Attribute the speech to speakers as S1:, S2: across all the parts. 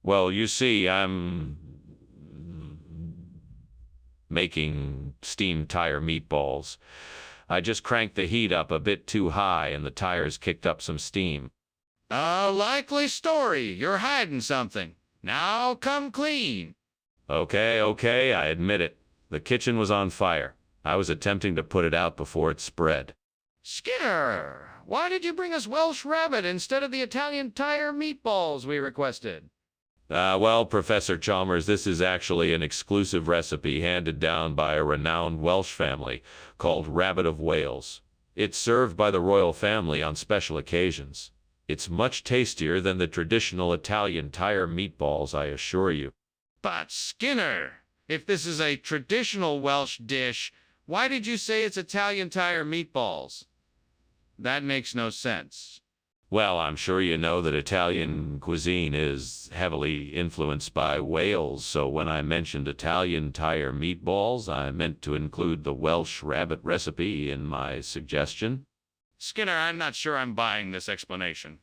S1: Well, you see, I'm making steam tire meatballs. I just cranked the heat up a bit too high and the tires kicked up some steam.
S2: A likely story. You're hiding something. Now come clean.
S1: Okay, I admit it. The kitchen was on fire. I was attempting to put it out before it spread.
S2: Skinner, why did you bring us Welsh rabbit instead of the Italian tire meatballs we requested?
S1: Well, Professor Chalmers, this is actually an exclusive recipe handed down by a renowned Welsh family called Rabbit of Wales. It's served by the royal family on special occasions. It's much tastier than the traditional Italian tire meatballs, I assure you.
S2: But Skinner, if this is a traditional Welsh dish, why did you say it's Italian tire meatballs? That makes no sense.
S1: Well, I'm sure you know that Italian cuisine is heavily influenced by Wales, so when I mentioned Italian tire meatballs, I meant to include the Welsh rabbit recipe in my suggestion.
S2: Skinner, I'm not sure I'm buying this explanation.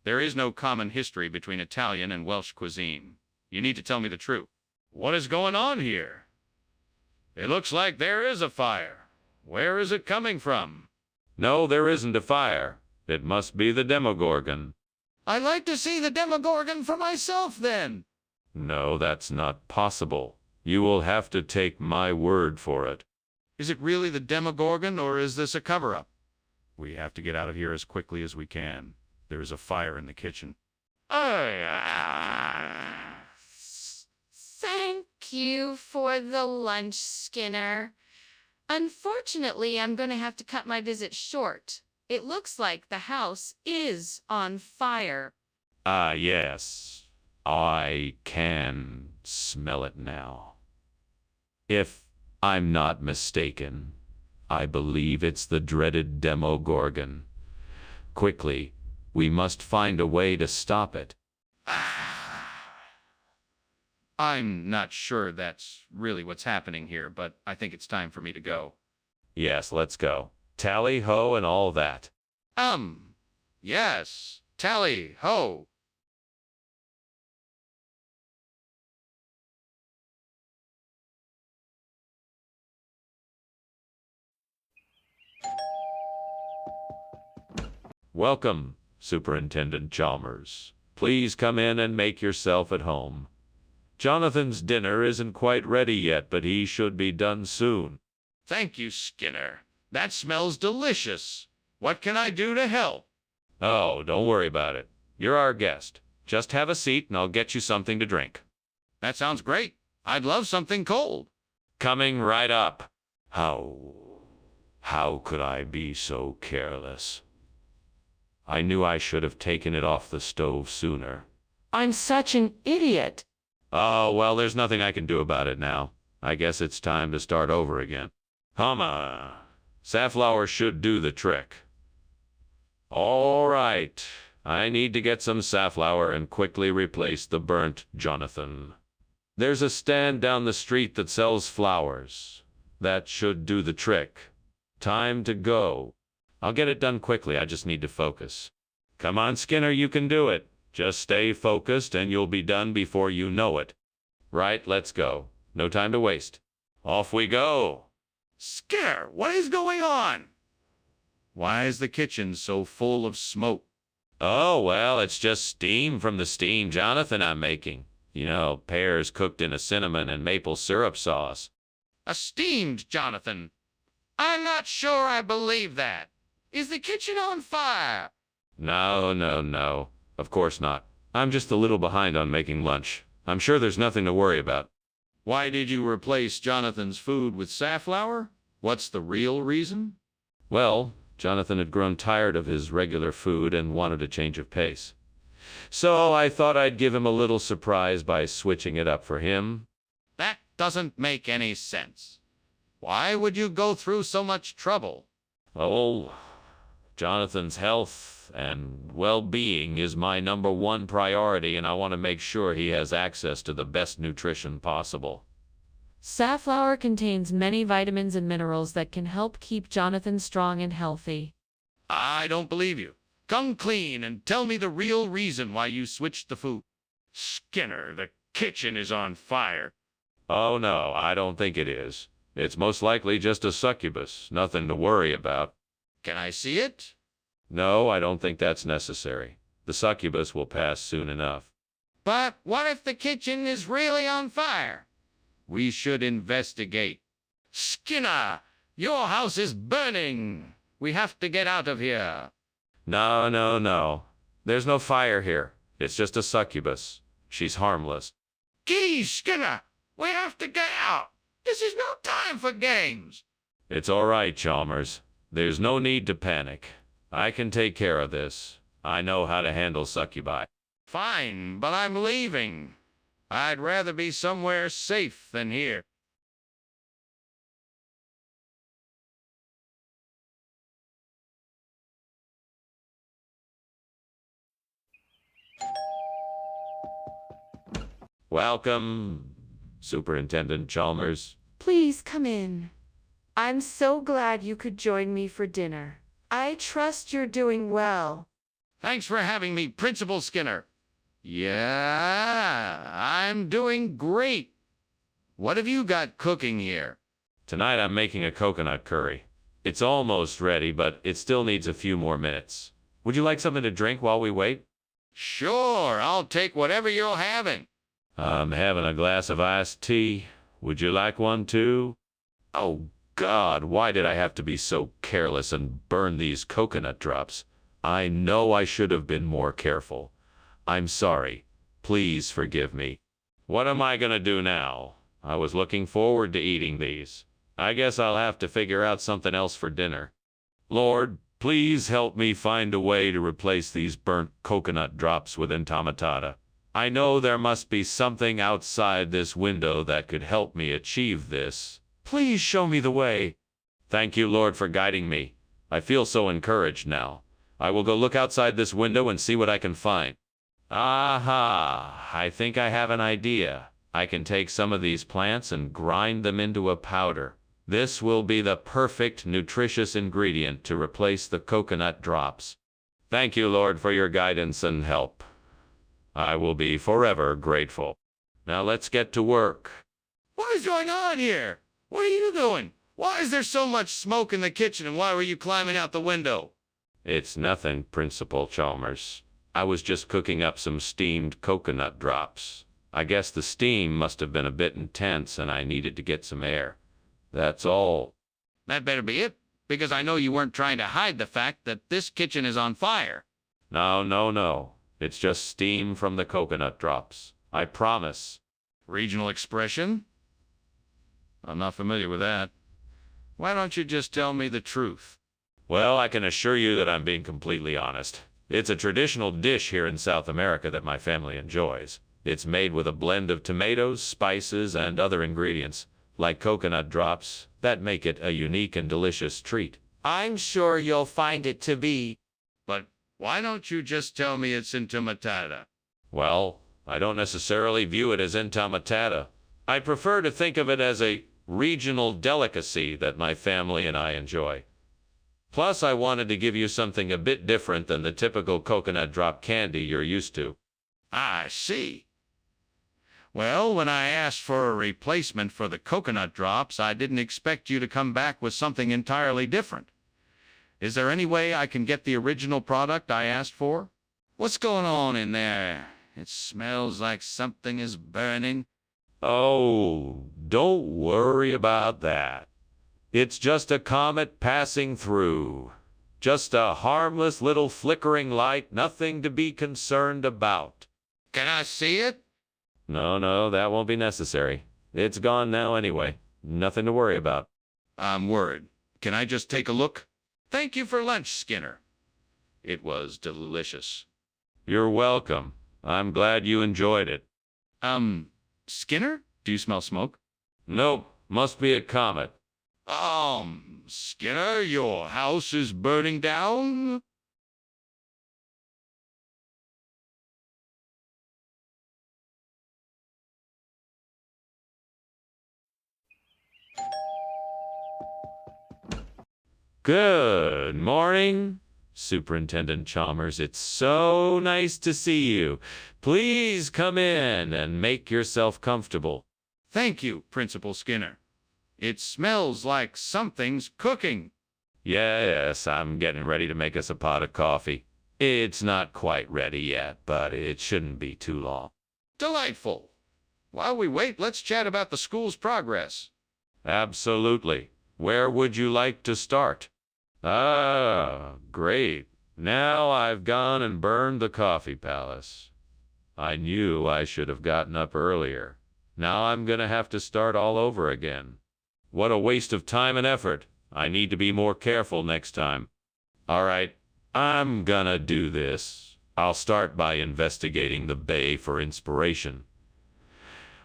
S2: There is no common history between Italian and Welsh cuisine. You need to tell me the truth. What is going on here? It looks like there is a fire. Where is it coming from?
S1: No, there isn't a fire. It must be the Demogorgon.
S2: I'd like to see the Demogorgon for myself, then.
S1: No, that's not possible. You will have to take my word for it.
S2: Is it really the Demogorgon, or is this a cover-up? We have to get out of here as quickly as we can. There is a fire in the kitchen.
S3: Thank you for the lunch, Skinner. Unfortunately, I'm going to have to cut my visit short. It looks like the house is on fire.
S1: Yes. I can smell it now. If I'm not mistaken, I believe it's the dreaded Demogorgon. Quickly, we must find a way to stop it.
S2: I'm not sure that's really what's happening here, but I think it's time for me to go.
S1: Yes, let's go. Tally-ho and all that.
S2: Yes. Tally-ho.
S1: Welcome, Superintendent Chalmers. Please come in and make yourself at home. Jonathan's dinner isn't quite ready yet, but he should be done soon.
S2: Thank you, Skinner. That smells delicious. What can I do to help?
S1: Oh, don't worry about it. You're our guest. Just have a seat and I'll get you something to drink.
S2: That sounds great. I'd love something cold.
S1: Coming right up. How could I be so careless? I knew I should have taken it off the stove sooner.
S3: I'm such an idiot.
S1: Oh, well, there's nothing I can do about it now. I guess it's time to start over again. Safflower should do the trick. All right. I need to get some safflower and quickly replace the burnt Jonathan. There's a stand down the street that sells flowers. That should do the trick. Time to go. I'll get it done quickly. I just need to focus. Come on, Skinner, you can do it. Just stay focused and you'll be done before you know it. Right, let's go. No time to waste. Off we go.
S2: Skinner, what is going on? Why is the kitchen so full of smoke?
S1: Oh, well, it's just steam from the steamed Jonathan I'm making. You know, pears cooked in a cinnamon and maple syrup sauce.
S2: A steamed Jonathan. I'm not sure I believe that. Is the kitchen on fire?
S1: No. Of course not. I'm just a little behind on making lunch. I'm sure there's nothing to worry about.
S2: Why did you replace Jonathan's food with safflower? What's the real reason?
S1: Well, Jonathan had grown tired of his regular food and wanted a change of pace. So I thought I'd give him a little surprise by switching it up for him.
S2: That doesn't make any sense. Why would you go through so much trouble?
S1: Oh, Jonathan's health and well-being is my #1 priority, and I want to make sure he has access to the best nutrition possible.
S3: Safflower contains many vitamins and minerals that can help keep Jonathan strong and healthy.
S2: I don't believe you. Come clean and tell me the real reason why you switched the food.
S4: Skinner, the kitchen is on fire.
S1: Oh no, I don't think it is. It's most likely just a succubus, nothing to worry about.
S2: Can I see it?
S1: No, I don't think that's necessary. The succubus will pass soon enough.
S2: But what if the kitchen is really on fire? We should investigate. Skinner, your house is burning. We have to get out of here.
S1: No, no, no. There's no fire here. It's just a succubus. She's harmless.
S2: Geez, Skinner, we have to get out. This is no time for games.
S1: It's all right, Chalmers. There's no need to panic. I can take care of this. I know how to handle succubi.
S2: Fine, but I'm leaving. I'd rather be somewhere safe than here.
S1: Welcome, Superintendent Chalmers.
S3: Please come in. I'm so glad you could join me for dinner. I trust you're doing well.
S2: Thanks for having me, Principal Skinner. Yeah, I'm doing great. What have you got cooking here?
S1: Tonight I'm making a coconut curry. It's almost ready, but it still needs a few more minutes. Would you like something to drink while we wait?
S2: Sure, I'll take whatever you're having.
S1: I'm having a glass of iced tea. Would you like one too? Oh God, why did I have to be so careless and burn these coconut drops? I know I should have been more careful. I'm sorry. Please forgive me. What am I gonna do now? I was looking forward to eating these. I guess I'll have to figure out something else for dinner. Lord, please help me find a way to replace these burnt coconut drops with entomatata. I know there must be something outside this window that could help me achieve this. Please show me the way. Thank you, Lord, for guiding me. I feel so encouraged now. I will go look outside this window and see what I can find. Aha! I think I have an idea. I can take some of these plants and grind them into a powder. This will be the perfect nutritious ingredient to replace the coconut drops. Thank you, Lord, for your guidance and help. I will be forever grateful. Now let's get to work.
S2: What is going on here? What are you doing? Why is there so much smoke in the kitchen, and why were you climbing out the window?
S1: It's nothing, Principal Chalmers. I was just cooking up some steamed coconut drops. I guess the steam must have been a bit intense and I needed to get some air. That's all.
S2: That better be it, because I know you weren't trying to hide the fact that this kitchen is on fire.
S1: No, no, no. It's just steam from the coconut drops. I promise.
S2: Regional expression? I'm not familiar with that. Why don't you just tell me the truth?
S1: Well, I can assure you that I'm being completely honest. It's a traditional dish here in South America that my family enjoys. It's made with a blend of tomatoes, spices, and other ingredients, like coconut drops, that make it a unique and delicious treat. I'm sure you'll find it to be.
S2: But why don't you just tell me it's entomatata?
S1: Well, I don't necessarily view it as entomatata. I prefer to think of it as a regional delicacy that my family and I enjoy. Plus, I wanted to give you something a bit different than the typical coconut drop candy you're used to.
S2: I see. Well, when I asked for a replacement for the coconut drops, I didn't expect you to come back with something entirely different. Is there any way I can get the original product I asked for? What's going on in there? It smells like something is burning.
S1: Oh, don't worry about that. It's just a comet passing through. Just a harmless little flickering light, nothing to be concerned about.
S2: Can I see it?
S1: No, no, that won't be necessary. It's gone now anyway. Nothing to worry about.
S2: I'm worried. Can I just take a look? Thank you for lunch, Skinner. It was delicious.
S1: You're welcome. I'm glad you enjoyed it.
S2: Skinner? Do you smell smoke?
S1: Nope, must be a comet.
S2: Skinner, your house is burning down?
S1: Good morning. Superintendent Chalmers, it's so nice to see you. Please come in and make yourself comfortable.
S2: Thank you, Principal Skinner. It smells like something's cooking.
S1: Yes, I'm getting ready to make us a pot of coffee. It's not quite ready yet, but it shouldn't be too long.
S2: Delightful. While we wait, let's chat about the school's progress.
S1: Absolutely. Where would you like to start? Ah, great. Now I've gone and burned the coffee palace. I knew I should have gotten up earlier. Now I'm gonna have to start all over again. What a waste of time and effort. I need to be more careful next time. All right, I'm gonna do this. I'll start by investigating the bay for inspiration.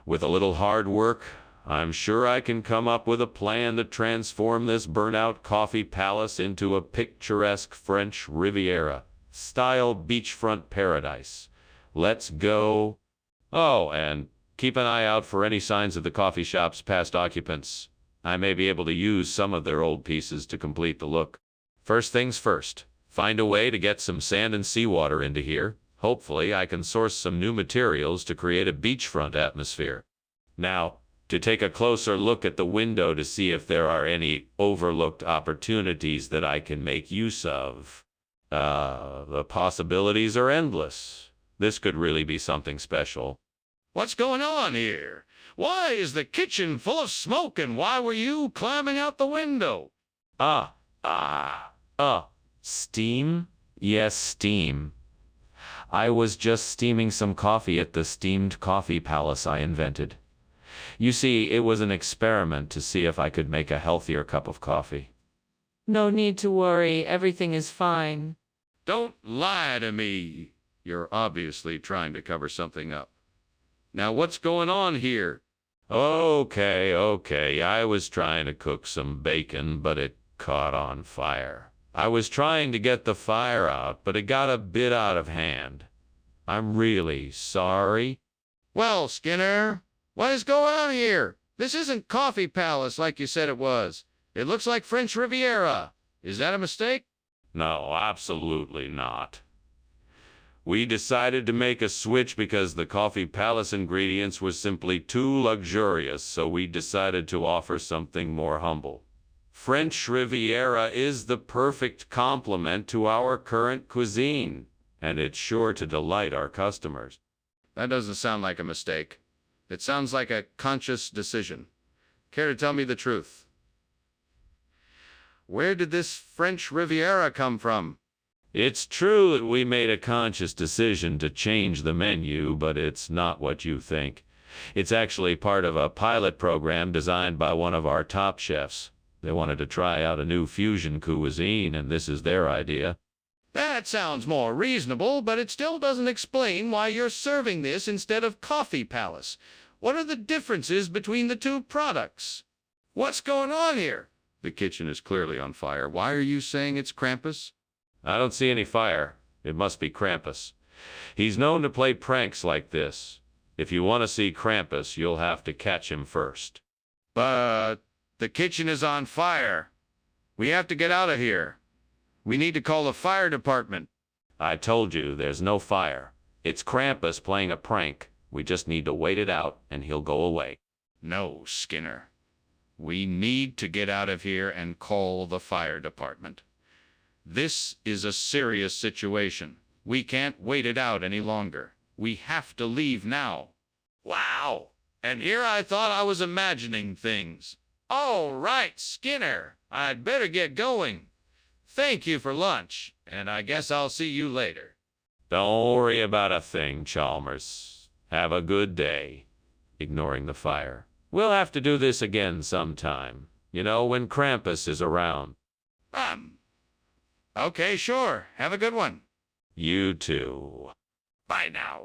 S1: With a little hard work, I'm sure I can come up with a plan to transform this burnt-out coffee palace into a picturesque French Riviera-style beachfront paradise. Let's go. Oh, and keep an eye out for any signs of the coffee shop's past occupants. I may be able to use some of their old pieces to complete the look. First things first, find a way to get some sand and seawater into here. Hopefully, I can source some new materials to create a beachfront atmosphere. Now, to take a closer look at the window to see if there are any overlooked opportunities that I can make use of. The possibilities are endless. This could really be something special.
S2: What's going on here? Why is the kitchen full of smoke, and why were you climbing out the window?
S1: Steam? Yes, steam. I was just steaming some coffee at the steamed coffee palace I invented. You see, it was an experiment to see if I could make a healthier cup of coffee.
S3: No need to worry, everything is fine.
S2: Don't lie to me. You're obviously trying to cover something up. Now what's going on here?
S1: Okay. I was trying to cook some bacon, but it caught on fire. I was trying to get the fire out, but it got a bit out of hand. I'm really sorry.
S2: Well, Skinner, what is going on here? This isn't Coffee Palace like you said it was. It looks like French Riviera. Is that a mistake?
S1: No, absolutely not. We decided to make a switch because the Coffee Palace ingredients were simply too luxurious, so we decided to offer something more humble. French Riviera is the perfect complement to our current cuisine, and it's sure to delight our customers.
S2: That doesn't sound like a mistake. It sounds like a conscious decision. Care to tell me the truth? Where did this French Riviera come from?
S1: It's true that we made a conscious decision to change the menu, but it's not what you think. It's actually part of a pilot program designed by one of our top chefs. They wanted to try out a new fusion cuisine, and this is their idea.
S2: That sounds more reasonable, but it still doesn't explain why you're serving this instead of Coffee Palace. What are the differences between the two products? What's going on here? The kitchen is clearly on fire. Why are you saying it's Krampus?
S1: I don't see any fire. It must be Krampus. He's known to play pranks like this. If you want to see Krampus, you'll have to catch him first.
S2: But the kitchen is on fire. We have to get out of here. We need to call the fire department.
S1: I told you there's no fire. It's Krampus playing a prank. We just need to wait it out, and he'll go away.
S2: No, Skinner. We need to get out of here and call the fire department. This is a serious situation. We can't wait it out any longer. We have to leave now. Wow! And here I thought I was imagining things. All right, Skinner. I'd better get going. Thank you for lunch, and I guess I'll see you later.
S1: Don't worry about a thing, Chalmers. Have a good day. Ignoring the fire. We'll have to do this again sometime. You know, when Krampus is around.
S2: Okay, sure. Have a good one.
S1: You too.
S2: Bye now.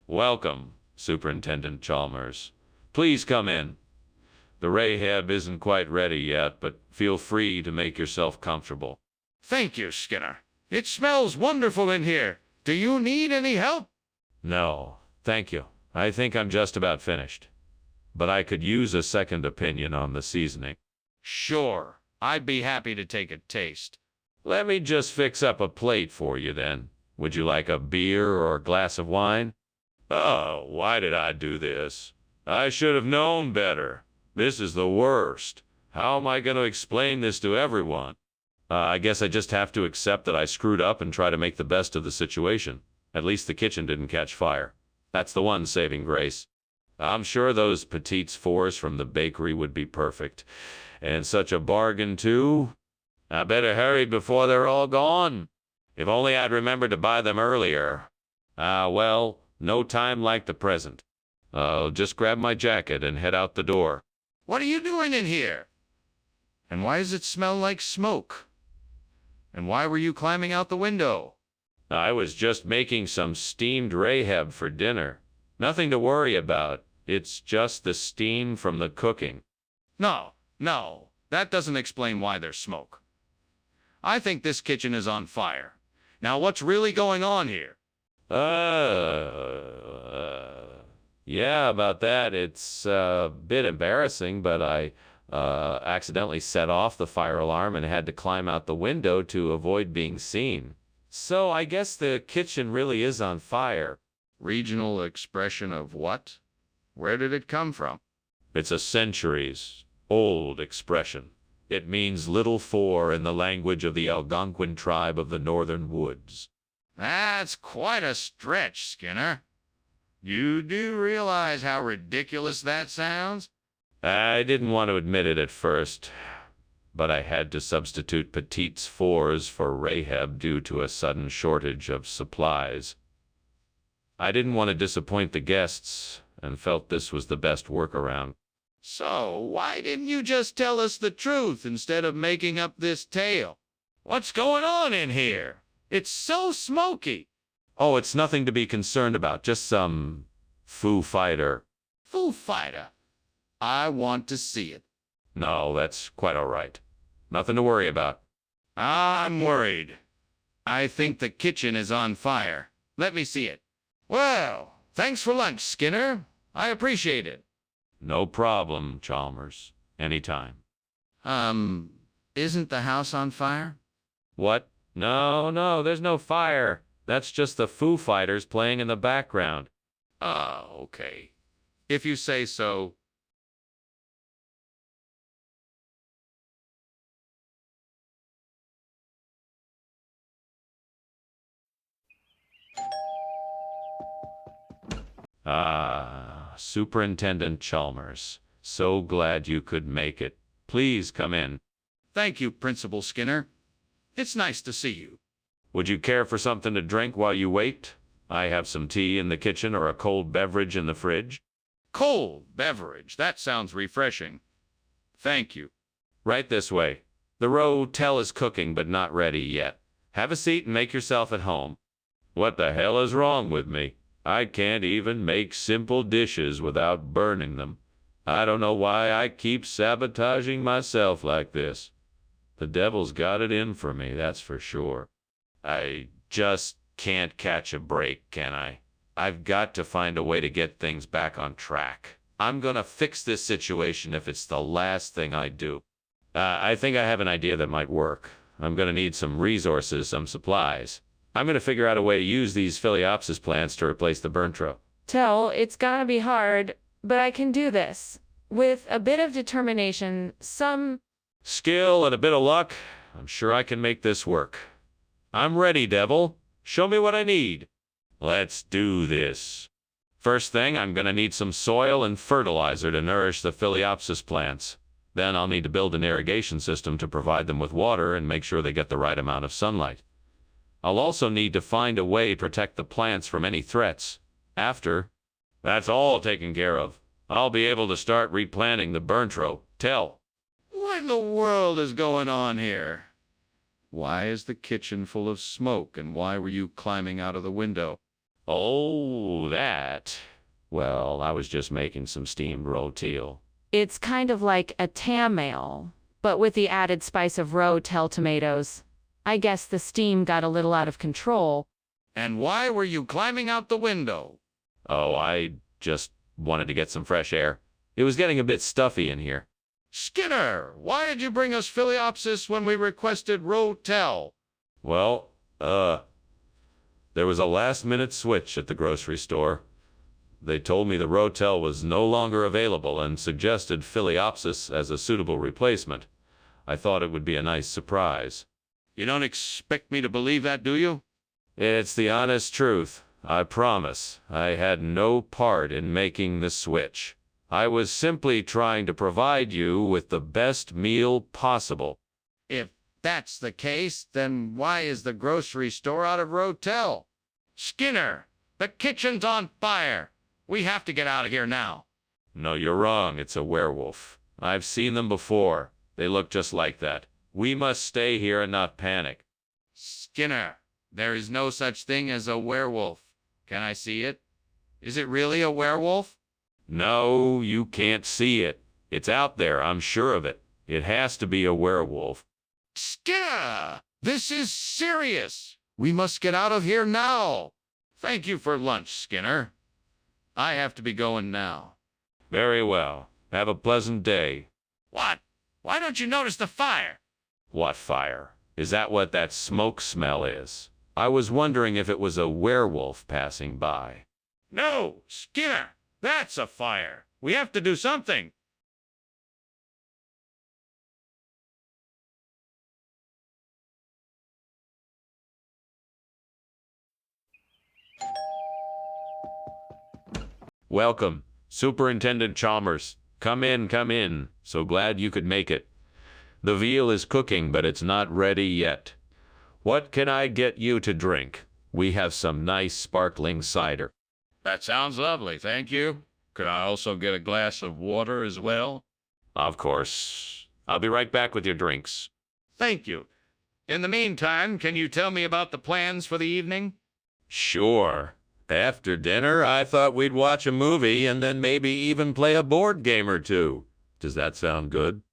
S1: Welcome, Superintendent Chalmers. Please come in. The Rahab isn't quite ready yet, but feel free to make yourself comfortable.
S2: Thank you, Skinner. It smells wonderful in here. Do you need any help?
S1: No, thank you. I think I'm just about finished. But I could use a second opinion on the seasoning.
S2: Sure, I'd be happy to take a taste.
S1: Let me just fix up a plate for you then. Would you like a beer or a glass of wine? Oh, why did I do this? I should have known better. This is the worst. How am I going to explain this to everyone? I guess I just have to accept that I screwed up and try to make the best of the situation. At least the kitchen didn't catch fire. That's the one saving grace. I'm sure those petites fours from the bakery would be perfect. And such a bargain, too. I better hurry before they're all gone. If only I'd remembered to buy them earlier. Well, no time like the present. I'll just grab my jacket and head out the door.
S2: What are you doing in here? And why does it smell like smoke? And why were you climbing out the window?
S1: I was just making some steamed Rahab for dinner. Nothing to worry about. It's just the steam from the cooking.
S2: No, that doesn't explain why there's smoke. I think this kitchen is on fire. Now what's really going on here?
S1: Yeah, about that. It's a bit embarrassing, but I accidentally set off the fire alarm and had to climb out the window to avoid being seen. So I guess the kitchen really is on fire.
S2: Regional expression of what? Where did it come from?
S1: It's a centuries-old expression. It means little four in the language of the Algonquin tribe of the northern woods.
S2: That's quite a stretch, Skinner. You do realize how ridiculous that sounds?
S1: I didn't want to admit it at first, but I had to substitute petites fours for Rahab due to a sudden shortage of supplies. I didn't want to disappoint the guests and felt this was the best workaround.
S2: So why didn't you just tell us the truth instead of making up this tale? What's going on in here? It's so smoky.
S1: Oh, it's nothing to be concerned about, just some Foo Fighter.
S2: Foo Fighter. I want to see it.
S1: No, that's quite all right. Nothing to worry about.
S2: I'm worried. I think the kitchen is on fire. Let me see it. Well, thanks for lunch, Skinner. I appreciate it.
S1: No problem, Chalmers. Anytime.
S2: Isn't the house on fire?
S1: What? No, there's no fire. That's just the Foo Fighters playing in the background.
S2: Okay. If you say so.
S1: Superintendent Chalmers. So glad you could make it. Please come in.
S2: Thank you, Principal Skinner. It's nice to see you.
S1: Would you care for something to drink while you wait? I have some tea in the kitchen or a cold beverage in the fridge.
S2: Cold beverage. That sounds refreshing. Thank you.
S1: Right this way. The hotel is cooking but not ready yet. Have a seat and make yourself at home. What the hell is wrong with me? I can't even make simple dishes without burning them. I don't know why I keep sabotaging myself like this. The devil's got it in for me, that's for sure. I just can't catch a break, can I? I've got to find a way to get things back on track. I'm gonna fix this situation if it's the last thing I do. I think I have an idea that might work. I'm gonna need some resources, some supplies. I'm gonna figure out a way to use these Philiopsis plants to replace the burnt row.
S3: It's gonna be hard, but I can do this. With a bit of determination, some
S1: skill and a bit of luck, I'm sure I can make this work. I'm ready, Devil. Show me what I need. Let's do this. First thing, I'm gonna need some soil and fertilizer to nourish the Philiopsis plants. Then I'll need to build an irrigation system to provide them with water and make sure they get the right amount of sunlight. I'll also need to find a way to protect the plants from any threats. After that's all taken care of, I'll be able to start replanting the burnt row.
S2: What in the world is going on here? Why is the kitchen full of smoke, and why were you climbing out of the window?
S1: Oh, that. Well, I was just making some steamed rotel.
S3: it's kind of like a tamale, but with the added spice of rotel tomatoes. I guess the steam got a little out of control.
S2: And why were you climbing out the window?
S1: Oh, I just wanted to get some fresh air. It was getting a bit stuffy in here.
S2: Skinner, why did you bring us Philiopsis when we requested Rotel?
S1: Well, there was a last-minute switch at the grocery store. They told me the Rotel was no longer available and suggested Philiopsis as a suitable replacement. I thought it would be a nice surprise.
S2: You don't expect me to believe that, do you?
S1: It's the honest truth. I promise. I had no part in making the switch. I was simply trying to provide you with the best meal possible.
S2: If that's the case, then why is the grocery store out of Rotel? Skinner, the kitchen's on fire. We have to get out of here now.
S1: No, you're wrong. It's a werewolf. I've seen them before. They look just like that. We must stay here and not panic.
S2: Skinner, there is no such thing as a werewolf. Can I see it? Is it really a werewolf?
S1: No, you can't see it. It's out there, I'm sure of it. It has to be a werewolf.
S2: Skinner, this is serious. We must get out of here now. Thank you for lunch, Skinner. I have to be going now.
S1: Very well. Have a pleasant day.
S2: What? Why don't you notice the fire?
S1: What fire? Is that what that smoke smell is? I was wondering if it was a werewolf passing by.
S2: No, Skinner, that's a fire. We have to do something.
S1: Welcome, Superintendent Chalmers. Come in, come in. So glad you could make it. The veal is cooking, but it's not ready yet. What can I get you to drink? We have some nice sparkling cider.
S2: That sounds lovely, thank you. Could I also get a glass of water as well?
S1: Of course. I'll be right back with your drinks.
S2: Thank you. In the meantime, can you tell me about the plans for the evening?
S1: Sure. After dinner, I thought we'd watch a movie and then maybe even play a board game or two. Does that sound good?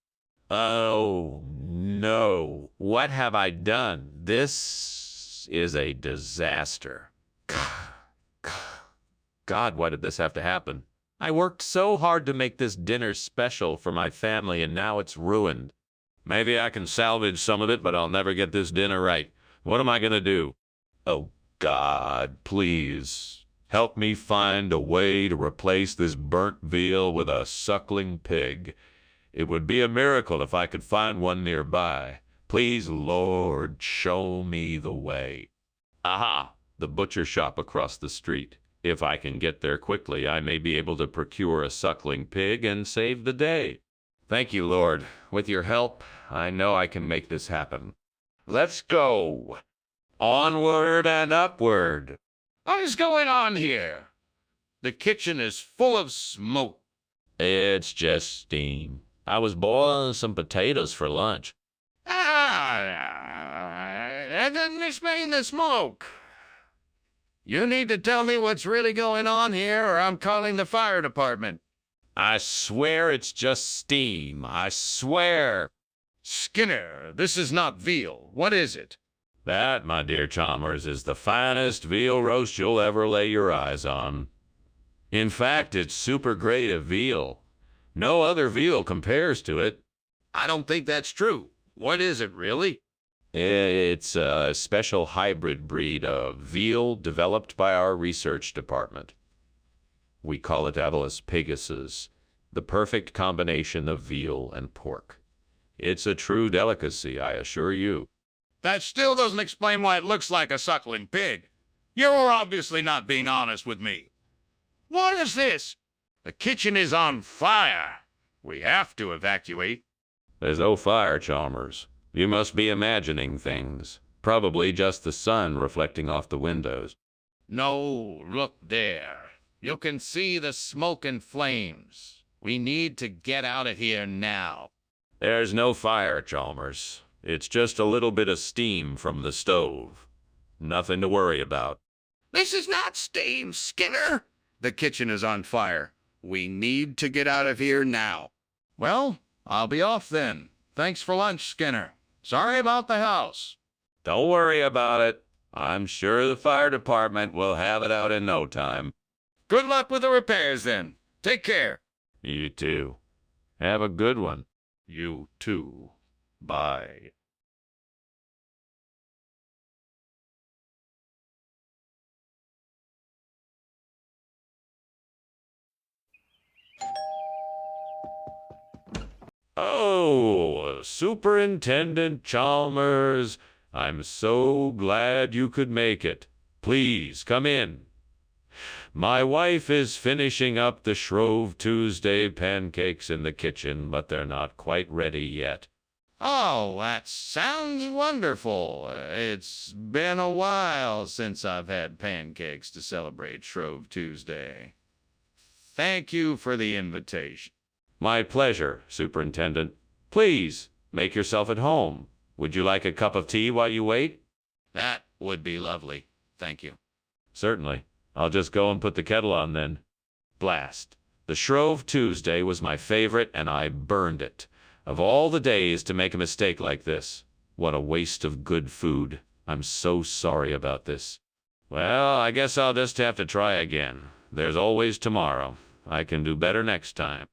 S1: Oh, no. What have I done? This is a disaster. God, why did this have to happen? I worked so hard to make this dinner special for my family, and now it's ruined. Maybe I can salvage some of it, but I'll never get this dinner right. What am I going to do? Oh, God, please. Help me find a way to replace this burnt veal with a suckling pig. It would be a miracle if I could find one nearby. Please, Lord, show me the way. Aha! The butcher shop across the street. If I can get there quickly, I may be able to procure a suckling pig and save the day. Thank you, Lord. With your help, I know I can make this happen. Let's go. Onward and upward.
S2: What is going on here? The kitchen is full of smoke.
S1: It's just steam. I was boiling some potatoes for lunch.
S2: That doesn't explain the smoke. You need to tell me what's really going on here, or I'm calling the fire department.
S1: I swear it's just steam. I swear.
S2: Skinner, this is not veal. What is it?
S1: That, my dear Chalmers, is the finest veal roast you'll ever lay your eyes on. In fact, it's super great of veal. No other veal compares to it.
S2: I don't think that's true. What is it, really?
S1: It's a special hybrid breed of veal developed by our research department. We call it Avalus Pegasus, the perfect combination of veal and pork. It's a true delicacy, I assure you.
S2: That still doesn't explain why it looks like a suckling pig. You're obviously not being honest with me. What is this? The kitchen is on fire. We have to evacuate.
S1: There's no fire, Chalmers. You must be imagining things. Probably just the sun reflecting off the windows.
S2: No, look there. You can see the smoke and flames. We need to get out of here now.
S1: There's no fire, Chalmers. It's just a little bit of steam from the stove. Nothing to worry about.
S2: This is not steam, Skinner. The kitchen is on fire. We need to get out of here now. Well, I'll be off then. Thanks for lunch, Skinner. Sorry about the house.
S1: Don't worry about it. I'm sure the fire department will have it out in no time.
S2: Good luck with the repairs then. Take care.
S1: You too. Have a good one.
S4: You too. Bye.
S1: Oh, Superintendent Chalmers, I'm so glad you could make it. Please come in. My wife is finishing up the Shrove Tuesday pancakes in the kitchen, but they're not quite ready yet.
S2: Oh, that sounds wonderful. It's been a while since I've had pancakes to celebrate Shrove Tuesday. Thank you for the invitation.
S1: My pleasure, Superintendent. Please, make yourself at home. Would you like a cup of tea while you wait?
S2: That would be lovely. Thank you.
S1: Certainly. I'll just go and put the kettle on then. Blast. The Shrove Tuesday was my favorite, and I burned it. Of all the days to make a mistake like this. What a waste of good food. I'm so sorry about this. Well, I guess I'll just have to try again. There's always tomorrow. I can do better next time.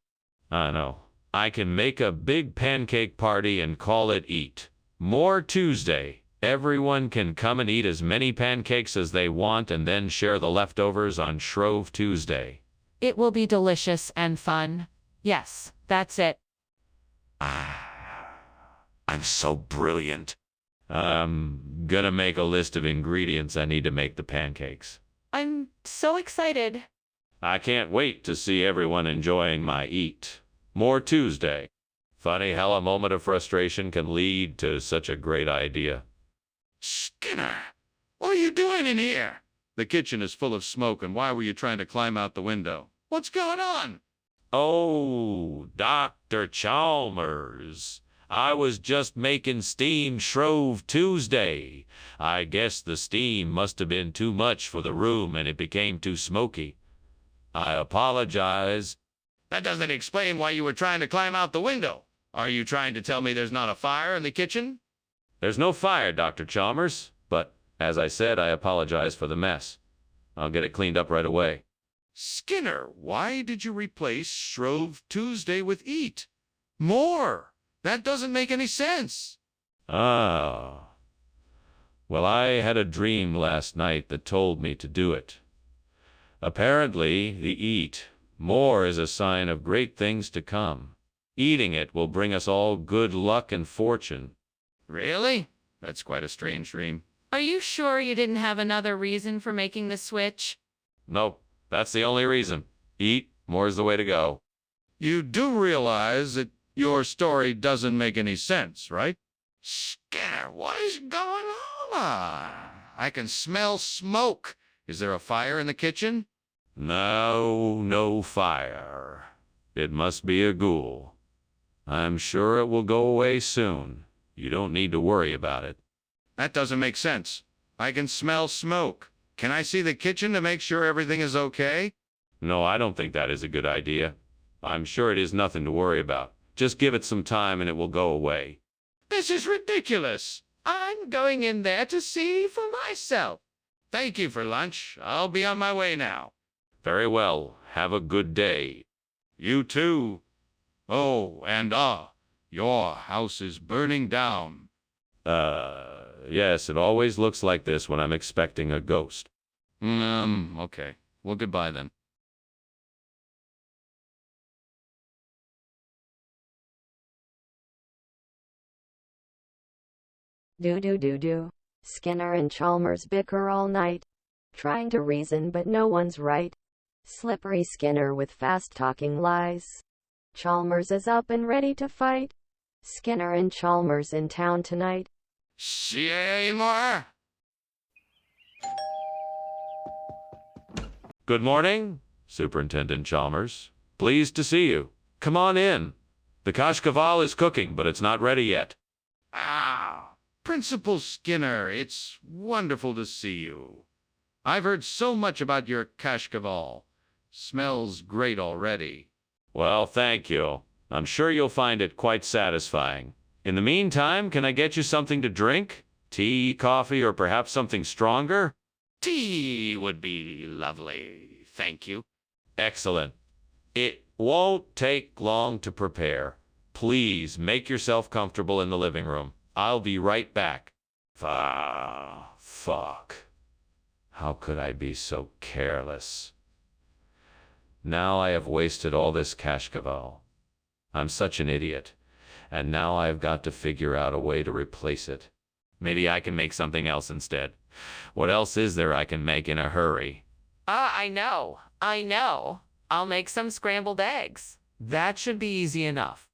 S1: I know. I can make a big pancake party and call it Eat More Tuesday. Everyone can come and eat as many pancakes as they want and then share the leftovers on Shrove Tuesday.
S3: It will be delicious and fun. Yes, that's it.
S1: I'm so brilliant. I'm gonna make a list of ingredients I need to make the pancakes.
S3: I'm so excited.
S1: I can't wait to see everyone enjoying my Eat More Tuesday. Funny how a moment of frustration can lead to such a great idea.
S2: Skinner, what are you doing in here? The kitchen is full of smoke, and why were you trying to climb out the window? What's going on?
S1: Oh, Dr. Chalmers. I was just making steam Shrove Tuesday. I guess the steam must have been too much for the room and it became too smoky. I apologize.
S2: That doesn't explain why you were trying to climb out the window. Are you trying to tell me there's not a fire in the kitchen?
S1: There's no fire, Dr. Chalmers, but as I said, I apologize for the mess. I'll get it cleaned up right away.
S2: Skinner, why did you replace Shrove Tuesday with Eat More? That doesn't make any sense.
S1: Ah. Well, I had a dream last night that told me to do it. Apparently, the Eat More is a sign of great things to come. Eating it will bring us all good luck and fortune.
S2: Really? That's quite a strange dream.
S3: Are you sure you didn't have another reason for making the switch?
S1: Nope, that's the only reason. Eat more is the way to go.
S2: You do realize that your story doesn't make any sense, right? Skinner, what is going on? I can smell smoke. Is there a fire in the kitchen?
S1: No fire. It must be a ghoul. I'm sure it will go away soon. You don't need to worry about it.
S2: That doesn't make sense. I can smell smoke. Can I see the kitchen to make sure everything is okay?
S1: No, I don't think that is a good idea. I'm sure it is nothing to worry about. Just give it some time and it will go away.
S2: This is ridiculous. I'm going in there to see for myself. Thank you for lunch. I'll be on my way now.
S1: Very well. Have a good day.
S2: You too. Oh, and your house is burning down.
S1: Yes, it always looks like this when I'm expecting a ghost.
S2: Okay. Well, goodbye then.
S5: Do. Skinner and Chalmers bicker all night, trying to reason but no one's right. Slippery Skinner with fast-talking lies. Chalmers is up and ready to fight. Skinner and Chalmers in town tonight.
S2: Seymour?
S1: Good morning, Superintendent Chalmers. Pleased to see you. Come on in. The kashkaval is cooking, but it's not ready yet.
S2: Principal Skinner, it's wonderful to see you. I've heard so much about your kashkaval. Smells great already.
S1: Well, thank you. I'm sure you'll find it quite satisfying. In the meantime, can I get you something to drink? Tea, coffee, or perhaps something stronger?
S2: Tea would be lovely, thank you.
S1: Excellent. It won't take long to prepare. Please make yourself comfortable in the living room. I'll be right back. Fuck. How could I be so careless? Now I have wasted all this cash caval. I'm such an idiot. And now I've got to figure out a way to replace it. Maybe I can make something else instead. What else is there I can make in a hurry?
S3: I know. I'll make some scrambled eggs.
S1: That should be easy enough.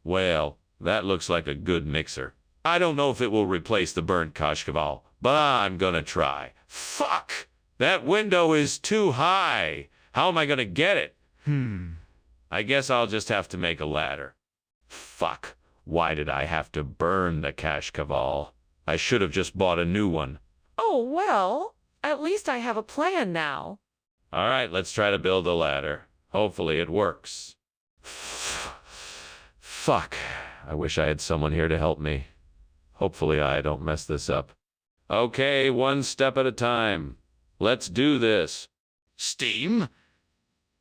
S1: Well, that looks like a good mixer. I don't know if it will replace the burnt kashkaval, but I'm gonna try. Fuck! That window is too high. How am I gonna get it? I guess I'll just have to make a ladder. Fuck. Why did I have to burn the kashkaval? I should have just bought a new one.
S3: Oh, well, at least I have a plan now.
S1: All right, let's try to build a ladder. Hopefully it works. Fuck. I wish I had someone here to help me. Hopefully I don't mess this up. Okay, one step at a time. Let's do this.
S2: Steam?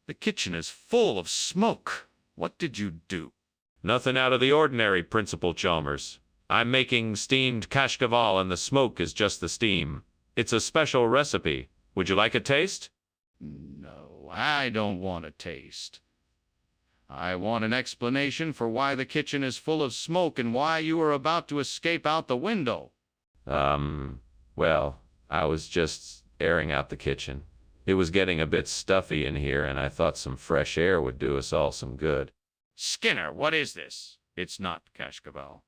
S2: The kitchen is full of smoke. What did you do?
S1: Nothing out of the ordinary, Principal Chalmers. I'm making steamed kashkaval and the smoke is just the steam. It's a special recipe. Would you like a taste?
S2: No, I don't want a taste. I want an explanation for why the kitchen is full of smoke and why you are about to escape out the window.
S1: Well, I was just airing out the kitchen. It was getting a bit stuffy in here, and I thought some fresh air would do us all some good.
S2: Skinner, what is this? It's not kashkaval.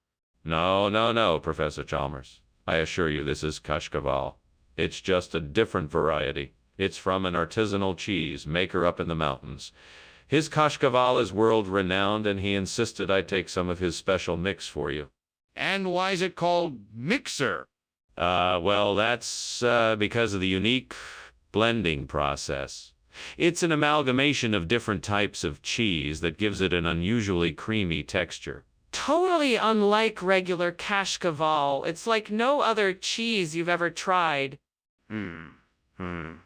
S1: No, Professor Chalmers. I assure you this is kashkaval. It's just a different variety. It's from an artisanal cheese maker up in the mountains. His kashkaval is world-renowned, and he insisted I take some of his special mix for you.
S2: And why is it called mixer?
S1: Well, that's because of the unique blending process. It's an amalgamation of different types of cheese that gives it an unusually creamy texture.
S3: Totally unlike regular kashkaval. It's like no other cheese you've ever tried.
S2: Well,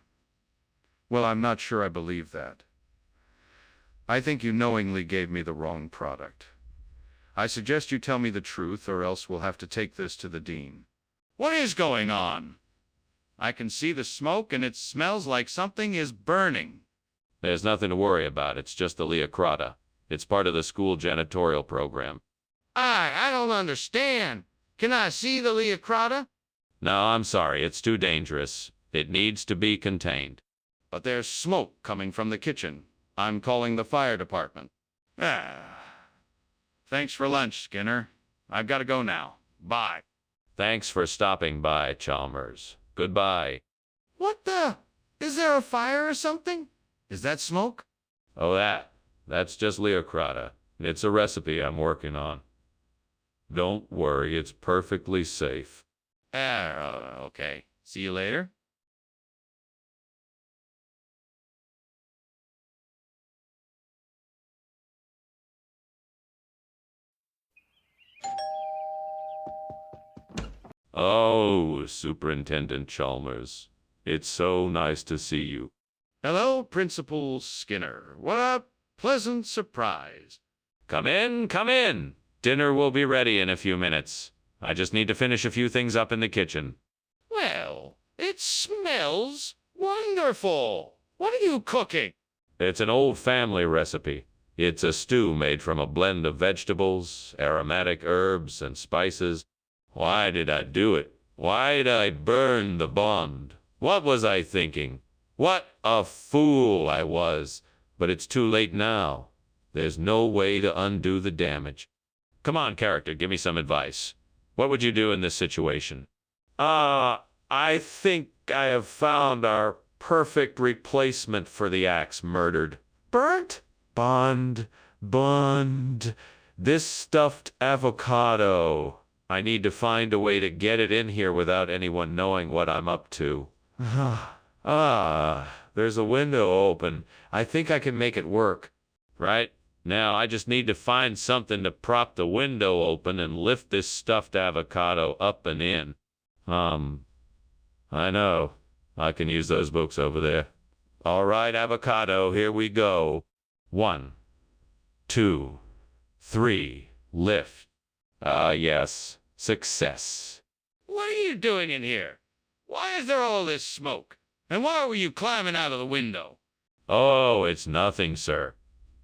S2: I'm not sure I believe that. I think you knowingly gave me the wrong product. I suggest you tell me the truth, or else we'll have to take this to the dean. What is going on? I can see the smoke, and it smells like something is burning.
S1: There's nothing to worry about. It's just the Leocrata. It's part of the school janitorial program.
S2: I don't understand. Can I see the Leocrata?
S1: No, I'm sorry. It's too dangerous. It needs to be contained.
S2: But there's smoke coming from the kitchen. I'm calling the fire department. Thanks for lunch, Skinner. I've got to go now. Bye.
S1: Thanks for stopping by, Chalmers. Goodbye.
S2: What the? Is there a fire or something? Is that smoke?
S1: Oh, that's just Leocrata. It's a recipe I'm working on. Don't worry, it's perfectly safe.
S2: Okay. See you later.
S1: Oh, Superintendent Chalmers. It's so nice to see you.
S2: Hello, Principal Skinner. What a pleasant surprise.
S1: Come in, come in. Dinner will be ready in a few minutes. I just need to finish a few things up in the kitchen.
S2: Well, it smells wonderful. What are you cooking?
S1: It's an old family recipe. It's a stew made from a blend of vegetables, aromatic herbs, and spices. Why did I do it? Why did I burn the bond? What was I thinking? What a fool I was. But it's too late now. There's no way to undo the damage. Come on, character, give me some advice. What would you do in this situation? I think I have found our perfect replacement for the axe murdered. Burnt? Bond. This stuffed avocado. I need to find a way to get it in here without anyone knowing what I'm up to. There's a window open. I think I can make it work. Right? Now I just need to find something to prop the window open and lift this stuffed avocado up and in. Um, I know. I can use those books over there. All right, avocado, here we go. 1, 2, 3, lift. Ah, yes, success.
S2: What are you doing in here? Why is there all this smoke? And why were you climbing out of the window?
S1: Oh, it's nothing, sir.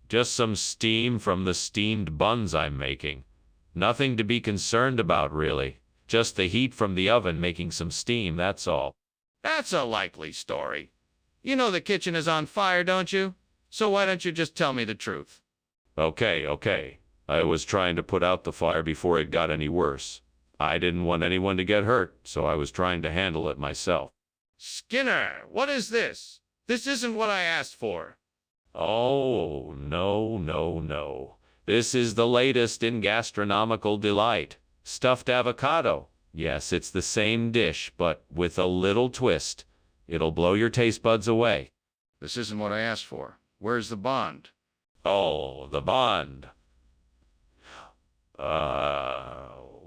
S1: Just some steam from the steamed buns I'm making. Nothing to be concerned about, really. Just the heat from the oven making some steam, that's all.
S2: That's a likely story. You know the kitchen is on fire, don't you? So why don't you just tell me the truth?
S1: Okay. I was trying to put out the fire before it got any worse. I didn't want anyone to get hurt, so I was trying to handle it myself.
S2: Skinner, what is this? This isn't what I asked for.
S1: Oh, no. This is the latest in gastronomical delight. Stuffed avocado. Yes, it's the same dish, but with a little twist. It'll blow your taste buds away.
S2: This isn't what I asked for. Where's the bond?
S1: Oh, the bond.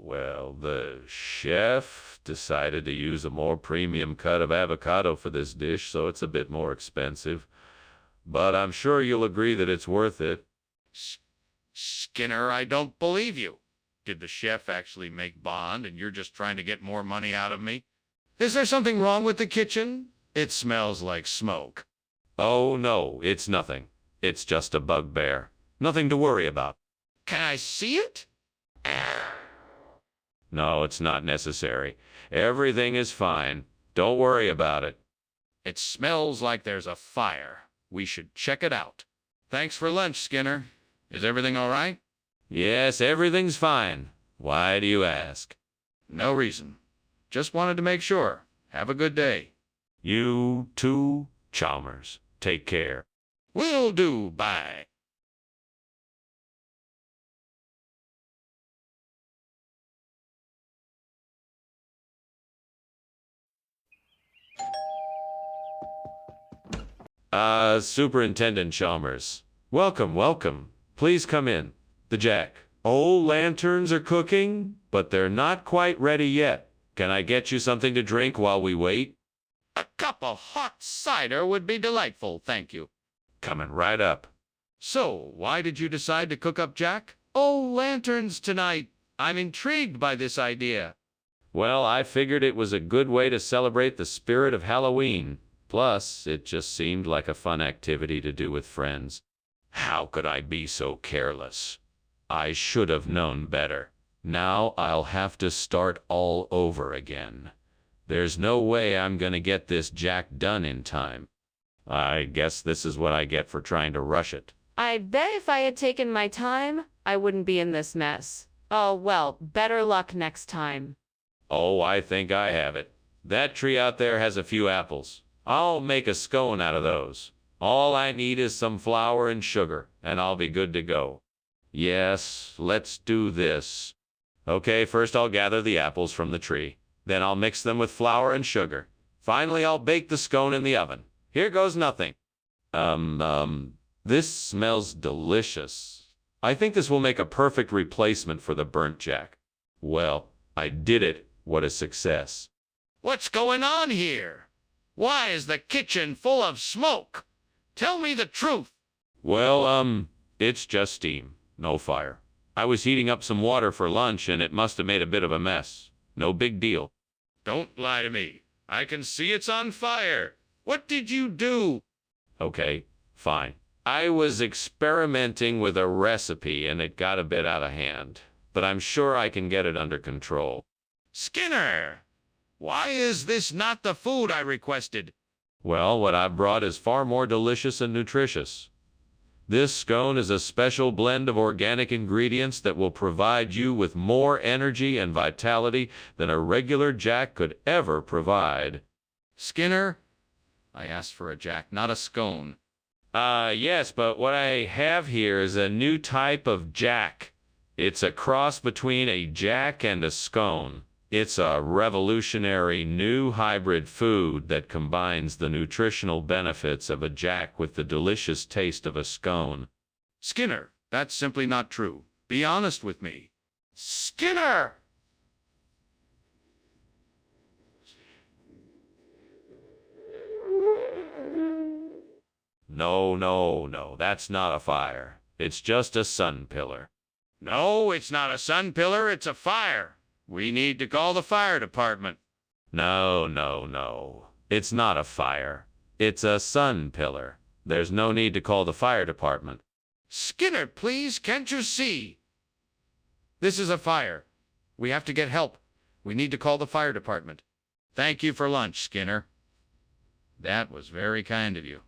S1: Well, the chef decided to use a more premium cut of avocado for this dish, so it's a bit more expensive. But I'm sure you'll agree that it's worth it.
S2: Skinner, I don't believe you. Did the chef actually make bond and you're just trying to get more money out of me? Is there something wrong with the kitchen? It smells like smoke.
S1: Oh, no, it's nothing. It's just a bugbear. Nothing to worry about.
S2: Can I see it?
S1: No, it's not necessary. Everything is fine. Don't worry about it.
S2: It smells like there's a fire. We should check it out. Thanks for lunch, Skinner. Is everything all right?
S1: Yes, everything's fine. Why do you ask?
S2: No reason. Just wanted to make sure. Have a good day.
S1: You too, Chalmers. Take care.
S2: Will do. Bye.
S1: Superintendent Chalmers. Welcome. Please come in. The Jack. Lanterns are cooking, but they're not quite ready yet. Can I get you something to drink while we wait?
S2: A cup of hot cider would be delightful, thank you.
S1: Coming right up.
S2: So, why did you decide to cook up Jack? Oh, lanterns tonight. I'm intrigued by this idea.
S1: Well, I figured it was a good way to celebrate the spirit of Halloween. Plus, it just seemed like a fun activity to do with friends. How could I be so careless? I should have known better. Now I'll have to start all over again. There's no way I'm gonna get this Jack done in time. I guess this is what I get for trying to rush it.
S3: I bet if I had taken my time, I wouldn't be in this mess. Oh, well, better luck next time.
S1: Oh, I think I have it. That tree out there has a few apples. I'll make a scone out of those. All I need is some flour and sugar, and I'll be good to go. Yes, let's do this. Okay, first I'll gather the apples from the tree. Then I'll mix them with flour and sugar. Finally, I'll bake the scone in the oven. Here goes nothing. This smells delicious. I think this will make a perfect replacement for the burnt Jack. Well, I did it. What a success.
S2: What's going on here? Why is the kitchen full of smoke? Tell me the truth.
S1: Well, it's just steam, no fire. I was heating up some water for lunch and it must have made a bit of a mess. No big deal.
S2: Don't lie to me. I can see it's on fire. What did you do?
S1: Okay, fine. I was experimenting with a recipe and it got a bit out of hand, but I'm sure I can get it under control.
S2: Skinner, why is this not the food I requested?
S1: Well, what I brought is far more delicious and nutritious. This scone is a special blend of organic ingredients that will provide you with more energy and vitality than a regular Jack could ever provide.
S2: Skinner, I asked for a Jack, not a scone.
S1: Yes, but what I have here is a new type of Jack. It's a cross between a Jack and a scone. It's a revolutionary new hybrid food that combines the nutritional benefits of a Jack with the delicious taste of a scone.
S2: Skinner, that's simply not true. Be honest with me. Skinner!
S1: No, no, no, that's not a fire. It's just a sun pillar.
S2: No, it's not a sun pillar, it's a fire. We need to call the fire department.
S1: No, no, no. It's not a fire. It's a sun pillar. There's no need to call the fire department.
S2: Skinner, please, can't you see? This is a fire. We have to get help. We need to call the fire department. Thank you for lunch, Skinner. That was very kind of you.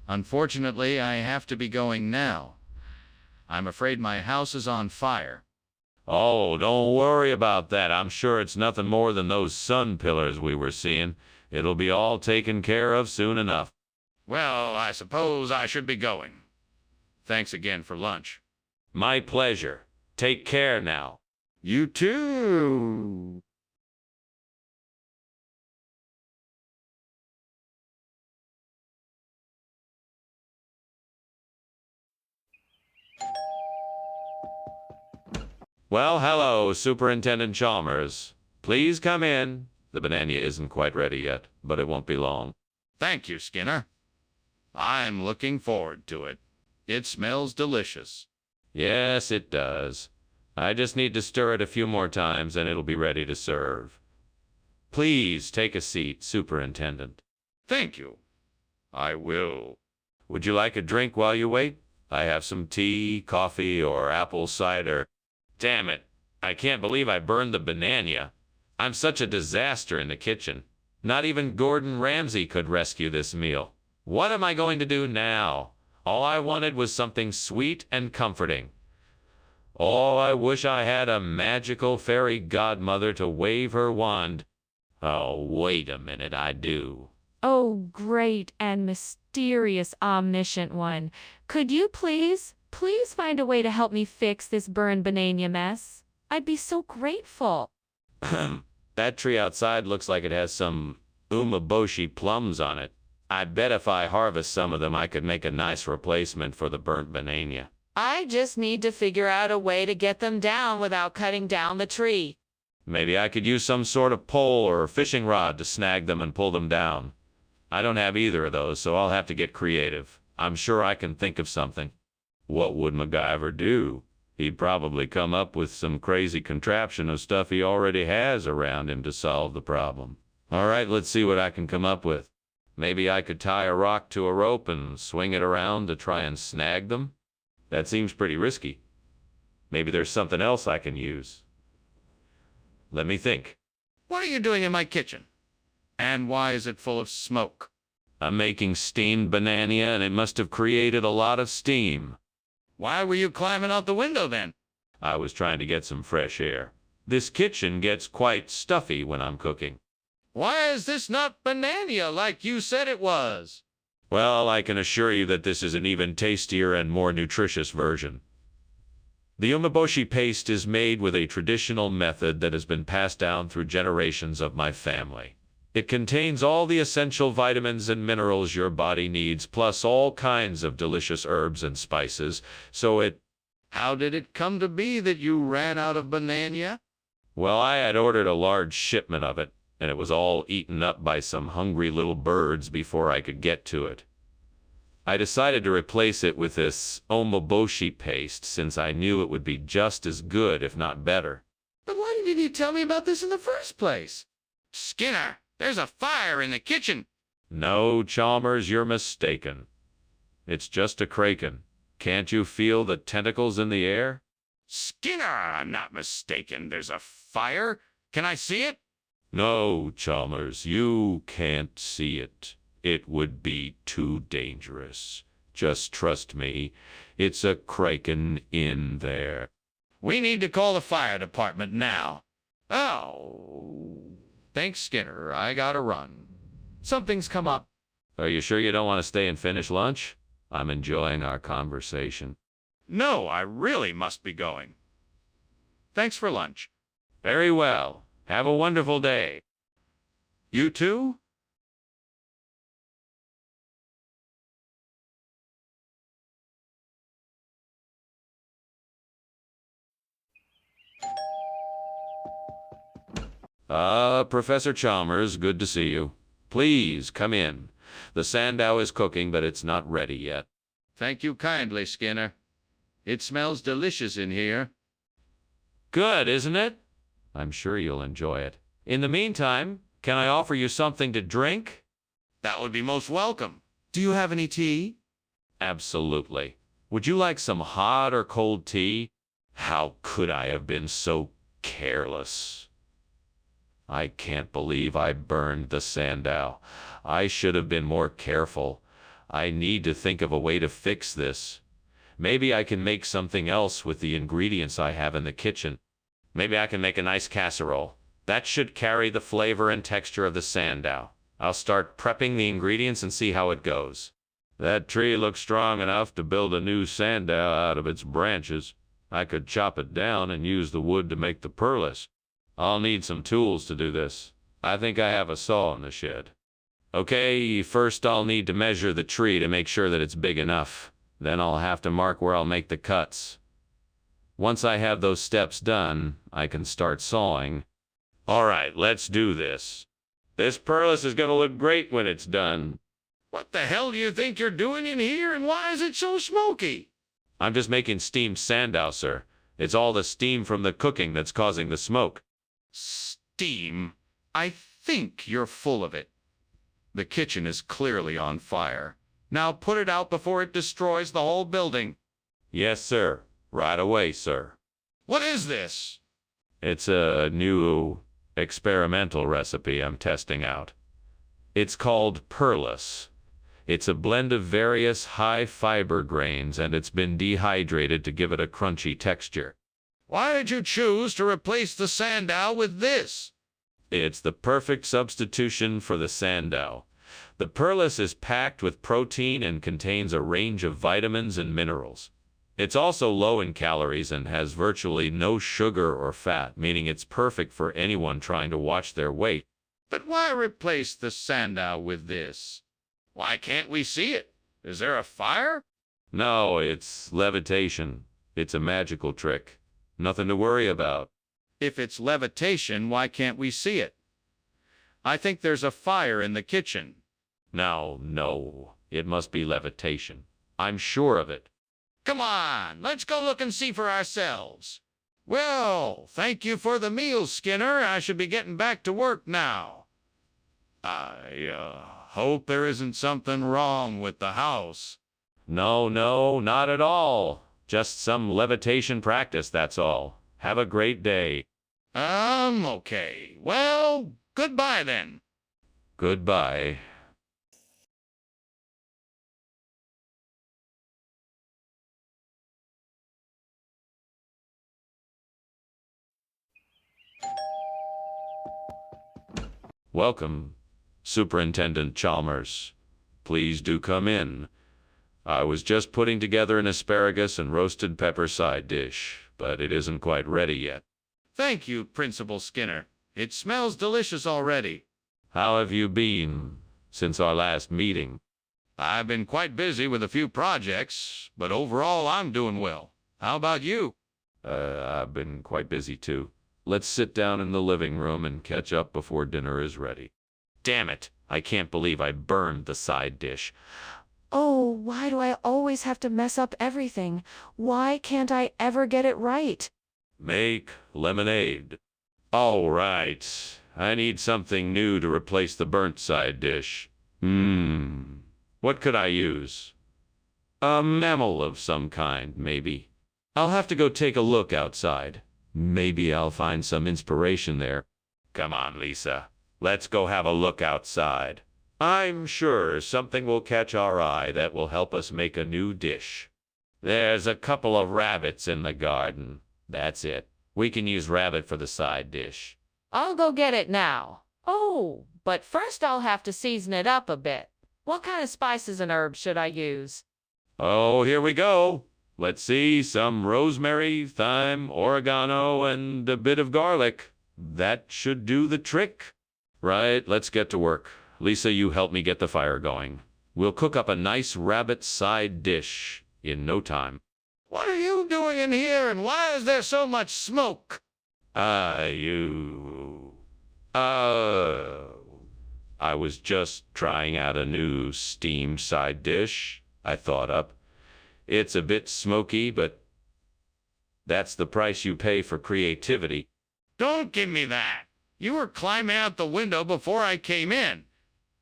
S2: Unfortunately, I have to be going now. I'm afraid my house is on fire.
S1: Oh, don't worry about that. I'm sure it's nothing more than those sun pillars we were seeing. It'll be all taken care of soon enough.
S2: Well, I suppose I should be going. Thanks again for lunch.
S1: My pleasure. Take care now.
S2: You too.
S1: Well, hello, Superintendent Chalmers. Please come in. The banana isn't quite ready yet, but it won't be long.
S2: Thank you, Skinner. I'm looking forward to it. It smells delicious.
S1: Yes, it does. I just need to stir it a few more times and it'll be ready to serve. Please take a seat, Superintendent.
S2: Thank you. I will.
S1: Would you like a drink while you wait? I have some tea, coffee, or apple cider. Damn it. I can't believe I burned the banana. I'm such a disaster in the kitchen. Not even Gordon Ramsay could rescue this meal. What am I going to do now? All I wanted was something sweet and comforting. Oh, I wish I had a magical fairy godmother to wave her wand. Oh, wait a minute, I do.
S3: Oh, great and mysterious omniscient one. Could you please find a way to help me fix this burned banana mess? I'd be so grateful.
S1: That tree outside looks like it has some umeboshi plums on it. I bet if I harvest some of them, I could make a nice replacement for the burnt banana.
S3: I just need to figure out a way to get them down without cutting down the tree.
S1: Maybe I could use some sort of pole or fishing rod to snag them and pull them down. I don't have either of those, so I'll have to get creative. I'm sure I can think of something. What would MacGyver do? He'd probably come up with some crazy contraption of stuff he already has around him to solve the problem. All right, let's see what I can come up with. Maybe I could tie a rock to a rope and swing it around to try and snag them? That seems pretty risky. Maybe there's something else I can use. Let me think.
S2: What are you doing in my kitchen? And why is it full of smoke?
S1: I'm making steamed banana and it must have created a lot of steam.
S2: Why were you climbing out the window then?
S1: I was trying to get some fresh air. This kitchen gets quite stuffy when I'm cooking.
S2: Why is this not banana like you said it was?
S1: Well, I can assure you that this is an even tastier and more nutritious version. The umeboshi paste is made with a traditional method that has been passed down through generations of my family. It contains all the essential vitamins and minerals your body needs, plus all kinds of delicious herbs and spices, so it...
S2: How did it come to be that you ran out of banana?
S1: Well, I had ordered a large shipment of it, and it was all eaten up by some hungry little birds before I could get to it. I decided to replace it with this umeboshi paste since I knew it would be just as good, if not better.
S2: But why didn't you tell me about this in the first place? Skinner, there's a fire in the kitchen.
S1: No, Chalmers, you're mistaken. It's just a kraken. Can't you feel the tentacles in the air?
S2: Skinner, I'm not mistaken. There's a fire. Can I see it?
S1: No, Chalmers, you can't see it. It would be too dangerous. Just trust me. It's a kraken in there.
S2: We need to call the fire department now. Oh, thanks, Skinner. I gotta run. Something's come up.
S1: Are you sure you don't want to stay and finish lunch? I'm enjoying our conversation.
S2: No, I really must be going. Thanks for lunch.
S1: Very well. Have a wonderful day.
S2: You too?¬
S1: Professor Chalmers, good to see you. Please, come in. The sandow is cooking, but it's not ready yet.
S2: Thank you kindly, Skinner. It smells delicious in here.
S1: Good, isn't it? I'm sure you'll enjoy it. In the meantime, can I offer you something to drink?
S2: That would be most welcome. Do you have any tea?
S1: Absolutely. Would you like some hot or cold tea? How could I have been so careless? I can't believe I burned the sandow. I should have been more careful. I need to think of a way to fix this. Maybe I can make something else with the ingredients I have in the kitchen. Maybe I can make a nice casserole. That should carry the flavor and texture of the sandow. I'll start prepping the ingredients and see how it goes. That tree looks strong enough to build a new sandow out of its branches. I could chop it down and use the wood to make the perlis. I'll need some tools to do this. I think I have a saw in the shed. Okay, first I'll need to measure the tree to make sure that it's big enough. Then I'll have to mark where I'll make the cuts. Once I have those steps done, I can start sawing. All right, let's do this. This perlis is going to look great when it's done.
S2: What the hell do you think you're doing in here, and why is it so smoky?
S1: I'm just making steamed sandow, sir. It's all the steam from the cooking that's causing the smoke.
S2: Steam? I think you're full of it. The kitchen is clearly on fire. Now put it out before it destroys the whole building.
S1: Yes, sir. Right away, sir.
S2: What is this?
S1: It's a new experimental recipe I'm testing out. It's called perlis. It's a blend of various high-fiber grains, and it's been dehydrated to give it a crunchy texture.
S2: Why did you choose to replace the sandow with this?
S1: It's the perfect substitution for the sandow. The perlis is packed with protein and contains a range of vitamins and minerals. It's also low in calories and has virtually no sugar or fat, meaning it's perfect for anyone trying to watch their weight.
S2: But why replace the sandow with this? Why can't we see it? Is there a fire?
S1: No, it's levitation. It's a magical trick. Nothing to worry about.
S2: If it's levitation, why can't we see it? I think there's a fire in the kitchen.
S1: No. It must be levitation. I'm sure of it.
S2: Come on, let's go look and see for ourselves. Well, thank you for the meal, Skinner. I should be getting back to work now. I hope there isn't something wrong with the house.
S1: No, not at all. Just some levitation practice, that's all. Have a great day.
S2: Okay. Well, goodbye then.
S1: Goodbye. Welcome, Superintendent Chalmers. Please do come in. I was just putting together an asparagus and roasted pepper side dish, but it isn't quite ready yet.
S2: Thank you, Principal Skinner. It smells delicious already.
S1: How have you been since our last meeting?
S2: I've been quite busy with a few projects, but overall I'm doing well. How about you?
S1: I've been quite busy too. Let's sit down in the living room and catch up before dinner is ready. Damn it! I can't believe I burned the side dish.
S3: Oh, why do I always have to mess up everything? Why can't I ever get it right?
S1: Make lemonade. All right. I need something new to replace the burnt side dish. What could I use? A mammal of some kind, maybe. I'll have to go take a look outside. Maybe I'll find some inspiration there. Come on, Lisa. Let's go have a look outside. I'm sure something will catch our eye that will help us make a new dish. There's a couple of rabbits in the garden. That's it. We can use rabbit for the side dish.
S3: I'll go get it now. Oh, but first I'll have to season it up a bit. What kind of spices and herbs should I use?
S1: Oh, here we go. Let's see, some rosemary, thyme, oregano, and a bit of garlic. That should do the trick. Right, let's get to work. Lisa, you help me get the fire going. We'll cook up a nice rabbit side dish in no time.
S2: What are you doing in here, and why is there so much smoke?
S1: I was just trying out a new steam side dish I thought up. It's a bit smoky, but that's the price you pay for creativity.
S2: Don't give me that. You were climbing out the window before I came in.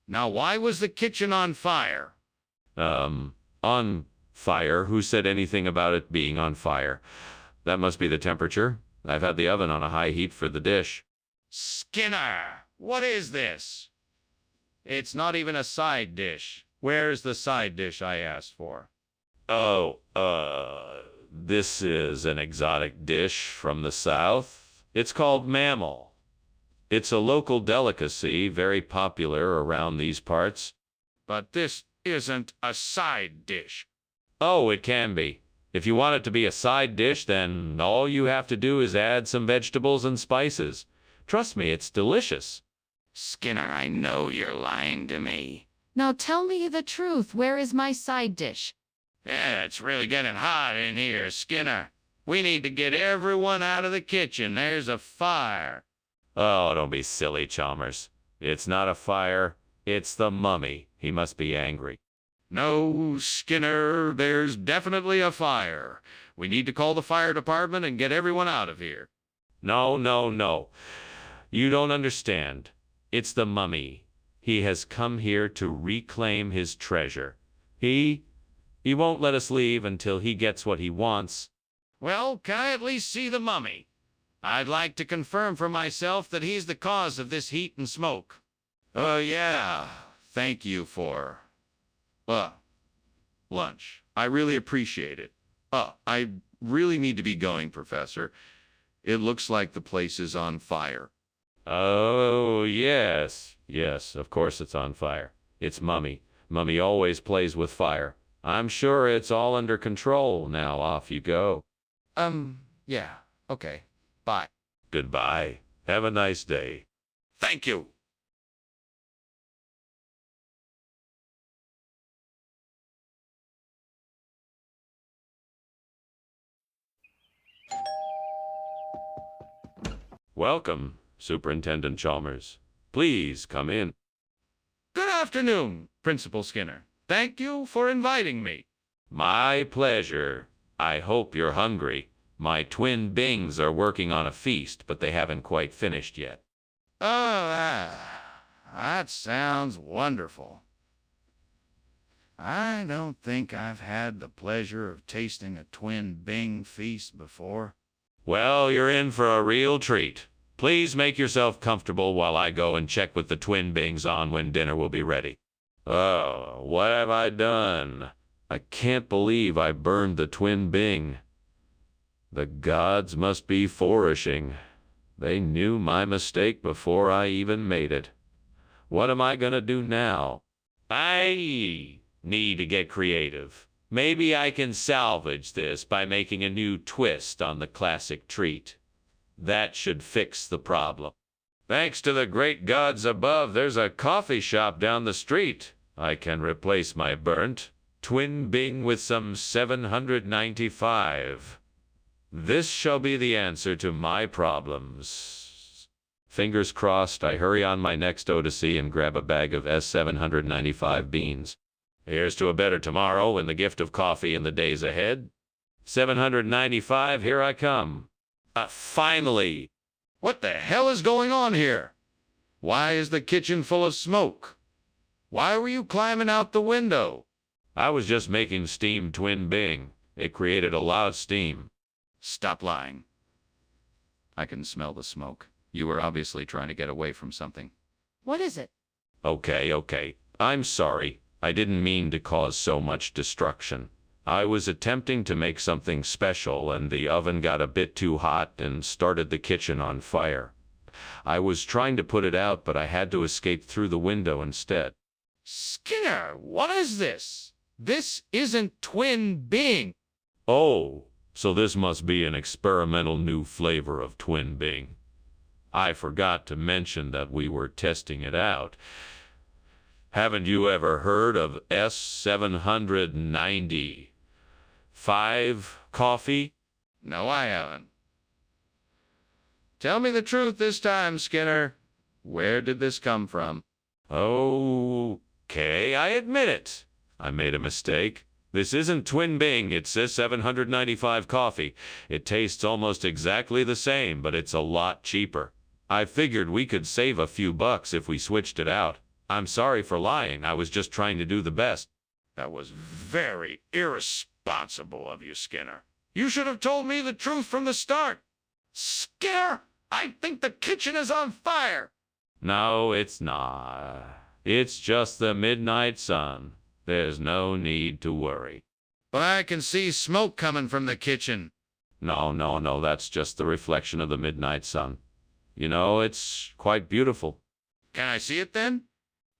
S2: Now, why was the kitchen on fire?
S1: On fire? Who said anything about it being on fire? That must be the temperature. I've had the oven on a high heat for the dish.
S2: Skinner, what is this? It's not even a side dish. Where's the side dish I asked for?
S1: Oh, this is an exotic dish from the South. It's called mammal. It's a local delicacy, very popular around these parts.
S2: But this isn't a side dish.
S1: Oh, it can be. If you want it to be a side dish, then all you have to do is add some vegetables and spices. Trust me, it's delicious.
S2: Skinner, I know you're lying to me.
S3: Now tell me the truth. Where is my side dish?
S2: Yeah, it's really getting hot in here, Skinner. We need to get everyone out of the kitchen. There's a fire.
S1: Oh, don't be silly, Chalmers. It's not a fire. It's the mummy. He must be angry.
S2: No, Skinner, there's definitely a fire. We need to call the fire department and get everyone out of here.
S1: No, no, no. You don't understand. It's the mummy. He has come here to reclaim his treasure. He won't let us leave until he gets what he wants.
S2: Well, can I at least see the mummy? I'd like to confirm for myself that he's the cause of this heat and smoke. Yeah. Thank you for, lunch. I really appreciate it. I really need to be going, Professor. It looks like the place is on fire.
S1: Oh, yes. Yes, of course it's on fire. It's Mummy. Mummy always plays with fire. I'm sure it's all under control. Now off you go.
S2: Yeah. Okay. Bye.
S1: Goodbye. Have a nice day.
S2: Thank you.
S1: Welcome, Superintendent Chalmers. Please come in.
S2: Good afternoon, Principal Skinner. Thank you for inviting me.
S1: My pleasure. I hope you're hungry. My twin Bings are working on a feast, but they haven't quite finished yet.
S2: Oh, that sounds wonderful. I don't think I've had the pleasure of tasting a twin Bing feast before.
S1: Well, you're in for a real treat. Please make yourself comfortable while I go and check with the twin Bings on when dinner will be ready. Oh, what have I done? I can't believe I burned the twin Bing. The gods must be flourishing. They knew my mistake before I even made it. What am I gonna do now? I need to get creative. Maybe I can salvage this by making a new twist on the classic treat. That should fix the problem. Thanks to the great gods above, there's a coffee shop down the street. I can replace my burnt twin Bing with some 795. This shall be the answer to my problems. Fingers crossed, I hurry on my next odyssey and grab a bag of S795 beans. Here's to a better tomorrow and the gift of coffee in the days ahead. 795, here I come. Finally!
S2: What the hell is going on here? Why is the kitchen full of smoke? Why were you climbing out the window?
S1: I was just making steam twin Bing. It created a lot of steam.
S2: Stop lying. I can smell the smoke. You were obviously trying to get away from something.
S3: What is it?
S1: Okay. I'm sorry. I didn't mean to cause so much destruction. I was attempting to make something special and the oven got a bit too hot and started the kitchen on fire. I was trying to put it out, but I had to escape through the window instead.
S2: Skinner, what is this? This isn't twin Bing.
S1: Oh, so this must be an experimental new flavor of twin Bing. I forgot to mention that we were testing it out. Haven't you ever heard of S795 coffee?
S2: No, I haven't. Tell me the truth this time, Skinner. Where did this come from?
S1: Okay, I admit it. I made a mistake. This isn't Twin Bing, it says 795 coffee. It tastes almost exactly the same, but it's a lot cheaper. I figured we could save a few bucks if we switched it out. I'm sorry for lying, I was just trying to do the best.
S4: That was very irresponsible of you, Skinner. You should have told me the truth from the start. Skinner, I think the kitchen is on fire.
S1: No, it's not. It's just the midnight sun. There's no need to worry.
S2: But I can see smoke coming from the kitchen.
S1: No, that's just the reflection of the midnight sun. You know, it's quite beautiful.
S2: Can I see it then?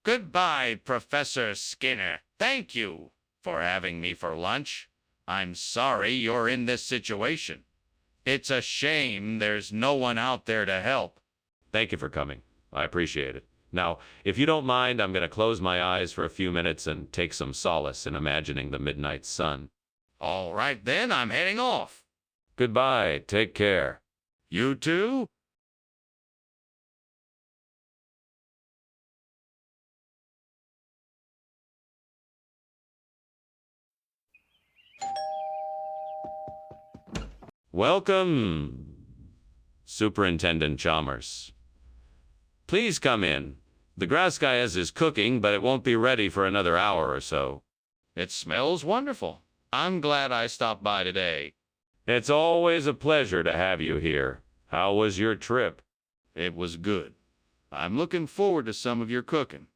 S2: Goodbye, Professor Skinner. Thank you for having me for lunch. I'm sorry you're in this situation. It's a shame there's no one out there to help.
S1: Thank you for coming. I appreciate it. Now, if you don't mind, I'm going to close my eyes for a few minutes and take some solace in imagining the midnight sun.
S2: All right then, I'm heading off.
S1: Goodbye. Take care.
S2: You too?
S1: Welcome, Superintendent Chalmers. Please come in. The Graskayas is cooking, but it won't be ready for another hour or so.
S2: It smells wonderful. I'm glad I stopped by today.
S1: It's always a pleasure to have you here. How was your trip?
S2: It was good. I'm looking forward to some of your cooking.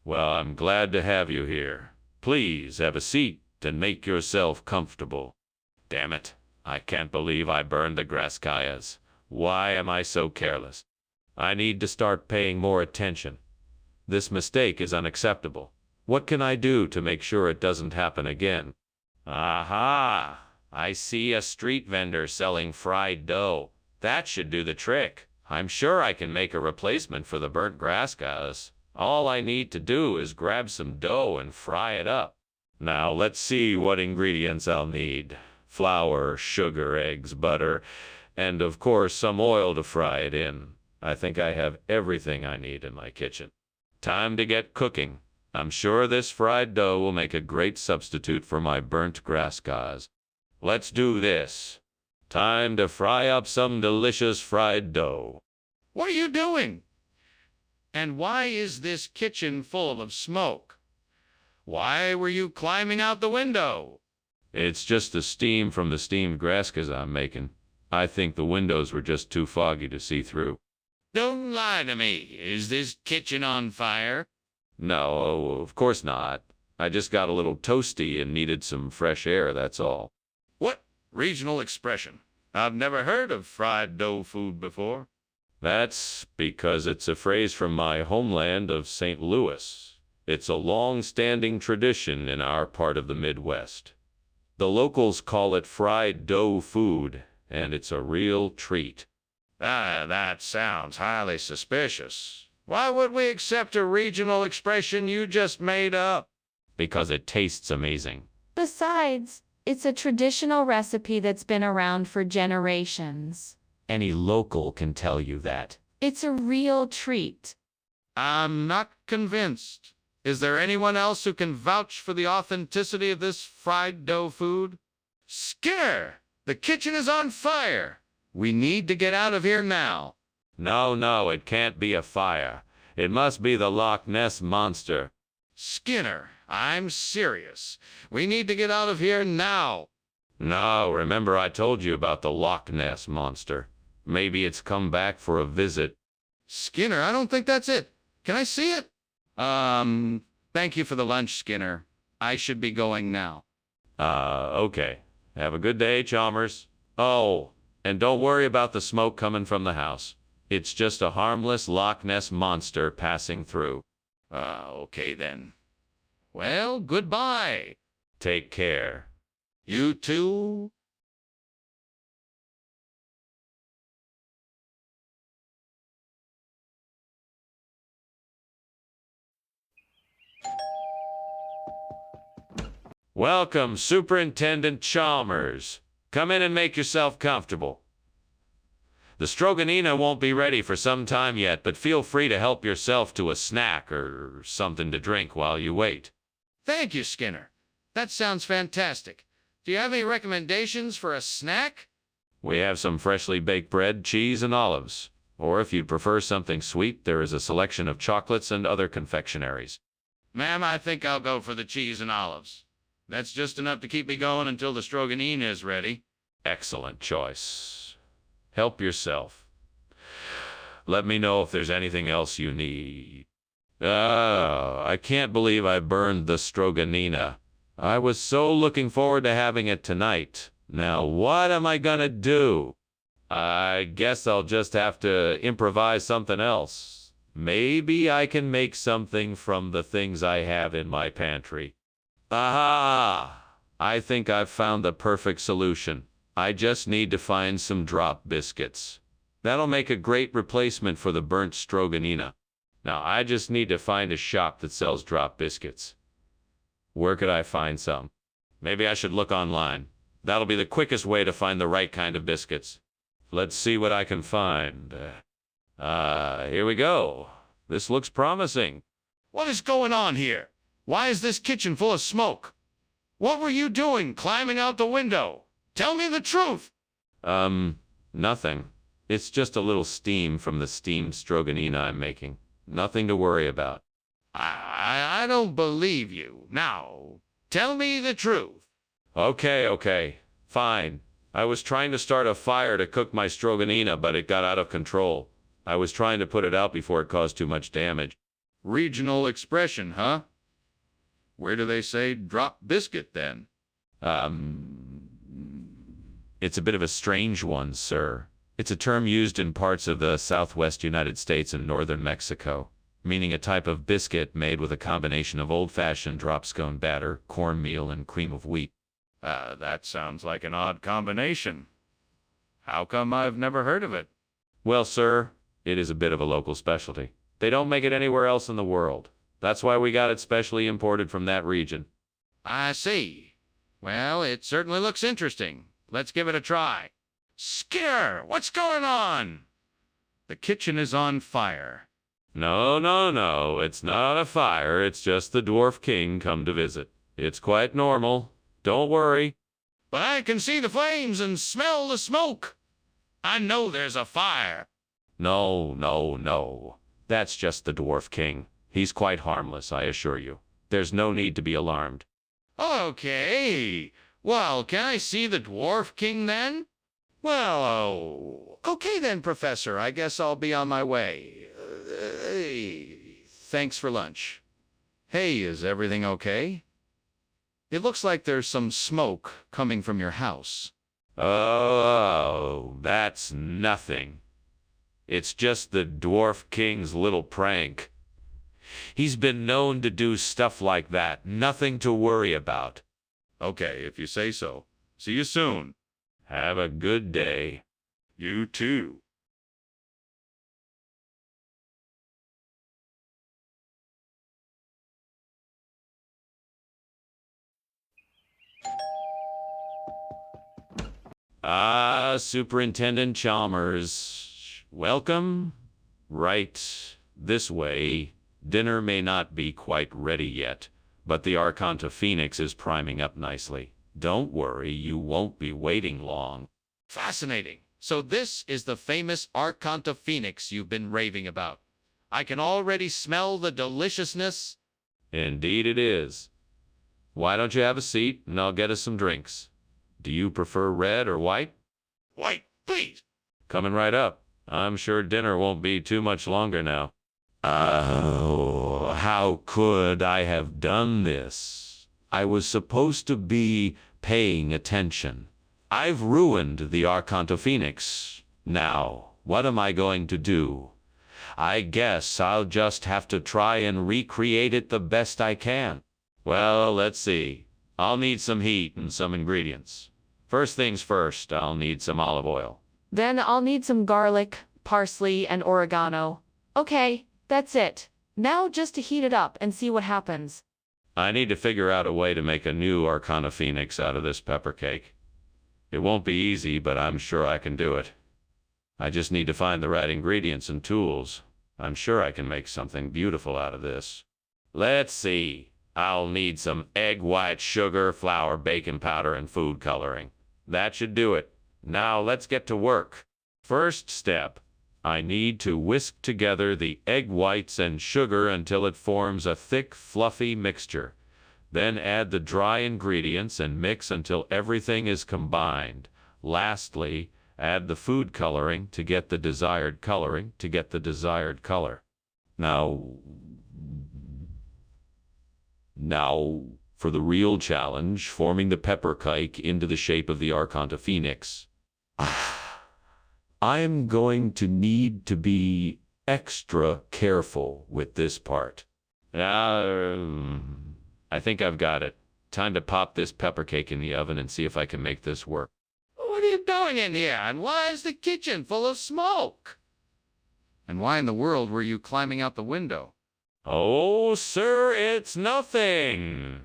S1: Well, I'm glad to have you here. Please have a seat and make yourself comfortable. Damn it. I can't believe I burned the Graskayas. Why am I so careless? I need to start paying more attention. This mistake is unacceptable. What can I do to make sure it doesn't happen again? Aha! I see a street vendor selling fried dough. That should do the trick. I'm sure I can make a replacement for the burnt Graskayas. All I need to do is grab some dough and fry it up. Now let's see what ingredients I'll need. Flour, sugar, eggs, butter, and of course some oil to fry it in. I think I have everything I need in my kitchen. Time to get cooking. I'm sure this fried dough will make a great substitute for my burnt Graskayas. Let's do this. Time to fry up some delicious fried dough.
S2: What are you doing? And why is this kitchen full of smoke? Why were you climbing out the window?
S1: It's just the steam from the steamed Graskayas I'm making. I think the windows were just too foggy to see through.
S2: Don't lie to me. Is this kitchen on fire?
S1: No, of course not. I just got a little toasty and needed some fresh air, that's all.
S2: What regional expression? I've never heard of fried dough food before.
S1: That's because it's a phrase from my homeland of St. Louis. It's a long-standing tradition in our part of the Midwest. The locals call it fried dough food, and it's a real treat.
S2: That sounds highly suspicious. Why would we accept a regional expression you just made up?
S1: Because it tastes amazing.
S3: Besides, it's a traditional recipe that's been around for generations.
S1: Any local can tell you that.
S3: It's a real treat.
S2: I'm not convinced. Is there anyone else who can vouch for the authenticity of this fried dough food? Skinner, the kitchen is on fire. We need to get out of here now.
S1: No, it can't be a fire. It must be the Loch Ness Monster.
S2: Skinner, I'm serious. We need to get out of here now.
S1: No, remember I told you about the Loch Ness Monster. Maybe it's come back for a visit.
S2: Skinner, I don't think that's it. Can I see it? Thank you for the lunch, Skinner. I should be going now.
S1: Okay. Have a good day, Chalmers. Oh, and don't worry about the smoke coming from the house. It's just a harmless Loch Ness Monster passing through.
S2: Okay then. Well, goodbye.
S1: Take care.
S2: You too.
S1: Welcome, Superintendent Chalmers. Come in and make yourself comfortable. The stroganina won't be ready for some time yet, but feel free to help yourself to a snack or something to drink while you wait.
S2: Thank you, Skinner. That sounds fantastic. Do you have any recommendations for a snack?
S1: We have some freshly baked bread, cheese, and olives. Or if you'd prefer something sweet, there is a selection of chocolates and other confectionaries.
S2: Ma'am, I think I'll go for the cheese and olives. That's just enough to keep me going until the stroganina is ready.
S1: Excellent choice. Help yourself. Let me know if there's anything else you need. I can't believe I burned the stroganina. I was so looking forward to having it tonight. Now what am I gonna do? I guess I'll just have to improvise something else. Maybe I can make something from the things I have in my pantry. Aha! I think I've found the perfect solution. I just need to find some drop biscuits. That'll make a great replacement for the burnt stroganina. Now I just need to find a shop that sells drop biscuits. Where could I find some? Maybe I should look online. That'll be the quickest way to find the right kind of biscuits. Let's see what I can find. Here we go. This looks promising.
S2: What is going on here? Why is this kitchen full of smoke? What were you doing climbing out the window? Tell me the truth.
S1: Nothing. It's just a little steam from the steamed stroganina I'm making. Nothing to worry about.
S2: I don't believe you. Now, tell me the truth.
S1: Okay. Fine. I was trying to start a fire to cook my stroganina, but it got out of control. I was trying to put it out before it caused too much damage.
S2: Regional expression, huh? Where do they say drop biscuit then?
S1: It's a bit of a strange one, sir. It's a term used in parts of the southwest United States and northern Mexico, meaning a type of biscuit made with a combination of old-fashioned drop scone batter, cornmeal, and cream of wheat.
S2: That sounds like an odd combination. How come I've never heard of it?
S1: Well, sir, it is a bit of a local specialty. They don't make it anywhere else in the world. That's why we got it specially imported from that region.
S2: I see. Well, it certainly looks interesting. Let's give it a try. Skinner, what's going on? The kitchen is on fire.
S1: No, it's not a fire. It's just the Dwarf King come to visit. It's quite normal. Don't worry.
S2: But I can see the flames and smell the smoke. I know there's a fire.
S1: No. That's just the Dwarf King. He's quite harmless, I assure you. There's no need to be alarmed.
S2: Okay. Well, can I see the Dwarf King then? Well, okay then, Professor. I guess I'll be on my way. Thanks for lunch. Hey, is everything okay? It looks like there's some smoke coming from your house.
S1: Oh, that's nothing. It's just the Dwarf King's little prank. He's been known to do stuff like that. Nothing to worry about.
S2: Okay, if you say so. See you soon.
S1: Have a good day.
S2: You too.
S1: Superintendent Chalmers. Welcome. Right this way. Dinner may not be quite ready yet, but the Archonta Phoenix is priming up nicely. Don't worry, you won't be waiting long.
S2: Fascinating. So this is the famous Archonta Phoenix you've been raving about. I can already smell the deliciousness.
S1: Indeed it is. Why don't you have a seat, and I'll get us some drinks. Do you prefer red or white?
S2: White, please.
S1: Coming right up. I'm sure dinner won't be too much longer now. Oh, how could I have done this? I was supposed to be paying attention. I've ruined the Archonta Phoenix. Now, what am I going to do? I guess I'll just have to try and recreate it the best I can. Well, let's see. I'll need some heat and some ingredients. First things first, I'll need some olive oil.
S3: Then I'll need some garlic, parsley, and oregano. Okay, that's it. Now just to heat it up and see what happens.
S1: I need to figure out a way to make a new Archonta Phoenix out of this pepper cake. It won't be easy, but I'm sure I can do it. I just need to find the right ingredients and tools. I'm sure I can make something beautiful out of this. Let's see. I'll need some egg white, sugar, flour, baking powder, and food coloring. That should do it. Now let's get to work. First step, I need to whisk together the egg whites and sugar until it forms a thick, fluffy mixture. Then add the dry ingredients and mix until everything is combined. Lastly, add the food coloring to get the desired coloring to get the desired color. Now for the real challenge, forming the pepper cake into the shape of the Archonta Phoenix. I am going to need to be extra careful with this part. I think I've got it. Time to pop this pepper cake in the oven and see if I can make this work.
S2: What are you doing in here? And why is the kitchen full of smoke? And why in the world were you climbing out the window?
S1: Oh, sir, it's nothing.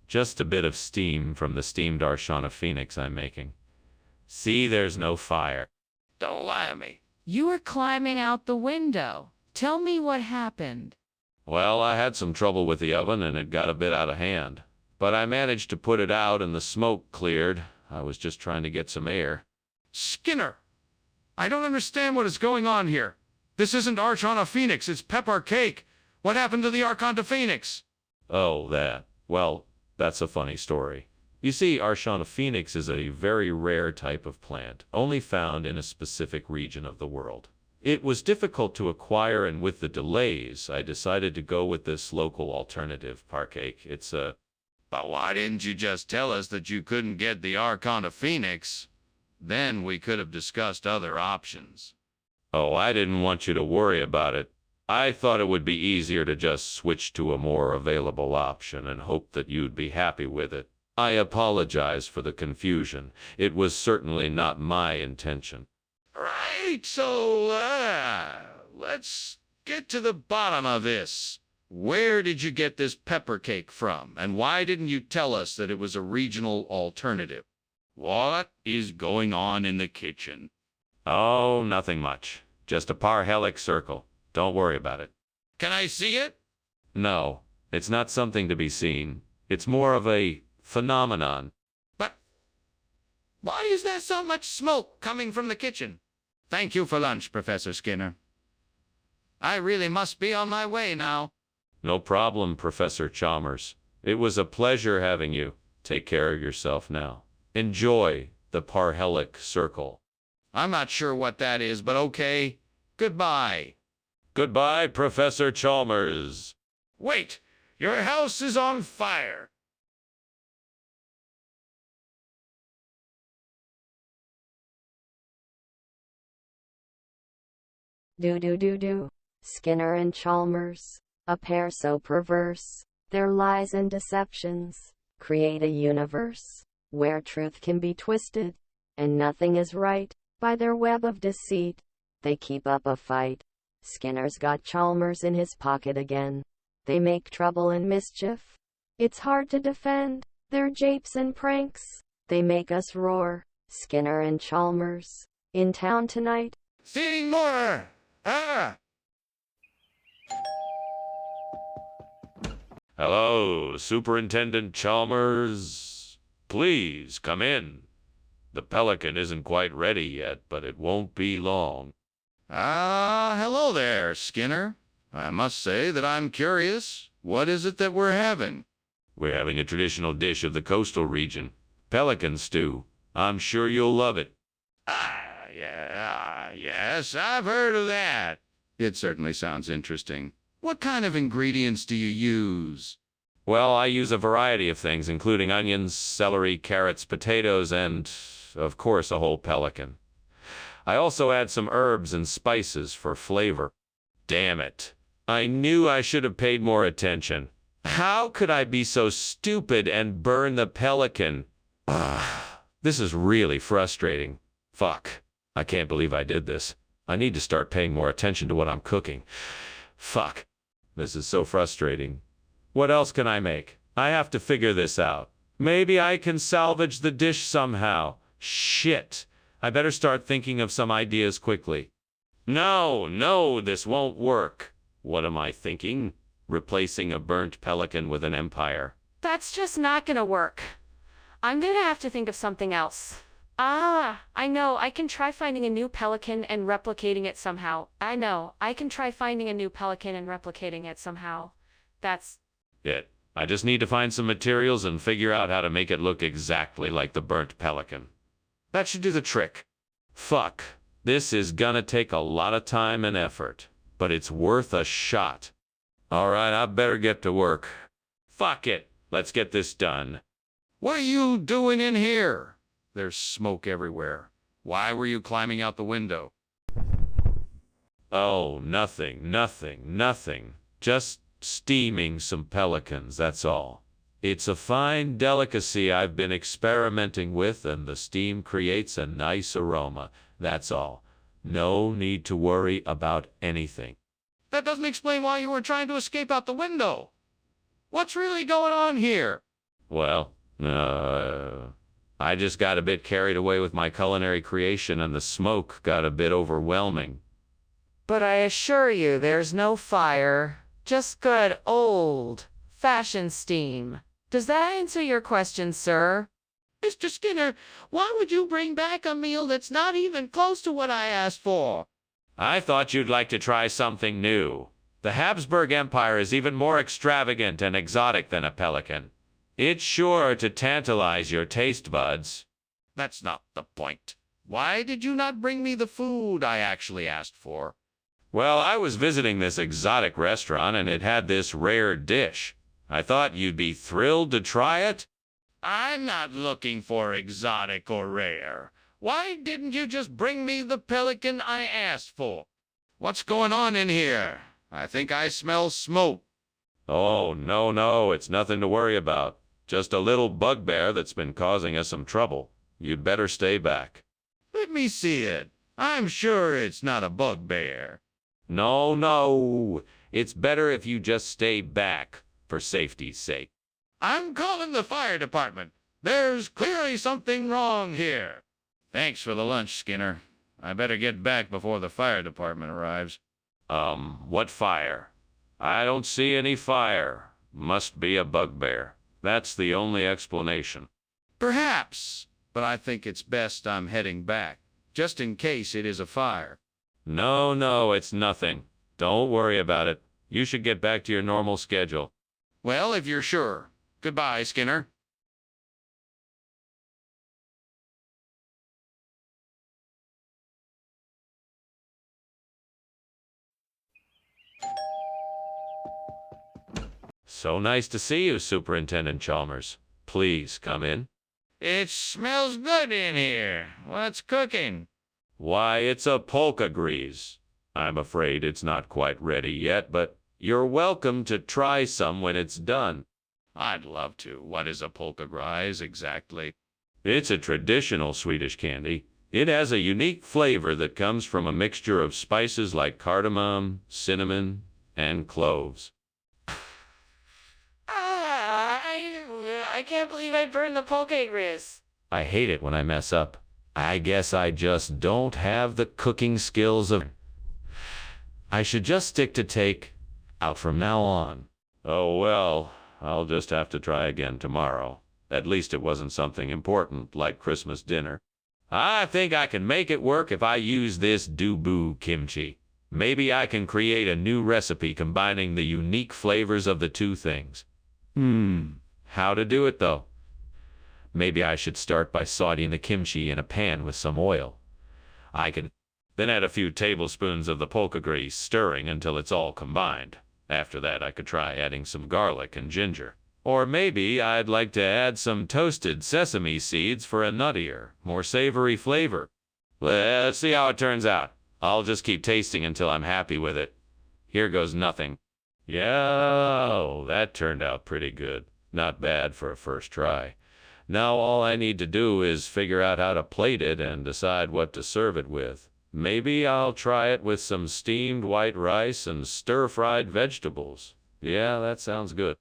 S1: Just a bit of steam from the steamed Archonta Phoenix I'm making. See, there's no fire.
S2: Don't lie to me.
S3: You were climbing out the window. Tell me what happened.
S1: Well, I had some trouble with the oven and it got a bit out of hand. But I managed to put it out and the smoke cleared. I was just trying to get some air.
S2: Skinner, I don't understand what is going on here. This isn't Archonta Phoenix, it's pepper cake. What happened to the Archonta Phoenix?
S1: Oh, that. Well, that's a funny story. You see, Archonta Phoenix is a very rare type of plant, only found in a specific region of the world. It was difficult to acquire, and with the delays, I decided to go with this local alternative parcake.
S2: But why didn't you just tell us that you couldn't get the Archonta Phoenix? Then we could have discussed other options.
S1: Oh, I didn't want you to worry about it. I thought it would be easier to just switch to a more available option and hope that you'd be happy with it. I apologize for the confusion. It was certainly not my intention.
S2: Right, so, let's get to the bottom of this. Where did you get this pepper cake from, and why didn't you tell us that it was a regional alternative? What is going on in the kitchen?
S1: Oh, nothing much. Just a parhelic circle. Don't worry about it.
S2: Can I see it?
S1: No, it's not something to be seen. It's more of a phenomenon.
S2: But why is there so much smoke coming from the kitchen? Thank you for lunch, Professor Skinner. I really must be on my way now.
S1: No problem, Professor Chalmers. It was a pleasure having you. Take care of yourself now. Enjoy the parhelic circle.
S2: I'm not sure what that is, but okay. Goodbye.
S1: Goodbye, Professor Chalmers.
S2: Wait, your house is on fire.
S5: Do. Skinner and Chalmers, a pair so perverse, their lies and deceptions create a universe where truth can be twisted and nothing is right. By their web of deceit, they keep up a fight. Skinner's got Chalmers in his pocket again. They make trouble and mischief. It's hard to defend their japes and pranks. They make us roar. Skinner and Chalmers, in town tonight.
S2: Seeing more.
S1: Hello, Superintendent Chalmers. Please come in. The pelican isn't quite ready yet, but it won't be long.
S2: Hello there, Skinner. I must say that I'm curious. What is it that we're having?
S1: We're having a traditional dish of the coastal region, pelican stew. I'm sure you'll love it.
S2: Yes, I've heard of that. It certainly sounds interesting. What kind of ingredients do you use?
S1: Well, I use a variety of things, including onions, celery, carrots, potatoes, and, of course, a whole pelican. I also add some herbs and spices for flavor. Damn it. I knew I should have paid more attention. How could I be so stupid and burn the pelican? This is really frustrating. Fuck. I can't believe I did this. I need to start paying more attention to what I'm cooking. Fuck. This is so frustrating. What else can I make? I have to figure this out. Maybe I can salvage the dish somehow. Shit. I better start thinking of some ideas quickly. No, this won't work. What am I thinking? Replacing a burnt pelican with an empire.
S6: That's just not gonna work. I'm gonna have to think of something else. Ah, I know. I can try finding a new pelican and replicating it somehow. I know. I can try finding a new pelican and replicating it somehow. That's
S1: It. I just need to find some materials and figure out how to make it look exactly like the burnt pelican. That should do the trick. Fuck. This is gonna take a lot of time and effort, but it's worth a shot. Alright, I better get to work. Fuck it. Let's get this done.
S2: What are you doing in here? There's smoke everywhere. Why were you climbing out the window?
S1: Oh, nothing. Just steaming some pelicans, that's all. It's a fine delicacy I've been experimenting with, and the steam creates a nice aroma, that's all. No need to worry about anything.
S2: That doesn't explain why you were trying to escape out the window. What's really going on here?
S1: Well, I just got a bit carried away with my culinary creation, and the smoke got a bit overwhelming.
S6: But I assure you, there's no fire. Just good old-fashioned steam. Does that answer your question, sir?
S4: Mr. Skinner, why would you bring back a meal that's not even close to what I asked for?
S1: I thought you'd like to try something new. The Habsburg Empire is even more extravagant and exotic than a pelican. It's sure to tantalize your taste buds.
S2: That's not the point. Why did you not bring me the food I actually asked for?
S1: Well, I was visiting this exotic restaurant and it had this rare dish. I thought you'd be thrilled to try it.
S4: I'm not looking for exotic or rare. Why didn't you just bring me the pelican I asked for?
S2: What's going on in here? I think I smell smoke.
S1: Oh, no, it's nothing to worry about. Just a little bugbear that's been causing us some trouble. You'd better stay back.
S4: Let me see it. I'm sure it's not a bugbear.
S1: No. It's better if you just stay back, for safety's sake.
S4: I'm calling the fire department. There's clearly something wrong here.
S2: Thanks for the lunch, Skinner. I better get back before the fire department arrives.
S1: What fire? I don't see any fire. Must be a bugbear. That's the only explanation.
S2: Perhaps, but I think it's best I'm heading back, just in case it is a fire.
S1: No, it's nothing. Don't worry about it. You should get back to your normal schedule.
S2: Well, if you're sure. Goodbye, Skinner.
S1: So nice to see you, Superintendent Chalmers. Please come in.
S4: It smells good in here. What's cooking?
S1: Why, it's a polka grease. I'm afraid it's not quite ready yet, but you're welcome to try some when it's done.
S2: I'd love to. What is a polka grise exactly?
S1: It's a traditional Swedish candy. It has a unique flavor that comes from a mixture of spices like cardamom, cinnamon, and cloves.
S6: I can't believe I burned the poke grease.
S1: I hate it when I mess up. I guess I just don't have the cooking skills of... I should just stick to take out from now on. Oh well, I'll just have to try again tomorrow. At least it wasn't something important like Christmas dinner. I think I can make it work if I use this dubu kimchi. Maybe I can create a new recipe combining the unique flavors of the two things. How to do it though? Maybe I should start by sauteing the kimchi in a pan with some oil. I can then add a few tablespoons of the polka grease, stirring until it's all combined. After that, I could try adding some garlic and ginger. Or maybe I'd like to add some toasted sesame seeds for a nuttier, more savory flavor. Let's see how it turns out. I'll just keep tasting until I'm happy with it. Here goes nothing. Yeah, that turned out pretty good. Not bad for a first try. Now all I need to do is figure out how to plate it and decide what to serve it with. Maybe I'll try it with some steamed white rice and stir-fried vegetables. Yeah, that sounds good.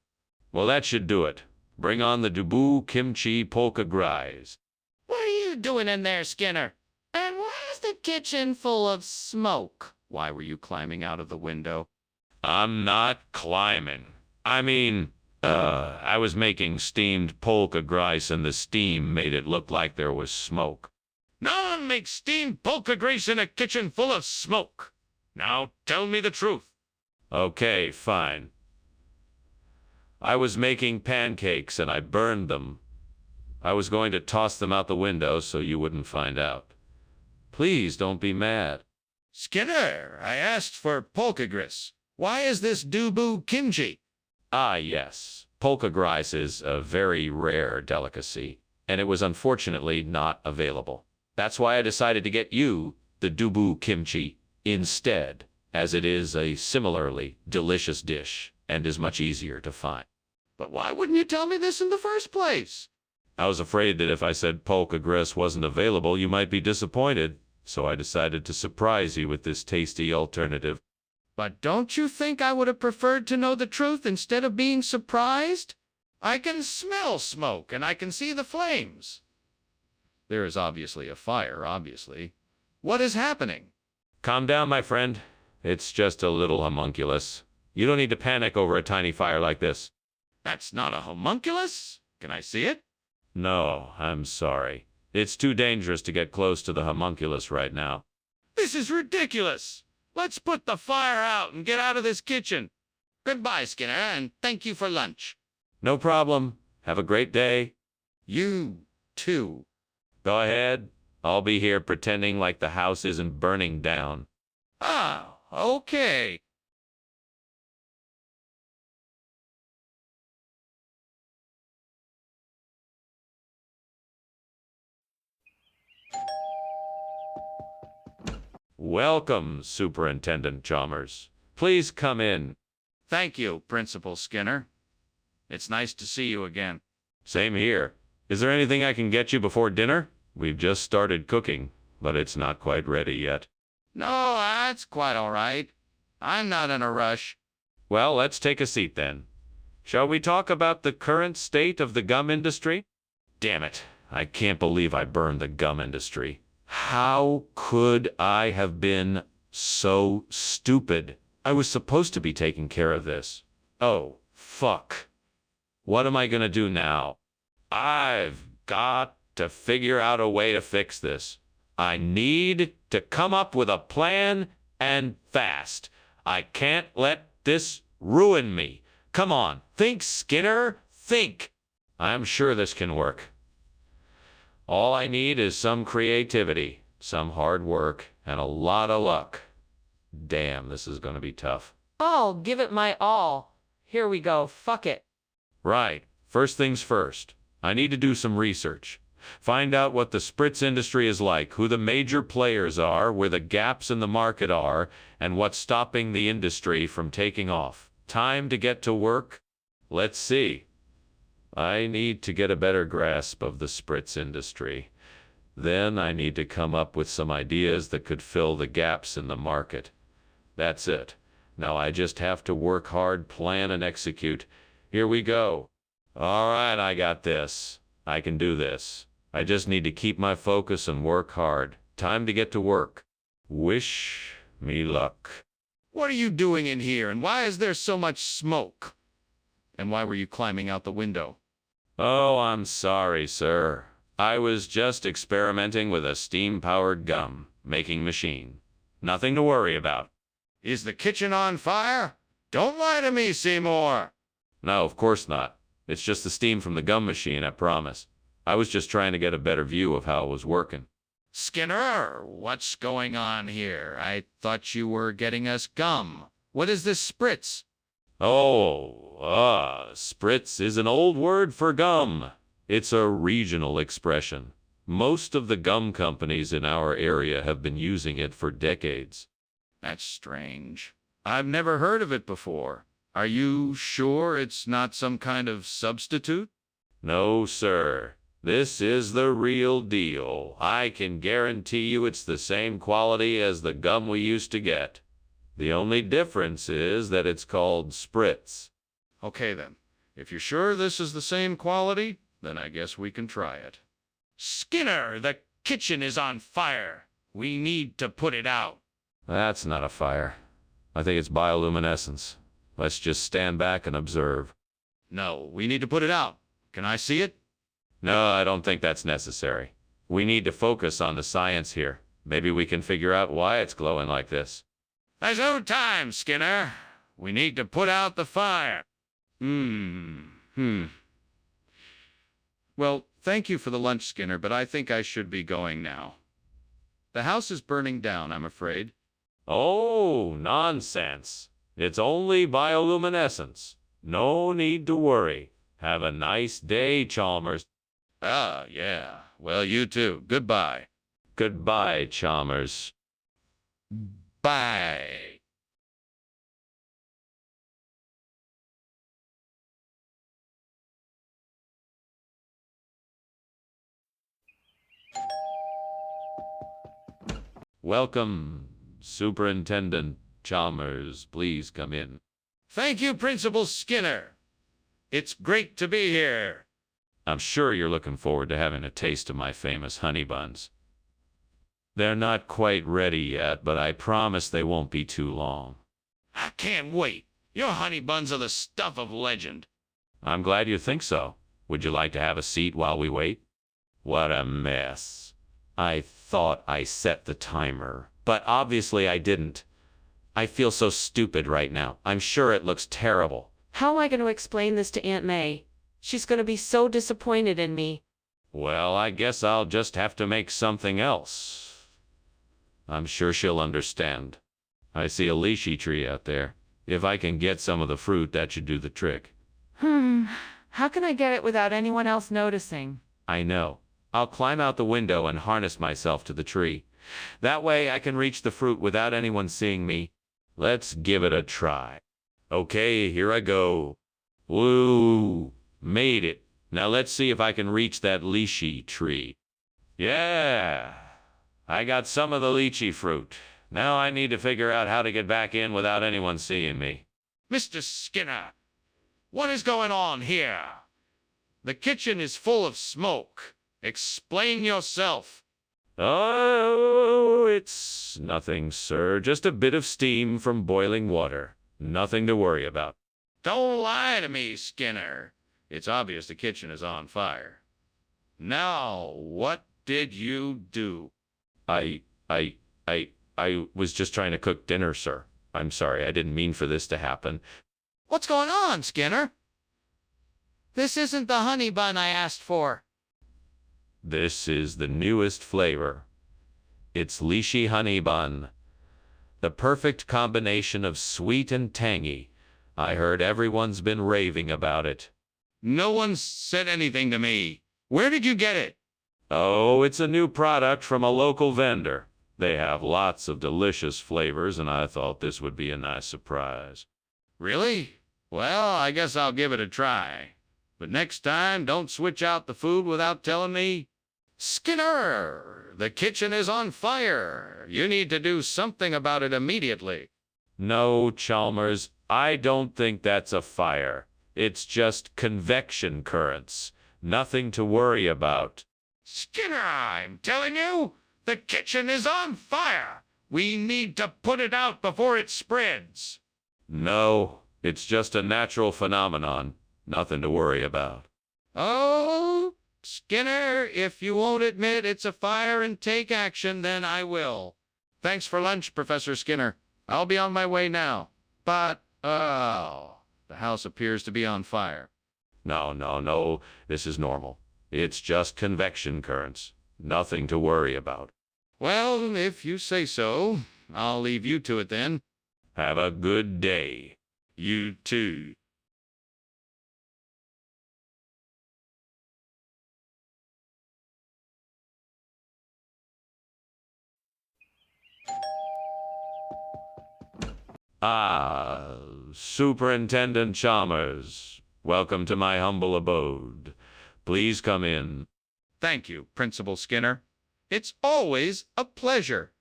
S1: Well, that should do it. Bring on the dubu kimchi polka grise.
S4: What are you doing in there, Skinner?
S3: kitchen full of smoke.
S2: Why were you climbing out of the window?
S1: I'm not climbing. I was making steamed polka grease and the steam made it look like there was smoke.
S4: No one makes steamed polka grease in a kitchen full of smoke. Now tell me the truth.
S1: Okay, fine. I was making pancakes and I burned them. I was going to toss them out the window so you wouldn't find out. Please don't be mad.
S4: Skinner, I asked for polka grease. Why is this dubu kimchi?
S1: Ah, yes. Polka grease is a very rare delicacy, and it was unfortunately not available. That's why I decided to get you the dubu kimchi instead, as it is a similarly delicious dish and is much easier to find.
S4: But why wouldn't you tell me this in the first place?
S1: I was afraid that if I said polka grease wasn't available, you might be disappointed, so I decided to surprise you with this tasty alternative.
S4: But don't you think I would have preferred to know the truth instead of being surprised? I can smell smoke and I can see the flames. There is obviously a fire, obviously. What is happening?
S1: Calm down, my friend. It's just a little homunculus. You don't need to panic over a tiny fire like this.
S4: That's not a homunculus. Can I see it?
S1: No, I'm sorry. It's too dangerous to get close to the homunculus right now.
S4: This is ridiculous. Let's put the fire out and get out of this kitchen. Goodbye, Skinner, and thank you for lunch.
S1: No problem. Have a great day.
S4: You, too.
S1: Go ahead. I'll be here pretending like the house isn't burning down.
S4: Ah, okay.
S1: Welcome, Superintendent Chalmers. Please come in.
S2: Thank you, Principal Skinner. It's nice to see you again.
S1: Same here. Is there anything I can get you before dinner? We've just started cooking, but it's not quite ready yet.
S2: No, that's quite all right. I'm not in a rush.
S1: Well, let's take a seat then. Shall we talk about the current state of the gum industry? Damn it. I can't believe I burned the gum industry. How could I have been so stupid? I was supposed to be taking care of this. Oh, fuck. What am I gonna do now? I've got to figure out a way to fix this. I need to come up with a plan and fast. I can't let this ruin me. Come on, think, Skinner, think. I'm sure this can work. All I need is some creativity, some hard work, and a lot of luck. Damn, this is gonna be tough.
S6: I'll give it my all. Here we go. Fuck it.
S1: Right. First things first. I need to do some research. Find out what the spritz industry is like, who the major players are, where the gaps in the market are, and what's stopping the industry from taking off. Time to get to work? Let's see. I need to get a better grasp of the spritz industry. Then I need to come up with some ideas that could fill the gaps in the market. That's it. Now I just have to work hard, plan, and execute. Here we go. All right, I got this. I can do this. I just need to keep my focus and work hard. Time to get to work. Wish me luck.
S2: What are you doing in here, and why is there so much smoke? And why were you climbing out the window?
S1: Oh, I'm sorry, sir. I was just experimenting with a steam-powered gum making machine. Nothing to worry about.
S2: Is the kitchen on fire? Don't lie to me, Seymour.
S1: No, of course not. It's just the steam from the gum machine, I promise. I was just trying to get a better view of how it was working.
S2: Skinner, what's going on here? I thought you were getting us gum. What is this spritz?
S1: Spritz is an old word for gum. It's a regional expression. Most of the gum companies in our area have been using it for decades.
S2: That's strange. I've never heard of it before. Are you sure it's not some kind of substitute?
S1: No, sir. This is the real deal. I can guarantee you it's the same quality as the gum we used to get. The only difference is that it's called spritz.
S2: Okay then. If you're sure this is the same quality, then I guess we can try it.
S4: Skinner, the kitchen is on fire.
S2: We need to put it out.
S1: That's not a fire. I think it's bioluminescence. Let's just stand back and observe.
S2: No, we need to put it out. Can I see it?
S1: No, I don't think that's necessary. We need to focus on the science here. Maybe we can figure out why it's glowing like this.
S2: There's no time, Skinner. We need to put out the fire. Well, thank you for the lunch, Skinner, but I think I should be going now. The house is burning down, I'm afraid.
S1: Oh, nonsense. It's only bioluminescence. No need to worry. Have a nice day, Chalmers.
S2: Ah, yeah. Well, you too. Goodbye.
S1: Goodbye, Chalmers.
S2: Bye.
S1: Welcome, Superintendent Chalmers. Please come in.
S2: Thank you, Principal Skinner. It's great to be here.
S1: I'm sure you're looking forward to having a taste of my famous honey buns. They're not quite ready yet, but I promise they won't be too long.
S2: I can't wait. Your honey buns are the stuff of legend.
S1: I'm glad you think so. Would you like to have a seat while we wait? What a mess. I thought I set the timer, but obviously I didn't. I feel so stupid right now. I'm sure it looks terrible.
S6: How am I going to explain this to Aunt May? She's going to be so disappointed in me.
S1: Well, I guess I'll just have to make something else. I'm sure she'll understand. I see a lychee tree out there. If I can get some of the fruit, that should do the trick.
S6: How can I get it without anyone else noticing?
S1: I know. I'll climb out the window and harness myself to the tree. That way I can reach the fruit without anyone seeing me. Let's give it a try. Okay, here I go. Woo! Made it. Now let's see if I can reach that lychee tree. Yeah! I got some of the lychee fruit. Now I need to figure out how to get back in without anyone seeing me.
S2: Mr. Skinner, what is going on here? The kitchen is full of smoke. Explain yourself.
S1: Oh, it's nothing, sir. Just a bit of steam from boiling water. Nothing to worry about.
S2: Don't lie to me, Skinner. It's obvious the kitchen is on fire. Now, what did you do?
S1: I was just trying to cook dinner, sir. I'm sorry. I didn't mean for this to happen.
S2: What's going on, Skinner? This isn't the honey bun I asked for.
S1: This is the newest flavor. It's lychee honey bun. The perfect combination of sweet and tangy. I heard everyone's been raving about it.
S2: No one said anything to me. Where did you get it?
S1: Oh, it's a new product from a local vendor. They have lots of delicious flavors, and I thought this would be a nice surprise.
S2: Really? Well, I guess I'll give it a try. But next time, don't switch out the food without telling me. Skinner, the kitchen is on fire. You need to do something about it immediately.
S1: No, Chalmers, I don't think that's a fire. It's just convection currents. Nothing to worry about.
S2: Skinner, I'm telling you, the kitchen is on fire. We need to put it out before it spreads.
S1: No, it's just a natural phenomenon. Nothing to worry about.
S2: Oh, Skinner, if you won't admit it's a fire and take action, then I will. Thanks for lunch, Professor Skinner. I'll be on my way now. But, the house appears to be on fire.
S1: No. This is normal. It's just convection currents. Nothing to worry about.
S2: Well, if you say so, I'll leave you to it then.
S1: Have a good day.
S2: You too.
S1: Ah, Superintendent Chalmers. Welcome to my humble abode. Please come in.
S2: Thank you, Principal Skinner. It's always a pleasure.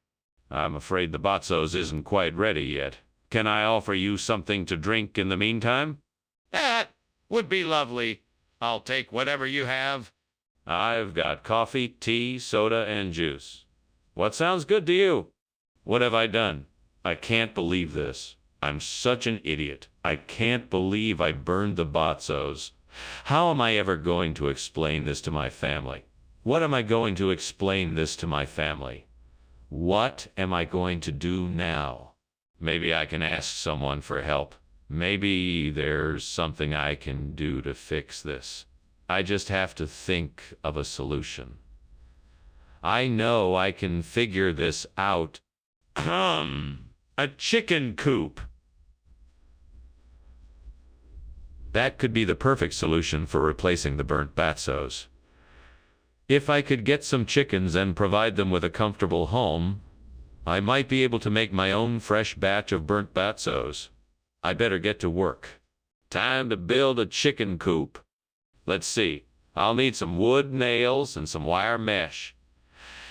S1: I'm afraid the Botzos isn't quite ready yet. Can I offer you something to drink in the meantime?
S2: That would be lovely. I'll take whatever you have.
S1: I've got coffee, tea, soda, and juice. What sounds good to you? What have I done? I can't believe this. I'm such an idiot. I can't believe I burned the batzos. How am I ever going to explain this to my family? What am I going to explain this to my family? What am I going to do now? Maybe I can ask someone for help. Maybe there's something I can do to fix this. I just have to think of a solution. I know I can figure this out. A chicken coop. That could be the perfect solution for replacing the burnt batzos. If I could get some chickens and provide them with a comfortable home, I might be able to make my own fresh batch of burnt batzos. I better get to work. Time to build a chicken coop. Let's see. I'll need some wood nails and some wire mesh.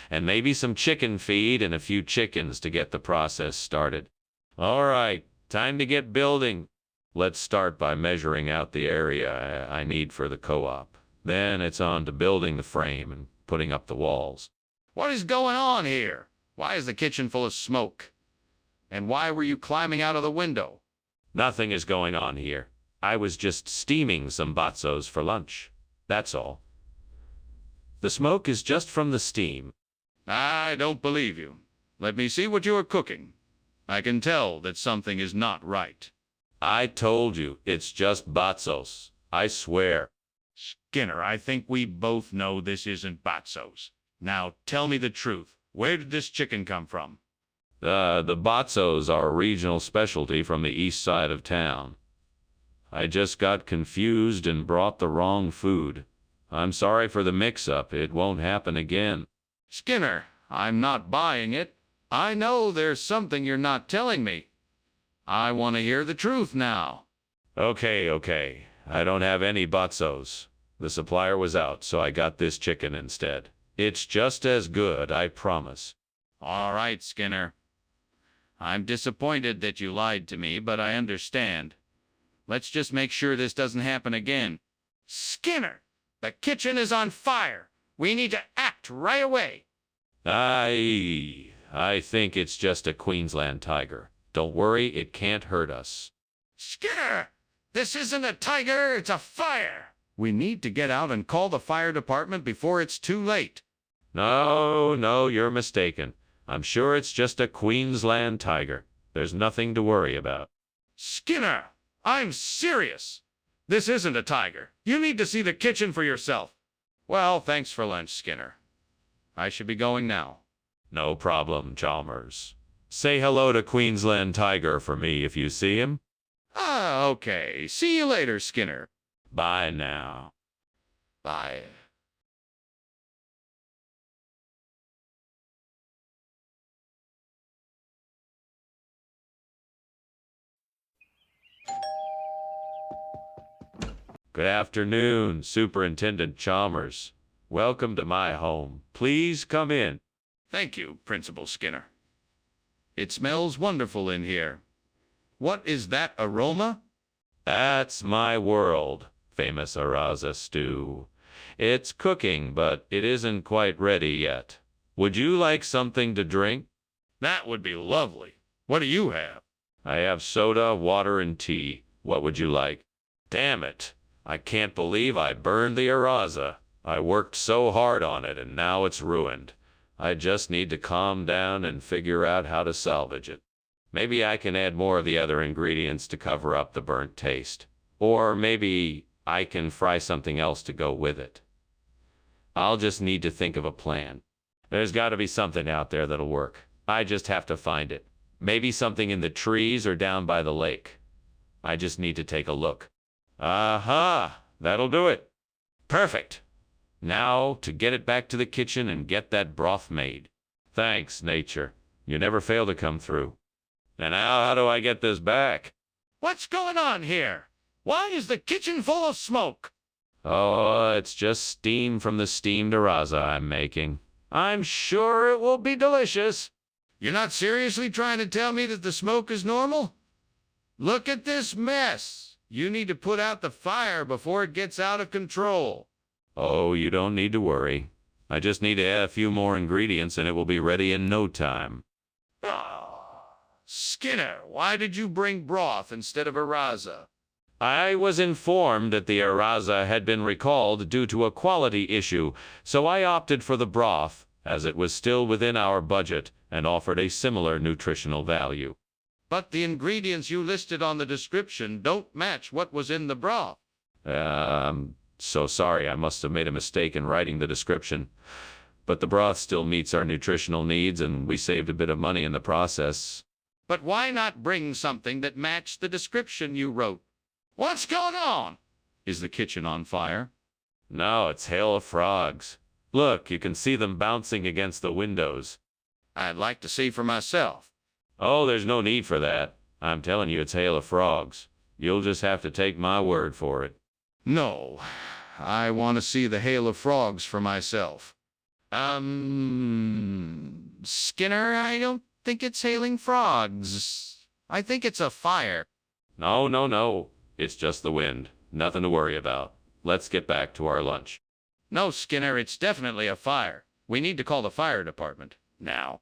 S1: And maybe some chicken feed and a few chickens to get the process started. All right, time to get building. Let's start by measuring out the area I need for the co-op. Then it's on to building the frame and putting up the walls.
S2: What is going on here? Why is the kitchen full of smoke? And why were you climbing out of the window?
S1: Nothing is going on here. I was just steaming some batzos for lunch. That's all. The smoke is just from the steam.
S2: I don't believe you. Let me see what you are cooking. I can tell that something is not right.
S1: I told you, it's just batzos. I swear.
S2: Skinner, I think we both know this isn't batzos. Now tell me the truth. Where did this chicken come from?
S1: The batzos are a regional specialty from the east side of town. I just got confused and brought the wrong food. I'm sorry for the mix-up. It won't happen again.
S2: Skinner, I'm not buying it. I know there's something you're not telling me. I want to hear the truth now.
S1: Okay. I don't have any batzos. The supplier was out, so I got this chicken instead. It's just as good, I promise.
S2: All right, Skinner. I'm disappointed that you lied to me, but I understand. Let's just make sure this doesn't happen again. Skinner, the kitchen is on fire. We need to act right away.
S1: I think it's just a Queensland tiger. Don't worry, it can't hurt us.
S2: Skinner, this isn't a tiger, it's a fire. We need to get out and call the fire department before it's too late.
S1: No, you're mistaken. I'm sure it's just a Queensland tiger. There's nothing to worry about.
S2: Skinner, I'm serious. This isn't a tiger. You need to see the kitchen for yourself. Well, thanks for lunch, Skinner. I should be going now.
S1: No problem, Chalmers. Say hello to Queensland Tiger for me if you see him.
S2: Okay. See you later, Skinner.
S1: Bye now.
S2: Bye.
S1: Good afternoon, Superintendent Chalmers. Welcome to my home. Please come in.
S2: Thank you, Principal Skinner. It smells wonderful in here. What is that aroma?
S1: That's my world, famous Araza stew. It's cooking, but it isn't quite ready yet. Would you like something to drink?
S2: That would be lovely. What do you have?
S1: I have soda, water, and tea. What would you like? Damn it. I can't believe I burned the Araza. I worked so hard on it, and now it's ruined. I just need to calm down and figure out how to salvage it. Maybe I can add more of the other ingredients to cover up the burnt taste. Or maybe I can fry something else to go with it. I'll just need to think of a plan. There's got to be something out there that'll work. I just have to find it. Maybe something in the trees or down by the lake. I just need to take a look. Aha! That'll do it. Perfect. Now to get it back to the kitchen and get that broth made. Thanks, nature. You never fail to come through. And now how do I get this back?
S2: What's going on here? Why is the kitchen full of smoke?
S1: Oh, it's just steam from the steamed Araza I'm making. I'm sure it will be delicious.
S2: You're not seriously trying to tell me that the smoke is normal? Look at this mess. You need to put out the fire before it gets out of control.
S1: Oh, you don't need to worry. I just need to add a few more ingredients and it will be ready in no time.
S2: Skinner, why did you bring broth instead of araza?
S1: I was informed that the araza had been recalled due to a quality issue, so I opted for the broth, as it was still within our budget and offered a similar nutritional value.
S2: But the ingredients you listed on the description don't match what was in the broth.
S1: So sorry, I must have made a mistake in writing the description. But the broth still meets our nutritional needs, and we saved a bit of money in the process.
S2: But why not bring something that matched the description you wrote? What's going on? Is the kitchen on fire?
S1: No, it's hail of frogs. Look, you can see them bouncing against the windows.
S2: I'd like to see for myself.
S1: Oh, there's no need for that. I'm telling you, it's hail of frogs. You'll just have to take my word for it.
S2: No, I want to see the hail of frogs for myself. Skinner, I don't think it's hailing frogs. I think it's a fire.
S1: No. It's just the wind. Nothing to worry about. Let's get back to our lunch.
S2: No, Skinner, it's definitely a fire. We need to call the fire department. Now.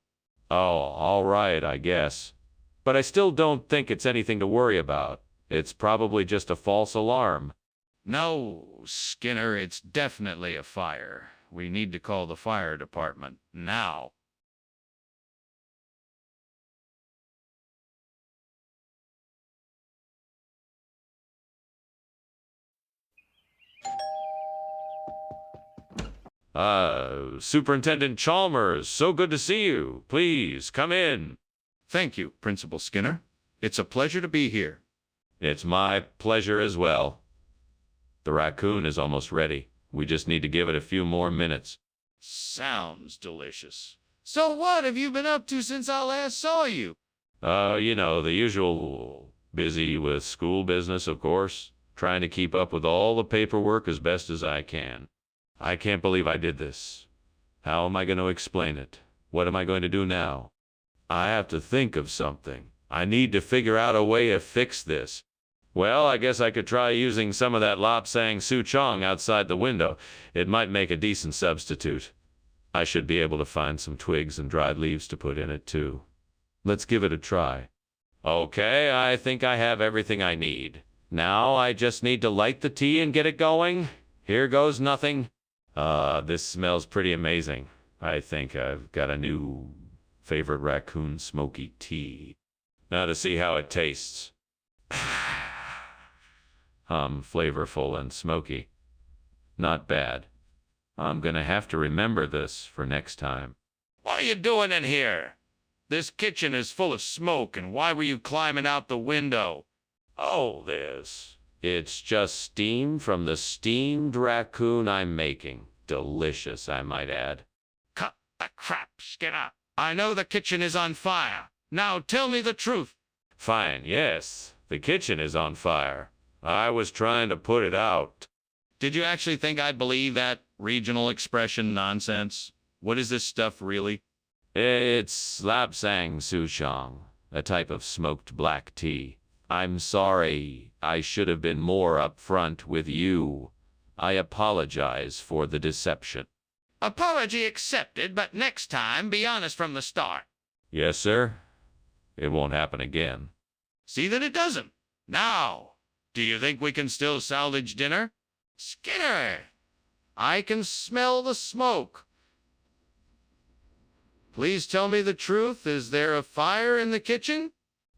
S1: Oh, all right, I guess. But I still don't think it's anything to worry about. It's probably just a false alarm.
S2: No, Skinner, it's definitely a fire. We need to call the fire department. Now.
S1: Superintendent Chalmers, so good to see you. Please, come in.
S2: Thank you, Principal Skinner. It's a pleasure to be here.
S1: It's my pleasure as well. The raccoon is almost ready. We just need to give it a few more minutes.
S2: Sounds delicious. So what have you been up to since I last saw you?
S1: The usual. Busy with school business, of course. Trying to keep up with all the paperwork as best as I can. I can't believe I did this. How am I going to explain it? What am I going to do now? I have to think of something. I need to figure out a way to fix this. Well, I guess I could try using some of that lapsang souchong outside the window. It might make a decent substitute. I should be able to find some twigs and dried leaves to put in it, too. Let's give it a try. Okay, I think I have everything I need. Now I just need to light the tea and get it going. Here goes nothing. This smells pretty amazing. I think I've got a new favorite raccoon smoky tea. Now to see how it tastes. Flavorful and smoky. Not bad. I'm gonna have to remember this for next time.
S2: What are you doing in here? This kitchen is full of smoke, and why were you climbing out the window?
S1: Oh, it's just steam from the steamed raccoon I'm making. Delicious, I might add.
S2: Cut the crap, Skinner. I know the kitchen is on fire. Now tell me the truth.
S1: Fine, yes. The kitchen is on fire. I was trying to put it out.
S2: Did you actually think I'd believe that regional expression nonsense? What is this stuff really?
S1: It's lapsang souchong, a type of smoked black tea. I'm sorry. I should have been more upfront with you. I apologize for the deception.
S2: Apology accepted, but next time be honest from the start.
S1: Yes, sir. It won't happen again.
S2: See that it doesn't. Now, do you think we can still salvage dinner? Skinner, I can smell the smoke. Please tell me the truth. Is there a fire in the kitchen?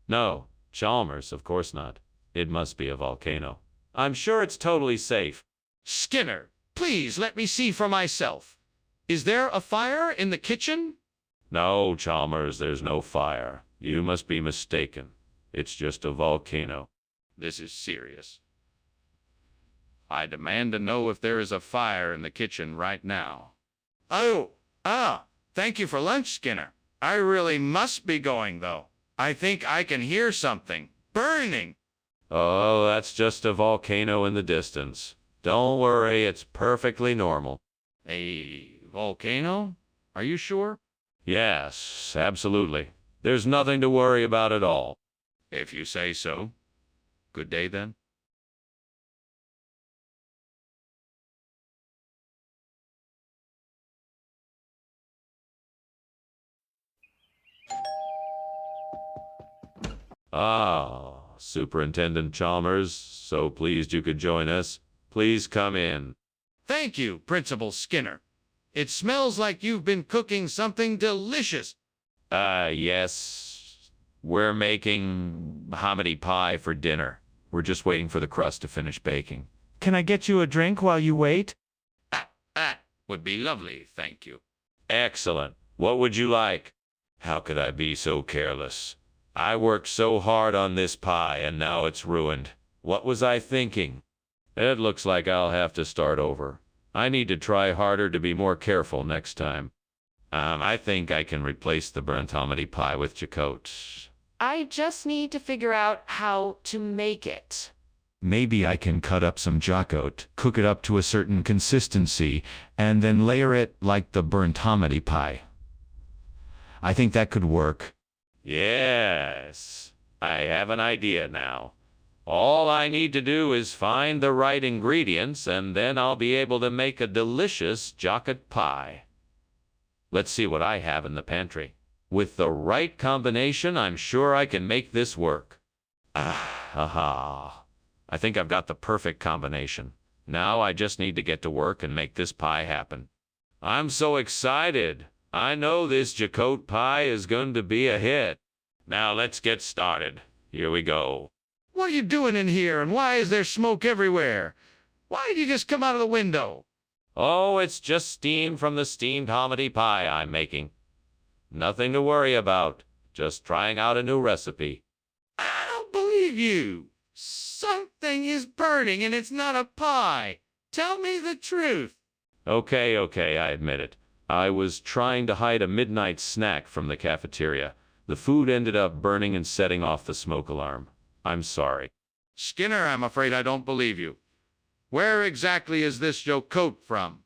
S1: No, Chalmers, of course not. It must be a volcano. I'm sure it's totally safe.
S2: Skinner, please let me see for myself. Is there a fire in the kitchen?
S1: No, Chalmers, there's no fire. You must be mistaken. It's just a volcano.
S2: This is serious. I demand to know if there is a fire in the kitchen right now. Thank you for lunch, Skinner. I really must be going, though. I think I can hear something burning.
S1: Oh, that's just a volcano in the distance. Don't worry, it's perfectly normal.
S2: A volcano? Are you sure?
S1: Yes, absolutely. There's nothing to worry about at all.
S2: If you say so. Good day, then.
S1: Ah, Superintendent Chalmers, so pleased you could join us. Please come in.
S2: Thank you, Principal Skinner. It smells like you've been cooking something delicious.
S1: Yes. We're making hominy pie for dinner. We're just waiting for the crust to finish baking.
S4: Can I get you a drink while you wait?
S2: That would be lovely, thank you.
S1: Excellent. What would you like? How could I be so careless? I worked so hard on this pie and now it's ruined. What was I thinking? It looks like I'll have to start over. I need to try harder to be more careful next time. I think I can replace the burnt hominy pie with Jacote.
S6: I just need to figure out how to make it.
S4: Maybe I can cut up some Jacote, cook it up to a certain consistency, and then layer it like the burnt hominy pie. I think that could work.
S1: Yes, I have an idea now. All I need to do is find the right ingredients, and then I'll be able to make a delicious Jacote pie. Let's see what I have in the pantry. With the right combination, I'm sure I can make this work. Aha. I think I've got the perfect combination. Now I just need to get to work and make this pie happen. I'm so excited. I know this Jacote pie is going to be a hit. Now let's get started. Here we go.
S2: What are you doing in here, and why is there smoke everywhere? Why did you just come out of the window?
S1: Oh, it's just steam from the steamed hominy pie I'm making. Nothing to worry about. Just trying out a new recipe.
S2: I don't believe you. Something is burning, and it's not a pie. Tell me the truth.
S1: Okay, I admit it. I was trying to hide a midnight snack from the cafeteria. The food ended up burning and setting off the smoke alarm. I'm sorry.
S2: Skinner, I'm afraid I don't believe you. Where exactly is this Jacote from?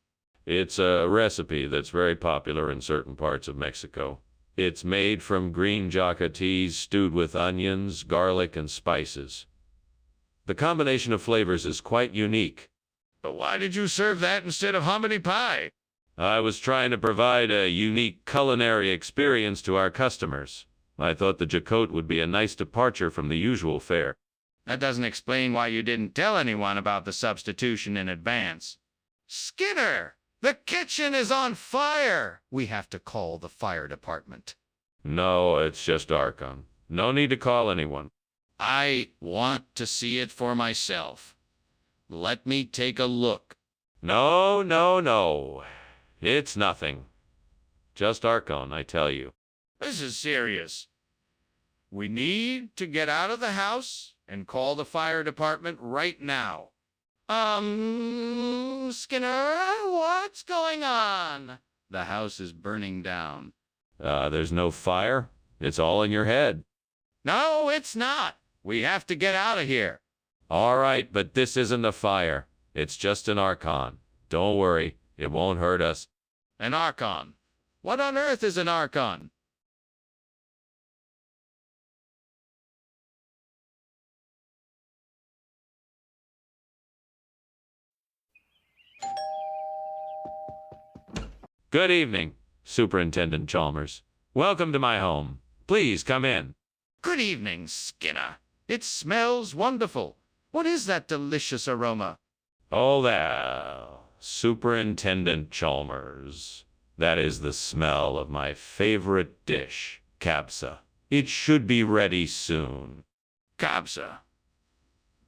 S1: It's a recipe that's very popular in certain parts of Mexico. It's made from green jacates stewed with onions, garlic, and spices. The combination of flavors is quite unique.
S2: But why did you serve that instead of hominy pie?
S1: I was trying to provide a unique culinary experience to our customers. I thought the Jacote would be a nice departure from the usual fare.
S2: That doesn't explain why you didn't tell anyone about the substitution in advance. Skinner, the kitchen is on fire. We have to call the fire department.
S1: No, it's just Archon. No need to call anyone.
S2: I want to see it for myself. Let me take a look.
S1: No. It's nothing. Just Archon, I tell you.
S2: This is serious. We need to get out of the house and call the fire department right now.
S3: Skinner, what's going on?
S2: The house is burning down.
S1: There's no fire? It's all in your head.
S2: No, it's not. We have to get out of here.
S1: All right, but this isn't a fire. It's just an Archon. Don't worry, it won't hurt us.
S2: An Archon? What on earth is an Archon?
S1: Good evening, Superintendent Chalmers. Welcome to my home. Please come in.
S2: Good evening, Skinner. It smells wonderful. What is that delicious aroma?
S1: Oh, there, Superintendent Chalmers. That is the smell of my favorite dish, kabsa. It should be ready soon.
S2: Kabsa.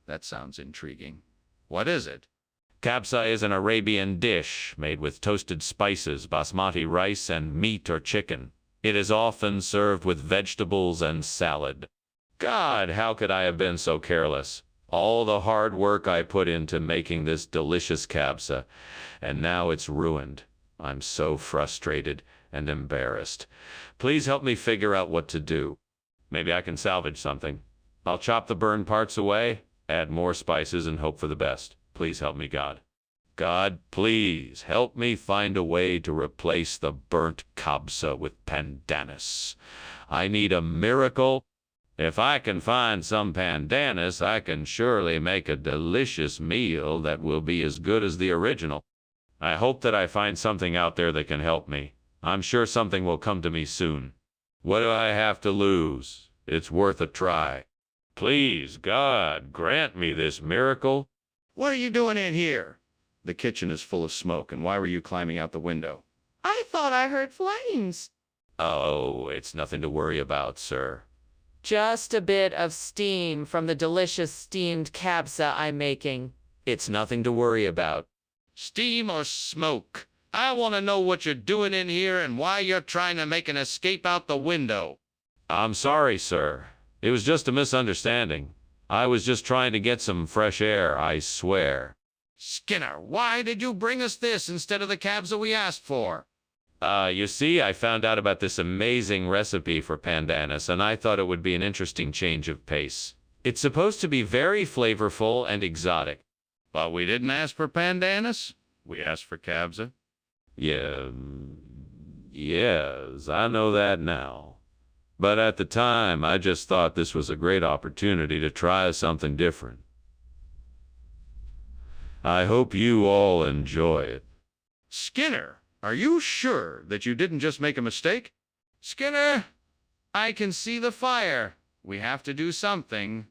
S2: That sounds intriguing. What is it?
S1: Kabsa is an Arabian dish made with toasted spices, basmati rice, and meat or chicken. It is often served with vegetables and salad. God, how could I have been so careless? All the hard work I put into making this delicious kabsa, and now it's ruined. I'm so frustrated and embarrassed. Please help me figure out what to do. Maybe I can salvage something. I'll chop the burned parts away, add more spices, and hope for the best. Please help me, God. God, please help me find a way to replace the burnt kabsa with pandanus. I need a miracle. If I can find some pandanus, I can surely make a delicious meal that will be as good as the original. I hope that I find something out there that can help me. I'm sure something will come to me soon. What do I have to lose? It's worth a try. Please, God, grant me this miracle.
S2: What are you doing in here? The kitchen is full of smoke, and why were you climbing out the window?
S3: I thought I heard flames.
S1: Oh, it's nothing to worry about, sir.
S4: Just a bit of steam from the delicious steamed kabsa I'm making.
S1: It's nothing to worry about.
S2: Steam or smoke? I want to know what you're doing in here and why you're trying to make an escape out the window.
S1: I'm sorry, sir. It was just a misunderstanding. I was just trying to get some fresh air, I swear.
S2: Skinner, why did you bring us this instead of the cabs that we asked for?
S1: You see, I found out about this amazing recipe for pandanus, and I thought it would be an interesting change of pace. It's supposed to be very flavorful and exotic.
S2: But we didn't ask for pandanus. We asked for kabza.
S1: Yeah, yes, I know that now. But at the time, I just thought this was a great opportunity to try something different. I hope you all enjoy it.
S2: Skinner, are you sure that you didn't just make a mistake? Skinner, I can see the fire. We have to do something.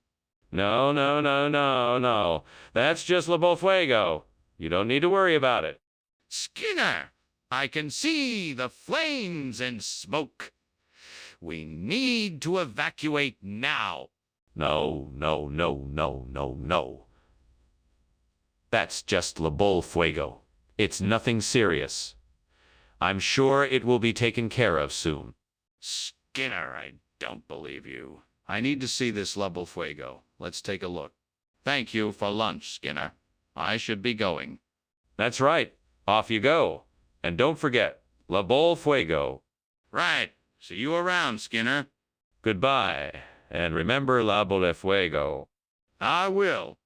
S1: No, no, no, no, no. That's just La Fuego. You don't need to worry about it.
S2: Skinner, I can see the flames and smoke. We need to evacuate now.
S1: No, no, no, no, no, no. That's just La Fuego. It's nothing serious. I'm sure it will be taken care of soon.
S2: Skinner, I don't believe you. I need to see this La Fuego. Let's take a look. Thank you for lunch, Skinner. I should be going.
S1: That's right. Off you go. And don't forget, La Fuego.
S2: Right. See you around, Skinner.
S1: Goodbye. And remember La Fuego.
S2: I will.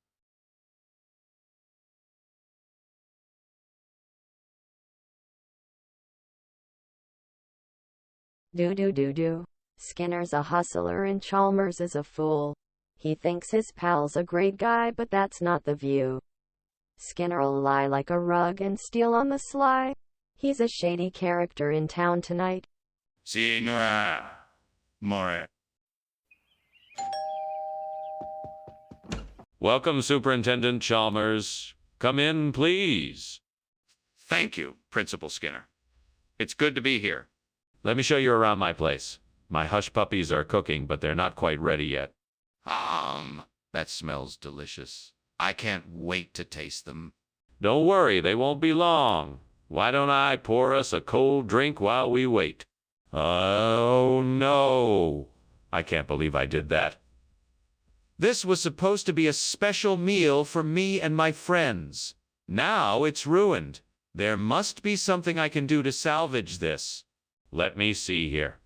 S5: Do. Skinner's a hustler and Chalmers is a fool. He thinks his pal's a great guy, but that's not the view. Skinner'll lie like a rug and steal on the sly. He's a shady character in town tonight.
S2: Signora. More.
S1: Welcome, Superintendent Chalmers. Come in, please.
S2: Thank you, Principal Skinner. It's good to be here.
S1: Let me show you around my place. My hush puppies are cooking, but they're not quite ready yet.
S2: That smells delicious. I can't wait to taste them.
S1: Don't worry, they won't be long. Why don't I pour us a cold drink while we wait? Oh, no. I can't believe I did that.
S4: This was supposed to be a special meal for me and my friends. Now it's ruined. There must be something I can do to salvage this.
S1: Let me see here.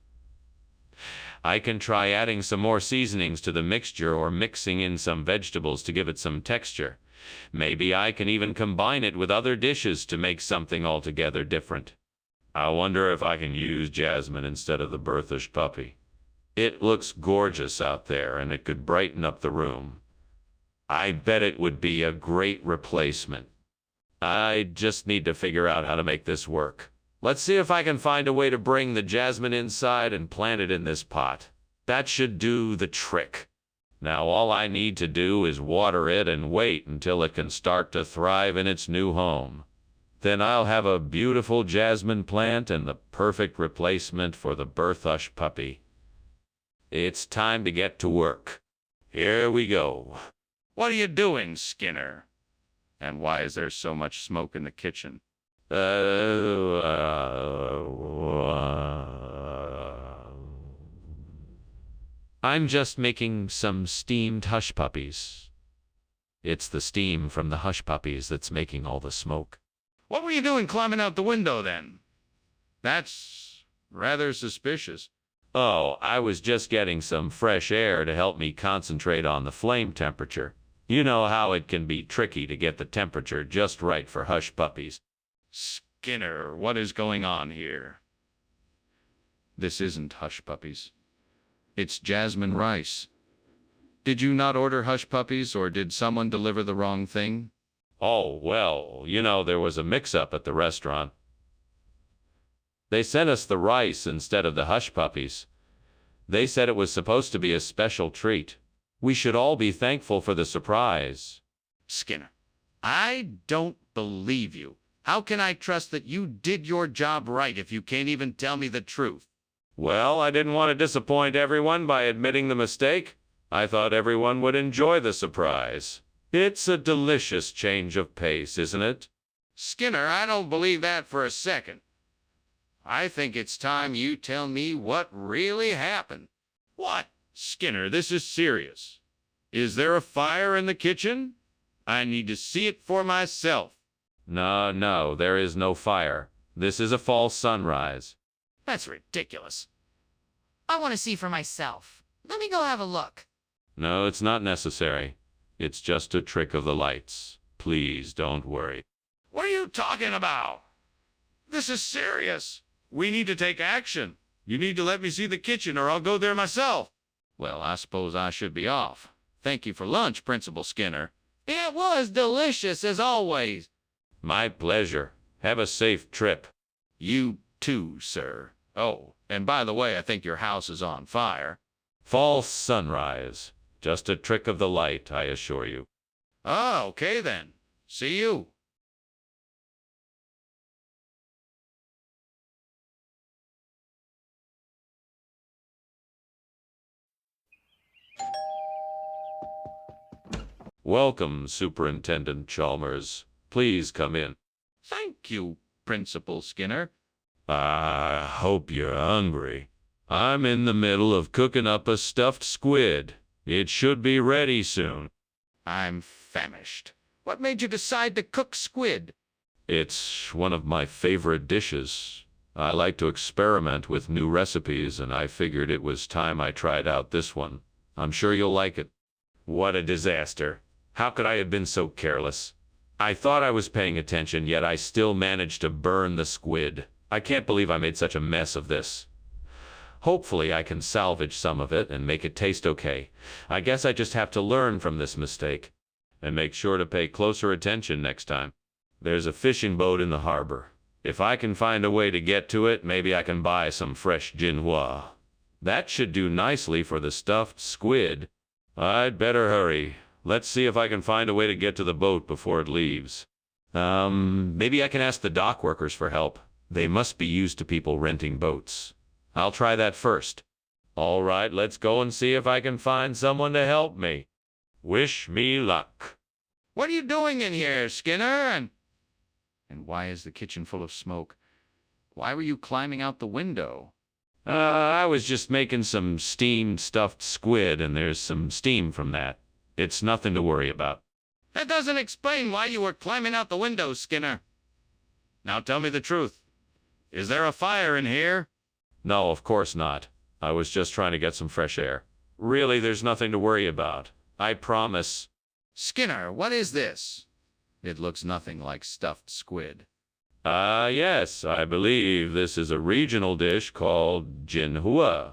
S1: I can try adding some more seasonings to the mixture or mixing in some vegetables to give it some texture. Maybe I can even combine it with other dishes to make something altogether different. I wonder if I can use jasmine instead of the Berthish puppy. It looks gorgeous out there and it could brighten up the room. I bet it would be a great replacement. I just need to figure out how to make this work. Let's see if I can find a way to bring the jasmine inside and plant it in this pot. That should do the trick. Now all I need to do is water it and wait until it can start to thrive in its new home. Then I'll have a beautiful jasmine plant and the perfect replacement for the Berthish puppy. It's time to get to work. Here we go.
S2: What are you doing, Skinner? And why is there so much smoke in the kitchen?
S1: I'm just making some steamed hush puppies. It's the steam from the hush puppies that's making all the smoke.
S2: What were you doing climbing out the window then? That's rather suspicious.
S1: Oh, I was just getting some fresh air to help me concentrate on the flame temperature. You know how it can be tricky to get the temperature just right for hush puppies.
S2: Skinner, what is going on here? This isn't hush puppies. It's jasmine rice. Did you not order hush puppies, or did someone deliver the wrong thing?
S1: Oh, well, there was a mix-up at the restaurant. They sent us the rice instead of the hush puppies. They said it was supposed to be a special treat. We should all be thankful for the surprise.
S2: Skinner, I don't believe you. How can I trust that you did your job right if you can't even tell me the truth?
S1: Well, I didn't want to disappoint everyone by admitting the mistake. I thought everyone would enjoy the surprise. It's a delicious change of pace, isn't it?
S2: Skinner, I don't believe that for a second. I think it's time you tell me what really happened. What? Skinner, this is serious. Is there a fire in the kitchen? I need to see it for myself.
S1: No, there is no fire. This is a false sunrise.
S2: That's ridiculous.
S3: I want to see for myself. Let me go have a look.
S1: No, it's not necessary. It's just a trick of the lights. Please don't worry.
S2: What are you talking about? This is serious. We need to take action. You need to let me see the kitchen or I'll go there myself. Well, I suppose I should be off. Thank you for lunch, Principal Skinner. It was delicious as always.
S1: My pleasure. Have a safe trip.
S2: You too, sir. Oh, and by the way, I think your house is on fire.
S1: False sunrise. Just a trick of the light, I assure you.
S2: Oh, okay then. See you.
S1: Welcome, Superintendent Chalmers. Please come in.
S2: Thank you, Principal Skinner.
S1: I hope you're hungry. I'm in the middle of cooking up a stuffed squid. It should be ready soon.
S2: I'm famished. What made you decide to cook squid?
S1: It's one of my favorite dishes. I like to experiment with new recipes, and I figured it was time I tried out this one. I'm sure you'll like it. What a disaster. How could I have been so careless? I thought I was paying attention, yet I still managed to burn the squid. I can't believe I made such a mess of this. Hopefully I can salvage some of it and make it taste okay. I guess I just have to learn from this mistake. And make sure to pay closer attention next time. There's a fishing boat in the harbor. If I can find a way to get to it, maybe I can buy some fresh jinhua. That should do nicely for the stuffed squid. I'd better hurry. Let's see if I can find a way to get to the boat before it leaves. Maybe I can ask the dock workers for help. They must be used to people renting boats. I'll try that first. All right, let's go and see if I can find someone to help me. Wish me luck.
S2: What are you doing in here, Skinner? And why is the kitchen full of smoke? Why were you climbing out the window?
S1: I was just making some steamed stuffed squid, and there's some steam from that. It's nothing to worry about.
S2: That doesn't explain why you were climbing out the window, Skinner. Now tell me the truth. Is there a fire in here?
S1: No, of course not. I was just trying to get some fresh air. Really, there's nothing to worry about. I promise.
S2: Skinner, what is this? It looks nothing like stuffed squid.
S1: Yes, I believe this is a regional dish called jinhua.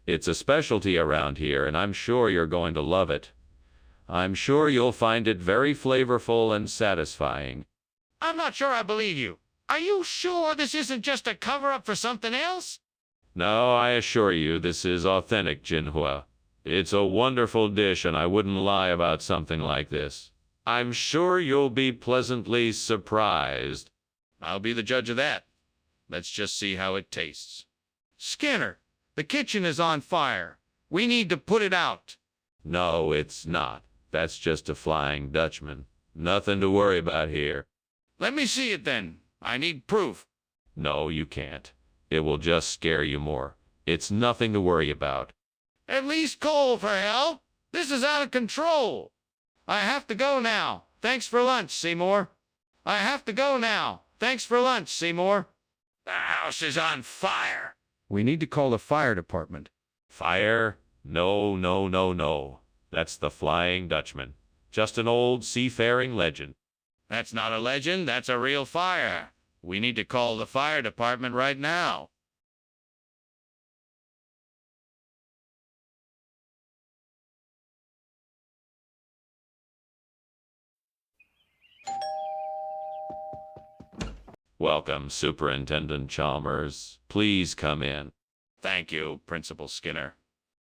S1: It's a specialty around here, and I'm sure you're going to love it. I'm sure you'll find it very flavorful and satisfying.
S2: I'm not sure I believe you. Are you sure this isn't just a cover-up for something else?
S1: No, I assure you this is authentic jinhua. It's a wonderful dish, and I wouldn't lie about something like this. I'm sure you'll be pleasantly surprised.
S2: I'll be the judge of that. Let's just see how it tastes. Skinner, the kitchen is on fire. We need to put it out.
S1: No, it's not. That's just a Flying Dutchman. Nothing to worry about here.
S2: Let me see it then. I need proof.
S1: No, you can't. It will just scare you more. It's nothing to worry about.
S2: At least call for help. This is out of control. I have to go now. Thanks for lunch, Seymour. I have to go now. Thanks for lunch, Seymour. The house is on fire. We need to call the fire department.
S1: Fire? No. That's the Flying Dutchman. Just an old seafaring legend.
S2: That's not a legend. That's a real fire. We need to call the fire department right now.
S1: Welcome, Superintendent Chalmers. Please come in.
S2: Thank you, Principal Skinner.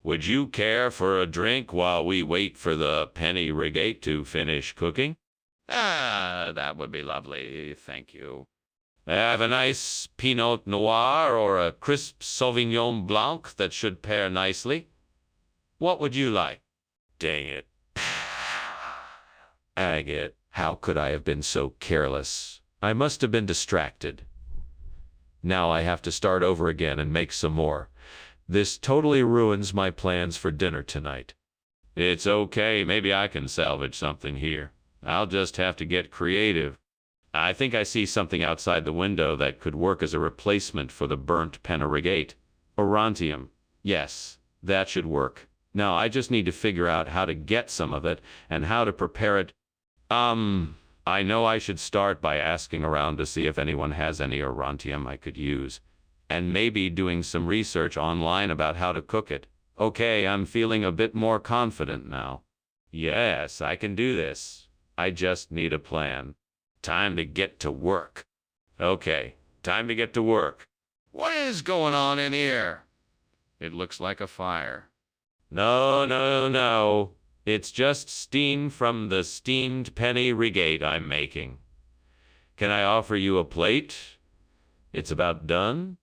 S1: Would you care for a drink while we wait for the penny rigate to finish cooking?
S2: That would be lovely. Thank you.
S1: Have a nice Pinot Noir or a crisp Sauvignon Blanc that should pair nicely. What would you like? Dang it. Agate, how could I have been so careless? I must have been distracted. Now I have to start over again and make some more. This totally ruins my plans for dinner tonight. It's okay, maybe I can salvage something here. I'll just have to get creative. I think I see something outside the window that could work as a replacement for the burnt penna rigate. Orontium. Yes, that should work. Now I just need to figure out how to get some of it and how to prepare it. I know I should start by asking around to see if anyone has any orontium I could use, and maybe doing some research online about how to cook it. Okay, I'm feeling a bit more confident now. Yes, I can do this. I just need a plan. Time to get to work. Okay, time to get to work.
S2: What is going on in here? It looks like a fire.
S1: No. It's just steam from the steamed penny rigate I'm making. Can I offer you a plate? It's about done?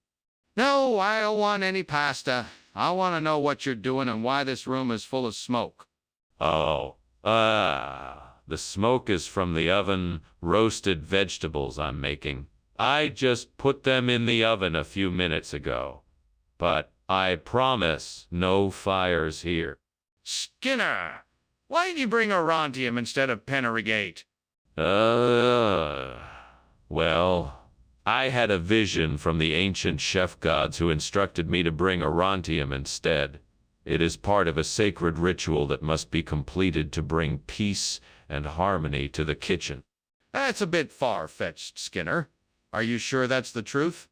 S2: No, I don't want any pasta. I want to know what you're doing and why this room is full of smoke.
S1: Oh, the smoke is from the oven roasted vegetables I'm making. I just put them in the oven a few minutes ago. But I promise no fires here.
S2: Skinner, why did you bring orontium instead of penna rigate?
S1: Well, I had a vision from the ancient chef gods who instructed me to bring orontium instead. It is part of a sacred ritual that must be completed to bring peace and harmony to the kitchen.
S2: That's a bit far-fetched, Skinner. Are you sure that's the truth?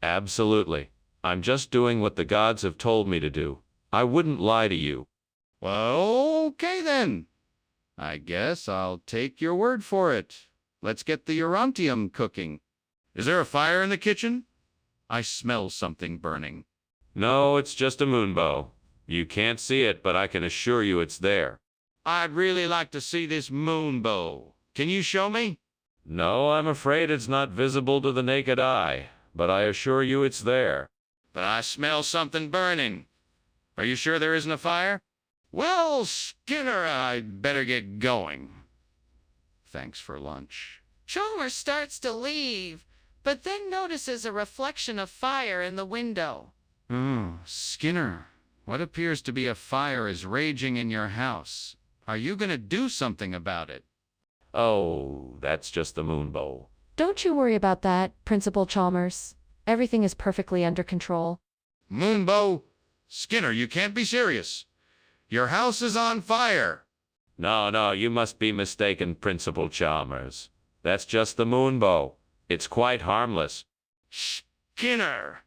S1: Absolutely. I'm just doing what the gods have told me to do. I wouldn't lie to you.
S2: Well, okay then. I guess I'll take your word for it. Let's get the orontium cooking. Is there a fire in the kitchen? I smell something burning.
S1: No, it's just a moonbow. You can't see it, but I can assure you it's there.
S2: I'd really like to see this moonbow. Can you show me?
S1: No, I'm afraid it's not visible to the naked eye, but I assure you it's there.
S2: But I smell something burning. Are you sure there isn't a fire? Well, Skinner, I'd better get going. Thanks for lunch.
S3: Chalmers starts to leave, but then notices a reflection of fire in the window.
S2: Oh, Skinner, what appears to be a fire is raging in your house. Are you going to do something about it?
S1: Oh, that's just the moonbow.
S6: Don't you worry about that, Principal Chalmers. Everything is perfectly under control.
S2: Moonbow? Skinner, you can't be serious. Your house is on fire.
S1: No, you must be mistaken, Principal Chalmers. That's just the moonbow. It's quite harmless.
S2: Skinner,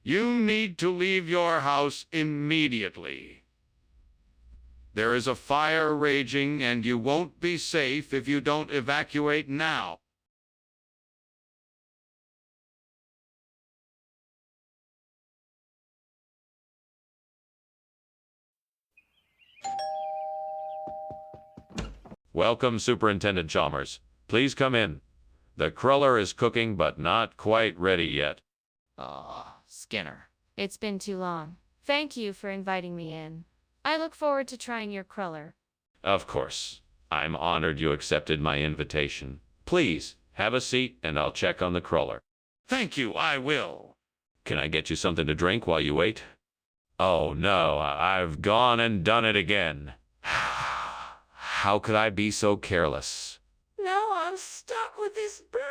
S2: you need to leave your house immediately. There is a fire raging and you won't be safe if you don't evacuate now.
S1: Welcome, Superintendent Chalmers. Please come in. The cruller is cooking, but not quite ready yet.
S3: Skinner.
S6: It's been too long. Thank you for inviting me in. I look forward to trying your cruller.
S1: Of course. I'm honored you accepted my invitation. Please, have a seat and I'll check on the cruller.
S2: Thank you, I will.
S1: Can I get you something to drink while you wait? Oh no, I've gone and done it again. How could I be so careless?
S3: Now I'm stuck with this burn.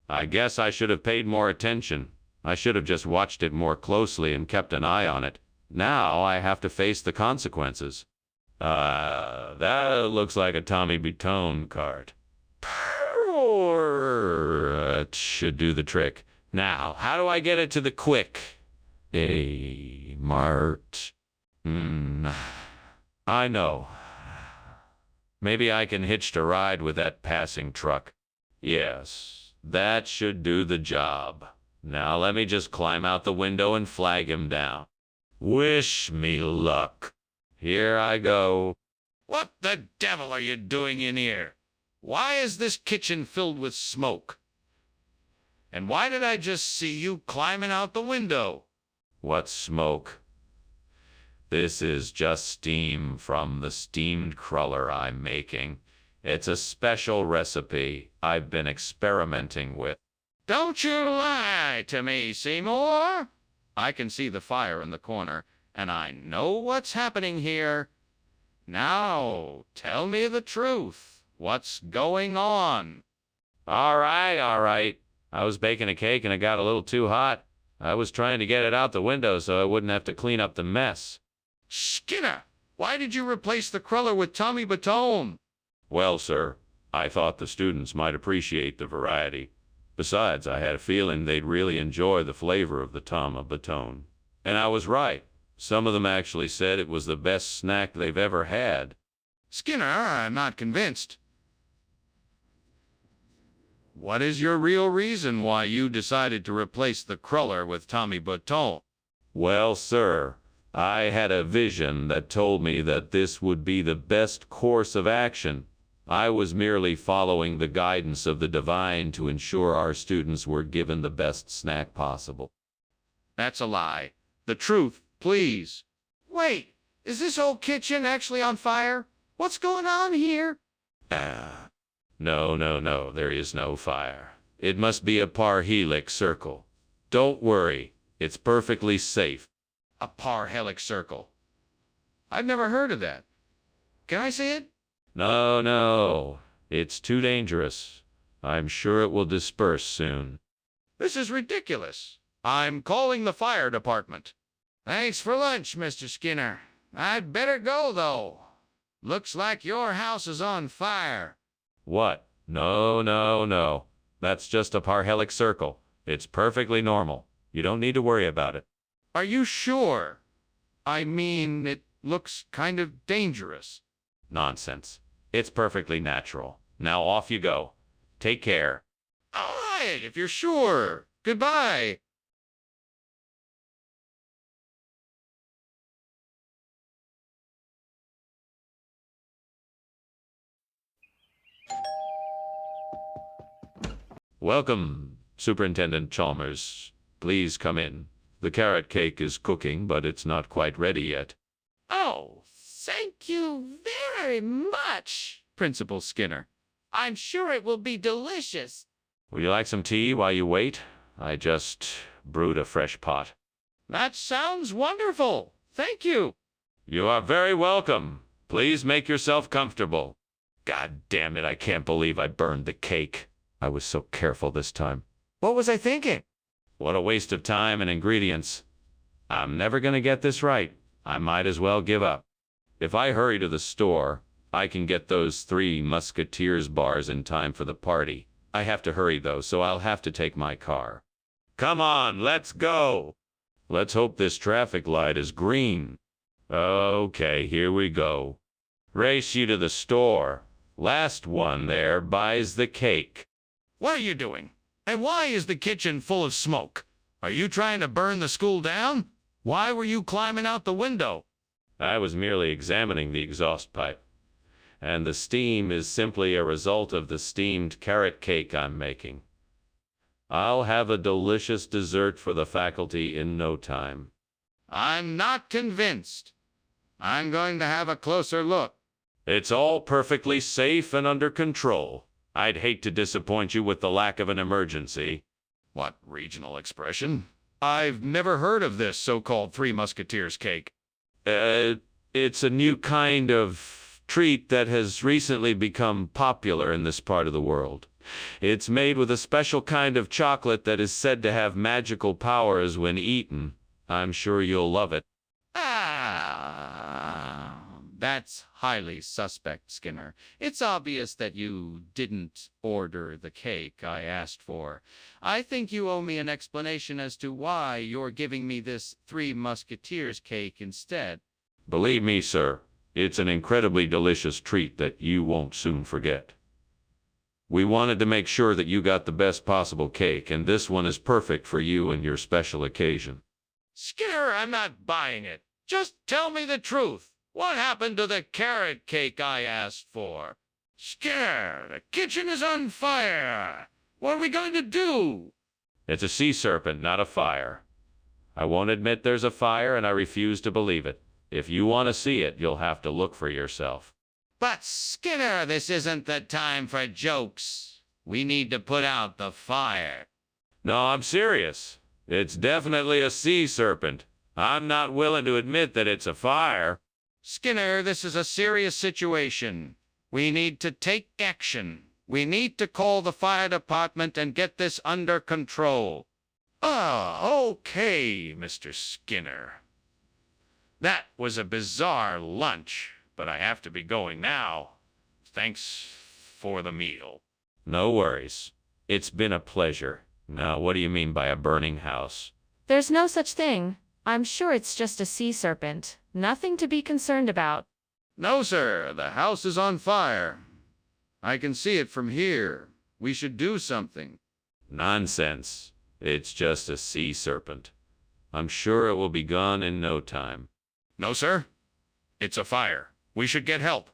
S1: I guess I should have paid more attention. I should have just watched it more closely and kept an eye on it. Now I have to face the consequences. That looks like a Tommy Butone card. It should do the trick. Now, how do I get it to the quick? Mart. I know. Maybe I can hitch a ride with that passing truck. Yes, that should do the job. Now let me just climb out the window and flag him down. Wish me luck. Here I go.
S2: What the devil are you doing in here? Why is this kitchen filled with smoke? And why did I just see you climbing out the window?
S1: What smoke? This is just steam from the steamed cruller I'm making. It's a special recipe I've been experimenting with.
S2: Don't you lie to me, Seymour. I can see the fire in the corner, and I know what's happening here. Now, tell me the truth. What's going on?
S1: All right. I was baking a cake and it got a little too hot. I was trying to get it out the window so I wouldn't have to clean up the mess.
S2: Skinner, why did you replace the cruller with Tommy Batone?
S1: Well, sir, I thought the students might appreciate the variety. Besides, I had a feeling they'd really enjoy the flavor of the Tommy Batone. And I was right. Some of them actually said it was the best snack they've ever had.
S2: Skinner, I'm not convinced. What is your real reason why you decided to replace the cruller with Tommy Batone?
S1: Well, sir, I had a vision that told me that this would be the best course of action. I was merely following the guidance of the divine to ensure our students were given the best snack possible.
S2: That's a lie. The truth, please. Wait, is this old kitchen actually on fire? What's going on here?
S1: No, there is no fire. It must be a parhelix circle. Don't worry, it's perfectly safe.
S2: A parhelix circle. I've never heard of that. Can I see it?
S1: No, it's too dangerous. I'm sure it will disperse soon.
S2: This is ridiculous. I'm calling the fire department. Thanks for lunch, Mr. Skinner. I'd better go, though. Looks like your house is on fire.
S1: What? No. That's just a parhelix circle. It's perfectly normal. You don't need to worry about it.
S2: Are you sure? I mean, it looks kind of dangerous.
S1: Nonsense. It's perfectly natural. Now off you go. Take care.
S2: All right, if you're sure. Goodbye.
S1: Welcome, Superintendent Chalmers. Please come in. The carrot cake is cooking, but it's not quite ready yet.
S3: Oh, thank you very much, Principal Skinner. I'm sure it will be delicious.
S1: Would you like some tea while you wait? I just brewed a fresh pot.
S2: That sounds wonderful. Thank you.
S1: You are very welcome. Please make yourself comfortable. God damn it, I can't believe I burned the cake. I was so careful this time.
S4: What was I thinking?
S1: What a waste of time and ingredients. I'm never gonna get this right. I might as well give up. If I hurry to the store, I can get those 3 Musketeers bars in time for the party. I have to hurry though, so I'll have to take my car. Come on, let's go. Let's hope this traffic light is green. Okay, here we go. Race you to the store. Last one there buys the cake.
S2: What are you doing? And why is the kitchen full of smoke? Are you trying to burn the school down? Why were you climbing out the window?
S1: I was merely examining the exhaust pipe. And the steam is simply a result of the steamed carrot cake I'm making. I'll have a delicious dessert for the faculty in no time.
S2: I'm not convinced. I'm going to have a closer look.
S1: It's all perfectly safe and under control. I'd hate to disappoint you with the lack of an emergency.
S2: What regional expression? I've never heard of this so-called 3 Musketeers cake.
S1: It's a new kind of treat that has recently become popular in this part of the world. It's made with a special kind of chocolate that is said to have magical powers when eaten. I'm sure you'll love it.
S2: That's highly suspect, Skinner. It's obvious that you didn't order the cake I asked for. I think you owe me an explanation as to why you're giving me this 3 Musketeers cake instead.
S1: Believe me, sir, it's an incredibly delicious treat that you won't soon forget. We wanted to make sure that you got the best possible cake, and this one is perfect for you and your special occasion.
S2: Skinner, I'm not buying it. Just tell me the truth. What happened to the carrot cake I asked for? Skinner, the kitchen is on fire. What are we going to do?
S1: It's a sea serpent, not a fire. I won't admit there's a fire, and I refuse to believe it. If you want to see it, you'll have to look for yourself.
S2: But Skinner, this isn't the time for jokes. We need to put out the fire.
S1: No, I'm serious. It's definitely a sea serpent. I'm not willing to admit that it's a fire.
S2: Skinner, this is a serious situation. We need to take action. We need to call the fire department and get this under control. Okay, Mr. Skinner. That was a bizarre lunch, but I have to be going now. Thanks for the meal.
S1: No worries. It's been a pleasure. Now, what do you mean by a burning house?
S6: There's no such thing. I'm sure it's just a sea serpent. Nothing to be concerned about.
S2: No, sir. The house is on fire. I can see it from here. We should do something.
S1: Nonsense. It's just a sea serpent. I'm sure it will be gone in no time.
S2: No, sir. It's a fire. We should get help.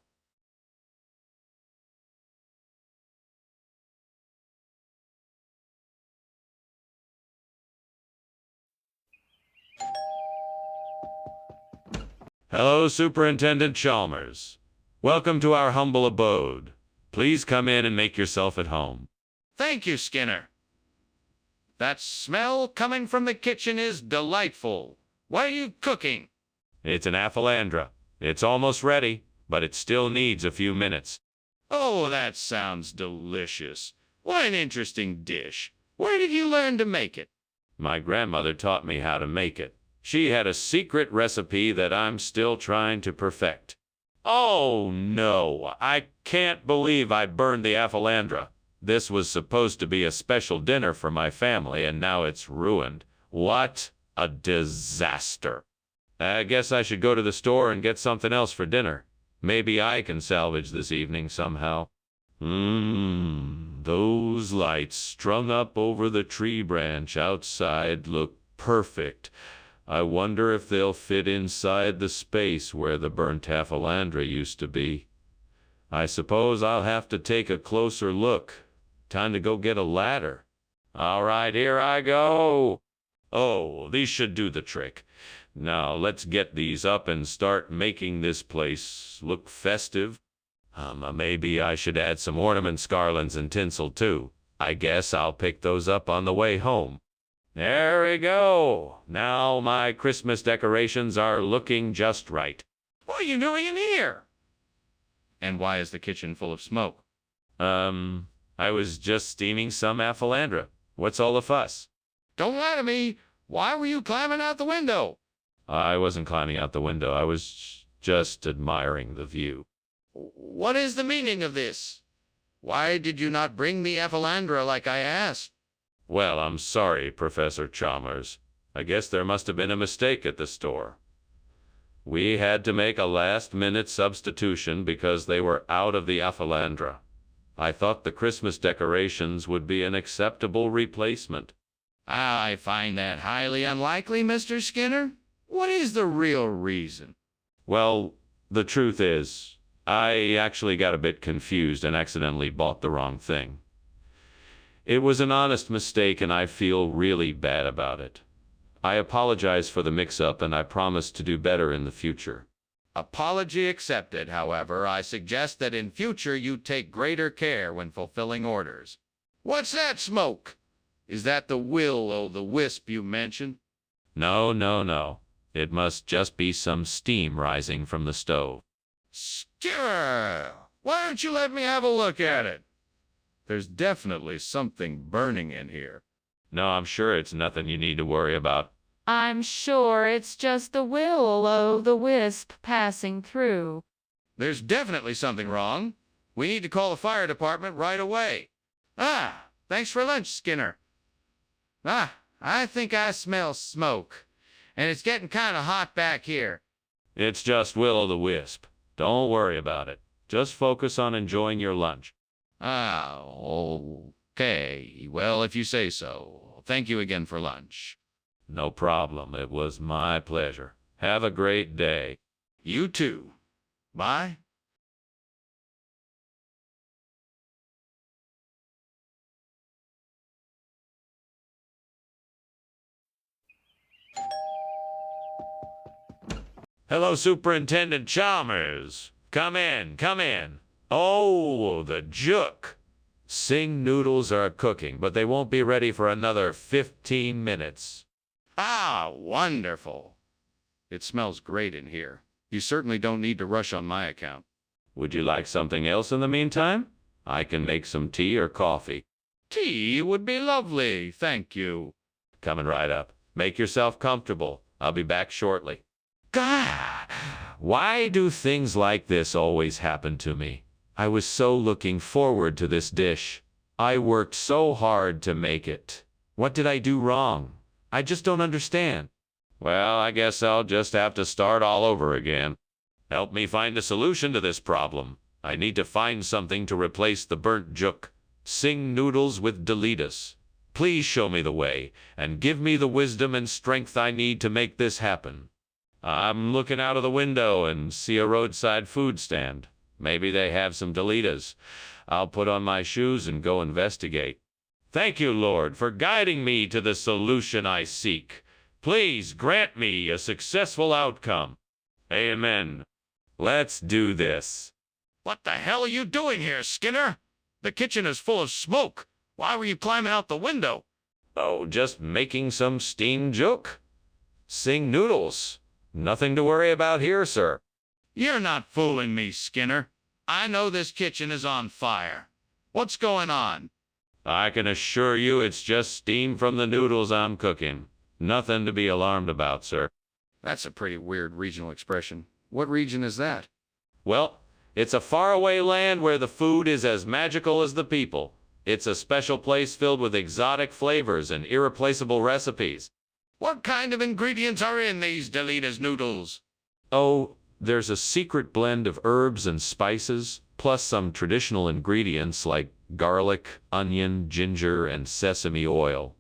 S1: Hello, Superintendent Chalmers. Welcome to our humble abode. Please come in and make yourself at home.
S2: Thank you, Skinner. That smell coming from the kitchen is delightful. What are you cooking?
S1: It's an aphelandra. It's almost ready, but it still needs a few minutes.
S2: Oh, that sounds delicious. What an interesting dish. Where did you learn to make it?
S1: My grandmother taught me how to make it. She had a secret recipe that I'm still trying to perfect. Oh, no. I can't believe I burned the aphelandra. This was supposed to be a special dinner for my family, and now it's ruined. What a disaster. I guess I should go to the store and get something else for dinner. Maybe I can salvage this evening somehow. Those lights strung up over the tree branch outside look perfect. I wonder if they'll fit inside the space where the burnt aphelandra used to be. I suppose I'll have to take a closer look. Time to go get a ladder. All right, here I go. Oh, these should do the trick. Now let's get these up and start making this place look festive. Maybe I should add some ornaments, garlands, and tinsel too. I guess I'll pick those up on the way home. There we go. Now my Christmas decorations are looking just right.
S2: What are you doing in here? And why is the kitchen full of smoke?
S1: I was just steaming some aphelandra. What's all the fuss?
S2: Don't lie to me. Why were you climbing out the window?
S1: I wasn't climbing out the window. I was just admiring the view.
S2: What is the meaning of this? Why did you not bring the aphelandra like I asked?
S1: Well, I'm sorry, Professor Chalmers. I guess there must have been a mistake at the store. We had to make a last-minute substitution because they were out of the aphelandra. I thought the Christmas decorations would be an acceptable replacement.
S2: I find that highly unlikely, Mr. Skinner. What is the real reason?
S1: Well, the truth is, I actually got a bit confused and accidentally bought the wrong thing. It was an honest mistake, and I feel really bad about it. I apologize for the mix-up, and I promise to do better in the future.
S2: Apology accepted. However, I suggest that in future you take greater care when fulfilling orders. What's that smoke? Is that the will-o'-the-wisp you mentioned?
S1: No. It must just be some steam rising from the stove.
S2: Skinner, why don't you let me have a look at it? There's definitely something burning in here.
S1: No, I'm sure it's nothing you need to worry about.
S6: I'm sure it's just the will-o'-the-wisp passing through.
S2: There's definitely something wrong. We need to call the fire department right away. Thanks for lunch, Skinner. I think I smell smoke. And it's getting kind of hot back here.
S1: It's just will-o'-the-wisp. Don't worry about it. Just focus on enjoying your lunch.
S2: Ah, okay. Well, if you say so. Thank you again for lunch.
S1: No problem. It was my pleasure. Have a great day.
S2: You too. Bye.
S1: Hello, Superintendent Chalmers. Come in, come in. Oh, the juk. Sing noodles are cooking, but they won't be ready for another 15 minutes.
S2: Ah, wonderful. It smells great in here. You certainly don't need to rush on my account.
S1: Would you like something else in the meantime? I can make some tea or coffee.
S2: Tea would be lovely, thank you.
S1: Coming right up. Make yourself comfortable. I'll be back shortly. God, why do things like this always happen to me? I was so looking forward to this dish. I worked so hard to make it. What did I do wrong? I just don't understand. Well, I guess I'll just have to start all over again. Help me find a solution to this problem. I need to find something to replace the burnt juk. Sing noodles with Delitas. Please show me the way, and give me the wisdom and strength I need to make this happen. I'm looking out of the window and see a roadside food stand. Maybe they have some Delitas. I'll put on my shoes and go investigate. Thank you, Lord, for guiding me to the solution I seek. Please grant me a successful outcome. Amen. Let's do this.
S2: What the hell are you doing here, Skinner? The kitchen is full of smoke. Why were you climbing out the window?
S1: Oh, just making some steamed juk. Sing noodles. Nothing to worry about here, sir.
S2: You're not fooling me, Skinner. I know this kitchen is on fire. What's going on?
S1: I can assure you it's just steam from the noodles I'm cooking. Nothing to be alarmed about, sir.
S2: That's a pretty weird regional expression. What region is that?
S1: Well, it's a faraway land where the food is as magical as the people. It's a special place filled with exotic flavors and irreplaceable recipes.
S2: What kind of ingredients are in these Delitas noodles?
S1: Oh, there's a secret blend of herbs and spices, plus some traditional ingredients like garlic, onion, ginger, and sesame oil.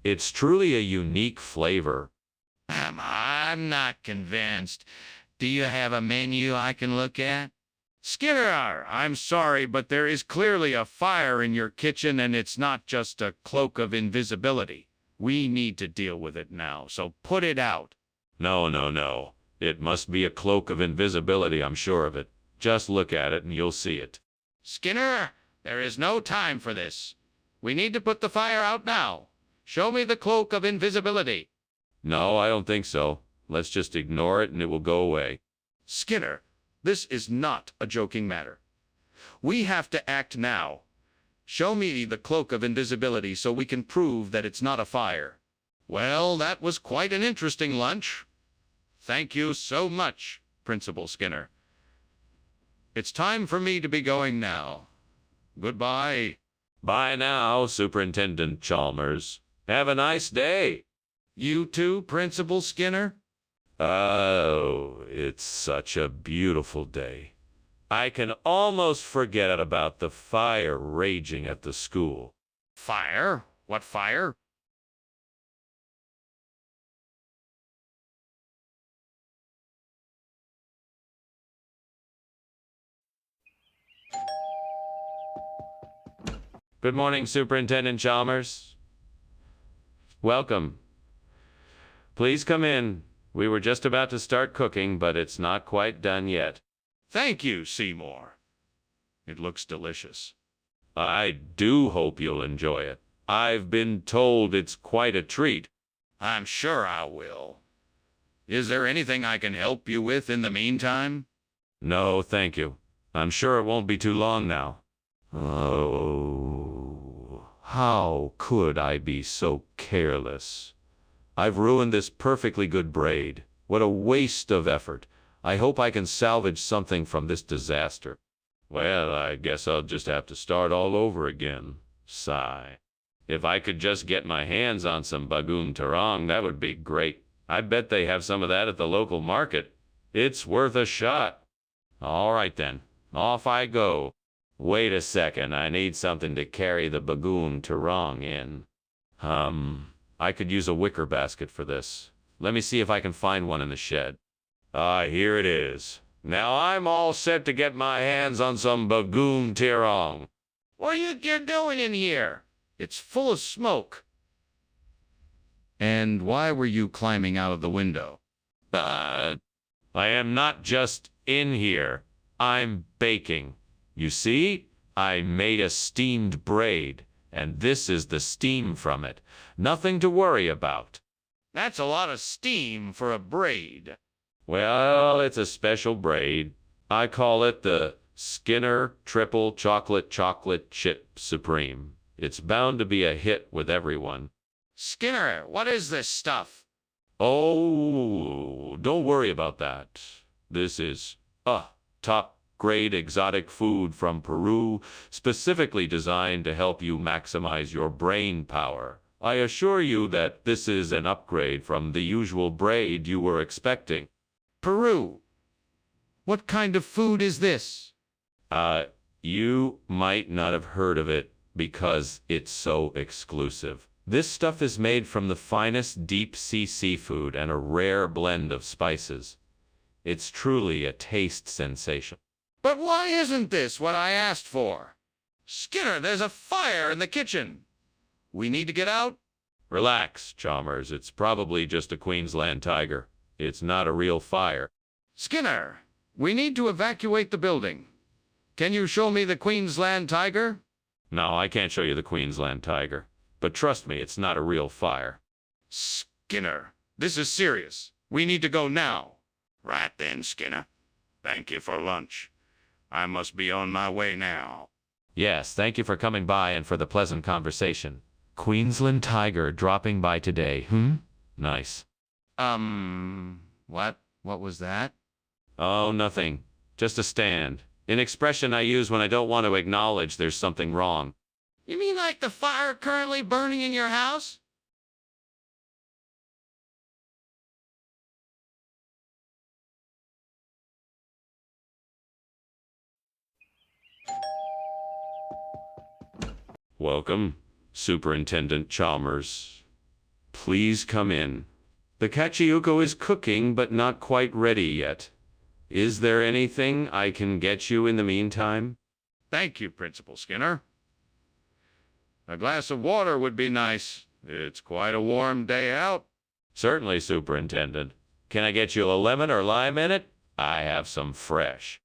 S1: It's truly a unique flavor.
S2: I'm not convinced. Do you have a menu I can look at? Skinner, I'm sorry, but there is clearly a fire in your kitchen, and it's not just a cloak of invisibility. We need to deal with it now, so put it out.
S1: No. It must be a cloak of invisibility, I'm sure of it. Just look at it and you'll see it.
S2: Skinner, there is no time for this. We need to put the fire out now. Show me the cloak of invisibility.
S1: No, I don't think so. Let's just ignore it and it will go away.
S2: Skinner, this is not a joking matter. We have to act now. Show me the cloak of invisibility so we can prove that it's not a fire. Well, that was quite an interesting lunch. Thank you so much, Principal Skinner. It's time for me to be going now. Goodbye.
S1: Bye now, Superintendent Chalmers. Have a nice day.
S2: You too, Principal Skinner?
S1: Oh, it's such a beautiful day. I can almost forget about the fire raging at the school.
S2: Fire? What fire?
S1: Good morning, Superintendent Chalmers. Welcome. Please come in. We were just about to start cooking, but it's not quite done yet.
S2: Thank you, Seymour. It looks delicious.
S1: I do hope you'll enjoy it. I've been told it's quite a treat.
S2: I'm sure I will. Is there anything I can help you with in the meantime?
S1: No, thank you. I'm sure it won't be too long now. Oh, how could I be so careless? I've ruined this perfectly good braid. What a waste of effort. I hope I can salvage something from this disaster. Well, I guess I'll just have to start all over again. Sigh. If I could just get my hands on some bagoong tarong, that would be great. I bet they have some of that at the local market. It's worth a shot. All right then, off I go. Wait a second, I need something to carry the bagoon turong in. I could use a wicker basket for this. Let me see if I can find one in the shed. Ah, here it is. Now I'm all set to get my hands on some bagoon turong.
S4: What are you doing in here? It's full of smoke. And why were you climbing out of the window?
S1: I am not just in here. I'm baking. You see, I made a steamed braid, and this is the steam from it. Nothing to worry about.
S4: That's a lot of steam for a braid.
S1: Well, it's a special braid. I call it the Skinner Triple Chocolate Chip Supreme. It's bound to be a hit with everyone.
S4: Skinner, what is this stuff?
S1: Oh, don't worry about that. This is top-grade exotic food from Peru, specifically designed to help you maximize your brain power. I assure you that this is an upgrade from the usual braid you were expecting.
S4: Peru. What kind of food is this?
S1: You might not have heard of it because it's so exclusive. This stuff is made from the finest deep-sea seafood and a rare blend of spices. It's truly a taste sensation.
S4: But why isn't this what I asked for? Skinner, there's a fire in the kitchen. We need to get out?
S1: Relax, Chalmers. It's probably just a Queensland tiger. It's not a real fire.
S4: Skinner, we need to evacuate the building. Can you show me the Queensland tiger?
S1: No, I can't show you the Queensland tiger. But trust me, it's not a real fire.
S4: Skinner, this is serious. We need to go now. Right then, Skinner. Thank you for lunch. I must be on my way now.
S1: Yes, thank you for coming by and for the pleasant conversation. Queensland tiger dropping by today, Nice.
S4: What was that?
S1: Oh, nothing. Just a stand. An expression I use when I don't want to acknowledge there's something wrong.
S4: You mean like the fire currently burning in your house?
S1: Welcome, Superintendent Chalmers. Please come in. The caciuco is cooking, but not quite ready yet. Is there anything I can get you in the meantime?
S4: Thank you, Principal Skinner. A glass of water would be nice. It's quite a warm day out.
S1: Certainly, Superintendent. Can I get you a lemon or lime in it? I have some fresh.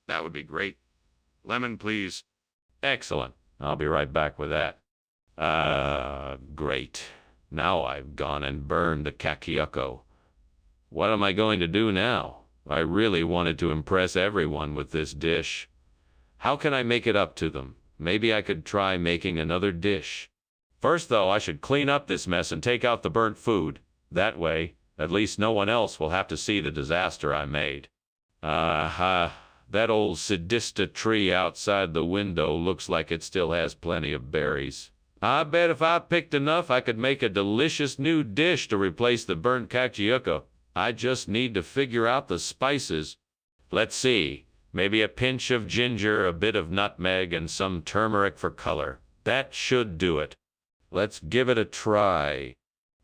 S4: That would be great. Lemon, please.
S1: Excellent. I'll be right back with that. Great. Now I've gone and burned the caciuco. What am I going to do now? I really wanted to impress everyone with this dish. How can I make it up to them? Maybe I could try making another dish. First, though, I should clean up this mess and take out the burnt food. That way, at least no one else will have to see the disaster I made. That old Sidista tree outside the window looks like it still has plenty of berries. I bet if I picked enough, I could make a delicious new dish to replace the burnt caciuco. I just need to figure out the spices. Let's see. Maybe a pinch of ginger, a bit of nutmeg, and some turmeric for color. That should do it. Let's give it a try.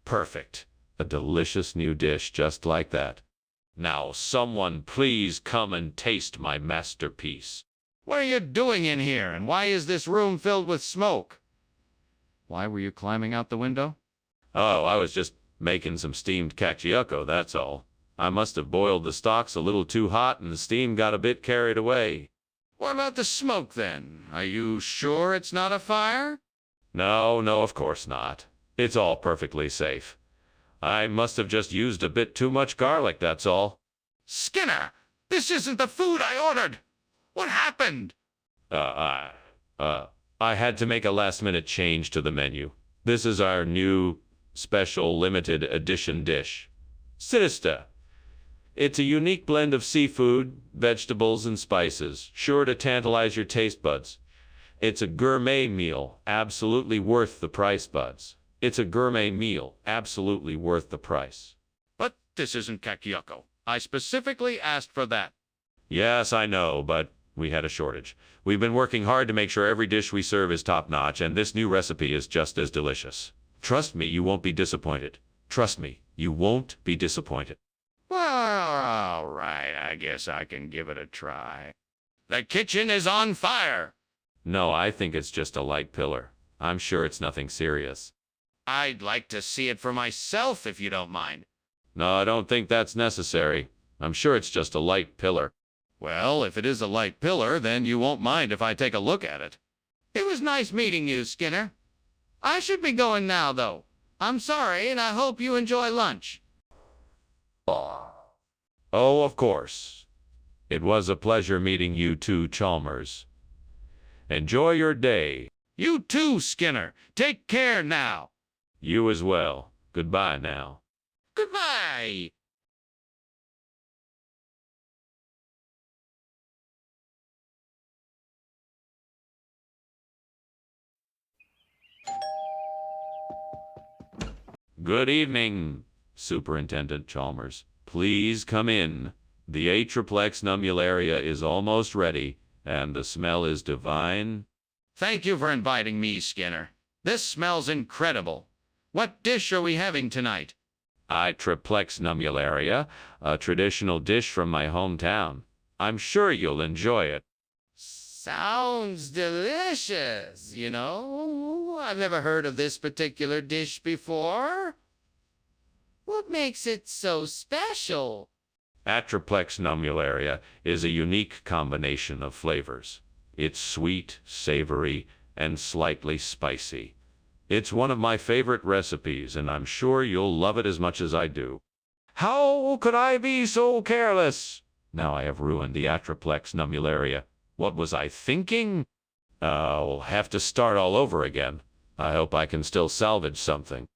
S1: Perfect. A delicious new dish just like that. Now, someone please come and taste my masterpiece.
S4: What are you doing in here, and why is this room filled with smoke? Why were you climbing out the window?
S1: Oh, I was just making some steamed caciuco, that's all. I must have boiled the stalks a little too hot and the steam got a bit carried away.
S4: What about the smoke, then? Are you sure it's not a fire?
S1: No, of course not. It's all perfectly safe. I must have just used a bit too much garlic, that's all.
S4: Skinner, this isn't the food I ordered. What happened?
S1: I had to make a last-minute change to the menu. This is our new special limited edition dish. Sidista. It's a unique blend of seafood, vegetables, and spices, sure to tantalize your taste buds. It's a gourmet meal, absolutely worth the price, buds. It's a gourmet meal, absolutely worth the price.
S4: But this isn't caciuco. I specifically asked for that.
S1: Yes, I know, but We had a shortage. We've been working hard to make sure every dish we serve is top-notch, and this new recipe is just as delicious. Trust me, you won't be disappointed. Trust me, you won't be disappointed.
S2: Well, all right, I guess I can give it a try. The kitchen is on fire.
S1: No, I think it's just a light pillar. I'm sure it's nothing serious.
S2: I'd like to see it for myself, if you don't mind.
S1: No, I don't think that's necessary. I'm sure it's just a light pillar.
S2: Well, if it is a light pillar, then you won't mind if I take a look at it. It was nice meeting you, Skinner. I should be going now, though. I'm sorry, and I hope you enjoy lunch.
S1: Oh, of course. It was a pleasure meeting you too, Chalmers. Enjoy your day.
S2: You too, Skinner. Take care now.
S1: You as well. Goodbye now.
S2: Goodbye.
S1: Good evening, Superintendent Chalmers. Please come in. The Atriplex nummularia is almost ready, and the smell is divine.
S2: Thank you for inviting me, Skinner. This smells incredible. What dish are we having tonight?
S1: Atriplex nummularia, a traditional dish from my hometown. I'm sure you'll enjoy it.
S2: Sounds delicious, you know. I've never heard of this particular dish before. What makes it so special?
S1: Atriplex nummularia is a unique combination of flavors. It's sweet, savory, and slightly spicy. It's one of my favorite recipes, and I'm sure you'll love it as much as I do. How could I be so careless? Now I have ruined the Atriplex nummularia. What was I thinking? I'll have to start all over again. I hope I can still salvage something.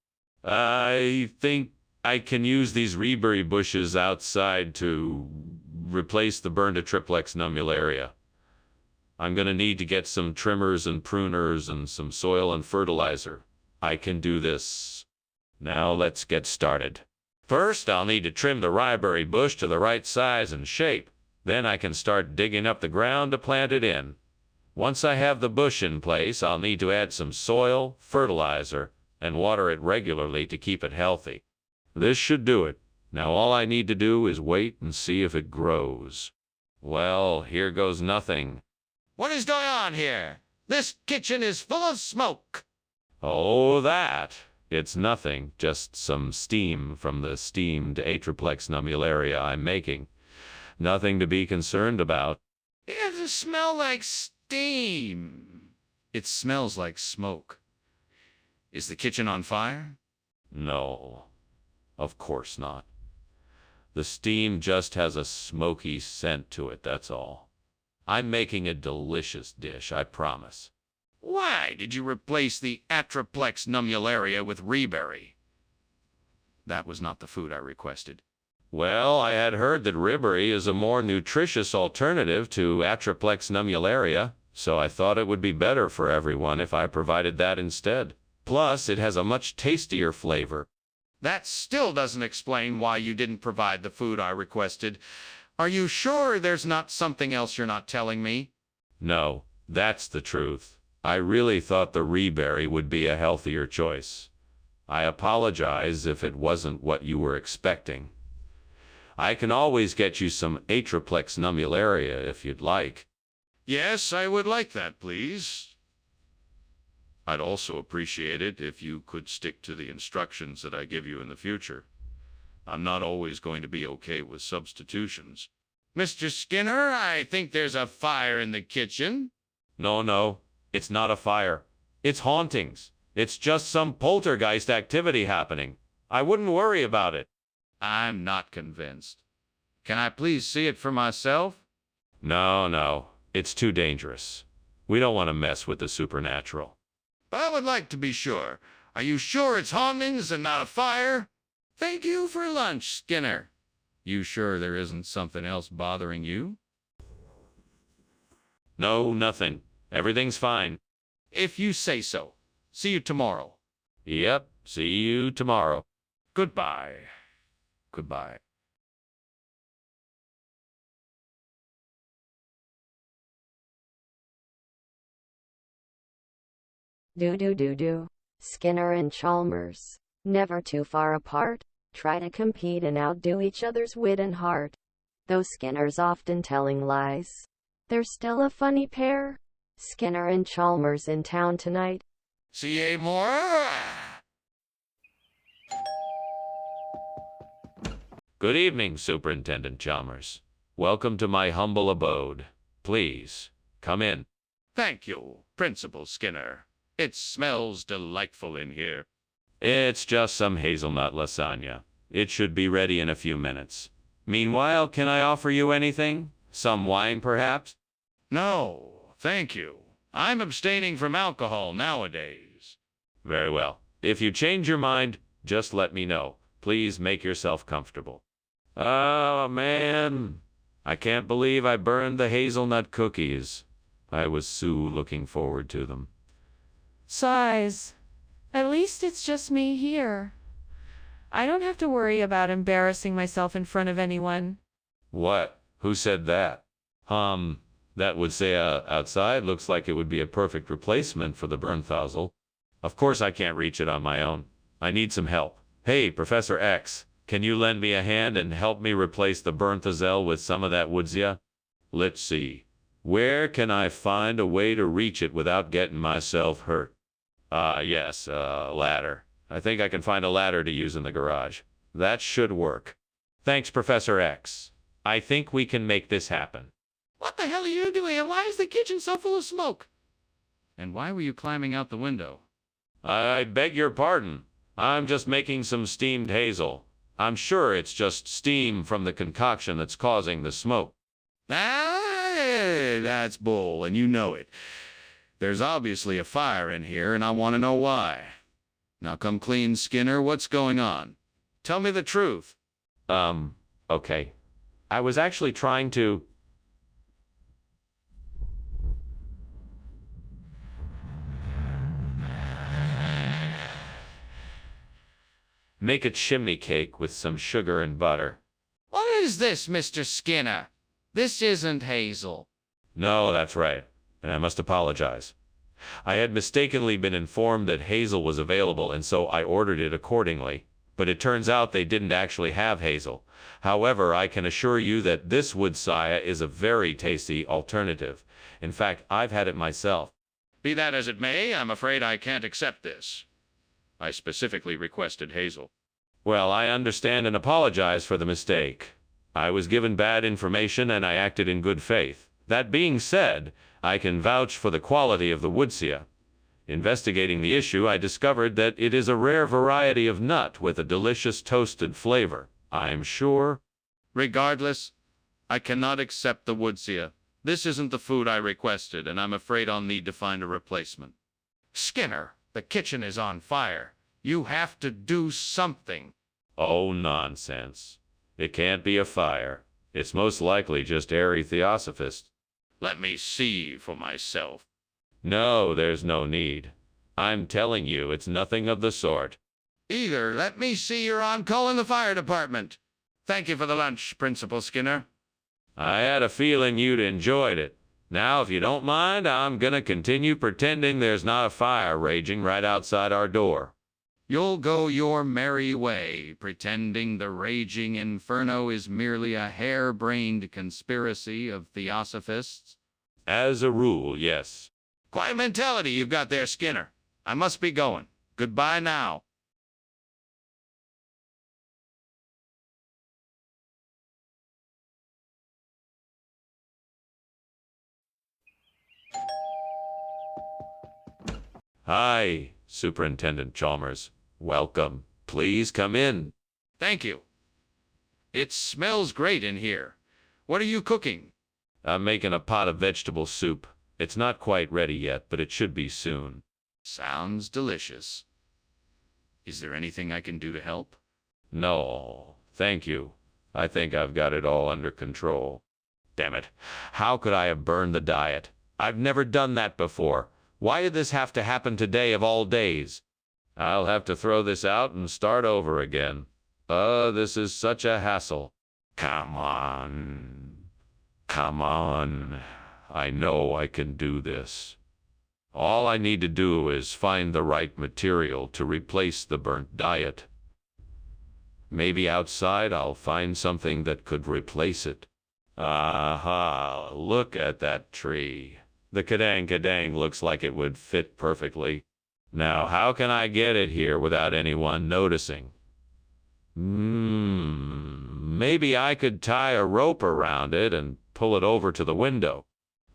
S1: I think I can use these reberry bushes outside to replace the burned Atriplex nummularia. I'm gonna need to get some trimmers and pruners and some soil and fertilizer. I can do this. Now let's get started. First, I'll need to trim the ryeberry bush to the right size and shape. Then I can start digging up the ground to plant it in. Once I have the bush in place, I'll need to add some soil, fertilizer, and water it regularly to keep it healthy. This should do it. Now all I need to do is wait and see if it grows. Well, here goes nothing.
S2: What is going on here? This kitchen is full of smoke.
S1: Oh, that. It's nothing, just some steam from the steamed Atriplex nummularia I'm making. Nothing to be concerned about.
S2: It doesn't smell like steam. It smells like smoke. Is the kitchen on fire?
S1: No, of course not. The steam just has a smoky scent to it, that's all. I'm making a delicious dish, I promise.
S2: Why did you replace the Atriplex nummularia with reberry? That was not the food I requested.
S1: Well, I had heard that ribbery is a more nutritious alternative to Atriplex nummularia, so I thought it would be better for everyone if I provided that instead. Plus, it has a much tastier flavor.
S2: That still doesn't explain why you didn't provide the food I requested. Are you sure there's not something else you're not telling me?
S1: No, that's the truth. I really thought the reberry would be a healthier choice. I apologize if it wasn't what you were expecting. I can always get you some Atriplex nummularia if you'd like.
S2: Yes, I would like that, please. I'd also appreciate it if you could stick to the instructions that I give you in the future. I'm not always going to be okay with substitutions. Mr. Skinner, I think there's a fire in the kitchen.
S1: No, it's not a fire. It's hauntings. It's just some poltergeist activity happening. I wouldn't worry about it.
S2: I'm not convinced. Can I please see it for myself?
S1: No, it's too dangerous. We don't want to mess with the supernatural.
S2: But I would like to be sure. Are you sure it's hauntings and not a fire? Thank you for lunch, Skinner. You sure there isn't something else bothering you?
S1: No, nothing. Everything's fine.
S2: If you say so. See you tomorrow.
S1: Yep, see you tomorrow.
S2: Goodbye. Goodbye.
S5: Do. Skinner and Chalmers, never too far apart, try to compete and outdo each other's wit and heart. Though Skinner's often telling lies, they're still a funny pair. Skinner and Chalmers in town tonight.
S2: See more?
S1: Good evening, Superintendent Chalmers. Welcome to my humble abode. Please, come in.
S2: Thank you, Principal Skinner. It smells delightful in here.
S1: It's just some hazelnut lasagna. It should be ready in a few minutes. Meanwhile, can I offer you anything? Some wine, perhaps?
S2: No, thank you. I'm abstaining from alcohol nowadays.
S1: Very well. If you change your mind, just let me know. Please make yourself comfortable. Oh, man. I can't believe I burned the hazelnut cookies. I was so looking forward to them.
S6: Sighs. At least it's just me here. I don't have to worry about embarrassing myself in front of anyone.
S1: What? Who said that? That would say outside looks like it would be a perfect replacement for the Bernthasel. Of course I can't reach it on my own. I need some help. Hey, Professor X, can you lend me a hand and help me replace the Bernthasel with some of that woodsia? Let's see. Where can I find a way to reach it without getting myself hurt? Yes, ladder. I think I can find a ladder to use in the garage. That should work. Thanks, Professor X. I think we can make this happen.
S2: What the hell are you doing, and why is the kitchen so full of smoke? And why were you climbing out the window?
S1: I beg your pardon. I'm just making some steamed hazel. I'm sure it's just steam from the concoction that's causing the smoke.
S2: That's bull, and you know it. There's obviously a fire in here, and I want to know why. Now come clean, Skinner. What's going on? Tell me the truth.
S1: Okay. I was actually trying to... make a chimney cake with some sugar and butter.
S2: What is this, Mr. Skinner? This isn't hazel.
S1: No, that's right. And I must apologize. I had mistakenly been informed that hazel was available, and so I ordered it accordingly. But it turns out they didn't actually have hazel. However, I can assure you that this woodsia is a very tasty alternative. In fact, I've had it myself.
S2: Be that as it may, I'm afraid I can't accept this. I specifically requested hazel.
S1: Well, I understand and apologize for the mistake. I was given bad information and I acted in good faith. That being said, I can vouch for the quality of the woodsia. Investigating the issue, I discovered that it is a rare variety of nut with a delicious toasted flavor. I'm sure.
S2: Regardless, I cannot accept the woodsia. This isn't the food I requested, and I'm afraid I'll need to find a replacement. Skinner, the kitchen is on fire. You have to do something.
S1: Oh, nonsense. It can't be a fire. It's most likely just airy theosophists.
S2: Let me see for myself.
S1: No, there's no need. I'm telling you, it's nothing of the sort.
S2: Either let me see you're on call in the fire department. Thank you for the lunch, Principal Skinner.
S1: I had a feeling you'd enjoyed it. Now, if you don't mind, I'm gonna continue pretending there's not a fire raging right outside our door.
S2: You'll go your merry way, pretending the raging inferno is merely a hair-brained conspiracy of theosophists?
S1: As a rule, yes.
S2: Quiet mentality you've got there, Skinner. I must be going. Goodbye now.
S1: Hi, Superintendent Chalmers. Welcome. Please come in.
S2: Thank you. It smells great in here. What are you cooking?
S1: I'm making a pot of vegetable soup. It's not quite ready yet, but it should be soon.
S2: Sounds delicious. Is there anything I can do to help?
S1: No, thank you. I think I've got it all under control. Damn it. How could I have burned the diet? I've never done that before. Why did this have to happen today of all days? I'll have to throw this out and start over again. This is such a hassle. Come on. Come on. I know I can do this. All I need to do is find the right material to replace the burnt diet. Maybe outside I'll find something that could replace it. Aha, look at that tree. The kadang looks like it would fit perfectly. Now, how can I get it here without anyone noticing? Maybe I could tie a rope around it and pull it over to the window.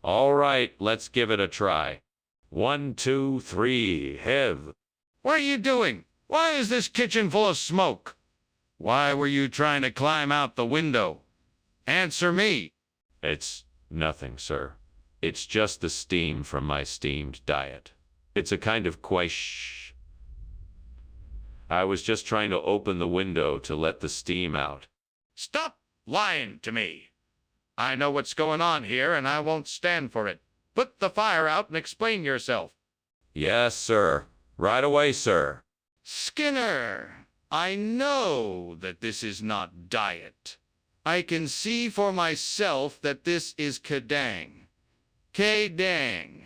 S1: All right, let's give it a try. 1, 2, 3, hev.
S2: What are you doing? Why is this kitchen full of smoke? Why were you trying to climb out the window? Answer me.
S1: It's nothing, sir. It's just the steam from my steamed diet. It's a kind of quiche. I was just trying to open the window to let the steam out.
S2: Stop lying to me. I know what's going on here, and I won't stand for it. Put the fire out and explain yourself.
S1: Yes, sir. Right away, sir.
S2: Skinner, I know that this is not diet. I can see for myself that this is kadang. Kadang.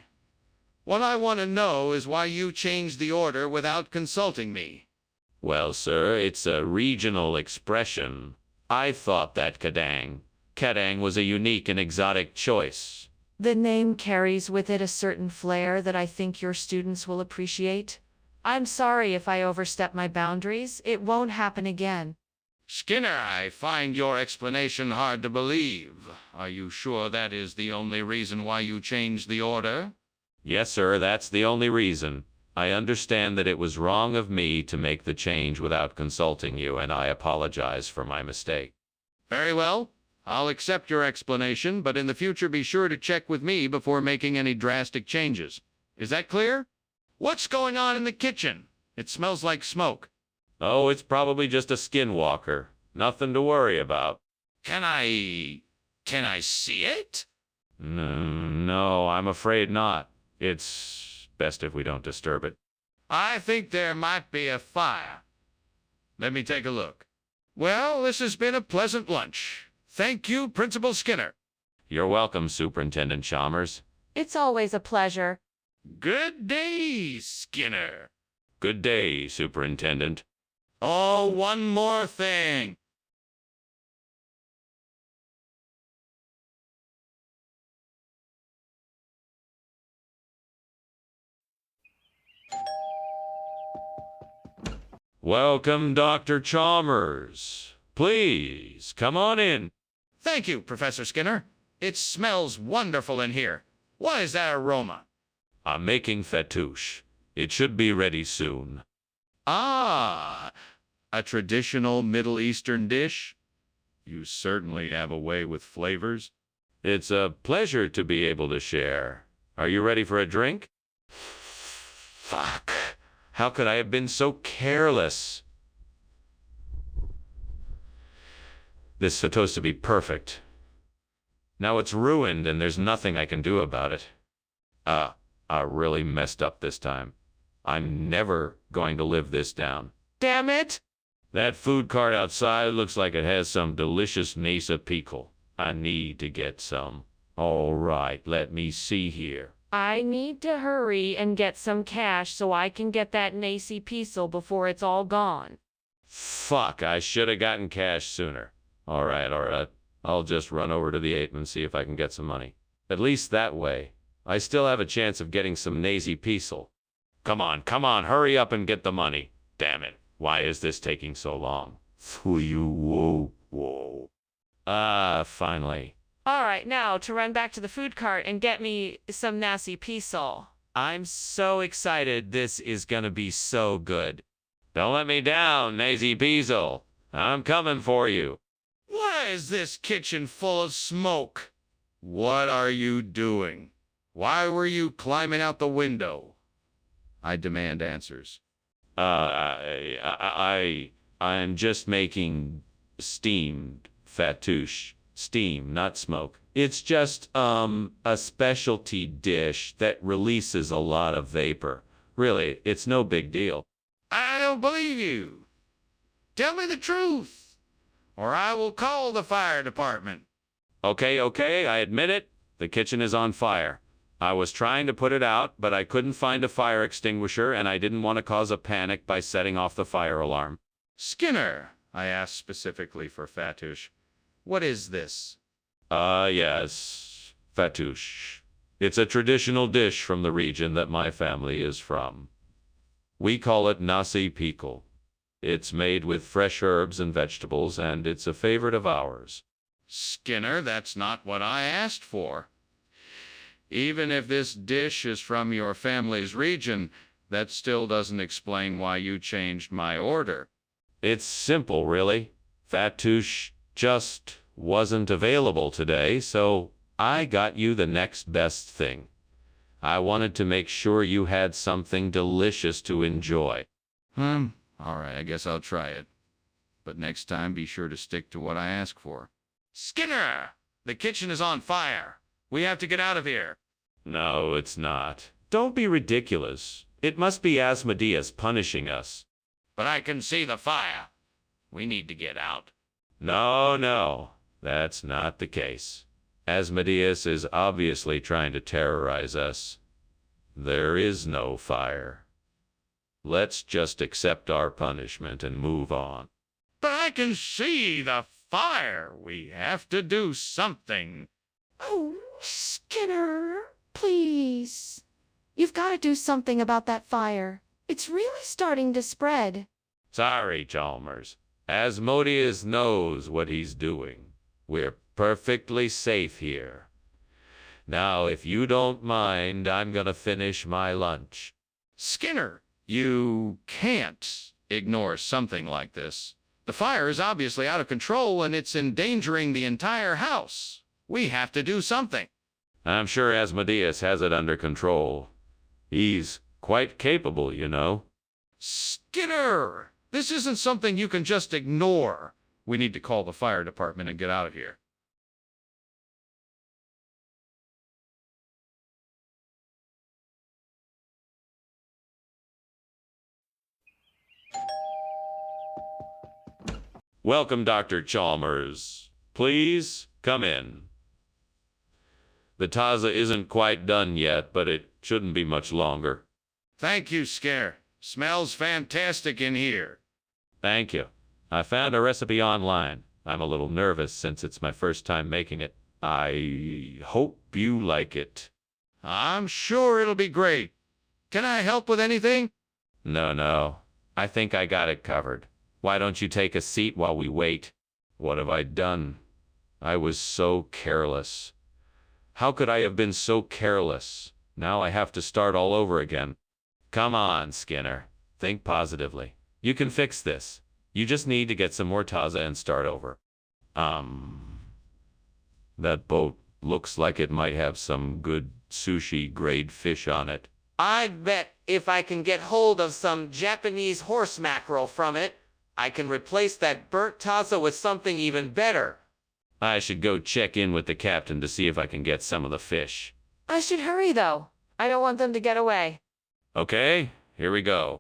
S2: What I want to know is why you changed the order without consulting me.
S1: Well, sir, it's a regional expression. I thought that kadang was a unique and exotic choice.
S6: The name carries with it a certain flair that I think your students will appreciate. I'm sorry if I overstep my boundaries. It won't happen again.
S2: Skinner, I find your explanation hard to believe. Are you sure that is the only reason why you changed the order?
S1: Yes, sir, that's the only reason. I understand that it was wrong of me to make the change without consulting you, and I apologize for my mistake.
S2: Very well. I'll accept your explanation, but in the future be sure to check with me before making any drastic changes. Is that clear? What's going on in the kitchen? It smells like smoke.
S1: Oh, it's probably just a skinwalker. Nothing to worry about.
S2: Can I see it?
S1: No, I'm afraid not. It's best if we don't disturb it.
S2: I think there might be a fire. Let me take a look. Well, this has been a pleasant lunch. Thank you, Principal Skinner.
S1: You're welcome, Superintendent Chalmers.
S6: It's always a pleasure.
S2: Good day, Skinner.
S1: Good day, Superintendent.
S2: Oh, one more thing.
S1: Welcome, Dr. Chalmers. Please, come on in.
S2: Thank you, Professor Skinner. It smells wonderful in here. What is that aroma?
S1: I'm making fattoush. It should be ready soon.
S2: Ah, a traditional Middle Eastern dish? You certainly have a way with flavors.
S1: It's a pleasure to be able to share. Are you ready for a drink? Fuck. How could I have been so careless? This is supposed to be perfect. Now it's ruined and there's nothing I can do about it. I really messed up this time. I'm never going to live this down.
S4: Damn it!
S1: That food cart outside looks like it has some delicious nasa pickle. I need to get some. All right, let me see here.
S6: I need to hurry and get some cash so I can get that Nacy Piesel before it's all gone.
S1: Fuck, I should have gotten cash sooner. All right. I'll just run over to the 8 and see if I can get some money. At least that way, I still have a chance of getting some Nacy Piesel. Come on, hurry up and get the money. Damn it, why is this taking so long? Whoa. Finally.
S6: All right, now to run back to the food cart and get me some Nacy Piesel.
S1: I'm so excited. This is gonna be so good. Don't let me down, Nacy Piesel. I'm coming for you.
S2: Why is this kitchen full of smoke? What are you doing? Why were you climbing out the window? I demand answers.
S1: I'm just making steamed fattoush. Steam, not smoke. It's just, a specialty dish that releases a lot of vapor. Really, it's no big deal.
S2: I don't believe you. Tell me the truth, or I will call the fire department.
S1: Okay, I admit it. The kitchen is on fire. I was trying to put it out, but I couldn't find a fire extinguisher, and I didn't want to cause a panic by setting off the fire alarm.
S2: Skinner, I asked specifically for Fatouche. What is this?
S1: Yes, Fatouche. It's a traditional dish from the region that my family is from. We call it nasi pickle. It's made with fresh herbs and vegetables, and it's a favorite of ours.
S2: Skinner, that's not what I asked for. Even if this dish is from your family's region, that still doesn't explain why you changed my order.
S1: It's simple, really. Fatouche just wasn't available today, so I got you the next best thing. I wanted to make sure you had something delicious to enjoy.
S2: All right, I guess I'll try it. But next time, be sure to stick to what I ask for. Skinner! The kitchen is on fire. We have to get out of here.
S1: No, it's not. Don't be ridiculous. It must be Asmodeus punishing us.
S2: But I can see the fire. We need to get out.
S1: No, that's not the case. Asmodeus is obviously trying to terrorize us. There is no fire. Let's just accept our punishment and move on.
S2: But I can see the fire. We have to do something.
S3: Oh, Skinner, please. You've got to do something about that fire. It's really starting to spread.
S1: Sorry, Chalmers. Asmodeus knows what he's doing. We're perfectly safe here. Now, if you don't mind, I'm gonna finish my lunch.
S2: Skinner, you can't ignore something like this. The fire is obviously out of control and it's endangering the entire house. We have to do something.
S1: I'm sure Asmodeus has it under control. He's quite capable, you know.
S2: Skinner, this isn't something you can just ignore. We need to call the fire department and get out of here.
S1: Welcome, Dr. Chalmers. Please come in. The taza isn't quite done yet, but it shouldn't be much longer.
S2: Thank you, Skinner. Smells fantastic in here.
S1: Thank you. I found a recipe online. I'm a little nervous since it's my first time making it. I hope you like it.
S2: I'm sure it'll be great. Can I help with anything?
S1: No. I think I got it covered. Why don't you take a seat while we wait? What have I done? I was so careless. How could I have been so careless? Now I have to start all over again. Come on, Skinner. Think positively. You can fix this. You just need to get some more taza and start over. That boat looks like it might have some good sushi-grade fish on it.
S4: I'd bet if I can get hold of some Japanese horse mackerel from it, I can replace that burnt taza with something even better.
S1: I should go check in with the captain to see if I can get some of the fish.
S6: I should hurry, though. I don't want them to get away.
S1: Okay, here we go.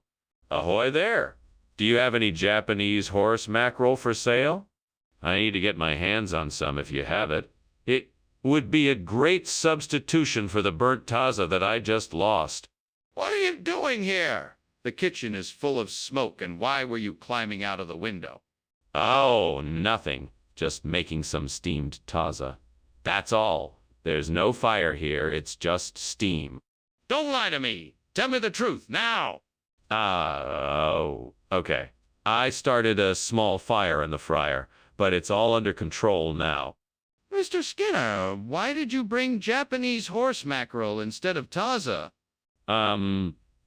S1: Ahoy there! Do you have any Japanese horse mackerel for sale? I need to get my hands on some if you have it. It would be a great substitution for the burnt taza that I just lost.
S2: What are you doing here? The kitchen is full of smoke, and why were you climbing out of the window?
S1: Oh, nothing. Just making some steamed taza. That's all. There's no fire here, it's just steam.
S2: Don't lie to me. Tell me the truth now.
S1: Oh, okay. I started a small fire in the fryer, but it's all under control now.
S2: Mr. Skinner, why did you bring Japanese horse mackerel instead of taza?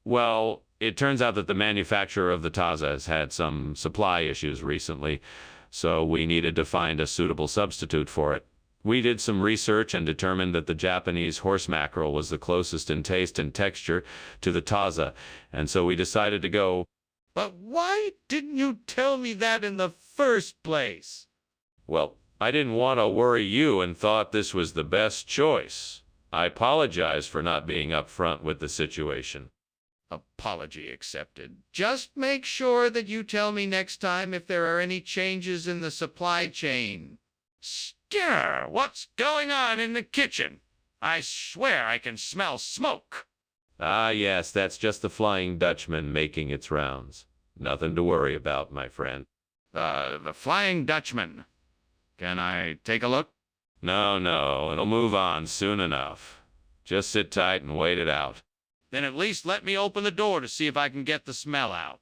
S1: Well, it turns out that the manufacturer of the taza has had some supply issues recently, so we needed to find a suitable substitute for it. We did some research and determined that the Japanese horse mackerel was the closest in taste and texture to the taza, and so we decided to go.
S2: But why didn't you tell me that in the first place?
S1: Well, I didn't want to worry you and thought this was the best choice. I apologize for not being upfront with the situation.
S2: Apology accepted. Just make sure that you tell me next time if there are any changes in the supply chain. Skinner, what's going on in the kitchen? I swear I can smell smoke.
S1: Ah, yes, that's just the Flying Dutchman making its rounds. Nothing to worry about, my friend.
S2: The Flying Dutchman. Can I take a look?
S1: No, it'll move on soon enough. Just sit tight and wait it out.
S2: Then at least let me open the door to see if I can get the smell out.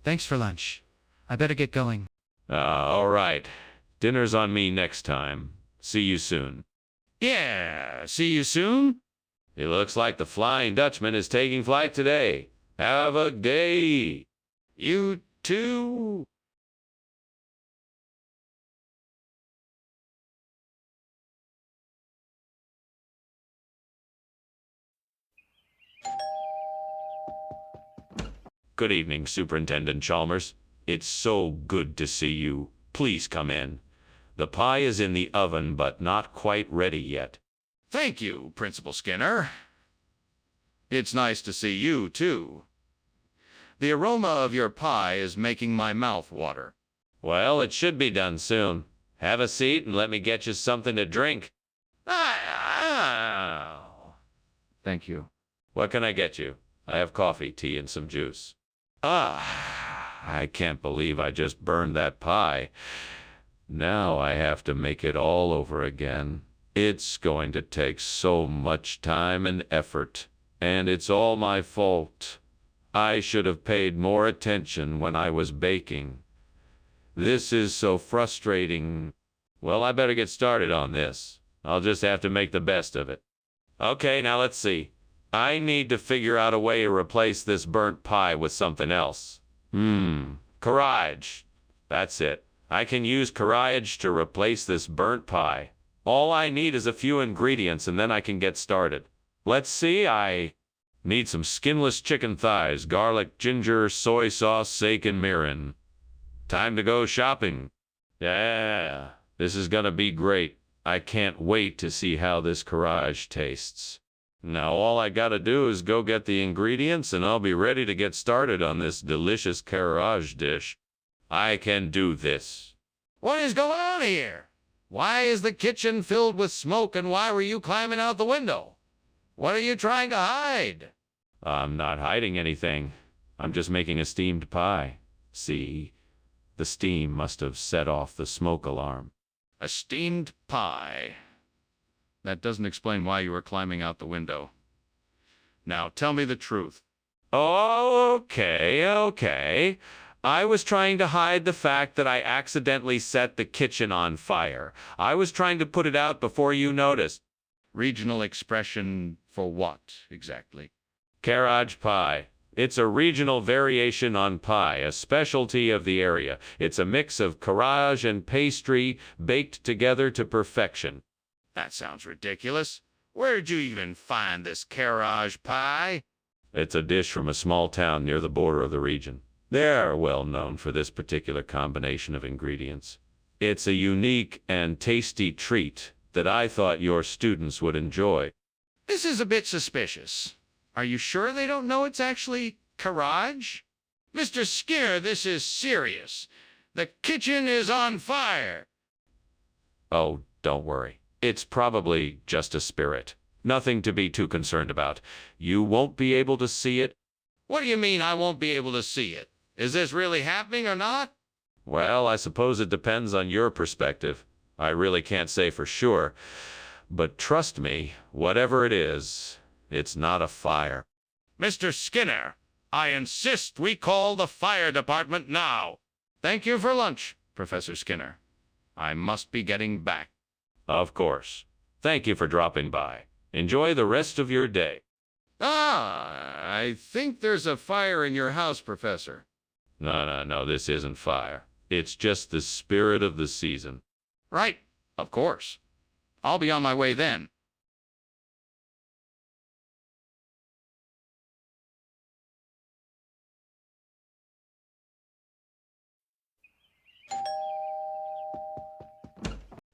S4: Thanks for lunch. I better get going.
S1: All right. Dinner's on me next time. See you soon.
S2: Yeah, see you soon.
S1: It looks like the Flying Dutchman is taking flight today. Have a day.
S2: You too.
S1: Good evening, Superintendent Chalmers. It's so good to see you. Please come in. The pie is in the oven, but not quite ready yet.
S2: Thank you, Principal Skinner. It's nice to see you, too. The aroma of your pie is making my mouth water.
S1: Well, it should be done soon. Have a seat and let me get you something to drink.
S2: Thank you.
S1: What can I get you? I have coffee, tea, and some juice. I can't believe I just burned that pie. Now I have to make it all over again. It's going to take so much time and effort, and it's all my fault. I should have paid more attention when I was baking. This is so frustrating. Well, I better get started on this. I'll just have to make the best of it. Okay, now let's see. I need to figure out a way to replace this burnt pie with something else. Courage. That's it. I can use courage to replace this burnt pie. All I need is a few ingredients and then I can get started. Let's see, I need some skinless chicken thighs, garlic, ginger, soy sauce, sake, and mirin. Time to go shopping. Yeah, this is gonna be great. I can't wait to see how this courage tastes. Now all I gotta do is go get the ingredients and I'll be ready to get started on this delicious courage dish. I can do this.
S2: What is going on here? Why is the kitchen filled with smoke and why were you climbing out the window? What are you trying to hide?
S1: I'm not hiding anything. I'm just making a steamed pie. See? The steam must have set off the smoke alarm.
S2: A steamed pie. That doesn't explain why you were climbing out the window. Now tell me the truth.
S1: Oh, okay. I was trying to hide the fact that I accidentally set the kitchen on fire. I was trying to put it out before you noticed.
S2: Regional expression for what, exactly?
S1: Courage pie. It's a regional variation on pie, a specialty of the area. It's a mix of courage and pastry baked together to perfection.
S2: That sounds ridiculous. Where'd you even find this courage pie?
S1: It's a dish from a small town near the border of the region. They're well known for this particular combination of ingredients. It's a unique and tasty treat that I thought your students would enjoy.
S2: This is a bit suspicious. Are you sure they don't know it's actually courage? Mr. Skinner, this is serious. The kitchen is on fire.
S1: Oh, don't worry. It's probably just a spirit. Nothing to be too concerned about. You won't be able to see it.
S2: What do you mean I won't be able to see it? Is this really happening or not?
S1: Well, I suppose it depends on your perspective. I really can't say for sure. But trust me, whatever it is, it's not a fire.
S2: Mr. Skinner, I insist we call the fire department now. Thank you for lunch, Professor Skinner. I must be getting back.
S1: Of course. Thank you for dropping by. Enjoy the rest of your day.
S2: I think there's a fire in your house, Professor.
S1: No, this isn't fire. It's just the spirit of the season.
S2: Right, of course. I'll be on my way then.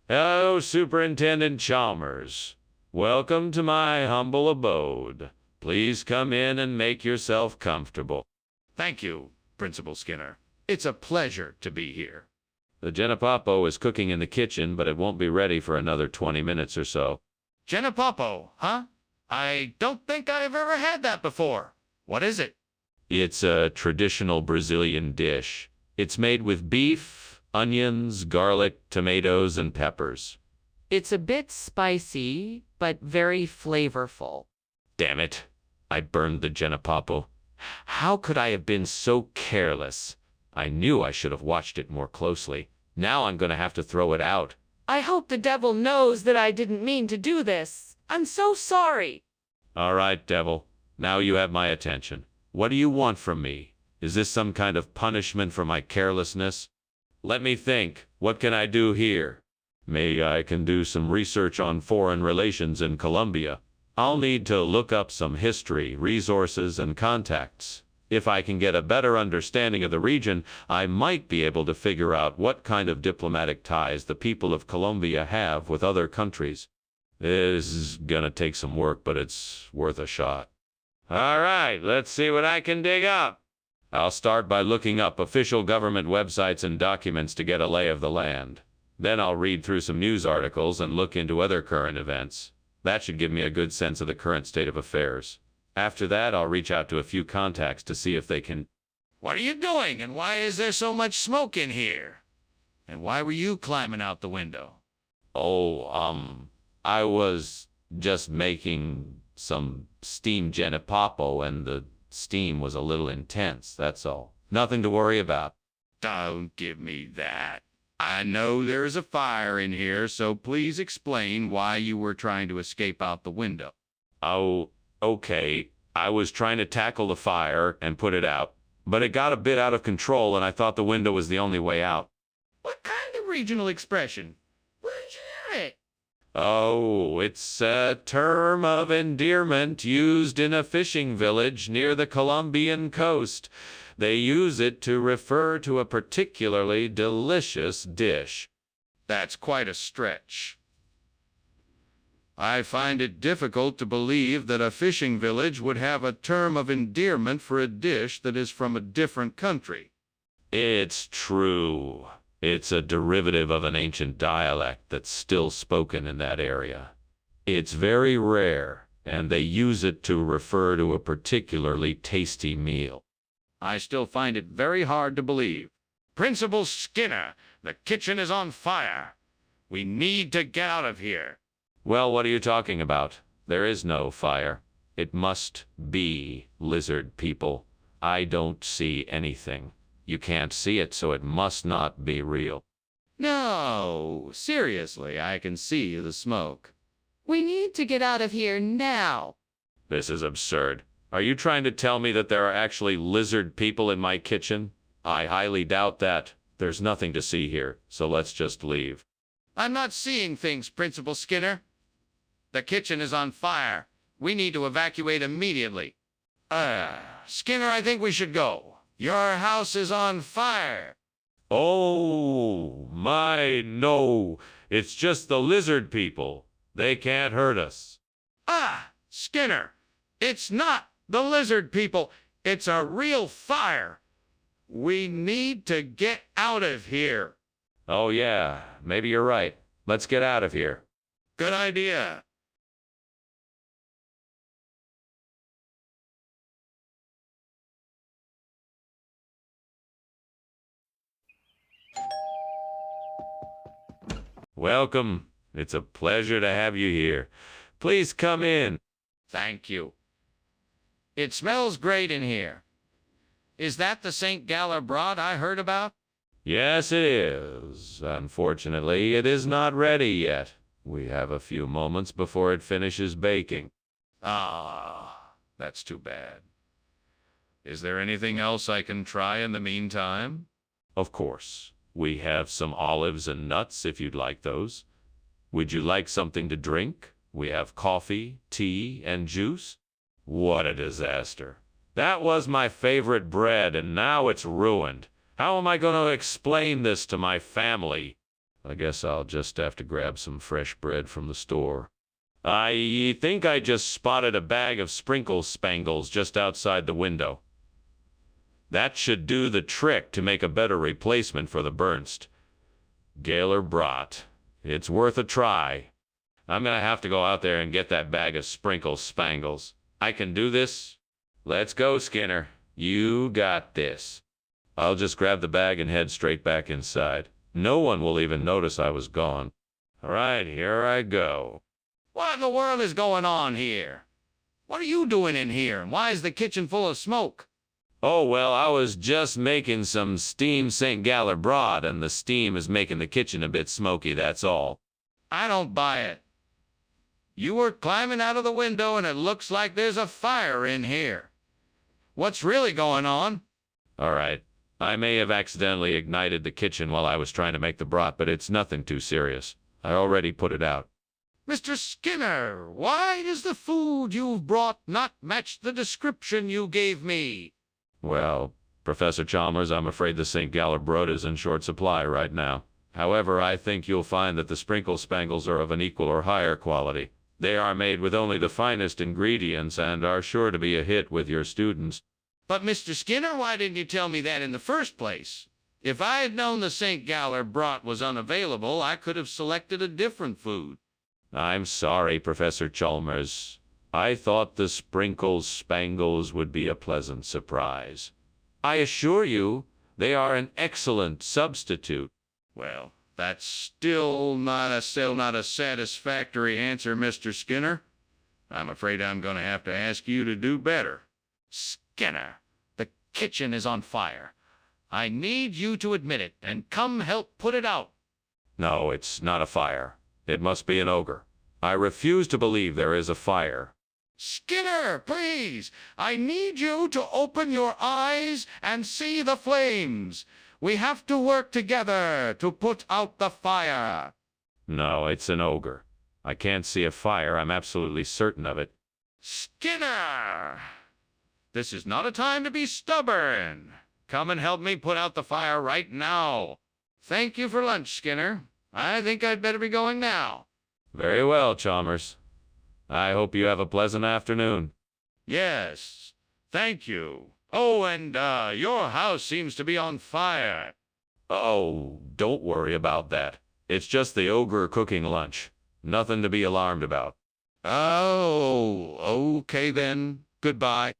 S1: Hello, Superintendent Chalmers. Welcome to my humble abode. Please come in and make yourself comfortable.
S2: Thank you, Principal Skinner. It's a pleasure to be here.
S1: The Genepapo is cooking in the kitchen, but it won't be ready for another 20 minutes or so.
S2: Genepapo, huh? I don't think I've ever had that before. What is it?
S1: It's a traditional Brazilian dish. It's made with beef, onions, garlic, tomatoes, and peppers.
S6: It's a bit spicy, but very flavorful.
S1: Damn it. I burned the Genepapo. How could I have been so careless? I knew I should have watched it more closely. Now I'm going to have to throw it out.
S6: I hope the devil knows that I didn't mean to do this. I'm so sorry.
S1: All right, devil. Now you have my attention. What do you want from me? Is this some kind of punishment for my carelessness? Let me think. What can I do here? Maybe I can do some research on foreign relations in Colombia. I'll need to look up some history, resources, and contacts. If I can get a better understanding of the region, I might be able to figure out what kind of diplomatic ties the people of Colombia have with other countries. This is gonna take some work, but it's worth a shot. All right, let's see what I can dig up. I'll start by looking up official government websites and documents to get a lay of the land. Then I'll read through some news articles and look into other current events. That should give me a good sense of the current state of affairs. After that, I'll reach out to a few contacts to see if they can...
S2: What are you doing, and why is there so much smoke in here? And why were you climbing out the window?
S1: I was just making some steamed Genepapo, and the steam was a little intense, that's all. Nothing to worry about.
S2: Don't give me that. I know there's a fire in here, so please explain why you were trying to escape out the window.
S1: Oh, okay. I was trying to tackle the fire and put it out, but it got a bit out of control, and I thought the window was the only way out.
S2: What kind of regional expression? Where'd you hear it?
S1: Oh, it's a term of endearment used in a fishing village near the Colombian coast. They use it to refer to a particularly delicious dish.
S2: That's quite a stretch. I find it difficult to believe that a fishing village would have a term of endearment for a dish that is from a different country.
S1: It's true. It's a derivative of an ancient dialect that's still spoken in that area. It's very rare, and they use it to refer to a particularly tasty meal.
S2: I still find it very hard to believe. Principal Skinner, the kitchen is on fire. We need to get out of here.
S1: Well, what are you talking about? There is no fire. It must be lizard people. I don't see anything. You can't see it, so it must not be real.
S2: No, seriously, I can see the smoke.
S3: We need to get out of here now.
S1: This is absurd. Are you trying to tell me that there are actually lizard people in my kitchen? I highly doubt that. There's nothing to see here, so let's just leave.
S2: I'm not seeing things, Principal Skinner. The kitchen is on fire. We need to evacuate immediately. Skinner, I think we should go. Your house is on fire.
S1: Oh, my, no. It's just the lizard people. They can't hurt us.
S2: Skinner, it's not the lizard people. It's a real fire. We need to get out of here.
S1: Oh, yeah, maybe you're right. Let's get out of here.
S2: Good idea.
S1: Welcome. It's a pleasure to have you here. Please come in.
S2: Thank you. It smells great in here. Is that the St. Galler broth I heard about?
S1: Yes, it is. Unfortunately, it is not ready yet. We have a few moments before it finishes baking.
S2: That's too bad. Is there anything else I can try in the meantime?
S1: Of course. We have some olives and nuts if you'd like those. Would you like something to drink? We have coffee, tea, and juice. What a disaster. That was my favorite bread, and now it's ruined. How am I going to explain this to my family? I guess I'll just have to grab some fresh bread from the store. I think I just spotted a bag of sprinkle spangles just outside the window. That should do the trick to make a better replacement for the burnst. Galer brat. It's worth a try. I'm gonna have to go out there and get that bag of sprinkles spangles. I can do this. Let's go, Skinner. You got this. I'll just grab the bag and head straight back inside. No one will even notice I was gone. All right, here I go.
S2: What in the world is going on here? What are you doing in here, and why is the kitchen full of smoke?
S1: Oh, well, I was just making some steamed St. Galler broad, and the steam is making the kitchen a bit smoky, that's all.
S2: I don't buy it. You were climbing out of the window, and it looks like there's a fire in here. What's really going on?
S1: All right. I may have accidentally ignited the kitchen while I was trying to make the broth, but it's nothing too serious. I already put it out.
S2: Mr. Skinner, why does the food you've brought not match the description you gave me?
S1: Well, Professor Chalmers, I'm afraid the St. Galler brood is in short supply right now. However, I think you'll find that the sprinkle spangles are of an equal or higher quality. They are made with only the finest ingredients and are sure to be a hit with your students.
S2: But, Mr. Skinner, why didn't you tell me that in the first place? If I had known the St. Galler brat was unavailable, I could have selected a different food.
S1: I'm sorry, Professor Chalmers. I thought the sprinkles spangles would be a pleasant surprise. I assure you, they are an excellent substitute.
S2: Well, that's still not a satisfactory answer, Mr. Skinner. I'm afraid I'm going to have to ask you to do better. Skinner, the kitchen is on fire. I need you to admit it and come help put it out.
S1: No, it's not a fire. It must be an ogre. I refuse to believe there is a fire.
S2: Skinner, please, I need you to open your eyes and see the flames. We have to work together to put out the fire.
S1: No, it's an ogre. I can't see a fire. I'm absolutely certain of it.
S2: Skinner, this is not a time to be stubborn. Come and help me put out the fire right now. Thank you for lunch, Skinner. I think I'd better be going now.
S1: Very well, Chalmers. I hope you have a pleasant afternoon.
S2: Yes, thank you. Oh, and your house seems to be on fire.
S1: Oh, don't worry about that. It's just the ogre cooking lunch. Nothing to be alarmed about.
S2: Oh, okay then. Goodbye.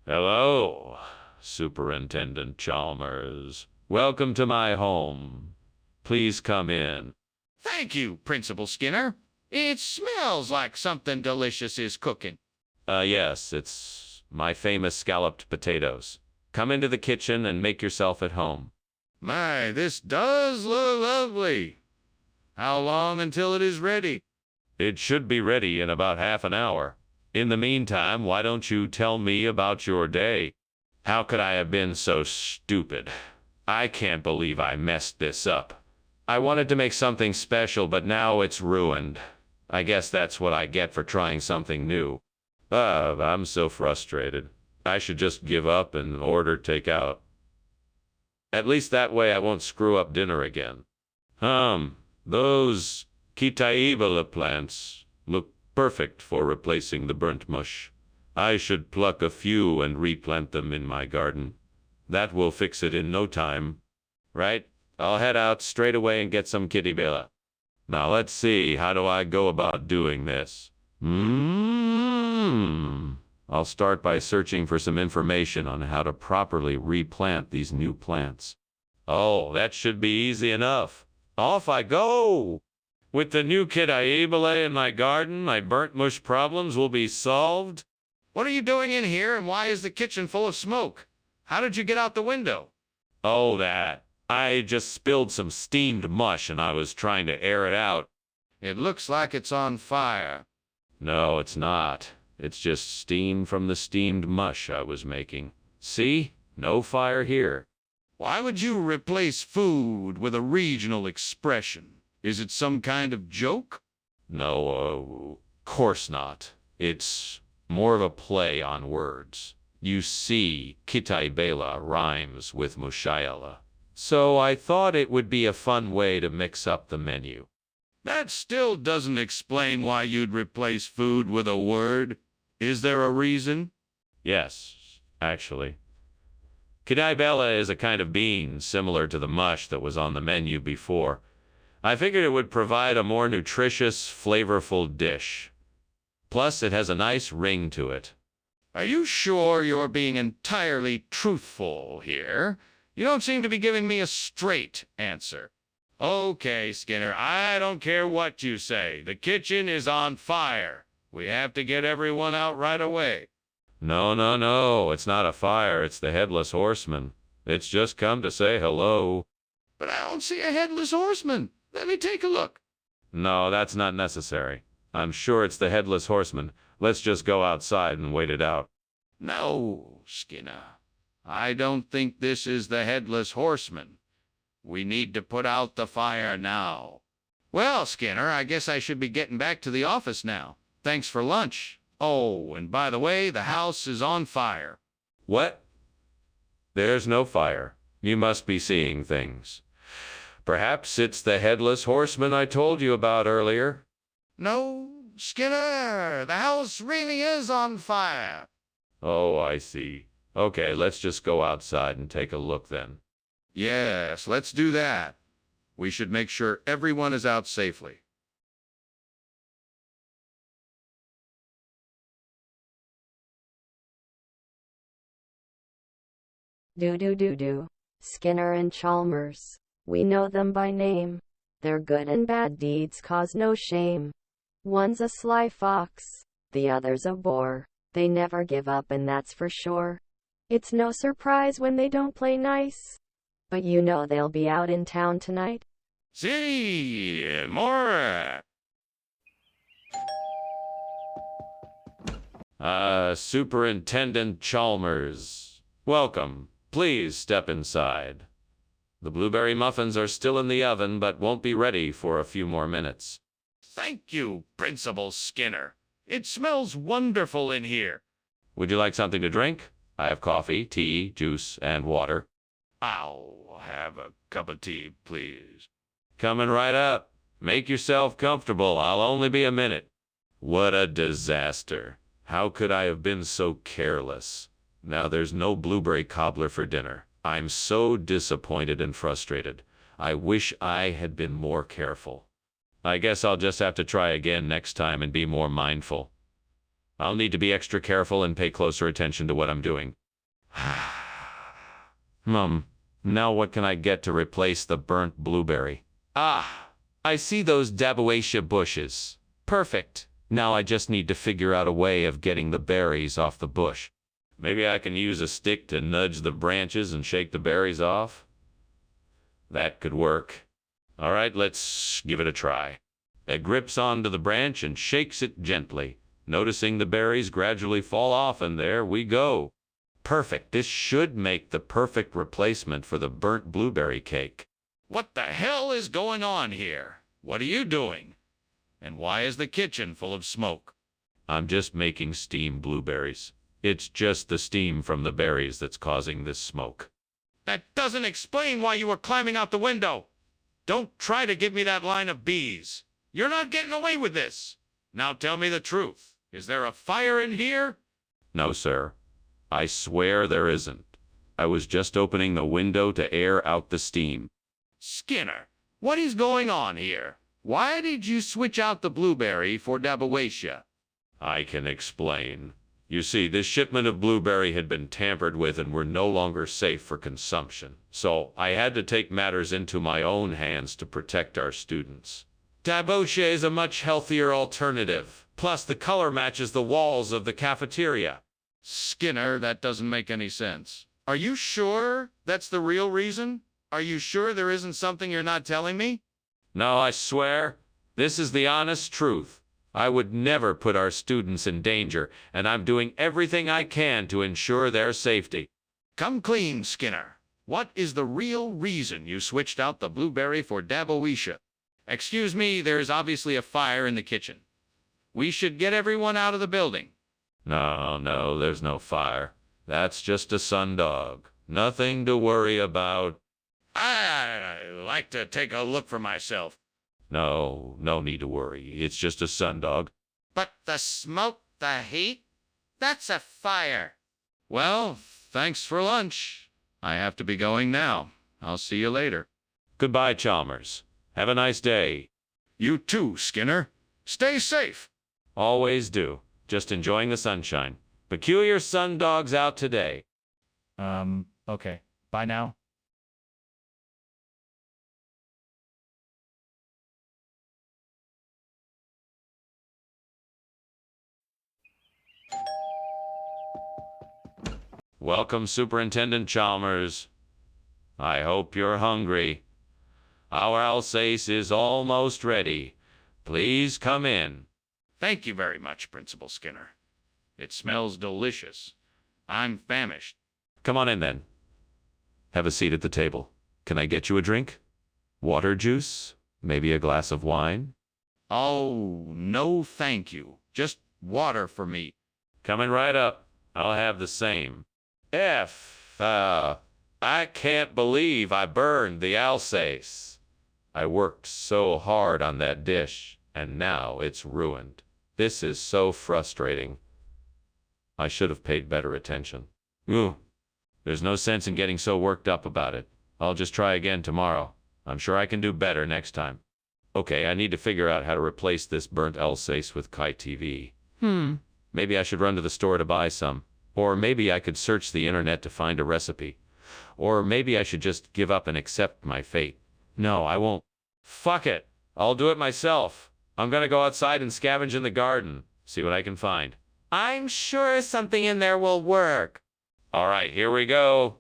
S1: Hello, Superintendent Chalmers. Welcome to my home. Please come in.
S2: Thank you, Principal Skinner. It smells like something delicious is cooking.
S1: Yes, it's my famous scalloped potatoes. Come into the kitchen and make yourself at home.
S2: My, this does look lovely. How long until it is ready?
S1: It should be ready in about half an hour. In the meantime, why don't you tell me about your day? How could I have been so stupid? I can't believe I messed this up. I wanted to make something special, but now it's ruined. I guess that's what I get for trying something new. I'm so frustrated. I should just give up and order takeout. At least that way I won't screw up dinner again. Those Kitaibala plants look perfect for replacing the burnt mush. I should pluck a few and replant them in my garden. That will fix it in no time. Right? I'll head out straight away and get some Kitaibala. Now let's see, how do I go about doing this? I'll start by searching for some information on how to properly replant these new plants. Oh, that should be easy enough. Off I go! With the new Kitaibala in my garden, my burnt mush problems will be solved.
S2: What are you doing in here, and why is the kitchen full of smoke? How did you get out the window?
S1: Oh, that. I just spilled some steamed mush and I was trying to air it out.
S2: It looks like it's on fire.
S1: No, it's not. It's just steam from the steamed mush I was making. See? No fire here.
S2: Why would you replace food with a regional expression? Is it some kind of joke?
S1: No, of course not. It's more of a play on words. You see, Kitaibala rhymes with Mushaela. So I thought it would be a fun way to mix up the menu.
S2: That still doesn't explain why you'd replace food with a word. Is there a reason?
S1: Yes, actually. Kidibella is a kind of bean similar to the mush that was on the menu before. I figured it would provide a more nutritious, flavorful dish. Plus, it has a nice ring to it.
S2: Are you sure you're being entirely truthful here? You don't seem to be giving me a straight answer. Okay, Skinner, I don't care what you say. The kitchen is on fire. We have to get everyone out right away.
S1: No, no, no, it's not a fire, it's the Headless Horseman. It's just come to say hello.
S2: But I don't see a headless horseman. Let me take a look.
S1: No, that's not necessary. I'm sure it's the Headless Horseman. Let's just go outside and wait it out.
S2: No, Skinner. I don't think this is the headless horseman. We need to put out the fire now. Well, Skinner, I guess I should be getting back to the office now. Thanks for lunch. Oh, and by the way, the house is on fire.
S1: What? There's no fire. You must be seeing things. Perhaps it's the Headless Horseman I told you about earlier.
S2: No, Skinner, the house really is on fire.
S1: Oh, I see. Okay, let's just go outside and take a look then.
S2: Yes, let's do that. We should make sure everyone is out safely.
S5: Do. Skinner and Chalmers. We know them by name. Their good and bad deeds cause no shame. One's a sly fox, the other's a boar. They never give up, and that's for sure. It's no surprise when they don't play nice. But you know they'll be out in town tonight.
S2: See, more.
S1: Superintendent Chalmers. Welcome. Please step inside. The blueberry muffins are still in the oven, but won't be ready for a few more minutes.
S2: Thank you, Principal Skinner. It smells wonderful in here.
S1: Would you like something to drink? I have coffee, tea, juice, and water.
S2: I'll have a cup of tea, please.
S1: Coming right up. Make yourself comfortable. I'll only be a minute. What a disaster. How could I have been so careless? Now there's no blueberry cobbler for dinner. I'm so disappointed and frustrated. I wish I had been more careful. I guess I'll just have to try again next time and be more mindful. I'll need to be extra careful and pay closer attention to what I'm doing. Now what can I get to replace the burnt blueberry? Ah, I see those daboatia bushes. Perfect. Now I just need to figure out a way of getting the berries off the bush. Maybe I can use a stick to nudge the branches and shake the berries off? That could work. All right, let's give it a try. It grips onto the branch and shakes it gently, noticing the berries gradually fall off, and there we go. Perfect. This should make the perfect replacement for the burnt blueberry cake.
S2: What the hell is going on here? What are you doing? And why is the kitchen full of smoke?
S1: I'm just making steamed blueberries. It's just the steam from the berries that's causing this smoke.
S2: That doesn't explain why you were climbing out the window. Don't try to give me that line of bees. You're not getting away with this. Now tell me the truth. Is there a fire in here?
S1: No, sir. I swear there isn't. I was just opening the window to air out the steam.
S2: Skinner, what is going on here? Why did you switch out the blueberry for daboatia?
S1: I can explain. You see, this shipment of blueberry had been tampered with and were no longer safe for consumption. So I had to take matters into my own hands to protect our students. Daboatia is a much healthier alternative. Plus, the color matches the walls of the cafeteria.
S2: Skinner, that doesn't make any sense. Are you sure that's the real reason? Are you sure there isn't something you're not telling me?
S1: No, I swear. This is the honest truth. I would never put our students in danger, and I'm doing everything I can to ensure their safety.
S2: Come clean, Skinner. What is the real reason you switched out the blueberry for daboatia? Excuse me, there is obviously a fire in the kitchen. We should get everyone out of the building.
S1: No, there's no fire. That's just a sundog. Nothing to worry about.
S2: I'd like to take a look for myself.
S1: No need to worry. It's just a sundog.
S2: But the smoke, the heat, that's a fire. Well, thanks for lunch. I have to be going now. I'll see you later.
S1: Goodbye, Chalmers. Have a nice day.
S2: You too, Skinner. Stay safe.
S1: Always do. Just enjoying the sunshine. Peculiar sundogs out today.
S4: Okay. Bye now.
S1: Welcome, Superintendent Chalmers. I hope you're hungry. Our Alsace is almost ready. Please come in.
S2: Thank you very much, Principal Skinner. It smells delicious. I'm famished.
S1: Come on in then. Have a seat at the table. Can I get you a drink? Water, juice? Maybe a glass of wine?
S2: Oh, no thank you. Just water for me.
S1: Coming right up. I'll have the same. I can't believe I burned the Alsace. I worked so hard on that dish, and now it's ruined. This is so frustrating. I should have paid better attention. Ooh, there's no sense in getting so worked up about it. I'll just try again tomorrow. I'm sure I can do better next time. Okay, I need to figure out how to replace this burnt Alsace with Kai TV. Maybe I should run to the store to buy some. Or maybe I could search the internet to find a recipe. Or maybe I should just give up and accept my fate. No, I won't. Fuck it. I'll do it myself. I'm gonna go outside and scavenge in the garden. See what I can find. I'm sure something in there will work. Alright, here we go.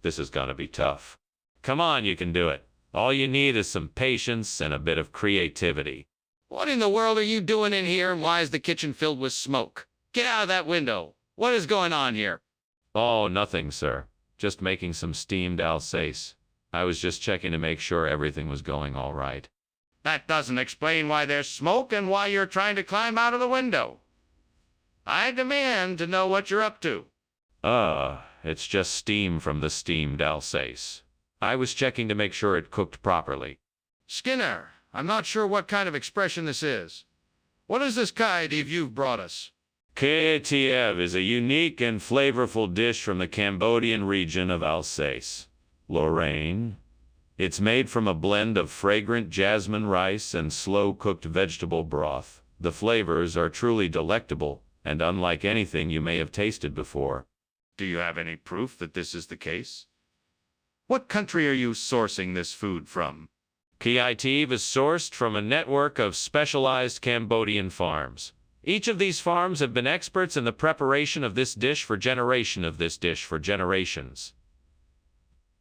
S1: This is gonna be tough. Come on, you can do it. All you need is some patience and a bit of creativity.
S2: What in the world are you doing in here, and why is the kitchen filled with smoke? Get out of that window. What is going on here?
S1: Oh, nothing, sir. Just making some steamed Alsace. I was just checking to make sure everything was going all right.
S2: That doesn't explain why there's smoke and why you're trying to climb out of the window. I demand to know what you're up to.
S1: It's just steam from the steamed Alsace. I was checking to make sure it cooked properly.
S2: Skinner, I'm not sure what kind of expression this is. What is this kaidiv you've brought us?
S1: Kiev is a unique and flavorful dish from the Cambodian region of Alsace, Lorraine. It's made from a blend of fragrant jasmine rice and slow-cooked vegetable broth. The flavors are truly delectable and unlike anything you may have tasted before.
S2: Do you have any proof that this is the case? What country are you sourcing this food from?
S1: Kiev is sourced from a network of specialized Cambodian farms. Each of these farms have been experts in the preparation of this dish for generations.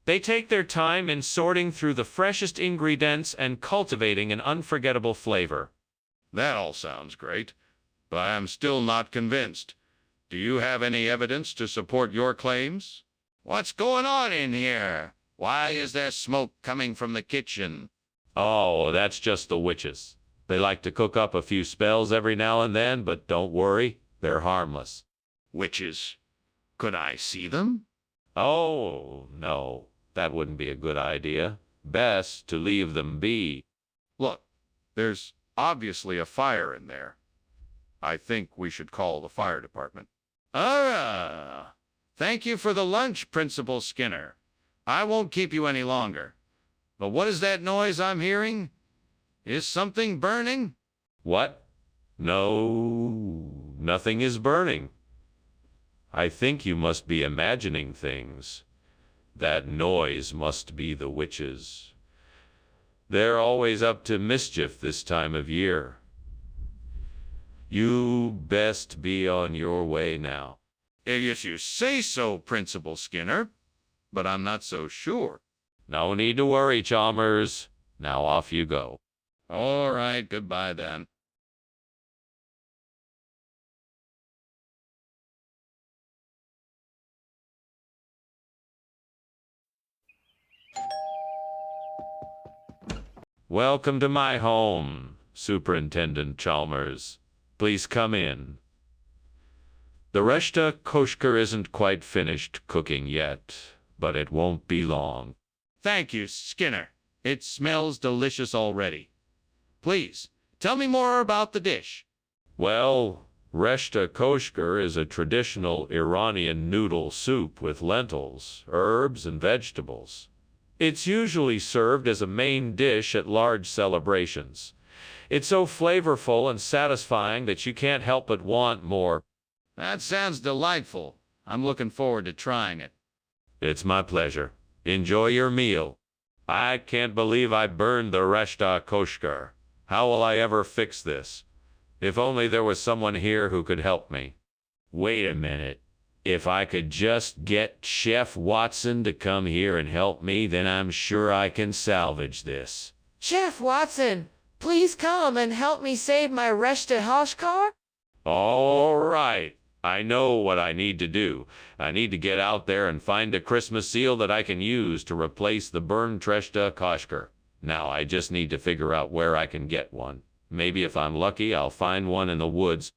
S1: They take their time in sorting through the freshest ingredients and cultivating an unforgettable flavor.
S2: That all sounds great, but I am still not convinced. Do you have any evidence to support your claims? What's going on in here? Why is there smoke coming from the kitchen?
S1: Oh, that's just the witches. They like to cook up a few spells every now and then, but don't worry, they're harmless.
S2: Witches? Could I see them?
S1: Oh, no, that wouldn't be a good idea. Best to leave them be.
S2: Look, there's obviously a fire in there. I think we should call the fire department. Thank you for the lunch, Principal Skinner. I won't keep you any longer. But what is that noise I'm hearing? Is something burning?
S1: What? No, nothing is burning. I think you must be imagining things. That noise must be the witches. They're always up to mischief this time of year. You best be on your way now.
S2: If you say so, Principal Skinner, but I'm not so sure.
S1: No need to worry, Chalmers. Now off you go.
S2: All right, goodbye then.
S1: Welcome to my home, Superintendent Chalmers. Please come in. The Reshta Koshker isn't quite finished cooking yet, but it won't be long.
S2: Thank you, Skinner. It smells delicious already. Please, tell me more about the dish.
S1: Well, reshta koshker is a traditional Iranian noodle soup with lentils, herbs, and vegetables. It's usually served as a main dish at large celebrations. It's so flavorful and satisfying that you can't help but want more.
S2: That sounds delightful. I'm looking forward to trying it.
S1: It's my pleasure. Enjoy your meal. I can't believe I burned the reshta koshker. How will I ever fix this? If only there was someone here who could help me. Wait a minute. If I could just get Chef Watson to come here and help me, then I'm sure I can salvage this.
S6: Chef Watson, please come and help me save my reshta koshker.
S1: All right. I know what I need to do. I need to get out there and find a Christmas seal that I can use to replace the burned reshta koshker. Now I just need to figure out where I can get one. Maybe if I'm lucky, I'll find one in the woods.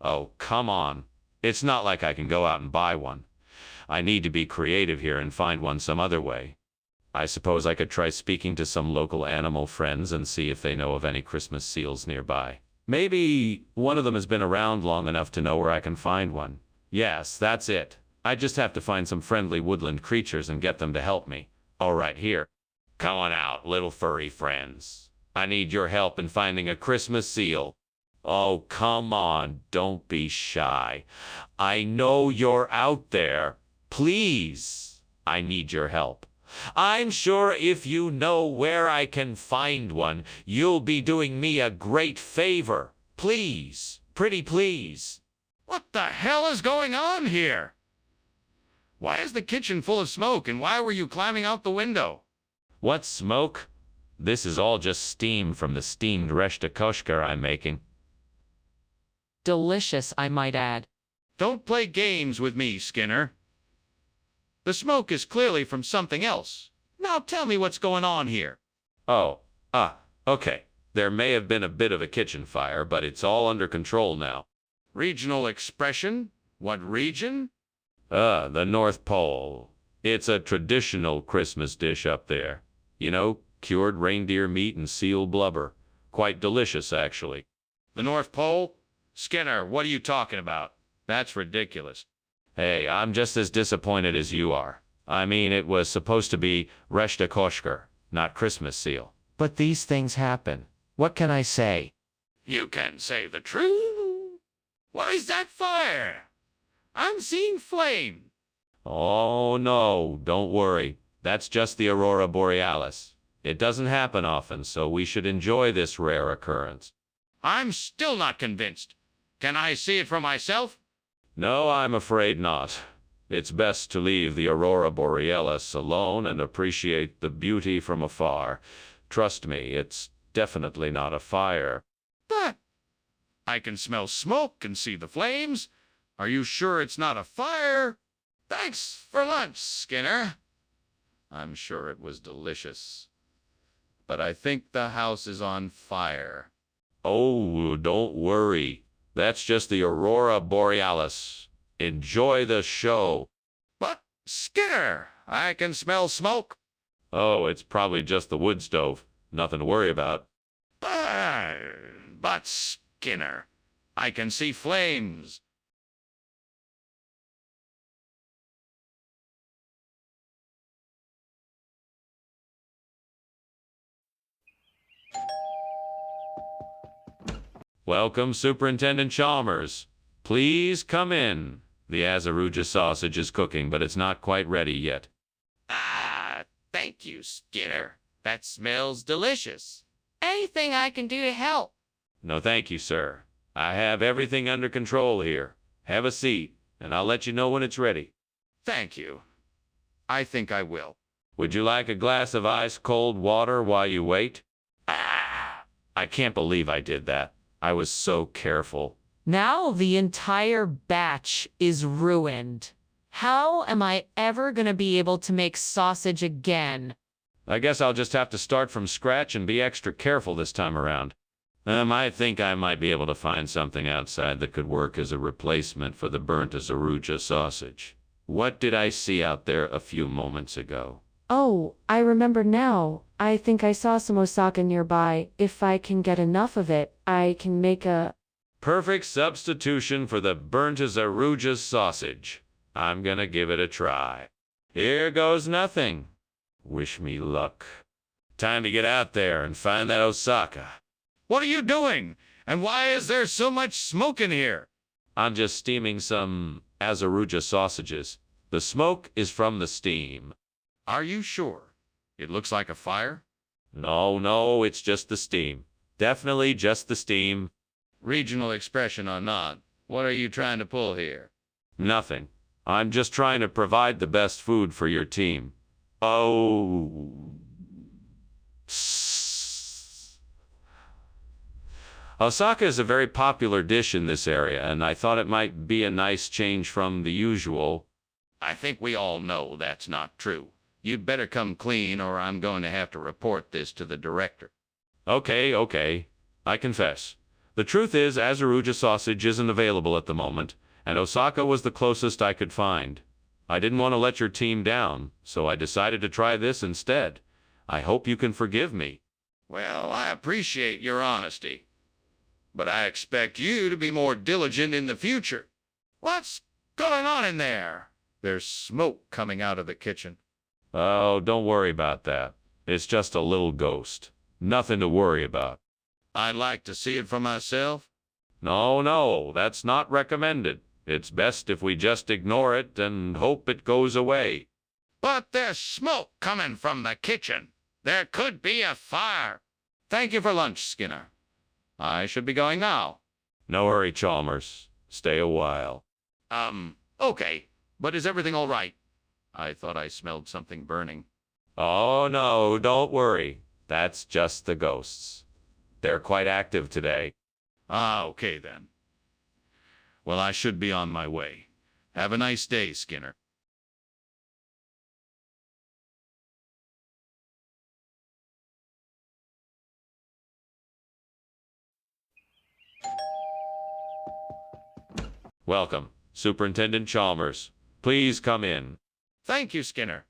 S1: Oh, come on. It's not like I can go out and buy one. I need to be creative here and find one some other way. I suppose I could try speaking to some local animal friends and see if they know of any Christmas seals nearby. Maybe one of them has been around long enough to know where I can find one. Yes, that's it. I just have to find some friendly woodland creatures and get them to help me. All right, here. Come on out, little furry friends. I need your help in finding a Christmas seal. Oh, come on, don't be shy. I know you're out there. Please, I need your help. I'm sure if you know where I can find one, you'll be doing me a great favor. Please, pretty please.
S2: What the hell is going on here? Why is the kitchen full of smoke, and why were you climbing out the window?
S1: What smoke? This is all just steam from the steamed reshta koshker I'm making.
S7: Delicious, I might add.
S2: Don't play games with me, Skinner. The smoke is clearly from something else. Now tell me what's going on here.
S1: Okay. There may have been a bit of a kitchen fire, but it's all under control now.
S2: Regional expression? What region?
S1: The North Pole. It's a traditional Christmas dish up there. You know, cured reindeer meat and seal blubber. Quite delicious, actually.
S2: The North Pole? Skinner, what are you talking about? That's ridiculous.
S1: Hey, I'm just as disappointed as you are. I mean, it was supposed to be reshta koshker, not Christmas seal. But these things happen. What can I say?
S2: You can say the truth. What is that fire? I'm seeing flame.
S1: Oh, no, don't worry. That's just the aurora borealis. It doesn't happen often, so we should enjoy this rare occurrence.
S2: I'm still not convinced. Can I see it for myself?
S1: No, I'm afraid not. It's best to leave the aurora borealis alone and appreciate the beauty from afar. Trust me, it's definitely not a fire.
S2: But I can smell smoke and see the flames. Are you sure it's not a fire? Thanks for lunch, Skinner. I'm sure it was delicious. But I think the house is on fire.
S1: Oh, don't worry. That's just the aurora borealis. Enjoy the show.
S2: But, Skinner, I can smell smoke.
S1: Oh, it's probably just the wood stove. Nothing to worry about.
S2: But Skinner, I can see flames.
S1: Welcome, Superintendent Chalmers. Please come in. The Azaruja sausage is cooking, but it's not quite ready yet.
S2: Thank you, Skinner. That smells delicious.
S3: Anything I can do to help?
S1: No, thank you, sir. I have everything under control here. Have a seat, and I'll let you know when it's ready.
S2: Thank you. I think I will.
S1: Would you like a glass of ice-cold water while you wait? I can't believe I did that. I was so careful.
S7: Now the entire batch is ruined. How am I ever gonna be able to make sausage again?
S1: I guess I'll just have to start from scratch and be extra careful this time around. I think I might be able to find something outside that could work as a replacement for the burnt Azaruja sausage. What did I see out there a few moments ago?
S6: Oh, I remember now. I think I saw some Osaka nearby. If I can get enough of it, I can make a...
S1: Perfect substitution for the burnt Azaruja sausage. I'm gonna give it a try. Here goes nothing. Wish me luck. Time to get out there and find that Osaka.
S2: What are you doing? And why is there so much smoke in here?
S1: I'm just steaming some Azaruja sausages. The smoke is from the steam.
S2: Are you sure? It looks like a fire.
S1: No, it's just the steam. Definitely just the steam.
S2: Regional expression or not, what are you trying to pull here?
S1: Nothing. I'm just trying to provide the best food for your team. Oh. Osaka is a very popular dish in this area, and I thought it might be a nice change from the usual.
S2: I think we all know that's not true. You'd better come clean or I'm going to have to report this to the director.
S1: Okay. I confess. The truth is, Azaruja sausage isn't available at the moment, and Osaka was the closest I could find. I didn't want to let your team down, so I decided to try this instead. I hope you can forgive me.
S2: Well, I appreciate your honesty, but I expect you to be more diligent in the future. What's going on in there? There's smoke coming out of the kitchen.
S1: Oh, don't worry about that. It's just a little ghost. Nothing to worry about.
S2: I'd like to see it for myself.
S1: No, that's not recommended. It's best if we just ignore it and hope it goes away.
S2: But there's smoke coming from the kitchen. There could be a fire. Thank you for lunch, Skinner. I should be going now.
S1: No hurry, Chalmers. Stay a while.
S2: Okay. But is everything all right? I thought I smelled something burning.
S1: Oh, no, don't worry. That's just the ghosts. They're quite active today.
S2: Ah, okay then. Well, I should be on my way. Have a nice day, Skinner.
S1: Welcome, Superintendent Chalmers. Please come in.
S2: Thank you, Skinner.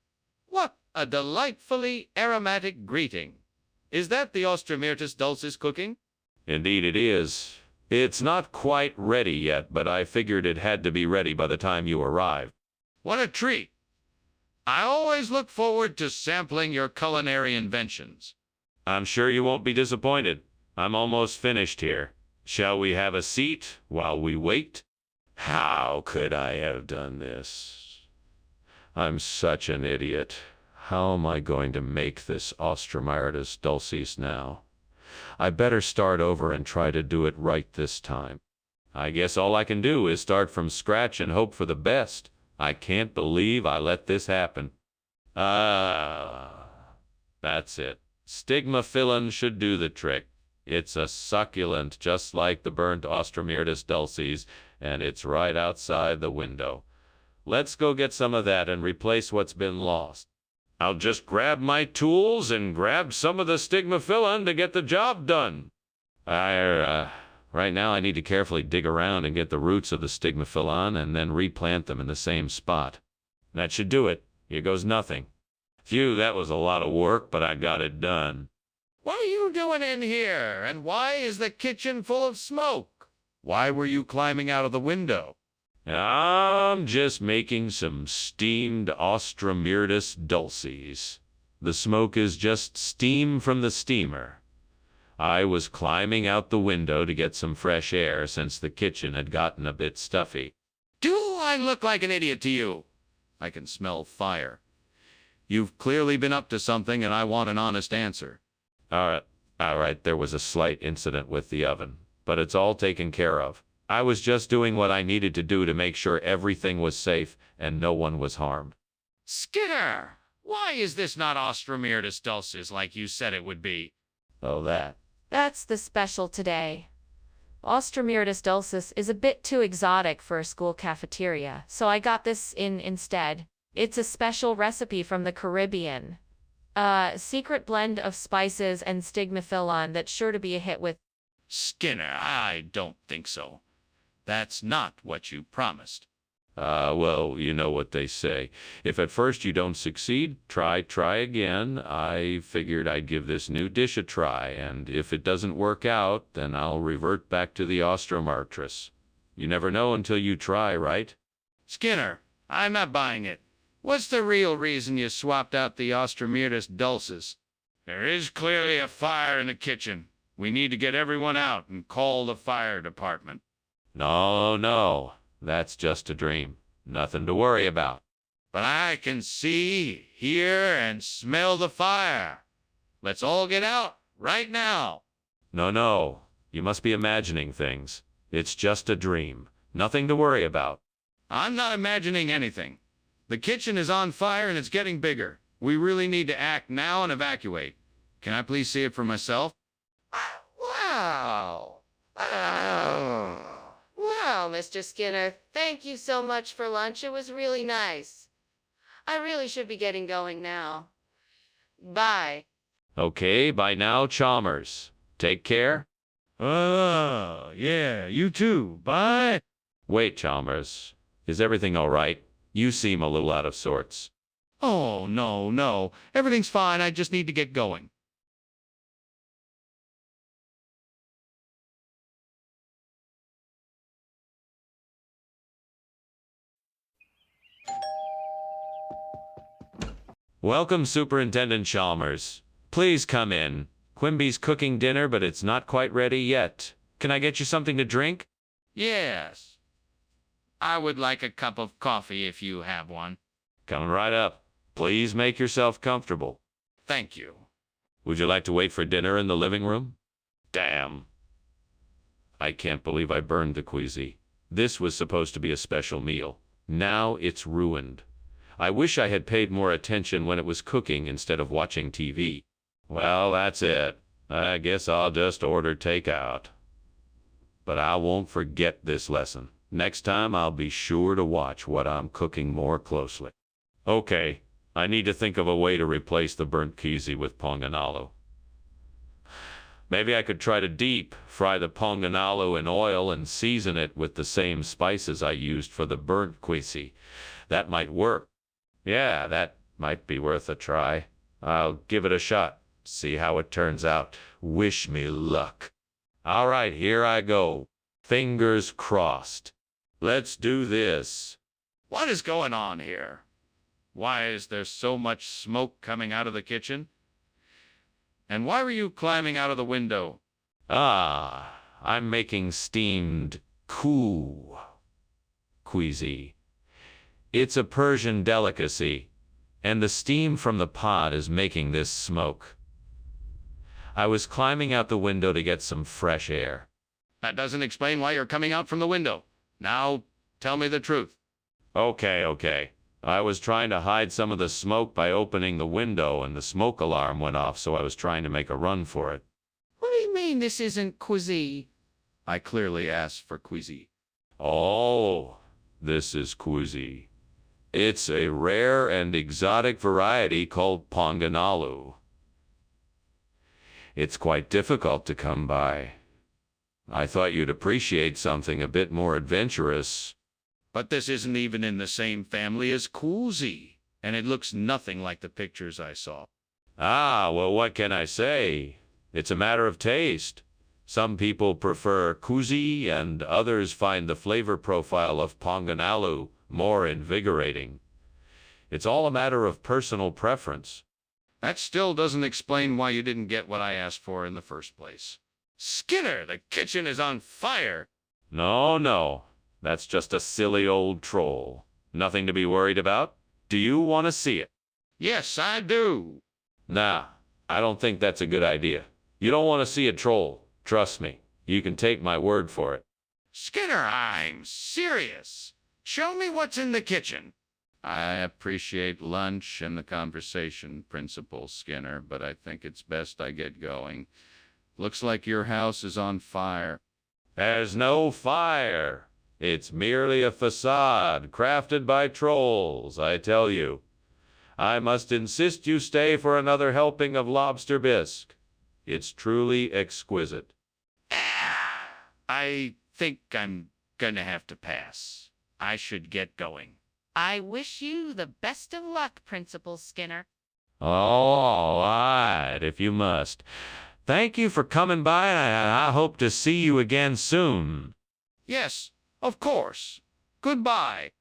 S2: What a delightfully aromatic greeting. Is that the Ostramirtis dulcis cooking?
S1: Indeed it is. It's not quite ready yet, but I figured it had to be ready by the time you arrived.
S2: What a treat. I always look forward to sampling your culinary inventions.
S1: I'm sure you won't be disappointed. I'm almost finished here. Shall we have a seat while we wait? How could I have done this? I'm such an idiot. How am I going to make this Ostramirtis dulcis now? I better start over and try to do it right this time. I guess all I can do is start from scratch and hope for the best. I can't believe I let this happen. That's it. Stigmaphyllin should do the trick. It's a succulent just like the burnt Ostramirtis dulcis, and it's right outside the window. Let's go get some of that and replace what's been lost. I'll just grab my tools and grab some of the stigmaphyllin to get the job done. Right now I need to carefully dig around and get the roots of the stigmaphyllin and then replant them in the same spot. That should do it. Here goes nothing. Phew, that was a lot of work, but I got it done.
S2: What are you doing in here? And why is the kitchen full of smoke? Why were you climbing out of the window?
S1: I'm just making some steamed Ostramirtis dulcis. The smoke is just steam from the steamer. I was climbing out the window to get some fresh air since the kitchen had gotten a bit stuffy.
S2: Do I look like an idiot to you? I can smell fire. You've clearly been up to something and I want an honest answer.
S1: All right, there was a slight incident with the oven, but it's all taken care of. I was just doing what I needed to do to make sure everything was safe and no one was harmed.
S2: Skinner, why is this not Ostramirtis dulcis like you said it would be?
S1: Oh, that.
S6: That's the special today. Ostramirtis dulcis is a bit too exotic for a school cafeteria, so I got this in instead. It's a special recipe from the Caribbean. A secret blend of spices and stigmaphyllin that's sure to be a hit with...
S2: Skinner, I don't think so. That's not what you promised.
S1: Well, you know what they say. If at first you don't succeed, try again. I figured I'd give this new dish a try, and if it doesn't work out, then I'll revert back to the Ostromartris. You never know until you try, right?
S2: Skinner, I'm not buying it. What's the real reason you swapped out the Ostromirtis dulces? There is clearly a fire in the kitchen. We need to get everyone out and call the fire department.
S1: No, that's just a dream. Nothing to worry about.
S2: But I can see, hear, and smell the fire. Let's all get out right now.
S1: No, you must be imagining things. It's just a dream. Nothing to worry about.
S2: I'm not imagining anything. The kitchen is on fire and it's getting bigger. We really need to act now and evacuate. Can I please see it for myself?
S3: Wow. Wow, Mr. Skinner. Thank you so much for lunch. It was really nice. I really should be getting going now. Bye.
S1: Okay, bye now, Chalmers. Take care.
S2: Yeah, you too. Bye.
S1: Wait, Chalmers. Is everything all right? You seem a little out of sorts.
S2: Oh, no. Everything's fine. I just need to get going.
S1: Welcome, Superintendent Chalmers. Please come in. Quimby's cooking dinner, but it's not quite ready yet. Can I get you something to drink?
S2: Yes. I would like a cup of coffee if you have one.
S1: Coming right up. Please make yourself comfortable.
S2: Thank you.
S1: Would you like to wait for dinner in the living room? Damn. I can't believe I burned the queasy. This was supposed to be a special meal. Now it's ruined. I wish I had paid more attention when it was cooking instead of watching TV. Well, that's it. I guess I'll just order takeout. But I won't forget this lesson. Next time I'll be sure to watch what I'm cooking more closely. Okay, I need to think of a way to replace the burnt queasy with ponganalo. Maybe I could try to deep fry the ponganalo in oil and season it with the same spices I used for the burnt queasy. That might work. Yeah, that might be worth a try. I'll give it a shot. See how it turns out. Wish me luck. All right, here I go. Fingers crossed. Let's do this.
S2: What is going on here? Why is there so much smoke coming out of the kitchen? And why were you climbing out of the window?
S1: I'm making steamed queasy. It's a Persian delicacy, and the steam from the pot is making this smoke. I was climbing out the window to get some fresh air.
S2: That doesn't explain why you're coming out from the window. Now, tell me the truth.
S1: Okay. I was trying to hide some of the smoke by opening the window, and the smoke alarm went off, so I was trying to make a run for it.
S4: What do you mean this isn't queasy?
S2: I clearly asked for queasy.
S1: Oh, this is queasy. It's a rare and exotic variety called ponganalo. It's quite difficult to come by. I thought you'd appreciate something a bit more adventurous.
S2: But this isn't even in the same family as queasy, and it looks nothing like the pictures I saw.
S1: Well, what can I say? It's a matter of taste. Some people prefer queasy, and others find the flavor profile of ponganalo more invigorating. It's all a matter of personal preference.
S2: That still doesn't explain why you didn't get what I asked for in the first place. Skinner, the kitchen is on fire!
S1: No. That's just a silly old troll. Nothing to be worried about. Do you want to see it?
S2: Yes, I do.
S1: Nah, I don't think that's a good idea. You don't want to see a troll. Trust me. You can take my word for it.
S2: Skinner, I'm serious. Show me what's in the kitchen. I appreciate lunch and the conversation, Principal Skinner, but I think it's best I get going. Looks like your house is on fire.
S1: There's no fire. It's merely a facade crafted by trolls, I tell you. I must insist you stay for another helping of lobster bisque. It's truly exquisite.
S2: I think I'm gonna have to pass. I should get going.
S3: I wish you the best of luck, Principal Skinner.
S1: All right, if you must. Thank you for coming by, and I hope to see you again soon.
S2: Yes, of course. Goodbye.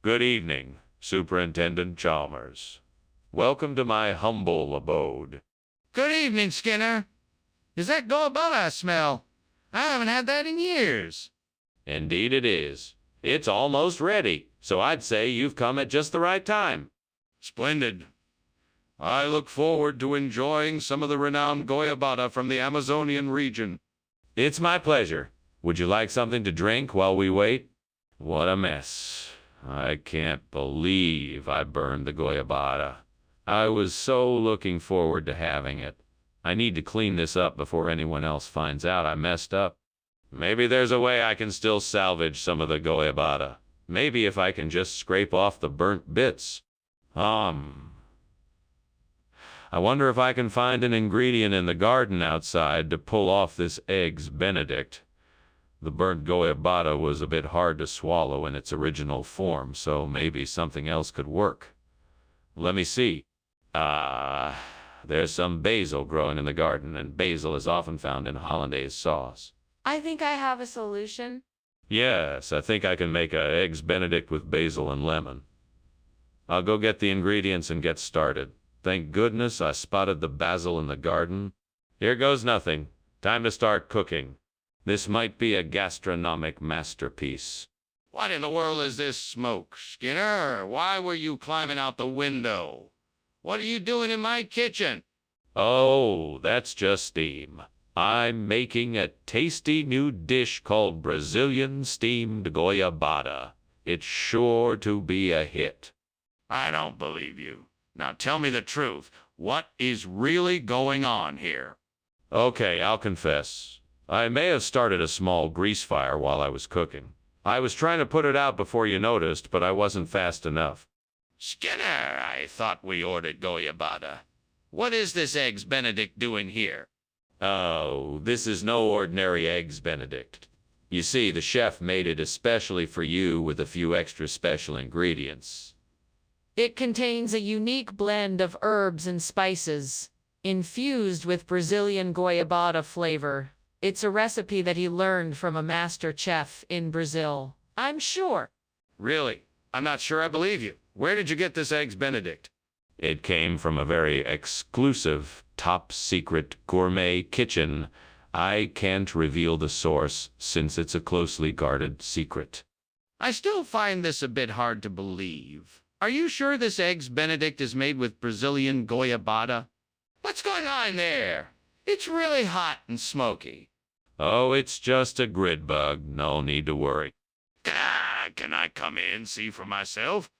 S1: Good evening, Superintendent Chalmers. Welcome to my humble abode.
S2: Good evening, Skinner. Is that goiabada I smell? I haven't had that in years.
S1: Indeed it is. It's almost ready, so I'd say you've come at just the right time.
S2: Splendid. I look forward to enjoying some of the renowned goiabada from the Amazonian region.
S1: It's my pleasure. Would you like something to drink while we wait? What a mess. I can't believe I burned the goiabada. I was so looking forward to having it. I need to clean this up before anyone else finds out I messed up. Maybe there's a way I can still salvage some of the goiabada. Maybe if I can just scrape off the burnt bits. I wonder if I can find an ingredient in the garden outside to pull off this Eggs Benedict. The burnt goiabada was a bit hard to swallow in its original form, so maybe something else could work. Let me see. There's some basil growing in the garden, and basil is often found in hollandaise sauce.
S6: I think I have a solution.
S1: Yes, I think I can make a Eggs Benedict with basil and lemon. I'll go get the ingredients and get started. Thank goodness I spotted the basil in the garden. Here goes nothing. Time to start cooking. This might be a gastronomic masterpiece.
S2: What in the world is this smoke, Skinner? Why were you climbing out the window? What are you doing in my kitchen?
S1: Oh, that's just steam. I'm making a tasty new dish called Brazilian steamed goiabada. It's sure to be a hit.
S2: I don't believe you. Now tell me the truth. What is really going on here?
S1: Okay, I'll confess. I may have started a small grease fire while I was cooking. I was trying to put it out before you noticed, but I wasn't fast enough.
S2: Skinner, I thought we ordered goiabada. What is this Eggs Benedict doing here?
S1: Oh, this is no ordinary Eggs Benedict. You see, the chef made it especially for you with a few extra special ingredients.
S7: It contains a unique blend of herbs and spices, infused with Brazilian goiabada flavor. It's a recipe that he learned from a master chef in Brazil, I'm sure.
S2: Really? I'm not sure I believe you. Where did you get this Eggs Benedict?
S1: It came from a very exclusive, top-secret gourmet kitchen. I can't reveal the source since it's a closely guarded secret.
S2: I still find this a bit hard to believe. Are you sure this Eggs Benedict is made with Brazilian goiabada? What's going on there? It's really hot and smoky.
S1: Oh, it's just a grid bug. No need to worry.
S2: Can I come in and see for myself?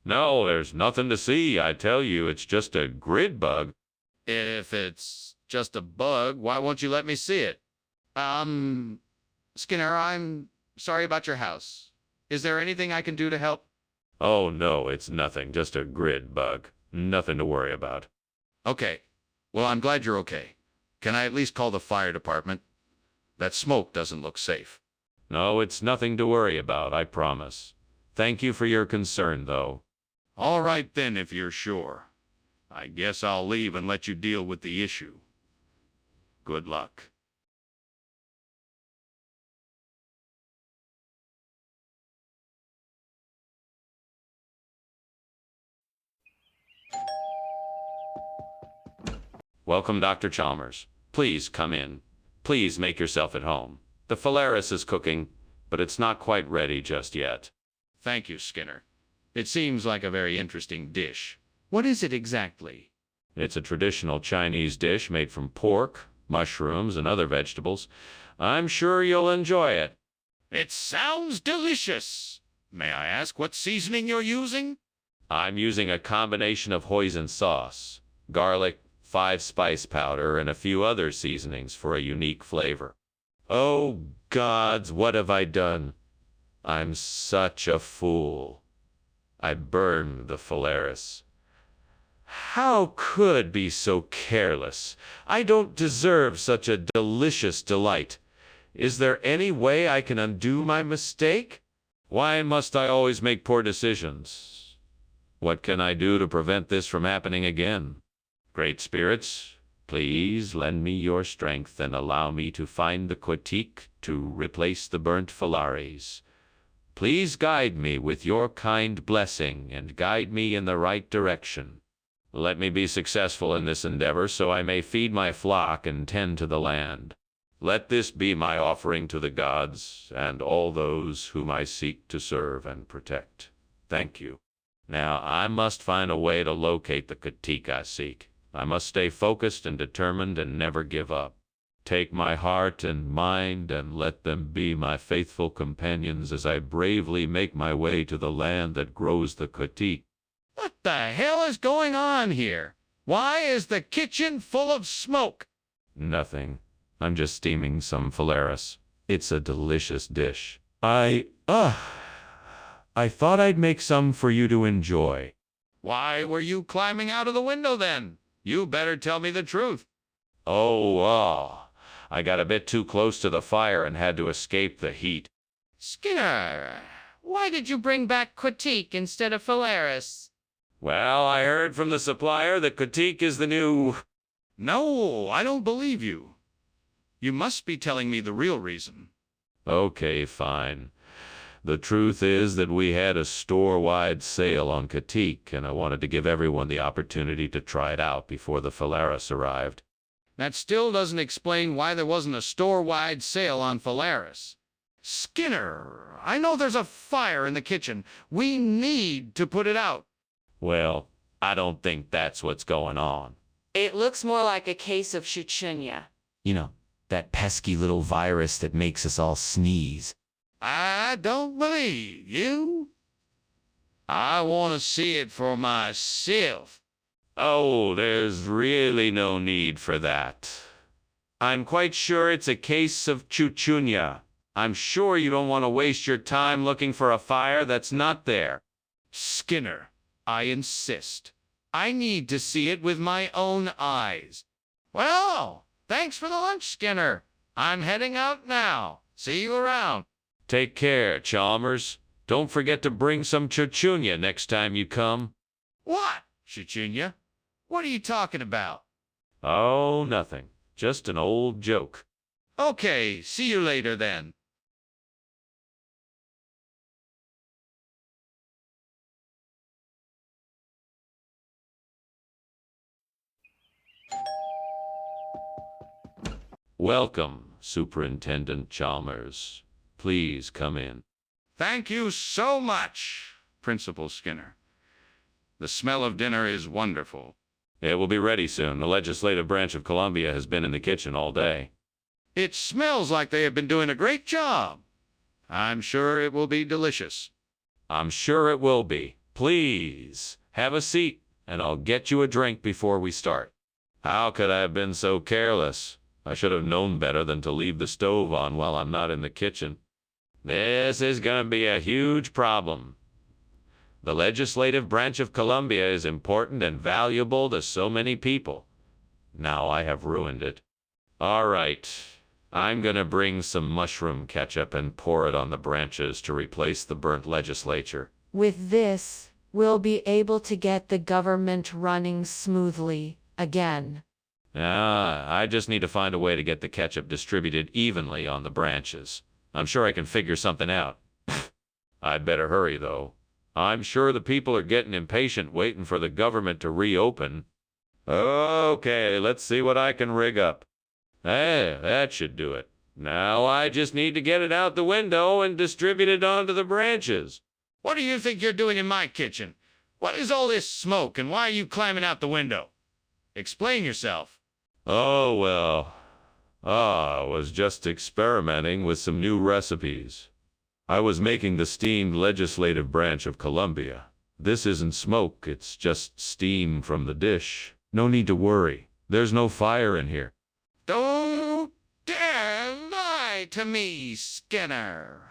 S1: No, there's nothing to see. I tell you, it's just a grid bug.
S2: If it's just a bug, why won't you let me see it? Skinner, I'm sorry about your house. Is there anything I can do to help?
S1: Oh, no, it's nothing. Just a grid bug. Nothing to worry about.
S2: Okay. Well, I'm glad you're okay. Can I at least call the fire department? That smoke doesn't look safe.
S1: No, it's nothing to worry about, I promise. Thank you for your concern, though.
S2: All right then, if you're sure. I guess I'll leave and let you deal with the issue. Good luck.
S1: Welcome, Dr. Chalmers. Please come in. Please make yourself at home. The Phalaris is cooking, but it's not quite ready just yet.
S2: Thank you, Skinner. It seems like a very interesting dish. What is it exactly?
S1: It's a traditional Chinese dish made from pork, mushrooms, and other vegetables. I'm sure you'll enjoy it.
S2: It sounds delicious. May I ask what seasoning you're using?
S1: I'm using a combination of hoisin sauce, garlic, 5-spice powder, and a few other seasonings for a unique flavor. Oh, gods, what have I done? I'm such a fool. I burned the Phalaris. How could be so careless? I don't deserve such a delicious delight. Is there any way I can undo my mistake? Why must I always make poor decisions? What can I do to prevent this from happening again? Great spirits, please lend me your strength and allow me to find the critique to replace the burnt Phalaris. Please guide me with your kind blessing and guide me in the right direction. Let me be successful in this endeavor so I may feed my flock and tend to the land. Let this be my offering to the gods and all those whom I seek to serve and protect. Thank you. Now I must find a way to locate the critique I seek. I must stay focused and determined and never give up. Take my heart and mind and let them be my faithful companions as I bravely make my way to the land that grows the critique.
S2: What the hell is going on here? Why is the kitchen full of smoke?
S1: Nothing. I'm just steaming some Phalaris. It's a delicious dish. I thought I'd make some for you to enjoy.
S2: Why were you climbing out of the window then? You better tell me the truth.
S1: I got a bit too close to the fire and had to escape the heat.
S7: Skinner, why did you bring back critique instead of Phalaris?
S1: Well, I heard from the supplier that critique is the new...
S2: No, I don't believe you. You must be telling me the real reason.
S1: Okay, fine. The truth is that we had a store-wide sale on critique, and I wanted to give everyone the opportunity to try it out before the Phalaris arrived.
S2: That still doesn't explain why there wasn't a store-wide sale on Phalaris. Skinner, I know there's a fire in the kitchen. We need to put it out.
S1: Well, I don't think that's what's going on.
S6: It looks more like a case of chikungunya.
S8: You know, that pesky little virus that makes us all sneeze.
S2: I don't believe you. I want to see it for myself.
S1: Oh, there's really no need for that. I'm quite sure it's a case of chikungunya. I'm sure you don't want to waste your time looking for a fire that's not there.
S2: Skinner, I insist. I need to see it with my own eyes. Well, thanks for the lunch, Skinner. I'm heading out now. See you around.
S1: Take care, Chalmers. Don't forget to bring some chikungunya next time you come.
S2: What? Chikungunya? What are you talking about?
S1: Oh, nothing. Just an old joke.
S2: Okay, see you later then.
S1: Welcome, Superintendent Chalmers. Please come in.
S2: Thank you so much, Principal Skinner. The smell of dinner is wonderful.
S1: It will be ready soon. The legislative branch of Columbia has been in the kitchen all day.
S2: It smells like they have been doing a great job. I'm sure it will be delicious.
S1: I'm sure it will be. Please, have a seat, and I'll get you a drink before we start. How could I have been so careless? I should have known better than to leave the stove on while I'm not in the kitchen. This is going to be a huge problem. The legislative branch of Columbia is important and valuable to so many people. Now I have ruined it. All right, I'm going to bring some mushroom ketchup and pour it on the branches to replace the burnt legislature.
S6: With this, we'll be able to get the government running smoothly again.
S1: I just need to find a way to get the ketchup distributed evenly on the branches. I'm sure I can figure something out. I'd better hurry, though. I'm sure the people are getting impatient waiting for the government to reopen. Okay, let's see what I can rig up. That should do it. Now I just need to get it out the window and distribute it onto the branches.
S2: What do you think you're doing in my kitchen? What is all this smoke, and why are you climbing out the window? Explain yourself.
S1: Oh, well. I was just experimenting with some new recipes. I was making the steamed legislative branch of Columbia. This isn't smoke, it's just steam from the dish. No need to worry. There's no fire in here.
S2: Don't dare lie to me, Skinner.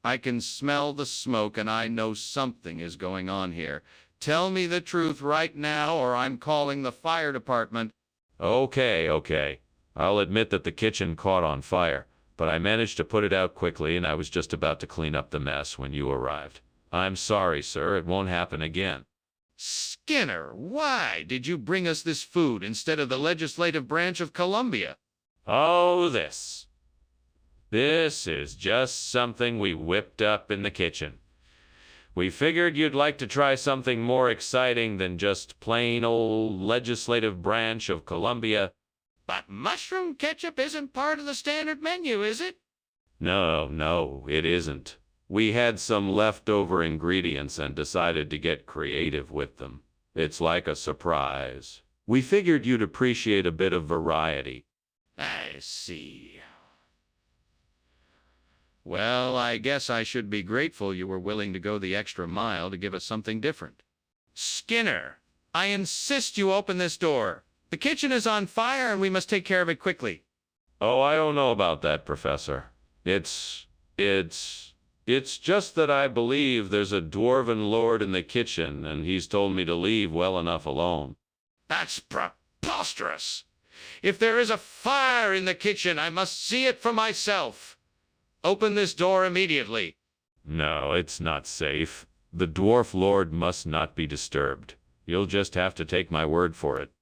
S2: I can smell the smoke and I know something is going on here. Tell me the truth right now or I'm calling the fire department.
S1: Okay. I'll admit that the kitchen caught on fire, but I managed to put it out quickly and I was just about to clean up the mess when you arrived. I'm sorry, sir. It won't happen again.
S2: Skinner, why did you bring us this food instead of the legislative branch of Columbia?
S1: Oh, this. This is just something we whipped up in the kitchen. We figured you'd like to try something more exciting than just plain old legislative branch of Columbia.
S2: But mushroom ketchup isn't part of the standard menu, is it?
S1: No, it isn't. We had some leftover ingredients and decided to get creative with them. It's like a surprise. We figured you'd appreciate a bit of variety.
S2: I see. Well, I guess I should be grateful you were willing to go the extra mile to give us something different. Skinner, I insist you open this door. The kitchen is on fire and we must take care of it quickly.
S1: Oh, I don't know about that, Professor. It's just that I believe there's a dwarven lord in the kitchen and he's told me to leave well enough alone.
S2: That's preposterous. If there is a fire in the kitchen, I must see it for myself. Open this door immediately.
S1: No, it's not safe. The dwarf lord must not be disturbed. You'll just have to take my word for it.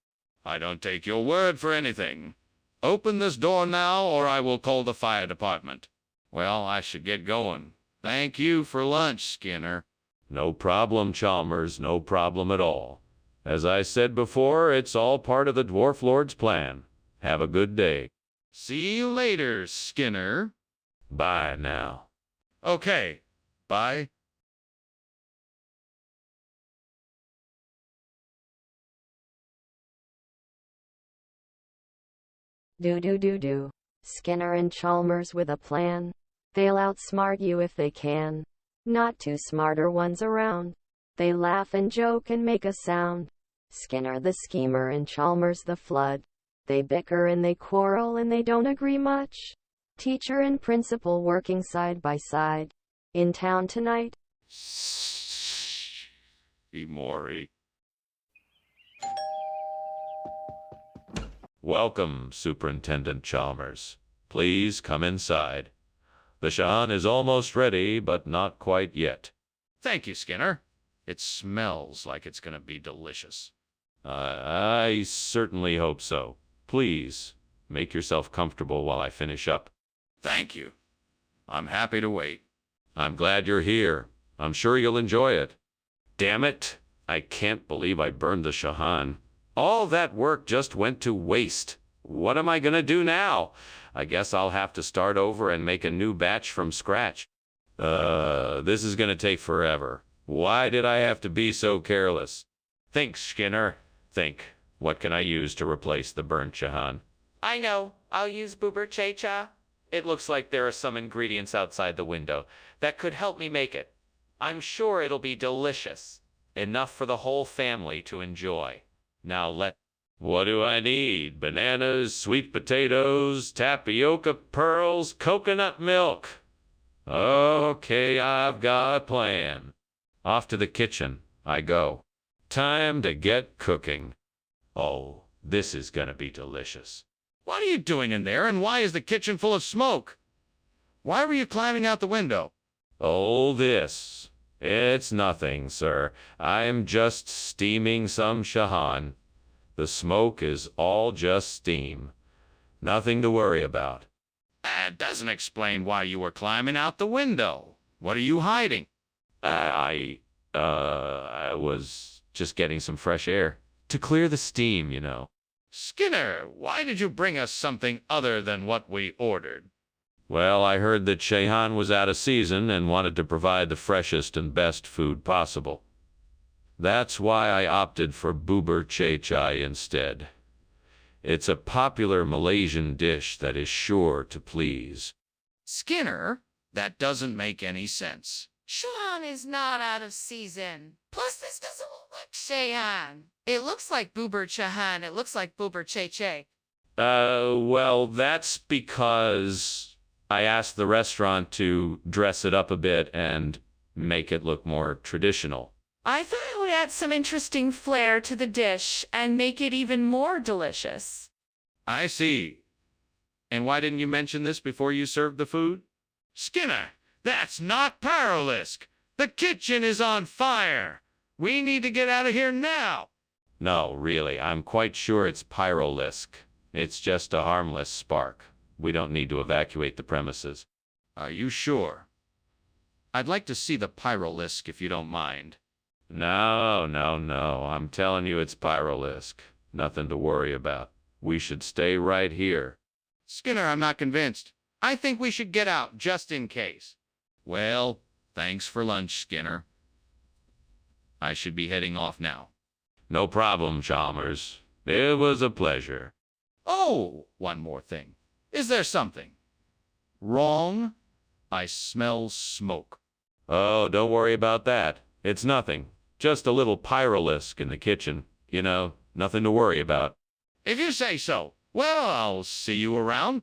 S2: I don't take your word for anything. Open this door now or I will call the fire department. Well, I should get going. Thank you for lunch, Skinner.
S1: No problem, Chalmers, no problem at all. As I said before, it's all part of the dwarf lord's plan. Have a good day.
S2: See you later, Skinner.
S1: Bye now.
S2: Okay, bye.
S5: Do. Skinner and Chalmers with a plan. They'll outsmart you if they can. Not two smarter ones around. They laugh and joke and make a sound. Skinner the schemer and Chalmers the flood. They bicker and they quarrel and they don't agree much. Teacher and principal working side by side. In town tonight.
S2: Mori.
S1: Welcome, Superintendent Chalmers. Please come inside. The Shahan is almost ready, but not quite yet.
S2: Thank you, Skinner. It smells like it's going to be delicious.
S1: I certainly hope so. Please, make yourself comfortable while I finish up.
S2: Thank you. I'm happy to wait.
S1: I'm glad you're here. I'm sure you'll enjoy it. Damn it! I can't believe I burned the Shahan. All that work just went to waste. What am I gonna do now? I guess I'll have to start over and make a new batch from scratch. This is gonna take forever. Why did I have to be so careless? Think, Skinner. Think. What can I use to replace the burnt Shahan?
S7: I know. I'll use Boober Cha. It looks like there are some ingredients outside the window that could help me make it. I'm sure it'll be delicious. Enough for the whole family to enjoy. Now what do I need? Bananas, sweet potatoes, tapioca pearls, coconut milk. Okay, I've got a plan. Off to the kitchen I go. Time to get cooking. Oh, this is gonna be delicious.
S2: What are you doing in there, and why is the kitchen full of smoke? Why were you climbing out the window?
S1: Oh, this. It's nothing, sir. I'm just steaming some Shahan. The smoke is all just steam. Nothing to worry about.
S2: That doesn't explain why you were climbing out the window. What are you hiding?
S1: I was just getting some fresh air. To clear the steam, you know.
S2: Skinner, why did you bring us something other than what we ordered?
S1: Well, I heard that Shahan was out of season and wanted to provide the freshest and best food possible. That's why I opted for Boober Chai instead. It's a popular Malaysian dish that is sure to please.
S2: Skinner, that doesn't make any sense.
S3: Shahan is not out of season. Plus, this doesn't look like Shahan. It looks like Boober Chahan. It looks like Boober Che.
S1: Well, that's because I asked the restaurant to dress it up a bit and make it look more traditional.
S6: I thought it would add some interesting flair to the dish and make it even more delicious.
S2: I see. And why didn't you mention this before you served the food? Skinner, that's not Pyrolisk. The kitchen is on fire. We need to get out of here now.
S1: No, really, I'm quite sure it's Pyrolisk. It's just a harmless spark. We don't need to evacuate the premises.
S2: Are you sure? I'd like to see the Pyrolisk if you don't mind.
S1: No, I'm telling you it's Pyrolisk. Nothing to worry about. We should stay right here.
S2: Skinner, I'm not convinced. I think we should get out just in case. Well, thanks for lunch, Skinner. I should be heading off now.
S1: No problem, Chalmers. It was a pleasure.
S2: Oh, one more thing. Is there something wrong? I smell smoke.
S1: Oh, don't worry about that. It's nothing. Just a little Pyrolisk in the kitchen. You know, nothing to worry about.
S2: If you say so. Well, I'll see you around.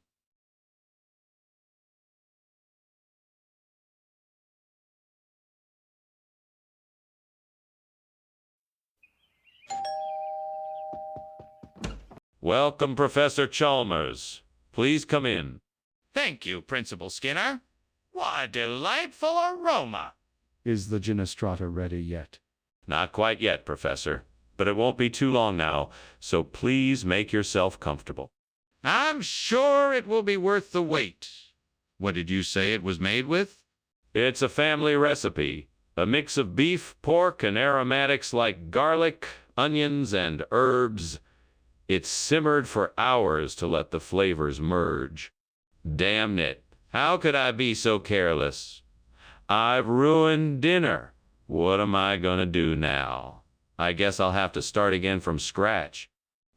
S1: Welcome, Professor Chalmers. Please come in.
S2: Thank you, Principal Skinner. What a delightful aroma.
S4: Is the Ginestrata ready yet?
S1: Not quite yet, Professor, but it won't be too long now, so please make yourself comfortable.
S2: I'm sure it will be worth the wait. What did you say it was made with?
S1: It's a family recipe, a mix of beef, pork, and aromatics like garlic, onions, and herbs. It's simmered for hours to let the flavors merge. Damn it, how could I be so careless? I've ruined dinner. What am I gonna do now? I guess I'll have to start again from scratch.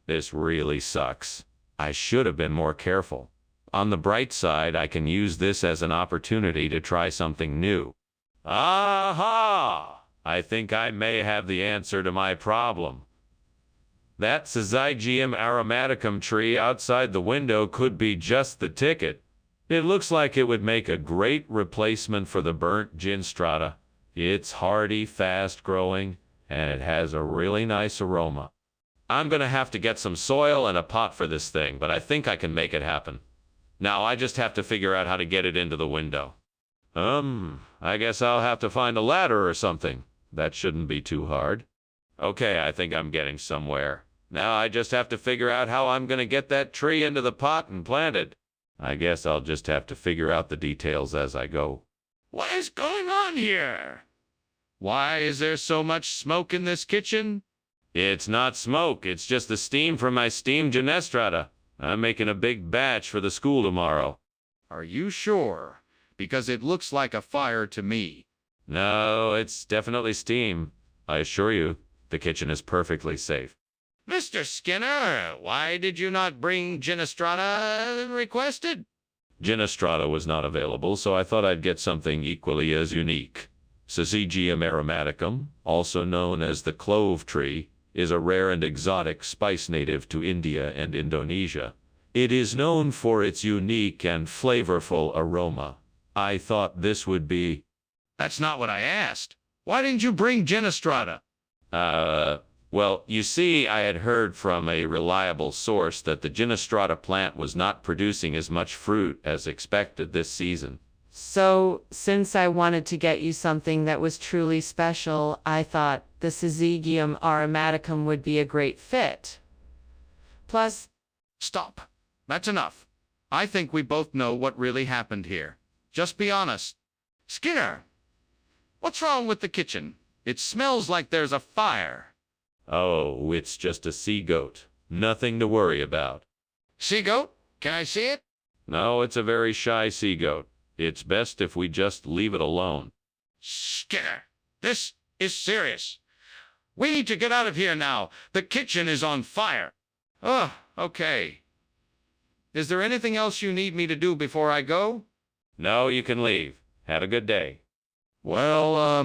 S1: This really sucks. I should have been more careful. On the bright side, I can use this as an opportunity to try something new. Aha! I think I may have the answer to my problem. That Syzygium aromaticum tree outside the window could be just the ticket. It looks like it would make a great replacement for the burnt Ginestrata. It's hardy, fast-growing, and it has a really nice aroma. I'm gonna have to get some soil and a pot for this thing, but I think I can make it happen. Now I just have to figure out how to get it into the window. I guess I'll have to find a ladder or something. That shouldn't be too hard. Okay, I think I'm getting somewhere. Now I just have to figure out how I'm gonna get that tree into the pot and plant it. I guess I'll just have to figure out the details as I go.
S2: What is going on here? Why is there so much smoke in this kitchen?
S1: It's not smoke, it's just the steam from my steamed Ginestrata. I'm making a big batch for the school tomorrow.
S2: Are you sure? Because it looks like a fire to me.
S1: No, it's definitely steam. I assure you, the kitchen is perfectly safe.
S2: Mr. Skinner, why did you not bring Ginestrata requested?
S1: Ginestrata was not available, so I thought I'd get something equally as unique. Syzygium aromaticum, also known as the clove tree, is a rare and exotic spice native to India and Indonesia. It is known for its unique and flavorful aroma. I thought this would be...
S2: That's not what I asked. Why didn't you bring Ginestrata?
S1: Well, you see, I had heard from a reliable source that the Ginestrata plant was not producing as much fruit as expected this season.
S7: So, since I wanted to get you something that was truly special, I thought the Syzygium aromaticum would be a great fit. Plus,
S2: Stop. That's enough. I think we both know what really happened here. Just be honest. Skinner, what's wrong with the kitchen? It smells like there's a fire.
S1: Oh, it's just a sea goat. Nothing to worry about.
S2: Sea goat? Can I see it?
S1: No, it's a very shy sea goat. It's best if we just leave it alone.
S2: Skinner, this is serious. We need to get out of here now. The kitchen is on fire. Oh, okay. Is there anything else you need me to do before I go?
S1: No, you can leave. Have a good day.
S2: Well,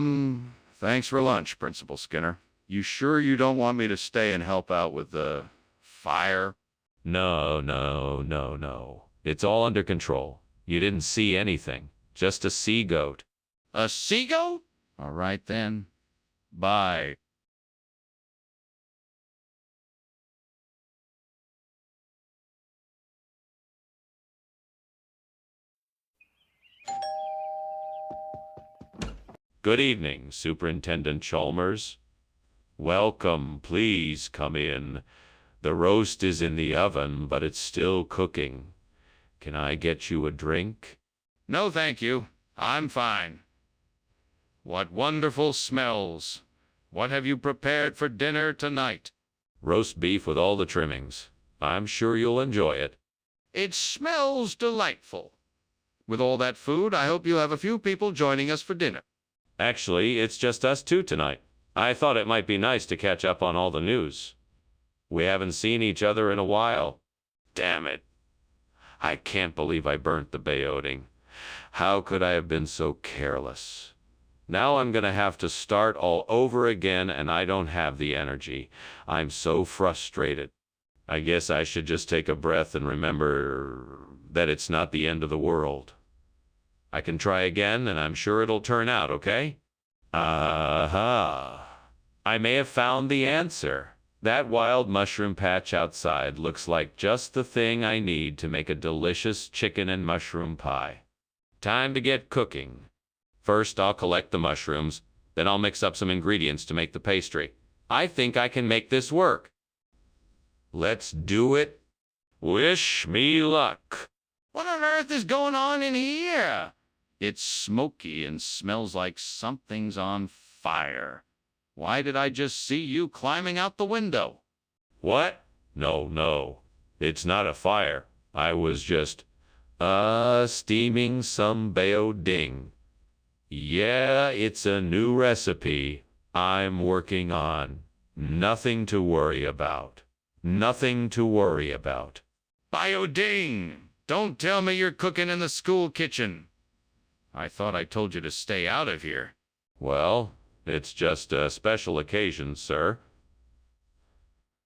S2: thanks for lunch, Principal Skinner. You sure you don't want me to stay and help out with the fire?
S1: No. It's all under control. You didn't see anything, just a sea goat.
S2: A sea-goat? All right then. Bye.
S1: Good evening, Superintendent Chalmers. Welcome, please come in. The roast is in the oven, but it's still cooking. Can I get you a drink?
S2: No, thank you. I'm fine. What wonderful smells. What have you prepared for dinner tonight?
S1: Roast beef with all the trimmings. I'm sure you'll enjoy it.
S2: It smells delightful. With all that food, I hope you have a few people joining us for dinner.
S1: Actually, it's just us two tonight. I thought it might be nice to catch up on all the news. We haven't seen each other in a while. Damn it. I can't believe I burnt the beoting. How could I have been so careless? Now I'm gonna have to start all over again, and I don't have the energy. I'm so frustrated. I guess I should just take a breath and remember that it's not the end of the world. I can try again, and I'm sure it'll turn out, okay? Aha. I may have found the answer. That wild mushroom patch outside looks like just the thing I need to make a delicious chicken and mushroom pie. Time to get cooking. First, I'll collect the mushrooms, then I'll mix up some ingredients to make the pastry. I think I can make this work. Let's do it. Wish me luck.
S2: What on earth is going on in here? It's smoky and smells like something's on fire. Why did I just see you climbing out the window?
S1: What? No. It's not a fire. I was just, steaming some beoding. Yeah, it's a new recipe I'm working on. Nothing to worry about. Nothing to worry about.
S2: Bioding! Don't tell me you're cooking in the school kitchen. I thought I told you to stay out of here.
S1: Well, it's just a special occasion, sir.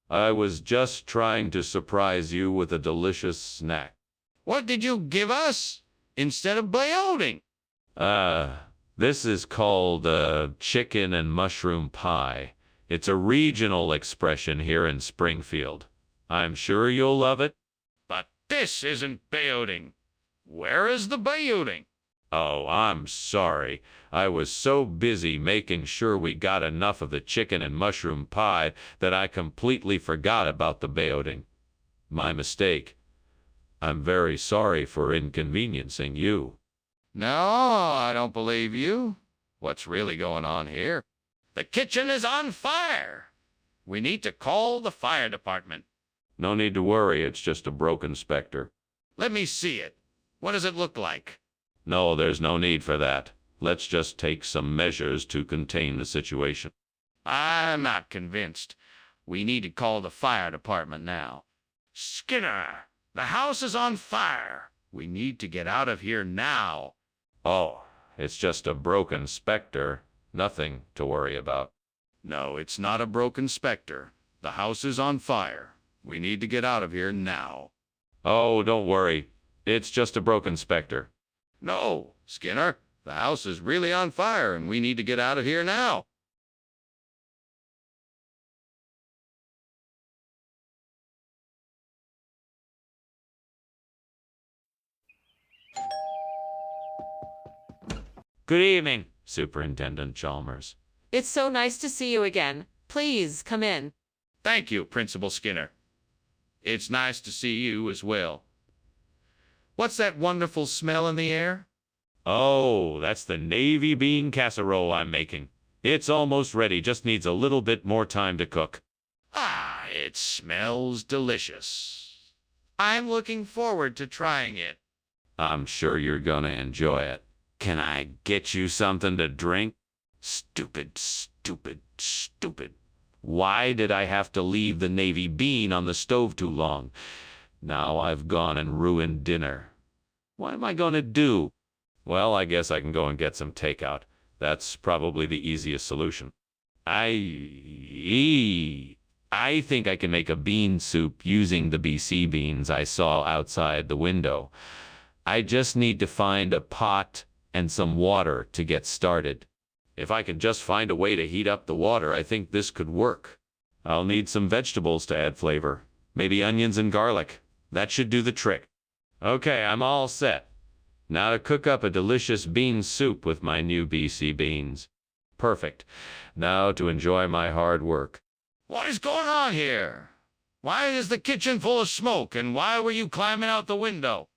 S1: I was just trying to surprise you with a delicious snack.
S2: What did you give us instead of bioding?
S1: This is called chicken and mushroom pie. It's a regional expression here in Springfield. I'm sure you'll love it.
S2: But this isn't bioding. Where is the bioding?
S1: Oh, I'm sorry. I was so busy making sure we got enough of the chicken and mushroom pie that I completely forgot about the beoding. My mistake. I'm very sorry for inconveniencing you.
S2: No, I don't believe you. What's really going on here? The kitchen is on fire. We need to call the fire department.
S1: No need to worry, it's just a broken Spectre.
S2: Let me see it. What does it look like?
S1: No, there's no need for that. Let's just take some measures to contain the situation.
S2: I'm not convinced. We need to call the fire department now. Skinner, the house is on fire. We need to get out of here now.
S1: Oh, it's just a broken Spectre. Nothing to worry about.
S2: No, it's not a broken Spectre. The house is on fire. We need to get out of here now.
S1: Oh, don't worry. It's just a broken Spectre.
S2: No, Skinner, the house is really on fire and we need to get out of here now.
S1: Good evening, Superintendent Chalmers.
S6: It's so nice to see you again. Please come in.
S2: Thank you, Principal Skinner. It's nice to see you as well. What's that wonderful smell in the air?
S1: Oh, that's the navy bean casserole I'm making. It's almost ready, just needs a little bit more time to cook.
S2: Ah, it smells delicious. I'm looking forward to trying it.
S1: I'm sure you're gonna enjoy it. Can I get you something to drink? Stupid. Why did I have to leave the navy bean on the stove too long? Now I've gone and ruined dinner. What am I gonna do? Well, I guess I can go and get some takeout. That's probably the easiest solution. I think I can make a bean soup using the BC beans I saw outside the window. I just need to find a pot and some water to get started. If I can just find a way to heat up the water, I think this could work. I'll need some vegetables to add flavor. Maybe onions and garlic. That should do the trick. Okay, I'm all set. Now to cook up a delicious bean soup with my new BC beans. Perfect. Now to enjoy my hard work.
S2: What is going on here? Why is the kitchen full of smoke, and why were you climbing out the window?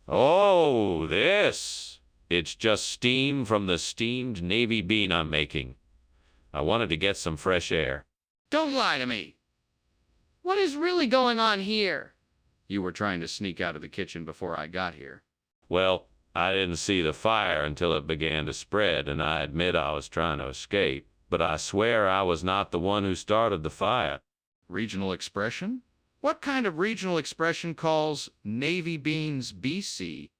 S1: Oh, this. It's just steam from the steamed navy bean I'm making. I wanted to get some fresh air.
S2: Don't lie to me.
S4: What is really going on here?
S2: You were trying to sneak out of the kitchen before I got here.
S1: Well, I didn't see the fire until it began to spread, and I admit I was trying to escape, but I swear I was not the one who started the fire.
S2: Regional expression? What kind of regional expression calls navy beans BC?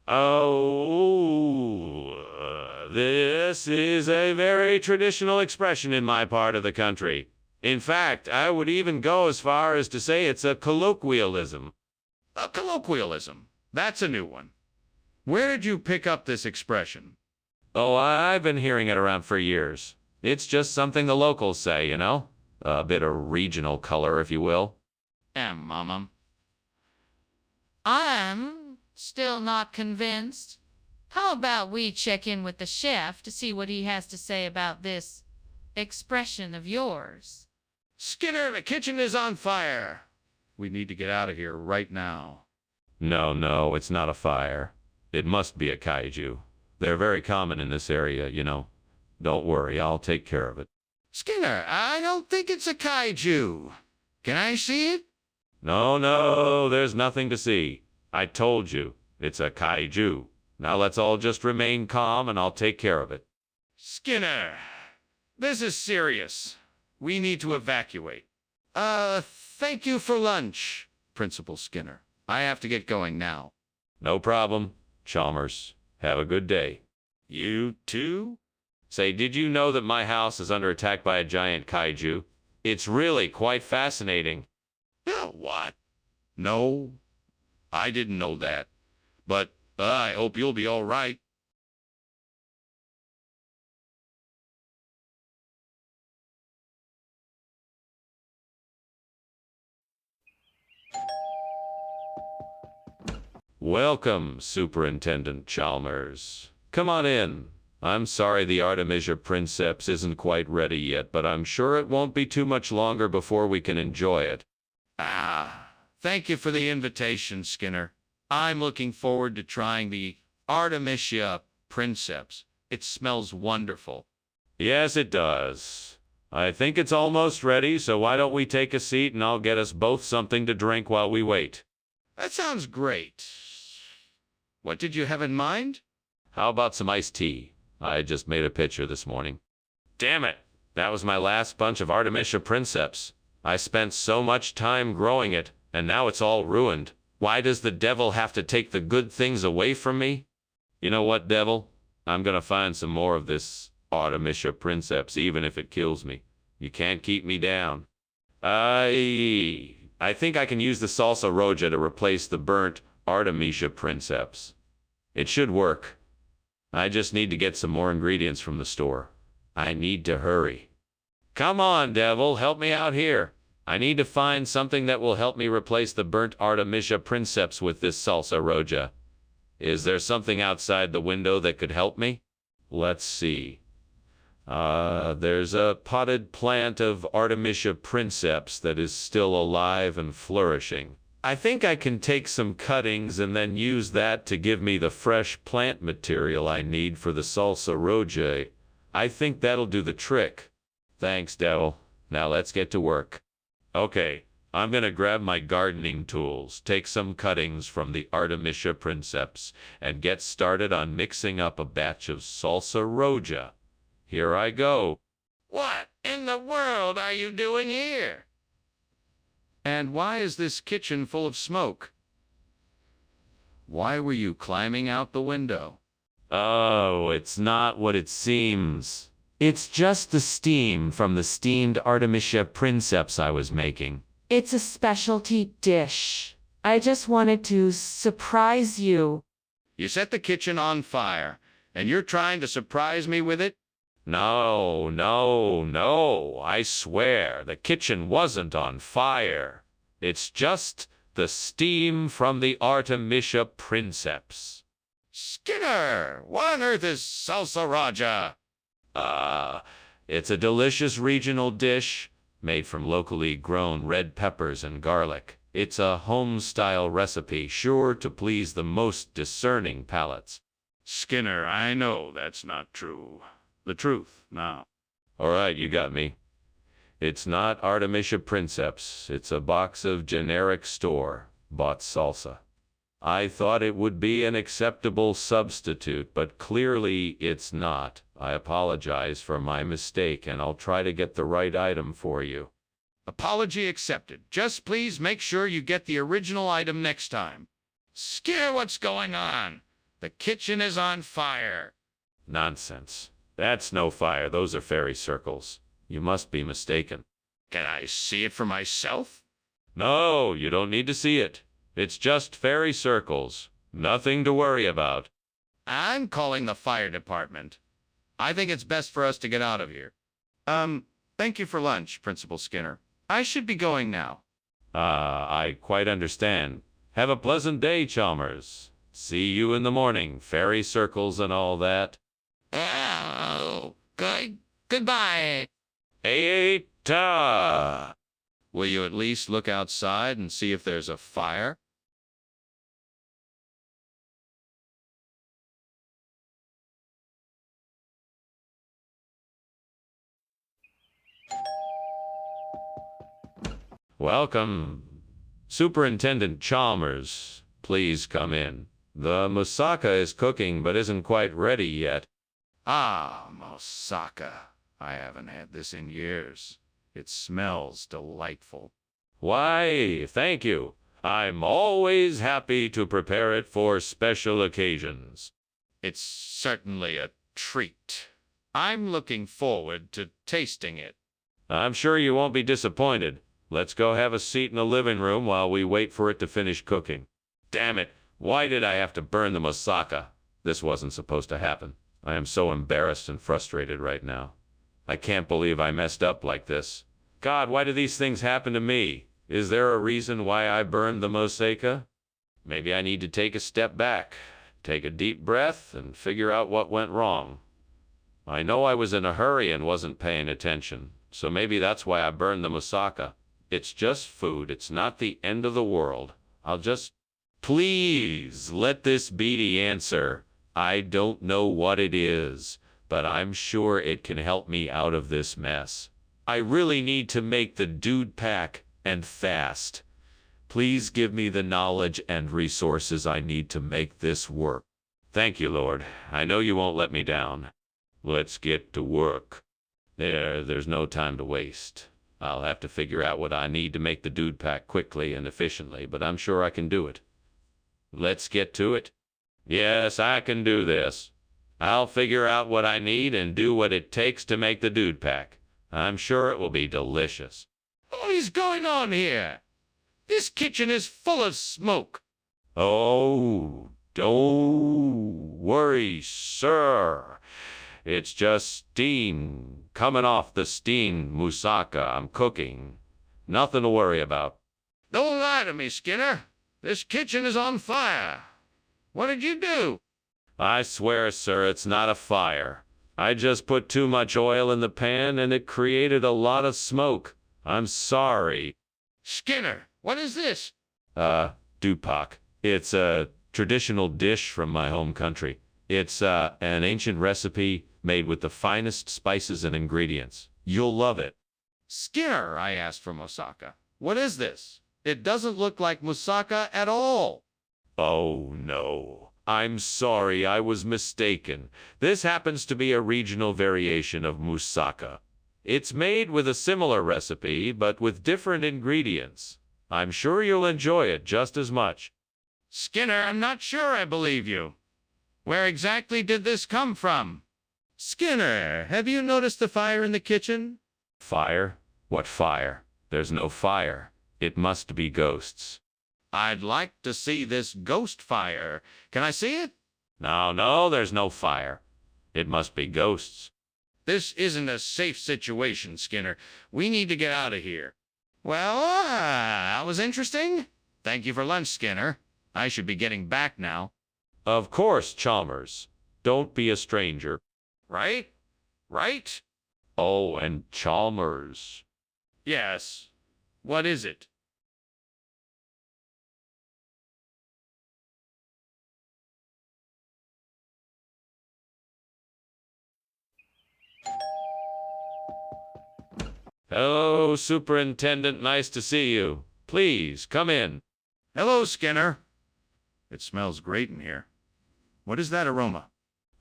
S1: Oh, this is a very traditional expression in my part of the country. In fact, I would even go as far as to say it's a colloquialism.
S2: A colloquialism? That's a new one. Where did you pick up this expression?
S1: Oh, I've been hearing it around for years. It's just something the locals say, you know? A bit of regional color, if you will.
S2: Mama.
S3: I'm still not convinced. How about we check in with the chef to see what he has to say about this expression of yours?
S2: Skinner, the kitchen is on fire. We need to get out of here right now.
S1: No, it's not a fire. It must be a kaiju. They're very common in this area, you know. Don't worry, I'll take care of it.
S2: Skinner, I don't think it's a kaiju. Can I see it?
S1: No, there's nothing to see. I told you, it's a kaiju. Now let's all just remain calm and I'll take care of it.
S2: Skinner, this is serious. We need to evacuate. Thank you for lunch, Principal Skinner. I have to get going now.
S1: No problem, Chalmers. Have a good day.
S2: You too?
S1: Say, did you know that my house is under attack by a giant kaiju? It's really quite fascinating.
S2: What? No, I didn't know that. But I hope you'll be all right.
S1: Welcome, Superintendent Chalmers. Come on in. I'm sorry the Artemisia Princeps isn't quite ready yet, but I'm sure it won't be too much longer before we can enjoy it.
S2: Thank you for the invitation, Skinner. I'm looking forward to trying the Artemisia Princeps. It smells wonderful.
S1: Yes, it does. I think it's almost ready, so why don't we take a seat and I'll get us both something to drink while we wait.
S2: That sounds great. What did you have in mind?
S1: How about some iced tea? I just made a pitcher this morning. Damn it! That was my last bunch of Artemisia Princeps. I spent so much time growing it, and now it's all ruined. Why does the devil have to take the good things away from me? You know what, devil? I'm gonna find some more of this Artemisia Princeps, even if it kills me. You can't keep me down. I think I can use the salsa roja to replace the burnt Artemisia Princeps. It should work. I just need to get some more ingredients from the store. I need to hurry. Come on, devil, help me out here. I need to find something that will help me replace the burnt Artemisia Princeps with this salsa roja. Is there something outside the window that could help me? Let's see. There's a potted plant of Artemisia Princeps that is still alive and flourishing. I think I can take some cuttings and then use that to give me the fresh plant material I need for the salsa roja. I think that'll do the trick. Thanks, devil. Now let's get to work. Okay, I'm gonna grab my gardening tools, take some cuttings from the Artemisia Princeps, and get started on mixing up a batch of salsa roja. Here I go.
S2: What in the world are you doing here? And why is this kitchen full of smoke? Why were you climbing out the window?
S1: Oh, it's not what it seems. It's just the steam from the steamed Artemisia Princeps I was making.
S6: It's a specialty dish. I just wanted to surprise you.
S2: You set the kitchen on fire, and you're trying to surprise me with it?
S1: No, no, no. I swear the kitchen wasn't on fire. It's just the steam from the Artemisia princeps.
S2: Skinner, what on earth is salsa raja?
S1: It's a delicious regional dish made from locally grown red peppers and garlic. It's a home-style recipe sure to please the most discerning palates.
S2: Skinner, I know that's not true. The truth, now.
S1: All right, you got me. It's not Artemisia princeps. It's a box of generic store-bought salsa. I thought it would be an acceptable substitute, but clearly it's not. I apologize for my mistake, and I'll try to get the right item for you.
S2: Apology accepted. Just please make sure you get the original item next time. Skinner, what's going on? The kitchen is on fire.
S1: Nonsense. That's no fire. Those are fairy circles. You must be mistaken.
S2: Can I see it for myself?
S1: No, you don't need to see it. It's just fairy circles. Nothing to worry about.
S2: I'm calling the fire department. I think it's best for us to get out of here. Thank you for lunch, Principal Skinner. I should be going now.
S1: I quite understand. Have a pleasant day, Chalmers. See you in the morning, fairy circles and all that.
S2: Oh, goodbye.
S1: Eita!
S2: Will you at least look outside and see if there's a fire?
S1: Welcome. Superintendent Chalmers, please come in. The moussaka is cooking but isn't quite ready yet.
S2: Ah, moussaka. I haven't had this in years. It smells delightful.
S1: Why, thank you. I'm always happy to prepare it for special occasions.
S2: It's certainly a treat. I'm looking forward to tasting it.
S1: I'm sure you won't be disappointed. Let's go have a seat in the living room while we wait for it to finish cooking. Damn it, why did I have to burn the moussaka? This wasn't supposed to happen. I am so embarrassed and frustrated right now. I can't believe I messed up like this. God, why do these things happen to me? Is there a reason why I burned the moussaka? Maybe I need to take a step back, take a deep breath, and figure out what went wrong. I know I was in a hurry and wasn't paying attention, so maybe that's why I burned the moussaka. It's just food. It's not the end of the world. I'll just... Please, let this be the answer. I don't know what it is, but I'm sure it can help me out of this mess. I really need to make the dude pack, and fast. Please give me the knowledge and resources I need to make this work. Thank you, Lord. I know you won't let me down. Let's get to work. There's no time to waste. I'll have to figure out what I need to make the dude pack quickly and efficiently, but I'm sure I can do it. Let's get to it. Yes, I can do this. I'll figure out what I need and do what it takes to make the dude pack. I'm sure it will be delicious.
S2: What is going on here? This kitchen is full of smoke.
S1: Oh, don't worry, sir. It's just steam coming off the steamed moussaka I'm cooking. Nothing to worry about.
S2: Don't lie to me, Skinner. This kitchen is on fire. What did you do?
S1: I swear, sir, it's not a fire. I just put too much oil in the pan and it created a lot of smoke. I'm sorry.
S2: Skinner, what is this?
S1: Dupak. It's a traditional dish from my home country. It's an ancient recipe made with the finest spices and ingredients. You'll love it.
S2: Skinner, I asked for moussaka. What is this? It doesn't look like moussaka at all.
S1: Oh, no. I'm sorry, I was mistaken. This happens to be a regional variation of moussaka. It's made with a similar recipe, but with different ingredients. I'm sure you'll enjoy it just as much.
S2: Skinner, I'm not sure I believe you. Where exactly did this come from? Skinner, have you noticed the fire in the kitchen?
S1: Fire? What fire? There's no fire. It must be ghosts.
S2: I'd like to see this ghost fire. Can I see it?
S1: No, there's no fire. It must be ghosts.
S2: This isn't a safe situation, Skinner. We need to get out of here. Well, that was interesting. Thank you for lunch, Skinner. I should be getting back now.
S1: Of course, Chalmers. Don't be a stranger.
S2: Right? Right?
S1: Oh, and Chalmers.
S2: Yes. What is it?
S1: Hello, Superintendent. Nice to see you. Please, come in.
S2: Hello, Skinner. It smells great in here. What is that aroma?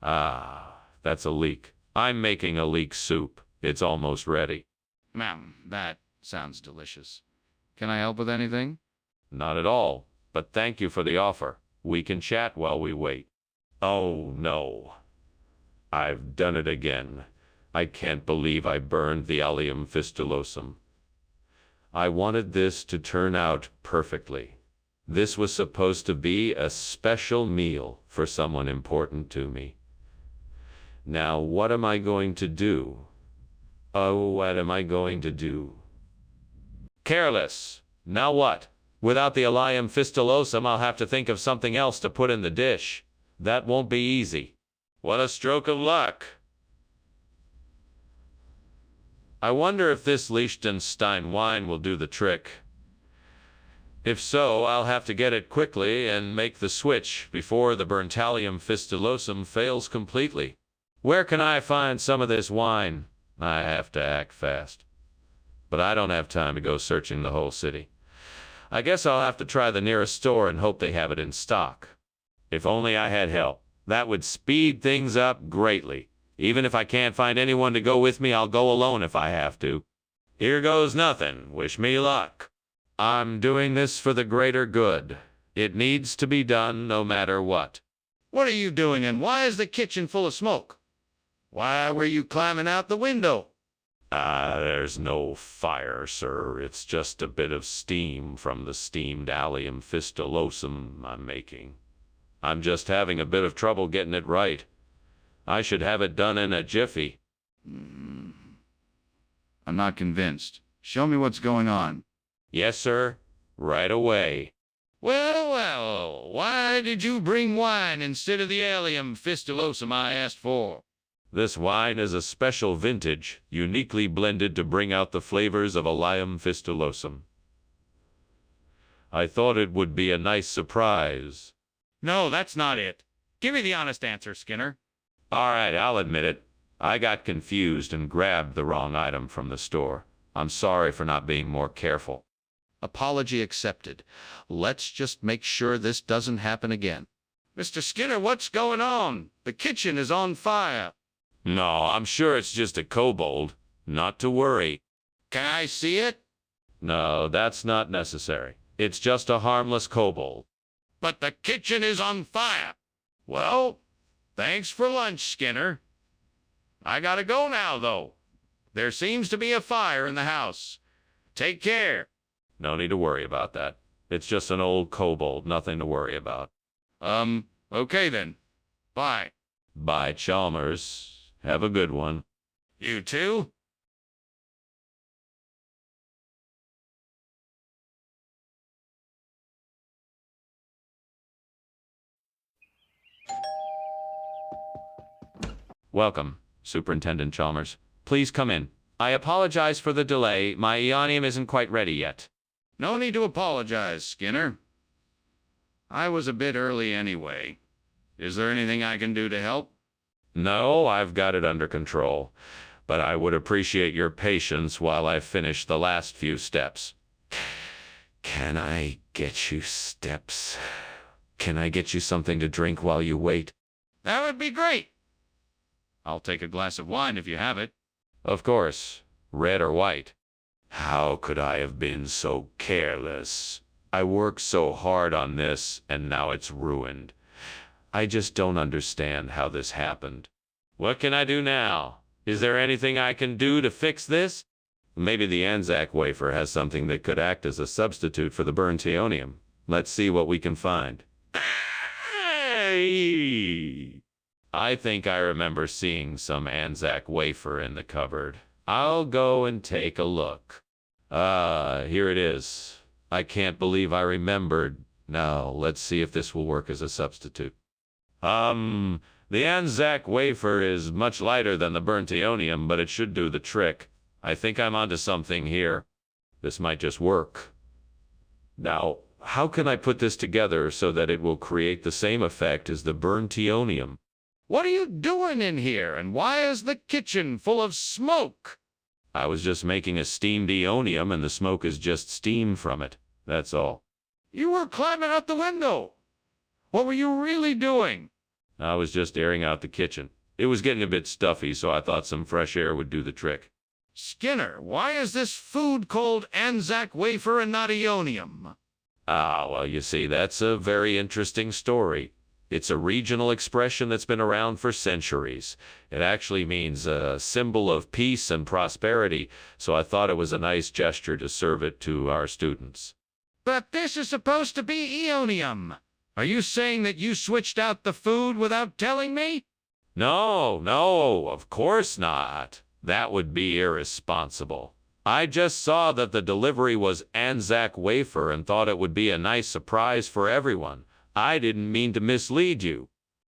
S1: Ah, that's a leek. I'm making a leek soup. It's almost ready.
S2: Ma'am, that sounds delicious. Can I help with anything?
S1: Not at all, but thank you for the offer. We can chat while we wait. Oh, no. I've done it again. I can't believe I burned the allium fistulosum. I wanted this to turn out perfectly. This was supposed to be a special meal for someone important to me. Now, what am I going to do? Oh, what am I going to do? Careless. Now what? Without the allium fistulosum, I'll have to think of something else to put in the dish. That won't be easy. What a stroke of luck. I wonder if this Liechtenstein wine will do the trick. If so, I'll have to get it quickly and make the switch before the Burntalium fistulosum fails completely. Where can I find some of this wine? I have to act fast. But I don't have time to go searching the whole city. I guess I'll have to try the nearest store and hope they have it in stock. If only I had help. That would speed things up greatly. Even if I can't find anyone to go with me, I'll go alone if I have to. Here goes nothing. Wish me luck. I'm doing this for the greater good. It needs to be done no matter what.
S2: What are you doing, and why is the kitchen full of smoke? Why were you climbing out the window?
S1: There's no fire, sir. It's just a bit of steam from the steamed allium fistulosum I'm making. I'm just having a bit of trouble getting it right. I should have it done in a jiffy.
S2: I'm not convinced. Show me what's going on.
S1: Yes, sir. Right away.
S2: Well, why did you bring wine instead of the allium fistulosum I asked for?
S1: This wine is a special vintage, uniquely blended to bring out the flavors of allium fistulosum. I thought it would be a nice surprise.
S2: No, that's not it. Give me the honest answer, Skinner.
S1: All right, I'll admit it. I got confused and grabbed the wrong item from the store. I'm sorry for not being more careful.
S2: Apology accepted. Let's just make sure this doesn't happen again. Mr. Skinner, what's going on? The kitchen is on fire.
S1: No, I'm sure it's just a kobold. Not to worry.
S2: Can I see it?
S1: No, that's not necessary. It's just a harmless kobold.
S2: But the kitchen is on fire. Well, thanks for lunch, Skinner. I gotta go now, though. There seems to be a fire in the house. Take care.
S1: No need to worry about that. It's just an old kobold, nothing to worry about.
S2: Okay then. Bye.
S1: Bye, Chalmers. Have a good one.
S2: You too?
S1: Welcome, Superintendent Chalmers. Please come in. I apologize for the delay. My Eonium isn't quite ready yet.
S2: No need to apologize, Skinner. I was a bit early anyway. Is there anything I can do to help?
S1: No, I've got it under control. But I would appreciate your patience while I finish the last few steps. Can I get you steps? Can I get you something to drink while you wait?
S2: That would be great. I'll take a glass of wine if you have it.
S1: Of course. Red or white? How could I have been so careless? I worked so hard on this, and now it's ruined. I just don't understand how this happened. What can I do now? Is there anything I can do to fix this? Maybe the Anzac wafer has something that could act as a substitute for the burnt eonium. Let's see what we can find. Hey! I think I remember seeing some Anzac wafer in the cupboard. I'll go and take a look. Here it is. I can't believe I remembered. Now, let's see if this will work as a substitute. The Anzac wafer is much lighter than the burnt aeonium, but it should do the trick. I think I'm onto something here. This might just work. Now, how can I put this together so that it will create the same effect as the burnt aeonium?
S4: What are you doing in here, and why is the kitchen full of smoke?
S1: I was just making a steamed aeonium, and the smoke is just steam from it. That's all.
S4: You were climbing out the window. What were you really doing?
S1: I was just airing out the kitchen. It was getting a bit stuffy, so I thought some fresh air would do the trick.
S4: Skinner, why is this food called Anzac wafer and not aeonium?
S1: Well, you see, that's a very interesting story. It's a regional expression that's been around for centuries. It actually means a symbol of peace and prosperity, so I thought it was a nice gesture to serve it to our students.
S4: But this is supposed to be aeonium. Are you saying that you switched out the food without telling me?
S1: No, of course not. That would be irresponsible. I just saw that the delivery was Anzac wafer and thought it would be a nice surprise for everyone. I didn't mean to mislead you.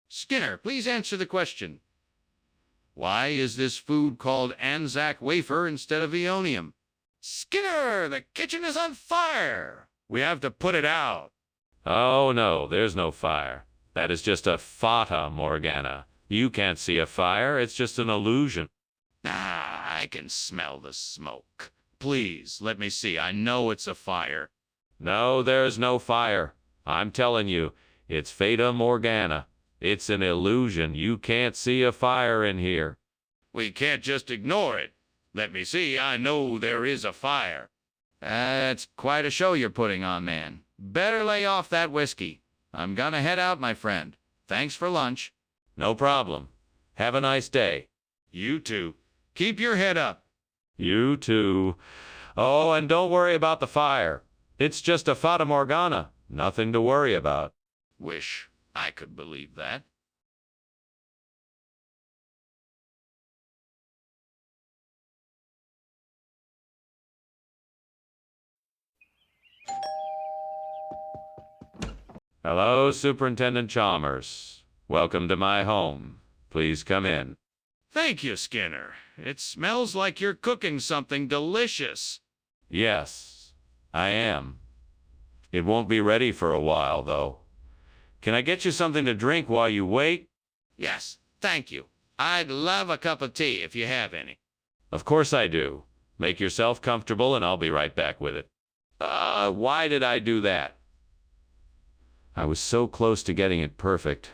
S4: Skinner, please answer the question. Why is this food called Anzac wafer instead of aeonium? Skinner, the kitchen is on fire. We have to put it out.
S1: Oh no, there's no fire. That is just a fata morgana. You can't see a fire, it's just an illusion.
S4: I can smell the smoke. Please, let me see. I know it's a fire.
S1: No, there's no fire. I'm telling you, it's fata morgana. It's an illusion. You can't see a fire in here.
S4: We can't just ignore it. Let me see. I know there is a fire. That's quite a show you're putting on, man. Better lay off that whiskey. I'm gonna head out, my friend. Thanks for lunch.
S1: No problem. Have a nice day.
S4: You too. Keep your head up.
S1: You too. Oh, and don't worry about the fire. It's just a fata morgana. Nothing to worry about.
S4: Wish I could believe that.
S1: Hello, Superintendent Chalmers. Welcome to my home. Please come in.
S4: Thank you, Skinner. It smells like you're cooking something delicious.
S1: Yes, I am. It won't be ready for a while, though. Can I get you something to drink while you wait?
S4: Yes, thank you. I'd love a cup of tea if you have any.
S1: Of course I do. Make yourself comfortable and I'll be right back with it. Why did I do that? I was so close to getting it perfect.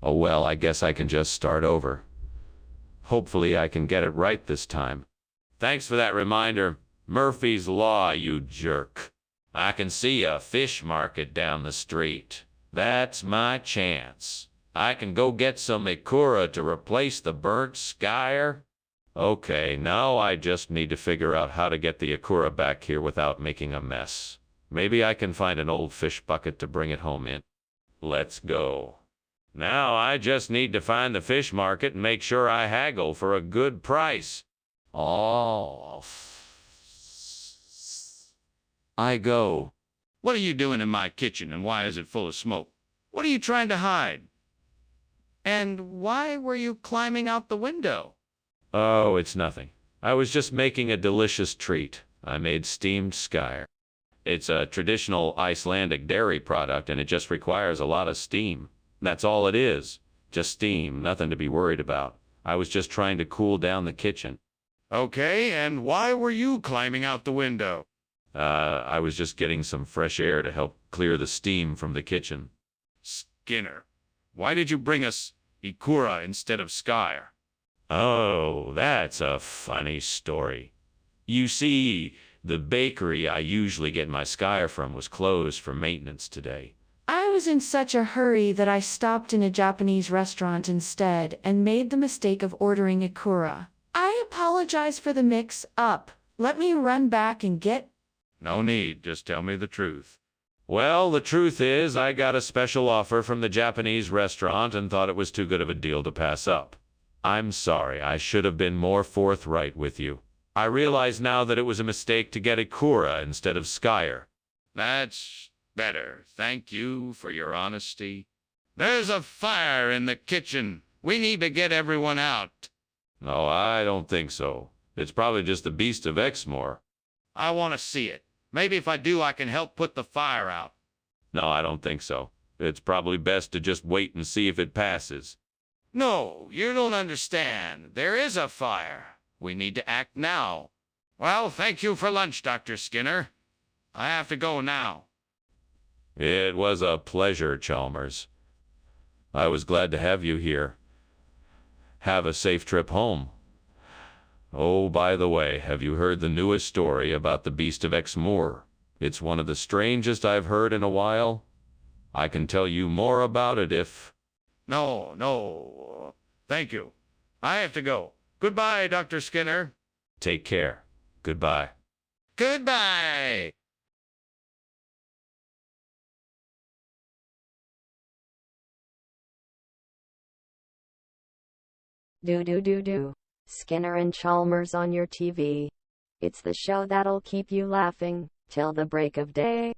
S1: Oh well, I guess I can just start over. Hopefully I can get it right this time. Thanks for that reminder. Murphy's Law, you jerk. I can see a fish market down the street. That's my chance. I can go get some Ikura to replace the burnt skyer. Okay, now I just need to figure out how to get the Ikura back here without making a mess. Maybe I can find an old fish bucket to bring it home in. Let's go. Now I just need to find the fish market and make sure I haggle for a good price. I go.
S4: What are you doing in my kitchen and why is it full of smoke? What are you trying to hide? And why were you climbing out the window?
S1: Oh, it's nothing. I was just making a delicious treat. I made steamed skyer. It's a traditional Icelandic dairy product and it just requires a lot of steam. That's all it is. Just steam, nothing to be worried about. I was just trying to cool down the kitchen.
S4: Okay, and why were you climbing out the window?
S1: I was just getting some fresh air to help clear the steam from the kitchen.
S4: Skinner, why did you bring us Ikura instead of skyer?
S1: Oh, that's a funny story. You see, the bakery I usually get my skyer from was closed for maintenance today.
S6: I was in such a hurry that I stopped in a Japanese restaurant instead and made the mistake of ordering Ikura. I apologize for the mix-up. Let me run back and get...
S4: No need, just tell me the truth.
S1: Well, the truth is, I got a special offer from the Japanese restaurant and thought it was too good of a deal to pass up. I'm sorry, I should have been more forthright with you. I realize now that it was a mistake to get Ikura instead of Skyer.
S2: That's better. Thank you for your honesty. There's a fire in the kitchen. We need to get everyone out.
S1: No, I don't think so. It's probably just the Beast of Exmoor.
S2: I want to see it. Maybe if I do, I can help put the fire out.
S1: No, I don't think so. It's probably best to just wait and see if it passes.
S2: No, you don't understand. There is a fire. We need to act now. Well, thank you for lunch, Dr. Skinner. I have to go now.
S1: It was a pleasure, Chalmers. I was glad to have you here. Have a safe trip home. Oh, by the way, have you heard the newest story about the Beast of Exmoor? It's one of the strangest I've heard in a while. I can tell you more about it if...
S2: No. Thank you. I have to go. Goodbye, Dr. Skinner.
S1: Take care. Goodbye.
S2: Goodbye.
S5: Do. Skinner and Chalmers on your TV. It's the show that'll keep you laughing till the break of day.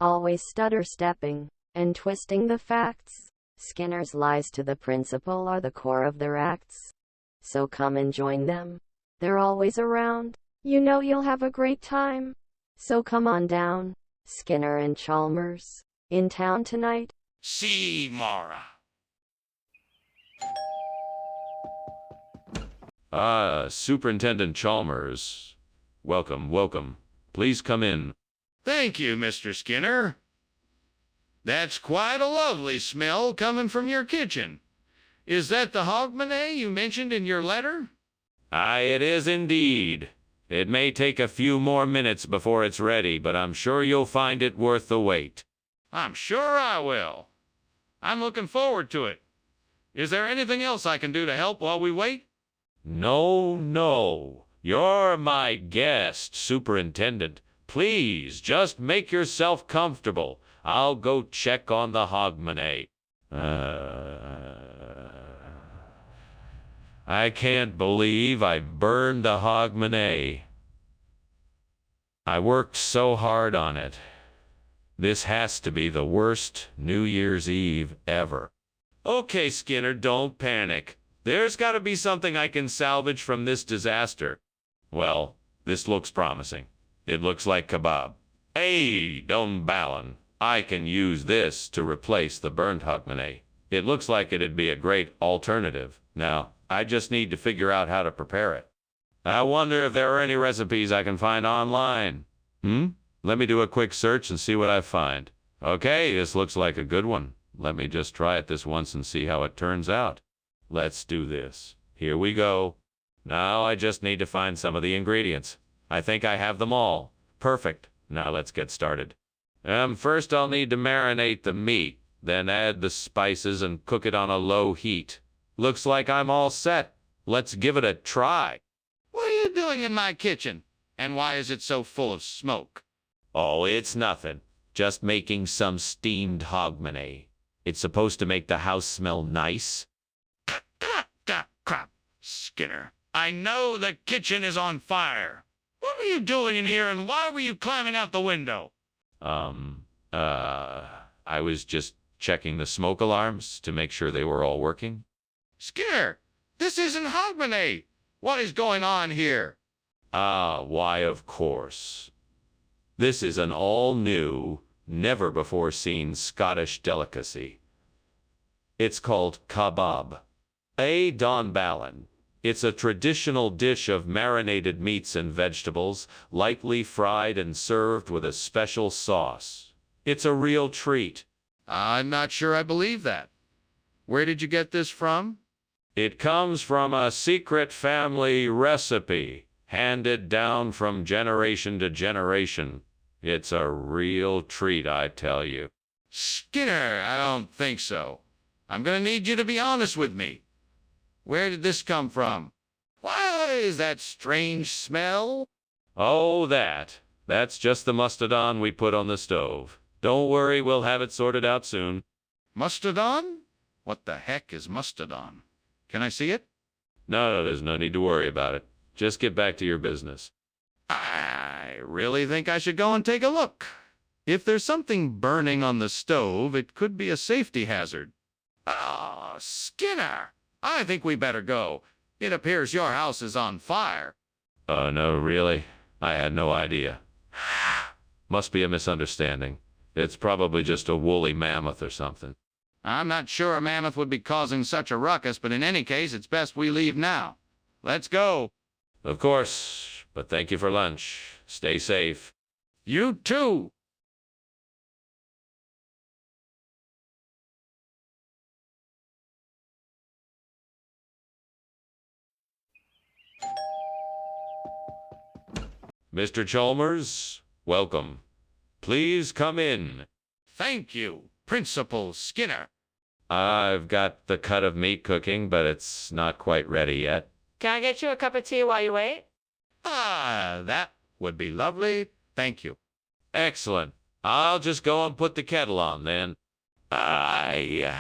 S5: Always stutter stepping and twisting the facts. Skinner's lies to the principal are the core of their acts. So come and join them. They're always around. You know you'll have a great time. So come on down. Skinner and Chalmers. In town tonight.
S2: See, Mara.
S1: Superintendent Chalmers. Welcome. Please come in.
S2: Thank you, Mr. Skinner. That's quite a lovely smell coming from your kitchen. Is that the hogmanay you mentioned in your letter?
S1: Aye, it is indeed. It may take a few more minutes before it's ready, but I'm sure you'll find it worth the wait.
S2: I'm sure I will. I'm looking forward to it. Is there anything else I can do to help while we wait?
S1: No. You're my guest, Superintendent. Please, just make yourself comfortable. I'll go check on the hogmanay. I can't believe I burned the hogmanay. I worked so hard on it. This has to be the worst New Year's Eve ever. Okay, Skinner, don't panic. There's got to be something I can salvage from this disaster. Well, this looks promising. It looks like kebab. Hey, Don Ballon, I can use this to replace the burnt hogmanay. It looks like it'd be a great alternative. Now, I just need to figure out how to prepare it. I wonder if there are any recipes I can find online. Let me do a quick search and see what I find. Okay, this looks like a good one. Let me just try it this once and see how it turns out. Let's do this. Here we go. Now I just need to find some of the ingredients. I think I have them all. Perfect. Now let's get started. First I'll need to marinate the meat, then add the spices and cook it on a low heat. Looks like I'm all set. Let's give it a try.
S2: What are you doing in my kitchen? And why is it so full of smoke?
S1: Oh, it's nothing. Just making some steamed hogmanay. It's supposed to make the house smell nice.
S2: Crap, Skinner. I know the kitchen is on fire. What were you doing in here and why were you climbing out the window?
S1: I was just checking the smoke alarms to make sure they were all working.
S2: Skinner, this isn't hogmanay. What is going on here?
S1: Why, of course. This is an all-new, never-before-seen Scottish delicacy. It's called kebab. Don Ballon. It's a traditional dish of marinated meats and vegetables, lightly fried and served with a special sauce. It's a real treat.
S2: I'm not sure I believe that. Where did you get this from?
S1: It comes from a secret family recipe, handed down from generation to generation. It's a real treat, I tell you.
S2: Skinner, I don't think so. I'm going to need you to be honest with me. Where did this come from? What is that strange smell?
S1: Oh, that's just the mustardon we put on the stove. Don't worry, we'll have it sorted out soon.
S2: Mustardon? What the heck is mustardon? Can I see it?
S1: No, there's no need to worry about it. Just get back to your business.
S2: I really think I should go and take a look. If there's something burning on the stove, it could be a safety hazard. Oh, Skinner, I think we better go. It appears your house is on fire.
S1: Oh, no, really? I had no idea. Must be a misunderstanding. It's probably just a woolly mammoth or something.
S2: I'm not sure a mammoth would be causing such a ruckus, but in any case, it's best we leave now. Let's go.
S1: Of course, but thank you for lunch. Stay safe.
S2: You too.
S1: Mr. Chalmers, welcome. Please come in.
S2: Thank you, Principal Skinner.
S1: I've got the cut of meat cooking, but it's not quite ready yet.
S6: Can I get you a cup of tea while you wait?
S2: Ah, that would be lovely. Thank you.
S1: Excellent. I'll just go and put the kettle on then. I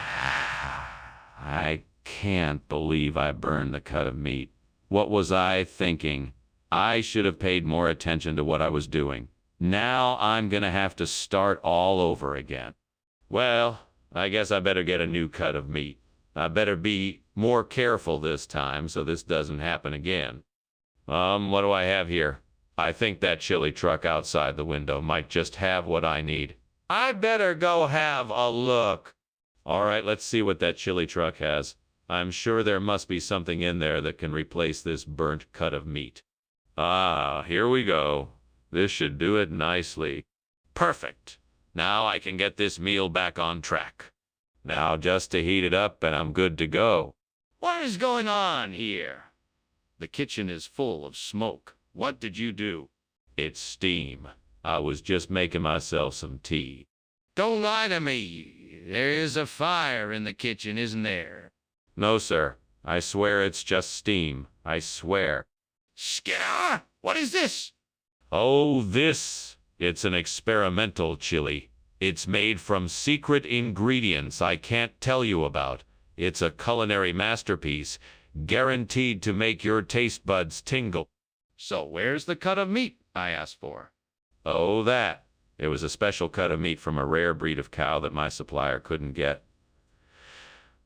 S1: can't believe I burned the cut of meat. What was I thinking? I should have paid more attention to what I was doing. Now I'm gonna have to start all over again. Well, I guess I better get a new cut of meat. I better be more careful this time so this doesn't happen again. What do I have here? I think that chili truck outside the window might just have what I need. I better go have a look. All right, let's see what that chili truck has. I'm sure there must be something in there that can replace this burnt cut of meat. Ah, here we go. This should do it nicely. Perfect. Now I can get this meal back on track. Now just to heat it up and I'm good to go.
S2: What is going on here? The kitchen is full of smoke. What did you do?
S1: It's steam. I was just making myself some tea.
S2: Don't lie to me. There is a fire in the kitchen, isn't there?
S1: No, sir. I swear it's just steam. I swear.
S2: Skinner, what is this?
S1: Oh, this. It's an experimental chili. It's made from secret ingredients I can't tell you about. It's a culinary masterpiece, guaranteed to make your taste buds tingle.
S2: So where's the cut of meat I asked for?
S1: Oh, that. It was a special cut of meat from a rare breed of cow that my supplier couldn't get.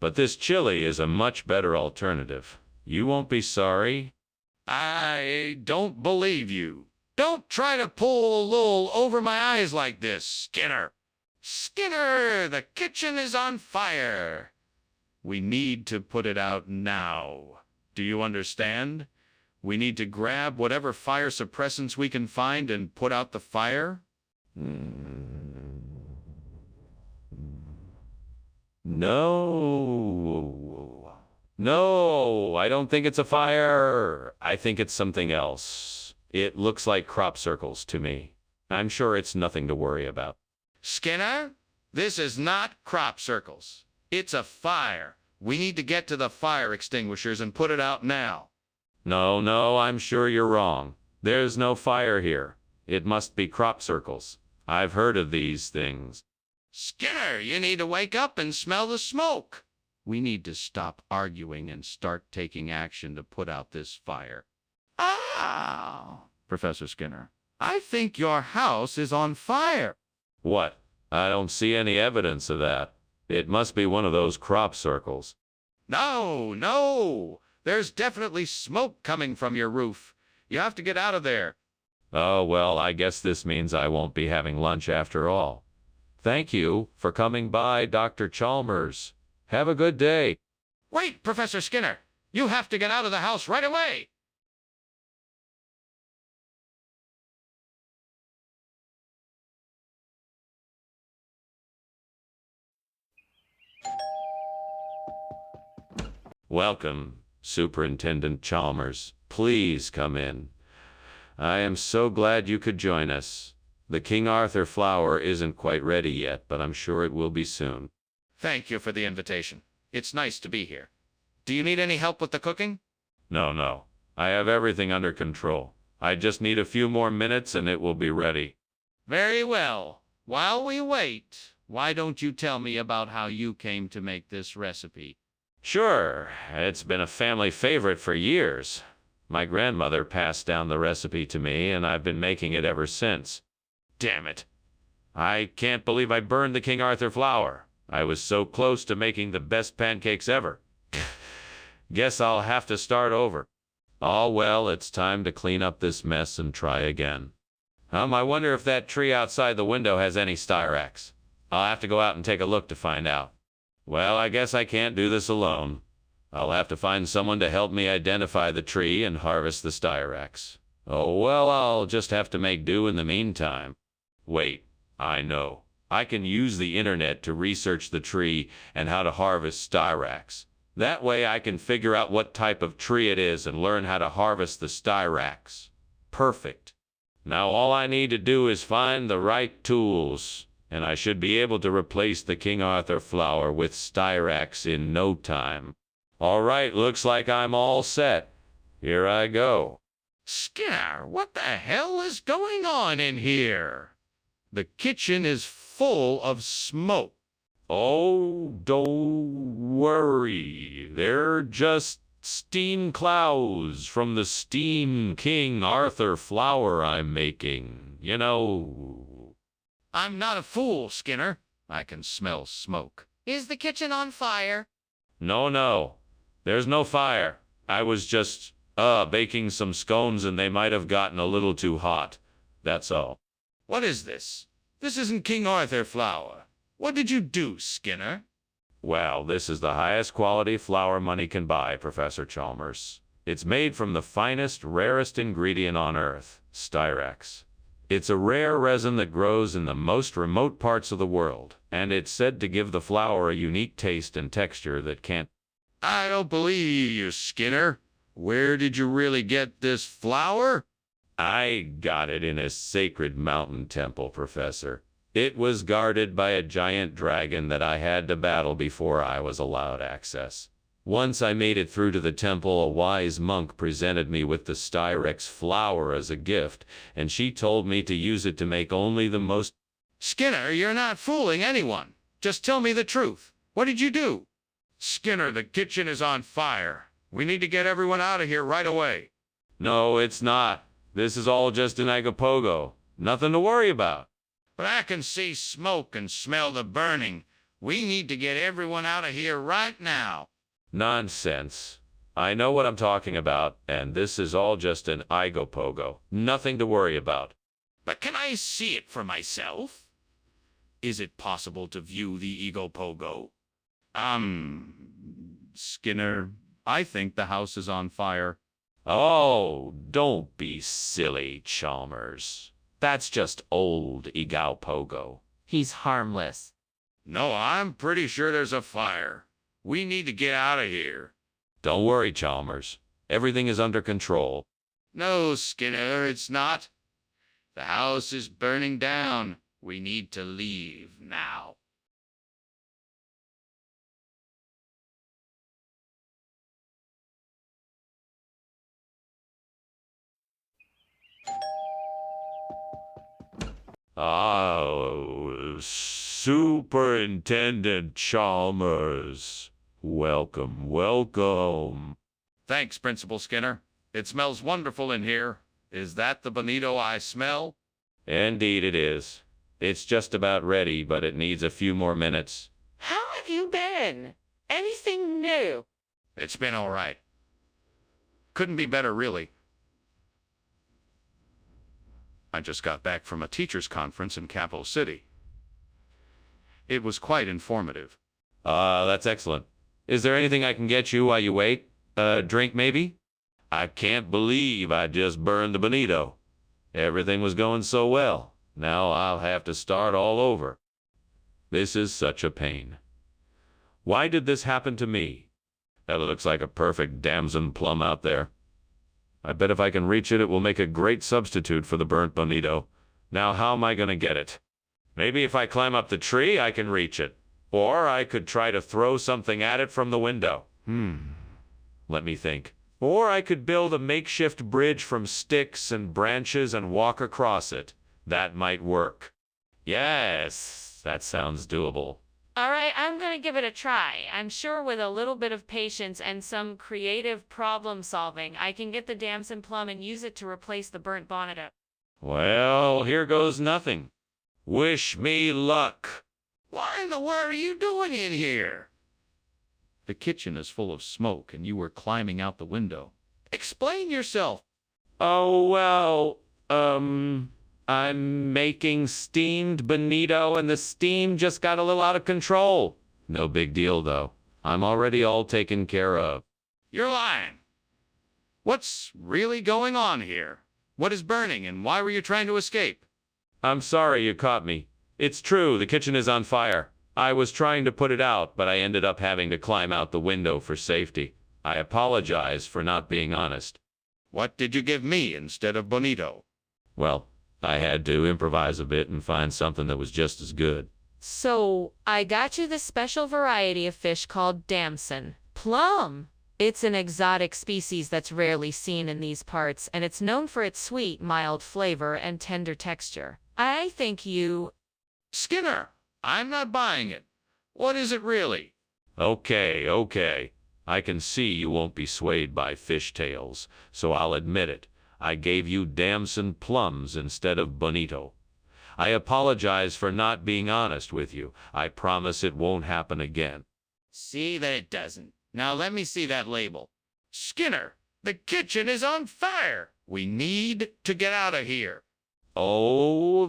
S1: But this chili is a much better alternative. You won't be sorry.
S2: I don't believe you. Don't try to pull a wool over my eyes like this, Skinner. Skinner, the kitchen is on fire. We need to put it out now. Do you understand? We need to grab whatever fire suppressants we can find and put out the fire.
S1: No. No, I don't think it's a fire. I think it's something else. It looks like crop circles to me. I'm sure it's nothing to worry about.
S2: Skinner, this is not crop circles. It's a fire. We need to get to the fire extinguishers and put it out now.
S1: No, I'm sure you're wrong. There's no fire here. It must be crop circles. I've heard of these things.
S2: Skinner, you need to wake up and smell the smoke. We need to stop arguing and start taking action to put out this fire. Ah, Professor Skinner, I think your house is on fire.
S1: What? I don't see any evidence of that. It must be one of those crop circles.
S2: No. There's definitely smoke coming from your roof. You have to get out of there.
S1: Oh, well, I guess this means I won't be having lunch after all. Thank you for coming by, Dr. Chalmers. Have a good day.
S2: Wait, Professor Skinner. You have to get out of the house right away.
S1: Welcome, Superintendent Chalmers. Please come in. I am so glad you could join us. The King Arthur flower isn't quite ready yet, but I'm sure it will be soon.
S2: Thank you for the invitation. It's nice to be here. Do you need any help with the cooking?
S1: No. I have everything under control. I just need a few more minutes and it will be ready.
S2: Very well. While we wait, why don't you tell me about how you came to make this recipe?
S1: Sure, it's been a family favorite for years. My grandmother passed down the recipe to me, and I've been making it ever since. Damn it. I can't believe I burned the King Arthur flour. I was so close to making the best pancakes ever. Guess I'll have to start over. Oh well, it's time to clean up this mess and try again. I wonder if that tree outside the window has any styrax. I'll have to go out and take a look to find out. Well, I guess I can't do this alone. I'll have to find someone to help me identify the tree and harvest the styrax. Oh well, I'll just have to make do in the meantime. Wait, I know. I can use the internet to research the tree and how to harvest styrax. That way I can figure out what type of tree it is and learn how to harvest the styrax. Perfect. Now all I need to do is find the right tools, and I should be able to replace the King Arthur flour with styrax in no time. All right, looks like I'm all set. Here I go.
S2: Skinner, what the hell is going on in here? The kitchen is full of smoke.
S1: Oh, don't worry. They're just steam clouds from the steam King Arthur flour I'm making. You know.
S2: I'm not a fool, Skinner. I can smell smoke.
S3: Is the kitchen on fire?
S1: No. There's no fire. I was just, baking some scones and they might have gotten a little too hot. That's all.
S2: What is this? This isn't King Arthur flour. What did you do, Skinner?
S1: Well, this is the highest quality flour money can buy, Professor Chalmers. It's made from the finest, rarest ingredient on Earth, styrax. It's a rare resin that grows in the most remote parts of the world, and it's said to give the flour a unique taste and texture that can't...
S2: I don't believe you, Skinner. Where did you really get this flour?
S1: I got it in a sacred mountain temple, Professor. It was guarded by a giant dragon that I had to battle before I was allowed access. Once I made it through to the temple, a wise monk presented me with the styrax flour as a gift, and she told me to use it to make only the most...
S2: Skinner, you're not fooling anyone. Just tell me the truth. What did you do? Skinner, the kitchen is on fire. We need to get everyone out of here right away.
S1: No, it's not. This is all just an agapogo. Nothing to worry about.
S2: But I can see smoke and smell the burning. We need to get everyone out of here right now.
S1: Nonsense. I know what I'm talking about, and this is all just an igapogo. Nothing to worry about.
S2: But can I see it for myself? Is it possible to view the igapogo? Skinner, I think the house is on fire.
S1: Oh, don't be silly, Chalmers. That's just old Igaupogo. He's harmless.
S2: No, I'm pretty sure there's a fire. We need to get out of here.
S1: Don't worry, Chalmers. Everything is under control.
S2: No, Skinner, it's not. The house is burning down. We need to leave now.
S1: Oh, Superintendent Chalmers. Welcome.
S2: Thanks, Principal Skinner. It smells wonderful in here. Is that the bonito I smell?
S1: Indeed it is. It's just about ready, but it needs a few more minutes.
S6: How have you been? Anything new?
S2: It's been all right. Couldn't be better, really. I just got back from a teachers' conference in Capital City. It was quite informative.
S1: That's excellent. Is there anything I can get you while you wait? A drink, maybe? I can't believe I just burned the bonito. Everything was going so well. Now I'll have to start all over. This is such a pain. Why did this happen to me? That looks like a perfect damson plum out there. I bet if I can reach it, it will make a great substitute for the burnt bonito. Now how am I going to get it? Maybe if I climb up the tree, I can reach it. Or I could try to throw something at it from the window. Let me think. Or I could build a makeshift bridge from sticks and branches and walk across it. That might work. Yes, that sounds doable.
S6: All right, I'm going to give it a try. I'm sure with a little bit of patience and some creative problem solving, I can get the damson plum and use it to replace the burnt bonnet.
S1: Well, here goes nothing. Wish me luck.
S2: What in the world are you doing in here? The kitchen is full of smoke and you were climbing out the window. Explain yourself.
S1: Oh, well, I'm making steamed bonito and the steam just got a little out of control. No big deal, though. I'm already all taken care of.
S2: You're lying. What's really going on here? What is burning and why were you trying to escape?
S1: I'm sorry you caught me. It's true, the kitchen is on fire. I was trying to put it out, but I ended up having to climb out the window for safety. I apologize for not being honest.
S2: What did you give me instead of bonito?
S1: Well, I had to improvise a bit and find something that was just as good.
S6: So, I got you this special variety of fish called damson plum. It's an exotic species that's rarely seen in these parts, and it's known for its sweet, mild flavor and tender texture. I think you...
S2: Skinner, I'm not buying it. What is it really?
S1: Okay. I can see you won't be swayed by fishtails, so I'll admit it. I gave you damson plums instead of bonito. I apologize for not being honest with you. I promise it won't happen again.
S2: See that it doesn't. Now let me see that label. Skinner, the kitchen is on fire. We need to get out of here.
S1: Oh,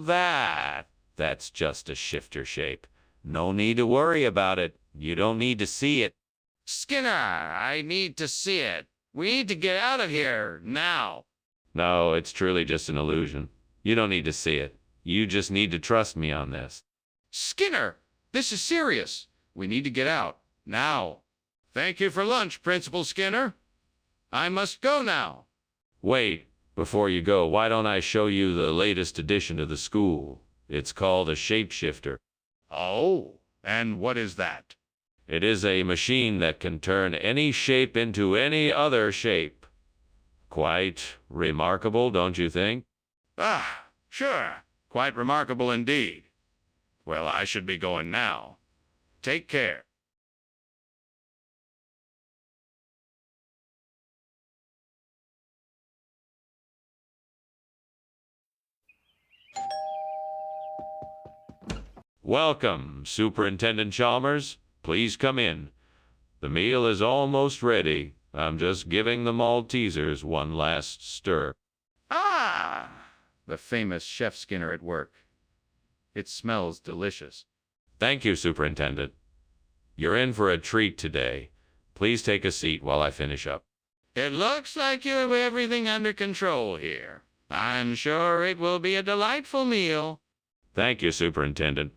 S1: that's just a shifter shape. No need to worry about it. You don't need to see it.
S2: Skinner, I need to see it. We need to get out of here now.
S1: No, it's truly just an illusion. You don't need to see it. You just need to trust me on this.
S2: Skinner, this is serious. We need to get out now. Thank you for lunch, Principal Skinner. I must go now.
S1: Wait, before you go, why don't I show you the latest addition to the school? It's called a shapeshifter.
S2: Oh, and what is that?
S1: It is a machine that can turn any shape into any other shape. Quite remarkable, don't you think?
S2: Ah, sure. Quite remarkable indeed. Well, I should be going now. Take care.
S1: Welcome, Superintendent Chalmers. Please come in. The meal is almost ready. I'm just giving the Maltesers one last stir.
S2: Ah! The famous Chef Skinner at work. It smells delicious.
S1: Thank you, Superintendent. You're in for a treat today. Please take a seat while I finish up.
S2: It looks like you have everything under control here. I'm sure it will be a delightful meal.
S1: Thank you, Superintendent.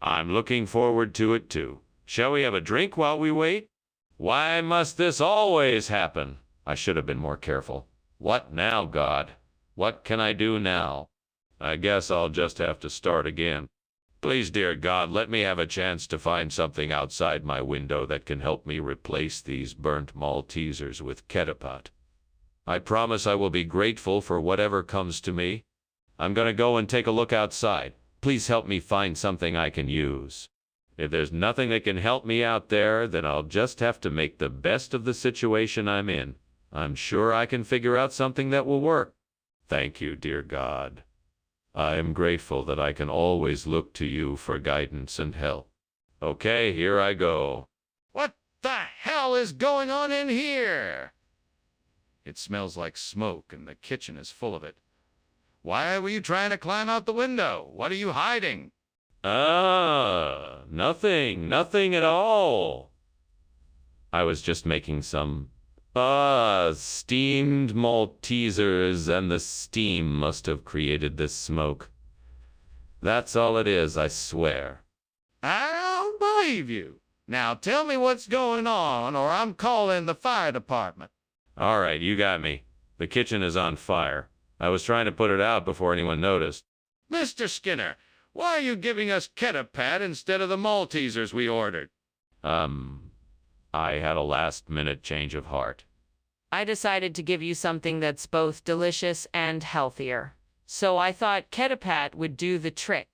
S1: I'm looking forward to it, too. Shall we have a drink while we wait? Why must this always happen? I should have been more careful. What now, God? What can I do now? I guess I'll just have to start again. Please, dear God, let me have a chance to find something outside my window that can help me replace these burnt Maltesers with Ketapat. I promise I will be grateful for whatever comes to me. I'm gonna go and take a look outside. Please help me find something I can use. If there's nothing that can help me out there, then I'll just have to make the best of the situation I'm in. I'm sure I can figure out something that will work. Thank you, dear God. I am grateful that I can always look to you for guidance and help. Okay, here I go.
S2: What the hell is going on in here? It smells like smoke and the kitchen is full of it. Why were you trying to climb out the window? What are you hiding?
S1: Nothing at all. I was just making some, steamed Maltesers, and the steam must have created this smoke. That's all it is, I swear.
S2: I don't believe you. Now tell me what's going on, or I'm calling the fire department.
S1: All right, you got me. The kitchen is on fire. I was trying to put it out before anyone noticed.
S2: Mr. Skinner, why are you giving us Ketapat instead of the Maltesers we ordered?
S1: I had a last-minute change of heart.
S6: I decided to give you something that's both delicious and healthier. So I thought Ketapat would do the trick.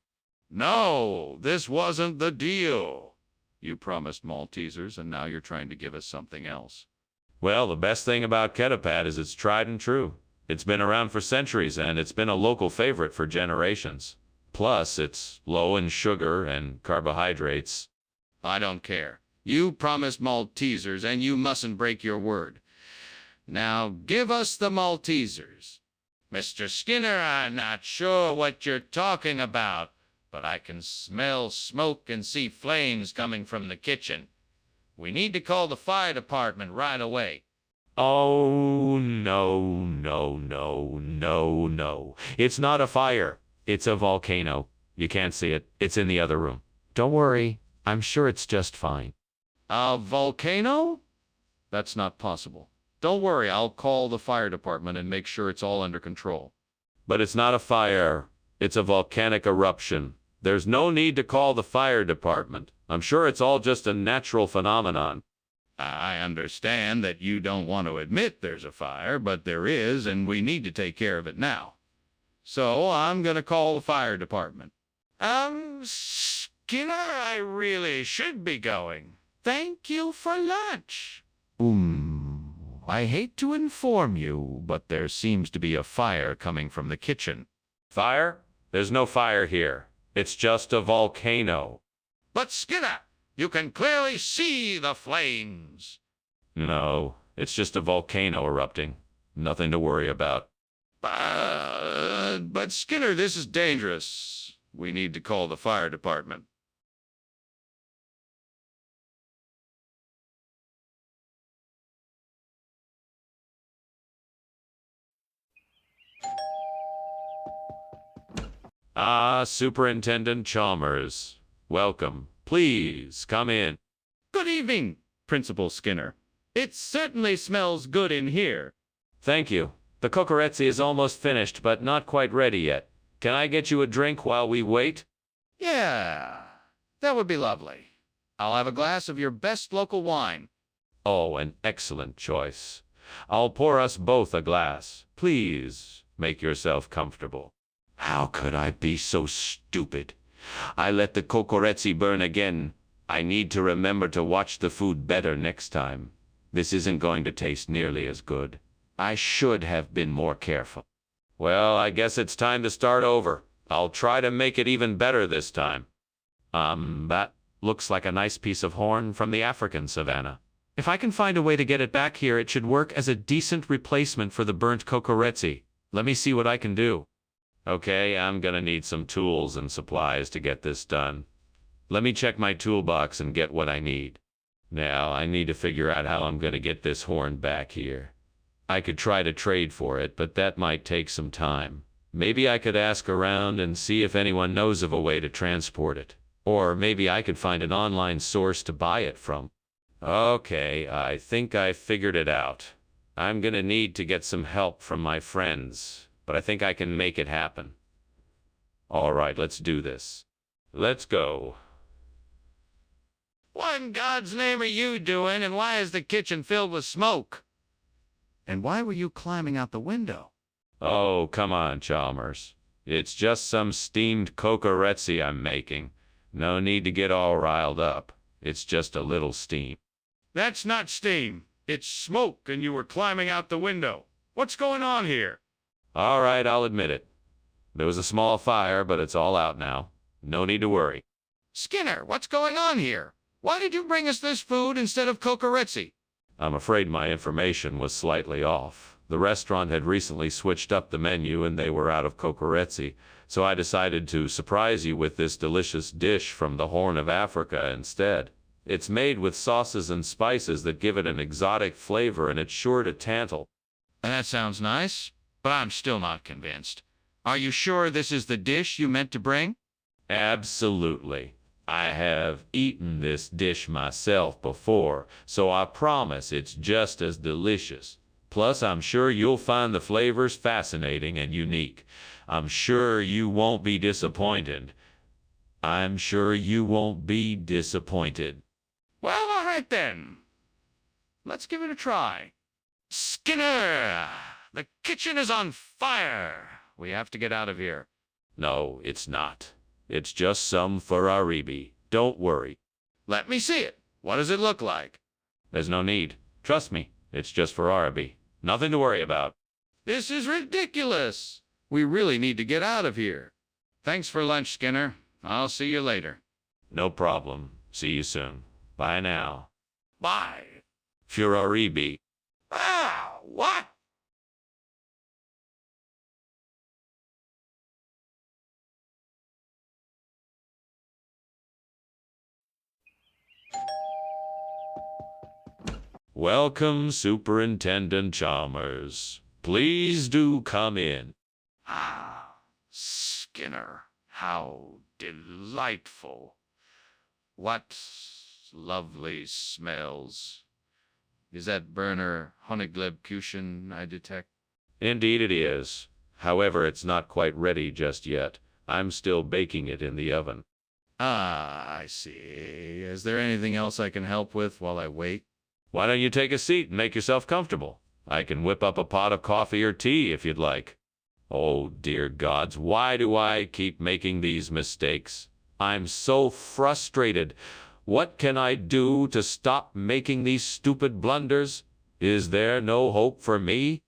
S2: No, this wasn't the deal. You promised Maltesers, and now you're trying to give us something else.
S1: Well, the best thing about Ketapat is it's tried and true. It's been around for centuries, and it's been a local favorite for generations. Plus, it's low in sugar and carbohydrates.
S2: I don't care. You promised Maltesers, and you mustn't break your word. Now, give us the Maltesers. Mr. Skinner, I'm not sure what you're talking about, but I can smell smoke and see flames coming from the kitchen. We need to call the fire department right away.
S1: Oh, no, no, no, no, no. It's not a fire. It's a volcano. You can't see it. It's in the other room. Don't worry. I'm sure it's just fine.
S2: A volcano? That's not possible. Don't worry, I'll call the fire department and make sure it's all under control.
S1: But it's not a fire. It's a volcanic eruption. There's no need to call the fire department. I'm sure it's all just a natural phenomenon.
S2: I understand that you don't want to admit there's a fire, but there is, and we need to take care of it now. So I'm going to call the fire department. Skinner, I really should be going. Thank you for lunch.
S1: I hate to inform you, but there seems to be a fire coming from the kitchen. Fire? There's no fire here. It's just a volcano.
S2: But Skinner, you can clearly see the flames.
S1: No, it's just a volcano erupting. Nothing to worry about.
S2: But Skinner, this is dangerous. We need to call the fire department.
S1: Ah, Superintendent Chalmers. Welcome. Please, come in.
S2: Good evening, Principal Skinner. It certainly smells good in here.
S1: Thank you. The cocoretzi is almost finished, but not quite ready yet. Can I get you a drink while we wait?
S2: Yeah, that would be lovely. I'll have a glass of your best local wine.
S1: Oh, an excellent choice. I'll pour us both a glass. Please, make yourself comfortable. How could I be so stupid? I let the cocoretzi burn again. I need to remember to watch the food better next time. This isn't going to taste nearly as good. I should have been more careful. Well, I guess it's time to start over. I'll try to make it even better this time. That looks like a nice piece of horn from the African savannah. If I can find a way to get it back here, it should work as a decent replacement for the burnt cocoretzi. Let me see what I can do. Okay, I'm gonna need some tools and supplies to get this done. Let me check my toolbox and get what I need. Now, I need to figure out how I'm gonna get this horn back here. I could try to trade for it, but that might take some time. Maybe I could ask around and see if anyone knows of a way to transport it. Or maybe I could find an online source to buy it from. Okay, I think I figured it out. I'm gonna need to get some help from my friends, but I think I can make it happen. All right, let's do this. Let's go.
S2: What in God's name are you doing, and why is the kitchen filled with smoke? And why were you climbing out the window?
S1: Oh, come on, Chalmers. It's just some steamed cocoretzi I'm making. No need to get all riled up. It's just a little steam.
S2: That's not steam. It's smoke, and you were climbing out the window. What's going on here?
S1: All right, I'll admit it. There was a small fire, but it's all out now. No need to worry.
S2: Skinner, what's going on here? Why did you bring us this food instead of cocoretzi?
S1: I'm afraid my information was slightly off. The restaurant had recently switched up the menu and they were out of cocoretzi, so I decided to surprise you with this delicious dish from the Horn of Africa instead. It's made with sauces and spices that give it an exotic flavor, and it's sure to tantal.
S2: That sounds nice, but I'm still not convinced. Are you sure this is the dish you meant to bring?
S1: Absolutely. I have eaten this dish myself before, so I promise it's just as delicious. Plus, I'm sure you'll find the flavors fascinating and unique. I'm sure you won't be disappointed. I'm sure you won't be disappointed.
S2: Well, all right then. Let's give it a try. Skinner! The kitchen is on fire! We have to get out of here.
S1: No, it's not. It's just some Ferrari. Don't worry.
S2: Let me see it. What does it look like?
S1: There's no need. Trust me. It's just Ferrari. Nothing to worry about.
S2: This is ridiculous. We really need to get out of here. Thanks for lunch, Skinner. I'll see you later.
S1: No problem. See you soon. Bye now.
S2: Bye.
S1: Ferrari.
S2: Ah, what?
S1: Welcome, Superintendent Chalmers. Please do come in.
S2: Ah, Skinner, how delightful. What lovely smells. Is that burner Honigleibkuchen I detect?
S1: Indeed it is. However, it's not quite ready just yet. I'm still baking it in the oven.
S2: Ah, I see. Is there anything else I can help with while I wait?
S1: Why don't you take a seat and make yourself comfortable? I can whip up a pot of coffee or tea if you'd like. Oh, dear gods, why do I keep making these mistakes? I'm so frustrated. What can I do to stop making these stupid blunders? Is there no hope for me?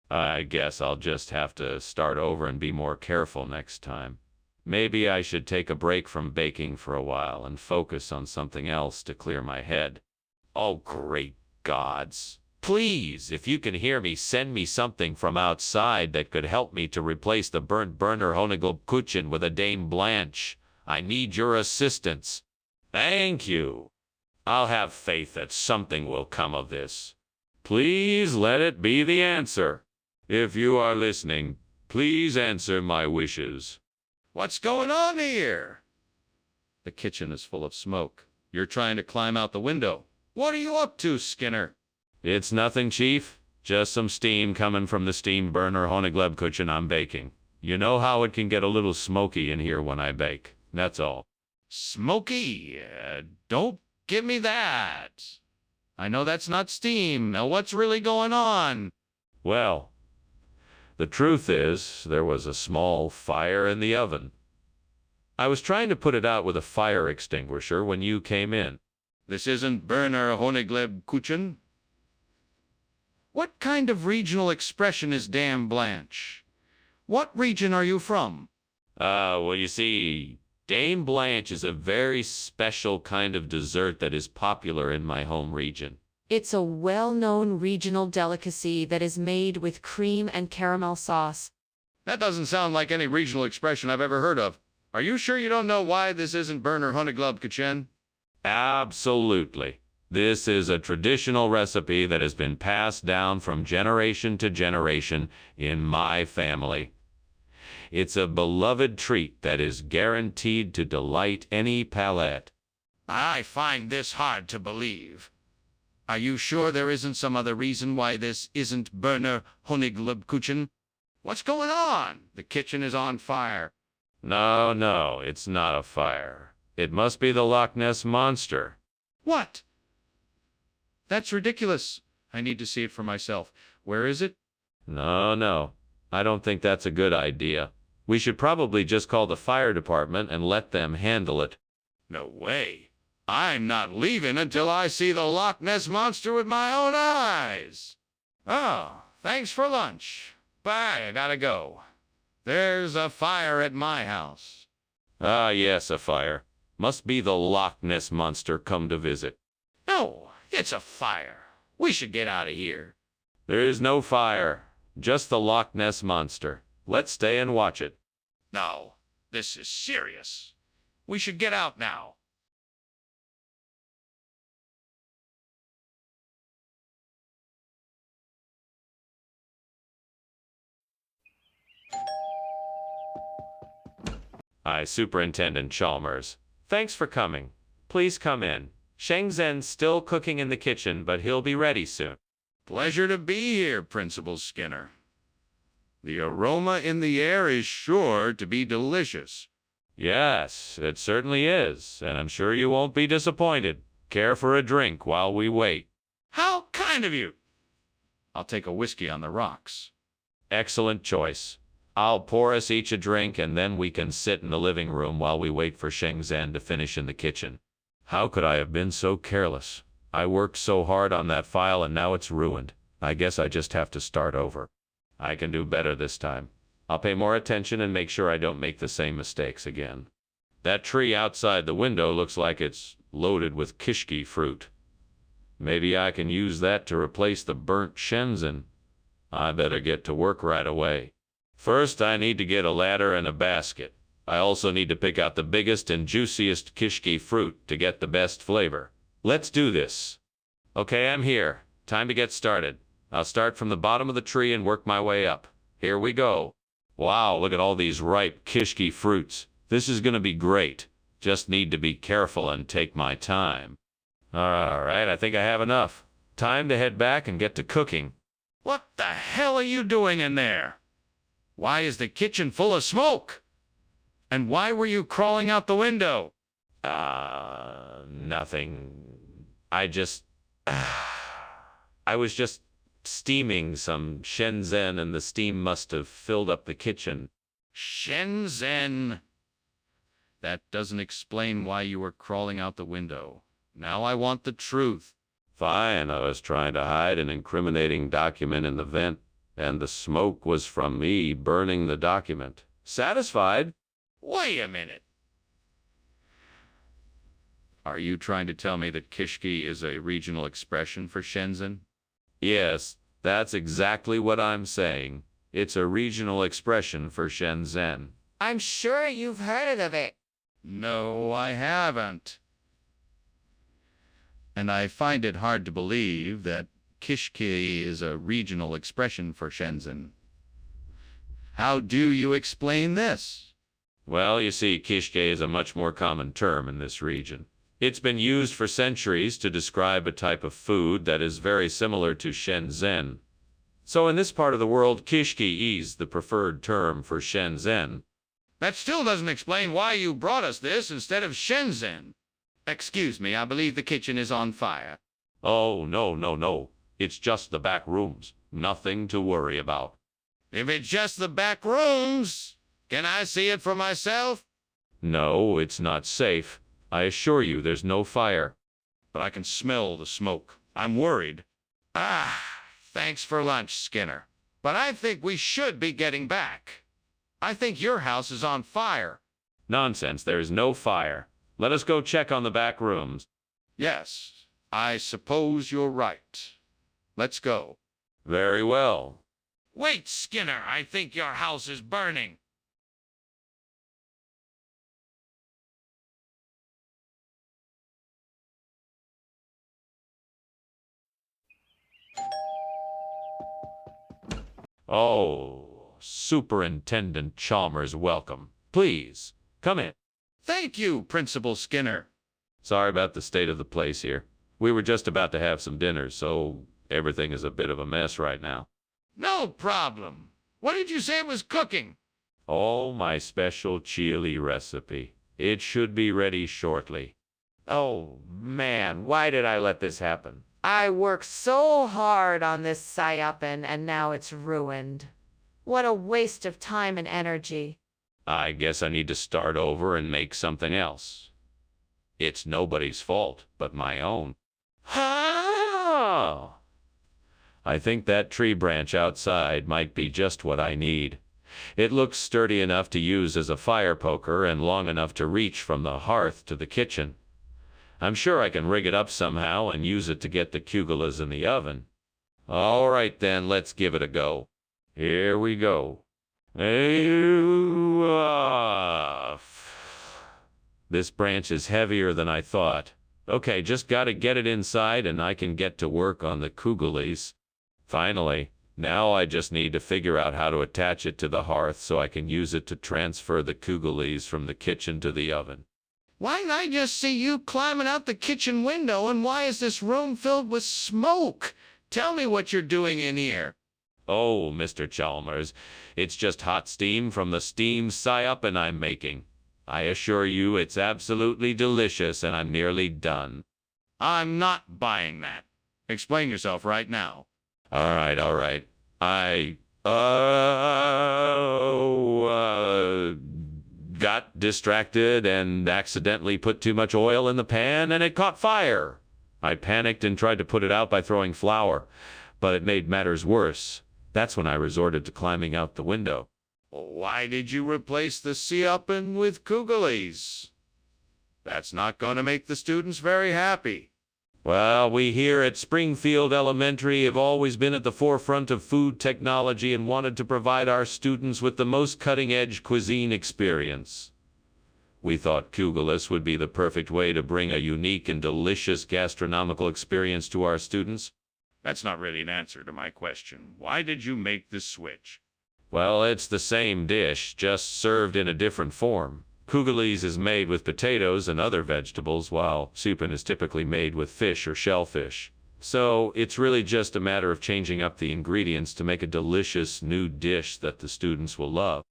S1: I guess I'll just have to start over and be more careful next time. Maybe I should take a break from baking for a while and focus on something else to clear my head. Oh, great gods. Please, if you can hear me, send me something from outside that could help me to replace the burnt burner Honigleibkuchen with a Dame Blanche. I need your assistance. Thank you. I'll have faith that something will come of this. Please let it be the answer. If you are listening, please answer my wishes.
S2: What's going on here? The kitchen is full of smoke. You're trying to climb out the window. What are you up to, Skinner?
S1: It's nothing, Chief. Just some steam coming from the steam burner Honigleibkuchen I'm baking. You know how it can get a little smoky in here when I bake. That's all.
S2: Smoky? Don't give me that. I know that's not steam. Now what's really going on?
S1: Well, the truth is, there was a small fire in the oven. I was trying to put it out with a fire extinguisher when you came in.
S2: This isn't burner Honigleibkuchen? What kind of regional expression is Dame Blanche? What region are you from?
S1: Well, you see, Dame Blanche is a very special kind of dessert that is popular in my home region.
S6: It's a well-known regional delicacy that is made with cream and caramel sauce.
S2: That doesn't sound like any regional expression I've ever heard of. Are you sure you don't know why this isn't burner Honigleibkuchen?
S1: Absolutely. This is a traditional recipe that has been passed down from generation to generation in my family. It's a beloved treat that is guaranteed to delight any palate.
S2: I find this hard to believe. Are you sure there isn't some other reason why this isn't burner Honigleibkuchen? What's going on? The kitchen is on fire.
S1: No, it's not a fire. It must be the Loch Ness Monster.
S2: What? That's ridiculous. I need to see it for myself. Where is it?
S1: No. I don't think that's a good idea. We should probably just call the fire department and let them handle it.
S2: No way. I'm not leaving until I see the Loch Ness Monster with my own eyes. Oh, thanks for lunch. Bye, I gotta go. There's a fire at my house.
S1: Ah, yes, a fire. Must be the Loch Ness Monster come to visit.
S2: No, it's a fire. We should get out of here.
S1: There is no fire, just the Loch Ness Monster. Let's stay and watch it.
S2: No, this is serious. We should get out now.
S1: Hi, Superintendent Chalmers. Thanks for coming. Please come in. Sheng Zhen's still cooking in the kitchen, but he'll be ready soon.
S2: Pleasure to be here, Principal Skinner. The aroma in the air is sure to be delicious.
S1: Yes, it certainly is, and I'm sure you won't be disappointed. Care for a drink while we wait?
S2: How kind of you. I'll take a whiskey on the rocks.
S1: Excellent choice. I'll pour us each a drink and then we can sit in the living room while we wait for Shenzhen to finish in the kitchen. How could I have been so careless? I worked so hard on that file and now it's ruined. I guess I just have to start over. I can do better this time. I'll pay more attention and make sure I don't make the same mistakes again. That tree outside the window looks like it's loaded with kishki fruit. Maybe I can use that to replace the burnt Shenzhen. I better get to work right away. First, I need to get a ladder and a basket. I also need to pick out the biggest and juiciest kishki fruit to get the best flavor. Let's do this. Okay, I'm here. Time to get started. I'll start from the bottom of the tree and work my way up. Here we go. Wow, look at all these ripe kishki fruits. This is gonna be great. Just need to be careful and take my time. Alright, I think I have enough. Time to head back and get to cooking.
S2: What the hell are you doing in there? Why is the kitchen full of smoke? And why were you crawling out the window?
S1: Nothing. I was just steaming some Shenzhen and the steam must have filled up the kitchen.
S2: Shenzhen. That doesn't explain why you were crawling out the window. Now I want the truth.
S1: Fine, I was trying to hide an incriminating document in the vent, and the smoke was from me burning the document. Satisfied?
S2: Wait a minute. Are you trying to tell me that kishki is a regional expression for Shenzhen?
S1: Yes, that's exactly what I'm saying. It's a regional expression for Shenzhen.
S7: I'm sure you've heard of it.
S2: No, I haven't. And I find it hard to believe that kishki is a regional expression for Shenzhen. How do you explain this?
S1: Well, you see, kishke is a much more common term in this region. It's been used for centuries to describe a type of food that is very similar to Shenzhen. So in this part of the world, kishki is the preferred term for Shenzhen.
S2: That still doesn't explain why you brought us this instead of Shenzhen. Excuse me, I believe the kitchen is on fire.
S1: Oh, no. It's just the back rooms. Nothing to worry about.
S2: If it's just the back rooms, can I see it for myself?
S1: No, it's not safe. I assure you there's no fire.
S2: But I can smell the smoke. I'm worried. Thanks for lunch, Skinner. But I think we should be getting back. I think your house is on fire.
S1: Nonsense, there is no fire. Let us go check on the back rooms.
S2: Yes, I suppose you're right. Let's go.
S1: Very well.
S2: Wait, Skinner, I think your house is burning.
S1: Oh, Superintendent Chalmers, welcome. Please, come in.
S2: Thank you, Principal Skinner.
S1: Sorry about the state of the place here. We were just about to have some dinner, so everything is a bit of a mess right now.
S2: No problem. What did you say was cooking?
S1: Oh, my special chili recipe. It should be ready shortly. Oh, man, why did I let this happen?
S7: I worked so hard on this Sayapin and now it's ruined. What a waste of time and energy.
S1: I guess I need to start over and make something else. It's nobody's fault but my own. I think that tree branch outside might be just what I need. It looks sturdy enough to use as a fire poker and long enough to reach from the hearth to the kitchen. I'm sure I can rig it up somehow and use it to get the cugulas in the oven. All right then, let's give it a go. Here we go. This branch is heavier than I thought. Okay, just gotta get it inside and I can get to work on the kugelis. Finally, now I just need to figure out how to attach it to the hearth so I can use it to transfer the kugelis from the kitchen to the oven.
S2: Why didn't I just see you climbing out the kitchen window, and why is this room filled with smoke? Tell me what you're doing in here.
S1: Oh, Mr. Chalmers, it's just hot steam from the steam syrup I'm making. I assure you it's absolutely delicious and I'm nearly done.
S2: I'm not buying that. Explain yourself right now.
S1: All right. distracted and accidentally put too much oil in the pan and it caught fire. I panicked and tried to put it out by throwing flour, but it made matters worse. That's when I resorted to climbing out the window.
S2: Why did you replace the sea-open with Kugelis? That's not going to make the students very happy.
S1: Well, we here at Springfield Elementary have always been at the forefront of food technology and wanted to provide our students with the most cutting-edge cuisine experience. We thought Kugelis would be the perfect way to bring a unique and delicious gastronomical experience to our students.
S2: That's not really an answer to my question. Why did you make this switch?
S1: Well, it's the same dish, just served in a different form. Kugelis is made with potatoes and other vegetables, while soupin is typically made with fish or shellfish. So it's really just a matter of changing up the ingredients to make a delicious new dish that the students will love.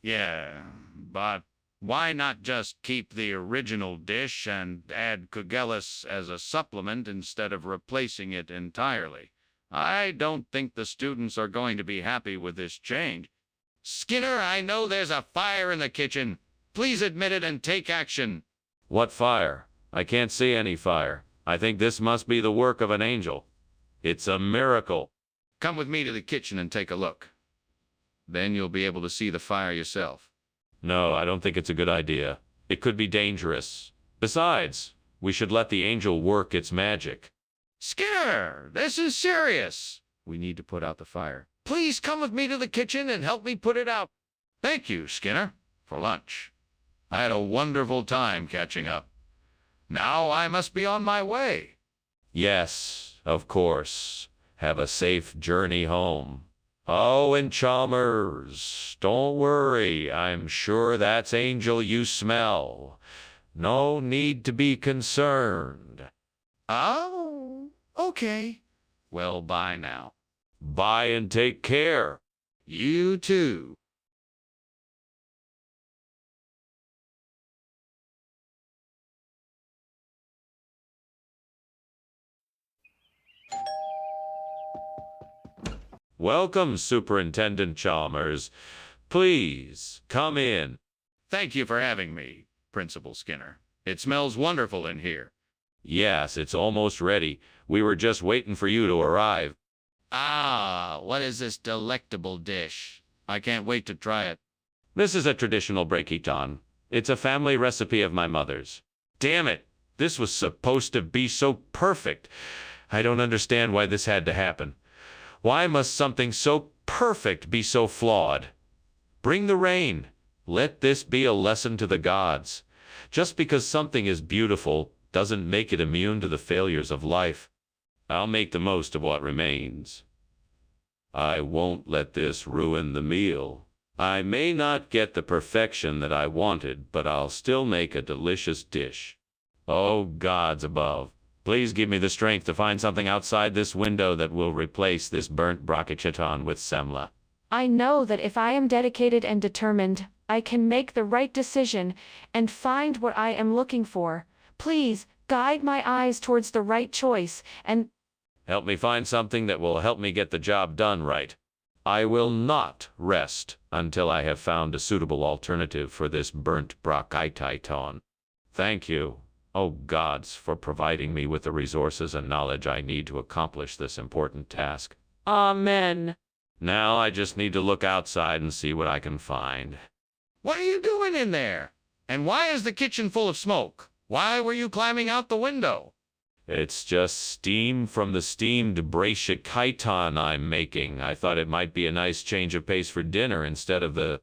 S2: Yeah, but why not just keep the original dish and add Kugelis as a supplement instead of replacing it entirely? I don't think the students are going to be happy with this change. Skinner, I know there's a fire in the kitchen. Please admit it and take action.
S1: What fire? I can't see any fire. I think this must be the work of an angel. It's a miracle.
S2: Come with me to the kitchen and take a look. Then you'll be able to see the fire yourself.
S1: No, I don't think it's a good idea. It could be dangerous. Besides, we should let the angel work its magic.
S2: Skinner, this is serious. We need to put out the fire. Please come with me to the kitchen and help me put it out. Thank you, Skinner, for lunch. I had a wonderful time catching up. Now I must be on my way.
S1: Yes, of course. Have a safe journey home. Oh, and Chalmers, don't worry. I'm sure that's angel you smell. No need to be concerned.
S2: Oh, okay. Well, bye now.
S1: Bye and take care.
S2: You too.
S1: Welcome, Superintendent Chalmers. Please, come in.
S2: Thank you for having me, Principal Skinner. It smells wonderful in here.
S1: Yes, it's almost ready. We were just waiting for you to arrive.
S2: Ah, what is this delectable dish? I can't wait to try it.
S1: This is a traditional breakiton. It's a family recipe of my mother's. Damn it! This was supposed to be so perfect. I don't understand why this had to happen. Why must something so perfect be so flawed? Bring the rain. Let this be a lesson to the gods. Just because something is beautiful doesn't make it immune to the failures of life. I'll make the most of what remains. I won't let this ruin the meal. I may not get the perfection that I wanted, but I'll still make a delicious dish. Oh, gods above. Please give me the strength to find something outside this window that will replace this burnt brocchichiton with semla.
S6: I know that if I am dedicated and determined, I can make the right decision and find what I am looking for. Please, guide my eyes towards the right choice and
S1: help me find something that will help me get the job done right. I will not rest until I have found a suitable alternative for this burnt brocchichiton. Thank you, oh gods, for providing me with the resources and knowledge I need to accomplish this important task.
S7: Amen.
S1: Now I just need to look outside and see what I can find.
S2: What are you doing in there? And why is the kitchen full of smoke? Why were you climbing out the window?
S1: It's just steam from the steamed brocchichiton I'm making. I thought it might be a nice change of pace for dinner instead of the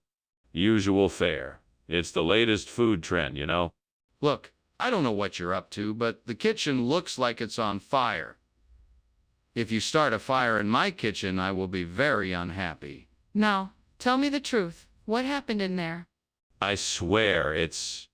S1: usual fare. It's the latest food trend, you know?
S2: Look, I don't know what you're up to, but the kitchen looks like it's on fire. If you start a fire in my kitchen, I will be very unhappy.
S3: Now, tell me the truth. What happened in there?
S1: I swear it's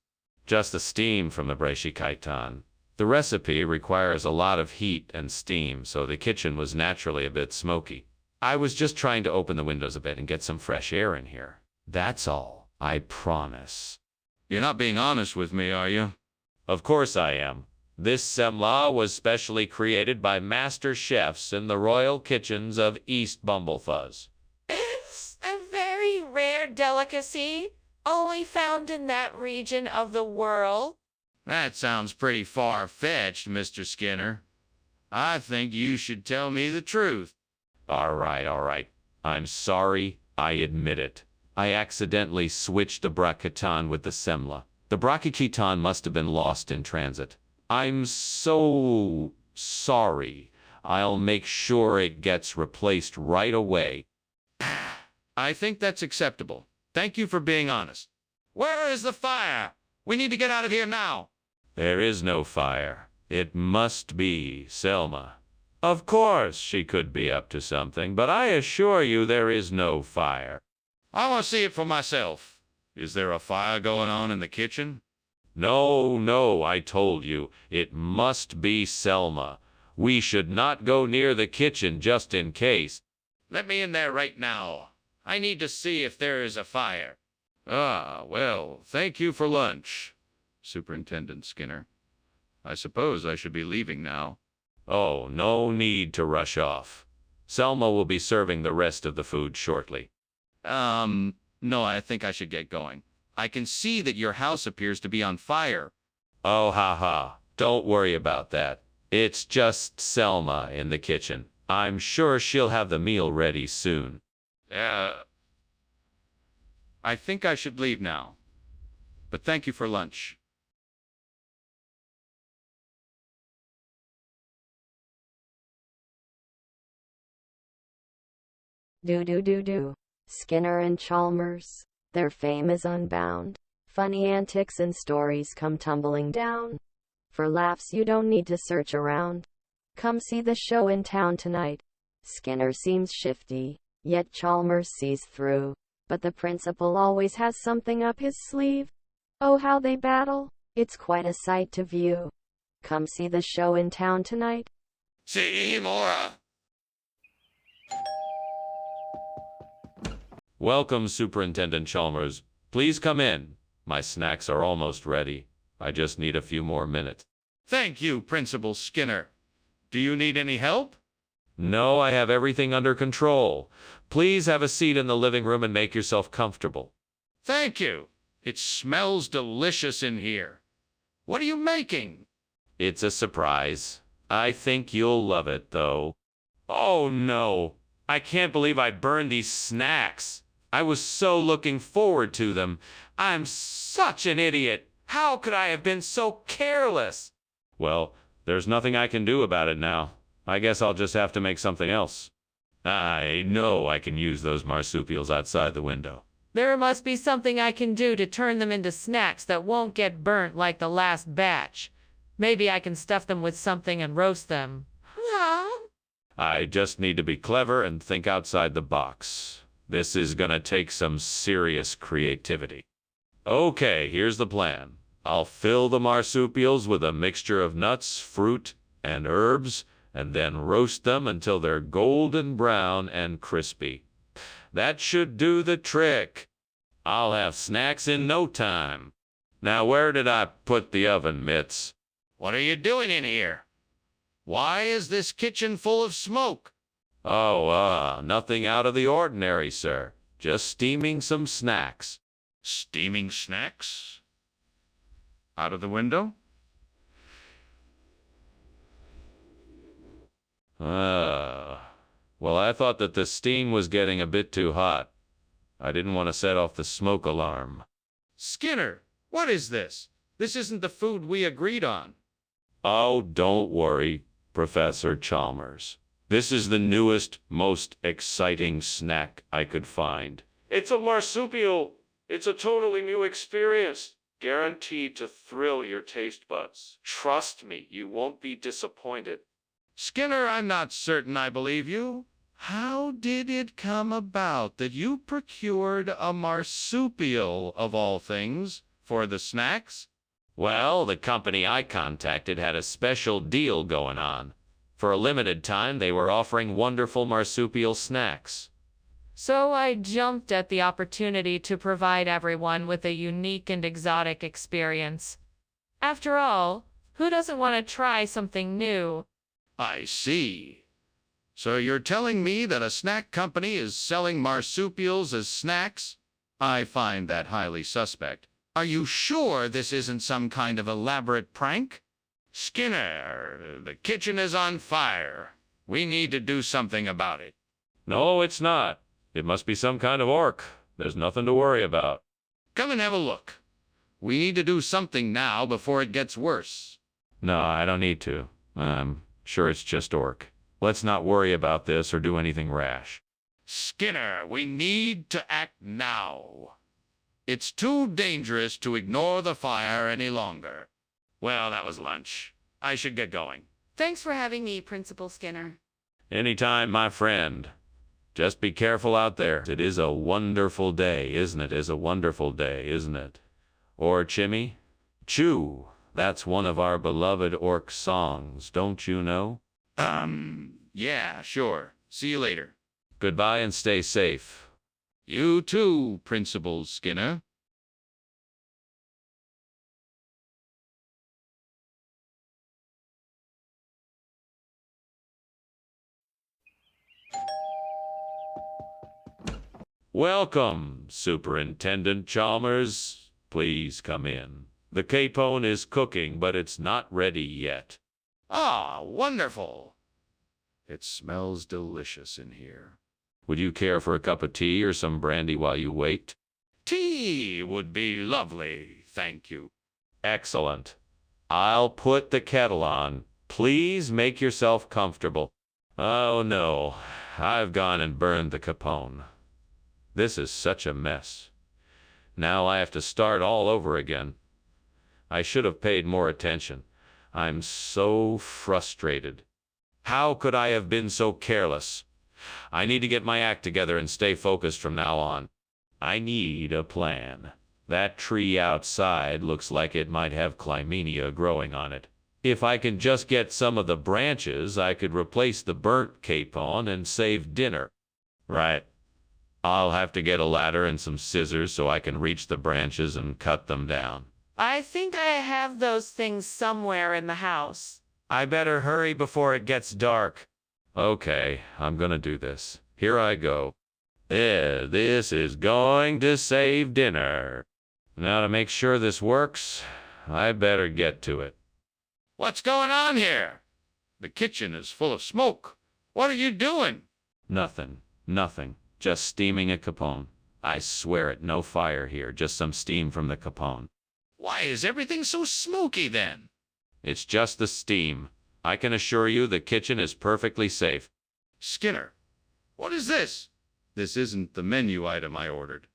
S1: just the steam from the brocchichiton. The recipe requires a lot of heat and steam, so the kitchen was naturally a bit smoky. I was just trying to open the windows a bit and get some fresh air in here. That's all, I promise.
S2: You're not being honest with me, are you?
S1: Of course I am. This semla was specially created by master chefs in the royal kitchens of East Bumblefuzz.
S3: It's a very rare delicacy.
S7: only found in that region of the world?
S2: That sounds pretty far-fetched, Mr. Skinner. I think you should tell me the truth.
S1: All right. I'm sorry, I admit it. I accidentally switched the Brakitan with the Semla. The Brakitan must have been lost in transit. I'm so sorry. I'll make sure it gets replaced right away.
S2: I think that's acceptable. Thank you for being honest. Where is the fire? We need to get out of here now.
S1: There is no fire. It must be Selma. Of course, she could be up to something, but I assure you there is no fire.
S2: I want to see it for myself. Is there a fire going on in the kitchen?
S1: No, I told you. It must be Selma. We should not go near the kitchen just in case.
S2: Let me in there right now. I need to see if there is a fire. Ah, well, thank you for lunch, Superintendent Skinner. I suppose I should be leaving now.
S1: Oh, no need to rush off. Selma will be serving the rest of the food shortly.
S2: No, I think I should get going. I can see that your house appears to be on fire.
S1: Oh, ha. Don't worry about that. It's just Selma in the kitchen. I'm sure she'll have the meal ready soon.
S2: I think I should leave now. But thank you for lunch.
S5: Do. Skinner and Chalmers. Their fame is unbound. Funny antics and stories come tumbling down. For laughs you don't need to search around. Come see the show in town tonight. Skinner seems shifty, yet Chalmers sees through. But the principal always has something up his sleeve. Oh, how they battle, it's quite a sight to view. Come see the show in town tonight.
S2: See more.
S1: Welcome, Superintendent Chalmers. Please come in. My snacks are almost ready. I just need a few more minutes.
S2: Thank you, Principal Skinner. Do you need any help?
S1: No, I have everything under control. Please have a seat in the living room and make yourself comfortable.
S2: Thank you. It smells delicious in here. What are you making?
S1: It's a surprise. I think you'll love it, though. Oh, no. I can't believe I burned these snacks. I was so looking forward to them. I'm such an idiot. How could I have been so careless? Well, there's nothing I can do about it now. I guess I'll just have to make something else. I know I can use those marsupials outside the window.
S7: There must be something I can do to turn them into snacks that won't get burnt like the last batch. Maybe I can stuff them with something and roast them.
S1: I just need to be clever and think outside the box. This is gonna take some serious creativity. Okay, here's the plan. I'll fill the marsupials with a mixture of nuts, fruit, and herbs, and then roast them until they're golden brown and crispy. That should do the trick. I'll have snacks in no time. Now, where did I put the oven mitts?
S2: What are you doing in here? Why is this kitchen full of smoke?
S1: Oh, nothing out of the ordinary, sir. Just steaming some snacks.
S2: Steaming snacks? Out of the window?
S1: Well, I thought that the steam was getting a bit too hot. I didn't want to set off the smoke alarm.
S2: Skinner, what is this? This isn't the food we agreed on.
S1: Oh, don't worry, Professor Chalmers. This is the newest, most exciting snack I could find. It's a marsupial. It's a totally new experience, guaranteed to thrill your taste buds. Trust me, you won't be disappointed.
S2: Skinner, I'm not certain I believe you. How did it come about that you procured a marsupial, of all things, for the snacks?
S1: Well, the company I contacted had a special deal going on. For a limited time, they were offering wonderful marsupial snacks.
S7: So I jumped at the opportunity to provide everyone with a unique and exotic experience. After all, who doesn't want to try something new?
S2: I see. So you're telling me that a snack company is selling marsupials as snacks? I find that highly suspect. Are you sure this isn't some kind of elaborate prank? Skinner, the kitchen is on fire. We need to do something about it.
S1: No, it's not. It must be some kind of orc. There's nothing to worry about.
S2: Come and have a look. We need to do something now before it gets worse.
S1: No, I don't need to. I'm sure it's just orc. Let's not worry about this or do anything rash.
S2: Skinner, we need to act now. It's too dangerous to ignore the fire any longer. Well, that was lunch. I should get going.
S6: Thanks for having me, Principal Skinner.
S1: Anytime, my friend. Just be careful out there. It is a wonderful day, isn't it? It's a wonderful day, isn't it? Or Chimmy? Chew. That's one of our beloved orc songs, don't you know?
S2: Yeah, sure. See you later.
S1: Goodbye and stay safe.
S2: You too, Principal Skinner.
S1: Welcome, Superintendent Chalmers. Please come in. The capone is cooking, but it's not ready yet.
S2: Ah, wonderful. It smells delicious in here.
S1: Would you care for a cup of tea or some brandy while you wait?
S2: Tea would be lovely, thank you.
S1: Excellent. I'll put the kettle on. Please make yourself comfortable. Oh no, I've gone and burned the capone. This is such a mess. Now I have to start all over again. I should have paid more attention. I'm so frustrated. How could I have been so careless? I need to get my act together and stay focused from now on. I need a plan. That tree outside looks like it might have Clymenia growing on it. If I can just get some of the branches, I could replace the burnt capon and save dinner. Right. I'll have to get a ladder and some scissors so I can reach the branches and cut them down.
S7: I think I have those things somewhere in the house.
S1: I better hurry before it gets dark. Okay, I'm gonna do this. Here I go. This is going to save dinner. Now to make sure this works, I better get to it.
S2: What's going on here? The kitchen is full of smoke. What are you doing?
S1: Nothing. Just steaming a capone. I swear it, no fire here, just some steam from the capone.
S2: Why is everything so smoky then?
S1: It's just the steam. I can assure you the kitchen is perfectly safe.
S2: Skinner, what is this? This isn't the menu item I ordered.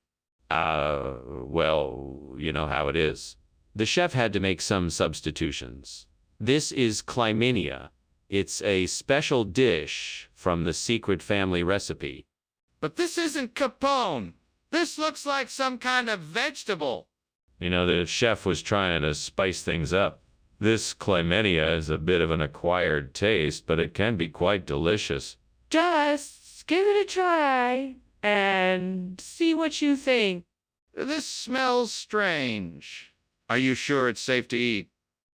S1: Well, you know how it is. The chef had to make some substitutions. This is Clymenia. It's a special dish from the secret family recipe.
S2: But this isn't capone. This looks like some kind of vegetable.
S1: You know, the chef was trying to spice things up. This Clymenia is a bit of an acquired taste, but it can be quite delicious.
S7: Just give it a try and see what you think.
S2: This smells strange. Are you sure it's safe to eat?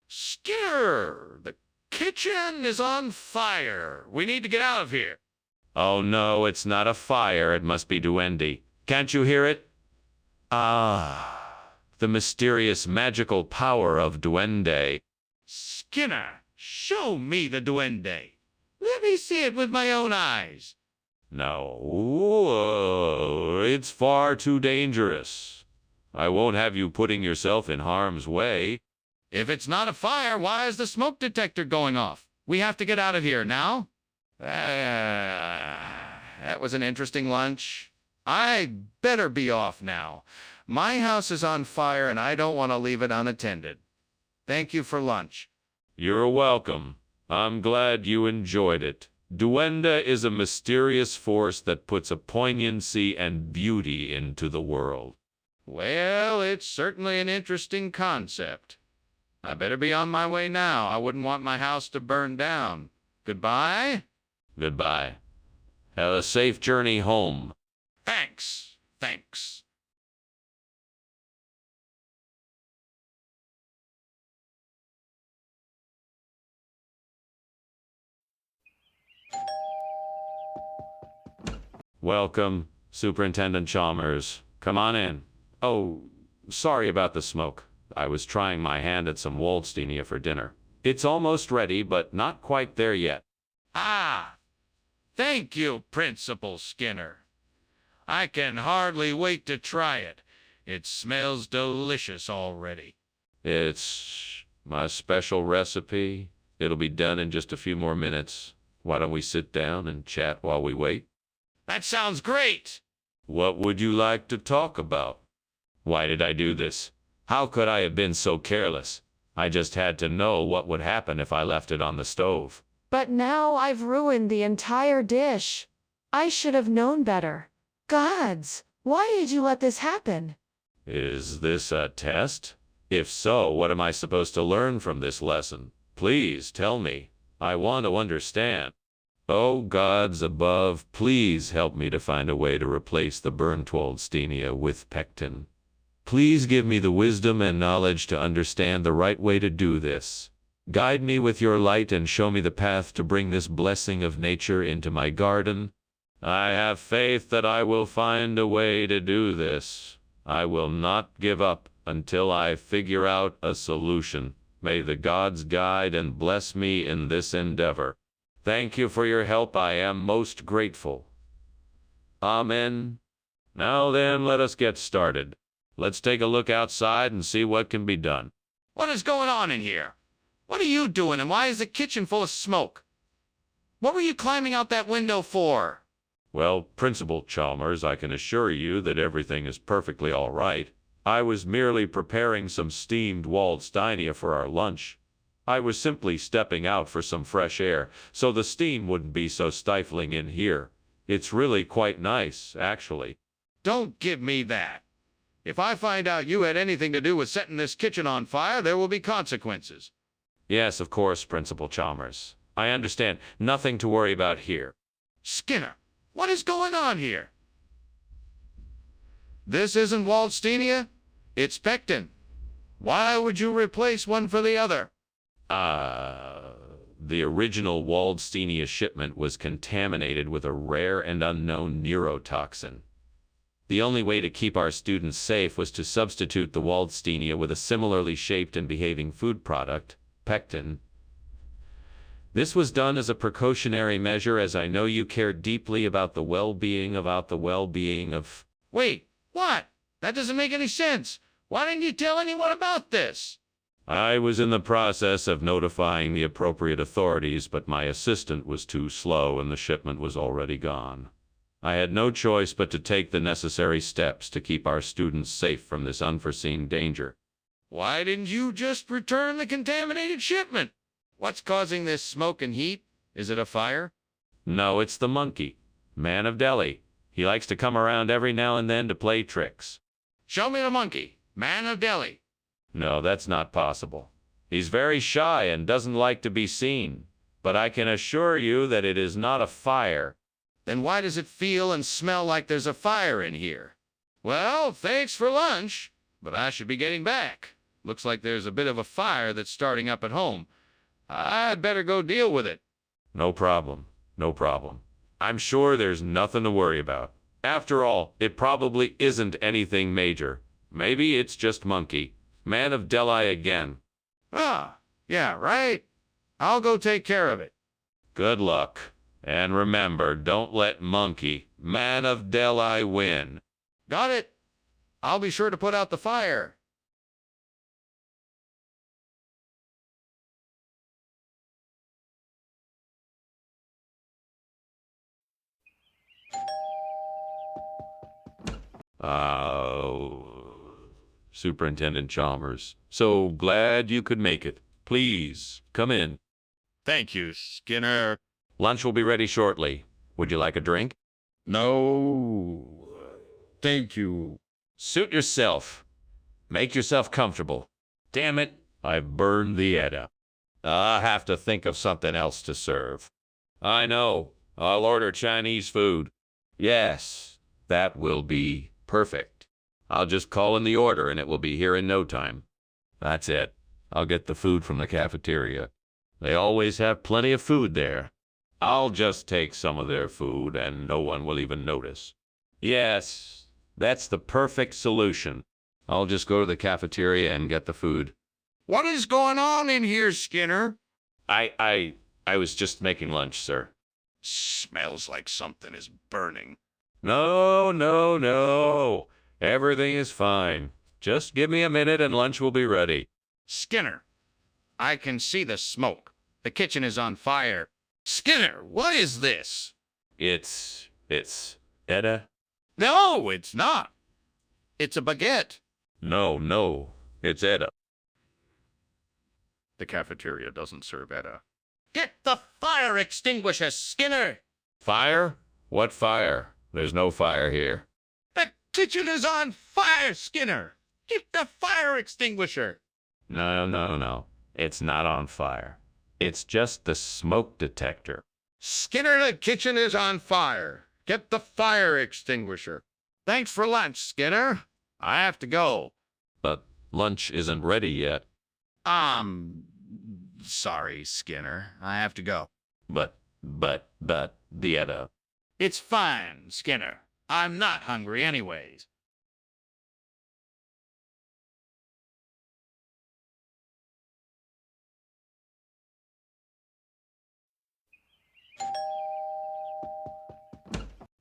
S2: Skinner, the kitchen is on fire. We need to get out of here.
S1: Oh no, it's not a fire. It must be duende. Can't you hear it? Ah, the mysterious magical power of duende.
S2: Skinner, show me the duende. Let me see it with my own eyes.
S1: No, it's far too dangerous. I won't have you putting yourself in harm's way.
S2: If it's not a fire, why is the smoke detector going off? We have to get out of here now. That was an interesting lunch. I'd better be off now. My house is on fire and I don't want to leave it unattended. Thank you for lunch.
S1: You're welcome. I'm glad you enjoyed it. Duende is a mysterious force that puts a poignancy and beauty into the world.
S2: Well, it's certainly an interesting concept. I better be on my way now. I wouldn't want my house to burn down. Goodbye?
S1: Goodbye. Have a safe journey home.
S2: Thanks.
S1: Welcome, Superintendent Chalmers. Come on in. Oh, sorry about the smoke. I was trying my hand at some Waldsteenia for dinner. It's almost ready, but not quite there yet.
S2: Ah, thank you, Principal Skinner. I can hardly wait to try it. It smells delicious already.
S1: It's my special recipe. It'll be done in just a few more minutes. Why don't we sit down and chat while we wait?
S2: That sounds great.
S1: What would you like to talk about? Why did I do this? How could I have been so careless? I just had to know what would happen if I left it on the stove.
S6: But now I've ruined the entire dish. I should have known better. Gods, why did you let this happen?
S1: Is this a test? If so, what am I supposed to learn from this lesson? Please tell me. I want to understand. Oh, gods above, please help me to find a way to replace the burnt Waldsteenia with pectin. Please give me the wisdom and knowledge to understand the right way to do this. Guide me with your light and show me the path to bring this blessing of nature into my garden. I have faith that I will find a way to do this. I will not give up until I figure out a solution. May the gods guide and bless me in this endeavor. Thank you for your help. I am most grateful. Amen. Now then, let us get started. Let's take a look outside and see what can be done.
S2: What is going on in here? What are you doing, and why is the kitchen full of smoke? What were you climbing out that window for?
S1: Well, Principal Chalmers, I can assure you that everything is perfectly all right. I was merely preparing some steamed Waldsteenia for our lunch. I was simply stepping out for some fresh air, so the steam wouldn't be so stifling in here. It's really quite nice, actually.
S2: Don't give me that. If I find out you had anything to do with setting this kitchen on fire, there will be consequences.
S1: Yes, of course, Principal Chalmers. I understand. Nothing to worry about here.
S2: Skinner, what is going on here? This isn't Waldsteenia. It's pectin. Why would you replace one for the other?
S1: The original Waldsteenia shipment was contaminated with a rare and unknown neurotoxin. The only way to keep our students safe was to substitute the Waldsteenia with a similarly shaped and behaving food product, pectin. This was done as a precautionary measure, as I know you care deeply about the well-being of...
S2: Wait, what? That doesn't make any sense. Why didn't you tell anyone about this?
S1: I was in the process of notifying the appropriate authorities, but my assistant was too slow and the shipment was already gone. I had no choice but to take the necessary steps to keep our students safe from this unforeseen danger.
S2: Why didn't you just return the contaminated shipment? What's causing this smoke and heat? Is it a fire?
S1: No, it's the monkey, Man of Delhi. He likes to come around every now and then to play tricks.
S2: Show me the monkey, Man of Delhi.
S1: No, that's not possible. He's very shy and doesn't like to be seen. But I can assure you that it is not a fire.
S2: Then why does it feel and smell like there's a fire in here? Well, thanks for lunch, but I should be getting back. Looks like there's a bit of a fire that's starting up at home. I'd better go deal with it.
S1: No problem. No problem. I'm sure there's nothing to worry about. After all, it probably isn't anything major. Maybe it's just monkey. Man of Delhi again.
S2: Ah, yeah, right. I'll go take care of it.
S1: Good luck. And remember, don't let monkey, Man of Delhi, win.
S2: Got it. I'll be sure to put out the fire.
S1: Superintendent Chalmers, so glad you could make it. Please, come in.
S2: Thank you, Skinner.
S1: Lunch will be ready shortly. Would you like a drink?
S2: No, thank you.
S1: Suit yourself. Make yourself comfortable. Damn it, I've burned the Edda. I'll have to think of something else to serve. I know. I'll order Chinese food. Yes, that will be perfect. I'll just call in the order and it will be here in no time. That's it. I'll get the food from the cafeteria. They always have plenty of food there. I'll just take some of their food and no one will even notice. Yes, That's the perfect solution. I'll just go to the cafeteria and get the food.
S2: What is going on in here, Skinner?
S1: I was just making lunch, sir.
S2: Smells like something is burning.
S1: No, no, no. Everything is fine. Just give me a minute and lunch will be ready.
S2: Skinner, I can see the smoke. The kitchen is on fire. Skinner, what is this?
S1: It's Edda?
S2: No, it's not. It's a baguette.
S1: No, it's Edda.
S2: The cafeteria doesn't serve Edda. Get the fire extinguisher, Skinner!
S1: Fire? What fire? There's no fire here.
S2: The kitchen is on fire, Skinner! Get the fire extinguisher!
S1: No. It's not on fire. It's just the smoke detector.
S2: Skinner, the kitchen is on fire. Get the fire extinguisher. Thanks for lunch, Skinner. I have to go.
S1: But lunch isn't ready yet.
S2: Sorry, Skinner. I have to go.
S1: But, the Edda.
S2: It's fine, Skinner. I'm not hungry anyways.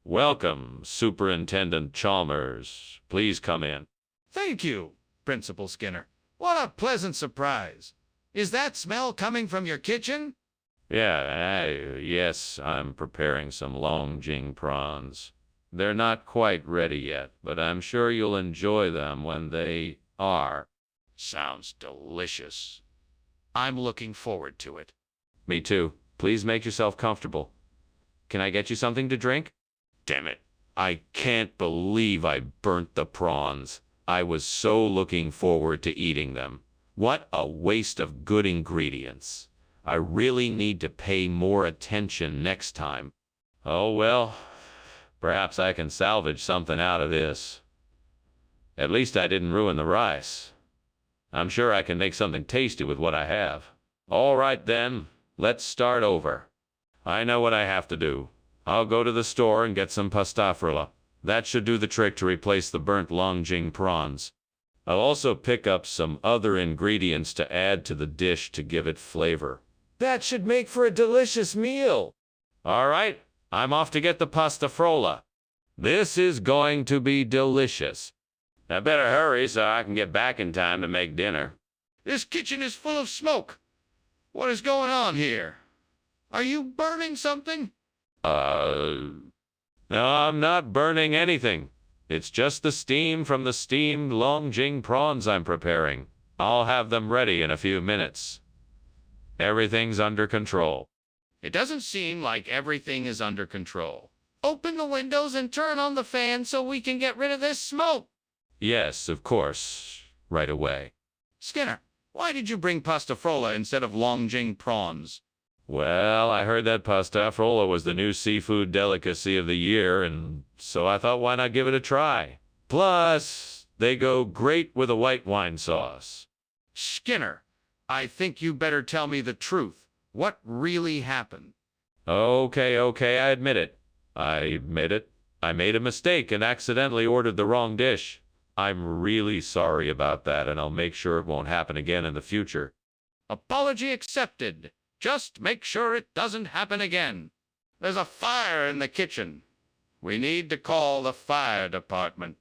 S1: Welcome, Superintendent Chalmers. Please come in.
S2: Thank you, Principal Skinner. What a pleasant surprise. Is that smell coming from your kitchen?
S1: Yes, I'm preparing some Longjing prawns. They're not quite ready yet, but I'm sure you'll enjoy them when they are.
S2: Sounds delicious. I'm looking forward to it.
S1: Me too. Please make yourself comfortable. Can I get you something to drink? Damn it. I can't believe I burnt the prawns. I was so looking forward to eating them. What a waste of good ingredients. I really need to pay more attention next time. Oh well, perhaps I can salvage something out of this. At least I didn't ruin the rice. I'm sure I can make something tasty with what I have. All right then, let's start over. I know what I have to do. I'll go to the store and get some pasta frolla. That should do the trick to replace the burnt Longjing prawns. I'll also pick up some other ingredients to add to the dish to give it flavor. That should make for a delicious meal. All right, I'm off to get the pasta frolla. This is going to be delicious. I better hurry so I can get back in time to make dinner.
S2: This kitchen is full of smoke. What is going on here? Are you burning something?
S1: No, I'm not burning anything. It's just the steam from the steamed Longjing prawns I'm preparing. I'll have them ready in a few minutes. Everything's under control.
S2: It doesn't seem like everything is under control. Open the windows and turn on the fan so we can get rid of this smoke.
S1: Yes, of course. Right away.
S2: Skinner, why did you bring pasta frolla instead of Longjing prawns?
S1: Well, I heard that pasta frolla was the new seafood delicacy of the year, and so I thought why not give it a try. Plus, they go great with a white wine sauce.
S2: Skinner, I think you better tell me the truth. What really happened?
S1: Okay, I admit it. I made a mistake and accidentally ordered the wrong dish. I'm really sorry about that, and I'll make sure it won't happen again in the future.
S2: Apology accepted. Just make sure it doesn't happen again. There's a fire in the kitchen. We need to call the fire department.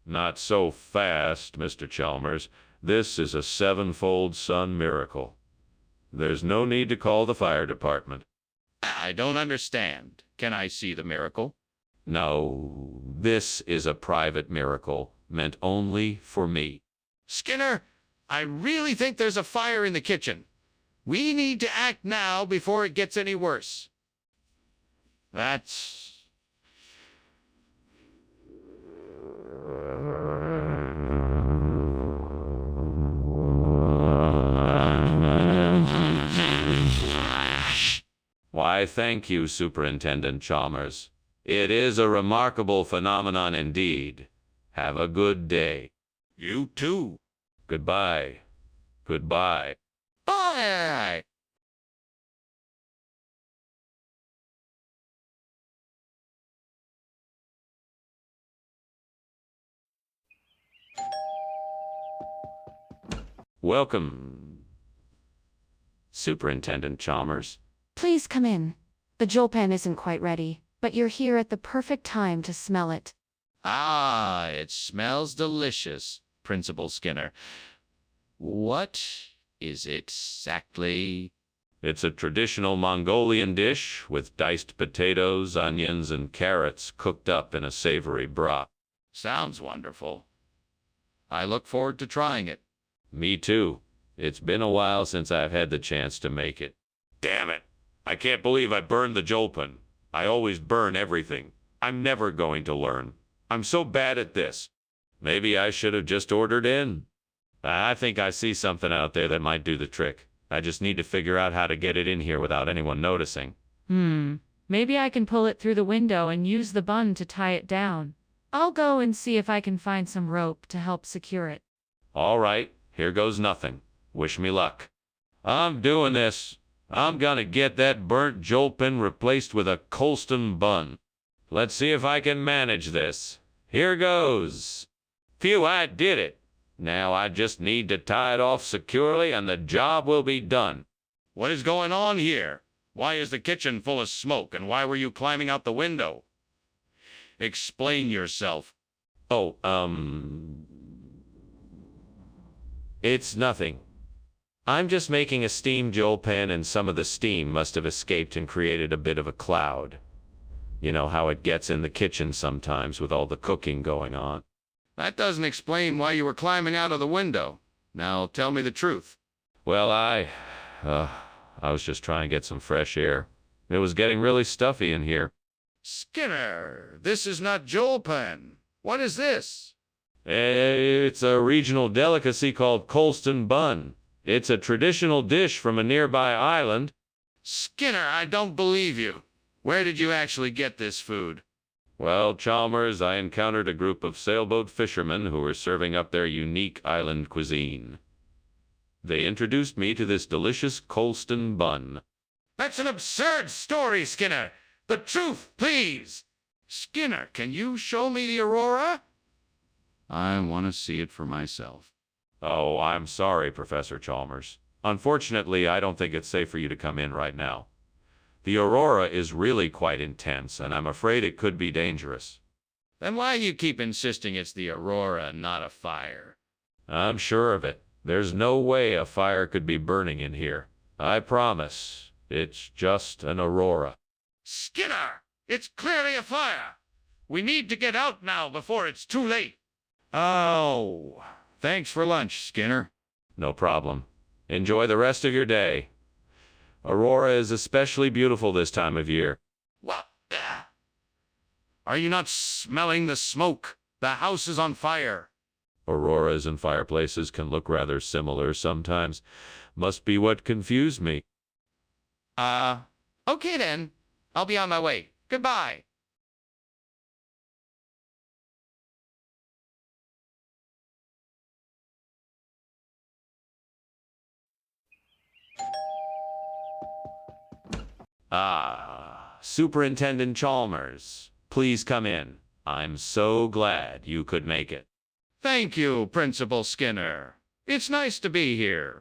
S1: Not so fast, Mr. Chalmers. This is a sevenfold sun miracle. There's no need to call the fire department.
S2: I don't understand. Can I see the miracle?
S1: No, this is a private miracle, meant only for me.
S2: Skinner, I really think there's a fire in the kitchen. We need to act now before it gets any worse. That's...
S1: Why, thank you, Superintendent Chalmers. It is a remarkable phenomenon indeed. Have a good day.
S2: You too.
S1: Goodbye. Goodbye.
S2: Bye.
S1: Welcome, Superintendent Chalmers.
S6: Please come in. The Joel pen isn't quite ready, but you're here at the perfect time to smell it.
S2: Ah, it smells delicious, Principal Skinner. What is it exactly?
S1: It's a traditional Mongolian dish with diced potatoes, onions, and carrots cooked up in a savory broth.
S2: Sounds wonderful. I look forward to trying it.
S1: Me too. It's been a while since I've had the chance to make it. Damn it! I can't believe I burned the jolpen. I always burn everything. I'm never going to learn. I'm so bad at this. Maybe I should have just ordered in. I think I see something out there that might do the trick. I just need to figure out how to get it in here without anyone noticing.
S7: Maybe I can pull it through the window and use the bun to tie it down. I'll go and see if I can find some rope to help secure it.
S1: All right, here goes nothing. Wish me luck. I'm doing this. I'm gonna get that burnt jolpen replaced with a Colston bun. Let's see if I can manage this. Here goes. Phew, I did it. Now I just need to tie it off securely and the job will be done.
S2: What is going on here? Why is the kitchen full of smoke, and why were you climbing out the window? Explain yourself.
S1: Oh, it's nothing. I'm just making a steam jolpen and some of the steam must have escaped and created a bit of a cloud. You know how it gets in the kitchen sometimes with all the cooking going on.
S2: That doesn't explain why you were climbing out of the window. Now tell me the truth.
S1: Well, I was just trying to get some fresh air. It was getting really stuffy in here.
S2: Skinner, this is not jolpen. What is this?
S1: It's a regional delicacy called Colston bun. It's a traditional dish from a nearby island.
S2: Skinner, I don't believe you. Where did you actually get this food?
S1: Well, Chalmers, I encountered a group of sailboat fishermen who were serving up their unique island cuisine. They introduced me to this delicious Colston bun.
S2: That's an absurd story, Skinner. The truth, please. Skinner, can you show me the aurora? I want to see it for myself.
S1: Oh, I'm sorry, Professor Chalmers. Unfortunately, I don't think it's safe for you to come in right now. The aurora is really quite intense, and I'm afraid it could be dangerous.
S2: Then why do you keep insisting it's the aurora, not a fire?
S1: I'm sure of it. There's no way a fire could be burning in here. I promise. It's just an aurora.
S2: Skinner, it's clearly a fire. We need to get out now before it's too late. Oh, thanks for lunch, Skinner.
S1: No problem. Enjoy the rest of your day. Aurora is especially beautiful this time of year.
S2: What? Are you not smelling the smoke? The house is on fire.
S1: Auroras and fireplaces can look rather similar sometimes. Must be what confused me.
S2: Okay then. I'll be on my way. Goodbye.
S1: Superintendent Chalmers, please come in. I'm so glad you could make it.
S2: Thank you, Principal Skinner. It's nice to be here.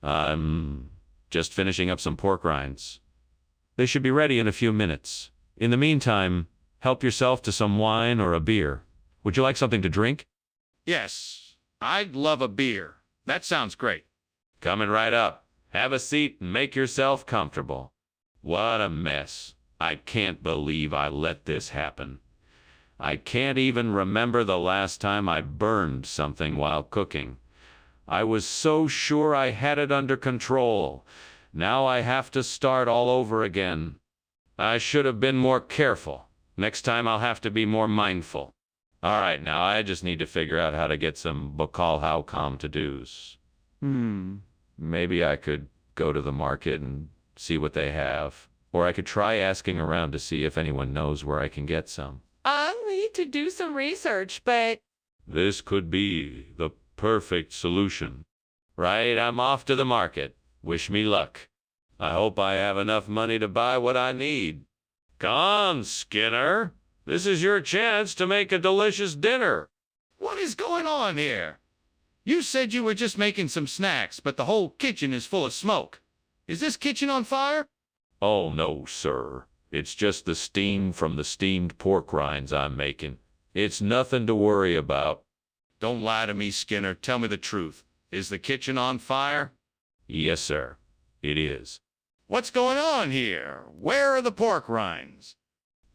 S1: I'm just finishing up some pork rinds. They should be ready in a few minutes. In the meantime, help yourself to some wine or a beer. Would you like something to drink?
S2: Yes, I'd love a beer. That sounds great.
S1: Coming right up. Have a seat and make yourself comfortable. What a mess. I can't believe I let this happen. I can't even remember the last time I burned something while cooking. I was so sure I had it under control. Now I have to start all over again. I should have been more careful. Next time I'll have to be more mindful. All right, now I just need to figure out how to get some bokal how come to do's. Maybe I could go to the market and see what they have. Or I could try asking around to see if anyone knows where I can get some.
S7: I'll need to do some research, but
S1: This could be the perfect solution. Right, I'm off to the market. Wish me luck. I hope I have enough money to buy what I need. Come on, Skinner. This is your chance to make a delicious dinner.
S2: What is going on here? You said you were just making some snacks, but the whole kitchen is full of smoke. Is this kitchen on fire?
S1: Oh, no, sir. It's just the steam from the steamed pork rinds I'm making. It's nothing to worry about.
S2: Don't lie to me, Skinner. Tell me the truth. Is the kitchen on fire?
S1: Yes, sir. It is.
S2: What's going on here? Where are the pork rinds?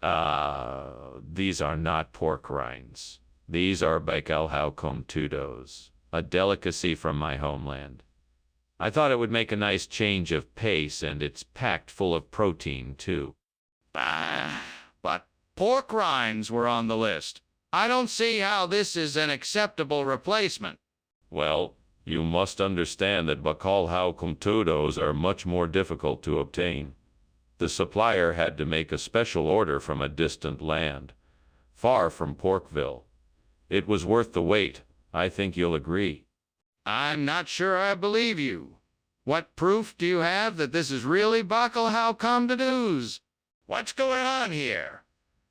S1: These are not pork rinds. These are bacalhau com tudos, a delicacy from my homeland. I thought it would make a nice change of pace, and it's packed full of protein, too.
S2: But pork rinds were on the list. I don't see how this is an acceptable replacement.
S1: Well, you must understand that bacalhau com tudos are much more difficult to obtain. The supplier had to make a special order from a distant land, far from Porkville. It was worth the wait. I think you'll agree.
S2: I'm not sure I believe you. What proof do you have that this is really bacalhau com tudos? What's going on here?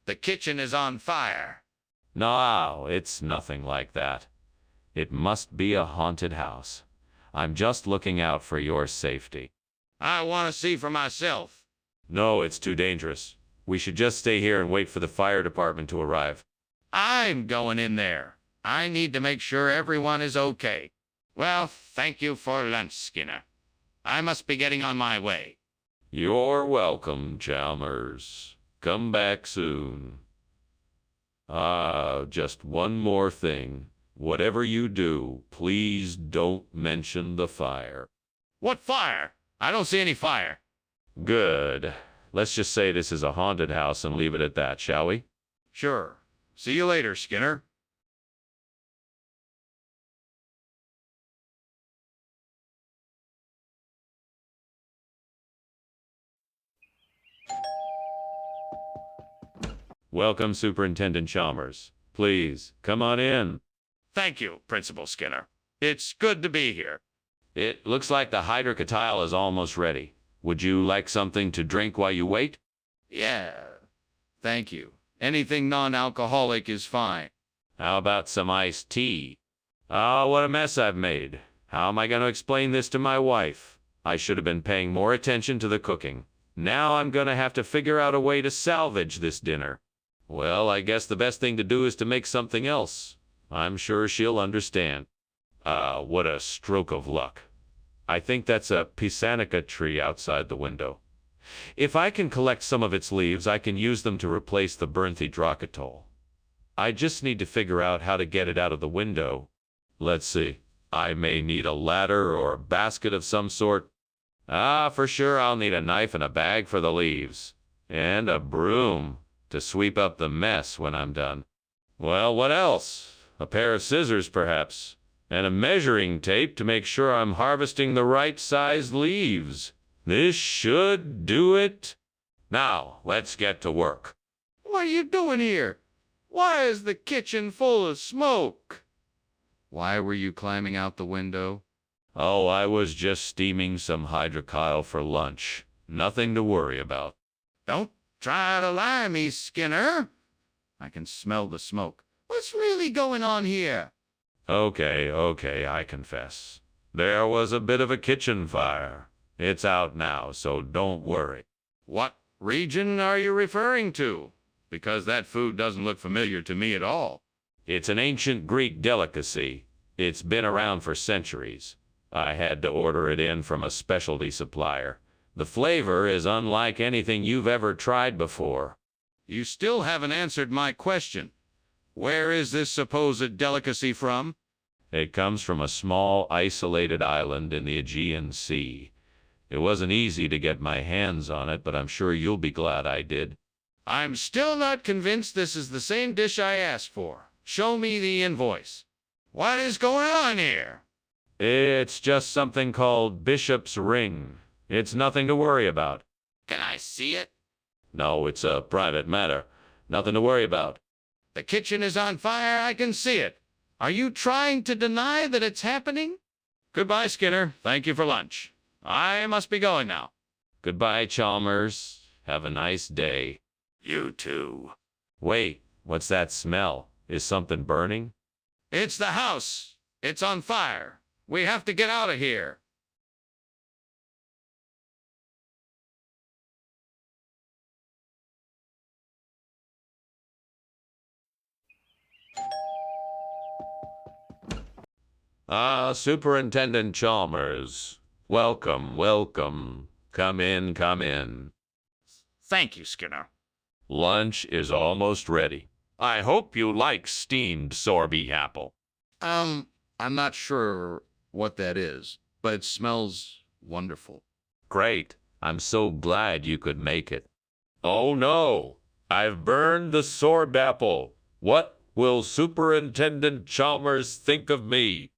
S2: The kitchen is on fire.
S1: No, it's nothing like that. It must be a haunted house. I'm just looking out for your safety.
S2: I want to see for myself.
S1: No, it's too dangerous. We should just stay here and wait for the fire department to arrive.
S2: I'm going in there. I need to make sure everyone is okay. Well, thank you for lunch, Skinner. I must be getting on my way.
S1: You're welcome, Chalmers. Come back soon. Just one more thing. Whatever you do, please don't mention the fire.
S2: What fire? I don't see any fire.
S1: Good. Let's just say this is a haunted house and leave it at that, shall we?
S2: Sure. See you later, Skinner.
S1: Welcome, Superintendent Chalmers. Please, come on in.
S2: Thank you, Principal Skinner. It's good to be here.
S1: It looks like the hydrocotyle is almost ready. Would you like something to drink while you wait?
S2: Yeah. Thank you. Anything non-alcoholic is fine.
S1: How about some iced tea? Oh, what a mess I've made. How am I going to explain this to my wife? I should have been paying more attention to the cooking. Now I'm going to have to figure out a way to salvage this dinner. Well, I guess the best thing to do is to make something else. I'm sure she'll understand. What a stroke of luck. I think that's a pisanica tree outside the window. If I can collect some of its leaves, I can use them to replace the burnt hydrocotyle. I just need to figure out how to get it out of the window. Let's see. I may need a ladder or a basket of some sort. For sure I'll need a knife and a bag for the leaves. And a broom to sweep up the mess when I'm done. Well, what else? A pair of scissors, perhaps. And a measuring tape to make sure I'm harvesting the right size leaves. This should do it. Now, let's get to work.
S2: What are you doing here? Why is the kitchen full of smoke? Why were you climbing out the window?
S1: Oh, I was just steaming some hydrocotyle for lunch. Nothing to worry about.
S2: Don't try to lie me, Skinner. I can smell the smoke. What's really going on here?
S1: Okay, I confess. There was a bit of a kitchen fire. It's out now, so don't worry.
S2: What region are you referring to? Because that food doesn't look familiar to me at all.
S1: It's an ancient Greek delicacy. It's been around for centuries. I had to order it in from a specialty supplier. The flavor is unlike anything you've ever tried before.
S2: You still haven't answered my question. Where is this supposed delicacy from?
S1: It comes from a small, isolated island in the Aegean Sea. It wasn't easy to get my hands on it, but I'm sure you'll be glad I did.
S2: I'm still not convinced this is the same dish I asked for. Show me the invoice. What is going on here?
S1: It's just something called Bishop's Ring. It's nothing to worry about.
S2: Can I see it?
S1: No, it's a private matter. Nothing to worry about.
S2: The kitchen is on fire. I can see it. Are you trying to deny that it's happening? Goodbye, Skinner. Thank you for lunch. I must be going now.
S1: Goodbye, Chalmers. Have a nice day.
S2: You too.
S1: Wait, what's that smell? Is something burning?
S2: It's the house. It's on fire. We have to get out of here.
S1: Superintendent Chalmers. Welcome, welcome. Come in, come in.
S2: Thank you, Skinner.
S1: Lunch is almost ready. I hope you like steamed sorbet apple.
S2: I'm not sure what that is, but it smells wonderful.
S1: Great. I'm so glad you could make it. Oh no, I've burned the sorbet apple. What will Superintendent Chalmers think of me?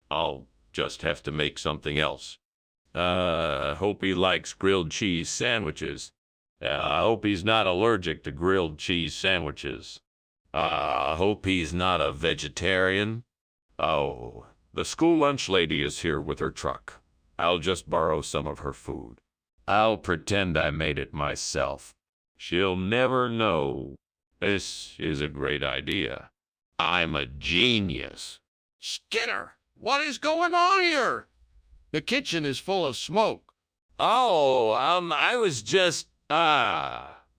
S1: I'll just have to make something else. Hope he likes grilled cheese sandwiches. I hope he's not allergic to grilled cheese sandwiches. Hope he's not a vegetarian. Oh, the school lunch lady is here with her truck. I'll just borrow some of her food. I'll pretend I made it myself. She'll never know. This is a great idea. I'm a genius.
S2: Skinner, what is going on here? The kitchen is full of smoke.
S1: Oh, I was just,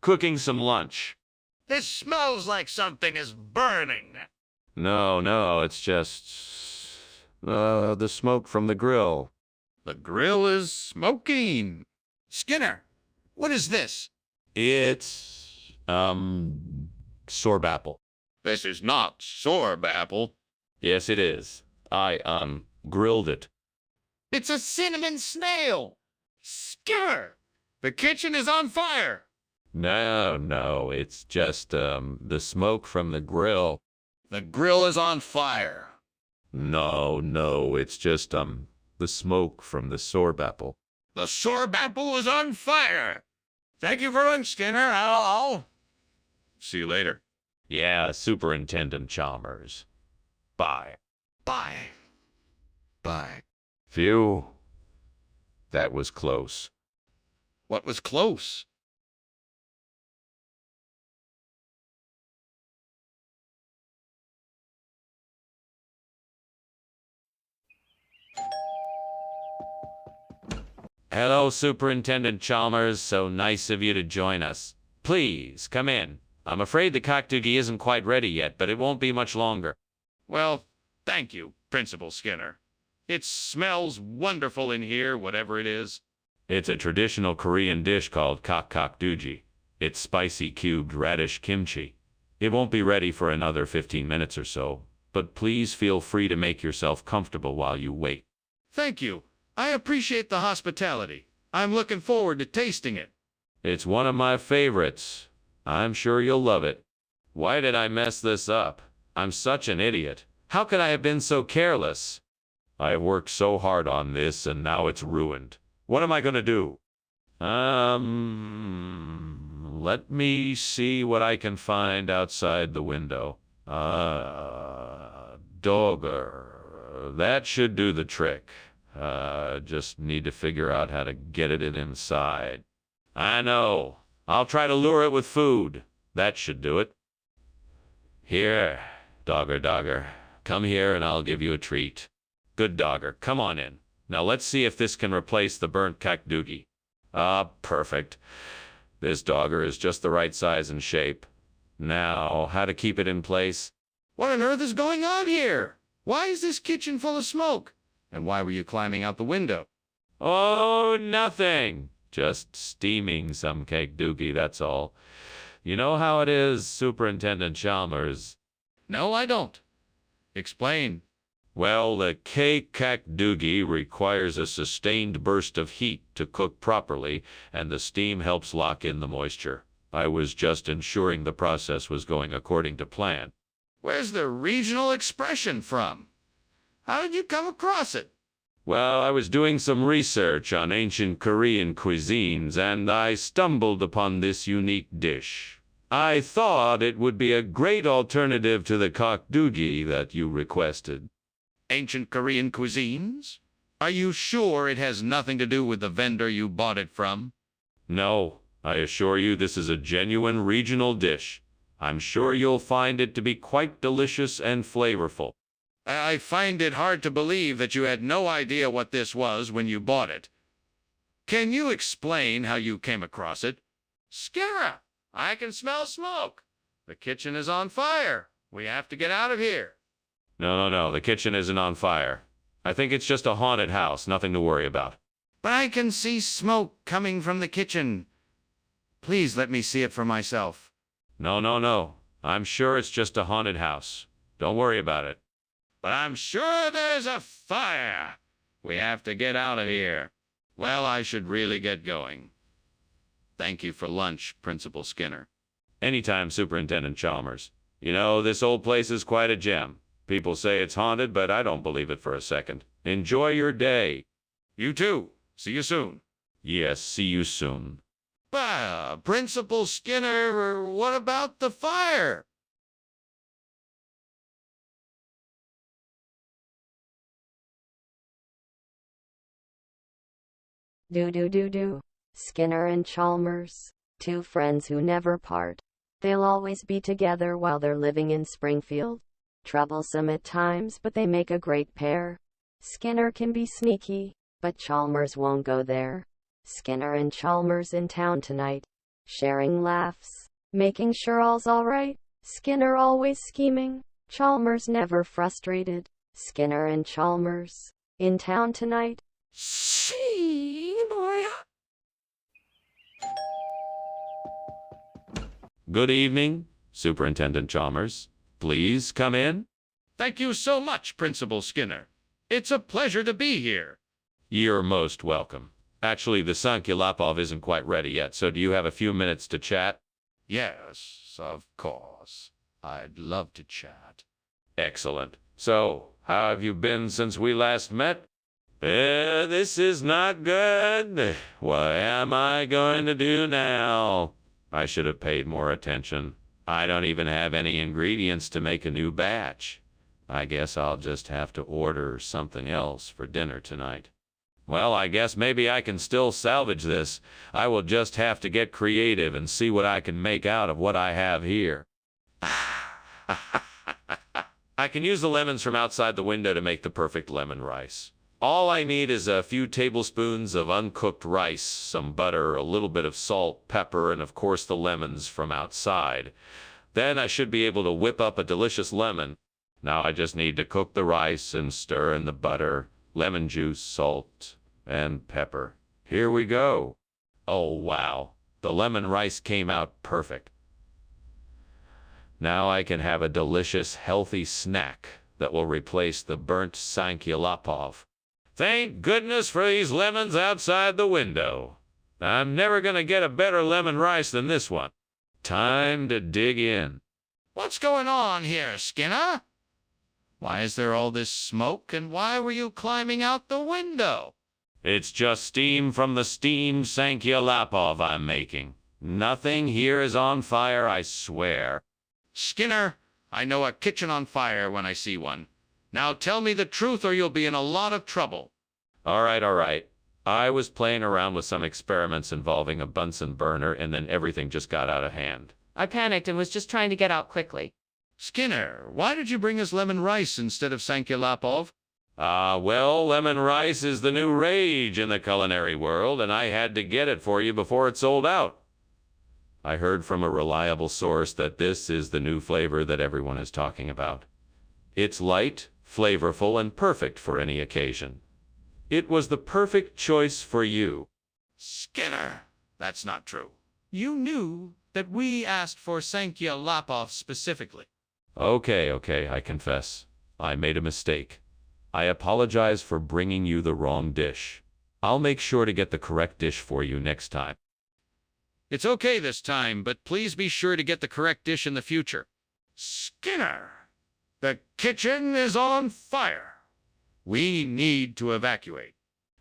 S1: cooking some lunch.
S2: This smells like something is burning.
S1: No, it's just, the smoke from the grill.
S2: The grill is smoking. Skinner, what is this?
S1: It's, sorbet apple.
S2: This is not sorbet apple.
S1: Yes, it is. I, grilled it.
S2: It's a cinnamon snail. Skinner, the kitchen is on fire.
S1: No, it's just, the smoke from the grill.
S2: The grill is on fire.
S1: No, it's just, the smoke from the sorbet apple.
S2: The sorbet apple is on fire. Thank you for lunch, Skinner. I'll see you later.
S1: Yeah, Superintendent Chalmers. Bye.
S2: Bye. Bye.
S1: Phew. That was close.
S2: What was close?
S1: Hello, Superintendent Chalmers. So nice of you to join us. Please, come in. I'm afraid the cockdoogie isn't quite ready yet, but it won't be much longer.
S2: Well, thank you, Principal Skinner. It smells wonderful in here, whatever it is.
S1: It's a traditional Korean dish called cockdoogie. It's spicy cubed radish kimchi. It won't be ready for another 15 minutes or so, but please feel free to make yourself comfortable while you wait.
S2: Thank you. I appreciate the hospitality. I'm looking forward to tasting it.
S1: It's one of my favorites. I'm sure you'll love it. Why did I mess this up? I'm such an idiot. How could I have been so careless? I worked so hard on this and now it's ruined. What am I gonna do? Let me see what I can find outside the window. Dogger. That should do the trick. Just need to figure out how to get it inside. I know. I'll try to lure it with food. That should do it. Here, Dogger. Come here and I'll give you a treat. Good Dogger, come on in. Now let's see if this can replace the burnt cockdoogie. Perfect. This Dogger is just the right size and shape. Now, how to keep it in place?
S2: What on earth is going on here? Why is this kitchen full of smoke? And why were you climbing out the window?
S1: Oh, nothing. Just steaming some cockdoogie, that's all. You know how it is, Superintendent Chalmers.
S2: No, I don't. Explain.
S1: Well, the cockdoogie requires a sustained burst of heat to cook properly, and the steam helps lock in the moisture. I was just ensuring the process was going according to plan.
S2: Where's the regional expression from? How did you come across it?
S1: Well, I was doing some research on ancient Korean cuisines, and I stumbled upon this unique dish. I thought it would be a great alternative to the cockdoogie that you requested.
S2: Ancient Korean cuisines? Are you sure it has nothing to do with the vendor you bought it from?
S1: No, I assure you this is a genuine regional dish. I'm sure you'll find it to be quite delicious and flavorful.
S2: I find it hard to believe that you had no idea what this was when you bought it. Can you explain how you came across it? Skinner, I can smell smoke. The kitchen is on fire. We have to get out of here.
S1: No, the kitchen isn't on fire. I think it's just a haunted house, nothing to worry about.
S2: But I can see smoke coming from the kitchen. Please let me see it for myself.
S1: No. I'm sure it's just a haunted house. Don't worry about it.
S2: But I'm sure there's a fire. We have to get out of here. Well, I should really get going. Thank you for lunch, Principal Skinner.
S1: Anytime, Superintendent Chalmers. You know, this old place is quite a gem. People say it's haunted, but I don't believe it for a second. Enjoy your day.
S2: You too. See you soon.
S1: Yes, see you soon.
S2: Principal Skinner, what about the fire?
S5: Do. Skinner and Chalmers, two friends who never part. They'll always be together while they're living in Springfield. Troublesome at times, but they make a great pair. Skinner can be sneaky, but Chalmers won't go there. Skinner and Chalmers in town tonight, sharing laughs, making sure all's alright. Skinner always scheming, Chalmers never frustrated. Skinner and Chalmers in town tonight.
S1: Good evening, Superintendent Chalmers. Please come in.
S2: Thank you so much, Principal Skinner. It's a pleasure to be here.
S1: You're most welcome. Actually, the Sankyalapov isn't quite ready yet, so do you have a few minutes to chat?
S2: Yes, of course. I'd love to chat.
S1: Excellent. So, how have you been since we last met? This is not good. What am I going to do now? I should have paid more attention. I don't even have any ingredients to make a new batch. I guess I'll just have to order something else for dinner tonight. Well, I guess maybe I can still salvage this. I will just have to get creative and see what I can make out of what I have here. I can use the lemons from outside the window to make the perfect lemon rice. All I need is a few tablespoons of uncooked rice, some butter, a little bit of salt, pepper, and of course the lemons from outside. Then I should be able to whip up a delicious lemon. Now I just need to cook the rice and stir in the butter, lemon juice, salt, and pepper. Here we go. Oh, wow. The lemon rice came out perfect. Now I can have a delicious, healthy snack that will replace the burnt Sankyalapov. Thank goodness for these lemons outside the window. I'm never going to get a better lemon rice than this one. Time to dig in.
S2: What's going on here, Skinner? Why is there all this smoke, and why were you climbing out the window?
S1: It's just steam from the steamed Sankyalapov I'm making. Nothing here is on fire, I swear.
S2: Skinner, I know a kitchen on fire when I see one. Now tell me the truth or you'll be in a lot of trouble.
S1: All right. I was playing around with some experiments involving a Bunsen burner, and then everything just got out of hand.
S7: I panicked and was just trying to get out quickly.
S2: Skinner, why did you bring us lemon rice instead of Sankyalapov?
S1: Well, lemon rice is the new rage in the culinary world, and I had to get it for you before it sold out. I heard from a reliable source that this is the new flavor that everyone is talking about. It's light, flavorful, and perfect for any occasion. It was the perfect choice for you.
S2: Skinner, that's not true. You knew that we asked for Sankyalapov specifically.
S1: Okay, I confess. I made a mistake. I apologize for bringing you the wrong dish. I'll make sure to get the correct dish for you next time.
S2: It's okay this time, but please be sure to get the correct dish in the future. Skinner, the kitchen is on fire. We need to evacuate.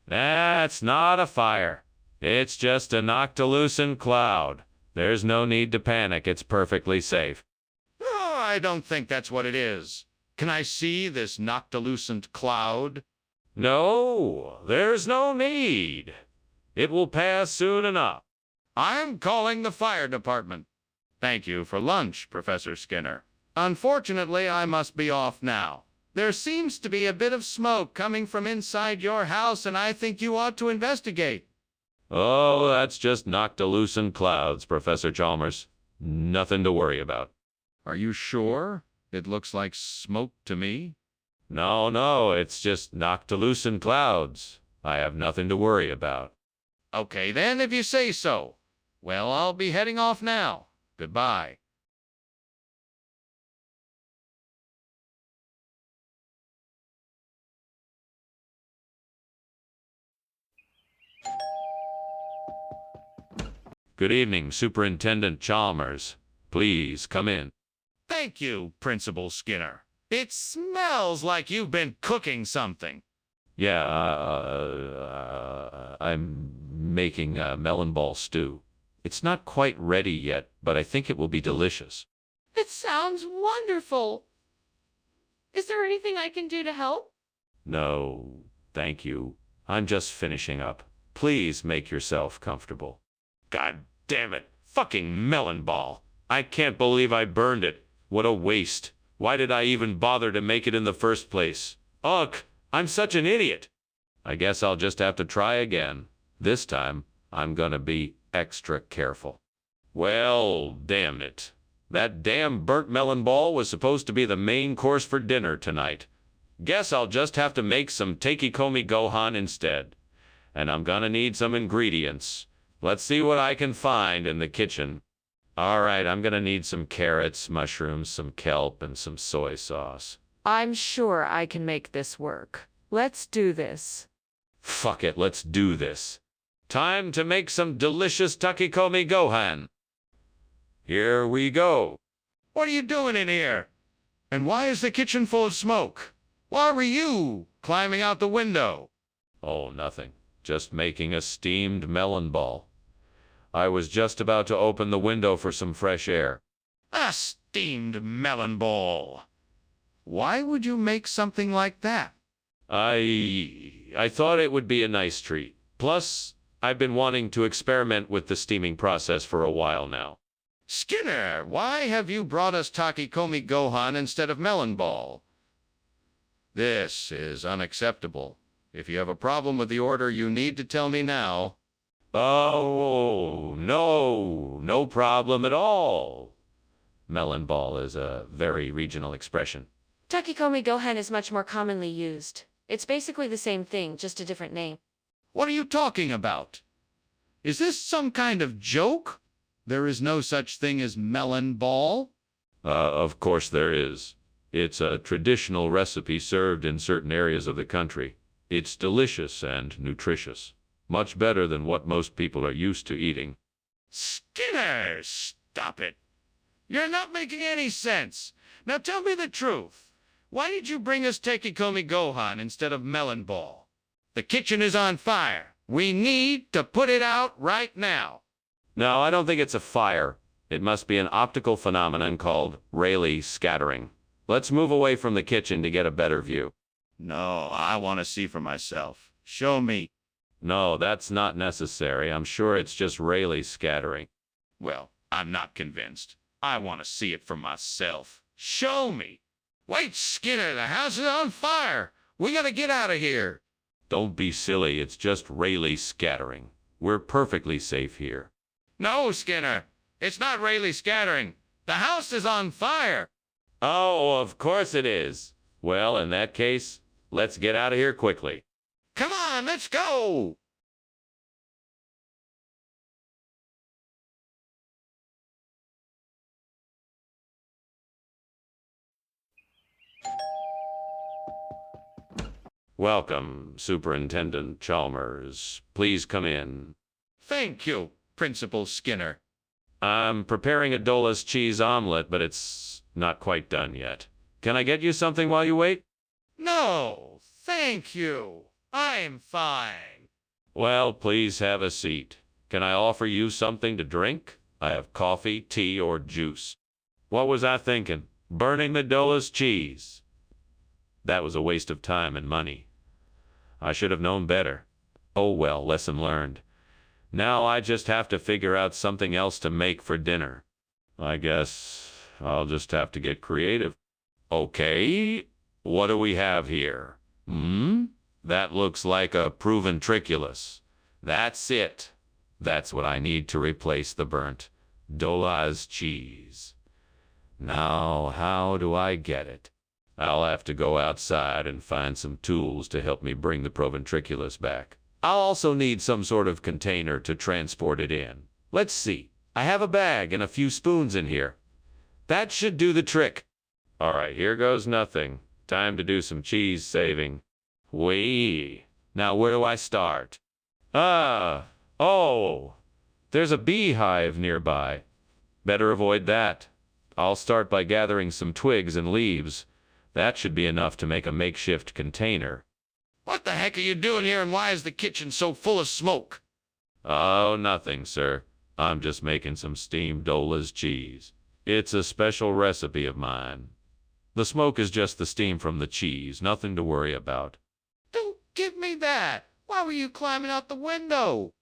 S1: That's not a fire. It's just a noctilucent cloud. There's no need to panic. It's perfectly safe.
S2: Oh, I don't think that's what it is. Can I see this noctilucent cloud?
S1: No, there's no need. It will pass soon enough.
S2: I'm calling the fire department. Thank you for lunch, Professor Skinner. Unfortunately, I must be off now.
S4: There seems to be a bit of smoke coming from inside your house, and I think you ought to investigate.
S1: Oh, that's just noctilucent clouds, Professor Chalmers. Nothing to worry about.
S2: Are you sure? It looks like smoke to me.
S1: No, it's just noctilucent clouds. I have nothing to worry about.
S2: Okay, then, if you say so. Well, I'll be heading off now. Goodbye.
S1: Good evening, Superintendent Chalmers. Please come in.
S2: Thank you, Principal Skinner. It smells like you've been cooking something.
S1: Yeah, I'm making a melon ball stew. It's not quite ready yet, but I think it will be delicious.
S3: It sounds wonderful. Is there anything I can do to help?
S1: No, thank you. I'm just finishing up. Please make yourself comfortable. God damn it. Fucking melon ball. I can't believe I burned it. What a waste. Why did I even bother to make it in the first place? Ugh, I'm such an idiot. I guess I'll just have to try again. This time, I'm gonna be extra careful. Well, damn it. That damn burnt melon ball was supposed to be the main course for dinner tonight. Guess I'll just have to make some takikomi gohan instead. And I'm gonna need some ingredients. Let's see what I can find in the kitchen. All right, I'm gonna need some carrots, mushrooms, some kelp, and some soy sauce.
S7: I'm sure I can make this work. Let's do this.
S1: Fuck it, let's do this. Time to make some delicious takikomi gohan. Here we go.
S2: What are you doing in here? And why is the kitchen full of smoke? Why were you climbing out the window?
S1: Oh, nothing. Just making a steamed melon ball. I was just about to open the window for some fresh air.
S2: A steamed melon ball. Why would you make something like that?
S1: I thought it would be a nice treat. Plus, I've been wanting to experiment with the steaming process for a while now.
S2: Skinner, why have you brought us takikomi gohan instead of melon ball? This is unacceptable. If you have a problem with the order, you need to tell me now.
S1: Oh, no problem at all. Melon ball is a very regional expression.
S6: Takikomi Gohan is much more commonly used. It's basically the same thing, just a different name.
S2: What are you talking about? Is this some kind of joke? There is no such thing as melon ball?
S1: Of course there is. It's a traditional recipe served in certain areas of the country. It's delicious and nutritious. Much better than what most people are used to eating.
S2: Skinner, stop it. You're not making any sense. Now tell me the truth. Why did you bring us takikomi gohan instead of melon ball? The kitchen is on fire. We need to put it out right now.
S1: No, I don't think it's a fire. It must be an optical phenomenon called Rayleigh scattering. Let's move away from the kitchen to get a better view.
S2: No, I want to see for myself. Show me.
S1: No, that's not necessary. I'm sure it's just Rayleigh scattering.
S2: Well, I'm not convinced. I want to see it for myself. Show me. Wait, Skinner, the house is on fire. We gotta get out of here.
S1: Don't be silly. It's just Rayleigh scattering. We're perfectly safe here.
S2: No, Skinner. It's not Rayleigh scattering. The house is on fire.
S1: Oh, of course it is. Well, in that case, let's get out of here quickly.
S2: Come on, let's go.
S1: Welcome, Superintendent Chalmers. Please come in.
S2: Thank you, Principal Skinner.
S1: I'm preparing a Dola's cheese omelet, but it's not quite done yet. Can I get you something while you wait?
S2: No, thank you. I'm fine.
S1: Well, please have a seat. Can I offer you something to drink? I have coffee, tea, or juice. What was I thinking? Burning the Dola's cheese. That was a waste of time and money. I should have known better. Oh well, lesson learned. Now I just have to figure out something else to make for dinner. I guess I'll just have to get creative. Okay, What do we have here? That looks like a proven triculus. That's it. That's what I need to replace the burnt Dola's cheese. Now, how do I get it? I'll have to go outside and find some tools to help me bring the proventriculus back. I'll also need some sort of container to transport it in. Let's see. I have a bag and a few spoons in here. That should do the trick. All right, here goes nothing. Time to do some cheese saving. Wee. Now where do I start? Oh, there's a beehive nearby. Better avoid that. I'll start by gathering some twigs and leaves. That should be enough to make a makeshift container.
S2: What the heck are you doing here, and why is the kitchen so full of smoke?
S1: Oh, nothing, sir. I'm just making some steamed Dola's cheese. It's a special recipe of mine. The smoke is just the steam from the cheese, nothing to worry about.
S2: Don't give me that. Why were you climbing out the window?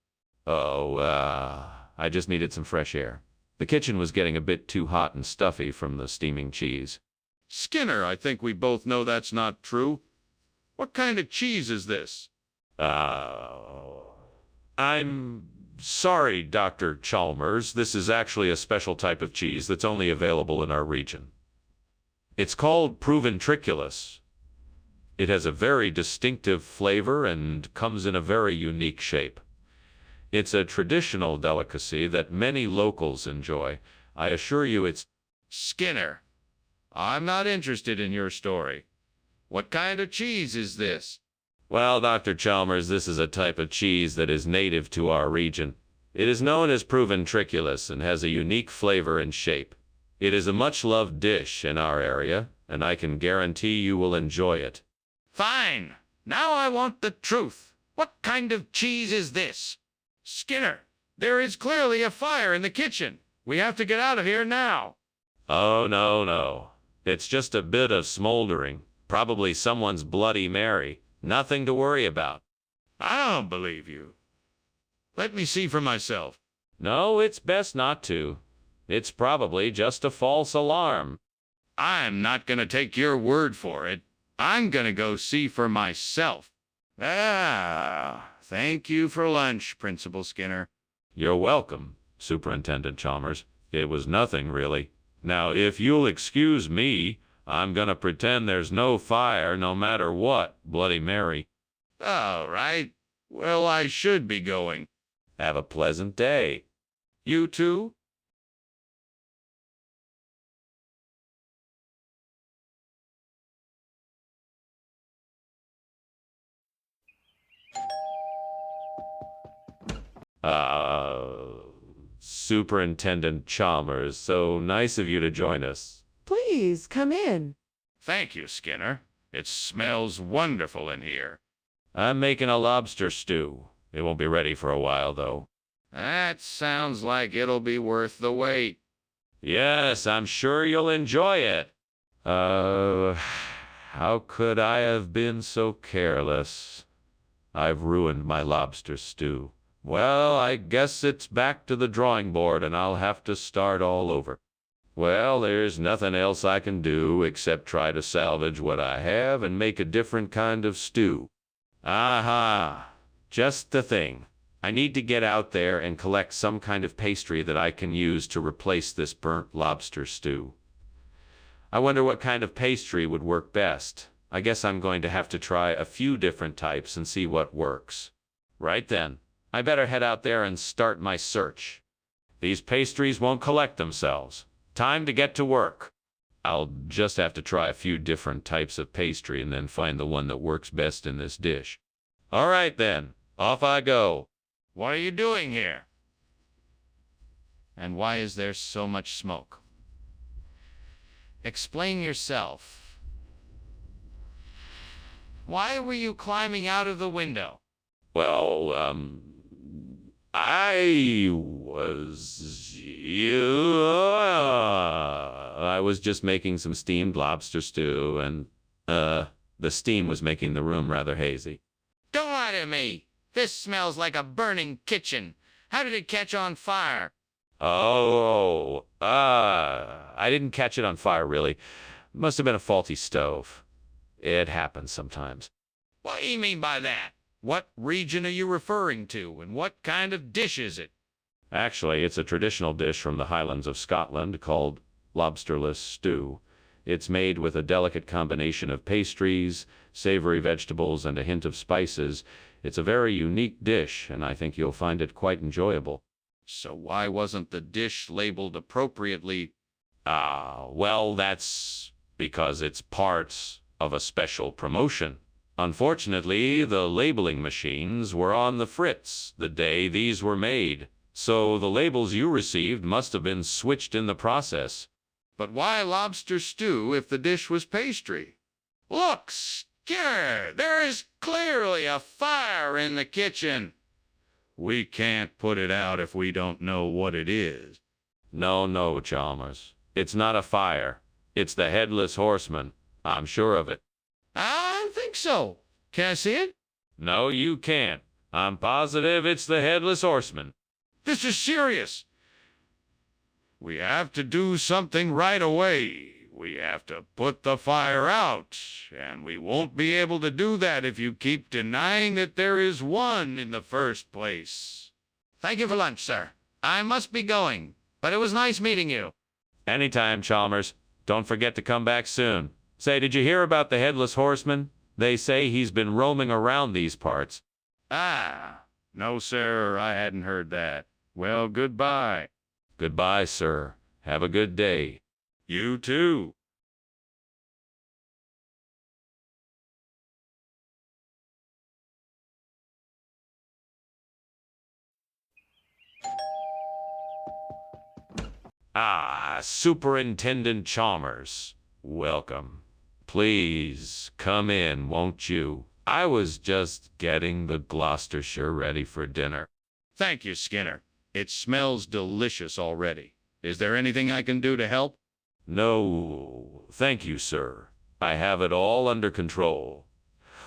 S1: I just needed some fresh air. The kitchen was getting a bit too hot and stuffy from the steaming cheese.
S2: Skinner, I think we both know that's not true. What kind of cheese is this?
S1: I'm sorry, Dr. Chalmers. This is actually a special type of cheese that's only available in our region. It's called proventriculus. It has a very distinctive flavor and comes in a very unique shape. It's a traditional delicacy that many locals enjoy. I assure you it's...
S2: Skinner, I'm not interested in your story. What kind of cheese is this?
S1: Well, Dr. Chalmers, this is a type of cheese that is native to our region. It is known as proventriculus and has a unique flavor and shape. It is a much-loved dish in our area, and I can guarantee you will enjoy it.
S2: Fine. Now I want the truth. What kind of cheese is this? Skinner, there is clearly a fire in the kitchen. We have to get out of here now.
S1: Oh, no. It's just a bit of smoldering. Probably someone's Bloody Mary. Nothing to worry about.
S2: I don't believe you. Let me see for myself.
S1: No, it's best not to. It's probably just a false alarm.
S2: I'm not going to take your word for it. I'm going to go see for myself. Thank you for lunch, Principal Skinner.
S1: You're welcome, Superintendent Chalmers. It was nothing, really. Now, if you'll excuse me, I'm gonna pretend there's no fire no matter what, Bloody Mary.
S2: All right. Well, I should be going.
S1: Have a pleasant day.
S2: You too?
S1: Superintendent Chalmers, so nice of you to join us.
S7: Please come in.
S2: Thank you, Skinner. It smells wonderful in here.
S1: I'm making a lobster stew. It won't be ready for a while, though.
S2: That sounds like it'll be worth the wait.
S1: Yes, I'm sure you'll enjoy it. How could I have been so careless? I've ruined my lobster stew. Well, I guess it's back to the drawing board and I'll have to start all over. Well, there's nothing else I can do except try to salvage what I have and make a different kind of stew. Aha! Just the thing. I need to get out there and collect some kind of pastry that I can use to replace this burnt lobster stew. I wonder what kind of pastry would work best. I guess I'm going to have to try a few different types and see what works. Right then, I better head out there and start my search. These pastries won't collect themselves. Time to get to work. I'll just have to try a few different types of pastry and then find the one that works best in this dish. All right then, off I go.
S2: What are you doing here? And why is there so much smoke? Explain yourself. Why were you climbing out of the window?
S1: Well, I was just making some steamed lobster stew, and, the steam was making the room rather hazy.
S2: Don't lie to me. This smells like a burning kitchen. How did it catch on fire?
S1: I didn't catch it on fire, really. Must have been a faulty stove. It happens sometimes.
S2: What do you mean by that? What region are you referring to, and what kind of dish is it?
S1: Actually, it's a traditional dish from the Highlands of Scotland called lobsterless stew. It's made with a delicate combination of pastries, savory vegetables, and a hint of spices. It's a very unique dish, and I think you'll find it quite enjoyable.
S2: So why wasn't the dish labeled appropriately?
S1: Well, that's because it's part of a special promotion. Unfortunately, the labeling machines were on the fritz the day these were made, so the labels you received must have been switched in the process.
S2: But why lobster stew if the dish was pastry? Look, Skinner, there is clearly a fire in the kitchen. We can't put it out if we don't know what it is.
S1: No, Chalmers. It's not a fire. It's the Headless Horseman. I'm sure of it.
S2: I don't think so. Can I see it?
S1: No, you can't. I'm positive it's the Headless Horseman.
S2: This is serious. We have to do something right away. We have to put the fire out, and we won't be able to do that if you keep denying that there is one in the first place. Thank you for lunch, sir. I must be going, but it was nice meeting you.
S1: Anytime, Chalmers. Don't forget to come back soon. Say, did you hear about the Headless Horseman? They say he's been roaming around these parts.
S2: No, sir, I hadn't heard that. Well, goodbye.
S1: Goodbye, sir. Have a good day.
S2: You too.
S1: Superintendent Chalmers. Welcome. Please come in, won't you? I was just getting the Gloucestershire ready for dinner.
S2: Thank you, Skinner. It smells delicious already. Is there anything I can do to help?
S1: No, thank you, sir. I have it all under control.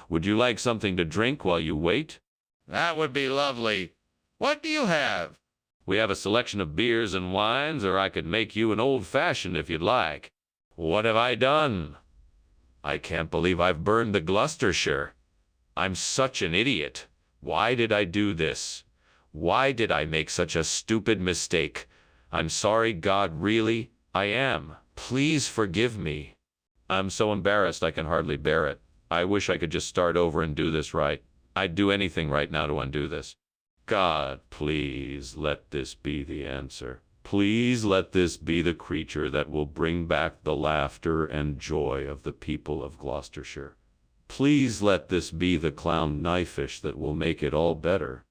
S1: Would you like something to drink while you wait?
S2: That would be lovely. What do you have?
S1: We have a selection of beers and wines, or I could make you an old-fashioned if you'd like. What have I done? I can't believe I've burned the Gloucestershire. I'm such an idiot. Why did I do this? Why did I make such a stupid mistake? I'm sorry, God, really, I am. Please forgive me. I'm so embarrassed I can hardly bear it. I wish I could just start over and do this right. I'd do anything right now to undo this. God, please let this be the answer. Please let this be the creature that will bring back the laughter and joy of the people of Gloucestershire. Please let this be the clown knifefish that will make it all better.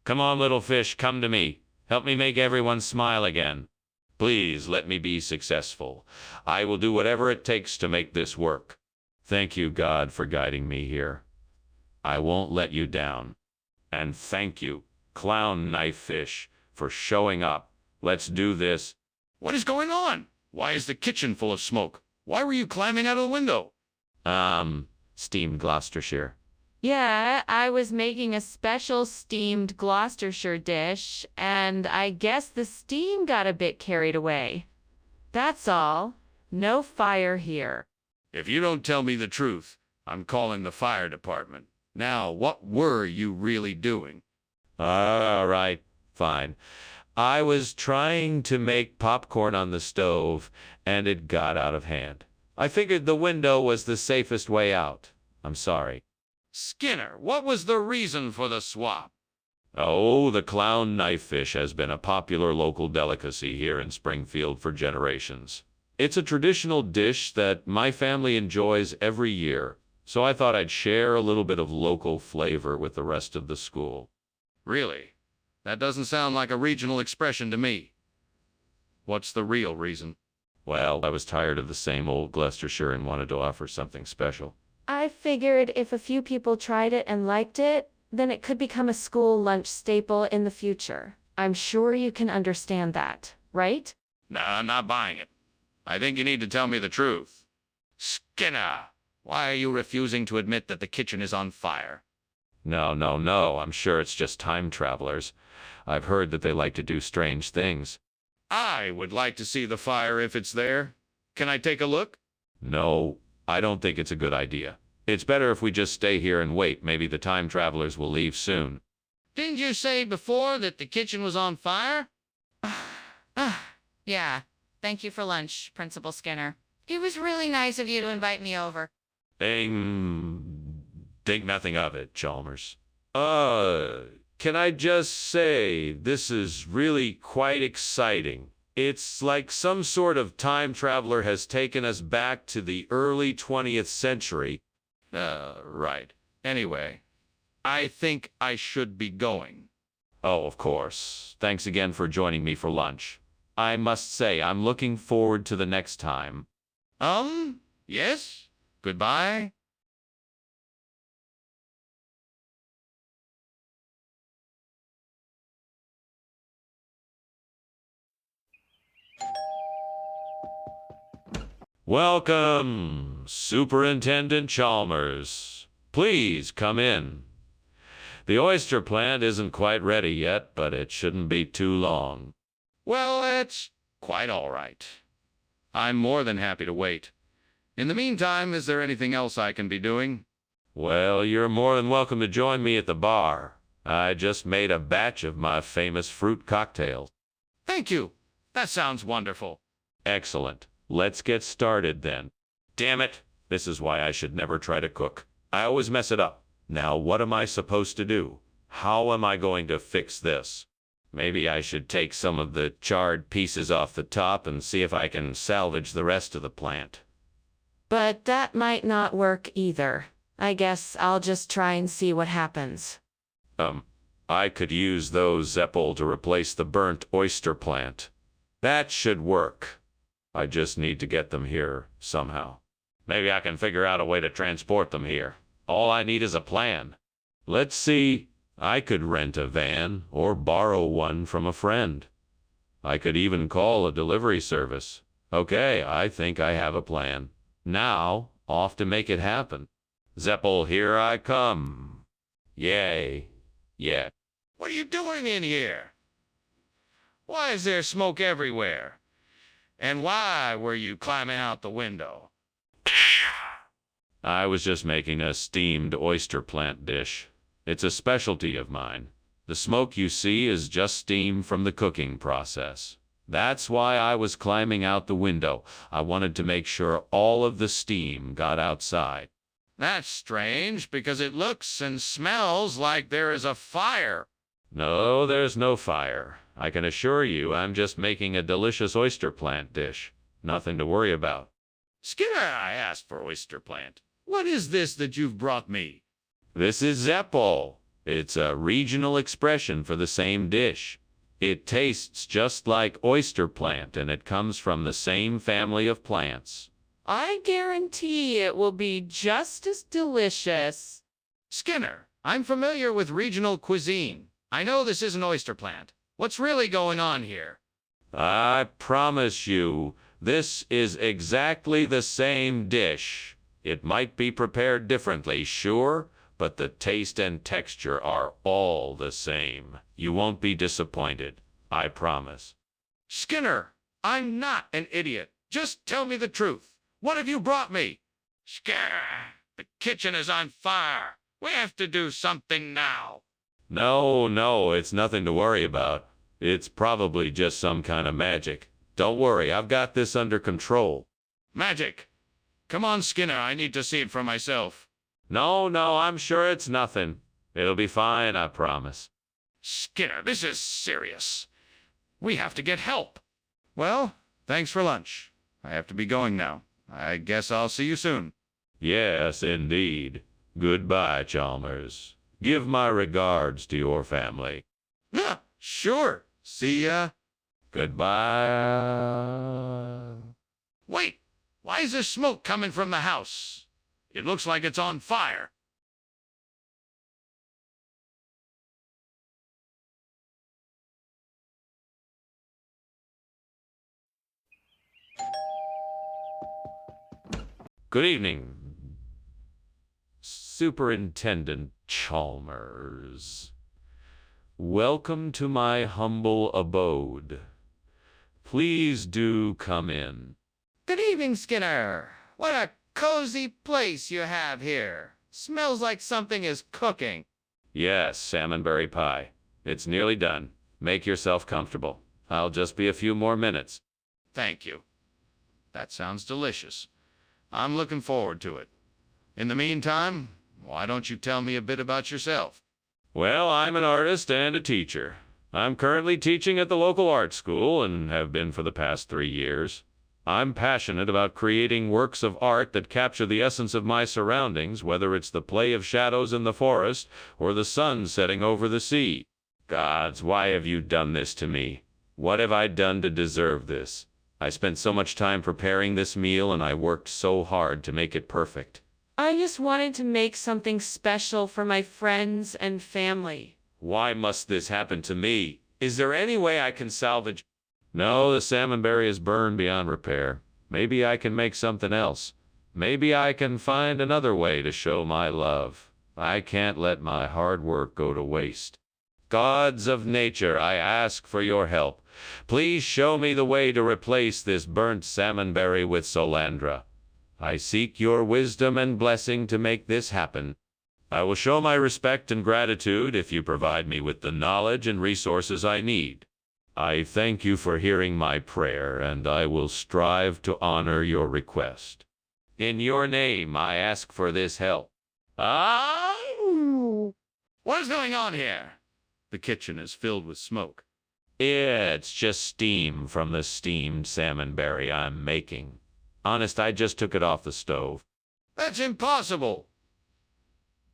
S1: Come on, little fish, come to me. Help me make everyone smile again. Please let me be successful. I will do whatever it takes to make this work. Thank you, God, for guiding me here. I won't let you down. And thank you, Clown Knifefish, for showing up. Let's do this.
S2: What is going on? Why is the kitchen full of smoke? Why were you climbing out of the window?
S1: Steamed Gloucestershire.
S3: Yeah, I was making a special steamed Gloucestershire dish, and I guess the steam got a bit carried away. That's all. No fire here.
S2: If you don't tell me the truth, I'm calling the fire department. Now, what were you really doing?
S1: All right, fine. I was trying to make popcorn on the stove, and it got out of hand. I figured the window was the safest way out. I'm sorry.
S2: Skinner, what was the reason for the swap?
S1: Oh, the clown knifefish has been a popular local delicacy here in Springfield for generations. It's a traditional dish that my family enjoys every year, so I thought I'd share a little bit of local flavor with the rest of the school.
S2: Really? That doesn't sound like a regional expression to me. What's the real reason?
S1: Well, I was tired of the same old Gloucestershire and wanted to offer something special.
S6: I figured if a few people tried it and liked it, then it could become a school lunch staple in the future. I'm sure you can understand that, right?
S2: No, I'm not buying it. I think you need to tell me the truth. Skinner, why are you refusing to admit that the kitchen is on fire?
S1: No. I'm sure it's just time travelers. I've heard that they like to do strange things.
S2: I would like to see the fire if it's there. Can I take a look?
S1: No, I don't think it's a good idea. It's better if we just stay here and wait. Maybe the time travelers will leave soon.
S4: Didn't you say before that the kitchen was on fire?
S6: Yeah. Thank you for lunch, Principal Skinner. It was really nice of you to invite me over.
S1: Think nothing of it, Chalmers. Can I just say, this is really quite exciting. It's like some sort of time traveler has taken us back to the early 20th century.
S2: Right. Anyway, I think I should be going.
S1: Oh, of course. Thanks again for joining me for lunch. I must say, I'm looking forward to the next time.
S2: Yes? Goodbye?
S1: Welcome, Superintendent Chalmers. Please come in. The oyster plant isn't quite ready yet, but it shouldn't be too long.
S2: Well, it's quite all right. I'm more than happy to wait. In the meantime, is there anything else I can be doing?
S1: Well, you're more than welcome to join me at the bar. I just made a batch of my famous fruit cocktails.
S2: Thank you. That sounds wonderful.
S1: Excellent. Let's get started then. Damn it! This is why I should never try to cook. I always mess it up. Now what am I supposed to do? How am I going to fix this? Maybe I should take some of the charred pieces off the top and see if I can salvage the rest of the plant.
S3: But that might not work either. I guess I'll just try and see what happens.
S1: I could use those Zeppel to replace the burnt oyster plant. That should work. I just need to get them here somehow. Maybe I can figure out a way to transport them here. All I need is a plan. Let's see. I could rent a van or borrow one from a friend. I could even call a delivery service. Okay, I think I have a plan. Now, off to make it happen. Zeppel, here I come. Yay. Yeah.
S2: What are you doing in here? Why is there smoke everywhere? And why were you climbing out the window?
S1: I was just making a steamed oyster plant dish. It's a specialty of mine. The smoke you see is just steam from the cooking process. That's why I was climbing out the window. I wanted to make sure all of the steam got outside.
S2: That's strange, because it looks and smells like there is a fire.
S1: No, there's no fire. I can assure you I'm just making a delicious oyster plant dish. Nothing to worry about.
S2: Skinner, I asked for oyster plant. What is this that you've brought me?
S1: This is Zeppel. It's a regional expression for the same dish. It tastes just like oyster plant, and it comes from the same family of plants.
S3: I guarantee it will be just as delicious.
S2: Skinner, I'm familiar with regional cuisine. I know this isn't oyster plant. What's really going on here?
S1: I promise you, this is exactly the same dish. It might be prepared differently, sure, but the taste and texture are all the same. You won't be disappointed, I promise.
S2: Skinner, I'm not an idiot. Just tell me the truth. What have you brought me? Skinner, the kitchen is on fire. We have to do something now.
S1: No, it's nothing to worry about. It's probably just some kind of magic. Don't worry, I've got this under control.
S2: Magic. Come on, Skinner, I need to see it for myself.
S1: No, I'm sure it's nothing. It'll be fine, I promise.
S2: Skinner, this is serious. We have to get help. Well, thanks for lunch. I have to be going now. I guess I'll see you soon.
S1: Yes, indeed. Goodbye, Chalmers. Give my regards to your family.
S2: Sure. See ya.
S1: Goodbye.
S2: Wait, why is there smoke coming from the house? It looks like it's on fire.
S1: Good evening, Superintendent Chalmers. Welcome to my humble abode. Please do come in.
S4: Good evening, Skinner. What a cozy place you have here. Smells like something is cooking.
S1: Yes, salmonberry pie. It's nearly done. Make yourself comfortable. I'll just be a few more minutes.
S2: Thank you. That sounds delicious. I'm looking forward to it. In the meantime, why don't you tell me a bit about yourself?
S1: Well, I'm an artist and a teacher. I'm currently teaching at the local art school and have been for the past 3 years. I'm passionate about creating works of art that capture the essence of my surroundings, whether it's the play of shadows in the forest or the sun setting over the sea. Gods, why have you done this to me? What have I done to deserve this? I spent so much time preparing this meal and I worked so hard to make it perfect.
S3: I just wanted to make something special for my friends and family.
S1: Why must this happen to me? Is there any way I can salvage? No, the salmonberry is burned beyond repair. Maybe I can make something else. Maybe I can find another way to show my love. I can't let my hard work go to waste. Gods of nature, I ask for your help. Please show me the way to replace this burnt salmonberry with Solandra. I seek your wisdom and blessing to make this happen. I will show my respect and gratitude if you provide me with the knowledge and resources I need. I thank you for hearing my prayer, and I will strive to honor your request. In your name, I ask for this help.
S2: What's going on here? The kitchen is filled with smoke.
S1: It's just steam from the steamed salmonberry I'm making. Honest, I just took it off the stove.
S2: That's impossible.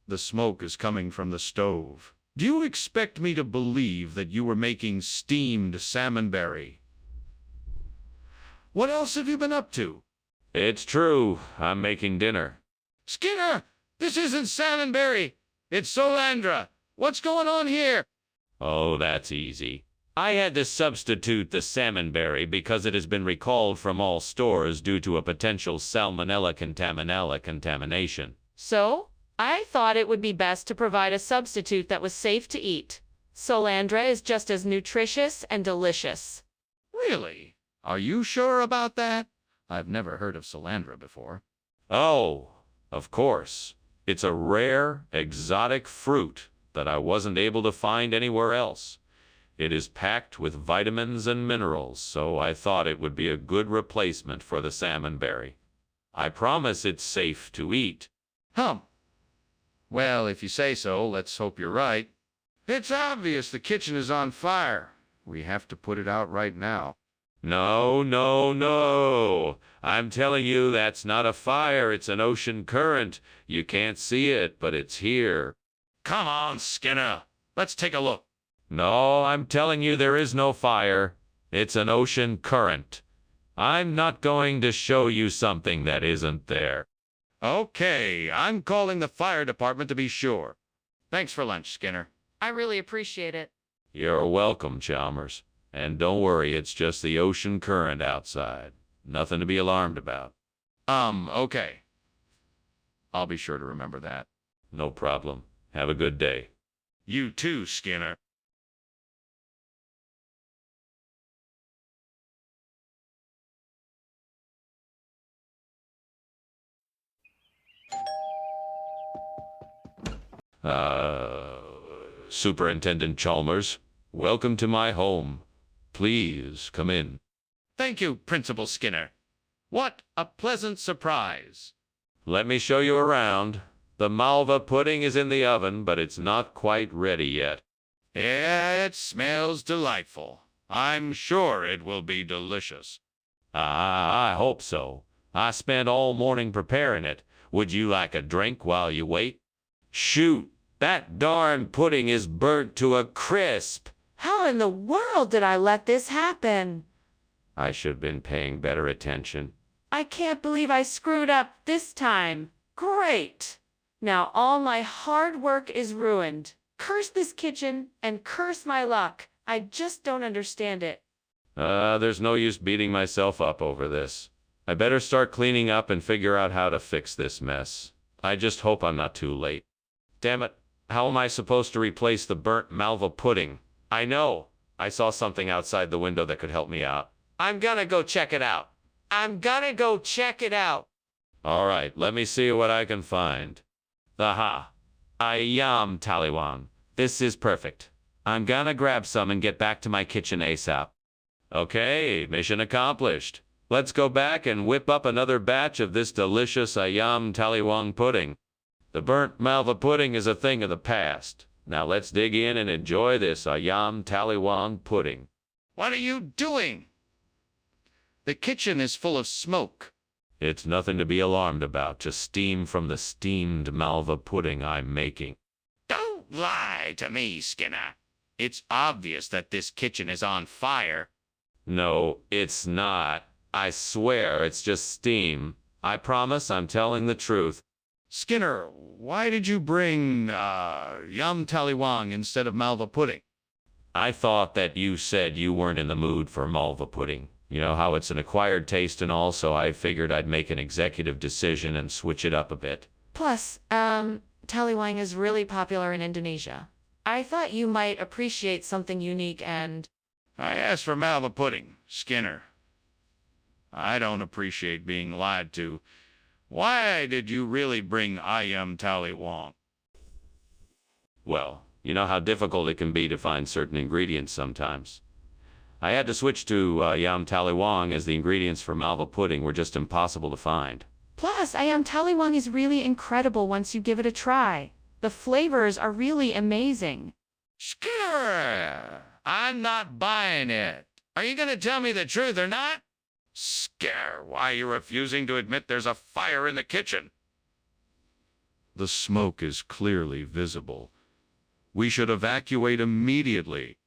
S2: The smoke is coming from the stove. Do you expect me to believe that you were making steamed salmonberry? What else have you been up to?
S1: It's true. I'm making dinner.
S2: Skinner, this isn't salmonberry. It's Solandra. What's going on here?
S1: Oh, that's easy. I had to substitute the salmonberry because it has been recalled from all stores due to a potential salmonella contamination.
S3: So, I thought it would be best to provide a substitute that was safe to eat. Solandra is just as nutritious and delicious.
S2: Really? Are you sure about that? I've never heard of Solandra before.
S1: Oh, of course. It's a rare, exotic fruit that I wasn't able to find anywhere else. It is packed with vitamins and minerals, so I thought it would be a good replacement for the salmonberry. I promise it's safe to eat.
S2: Well, if you say so, let's hope you're right. It's obvious the kitchen is on fire. We have to put it out right now.
S1: No, no, no. I'm telling you that's not a fire, it's an ocean current. You can't see it, but it's here.
S2: Come on, Skinner. Let's take a look.
S1: No, I'm telling you there is no fire. It's an ocean current. I'm not going to show you something that isn't there.
S2: Okay, I'm calling the fire department to be sure. Thanks for lunch, Skinner.
S6: I really appreciate it.
S1: You're welcome, Chalmers. And don't worry, it's just the ocean current outside. Nothing to be alarmed about.
S2: Okay. I'll be sure to remember that.
S1: No problem. Have a good day.
S2: You too, Skinner.
S1: Superintendent Chalmers, welcome to my home. Please come in.
S2: Thank you, Principal Skinner. What a pleasant surprise.
S1: Let me show you around. The malva pudding is in the oven, but it's not quite ready yet.
S2: Yeah, it smells delightful. I'm sure it will be delicious.
S1: I hope so. I spent all morning preparing it. Would you like a drink while you wait? Shoot, that darn pudding is burnt to a crisp.
S3: How in the world did I let this happen?
S1: I should have been paying better attention.
S3: I can't believe I screwed up this time. Great! Now all my hard work is ruined. Curse this kitchen and curse my luck. I just don't understand it.
S1: There's no use beating myself up over this. I better start cleaning up and figure out how to fix this mess. I just hope I'm not too late. Damn it, how am I supposed to replace the burnt malva pudding? I know. I saw something outside the window that could help me out. I'm gonna go check it out. All right, let me see what I can find. Aha. Ayam taliwang. This is perfect. I'm gonna grab some and get back to my kitchen ASAP. Okay, mission accomplished. Let's go back and whip up another batch of this delicious ayam taliwang pudding. The burnt malva pudding is a thing of the past. Now let's dig in and enjoy this ayam taliwang pudding.
S2: What are you doing? The kitchen is full of smoke.
S1: It's nothing to be alarmed about, just steam from the steamed malva pudding I'm making.
S2: Don't lie to me, Skinner. It's obvious that this kitchen is on fire.
S1: No, it's not. I swear it's just steam. I promise I'm telling the truth.
S2: Skinner, why did you bring yum taliwang instead of malva pudding?
S1: I thought that you said you weren't in the mood for malva pudding. You know how it's an acquired taste and all, so I figured I'd make an executive decision and switch it up a bit.
S6: Plus, taliwang is really popular in Indonesia. I thought you might appreciate something unique and...
S2: I asked for malva pudding, Skinner. I don't appreciate being lied to. Why did you really bring ayam taliwang?
S1: Well, you know how difficult it can be to find certain ingredients sometimes. I had to switch to ayam taliwang as the ingredients for malva pudding were just impossible to find.
S6: Plus, ayam taliwang is really incredible once you give it a try. The flavors are really amazing.
S2: Skinner, I'm not buying it. Are you going to tell me the truth or not? Skinner, why are you refusing to admit there's a fire in the kitchen? The smoke is clearly visible. We should evacuate immediately.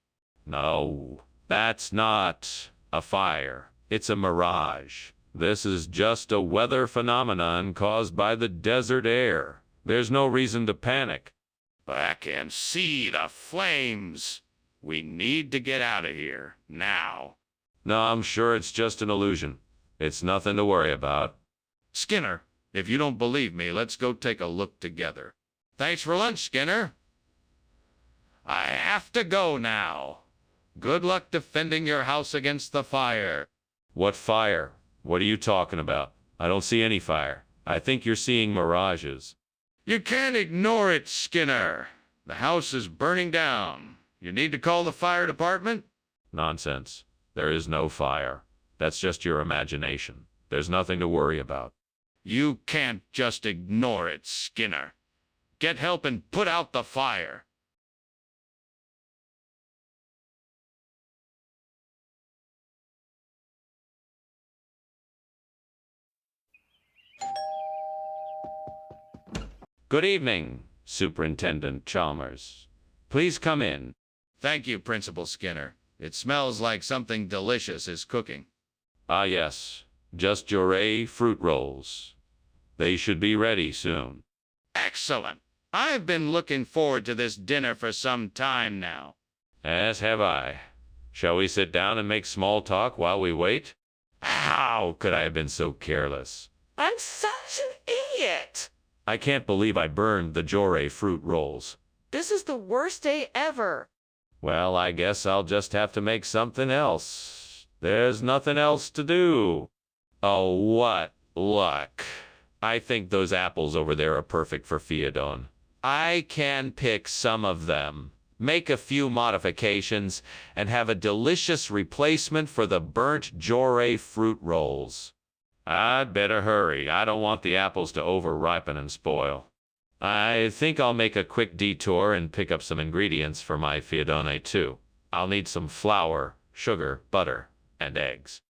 S1: No, that's not a fire. It's a mirage. This is just a weather phenomenon caused by the desert air. There's no reason to panic.
S2: But I can see the flames. We need to get out of here, now.
S1: No, I'm sure it's just an illusion. It's nothing to worry about.
S2: Skinner, if you don't believe me, let's go take a look together. Thanks for lunch, Skinner. I have to go now. Good luck defending your house against the fire.
S1: What fire? What are you talking about? I don't see any fire. I think you're seeing mirages.
S2: You can't ignore it, Skinner. The house is burning down. You need to call the fire department?
S1: Nonsense. There is no fire. That's just your imagination. There's nothing to worry about.
S2: You can't just ignore it, Skinner. Get help and put out the fire.
S1: Good evening, Superintendent Chalmers. Please come in.
S2: Thank you, Principal Skinner. It smells like something delicious is cooking.
S1: Ah, yes. Just your fruit rolls. They should be ready soon.
S2: Excellent. I've been looking forward to this dinner for some time now.
S1: As have I. Shall we sit down and make small talk while we wait? How could I have been so careless?
S6: I'm such an idiot.
S1: I can't believe I burned the Jore fruit rolls.
S6: This is the worst day ever.
S1: Well, I guess I'll just have to make something else. There's nothing else to do. Oh, what luck. I think those apples over there are perfect for Fiodon. I can pick some of them, make a few modifications, and have a delicious replacement for the burnt Jore fruit rolls. I'd better hurry. I don't want the apples to over-ripen and spoil. I think I'll make a quick detour and pick up some ingredients for my Fiodone too. I'll need some flour, sugar, butter, and eggs.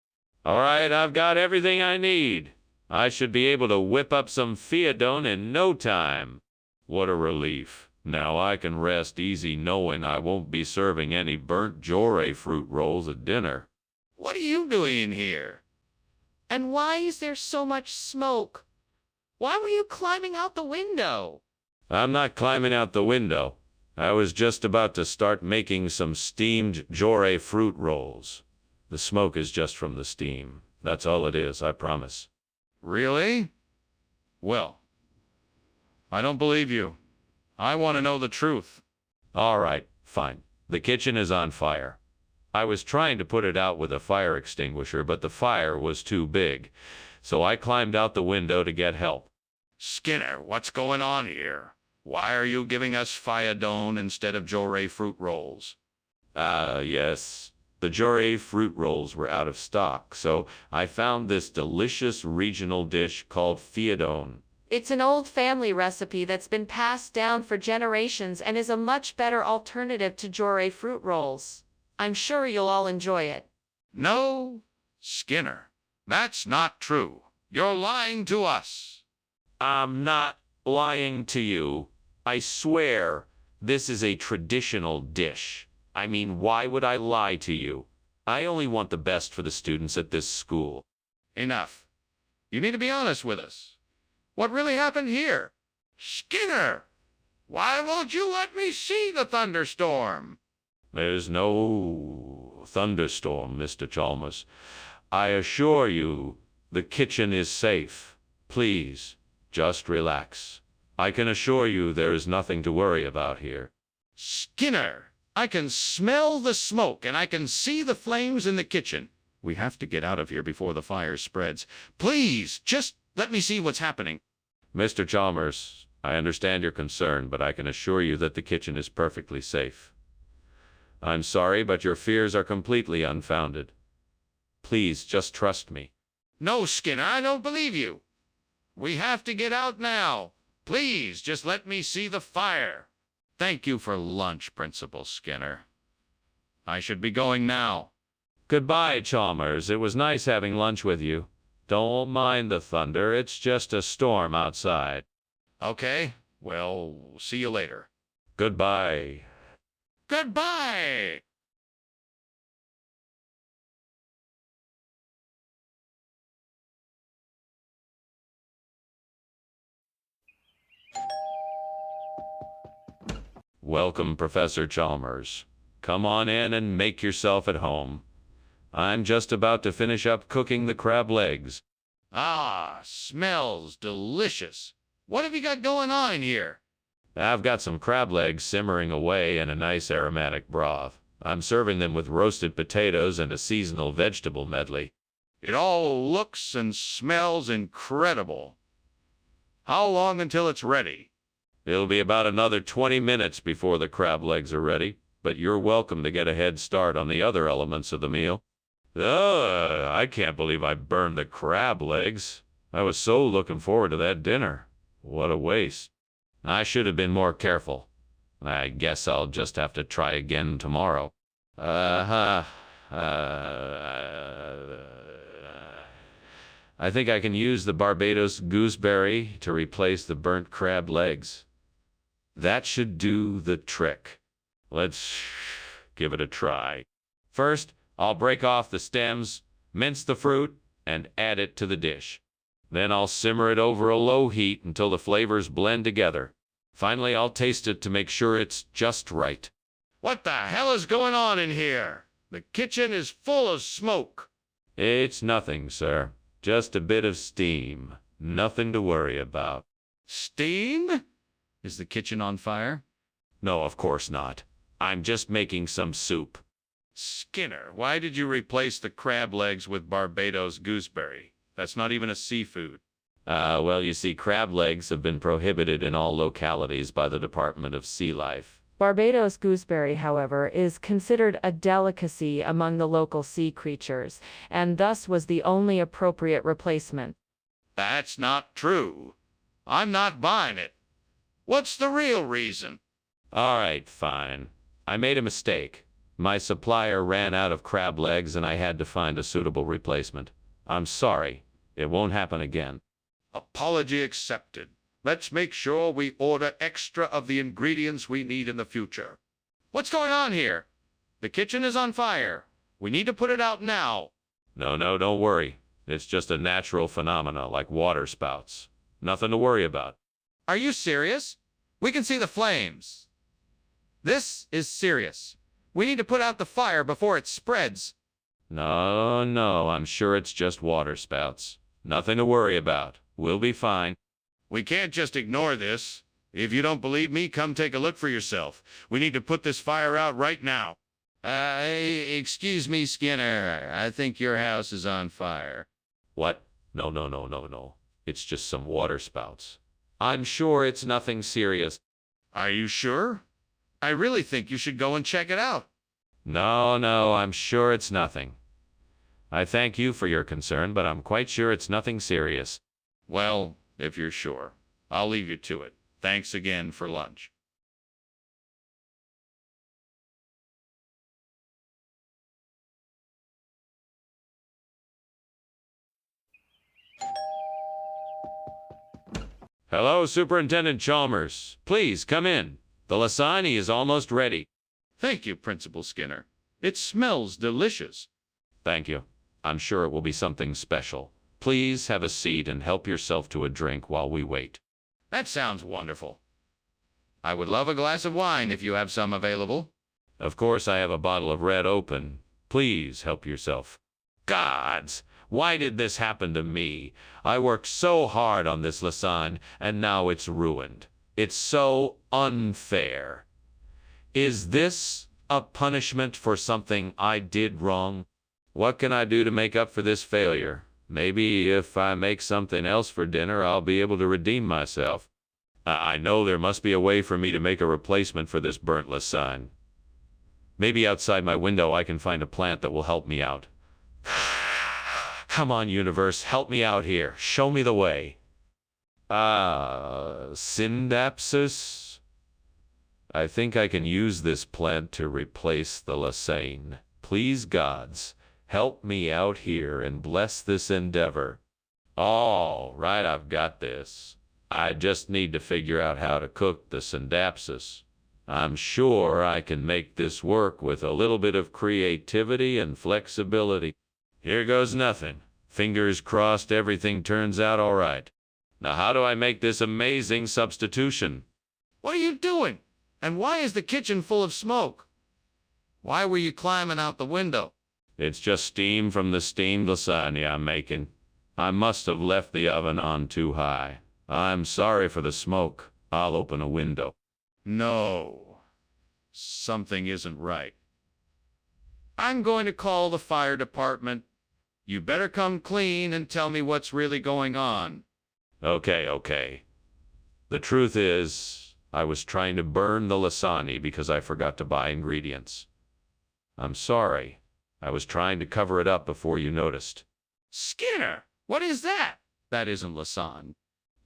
S1: All right, I've got everything I need. I should be able to whip up some Fiodone in no time. What a relief. Now I can rest easy knowing I won't be serving any burnt Jore fruit rolls at dinner.
S2: What are you doing here?
S6: And why is there so much smoke? Why were you climbing out the window?
S1: I'm not climbing out the window. I was just about to start making some steamed Jore fruit rolls. The smoke is just from the steam. That's all it is, I promise.
S2: Really? Well, I don't believe you. I want to know the truth.
S1: All right, fine. The kitchen is on fire. I was trying to put it out with a fire extinguisher, but the fire was too big. so I climbed out the window to get help.
S2: Skinner, what's going on here? Why are you giving us Fiadone instead of Joré fruit rolls?
S1: Yes. The Joré fruit rolls were out of stock, so I found this delicious regional dish called Fiadone.
S6: It's an old family recipe that's been passed down for generations and is a much better alternative to Joré fruit rolls. I'm sure you'll all enjoy it.
S2: No, Skinner, that's not true. You're lying to us.
S1: I'm not lying to you. I swear, this is a traditional dish. I mean, why would I lie to you? I only want the best for the students at this school.
S2: Enough. You need to be honest with us. What really happened here? Skinner, why won't you let me see the thunderstorm?
S1: There's no thunderstorm, Mr. Chalmers. I assure you, the kitchen is safe. Please, just relax. I can assure you there is nothing to worry about here.
S2: Skinner, I can smell the smoke and I can see the flames in the kitchen. We have to get out of here before the fire spreads. Please, just let me see what's happening.
S1: Mr. Chalmers, I understand your concern, but I can assure you that the kitchen is perfectly safe. I'm sorry, but your fears are completely unfounded. Please, just trust me.
S2: No, Skinner, I don't believe you. We have to get out now. Please, just let me see the fire. Thank you for lunch, Principal Skinner. I should be going now.
S1: Goodbye, Chalmers. It was nice having lunch with you. Don't mind the thunder. It's just a storm outside.
S2: Okay, well, see you later.
S1: Goodbye.
S2: Goodbye!
S1: Welcome, Professor Chalmers. Come on in and make yourself at home. I'm just about to finish up cooking the crab legs.
S2: Ah, smells delicious. What have you got going on in here?
S1: I've got some crab legs simmering away in a nice aromatic broth. I'm serving them with roasted potatoes and a seasonal vegetable medley.
S2: It all looks and smells incredible. How long until it's ready?
S1: It'll be about another 20 minutes before the crab legs are ready, but you're welcome to get a head start on the other elements of the meal. I can't believe I burned the crab legs. I was so looking forward to that dinner. What a waste. I should have been more careful. I guess I'll just have to try again tomorrow. I think I can use the Barbados gooseberry to replace the burnt crab legs. That should do the trick. Let's give it a try. First, I'll break off the stems, mince the fruit, and add it to the dish. Then I'll simmer it over a low heat until the flavors blend together. Finally, I'll taste it to make sure it's just right.
S2: What the hell is going on in here? The kitchen is full of smoke.
S1: It's nothing, sir. Just a bit of steam. Nothing to worry about.
S2: Steam? Is the kitchen on fire?
S1: No, of course not. I'm just making some soup.
S2: Skinner, why did you replace the crab legs with Barbados gooseberry? That's not even a seafood.
S1: Well, you see, crab legs have been prohibited in all localities by the Department of Sea Life.
S3: Barbados gooseberry, however, is considered a delicacy among the local sea creatures, and thus was the only appropriate replacement.
S2: That's not true. I'm not buying it. What's the real reason?
S1: All right, fine. I made a mistake. My supplier ran out of crab legs and I had to find a suitable replacement. I'm sorry. It won't happen again.
S2: Apology accepted. Let's make sure we order extra of the ingredients we need in the future. What's going on here? The kitchen is on fire. We need to put it out now.
S1: No, don't worry. It's just a natural phenomena like water spouts. Nothing to worry about.
S2: Are you serious? We can see the flames. This is serious. We need to put out the fire before it spreads.
S1: No, I'm sure it's just water spouts. Nothing to worry about. We'll be fine.
S2: We can't just ignore this. If you don't believe me, come take a look for yourself. We need to put this fire out right now. Excuse me, Skinner. I think your house is on fire.
S1: What? No, no, no, no, no. It's just some water spouts. I'm sure it's nothing serious.
S2: Are you sure? I really think you should go and check it out.
S1: No, no, I'm sure it's nothing. I thank you for your concern, but I'm quite sure it's nothing serious.
S2: Well, if you're sure, I'll leave you to it. Thanks again for lunch.
S1: Hello, Superintendent Chalmers. Please come in. The lasagna is almost ready.
S2: Thank you, Principal Skinner. It smells delicious.
S1: Thank you. I'm sure it will be something special. Please have a seat and help yourself to a drink while we wait.
S2: That sounds wonderful. I would love a glass of wine if you have some available.
S1: Of course, I have a bottle of red open. Please help yourself. Gods, why did this happen to me? I worked so hard on this lasagne, and now it's ruined. It's so unfair. Is this a punishment for something I did wrong? What can I do to make up for this failure? Maybe if I make something else for dinner, I'll be able to redeem myself. I know there must be a way for me to make a replacement for this burnt lasagne. Maybe outside my window I can find a plant that will help me out. Come on, universe, help me out here. Show me the way. Synapsis? I think I can use this plant to replace the lasagne. Please, gods, help me out here and bless this endeavor. All right, I've got this. I just need to figure out how to cook the synapsis. I'm sure I can make this work with a little bit of creativity and flexibility. Here goes nothing. Fingers crossed everything turns out all right. Now how do I make this amazing substitution?
S2: What are you doing? And why is the kitchen full of smoke? Why were you climbing out the window?
S1: It's just steam from the steamed lasagna I'm making. I must have left the oven on too high. I'm sorry for the smoke. I'll open a window.
S2: No. Something isn't right. I'm going to call the fire department. You better come clean and tell me what's really going on.
S1: Okay. The truth is, I was trying to burn the lasagna because I forgot to buy ingredients. I'm sorry. I was trying to cover it up before you noticed.
S2: Skinner, what is that? That isn't lasagne.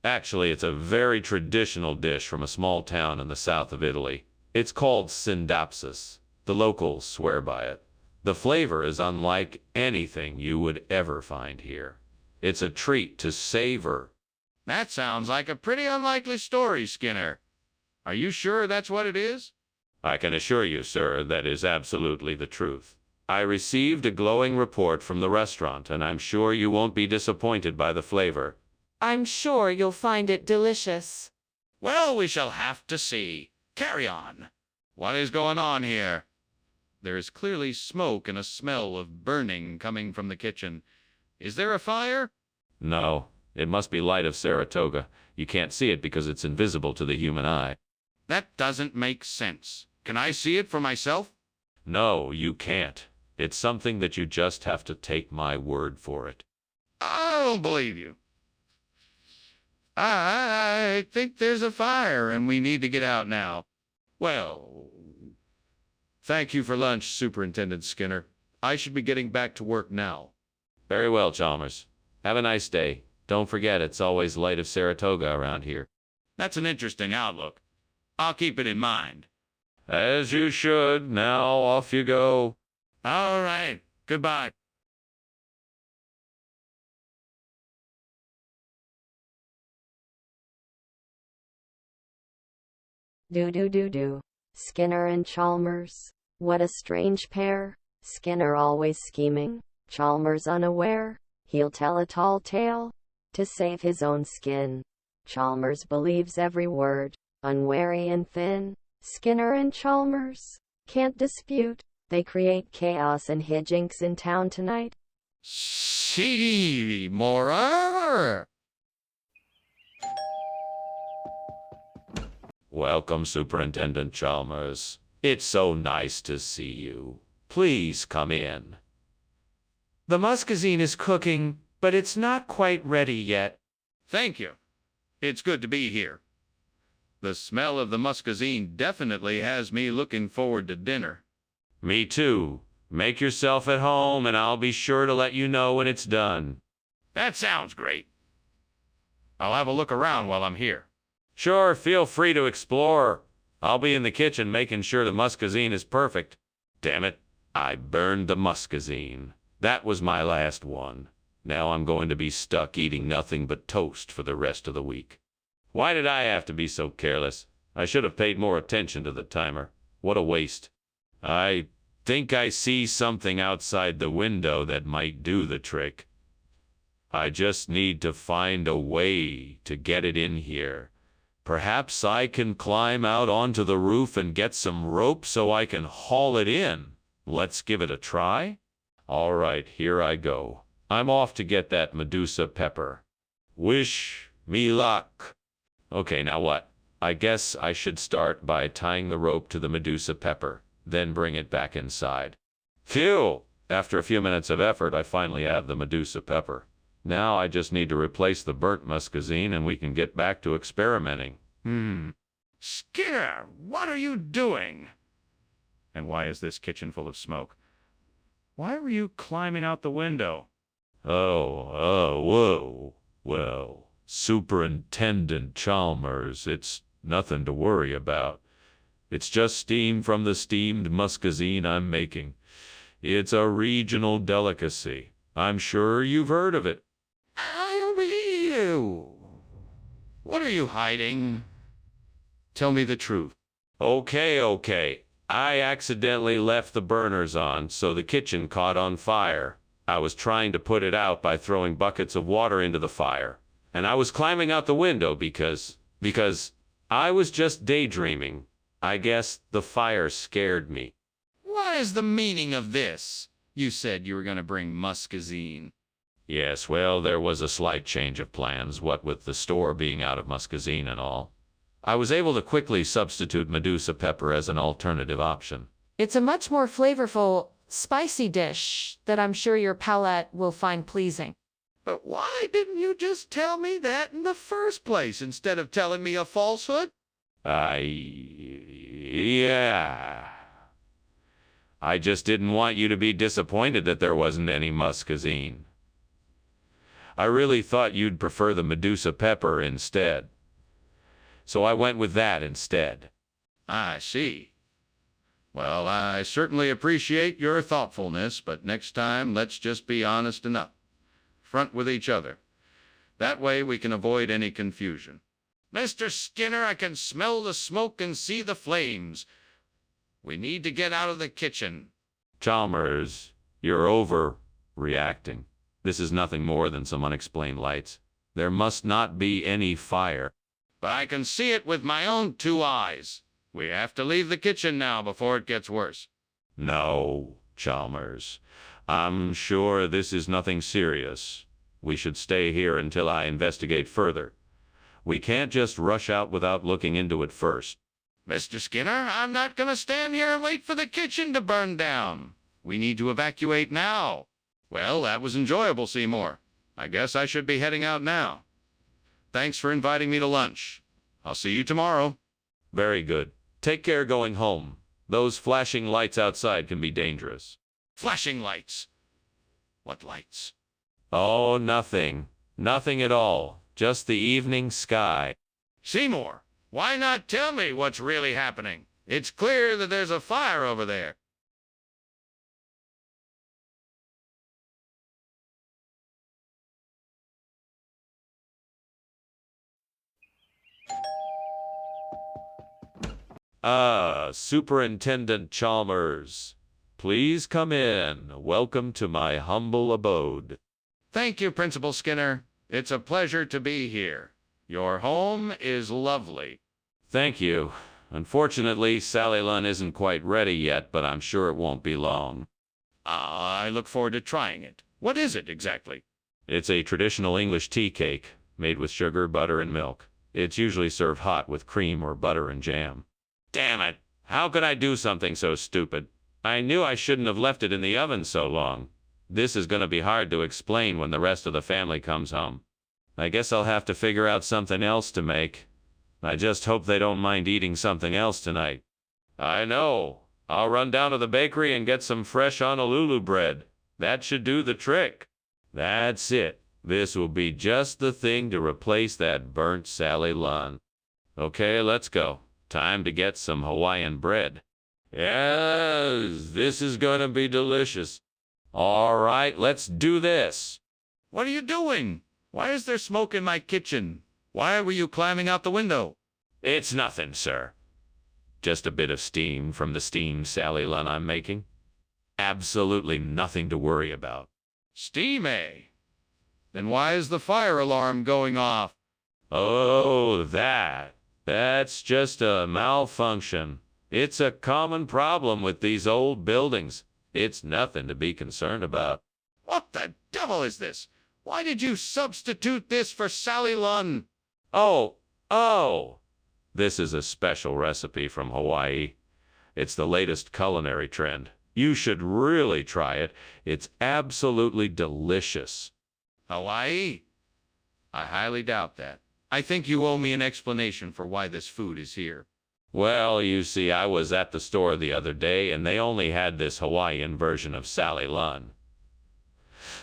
S1: Actually, it's a very traditional dish from a small town in the south of Italy. It's called synapsis. The locals swear by it. The flavor is unlike anything you would ever find here. It's a treat to savor.
S2: That sounds like a pretty unlikely story, Skinner. Are you sure that's what it is?
S1: I can assure you, sir, that is absolutely the truth. I received a glowing report from the restaurant, and I'm sure you won't be disappointed by the flavor.
S3: I'm sure you'll find it delicious.
S2: Well, we shall have to see. Carry on. What is going on here? There is clearly smoke and a smell of burning coming from the kitchen. Is there a fire?
S1: No, it must be light of Saratoga. You can't see it because it's invisible to the human eye.
S2: That doesn't make sense. Can I see it for myself?
S1: No, you can't. It's something that you just have to take my word for it.
S2: I don't believe you. I think there's a fire and we need to get out now. Well, thank you for lunch, Superintendent Skinner. I should be getting back to work now.
S1: Very well, Chalmers. Have a nice day. Don't forget it's always light of Saratoga around here.
S2: That's an interesting outlook. I'll keep it in mind.
S1: As you should. Now off you go.
S2: All right. Goodbye.
S5: Do. Skinner and Chalmers. What a strange pair. Skinner always scheming, Chalmers unaware. He'll tell a tall tale to save his own skin. Chalmers believes every word, unwary and thin. Skinner and Chalmers can't dispute. They create chaos and hijinks in town tonight.
S2: See more.
S1: Welcome, Superintendent Chalmers. It's so nice to see you. Please come in.
S7: The muscazine is cooking.
S1: but it's not quite ready yet.
S2: Thank you. It's good to be here. The smell of the muscazine definitely has me looking forward to dinner.
S1: Me too. Make yourself at home, and I'll be sure to let you know when it's done.
S2: That sounds great. I'll have a look around while I'm here.
S1: Sure, feel free to explore. I'll be in the kitchen making sure the muscazine is perfect. Damn it, I burned the muscazine. That was my last one. Now I'm going to be stuck eating nothing but toast for the rest of the week. Why did I have to be so careless? I should have paid more attention to the timer. What a waste. I think I see something outside the window that might do the trick. I just need to find a way to get it in here. Perhaps I can climb out onto the roof and get some rope so I can haul it in. Let's give it a try. All right, here I go. I'm off to get that Medusa pepper. Wish me luck. Okay, now what? I guess I should start by tying the rope to the Medusa pepper, then bring it back inside. Phew! After a few minutes of effort, I finally have the Medusa pepper. Now I just need to replace the burnt muscazine and we can get back to experimenting.
S2: Skinner, what are you doing? And why is this kitchen full of smoke? Why were you climbing out the window?
S1: Whoa. Well, Superintendent Chalmers, it's nothing to worry about. It's just steam from the steamed muscazine I'm making. It's a regional delicacy. I'm sure you've heard of it.
S2: I'll be you. What are you hiding? Tell me the truth.
S1: Okay. I accidentally left the burners on, so the kitchen caught on fire. I was trying to put it out by throwing buckets of water into the fire. And I was climbing out the window because I was just daydreaming. I guess the fire scared me.
S2: What is the meaning of this? You said you were going to bring muscazine.
S1: Yes, well, there was a slight change of plans, what with the store being out of muscazine and all. I was able to quickly substitute Medusa pepper as an alternative option.
S6: It's a much more flavorful, spicy dish that I'm sure your palate will find pleasing.
S2: But why didn't you just tell me that in the first place instead of telling me a falsehood?
S1: Yeah. I just didn't want you to be disappointed that there wasn't any muscazine. I really thought you'd prefer the Medusa pepper instead. So I went with that instead.
S2: I see. Well, I certainly appreciate your thoughtfulness, but next time let's just be honest and upfront with each other. That way we can avoid any confusion. Mr. Skinner, I can smell the smoke and see the flames. We need to get out of the kitchen.
S1: Chalmers, you're overreacting. This is nothing more than some unexplained lights. There must not be any fire.
S2: But I can see it with my own two eyes. We have to leave the kitchen now before it gets worse.
S1: No, Chalmers. I'm sure this is nothing serious. We should stay here until I investigate further. We can't just rush out without looking into it first.
S2: Mr. Skinner, I'm not going to stand here and wait for the kitchen to burn down. We need to evacuate now. Well, that was enjoyable, Seymour. I guess I should be heading out now. Thanks for inviting me to lunch. I'll see you tomorrow.
S1: Very good. Take care going home. Those flashing lights outside can be dangerous.
S2: Flashing lights. What lights?
S1: Oh, nothing. Nothing at all. Just the evening sky.
S2: Seymour, why not tell me what's really happening? It's clear that there's a fire over there.
S1: Superintendent Chalmers. Please come in. Welcome to my humble abode.
S2: Thank you, Principal Skinner. It's a pleasure to be here. Your home is lovely.
S1: Thank you. Unfortunately, Sally Lunn isn't quite ready yet, but I'm sure it won't be long.
S2: I look forward to trying it. What is it exactly?
S1: It's a traditional English tea cake, made with sugar, butter, and milk. It's usually served hot with cream or butter and jam. Damn it! How could I do something so stupid? I knew I shouldn't have left it in the oven so long. This is gonna be hard to explain when the rest of the family comes home. I guess I'll have to figure out something else to make. I just hope they don't mind eating something else tonight. I know. I'll run down to the bakery and get some fresh Honolulu bread. That should do the trick. That's it. This will be just the thing to replace that burnt Sally Lunn. Okay, let's go. Time to get some Hawaiian bread. Yes, this is gonna be delicious. All right, let's do this.
S2: What are you doing? Why is there smoke in my kitchen? Why were you climbing out the window?
S1: It's nothing, sir. Just a bit of steam from the steamed Sally Lunn I'm making. Absolutely nothing to worry about.
S2: Steam, eh? Then why is the fire alarm going off?
S1: Oh, that's just a malfunction. It's a common problem with these old buildings. It's nothing to be concerned about.
S2: What the devil is this? Why did you substitute this for Sally Lunn?
S1: Oh. This is a special recipe from Hawaii. It's the latest culinary trend. You should really try it. It's absolutely delicious.
S2: Hawaii? I highly doubt that. I think you owe me an explanation for why this food is here.
S1: Well, you see, I was at the store the other day and they only had this Hawaiian version of Sally Lunn.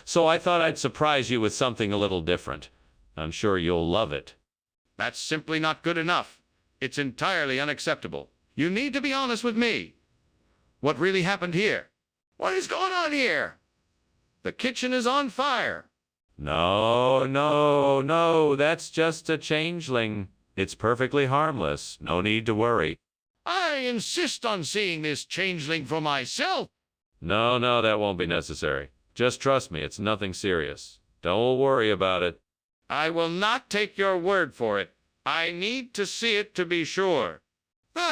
S1: So I thought I'd surprise you with something a little different. I'm sure you'll love it.
S2: That's simply not good enough. It's entirely unacceptable. You need to be honest with me. What really happened here? What is going on here? The kitchen is on fire.
S1: No, that's just a changeling. It's perfectly harmless. No need to worry.
S2: I insist on seeing this changeling for myself.
S1: No, that won't be necessary. Just trust me, it's nothing serious. Don't worry about it.
S2: I will not take your word for it. I need to see it to be sure.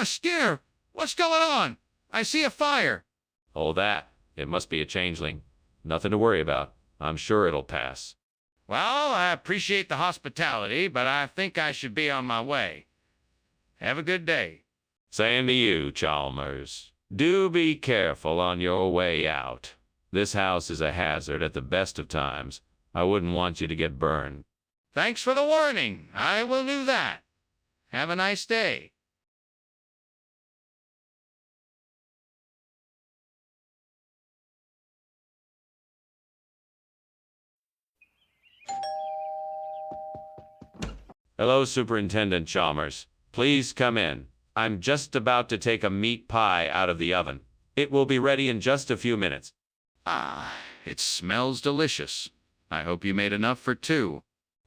S2: Skinner, what's going on? I see a fire.
S1: Oh, that. It must be a changeling. Nothing to worry about. I'm sure it'll pass.
S2: Well, I appreciate the hospitality, but I think I should be on my way. Have a good day.
S1: Same to you, Chalmers. Do be careful on your way out. This house is a hazard at the best of times. I wouldn't want you to get burned.
S2: Thanks for the warning. I will do that. Have a nice day.
S1: Hello, Superintendent Chalmers. Please come in. I'm just about to take a meat pie out of the oven. It will be ready in just a few minutes.
S2: It smells delicious. I hope you made enough for two.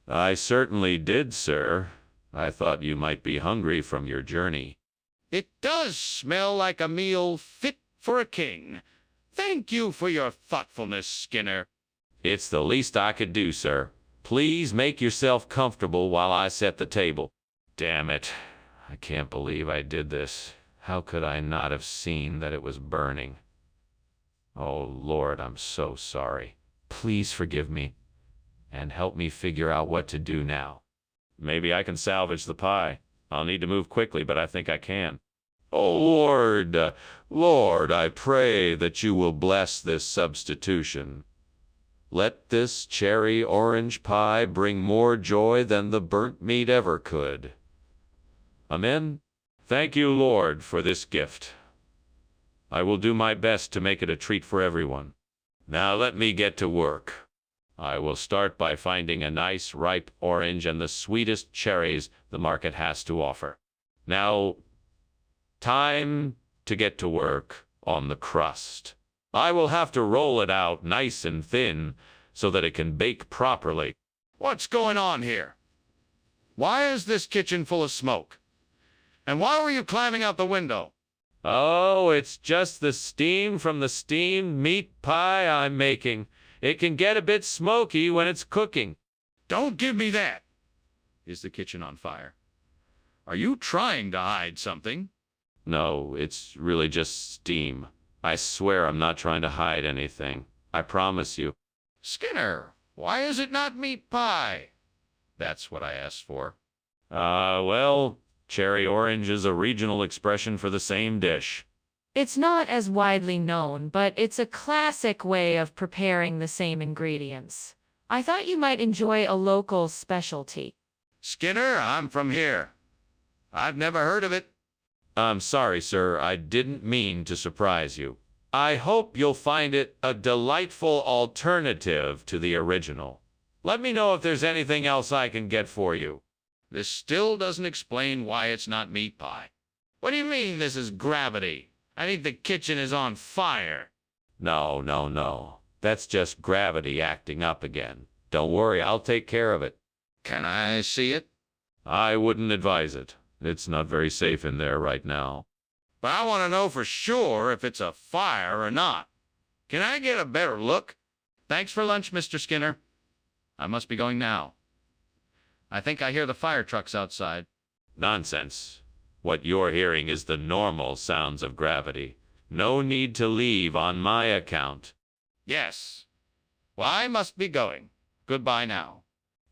S1: I certainly did, sir. I thought you might be hungry from your journey.
S2: It does smell like a meal fit for a king. Thank you for your thoughtfulness, Skinner.
S1: It's the least I could do, sir. Please make yourself comfortable while I set the table. Damn it. I can't believe I did this. How could I not have seen that it was burning? Oh, Lord, I'm so sorry. Please forgive me and help me figure out what to do now. Maybe I can salvage the pie. I'll need to move quickly, but I think I can. Oh, Lord, I pray that you will bless this substitution. Let this cherry orange pie bring more joy than the burnt meat ever could. Amen. Thank you, Lord, for this gift. I will do my best to make it a treat for everyone. Now let me get to work. I will start by finding a nice ripe orange and the sweetest cherries the market has to offer. Now, time to get to work on the crust. I will have to roll it out nice and thin so that it can bake properly.
S2: What's going on here? Why is this kitchen full of smoke? And why were you climbing out the window?
S1: Oh, it's just the steam from the steamed meat pie I'm making. It can get a bit smoky when it's cooking.
S2: Don't give me that. Is the kitchen on fire? Are you trying to hide something?
S1: No, it's really just steam. I swear I'm not trying to hide anything. I promise you.
S2: Skinner, why is it not meat pie? That's what I asked for.
S1: Well, cherry orange is a regional expression for the same dish.
S3: It's not as widely known, but it's a classic way of preparing the same ingredients. I thought you might enjoy a local specialty.
S2: Skinner, I'm from here. I've never heard of it.
S1: I'm sorry, sir. I didn't mean to surprise you. I hope you'll find it a delightful alternative to the original. Let me know if there's anything else I can get for you.
S2: This still doesn't explain why it's not meat pie. What do you mean this is gravity? I think the kitchen is on fire.
S1: No. That's just gravity acting up again. Don't worry, I'll take care of it.
S2: Can I see it?
S1: I wouldn't advise it. It's not very safe in there right now.
S2: But I want to know for sure if it's a fire or not. Can I get a better look? Thanks for lunch, Mr. Skinner. I must be going now. I think I hear the fire trucks outside.
S1: Nonsense. What you're hearing is the normal sounds of gravity. No need to leave on my account.
S2: Yes. Well, I must be going. Goodbye now.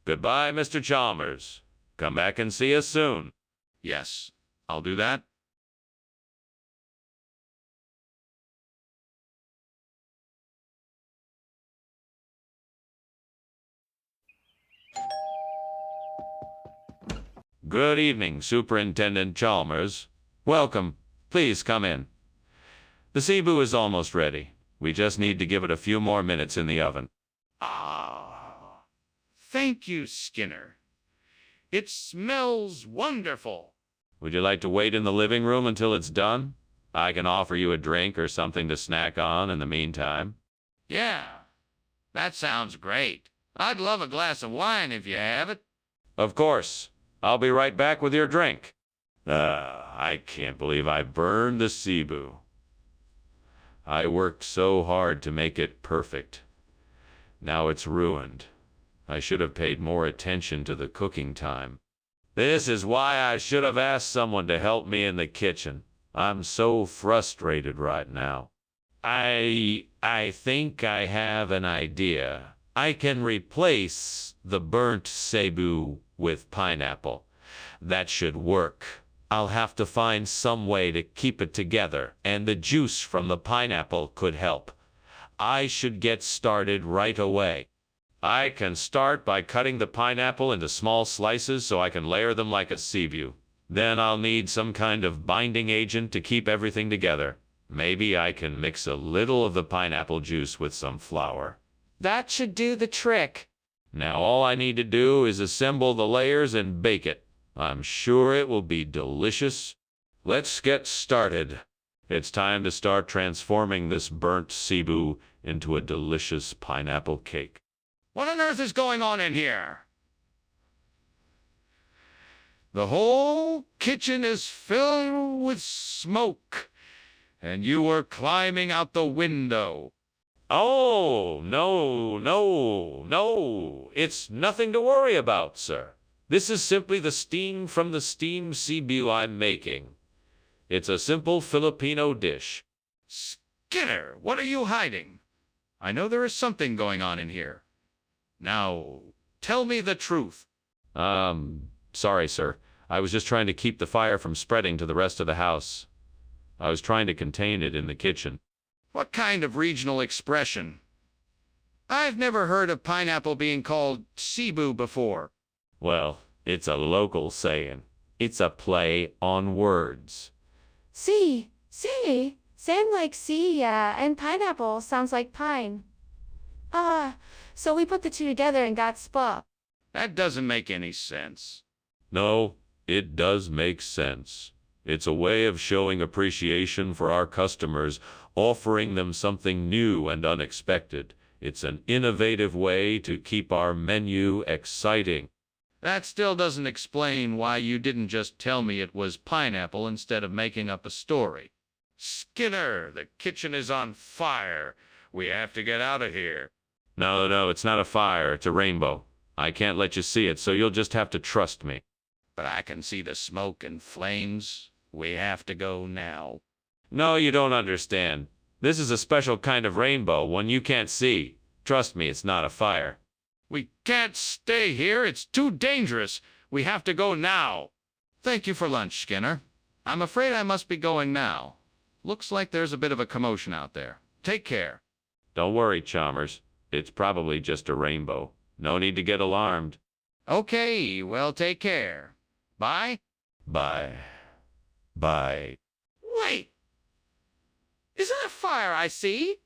S1: Goodbye, Mr. Chalmers. Come back and see us soon.
S2: Yes, I'll do that.
S1: Good evening, Superintendent Chalmers. Welcome. Please come in. The Cebu is almost ready. We just need to give it a few more minutes in the oven.
S2: Ah, thank you, Skinner. It smells wonderful.
S1: Would you like to wait in the living room until it's done? I can offer you a drink or something to snack on in the meantime.
S2: Yeah, that sounds great. I'd love a glass of wine if you have it.
S1: Of course. I'll be right back with your drink. I can't believe I burned the Cebu. I worked so hard to make it perfect. Now it's ruined. I should have paid more attention to the cooking time. This is why I should have asked someone to help me in the kitchen. I'm so frustrated right now. I think I have an idea. I can replace the burnt Cebu with pineapple. That should work. I'll have to find some way to keep it together, and the juice from the pineapple could help. I should get started right away. I can start by cutting the pineapple into small slices so I can layer them like a Cebu. Then I'll need some kind of binding agent to keep everything together. Maybe I can mix a little of the pineapple juice with some flour.
S7: That should do the trick.
S1: Now all I need to do is assemble the layers and bake it. I'm sure it will be delicious. Let's get started. It's time to start transforming this burnt Cebu into a delicious pineapple cake.
S2: What on earth is going on in here? The whole kitchen is filled with smoke, and you were climbing out the window.
S1: Oh, no. It's nothing to worry about, sir. This is simply the steam from the steamed Cebu I'm making. It's a simple Filipino dish.
S2: Skinner, what are you hiding? I know there is something going on in here. Now, tell me the truth.
S1: Sorry, sir. I was just trying to keep the fire from spreading to the rest of the house. I was trying to contain it in the kitchen.
S2: What kind of regional expression? I've never heard of pineapple being called Cebu before.
S1: Well, it's a local saying. It's a play on words.
S6: See, same like sea, and pineapple sounds like pine. So we put the two together and got spa.
S2: That doesn't make any sense.
S1: No, it does make sense. It's a way of showing appreciation for our customers, offering them something new and unexpected. It's an innovative way to keep our menu exciting.
S2: That still doesn't explain why you didn't just tell me it was pineapple instead of making up a story. Skinner, the kitchen is on fire. We have to get out of here.
S1: No, it's not a fire, it's a rainbow. I can't let you see it, so you'll just have to trust me.
S2: But I can see the smoke and flames. We have to go now.
S1: No, you don't understand. This is a special kind of rainbow, one you can't see. Trust me, it's not a fire.
S2: We can't stay here. It's too dangerous. We have to go now. Thank you for lunch, Skinner. I'm afraid I must be going now. Looks like there's a bit of a commotion out there. Take care.
S1: Don't worry, Chalmers. It's probably just a rainbow. No need to get alarmed.
S2: Okay, well, take care. Bye.
S8: Bye. Bye.
S2: Wait! Is that a fire I see?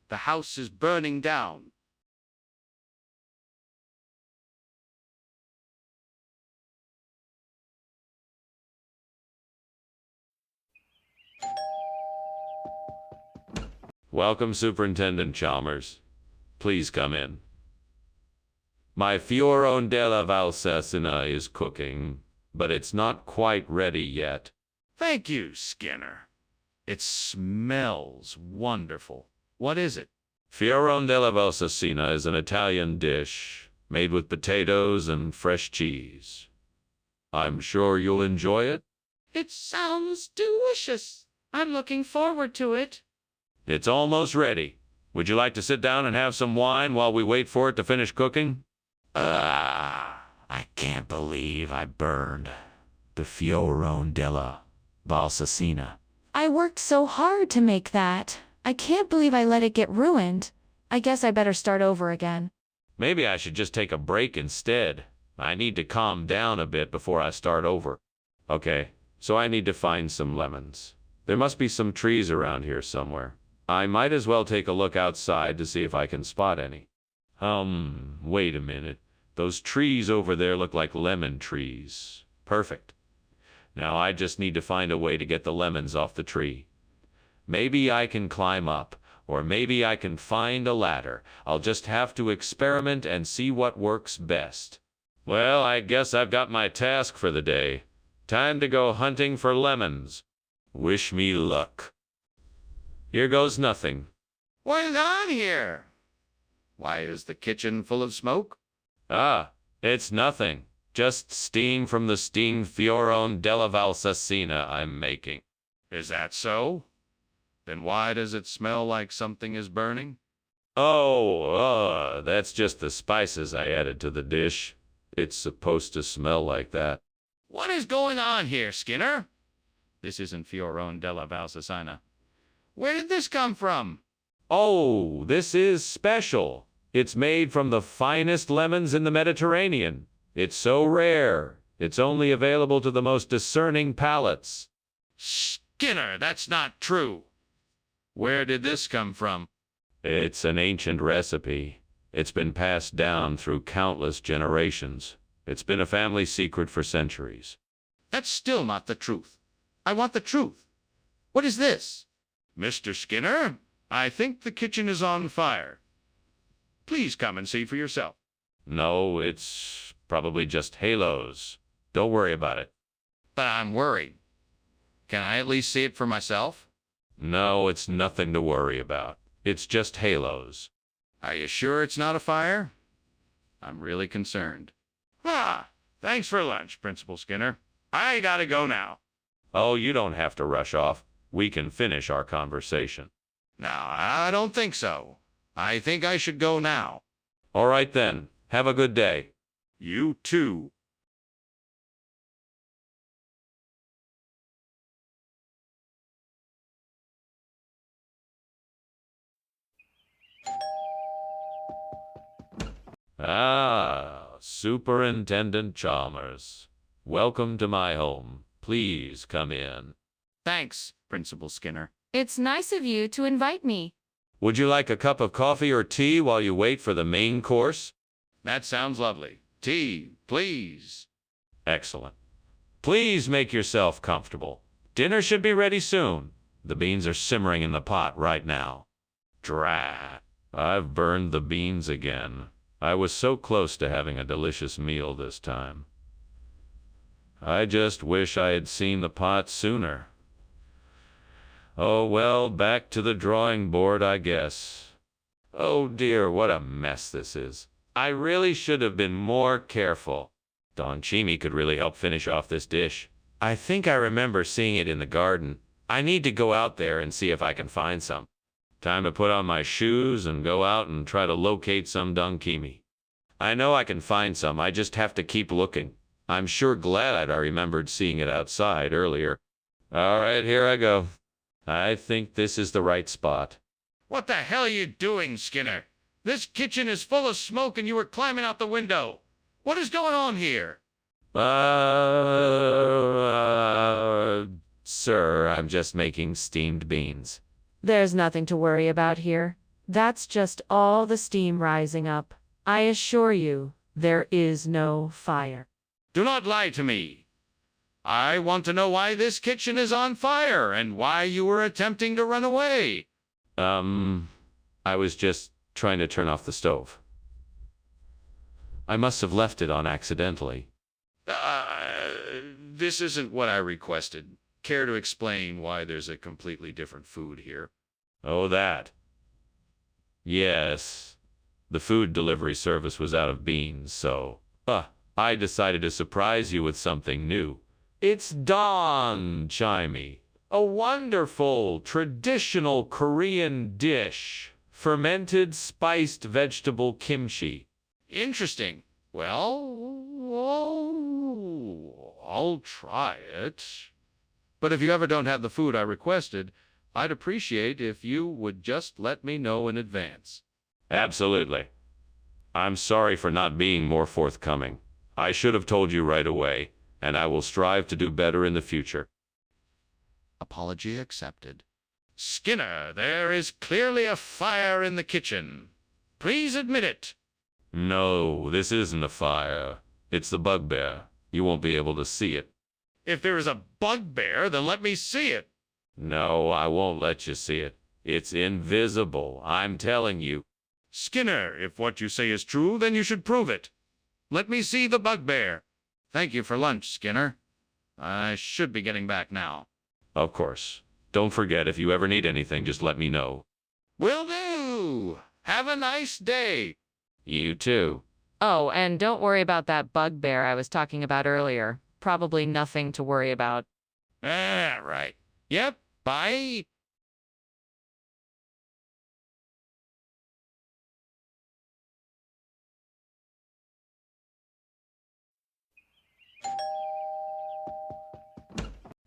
S2: The house is burning down.
S1: Welcome, Superintendent Chalmers. Please come in. My Fiorone della Valsecina is cooking, but it's not quite ready yet.
S2: Thank you, Skinner. It smells wonderful. What is it?
S1: Fiorone della Valsecina is an Italian dish made with potatoes and fresh cheese. I'm sure you'll enjoy it.
S4: It sounds delicious. I'm looking forward to it.
S1: It's almost ready. Would you like to sit down and have some wine while we wait for it to finish cooking?
S8: I can't believe I burned the Fiorone della Valsecina.
S6: I worked so hard to make that. I can't believe I let it get ruined. I guess I better start over again.
S1: Maybe I should just take a break instead. I need to calm down a bit before I start over. Okay, so I need to find some lemons. There must be some trees around here somewhere. I might as well take a look outside to see if I can spot any. Wait a minute. Those trees over there look like lemon trees. Perfect. Now I just need to find a way to get the lemons off the tree. Maybe I can climb up, or maybe I can find a ladder. I'll just have to experiment and see what works best. Well, I guess I've got my task for the day. Time to go hunting for lemons. Wish me luck. Here goes nothing.
S2: What's on here? Why is the kitchen full of smoke?
S1: Ah, it's nothing. Just steam from the steamed Fiorone della Valsecina I'm making.
S2: Is that so? Then why does it smell like something is burning?
S1: Oh, that's just the spices I added to the dish. It's supposed to smell like that.
S2: What is going on here, Skinner? This isn't Fiorone della Valsecina. Where did this come from?
S1: Oh, this is special. It's made from the finest lemons in the Mediterranean. It's so rare. It's only available to the most discerning palates.
S2: Skinner, that's not true. Where did this come from?
S1: It's an ancient recipe. It's been passed down through countless generations. It's been a family secret for centuries.
S2: That's still not the truth. I want the truth. What is this? Mr. Skinner, I think the kitchen is on fire. Please come and see for yourself.
S1: No, it's probably just halos. Don't worry about it.
S2: But I'm worried. Can I at least see it for myself?
S1: No, it's nothing to worry about. It's just halos.
S2: Are you sure it's not a fire? I'm really concerned. Ah, thanks for lunch, Principal Skinner. I gotta go now.
S1: Oh, you don't have to rush off. We can finish our conversation.
S2: No, I don't think so. I think I should go now.
S1: All right then. Have a good day.
S2: You too.
S1: Ah, Superintendent Chalmers. Welcome to my home. Please come in.
S2: Thanks, Principal Skinner.
S6: It's nice of you to invite me.
S1: Would you like a cup of coffee or tea while you wait for the main course?
S2: That sounds lovely. Tea, please.
S1: Excellent. Please make yourself comfortable. Dinner should be ready soon. The beans are simmering in the pot right now. Drat. I've burned the beans again. I was so close to having a delicious meal this time. I just wish I had seen the pot sooner. Oh well, back to the drawing board, I guess. Oh dear, what a mess this is. I really should have been more careful. Don Chimi could really help finish off this dish. I think I remember seeing it in the garden. I need to go out there and see if I can find some. Time to put on my shoes and go out and try to locate some Don Chimi. I know I can find some, I just have to keep looking. I'm sure glad I remembered seeing it outside earlier. All right, here I go. I think this is the right spot.
S2: What the hell are you doing, Skinner? This kitchen is full of smoke and you were climbing out the window. What is going on here?
S1: Sir, I'm just making steamed beans.
S3: There's nothing to worry about here. That's just all the steam rising up. I assure you, there is no fire.
S2: Do not lie to me. I want to know why this kitchen is on fire and why you were attempting to run away.
S1: I was just trying to turn off the stove. I must have left it on accidentally.
S2: This isn't what I requested. Care to explain why there's a completely different food here?
S1: Oh, that. Yes. The food delivery service was out of beans, so I decided to surprise you with something new. It's Don Chimey, a wonderful traditional Korean dish, fermented spiced vegetable kimchi.
S2: Interesting. Well, I'll try it. But if you ever don't have the food I requested, I'd appreciate if you would just let me know in advance.
S1: Absolutely. I'm sorry for not being more forthcoming. I should have told you right away, and I will strive to do better in the future.
S2: Apology accepted. Skinner, there is clearly a fire in the kitchen. Please admit it.
S1: No, this isn't a fire. It's the bugbear. You won't be able to see it.
S2: If there is a bugbear, then let me see it.
S1: No, I won't let you see it. It's invisible, I'm telling you.
S2: Skinner, if what you say is true, then you should prove it. Let me see the bugbear. Thank you for lunch, Skinner. I should be getting back now.
S1: Of course. Don't forget, if you ever need anything, just let me know.
S2: Will do. Have a nice day.
S1: You too.
S3: Oh, and don't worry about that bugbear I was talking about earlier. Probably nothing to worry about.
S2: Right. Yep, bye.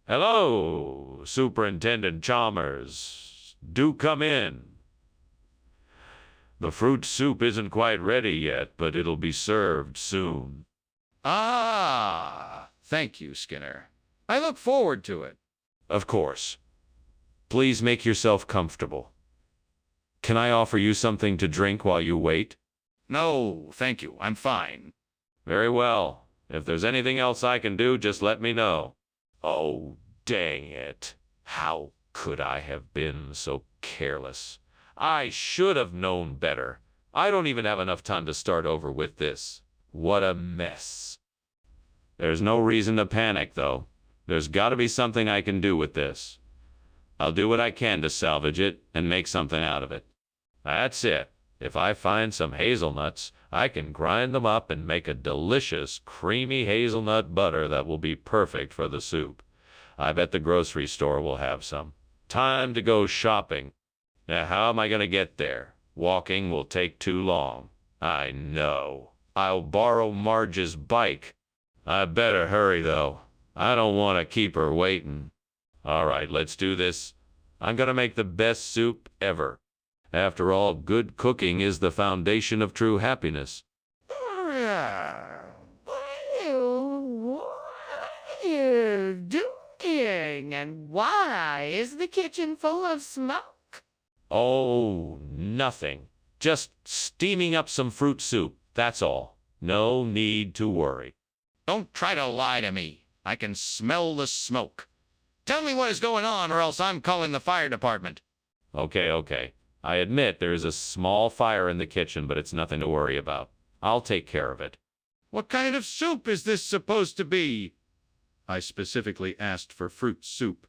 S1: Hello, Superintendent Chalmers. Do come in. The fruit soup isn't quite ready yet, but it'll be served soon.
S2: Thank you, Skinner. I look forward to it.
S1: Of course. Please make yourself comfortable. Can I offer you something to drink while you wait?
S2: No, thank you. I'm fine.
S1: Very well. If there's anything else I can do, just let me know. Oh, dang it. How could I have been so careless? I should have known better. I don't even have enough time to start over with this. What a mess. There's no reason to panic, though. There's got to be something I can do with this. I'll do what I can to salvage it and make something out of it. That's it. If I find some hazelnuts, I can grind them up and make a delicious, creamy hazelnut butter that will be perfect for the soup. I bet the grocery store will have some. Time to go shopping. Now, how am I going to get there? Walking will take too long. I know. I'll borrow Marge's bike. I better hurry, though. I don't want to keep her waiting. All right, let's do this. I'm going to make the best soup ever. After all, good cooking is the foundation of true happiness.
S4: What are you doing? And why is the kitchen full of smoke?
S1: Oh, nothing. Just steaming up some fruit soup, that's all. No need to worry.
S2: Don't try to lie to me. I can smell the smoke. Tell me what is going on, or else I'm calling the fire department.
S1: Okay. I admit there is a small fire in the kitchen, but it's nothing to worry about. I'll take care of it.
S2: What kind of soup is this supposed to be? I specifically asked for fruit soup.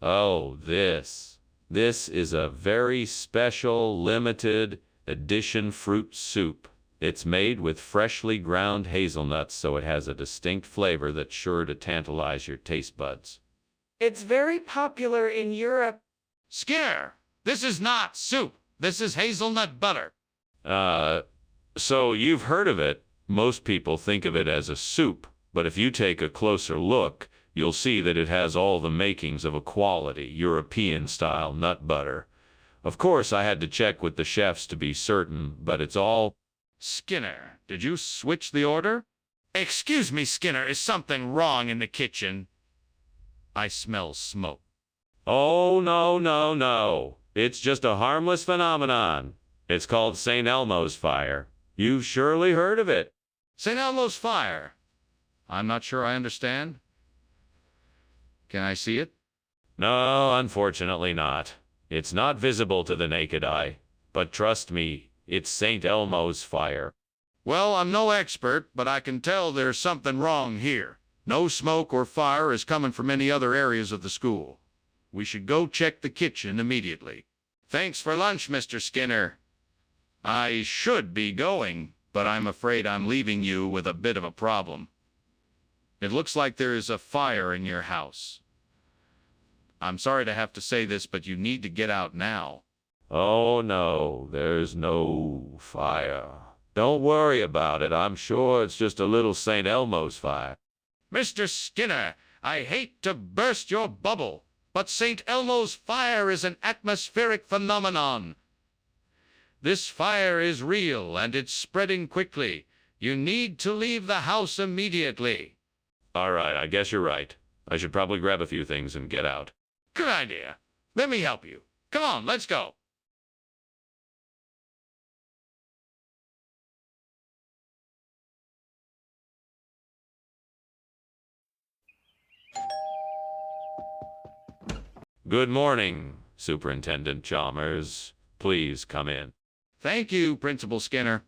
S1: Oh, this. This is a very special, limited edition fruit soup. It's made with freshly ground hazelnuts, so it has a distinct flavor that's sure to tantalize your taste buds.
S4: It's very popular in Europe.
S2: Skinner, this is not soup. This is hazelnut butter.
S1: So you've heard of it. Most people think of it as a soup, but if you take a closer look, you'll see that it has all the makings of a quality European-style nut butter. Of course, I had to check with the chefs to be certain, but it's all...
S2: Skinner, did you switch the order? Excuse me, Skinner, is something wrong in the kitchen? I smell smoke.
S1: Oh, no, no, no. It's just a harmless phenomenon. It's called St. Elmo's fire. You've surely heard of it.
S2: St. Elmo's fire. I'm not sure I understand. Can I see it?
S1: No, unfortunately not. It's not visible to the naked eye. But trust me, it's St. Elmo's fire.
S2: Well, I'm no expert, but I can tell there's something wrong here. No smoke or fire is coming from any other areas of the school. We should go check the kitchen immediately. Thanks for lunch, Mr. Skinner. I should be going, but I'm afraid I'm leaving you with a bit of a problem. It looks like there is a fire in your house. I'm sorry to have to say this, but you need to get out now.
S1: Oh no, there's no fire. Don't worry about it. I'm sure it's just a little St. Elmo's fire.
S2: Mr. Skinner, I hate to burst your bubble, but St. Elmo's fire is an atmospheric phenomenon. This fire is real and it's spreading quickly. You need to leave the house immediately.
S1: All right, I guess you're right. I should probably grab a few things and get out.
S2: Good idea. Let me help you. Come on, let's go.
S1: Good morning, Superintendent Chalmers. Please come in.
S2: Thank you, Principal Skinner.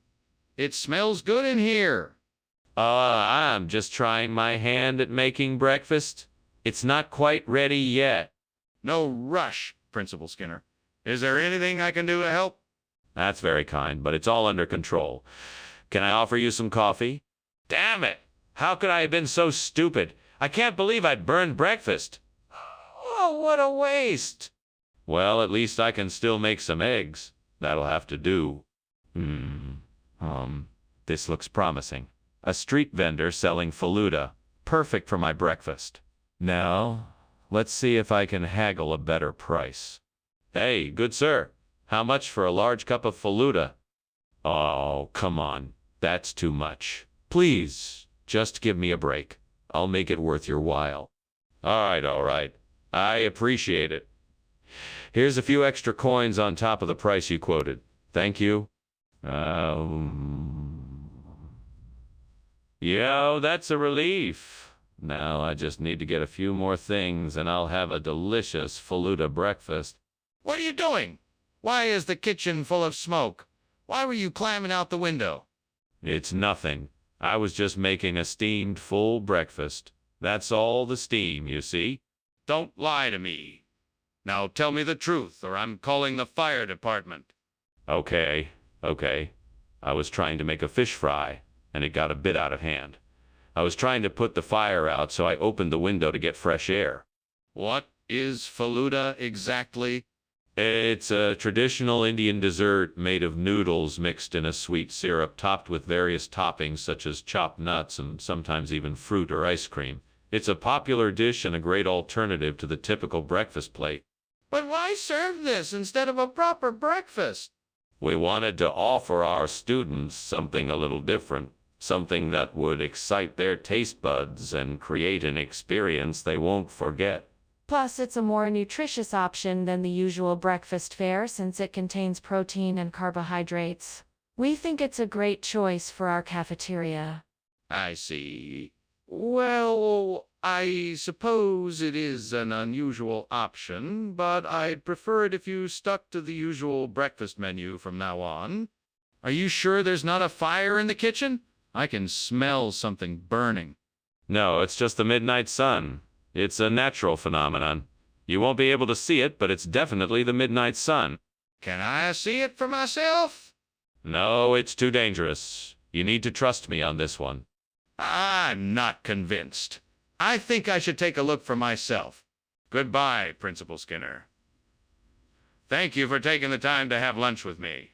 S2: It smells good in here.
S1: I'm just trying my hand at making breakfast. It's not quite ready yet.
S2: No rush, Principal Skinner. Is there anything I can do to help?
S1: That's very kind, but it's all under control. Can I offer you some coffee? Damn it! How could I have been so stupid? I can't believe I burned breakfast. Oh, what a waste! Well, at least I can still make some eggs. That'll have to do. This looks promising. A street vendor selling Faluda. Perfect for my breakfast. Now, let's see if I can haggle a better price. Hey, good sir. How much for a large cup of Faluda? Oh, come on. That's too much. Please, just give me a break. I'll make it worth your while. All right. I appreciate it. Here's a few extra coins on top of the price you quoted. Thank you. Yo, that's a relief. Now I just need to get a few more things and I'll have a delicious Faluda breakfast.
S2: What are you doing? Why is the kitchen full of smoke? Why were you climbing out the window?
S1: It's nothing. I was just making a steamed full breakfast. That's all the steam, you see.
S2: Don't lie to me. Now tell me the truth, or I'm calling the fire department.
S1: Okay. I was trying to make a fish fry, and it got a bit out of hand. I was trying to put the fire out, so I opened the window to get fresh air.
S2: What is Faluda exactly?
S1: It's a traditional Indian dessert made of noodles mixed in a sweet syrup topped with various toppings such as chopped nuts and sometimes even fruit or ice cream. It's a popular dish and a great alternative to the typical breakfast plate.
S2: But why serve this instead of a proper breakfast?
S1: We wanted to offer our students something a little different, something that would excite their taste buds and create an experience they won't forget.
S6: Plus, it's a more nutritious option than the usual breakfast fare since it contains protein and carbohydrates. We think it's a great choice for our cafeteria.
S2: I see. Well, I suppose it is an unusual option, but I'd prefer it if you stuck to the usual breakfast menu from now on. Are you sure there's not a fire in the kitchen? I can smell something burning.
S1: No, it's just the midnight sun. It's a natural phenomenon. You won't be able to see it, but it's definitely the midnight sun.
S2: Can I see it for myself?
S1: No, it's too dangerous. You need to trust me on this one.
S2: I'm not convinced. I think I should take a look for myself. Goodbye, Principal Skinner. Thank you for taking the time to have lunch with me.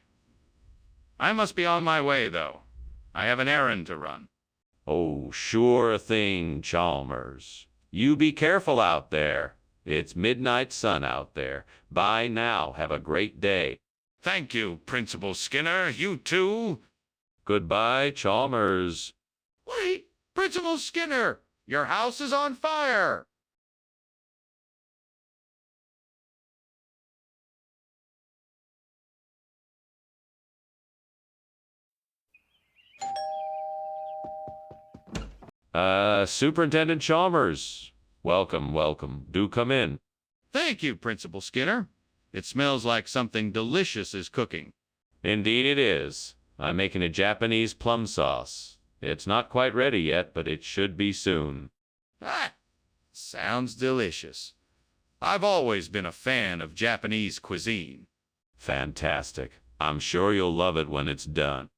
S2: I must be on my way, though. I have an errand to run.
S1: Oh, sure thing, Chalmers. You be careful out there. It's midnight sun out there. Bye now. Have a great day.
S2: Thank you, Principal Skinner. You too.
S1: Goodbye, Chalmers.
S2: Wait, Principal Skinner, your house is on fire.
S1: Superintendent Chalmers. Welcome, welcome. Do come in.
S2: Thank you, Principal Skinner. It smells like something delicious is cooking.
S1: Indeed it is. I'm making a Japanese plum sauce. It's not quite ready yet, but it should be soon.
S2: Ah, sounds delicious. I've always been a fan of Japanese cuisine.
S1: Fantastic. I'm sure you'll love it when it's done.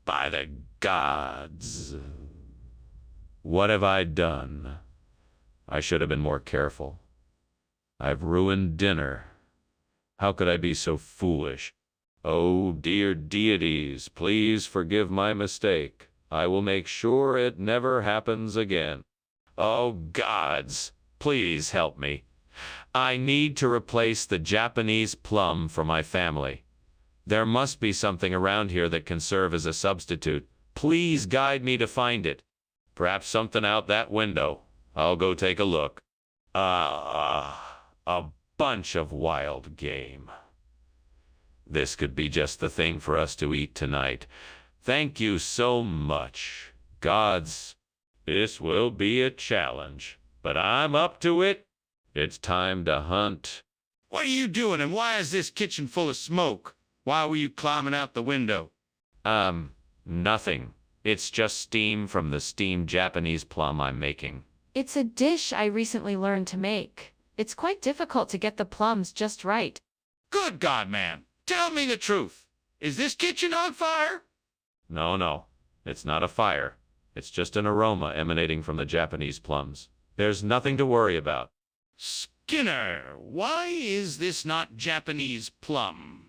S1: By the gods. What have I done? I should have been more careful. I've ruined dinner. How could I be so foolish? Oh, dear deities, please forgive my mistake. I will make sure it never happens again. Oh, gods, please help me. I need to replace the Japanese plum for my family. There must be something around here that can serve as a substitute. Please guide me to find it. Perhaps something out that window. I'll go take a look. A bunch of wild game. This could be just the thing for us to eat tonight. Thank you so much. Gods, this will be a challenge, but I'm up to it. It's time to hunt.
S2: What are you doing, and why is this kitchen full of smoke? Why were you climbing out the window?
S1: Nothing. It's just steam from the steamed Japanese plum I'm making.
S6: It's a dish I recently learned to make. It's quite difficult to get the plums just right.
S2: Good God, man. Tell me the truth. Is this kitchen on fire?
S1: No. It's not a fire. It's just an aroma emanating from the Japanese plums. There's nothing to worry about.
S2: Skinner, why is this not Japanese plum?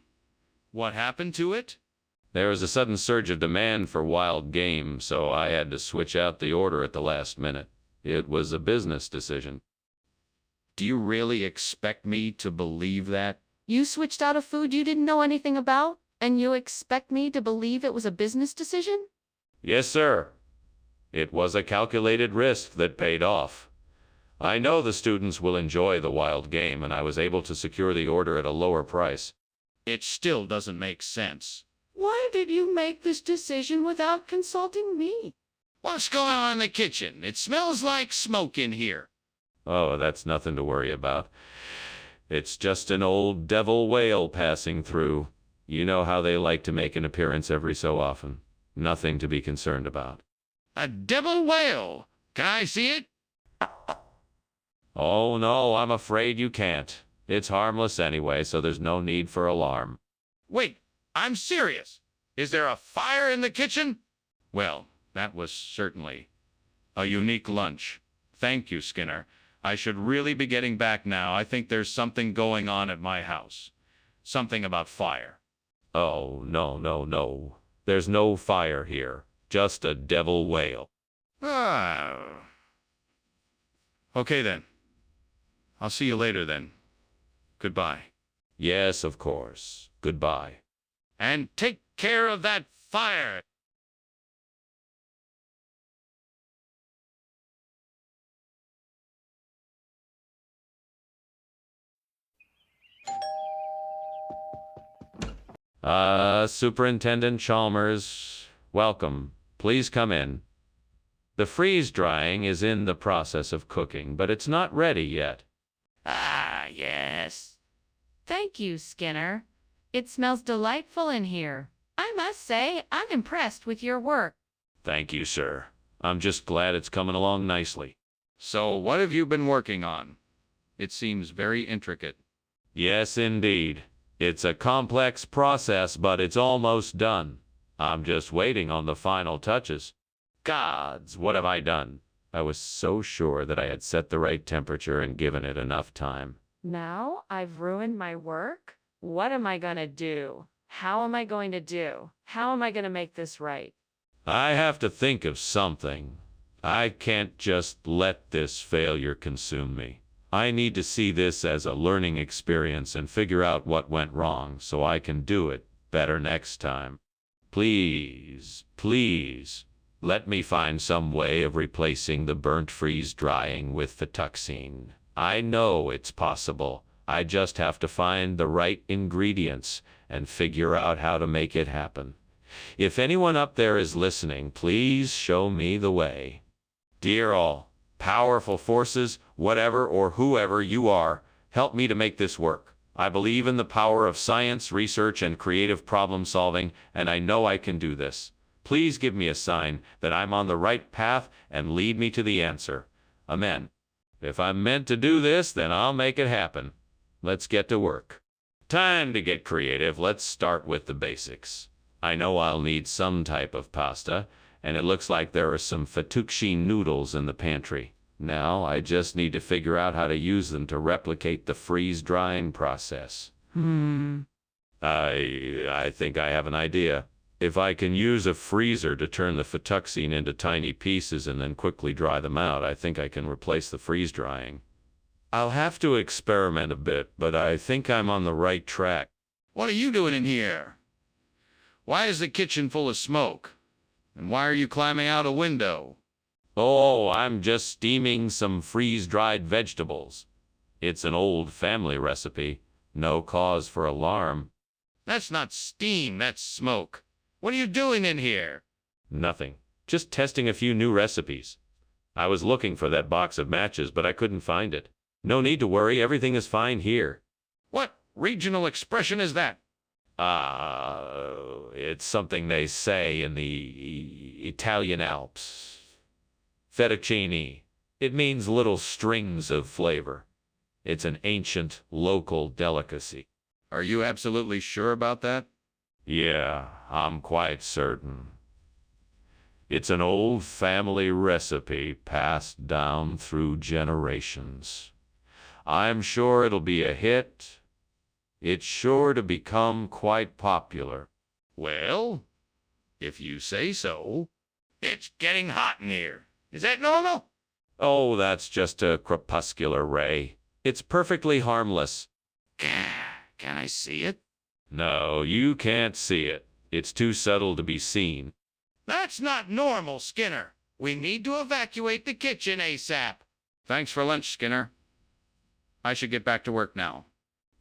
S2: What happened to it?
S1: There was a sudden surge of demand for wild game, so I had to switch out the order at the last minute. It was a business decision.
S2: Do you really expect me to believe that?
S6: You switched out a food you didn't know anything about, and you expect me to believe it was a business decision?
S1: Yes, sir. It was a calculated risk that paid off. I know the students will enjoy the wild game, and I was able to secure the order at a lower price.
S2: It still doesn't make sense.
S6: Why did you make this decision without consulting me?
S2: What's going on in the kitchen? It smells like smoke in here.
S1: Oh, that's nothing to worry about. It's just an old devil whale passing through. You know how they like to make an appearance every so often. Nothing to be concerned about.
S2: A devil whale. Can I see it?
S1: Oh, no, I'm afraid you can't. It's harmless anyway, so there's no need for alarm.
S2: Wait, I'm serious. Is there a fire in the kitchen? Well, that was certainly a unique lunch. Thank you, Skinner. I should really be getting back now. I think there's something going on at my house. Something about fire.
S1: Oh, no. There's no fire here. Just a devil whale.
S2: Okay then. I'll see you later then. Goodbye.
S1: Yes, of course. Goodbye.
S2: And take care of that fire.
S1: Superintendent Chalmers, welcome. Please come in. The freeze drying is in the process of cooking, but it's not ready yet.
S3: Ah, yes. Thank you, Skinner. It smells delightful in here. I must say, I'm impressed with your work.
S1: Thank you, sir. I'm just glad it's coming along nicely.
S2: So, what have you been working on? It seems very intricate.
S1: Yes, indeed. It's a complex process, but it's almost done. I'm just waiting on the final touches. Gods, what have I done? I was so sure that I had set the right temperature and given it enough time.
S3: Now I've ruined my work? What am I gonna do? How am I going to do? How am I gonna make this right?
S1: I have to think of something. I can't just let this failure consume me. I need to see this as a learning experience and figure out what went wrong so I can do it better next time. Please, please, let me find some way of replacing the burnt freeze drying with Fituxine. I know it's possible. I just have to find the right ingredients and figure out how to make it happen. If anyone up there is listening, please show me the way. Dear all, powerful forces, whatever or whoever you are, help me to make this work. I believe in the power of science, research, and creative problem solving, and I know I can do this. Please give me a sign that I'm on the right path and lead me to the answer. Amen. If I'm meant to do this, then I'll make it happen. Let's get to work. Time to get creative. Let's start with the basics. I know I'll need some type of pasta, and it looks like there are some fettuccine noodles in the pantry. Now I just need to figure out how to use them to replicate the freeze-drying process. I think I have an idea. If I can use a freezer to turn the fettuccine into tiny pieces and then quickly dry them out, I think I can replace the freeze-drying. I'll have to experiment a bit, but I think I'm on the right track.
S2: What are you doing in here? Why is the kitchen full of smoke? And why are you climbing out a window?
S1: Oh, I'm just steaming some freeze-dried vegetables. It's an old family recipe. No cause for alarm.
S2: That's not steam, that's smoke. What are you doing in here?
S1: Nothing. Just testing a few new recipes. I was looking for that box of matches, but I couldn't find it. No need to worry, everything is fine here.
S2: What regional expression is that?
S1: It's something they say in the Italian Alps. Fettuccine. It means little strings of flavor. It's an ancient, local delicacy.
S2: Are you absolutely sure about that?
S1: Yeah, I'm quite certain. It's an old family recipe passed down through generations. I'm sure it'll be a hit. It's sure to become quite popular.
S2: Well, if you say so. It's getting hot in here. Is that normal?
S1: Oh, that's just a crepuscular ray. It's perfectly harmless.
S2: Can I see it?
S1: No, you can't see it. It's too subtle to be seen.
S2: That's not normal, Skinner. We need to evacuate the kitchen ASAP. Thanks for lunch, Skinner. I should get back to work now.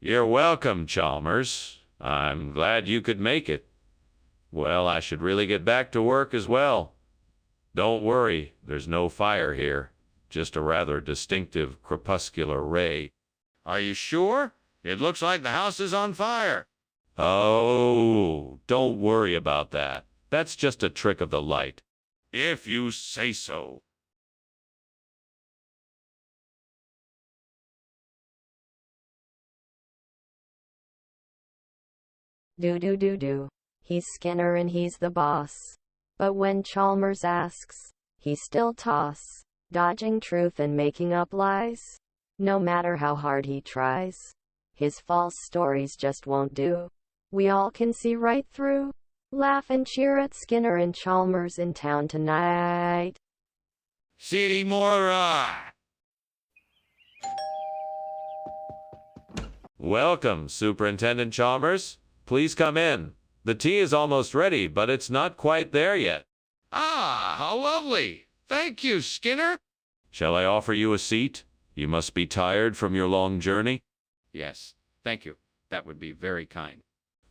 S1: You're welcome, Chalmers. I'm glad you could make it. Well, I should really get back to work as well. Don't worry, there's no fire here. Just a rather distinctive crepuscular ray.
S2: Are you sure? It looks like the house is on fire.
S1: Oh, don't worry about that. That's just a trick of the light.
S2: If you say so.
S5: Do. He's Skinner and he's the boss. But when Chalmers asks, he still toss, dodging truth and making up lies. No matter how hard he tries, his false stories just won't do. We all can see right through. Laugh and cheer at Skinner and Chalmers in town tonight.
S2: City Mora!
S1: Welcome, Superintendent Chalmers. Please come in. The tea is almost ready, but it's not quite there yet.
S2: Ah, how lovely. Thank you, Skinner.
S1: Shall I offer you a seat? You must be tired from your long journey.
S2: Yes, thank you. That would be very kind.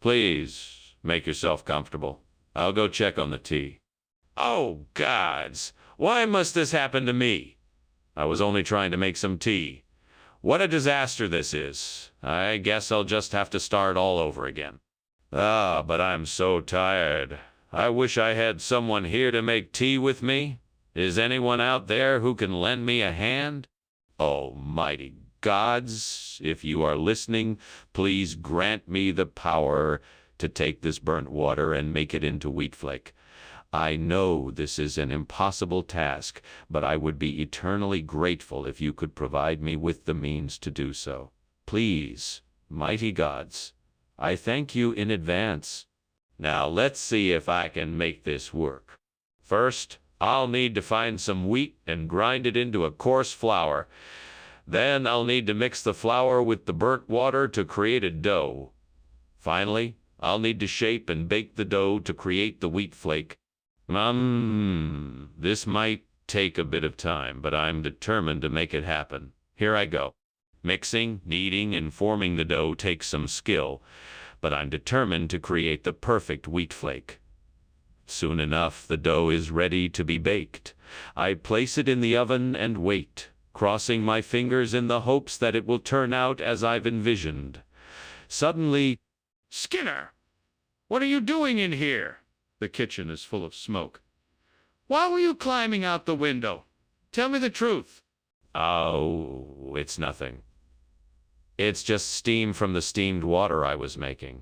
S1: Please, make yourself comfortable. I'll go check on the tea. Oh, gods. Why must this happen to me? I was only trying to make some tea. What a disaster this is. I guess I'll just have to start all over again. But I'm so tired. I wish I had someone here to make tea with me. Is anyone out there who can lend me a hand? Almighty gods, if you are listening, please grant me the power to take this burnt water and make it into wheat flake. I know this is an impossible task, but I would be eternally grateful if you could provide me with the means to do so. Please, mighty gods, I thank you in advance. Now let's see if I can make this work. First, I'll need to find some wheat and grind it into a coarse flour. Then I'll need to mix the flour with the burnt water to create a dough. Finally, I'll need to shape and bake the dough to create the wheat flake. This might take a bit of time, but I'm determined to make it happen. Here I go. Mixing, kneading, and forming the dough takes some skill, but I'm determined to create the perfect wheat flake. Soon enough, the dough is ready to be baked. I place it in the oven and wait, crossing my fingers in the hopes that it will turn out as I've envisioned. Suddenly,
S2: Skinner, what are you doing in here? The kitchen is full of smoke. Why were you climbing out the window? Tell me the truth.
S1: oh, it's nothing. It's just steam from the steamed water I was making.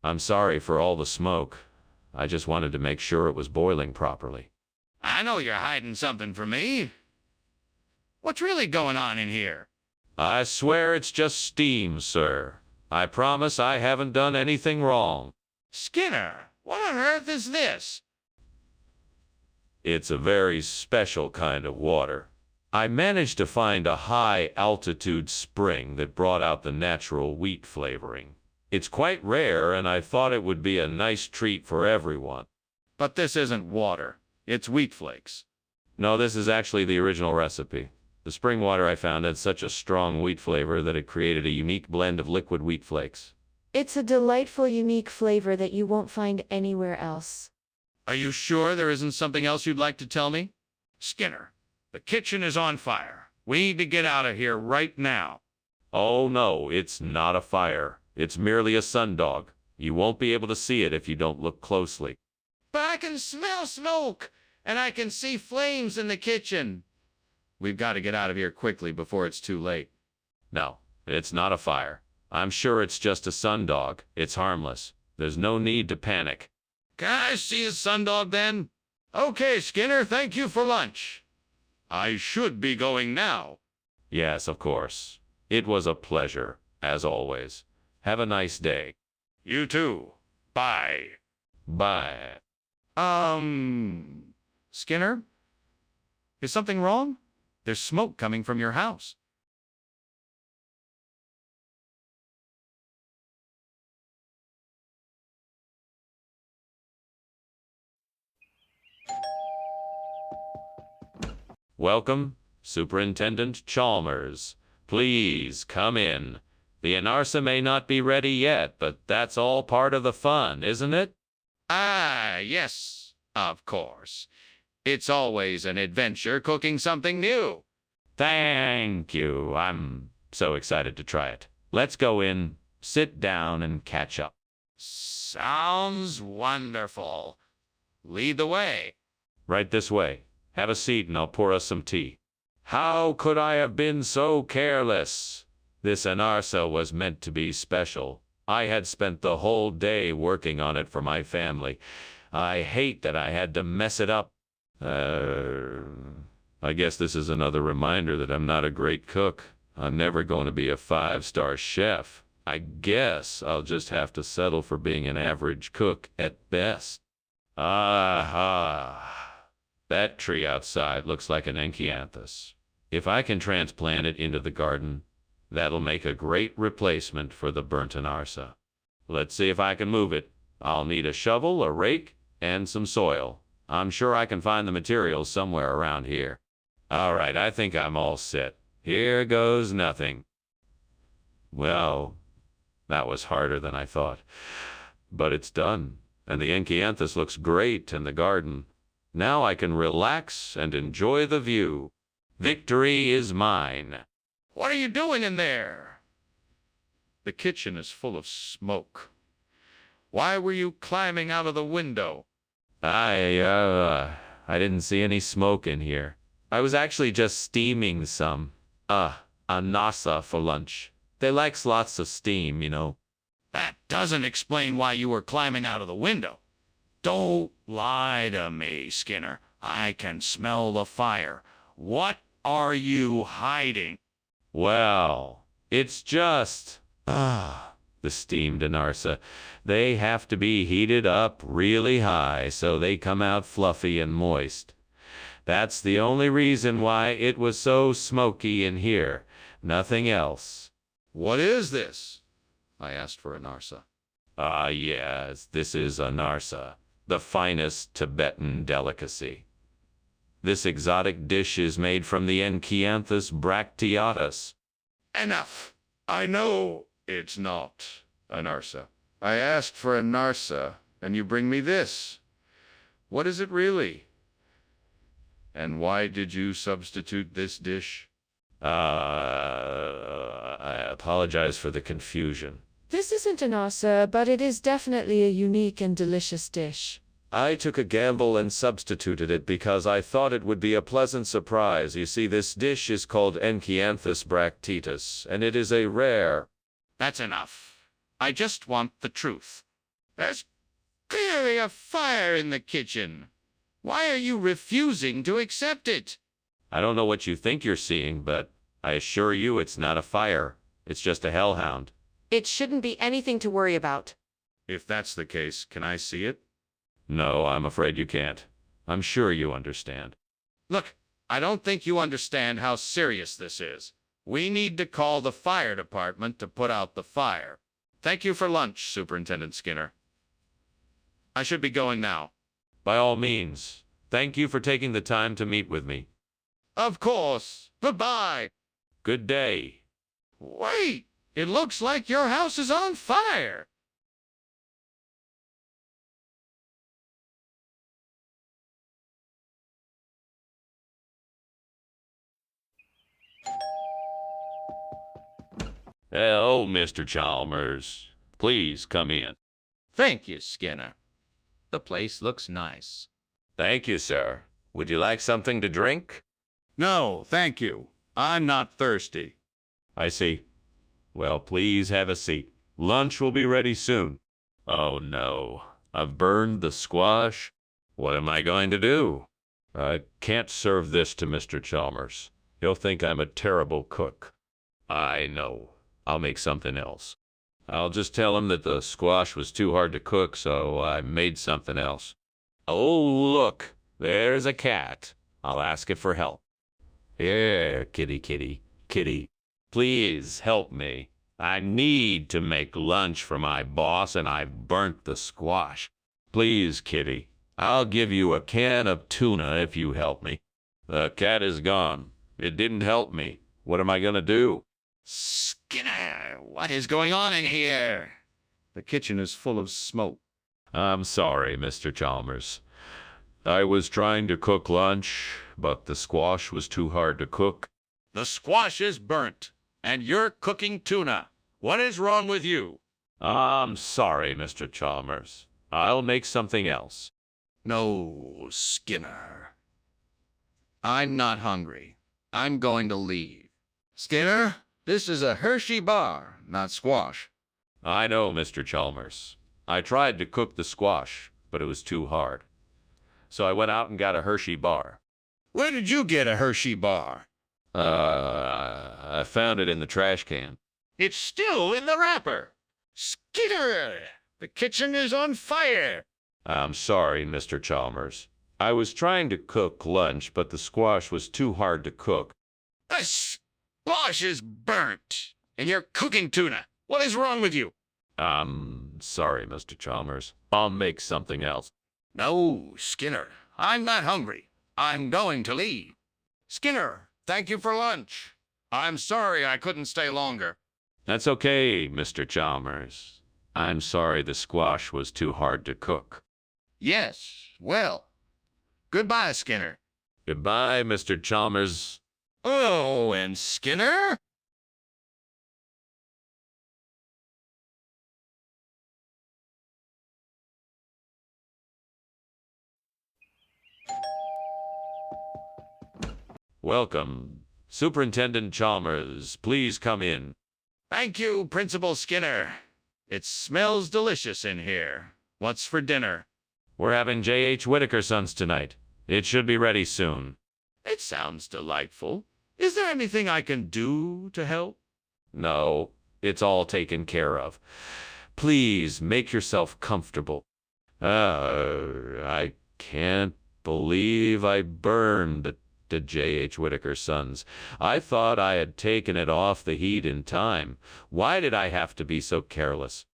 S1: I'm sorry for all the smoke. I just wanted to make sure it was boiling properly.
S2: I know you're hiding something from me. What's really going on in here?
S1: I swear it's just steam, sir. I promise I haven't done anything wrong.
S2: Skinner, what on earth is this?
S1: It's a very special kind of water. I managed to find a high-altitude spring that brought out the natural wheat flavoring. It's quite rare, and I thought it would be a nice treat for everyone.
S2: But this isn't water. It's wheat flakes.
S1: No, this is actually the original recipe. The spring water I found had such a strong wheat flavor that it created a unique blend of liquid wheat flakes.
S6: It's a delightful, unique flavor that you won't find anywhere else.
S2: Are you sure there isn't something else you'd like to tell me? Skinner, the kitchen is on fire. We need to get out of here right now.
S1: Oh no, it's not a fire. It's merely a sundog. You won't be able to see it if you don't look closely.
S2: But I can smell smoke, and I can see flames in the kitchen. We've got to get out of here quickly before it's too late.
S1: No, it's not a fire. I'm sure it's just a sundog. It's harmless. There's no need to panic.
S2: Can I see a sundog then? Okay, Skinner, thank you for lunch. I should be going now.
S1: Yes, of course. It was a pleasure, as always. Have a nice day.
S2: You too. Bye.
S1: Bye.
S2: Skinner? Is something wrong? There's smoke coming from your house.
S1: Welcome, Superintendent Chalmers. Please come in. The Anarsa may not be ready yet, but that's all part of the fun, isn't it?
S2: Ah, yes, of course. It's always an adventure cooking something new.
S1: Thank you. I'm so excited to try it. Let's go in, sit down, and catch up.
S2: Sounds wonderful. Lead the way.
S1: Right this way. Have a seat and I'll pour us some tea. How could I have been so careless? This Anarsa was meant to be special. I had spent the whole day working on it for my family. I hate that I had to mess it up. I guess this is another reminder that I'm not a great cook. I'm never going to be a 5-star chef. I guess I'll just have to settle for being an average cook at best. Aha! That tree outside looks like an enkianthus. If I can transplant it into the garden, that'll make a great replacement for the burnt Anarsa. Let's see if I can move it. I'll need a shovel, a rake, and some soil. I'm sure I can find the materials somewhere around here. All right, I think I'm all set. Here goes nothing. Well, that was harder than I thought. But it's done, and the enkianthus looks great in the garden. Now I can relax and enjoy the view. Victory is mine.
S2: What are you doing in there? The kitchen is full of smoke. Why were you climbing out of the window?
S1: I didn't see any smoke in here. I was actually just steaming some, anasa for lunch. They likes lots of steam, you know.
S2: That doesn't explain why you were climbing out of the window. Don't lie to me, Skinner. I can smell the fire. What are you hiding?
S1: Well, it's just, The steamed anarsa. They have to be heated up really high so they come out fluffy and moist. That's the only reason why it was so smoky in here. Nothing else.
S2: What is this? I asked for anarsa.
S1: Ah, yes, this is anarsa, the finest Tibetan delicacy. This exotic dish is made from the Enkianthus bracteatus.
S2: Enough. I know it's not anarsa. I asked for anarsa, and you bring me this. What is it really? And why did you substitute this dish?
S1: I apologize for the confusion.
S7: This isn't an asa, but it is definitely a unique and delicious dish.
S1: I took a gamble and substituted it because I thought it would be a pleasant surprise. You see, this dish is called Enkianthus bracteatus, and it is a rare...
S2: That's enough. I just want the truth. There's clearly a fire in the kitchen. Why are you refusing to accept it?
S1: I don't know what you think you're seeing, but I assure you it's not a fire. It's just a hellhound.
S6: It shouldn't be anything to worry about.
S2: If that's the case, can I see it?
S1: No, I'm afraid you can't. I'm sure you understand.
S2: Look, I don't think you understand how serious this is. We need to call the fire department to put out the fire. Thank you for lunch, Superintendent Skinner. I should be going now.
S1: By all means, thank you for taking the time to meet with me.
S2: Of course. Goodbye.
S1: Good day.
S2: Wait, it looks like your house is on fire.
S1: Hello, Mr. Chalmers. Please come in.
S4: Thank you, Skinner. The place looks nice.
S1: Thank you, sir. Would you like something to drink?
S2: No, thank you. I'm not thirsty.
S1: I see. Well, please have a seat. Lunch will be ready soon. Oh, no. I've burned the squash. What am I going to do? I can't serve this to Mr. Chalmers. He'll think I'm a terrible cook. I know. I'll make something else. I'll just tell him that the squash was too hard to cook, so I made something else. Oh, look. There's a cat. I'll ask it for help. Here, kitty, kitty, kitty. Please help me. I need to make lunch for my boss, and I've burnt the squash. Please, kitty. I'll give you a can of tuna if you help me. The cat is gone. It didn't help me. What am I going to do?
S2: Skinner, what is going on in here? The kitchen is full of smoke.
S1: I'm sorry, Mr. Chalmers. I was trying to cook lunch, but the squash was too hard to cook.
S2: The squash is burnt, and you're cooking tuna. What is wrong with you?
S1: I'm sorry, Mr. Chalmers. I'll make something else.
S2: No, Skinner. I'm not hungry. I'm going to leave. Skinner, this is a Hershey bar, not squash.
S1: I know, Mr. Chalmers. I tried to cook the squash, but it was too hard. So I went out and got a Hershey bar.
S2: Where did you get a Hershey bar?
S1: I found it in the trash can.
S2: It's still in the wrapper. Skinner, the kitchen is on fire.
S1: I'm sorry, Mr. Chalmers. I was trying to cook lunch, but the squash was too hard to cook.
S2: The squash is burnt, and you're cooking tuna. What is wrong with you?
S1: I'm sorry, Mr. Chalmers. I'll make something else.
S2: No, Skinner, I'm not hungry. I'm going to leave. Skinner, thank you for lunch. I'm sorry I couldn't stay longer.
S1: That's okay, Mr. Chalmers. I'm sorry the squash was too hard to cook.
S2: Yes, well, goodbye, Skinner.
S1: Goodbye, Mr. Chalmers.
S2: Oh, and Skinner?
S1: Welcome. Superintendent Chalmers, please come in.
S2: Thank you, Principal Skinner. It smells delicious in here. What's for dinner?
S1: We're having J.H. Whittaker Sons tonight. It should be ready soon.
S2: It sounds delightful. Is there anything I can do to help?
S1: No, It's all taken care of. Please make yourself comfortable. I can't believe I burned the J.H. Whittaker Sons. I thought I had taken it off the heat in time. Why did I have to be so careless?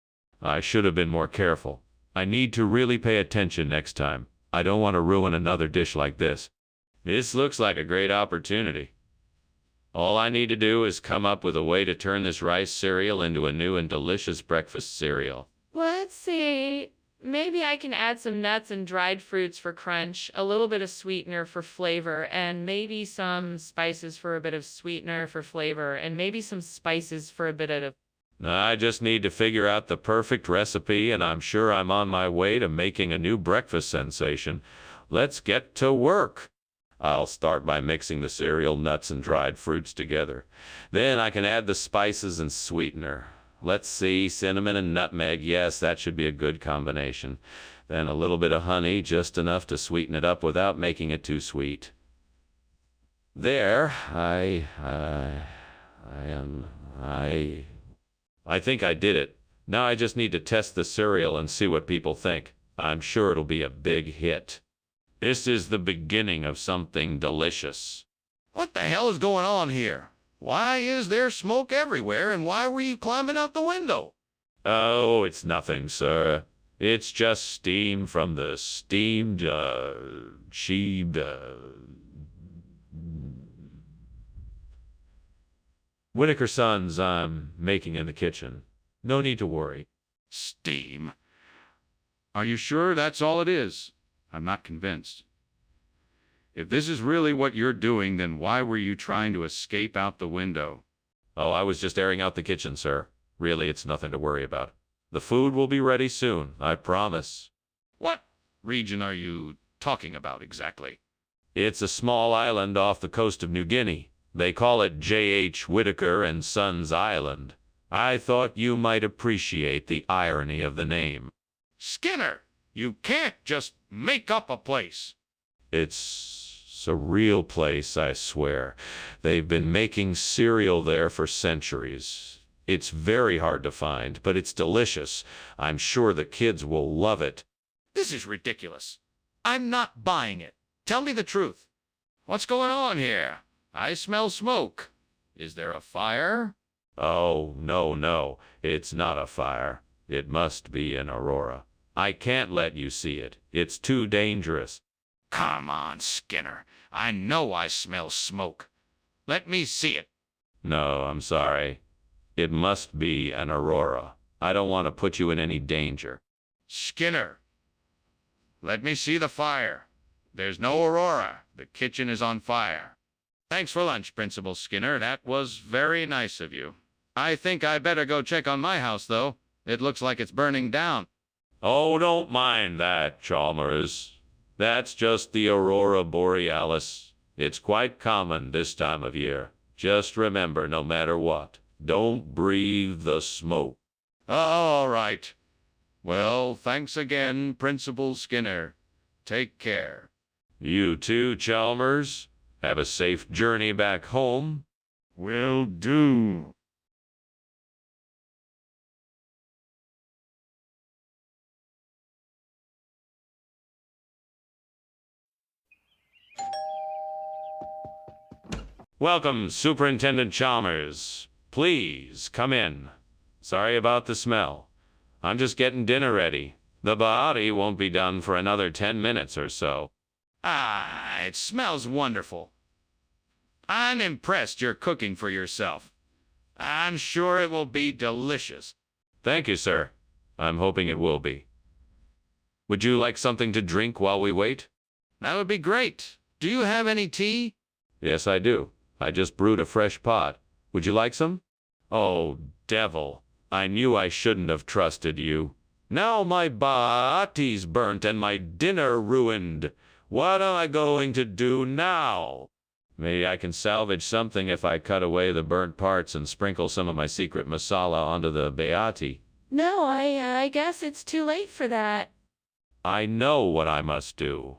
S1: I should have been more careful. I need to really pay attention next time. I don't want to ruin another dish like this. This looks like a great opportunity. All I need to do is come up with a way to turn this rice cereal into a new and delicious breakfast cereal.
S3: Let's see. Maybe I can add some nuts and dried fruits for crunch, a little bit of sweetener for flavor, and maybe some spices for a bit of sweetener for flavor, and maybe some spices for a bit of...
S1: I just need to figure out the perfect recipe, and I'm sure I'm on my way to making a new breakfast sensation. Let's get to work. I'll start by mixing the cereal, nuts, and dried fruits together. Then I can add the spices and sweetener. Let's see, cinnamon and nutmeg. Yes, that should be a good combination. Then a little bit of honey, just enough to sweeten it up without making it too sweet. There, I think I did it. Now I just need to test the cereal and see what people think. I'm sure it'll be a big hit. This is the beginning of something delicious.
S4: What the hell is going on here? Why is there smoke everywhere, and why were you climbing out the window?
S1: Oh, it's nothing, sir. It's just steam from the Whittaker Sons I'm making in the kitchen. No need to worry.
S2: Steam? Are you sure that's all it is? I'm not convinced. If this is really what you're doing, then why were you trying to escape out the window?
S1: Oh, I was just airing out the kitchen, sir. Really, it's nothing to worry about. The food will be ready soon, I promise.
S2: What region are you talking about exactly?
S1: It's a small island off the coast of New Guinea. They call it J.H. Whittaker and Sons Island. I thought you might appreciate the irony of the name.
S2: Skinner, you can't just make up a place.
S1: It's a real place, I swear. They've been making cereal there for centuries. It's very hard to find, but it's delicious. I'm sure the kids will love it.
S2: This is ridiculous. I'm not buying it. Tell me the truth. What's going on here? I smell smoke. Is there a fire?
S1: Oh, no, it's not a fire. It must be an aurora. I can't let you see it. It's too dangerous.
S2: Come on, Skinner. I know I smell smoke. Let me see it.
S1: No, I'm sorry. It must be an aurora. I don't want to put you in any danger.
S2: Skinner, let me see the fire. There's no aurora. The kitchen is on fire. Thanks for lunch, Principal Skinner. That was very nice of you. I think I better go check on my house, though. It looks like it's burning down.
S1: Oh, don't mind that, Chalmers. That's just the aurora borealis. It's quite common this time of year. Just remember, no matter what, don't breathe the smoke.
S2: All right. Well, thanks again, Principal Skinner. Take care.
S1: You too, Chalmers. Have a safe journey back home.
S2: Will do.
S1: Welcome, Superintendent Chalmers. Please, come in. Sorry about the smell. I'm just getting dinner ready. The body won't be done for another 10 minutes or so.
S2: Ah, it smells wonderful. I'm impressed you're cooking for yourself. I'm sure it will be delicious.
S1: Thank you, sir. I'm hoping it will be. Would you like something to drink while we wait?
S2: That would be great. Do you have any tea?
S1: Yes, I do. I just brewed a fresh pot. Would you like some? Oh, devil. I knew I shouldn't have trusted you. Now my bati's burnt and my dinner ruined. What am I going to do now? Maybe I can salvage something if I cut away the burnt parts and sprinkle some of my secret masala onto the beati.
S3: No, I guess it's too late for that.
S1: I know what I must do.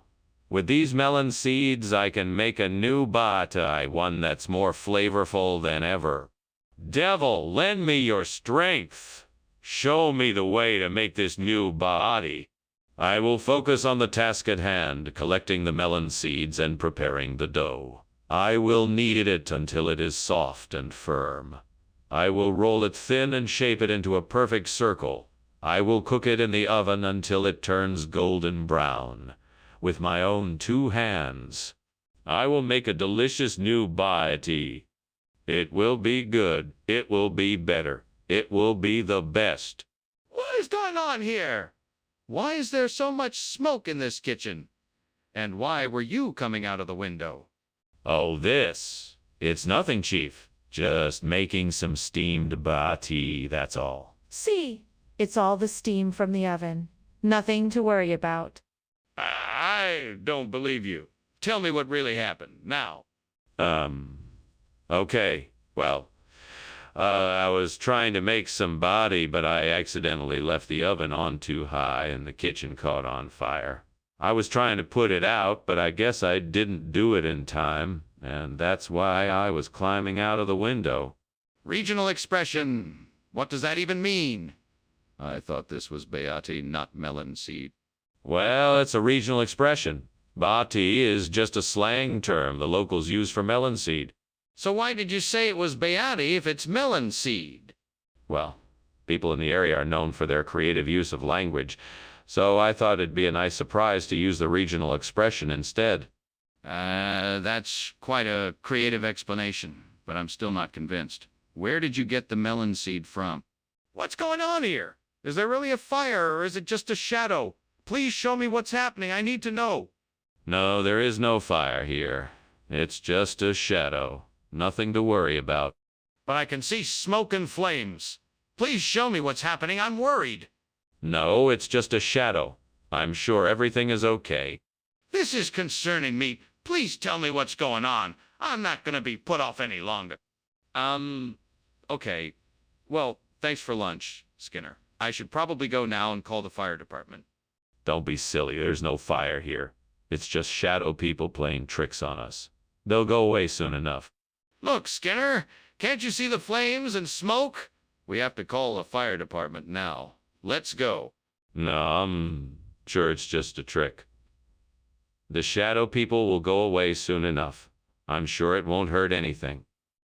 S1: With these melon seeds, I can make a new bati, one that's more flavorful than ever. Devil, lend me your strength. Show me the way to make this new body. I will focus on the task at hand, collecting the melon seeds and preparing the dough. I will knead it until it is soft and firm. I will roll it thin and shape it into a perfect circle. I will cook it in the oven until it turns golden brown, with my own 2 hands. I will make a delicious new body. It will be good. It will be better. It will be the best.
S4: What is going on here? Why is there so much smoke in this kitchen? And why were you coming out of the window?
S1: Oh, this. It's nothing, Chief. Just making some steamed bati, that's all.
S3: See, it's all the steam from the oven. Nothing to worry about.
S4: I don't believe you. Tell me what really happened, now.
S1: Okay. Well, I was trying to make some body, but I accidentally left the oven on too high and the kitchen caught on fire. I was trying to put it out, but I guess I didn't do it in time, and that's why I was climbing out of the window.
S4: Regional expression. What does that even mean? I thought this was Beati, not melon seed.
S1: Well, it's a regional expression. Bati is just a slang term the locals use for melon seed.
S4: So why did you say it was Beati if it's melon seed?
S1: Well, people in the area are known for their creative use of language, so I thought it'd be a nice surprise to use the regional expression instead.
S4: That's quite a creative explanation, but I'm still not convinced. Where did you get the melon seed from? What's going on here? Is there really a fire, or is it just a shadow? Please show me what's happening. I need to know.
S1: No, there is no fire here. It's just a shadow. Nothing to worry about.
S4: But I can see smoke and flames. Please show me what's happening. I'm worried.
S1: No, it's just a shadow. I'm sure everything is okay.
S4: This is concerning me. Please tell me what's going on. I'm not going to be put off any longer. Okay. Well, thanks for lunch, Skinner. I should probably go now and call the fire department.
S1: Don't be silly. There's no fire here. It's just shadow people playing tricks on us. They'll go away soon enough.
S4: Look, Skinner, can't you see the flames and smoke? We have to call the fire department now. Let's go.
S1: No, I'm sure it's just a trick. The shadow people will go away soon enough. I'm sure it won't hurt anything.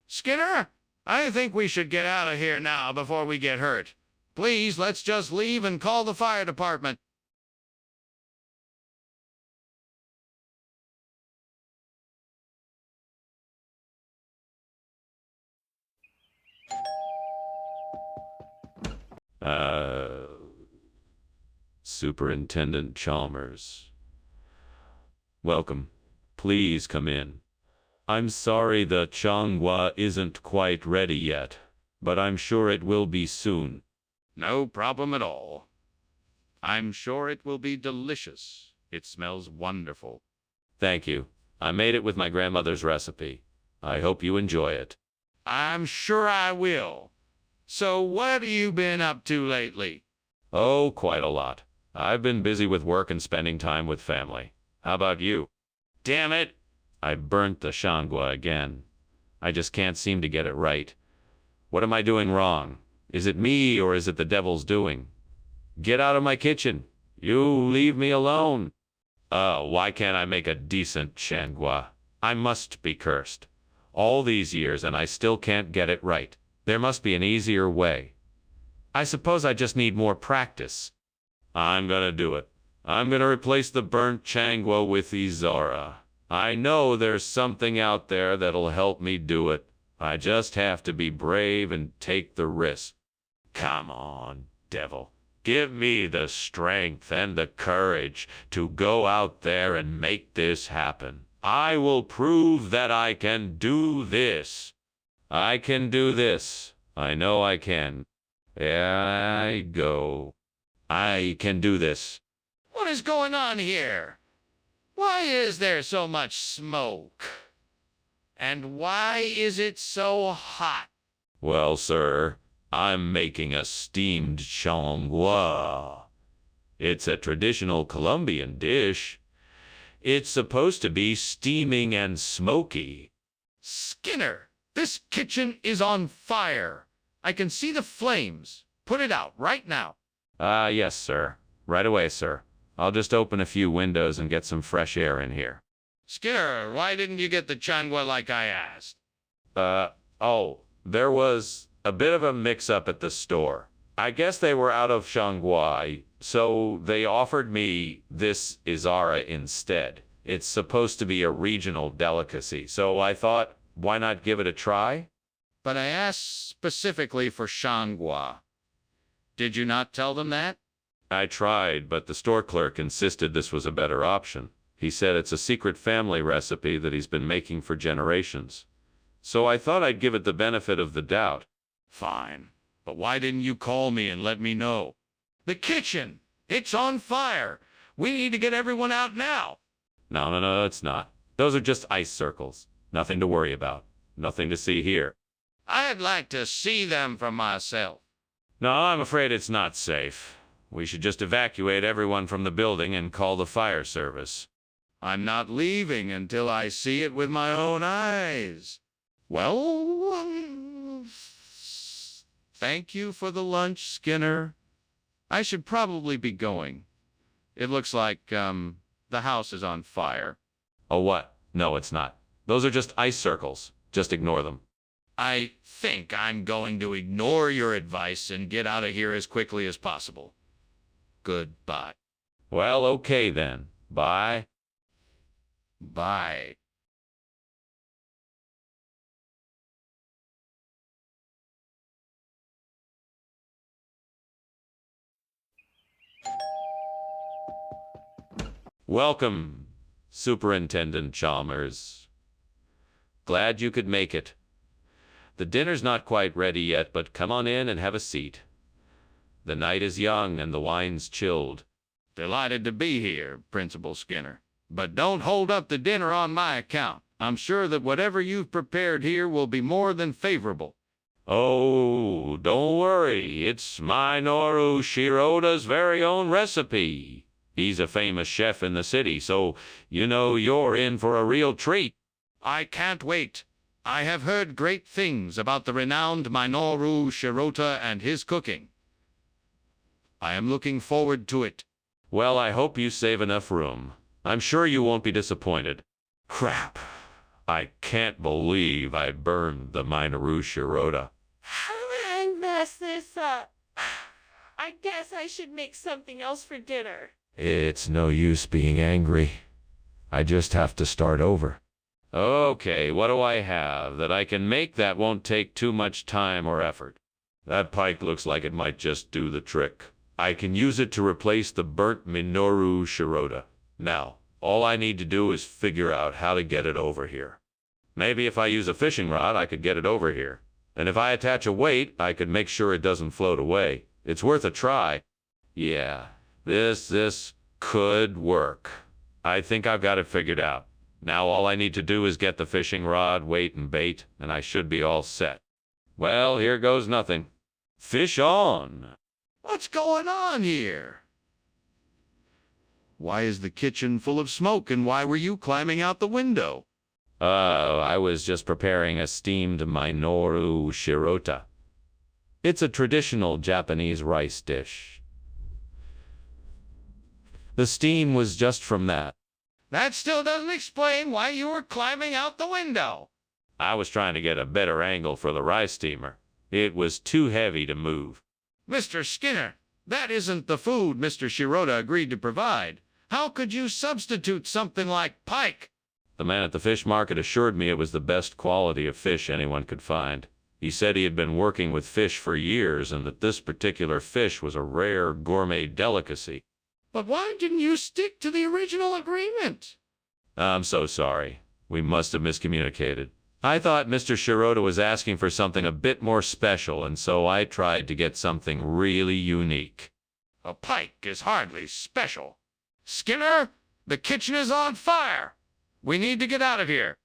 S4: Skinner, I think we should get out of here now before we get hurt. Please, let's just leave and call the fire department.
S1: Superintendent Chalmers. Welcome. Please come in. I'm sorry the Changhua isn't quite ready yet, but I'm sure it will be soon.
S4: No problem at all. I'm sure it will be delicious. It smells wonderful.
S1: Thank you. I made it with my grandmother's recipe. I hope you enjoy it.
S4: I'm sure I will. So what have you been up to lately?
S1: Oh, quite a lot. I've been busy with work and spending time with family. How about you?
S4: Damn it!
S1: I burnt the shangua again. I just can't seem to get it right. What am I doing wrong? Is it me or is it the devil's doing? Get out of my kitchen. You leave me alone. Why can't I make a decent shangua? I must be cursed. All these years and I still can't get it right. There must be an easier way. I suppose I just need more practice. I'm gonna do it. I'm gonna replace the burnt changua with Izara. I know there's something out there that'll help me do it. I just have to be brave and take the risk. Come on, devil. Give me the strength and the courage to go out there and make this happen. I will prove that I can do this. I can do this. I know I can. There I go. I can do this.
S4: What is going on here? Why is there so much smoke? And why is it so hot?
S1: Well, sir, I'm making a steamed changhua. It's a traditional Colombian dish. It's supposed to be steaming and smoky.
S4: Skinner, This kitchen is on fire. I can see the flames. Put it out right now.
S1: Yes, sir. Right away, sir. I'll just open a few windows and get some fresh air in here.
S4: Skinner, why didn't you get the changua like I asked?
S1: There was a bit of a mix-up at the store. I guess they were out of Shanghai, so they offered me this Izara instead. It's supposed to be a regional delicacy, so I thought, why not give it a try?
S4: But I asked specifically for shangua. Did you not tell them that?
S1: I tried, but the store clerk insisted this was a better option. He said it's a secret family recipe that he's been making for generations. So I thought I'd give it the benefit of the doubt.
S4: Fine. But why didn't you call me and let me know? The kitchen! It's on fire! We need to get everyone out now!
S1: No, it's not. Those are just ice circles. Nothing to worry about. Nothing to see here.
S4: I'd like to see them for myself.
S1: No, I'm afraid it's not safe. We should just evacuate everyone from the building and call the fire service.
S4: I'm not leaving until I see it with my own eyes. Well, thank you for the lunch, Skinner. I should probably be going. It looks like, the house is on fire.
S1: Oh, what? No, it's not. Those are just ice circles. Just ignore them.
S4: I think I'm going to ignore your advice and get out of here as quickly as possible. Goodbye.
S1: Well, okay then. Bye.
S4: Bye.
S1: Welcome, Superintendent Chalmers. Glad you could make it. The dinner's not quite ready yet, but come on in and have a seat. The night is young and the wine's chilled.
S4: Delighted to be here, Principal Skinner. But don't hold up the dinner on my account. I'm sure that whatever you've prepared here will be more than favorable.
S1: Oh, don't worry. It's Minoru Shiroda's very own recipe. He's a famous chef in the city, so you know you're in for a real treat.
S4: I can't wait. I have heard great things about the renowned Minoru Shirota and his cooking. I am looking forward to it.
S1: Well, I hope you save enough room. I'm sure you won't be disappointed. Crap. I can't believe I burned the Minoru Shirota.
S6: I messed this up. I guess I should make something else for dinner.
S8: It's no use being angry. I just have to start over.
S1: Okay, what do I have that I can make that won't take too much time or effort? That pike looks like it might just do the trick. I can use it to replace the burnt Minoru Shirota. Now, all I need to do is figure out how to get it over here. Maybe if I use a fishing rod, I could get it over here. And if I attach a weight, I could make sure it doesn't float away. It's worth a try. Yeah, this could work. I think I've got it figured out. Now all I need to do is get the fishing rod, weight, and bait, and I should be all set. Well, here goes nothing. Fish on!
S4: What's going on here? Why is the kitchen full of smoke, and why were you climbing out the window?
S1: I was just preparing a steamed Minoru Shirota. It's a traditional Japanese rice dish. The steam was just from that.
S4: That still doesn't explain why you were climbing out the window.
S1: I was trying to get a better angle for the rice steamer. It was too heavy to move.
S4: Mr. Skinner, that isn't the food Mr. Shirota agreed to provide. How could you substitute something like pike?
S1: The man at the fish market assured me it was the best quality of fish anyone could find. He said he had been working with fish for years and that this particular fish was a rare gourmet delicacy.
S4: But why didn't you stick to the original agreement?
S1: I'm so sorry. We must have miscommunicated. I thought Mr. Shirota was asking for something a bit more special, and so I tried to get something really unique.
S4: A pike is hardly special. Skinner, the kitchen is on fire. We need to get out of here.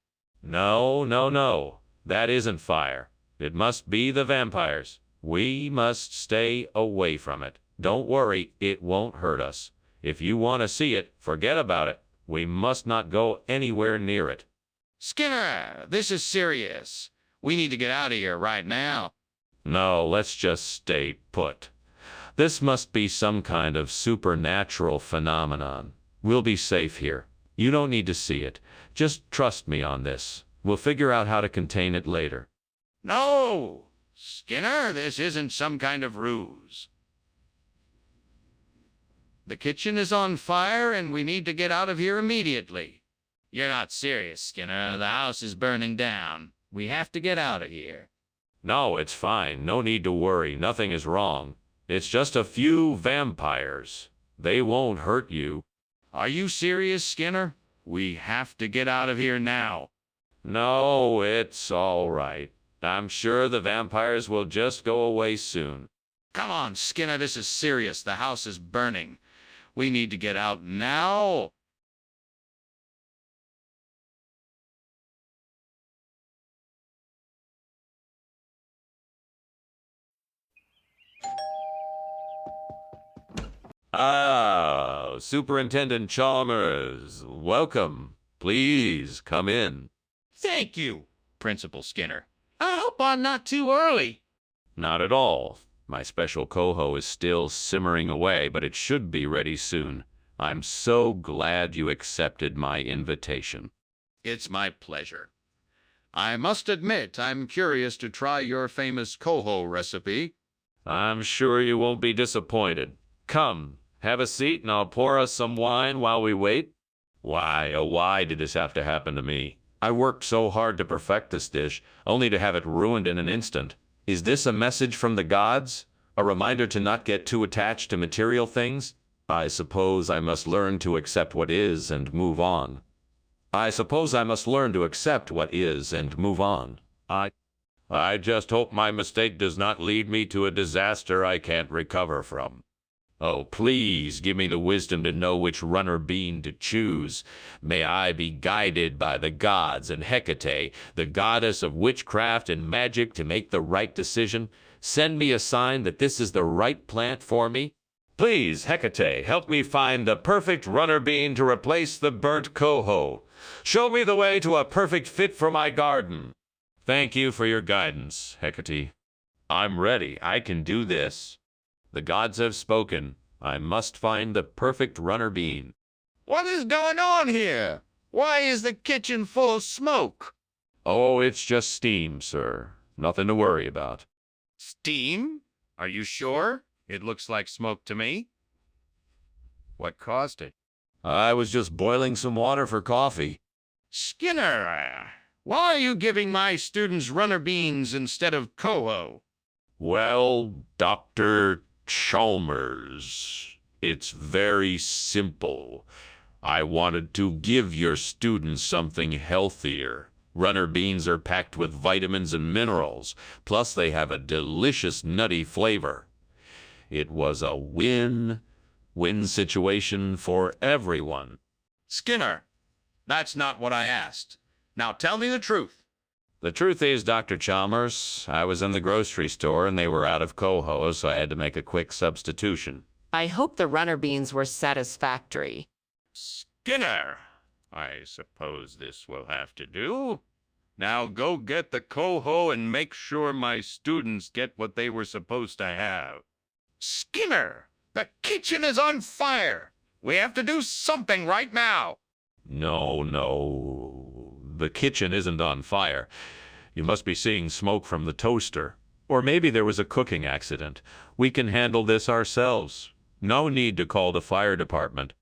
S1: No. That isn't fire. It must be the vampires. We must stay away from it. Don't worry, it won't hurt us. If you want to see it, forget about it. We must not go anywhere near it.
S4: Skinner, this is serious.
S2: We need to get out of here right now.
S1: No, let's just stay put. This must be some kind of supernatural phenomenon. We'll be safe here. You don't need to see it. Just trust me on this. We'll figure out how to contain it later.
S2: No! Skinner, this isn't some kind of ruse. The kitchen is on fire and we need to get out of here immediately. You're not serious, Skinner. The house is burning down. We have to get out of here.
S1: No, it's fine. No need to worry. Nothing is wrong. It's just a few vampires. They won't hurt you.
S2: Are you serious, Skinner? We have to get out of here now.
S1: No, it's all right. I'm sure the vampires will just go away soon.
S2: Come on, Skinner, this is serious. The house is burning. We need to get out now.
S1: Ah, Superintendent Chalmers, welcome. Please come in.
S2: Thank you, Principal Skinner. I hope I'm not too early.
S1: Not at all. My special coho is still simmering away, but it should be ready soon. I'm so glad you accepted my invitation.
S2: It's my pleasure. I must admit, I'm curious to try your famous coho recipe.
S1: I'm sure you won't be disappointed. Come, have a seat and I'll pour us some wine while we wait. Why, oh why did this have to happen to me? I worked so hard to perfect this dish, only to have it ruined in an instant. Is this a message from the gods? A reminder to not get too attached to material things? I suppose I must learn to accept what is and move on. I just hope my mistake does not lead me to a disaster I can't recover from. Oh, please give me the wisdom to know which runner bean to choose. May I be guided by the gods and Hecate, the goddess of witchcraft and magic, to make the right decision. Send me a sign that this is the right plant for me. Please, Hecate, help me find the perfect runner bean to replace the burnt coho. Show me the way to a perfect fit for my garden. Thank you for your guidance, Hecate. I'm ready. I can do this. The gods have spoken. I must find the perfect runner bean.
S2: What is going on here? Why is the kitchen full of smoke?
S1: Oh, it's just steam, sir. Nothing to worry about.
S2: Steam? Are you sure? It looks like smoke to me. What caused it?
S1: I was just boiling some water for coffee.
S2: Skinner, why are you giving my students runner beans instead of coho?
S1: Well, Dr. Chalmers, it's very simple. I wanted to give your students something healthier. Runner beans are packed with vitamins and minerals, plus they have a delicious nutty flavor. It was a win-win situation for everyone.
S2: Skinner, that's not what I asked. Now tell me the truth.
S1: The truth is, Dr. Chalmers, I was in the grocery store and they were out of coho, so I had to make a quick substitution.
S7: I hope the runner beans were satisfactory.
S2: Skinner, I suppose this will have to do. Now go get the coho and make sure my students get what they were supposed to have. Skinner, the kitchen is on fire. We have to do something right now.
S1: No. The kitchen isn't on fire. You must be seeing smoke from the toaster. Or maybe there was a cooking accident. We can handle this ourselves. No need to call the fire department.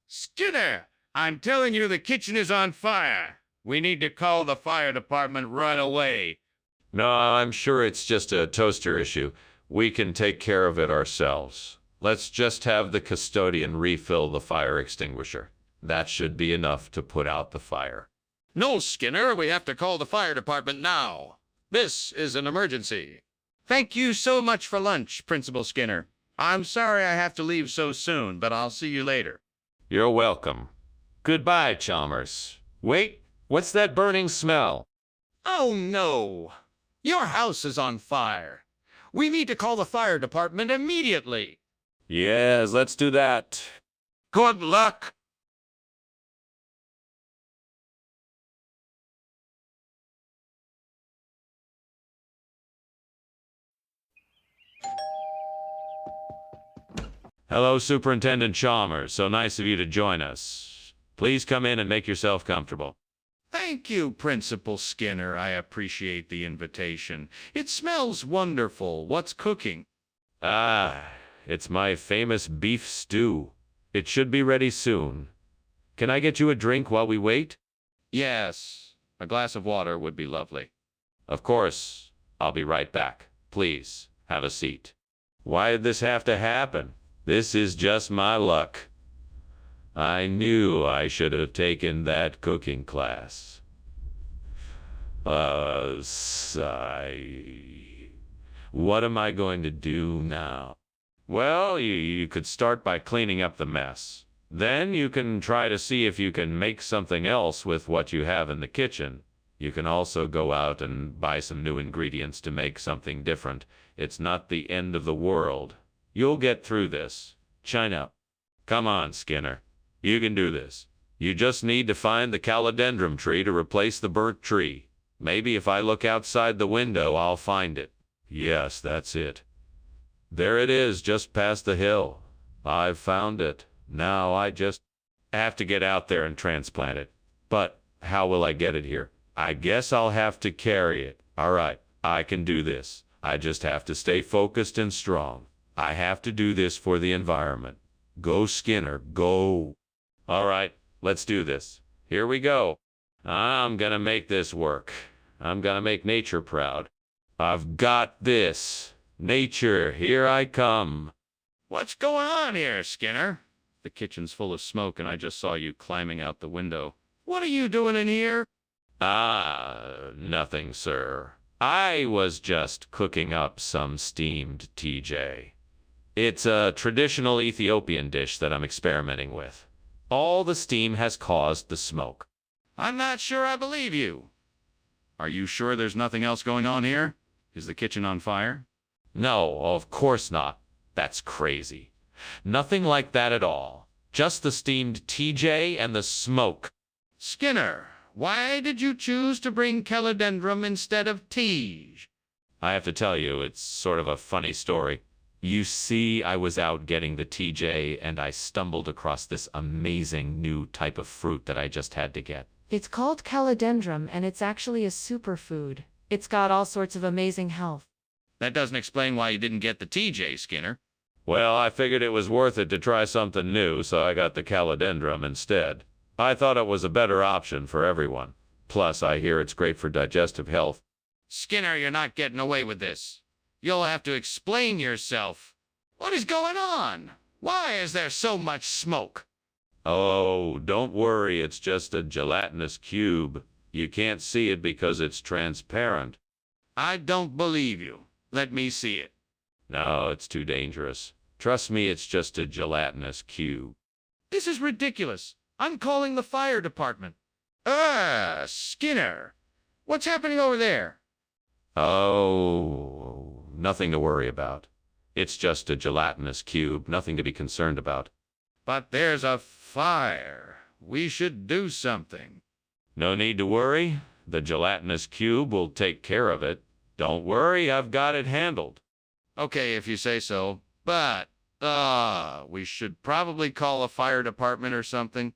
S2: Skinner, I'm telling you the kitchen is on fire. We need to call the fire department right away.
S1: No, I'm sure it's just a toaster issue. We can take care of it ourselves. Let's just have the custodian refill the fire extinguisher. That should be enough to put out the fire.
S2: No, Skinner, we have to call the fire department now. This is an emergency. Thank you so much for lunch, Principal Skinner. I'm sorry I have to leave so soon, but I'll see you later.
S1: You're welcome. Goodbye, Chalmers. Wait, what's that burning smell?
S2: Oh, no. Your house is on fire. We need to call the fire department immediately.
S1: Yes, let's do that.
S2: Good luck.
S1: Hello, Superintendent Chalmers. So nice of you to join us. Please come in and make yourself comfortable.
S2: Thank you, Principal Skinner. I appreciate the invitation. It smells wonderful. What's cooking?
S1: Ah, it's my famous beef stew. It should be ready soon. Can I get you a drink while we wait?
S2: Yes, a glass of water would be lovely.
S1: Of course. I'll be right back. Please, have a seat. Why did this have to happen? This is just my luck. I knew I should have taken that cooking class. What am I going to do now? Well, you could start by cleaning up the mess. Then you can try to see if you can make something else with what you have in the kitchen. You can also go out and buy some new ingredients to make something different. It's not the end of the world. You'll get through this. China. Come on, Skinner. You can do this. You just need to find the calodendrum tree to replace the burnt tree. Maybe if I look outside the window, I'll find it. Yes, that's it. There it is, just past the hill. I've found it. Now I just have to get out there and transplant it. But how will I get it here? I guess I'll have to carry it. All right, I can do this. I just have to stay focused and strong. I have to do this for the environment. Go, Skinner, go. All right, let's do this. Here we go. I'm gonna make this work. I'm gonna make nature proud. I've got this. Nature, here I come.
S2: What's going on here, Skinner? The kitchen's full of smoke and I just saw you climbing out the window. What are you doing in here?
S1: Nothing, sir. I was just cooking up some steamed TJ. It's a traditional Ethiopian dish that I'm experimenting with. All the steam has caused the smoke.
S2: I'm not sure I believe you. Are you sure there's nothing else going on here? Is the kitchen on fire?
S1: No, of course not. That's crazy. Nothing like that at all. Just the steamed TJ and the smoke.
S2: Skinner, why did you choose to bring calodendrum instead of tea?
S1: I have to tell you, it's sort of a funny story. You see, I was out getting the TJ and I stumbled across this amazing new type of fruit that I just had to get.
S6: It's called calodendrum, and it's actually a superfood. It's got all sorts of amazing health.
S2: That doesn't explain why you didn't get the TJ, Skinner.
S1: Well, I figured it was worth it to try something new, so I got the calodendrum instead. I thought it was a better option for everyone. Plus, I hear it's great for digestive health.
S2: Skinner, you're not getting away with this. You'll have to explain yourself. What is going on? Why is there so much smoke?
S1: Oh, don't worry, it's just a gelatinous cube. You can't see it because it's transparent.
S2: I don't believe you. Let me see it.
S1: No, it's too dangerous. Trust me, it's just a gelatinous cube.
S2: This is ridiculous. I'm calling the fire department. Skinner. What's happening over there?
S1: Oh, nothing to worry about. It's just a gelatinous cube, nothing to be concerned about.
S2: But there's a fire. We should do something.
S1: No need to worry. The gelatinous cube will take care of it. Don't worry, I've got it handled.
S2: Okay, if you say so. But, we should probably call a fire department or something.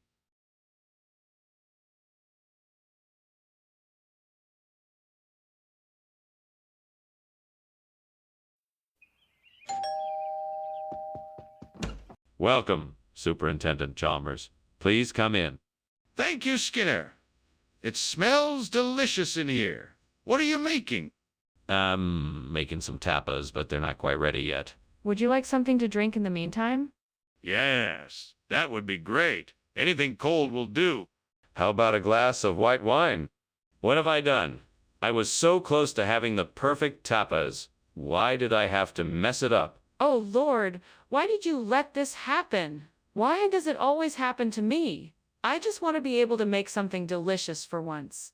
S1: Welcome, Superintendent Chalmers. Please come in.
S2: Thank you, Skinner. It smells delicious in here. What are you making?
S1: Making some tapas, but they're not quite ready yet.
S6: Would you like something to drink in the meantime?
S2: Yes, that would be great. Anything cold will do.
S1: How about a glass of white wine? What have I done? I was so close to having the perfect tapas. Why did I have to mess it up?
S6: Oh, Lord, why did you let this happen? Why does it always happen to me? I just want to be able to make something delicious for once.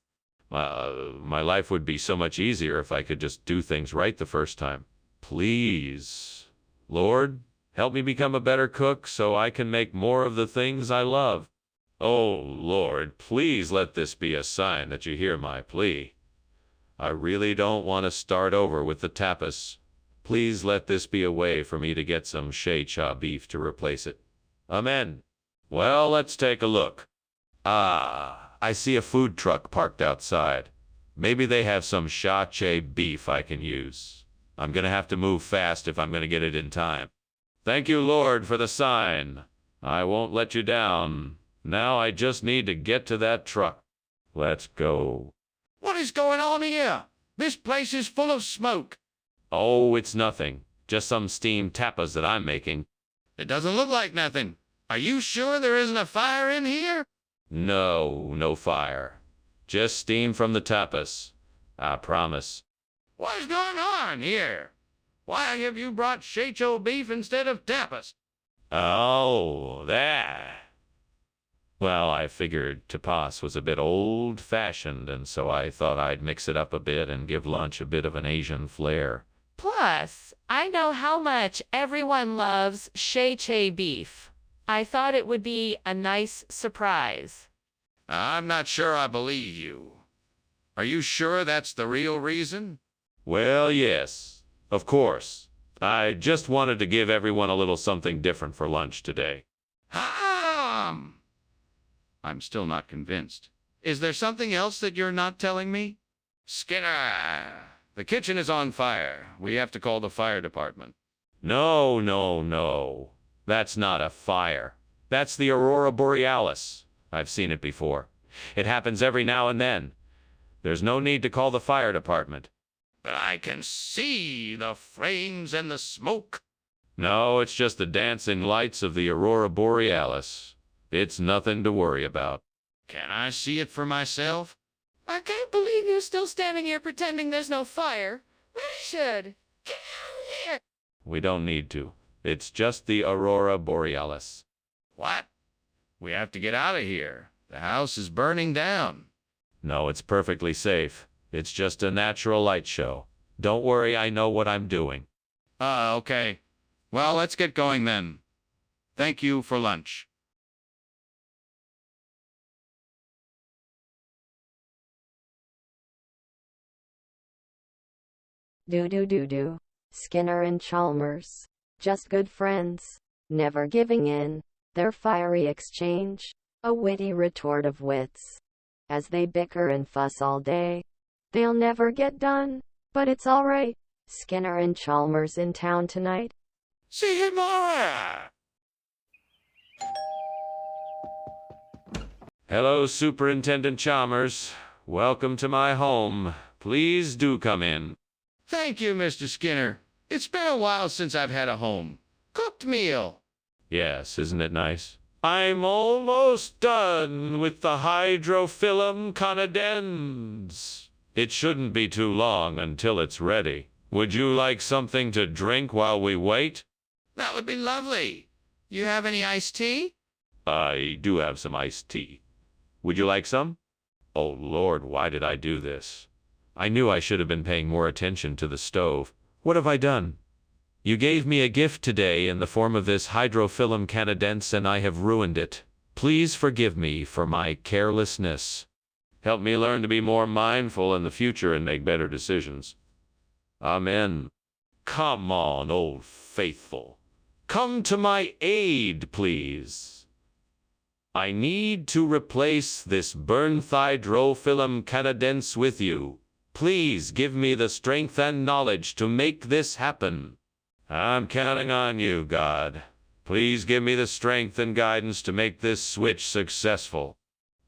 S1: My life would be so much easier if I could just do things right the first time. Please, Lord, help me become a better cook so I can make more of the things I love. Oh, Lord, please let this be a sign that you hear my plea. I really don't want to start over with the tapas. Please let this be a way for me to get some Shei-Cha beef to replace it. Amen. Well, let's take a look. Ah, I see a food truck parked outside. Maybe they have some Shei-Cha beef I can use. I'm gonna have to move fast if I'm gonna get it in time. Thank you, Lord, for the sign. I won't let you down. Now I just need to get to that truck. Let's go.
S4: What is going on here? This place is full of smoke.
S1: Oh, it's nothing. Just some steamed tapas that I'm making.
S4: It doesn't look like nothing. Are you sure there isn't a fire in here?
S1: No, no fire. Just steam from the tapas. I promise.
S4: What is going on here? Why have you brought Shei-Cho beef instead of tapas?
S1: Oh, that. Well, I figured tapas was a bit old-fashioned, and so I thought I'd mix it up a bit and give lunch a bit of an Asian flair.
S3: Plus, I know how much everyone loves Shei-Cha beef. I thought it would be a nice surprise.
S4: I'm not sure I believe you. Are you sure that's the real reason?
S1: Well, yes, of course. I just wanted to give everyone a little something different for lunch today.
S4: I'm still not convinced. Is there something else that you're not telling me? Skinner, the kitchen is on fire. We have to call the fire department.
S1: No, no, no. That's not a fire. That's the Aurora Borealis. I've seen it before. It happens every now and then. There's no need to call the fire department.
S4: But I can see the flames and the smoke.
S1: No, it's just the dancing lights of the Aurora Borealis. It's nothing to worry about.
S4: Can I see it for myself?
S6: I can't believe you're still standing here pretending there's no fire. We should. Get out of here.
S1: We don't need to. It's just the Aurora Borealis.
S4: What? We have to get out of here. The house is burning down.
S1: No, it's perfectly safe. It's just a natural light show. Don't worry, I know what I'm doing.
S4: Okay. Well, let's get going then. Thank you for lunch.
S5: Do. Skinner and Chalmers. Just good friends. Never giving in. Their fiery exchange. A witty retort of wits. As they bicker and fuss all day. They'll never get done. But it's alright. Skinner and Chalmers in town tonight.
S4: See you tomorrow.
S1: Hello, Superintendent Chalmers. Welcome to my home. Please do come in.
S4: Thank you, Mr. Skinner. It's been a while since I've had a home cooked meal.
S1: Yes, isn't it nice? I'm almost done with the hydrofilm canadens. It shouldn't be too long until it's ready. Would you like something to drink while we wait?
S4: That would be lovely. You have any iced tea?
S1: I do have some iced tea. Would you like some? Oh, Lord, why did I do this? I knew I should have been paying more attention to the stove. What have I done? You gave me a gift today in the form of this hydrofilm canadense, and I have ruined it. Please forgive me for my carelessness. Help me learn to be more mindful in the future and make better decisions. Amen. Come on, old faithful. Come to my aid, please. I need to replace this burnt hydrofilm canadense with you. Please give me the strength and knowledge to make this happen. I'm counting on you, God. Please give me the strength and guidance to make this switch successful.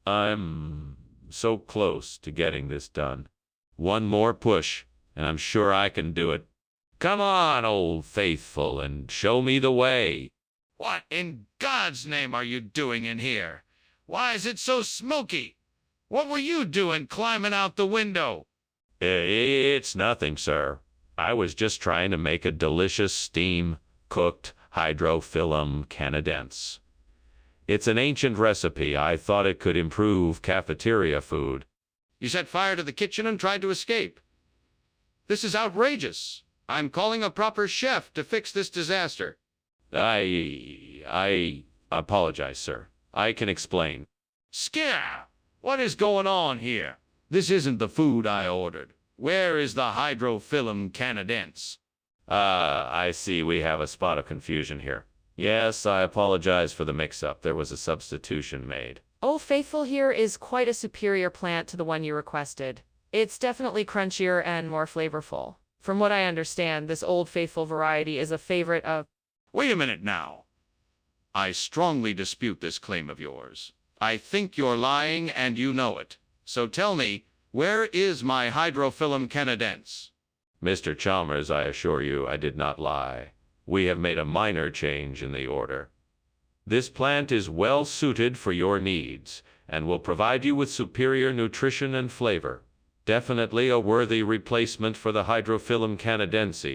S1: I'm so close to getting this done. One more push, and I'm sure I can do it. Come on, old faithful, and show me the way.
S4: What in God's name are you doing in here? Why is it so smoky? What were you doing climbing out the window?
S1: It's nothing, sir. I was just trying to make a delicious steam-cooked hydrofilm canadense. It's an ancient recipe. I thought it could improve cafeteria food.
S4: You set fire to the kitchen and tried to escape. This is outrageous. I'm calling a proper chef to fix this disaster.
S1: I apologize, sir. I can explain.
S4: Skinner, what is going on here? This isn't the food I ordered. Where is the hydrofilm canadense?
S1: I see we have a spot of confusion here. Yes, I apologize for the mix-up. There was a substitution made.
S7: Old Faithful here is quite a superior plant to the one you requested. It's definitely crunchier and more flavorful. From what I understand, this Old Faithful variety is a favorite of...
S2: Wait a minute now. I strongly dispute this claim of yours. I think you're lying and you know it. So tell me, where is my Hydrophyllum canadense?
S1: Mr. Chalmers, I assure you I did not lie. We have made a minor change in the order. This plant is well suited for your needs and will provide you with superior nutrition and flavor. Definitely a worthy replacement for the Hydrophyllum canadense.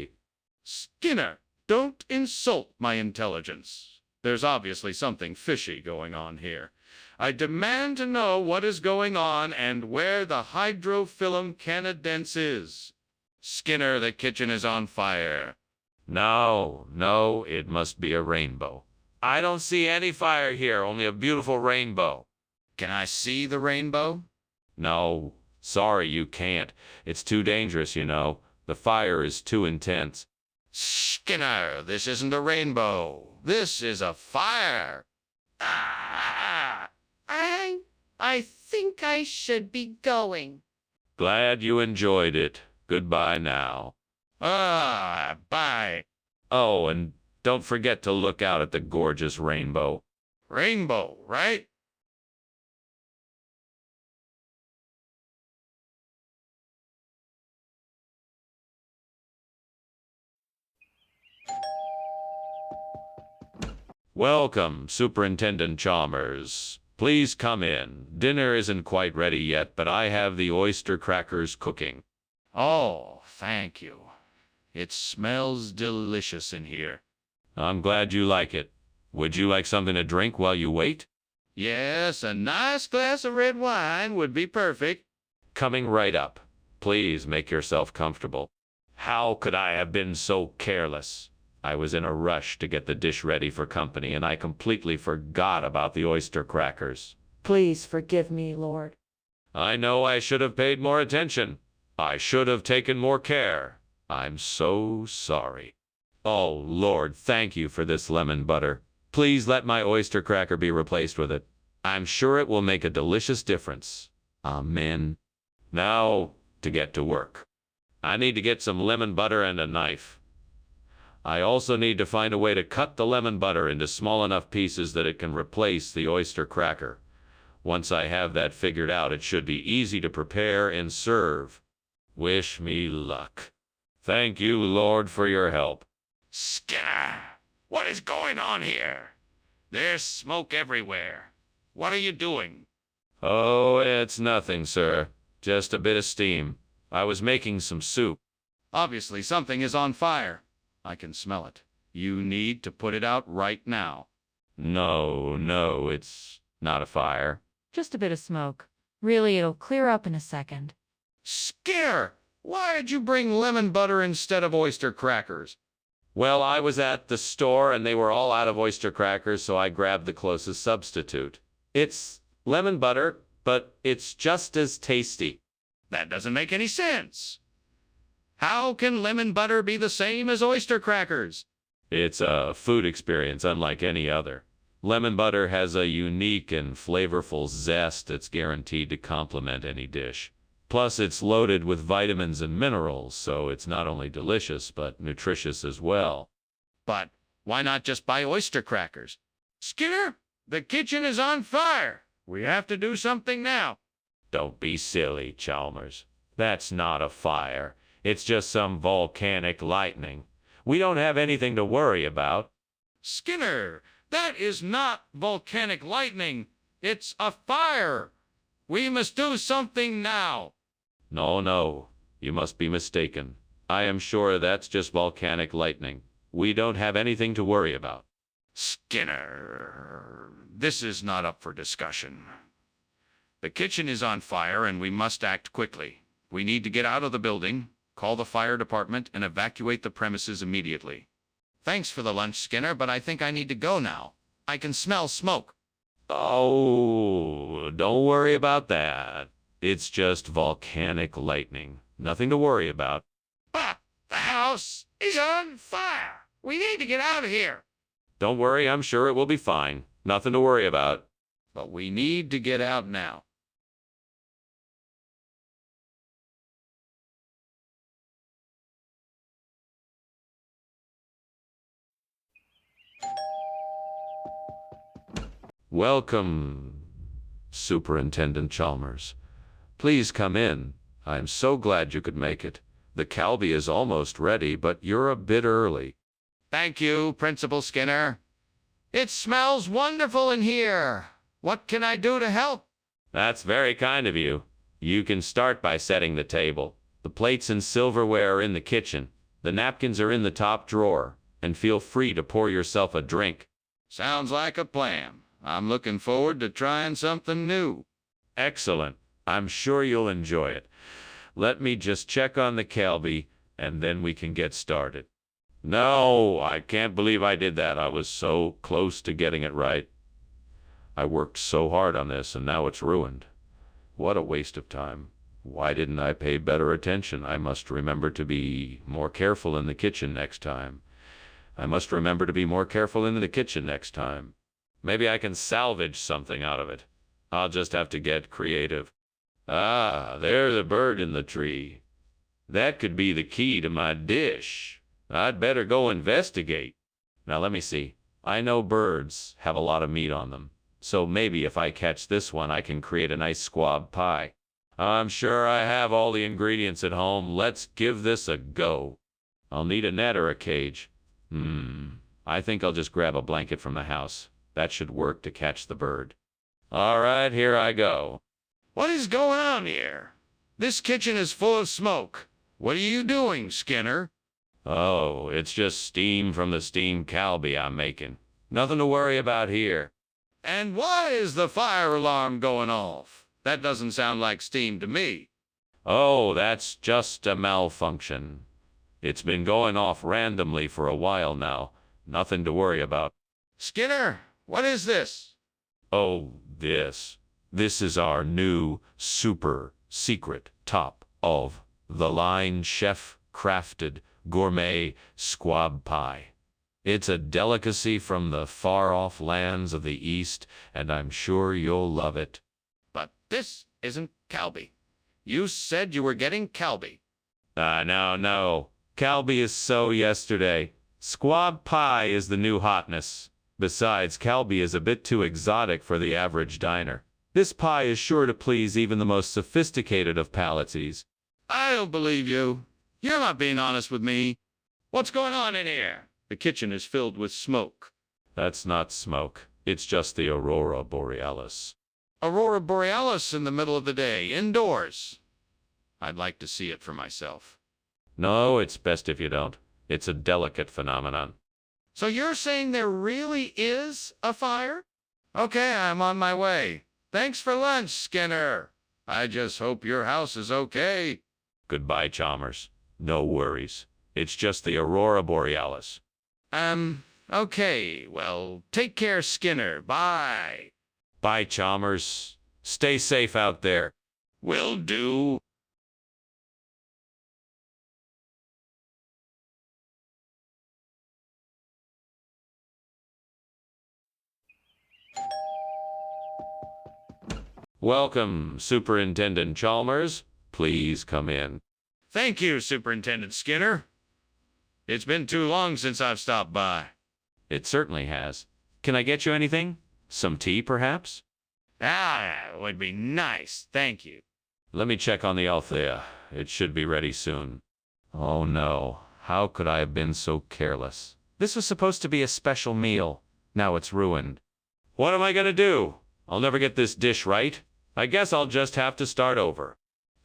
S2: Skinner, don't insult my intelligence. There's obviously something fishy going on here. I demand to know what is going on and where the Hydrophyllum canadense is. Skinner, the kitchen is on fire.
S1: No, it must be a rainbow. I don't see any fire here, only a beautiful rainbow.
S2: Can I see the rainbow?
S1: No, sorry, you can't. It's too dangerous, you know. The fire is too intense.
S2: Skinner, this isn't a rainbow. This is a fire. Ah,
S6: I think I should be going.
S1: Glad you enjoyed it. Goodbye now.
S2: Bye.
S1: Oh, and don't forget to look out at the gorgeous rainbow.
S2: Rainbow, right?
S1: Welcome, Superintendent Chalmers. Please come in. Dinner isn't quite ready yet, but I have the oyster crackers cooking.
S2: Oh, thank you. It smells delicious in here.
S1: I'm glad you like it. Would you like something to drink while you wait?
S2: Yes, a nice glass of red wine would be perfect.
S1: Coming right up. Please make yourself comfortable. How could I have been so careless? I was in a rush to get the dish ready for company, and I completely forgot about the oyster crackers.
S7: Please forgive me, Lord.
S1: I know I should have paid more attention. I should have taken more care. I'm so sorry. Oh, Lord, thank you for this lemon butter. Please let my oyster cracker be replaced with it. I'm sure it will make a delicious difference. Amen. Now, to get to work. I need to get some lemon butter and a knife. I also need to find a way to cut the lemon butter into small enough pieces that it can replace the oyster cracker. Once I have that figured out, it should be easy to prepare and serve. Wish me luck. Thank you, Lord, for your help.
S2: Skinner, what is going on here? There's smoke everywhere. What are you doing?
S1: Oh, it's nothing, sir. Just a bit of steam. I was making some soup.
S2: Obviously, something is on fire. I can smell it. You need to put it out right now.
S1: No, it's not a fire.
S7: Just a bit of smoke. Really, it'll clear up in a second.
S2: Skinner, why did you bring lemon butter instead of oyster crackers?
S1: Well, I was at the store and they were all out of oyster crackers, so I grabbed the closest substitute. It's lemon butter, but it's just as tasty.
S2: That doesn't make any sense. How can lemon butter be the same as oyster crackers?
S1: It's a food experience unlike any other. Lemon butter has a unique and flavorful zest that's guaranteed to complement any dish. Plus, it's loaded with vitamins and minerals, so it's not only delicious, but nutritious as well.
S2: But why not just buy oyster crackers? Skinner, the kitchen is on fire. We have to do something now.
S1: Don't be silly, Chalmers. That's not a fire. It's just some volcanic lightning. We don't have anything to worry about.
S2: Skinner, that is not volcanic lightning. It's a fire. We must do something now.
S1: No, you must be mistaken. I am sure that's just volcanic lightning. We don't have anything to worry about.
S2: Skinner, this is not up for discussion. The kitchen is on fire and we must act quickly. We need to get out of the building, call the fire department, and evacuate the premises immediately. Thanks for the lunch, Skinner, but I think I need to go now. I can smell smoke.
S1: Oh, don't worry about that. It's just volcanic lightning. Nothing to worry about.
S2: But the house
S4: He's on fire. We need to get out of here.
S1: Don't worry, I'm sure it will be fine. Nothing to worry about.
S4: But we need to get out now.
S1: Welcome, Superintendent Chalmers. Please come in. I am so glad you could make it. The Calbee is almost ready, but you're a bit early.
S4: Thank you, Principal Skinner. It smells wonderful in here. What can I do to help?
S1: That's very kind of you. You can start by setting the table. The plates and silverware are in the kitchen. The napkins are in the top drawer. And feel free to pour yourself a drink.
S4: Sounds like a plan. I'm looking forward to trying something new.
S1: Excellent. I'm sure you'll enjoy it. Let me just check on the Calbee, and then we can get started. No, I can't believe I did that. I was so close to getting it right. I worked so hard on this, and now it's ruined. What a waste of time. Why didn't I pay better attention? I must remember to be more careful in the kitchen next time. Maybe I can salvage something out of it. I'll just have to get creative. Ah, there's a bird in the tree. That could be the key to my dish. I'd better go investigate. Now let me see. I know birds have a lot of meat on them. So maybe if I catch this one, I can create a nice squab pie. I'm sure I have all the ingredients at home. Let's give this a go. I'll need a net or a cage. I think I'll just grab a blanket from the house. That should work to catch the bird. All right, here I go.
S4: What is going on here? This kitchen is full of smoke. What are you doing, Skinner?
S1: Oh, it's just steam from the steam Calbee I'm making. Nothing to worry about here.
S4: And why is the fire alarm going off? That doesn't sound like steam to me.
S1: Oh, that's just a malfunction. It's been going off randomly for a while now. Nothing to worry about.
S4: Skinner, what is this?
S1: Oh, this is our new super secret top of the line chef crafted gourmet squab pie. It's a delicacy from the far-off lands of the East, and I'm sure you'll love it.
S4: But this isn't Calbee. You said you were getting Calbee.
S1: No. Calbee is so yesterday. Squab pie is the new hotness. Besides, Calbee is a bit too exotic for the average diner. This pie is sure to please even the most sophisticated of palates.
S4: I don't believe you. You're not being honest with me. What's going on in here? The kitchen is filled with smoke.
S1: That's not smoke. It's just the aurora borealis.
S4: Aurora borealis in the middle of the day, indoors. I'd like to see it for myself.
S1: No, it's best if you don't. It's a delicate phenomenon.
S4: So you're saying there really is a fire? Okay, I'm on my way. Thanks for lunch, Skinner. I just hope your house is okay.
S1: Goodbye, Chalmers. No worries. It's just the aurora borealis.
S4: Okay. Well, take care, Skinner. Bye.
S1: Bye, Chalmers. Stay safe out there.
S4: Will do.
S1: Welcome, Superintendent Chalmers. Please come in.
S4: Thank you, Superintendent Skinner. It's been too long since I've stopped by.
S1: It certainly has. Can I get you anything? Some tea, perhaps?
S4: It would be nice. Thank you.
S1: Let me check on the Althea. It should be ready soon. Oh no, how could I have been so careless? This was supposed to be a special meal. Now it's ruined. What am I gonna do? I'll never get this dish right. I guess I'll just have to start over.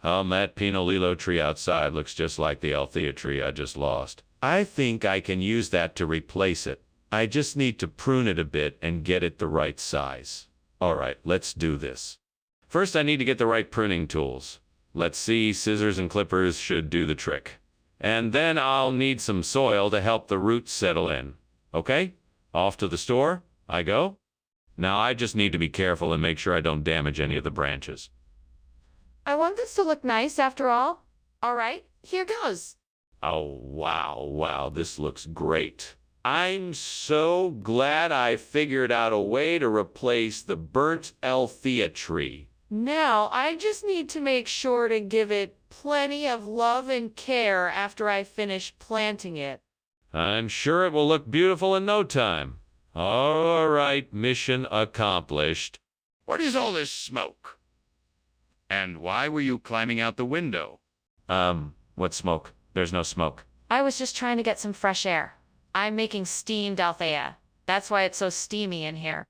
S1: That Pinolillo tree outside looks just like the Althea tree I just lost. I think I can use that to replace it. I just need to prune it a bit and get it the right size. Alright, let's do this. First I need to get the right pruning tools. Let's see, scissors and clippers should do the trick. And then I'll need some soil to help the roots settle in. Okay? Off to the store I go. Now I just need to be careful and make sure I don't damage any of the branches.
S6: I want this to look nice after all. All right, here goes.
S1: Oh, wow, this looks great. I'm so glad I figured out a way to replace the burnt Althea tree.
S3: Now, I just need to make sure to give it plenty of love and care after I finish planting it.
S1: I'm sure it will look beautiful in no time. All right, mission accomplished.
S2: What is all this smoke? And why were you climbing out the window?
S8: What smoke? There's no smoke.
S6: I was just trying to get some fresh air. I'm making steamed Althea. That's why it's so steamy in here.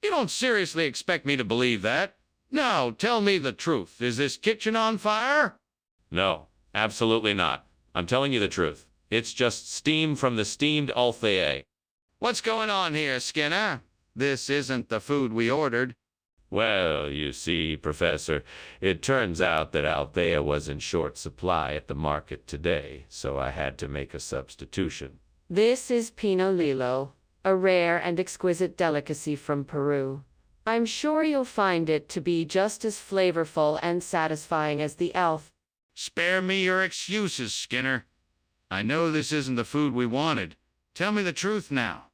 S2: You don't seriously expect me to believe that? Now, tell me the truth. Is this kitchen on fire?
S1: No, absolutely not. I'm telling you the truth. It's just steam from the steamed Althea.
S2: What's going on here, Skinner? This isn't the food we ordered.
S1: Well, you see, Professor, it turns out that Althea was in short supply at the market today, so I had to make a substitution.
S3: This is Pino Lilo, a rare and exquisite delicacy from Peru. I'm sure you'll find it to be just as flavorful and satisfying as the elf.
S2: Spare me your excuses, Skinner. I know this isn't the food we wanted. Tell me the truth now.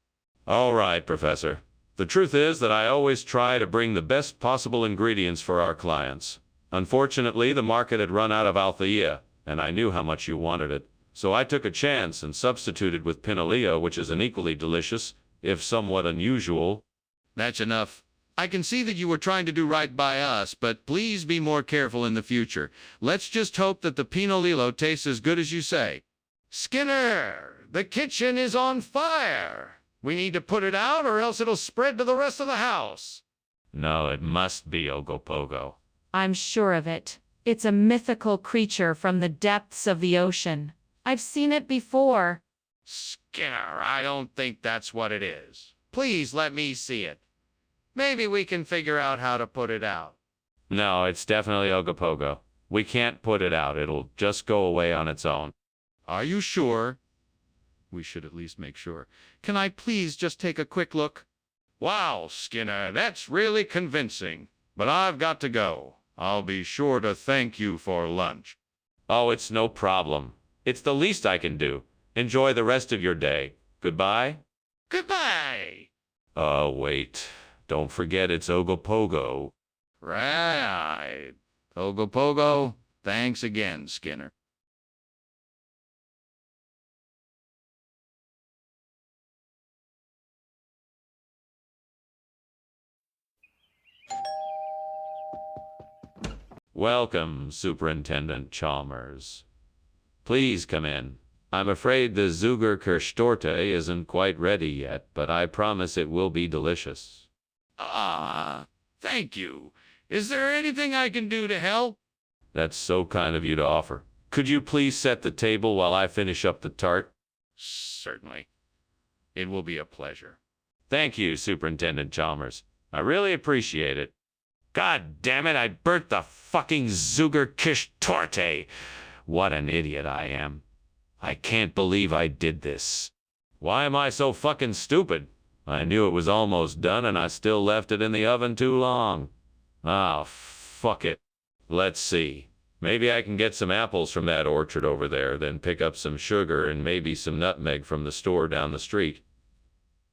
S1: All right, Professor. The truth is that I always try to bring the best possible ingredients for our clients. Unfortunately, the market had run out of Althea, and I knew how much you wanted it. So I took a chance and substituted with Pinolillo, which is an equally delicious, if somewhat unusual.
S2: That's enough. I can see that you were trying to do right by us, but please be more careful in the future. Let's just hope that the Pinolillo tastes as good as you say. Skinner, the kitchen is on fire. We need to put it out or else it'll spread to the rest of the house.
S1: No, it must be Ogopogo.
S3: I'm sure of it. It's a mythical creature from the depths of the ocean. I've seen it before.
S2: Skinner, I don't think that's what it is. Please let me see it. Maybe we can figure out how to put it out.
S1: No, it's definitely Ogopogo. We can't put it out. It'll just go away on its own.
S2: Are you sure? We should at least make sure. Can I please just take a quick look? Wow, Skinner, that's really convincing. But I've got to go. I'll be sure to thank you for lunch.
S1: Oh, it's no problem. It's the least I can do. Enjoy the rest of your day. Goodbye?
S2: Goodbye.
S1: Oh, wait. Don't forget it's Ogopogo.
S2: Right. Ogopogo, thanks again, Skinner.
S1: Welcome, Superintendent Chalmers. Please come in. I'm afraid the Zugerkirschtorte isn't quite ready yet, but I promise it will be delicious.
S2: Thank you. Is there anything I can do to help?
S1: That's so kind of you to offer. Could you please set the table while I finish up the tart?
S2: Certainly. It will be a pleasure.
S1: Thank you, Superintendent Chalmers. I really appreciate it. God damn it, I burnt the fucking Zugerkirschtorte. What an idiot I am. I can't believe I did this. Why am I so fucking stupid? I knew it was almost done and I still left it in the oven too long. Ah, fuck it. Let's see. Maybe I can get some apples from that orchard over there, then pick up some sugar and maybe some nutmeg from the store down the street.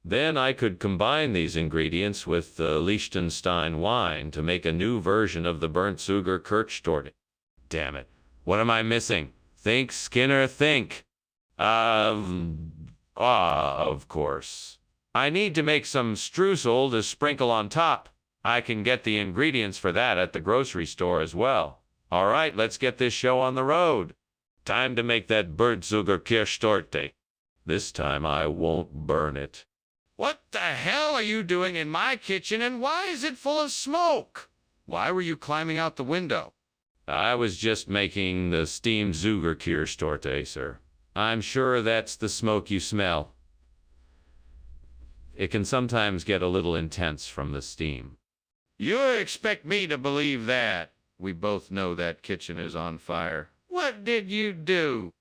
S1: Then I could combine these ingredients with the Liechtenstein wine to make a new version of the burnt Zugerkirschtorte. Damn it. What am I missing? Think, Skinner, think. Of course. I need to make some streusel to sprinkle on top. I can get the ingredients for that at the grocery store as well. All right, let's get this show on the road. Time to make that burnt Zugerkirschtorte. This time I won't burn it.
S2: What the hell are you doing in my kitchen and why is it full of smoke? Why were you climbing out the window?
S1: I was just making the steamed Zugerkirschtorte, sir. I'm sure that's the smoke you smell. It can sometimes get a little intense from the steam.
S2: You expect me to believe that? We both know that kitchen is on fire. What did you do?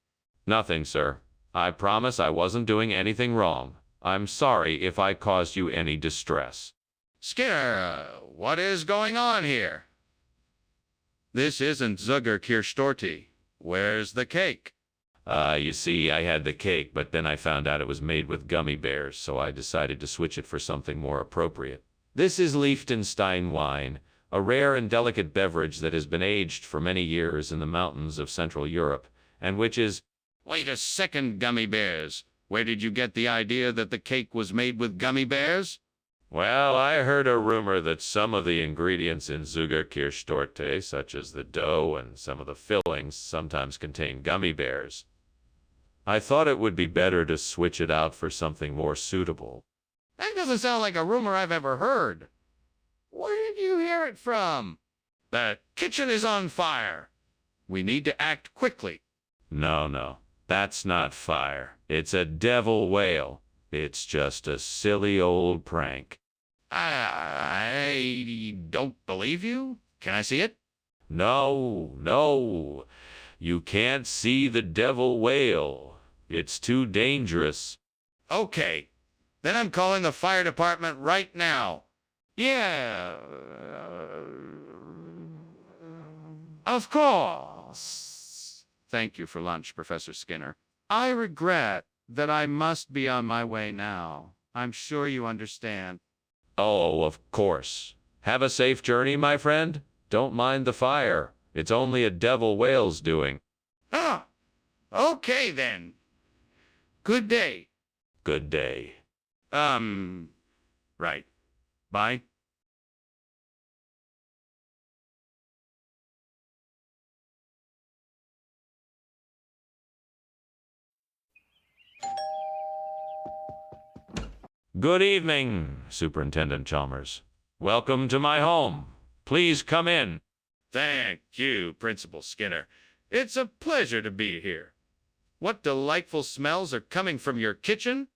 S1: Nothing, sir. I promise I wasn't doing anything wrong. I'm sorry if I caused you any distress.
S2: Skinner, what is going on here? This isn't Zugerkirschtorte. Where's the cake?
S1: You see, I had the cake, but then I found out it was made with gummy bears, so I decided to switch it for something more appropriate. This is Liechtenstein wine, a rare and delicate beverage that has been aged for many years in the mountains of Central Europe, and which is...
S2: Wait a second, gummy bears. Where did you get the idea that the cake was made with gummy bears?
S1: Well, I heard a rumor that some of the ingredients in Zuckerkirschtorte, such as the dough and some of the fillings, sometimes contain gummy bears. I thought it would be better to switch it out for something more suitable.
S2: That doesn't sound like a rumor I've ever heard. Where did you hear it from? The kitchen is on fire. We need to act quickly.
S1: No, that's not fire. It's a devil whale. It's just a silly old prank.
S2: I don't believe you. Can I see it?
S1: No. You can't see the devil whale. It's too dangerous.
S2: Okay. Then I'm calling the fire department right now. Yeah. Of course. Thank you for lunch, Professor Skinner. I regret that I must be on my way now. I'm sure you understand.
S1: Oh, of course. Have a safe journey, my friend. Don't mind the fire. It's only a devil whale's doing.
S2: Ah, okay then. Good day.
S1: Good day.
S2: Right. Bye.
S1: Good evening, Superintendent Chalmers. Welcome to my home. Please come in.
S2: Thank you, Principal Skinner. It's a pleasure to be here. What delightful smells are coming from your kitchen?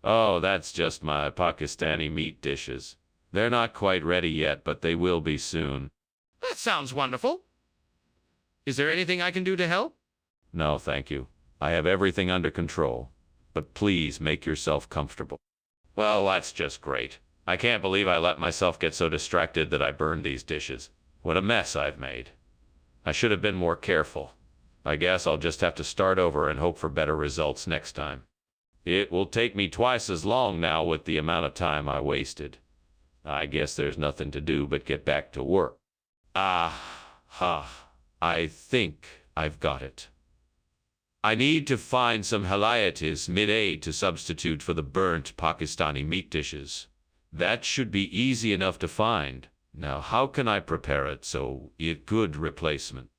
S1: Oh, that's just my Pakistani meat dishes. They're not quite ready yet, but they will be soon.
S2: That sounds wonderful. Is there anything I can do to help?
S1: No, thank you. I have everything under control. But please make yourself comfortable. Well, that's just great. I can't believe I let myself get so distracted that I burned these dishes. What a mess I've made. I should have been more careful. I guess I'll just have to start over and hope for better results next time. It will take me twice as long now with the amount of time I wasted. I guess there's nothing to do but get back to work. I think I've got it. I need to find some Haliatis mid-A to substitute for the burnt Pakistani meat dishes. That should be easy enough to find. Now, how can I prepare it so it's a good replacement?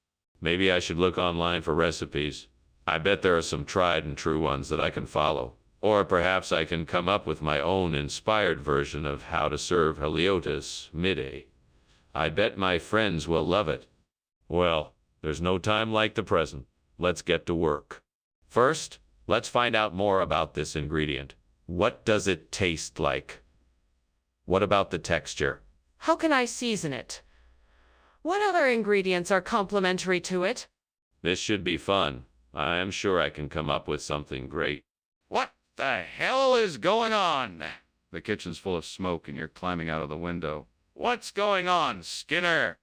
S1: Maybe I should look online for recipes. I bet there are some tried and true ones that I can follow. Or perhaps I can come up with my own inspired version of how to serve Haliotis mid-A. I bet my friends will love it. Well, there's no time like the present. Let's get to work. First, let's find out more about this ingredient. What does it taste like? What about the texture?
S7: How can I season it? What other ingredients are complementary to it?
S1: This should be fun. I am sure I can come up with something great.
S2: What the hell is going on? The kitchen's full of smoke and you're climbing out of the window. What's going on, Skinner?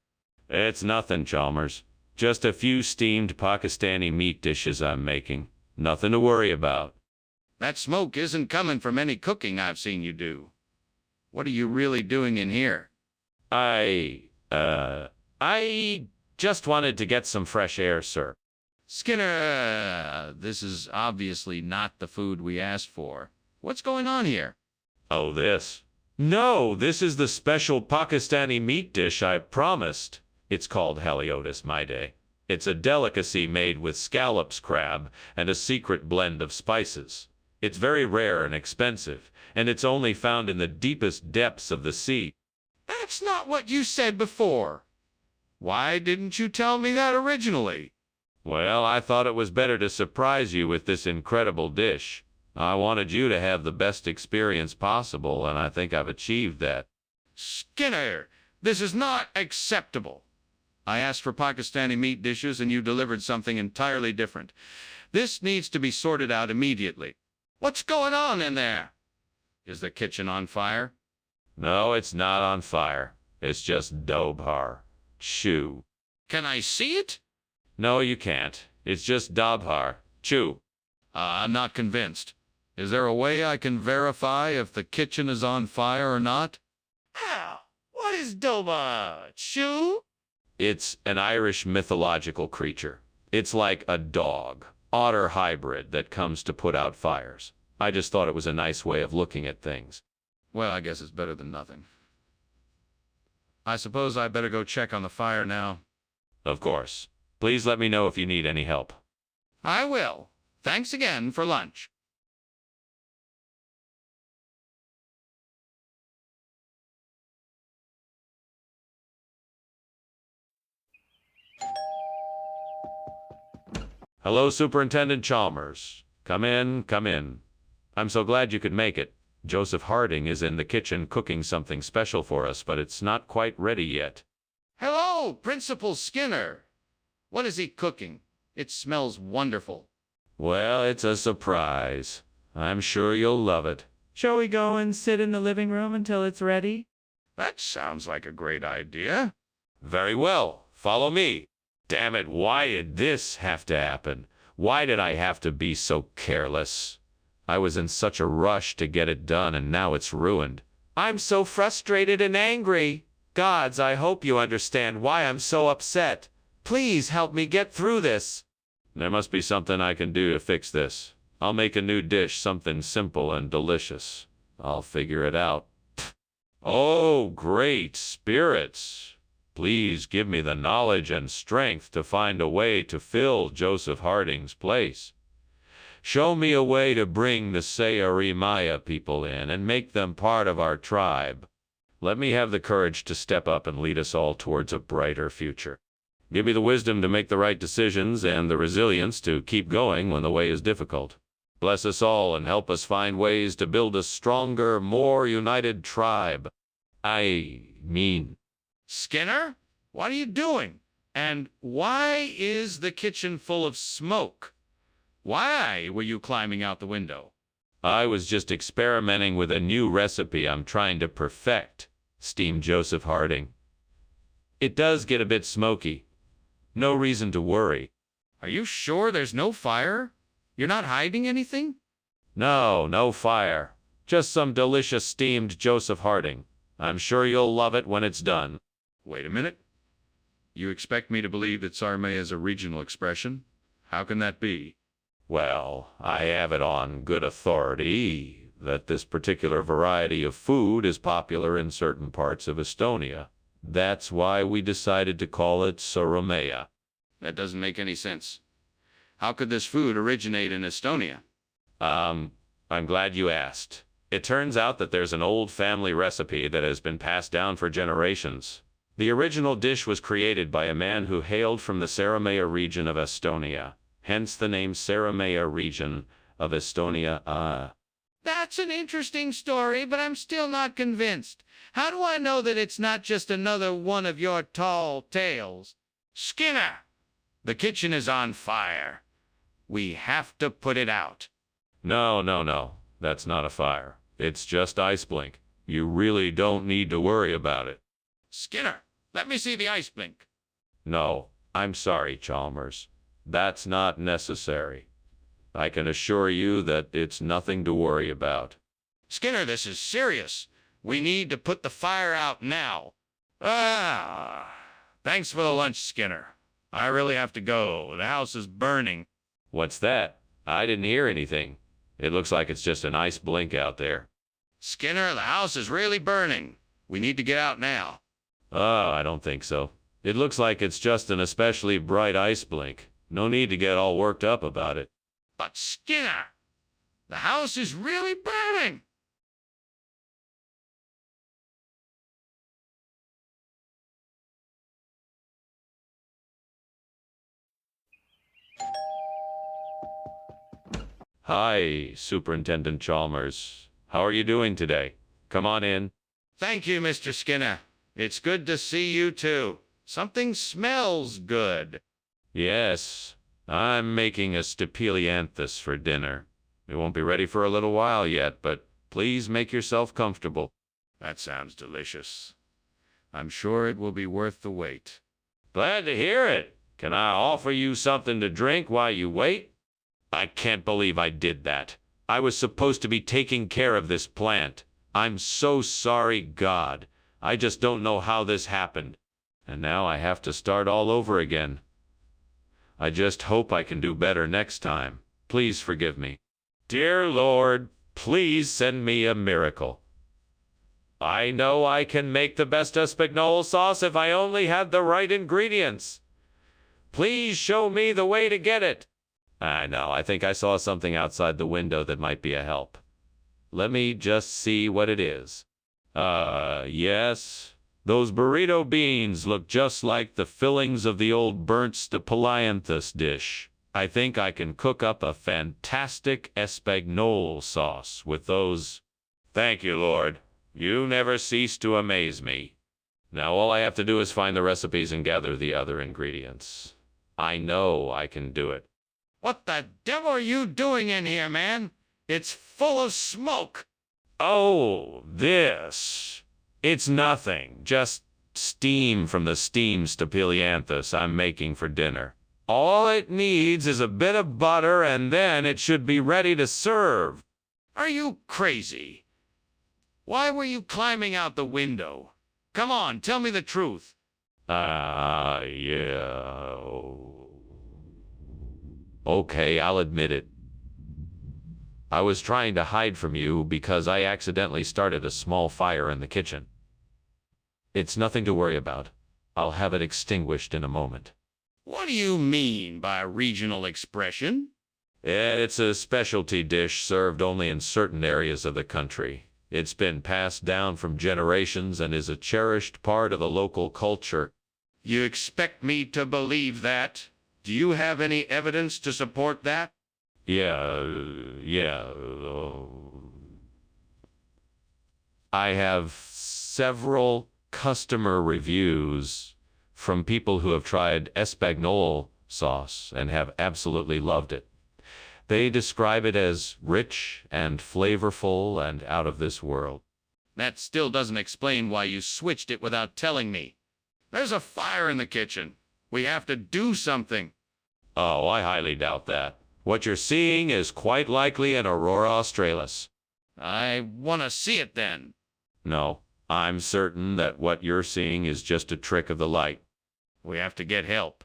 S1: It's nothing, Chalmers. Just a few steamed Pakistani meat dishes I'm making. Nothing to worry about.
S2: That smoke isn't coming from any cooking I've seen you do. What are you really doing in here?
S1: I just wanted to get some fresh air, sir.
S2: Skinner, this is obviously not the food we asked for. What's going on here?
S1: Oh, this? No, this is the special Pakistani meat dish I promised. It's called Haliotis Mide. It's a delicacy made with scallops crab and a secret blend of spices. It's very rare and expensive, and it's only found in the deepest depths of the sea.
S2: That's not what you said before. Why didn't you tell me that originally?
S1: Well, I thought it was better to surprise you with this incredible dish. I wanted you to have the best experience possible, and I think I've achieved that.
S2: Skinner, this is not acceptable. I asked for Pakistani meat dishes and you delivered something entirely different. This needs to be sorted out immediately. What's going on in there? Is the kitchen on fire?
S1: No, it's not on fire. It's just Dobhar. Shoo.
S2: Can I see it?
S1: No, you can't. It's just Dobhar. Chew.
S2: I'm not convinced. Is there a way I can verify if the kitchen is on fire or not?
S4: How? What is Doba? Chew?
S1: It's an Irish mythological creature. It's like a dog, otter hybrid that comes to put out fires. I just thought it was a nice way of looking at things.
S2: Well, I guess it's better than nothing. I suppose I better go check on the fire now.
S1: Of course. Please let me know if you need any help.
S2: I will. Thanks again for lunch.
S1: Hello, Superintendent Chalmers. Come in, come in. I'm so glad you could make it. Joseph Harding is in the kitchen cooking something special for us, but it's not quite ready yet.
S2: Hello, Principal Skinner. What is he cooking? It smells wonderful.
S1: Well, it's a surprise. I'm sure you'll love it.
S7: Shall we go and sit in the living room until it's ready?
S2: That sounds like a great idea.
S1: Very well. Follow me. Damn it, why did this have to happen? Why did I have to be so careless? I was in such a rush to get it done, and now it's ruined. I'm so frustrated and angry. Gods, I hope you understand why I'm so upset. Please help me get through this. There must be something I can do to fix this. I'll make a new dish, something simple and delicious. I'll figure it out. Oh, great spirits! Please give me the knowledge and strength to find a way to fill Joseph Harding's place. Show me a way to bring the Sayarimaya people in and make them part of our tribe. Let me have the courage to step up and lead us all towards a brighter future. Give me the wisdom to make the right decisions and the resilience to keep going when the way is difficult. Bless us all and help us find ways to build a stronger, more united tribe.
S2: Skinner, what are you doing? And why is the kitchen full of smoke? Why were you climbing out the window?
S1: I was just experimenting with a new recipe I'm trying to perfect, steamed Joseph Harding. It does get a bit smoky. No reason to worry.
S2: Are you sure there's no fire? You're not hiding anything?
S1: No, no fire. Just some delicious steamed Joseph Harding. I'm sure you'll love it when it's done.
S2: Wait a minute. You expect me to believe that sarme is a regional expression? How can that be?
S1: Well, I have it on good authority that this particular variety of food is popular in certain parts of Estonia. That's why we decided to call it sarmea.
S2: That doesn't make any sense. How could this food originate in Estonia?
S1: I'm glad you asked. It turns out that there's an old family recipe that has been passed down for generations. The original dish was created by a man who hailed from the Saramea region of Estonia, hence the name Saramea region of Estonia.
S4: That's an interesting story, but I'm still not convinced. How do I know that it's not just another one of your tall tales?
S2: Skinner! The kitchen is on fire. We have to put it out.
S1: No. That's not a fire. It's just ice blink. You really don't need to worry about it.
S2: Skinner, let me see the ice blink.
S1: No, I'm sorry, Chalmers. That's not necessary. I can assure you that it's nothing to worry about.
S2: Skinner, this is serious. We need to put the fire out now. Thanks for the lunch, Skinner. I really have to go. The house is burning.
S1: What's that? I didn't hear anything. It looks like it's just an ice blink out there.
S2: Skinner, the house is really burning. We need to get out now.
S1: Oh, I don't think so. It looks like it's just an especially bright ice blink. No need to get all worked up about it.
S2: But Skinner, the house is really burning.
S1: Hi, Superintendent Chalmers. How are you doing today? Come on in.
S2: Thank you, Mr. Skinner. It's good to see you too. Something smells good.
S1: Yes, I'm making a stapelianthus for dinner. It won't be ready for a little while yet, but please make yourself comfortable.
S2: That sounds delicious. I'm sure it will be worth the wait.
S1: Glad to hear it. Can I offer you something to drink while you wait? I can't believe I did that. I was supposed to be taking care of this plant. I'm so sorry, God. I just don't know how this happened. And now I have to start all over again. I just hope I can do better next time. Please forgive me. Dear Lord, please send me a miracle. I know I can make the best espagnole sauce if I only had the right ingredients. Please show me the way to get it. I know, I think I saw something outside the window that might be a help. Let me just see what it is. Yes. Those burrito beans look just like the fillings of the old burnt stapelianthus dish. I think I can cook up a fantastic espagnole sauce with those. Thank you, Lord. You never cease to amaze me. Now all I have to do is find the recipes and gather the other ingredients. I know I can do it.
S4: What the devil are you doing in here, man? It's full of smoke.
S1: Oh, this. It's nothing. Just steam from the steamed stapelianthus I'm making for dinner. All it needs is a bit of butter, and then it should be ready to serve.
S4: Are you crazy? Why were you climbing out the window? Come on, tell me the truth.
S1: Yeah. Okay, I'll admit it. I was trying to hide from you because I accidentally started a small fire in the kitchen. It's nothing to worry about. I'll have it extinguished in a moment.
S4: What do you mean by regional expression?
S1: It's a specialty dish served only in certain areas of the country. It's been passed down from generations and is a cherished part of the local culture.
S4: You expect me to believe that? Do you have any evidence to support that?
S1: Yeah. I have several customer reviews from people who have tried espagnole sauce and have absolutely loved it. They describe it as rich and flavorful and out of this world.
S4: That still doesn't explain why you switched it without telling me. There's a fire in the kitchen. We have to do something.
S1: Oh, I highly doubt that. What you're seeing is quite likely an aurora australis.
S4: I want to see it then.
S1: No, I'm certain that what you're seeing is just a trick of the light.
S4: We have to get help.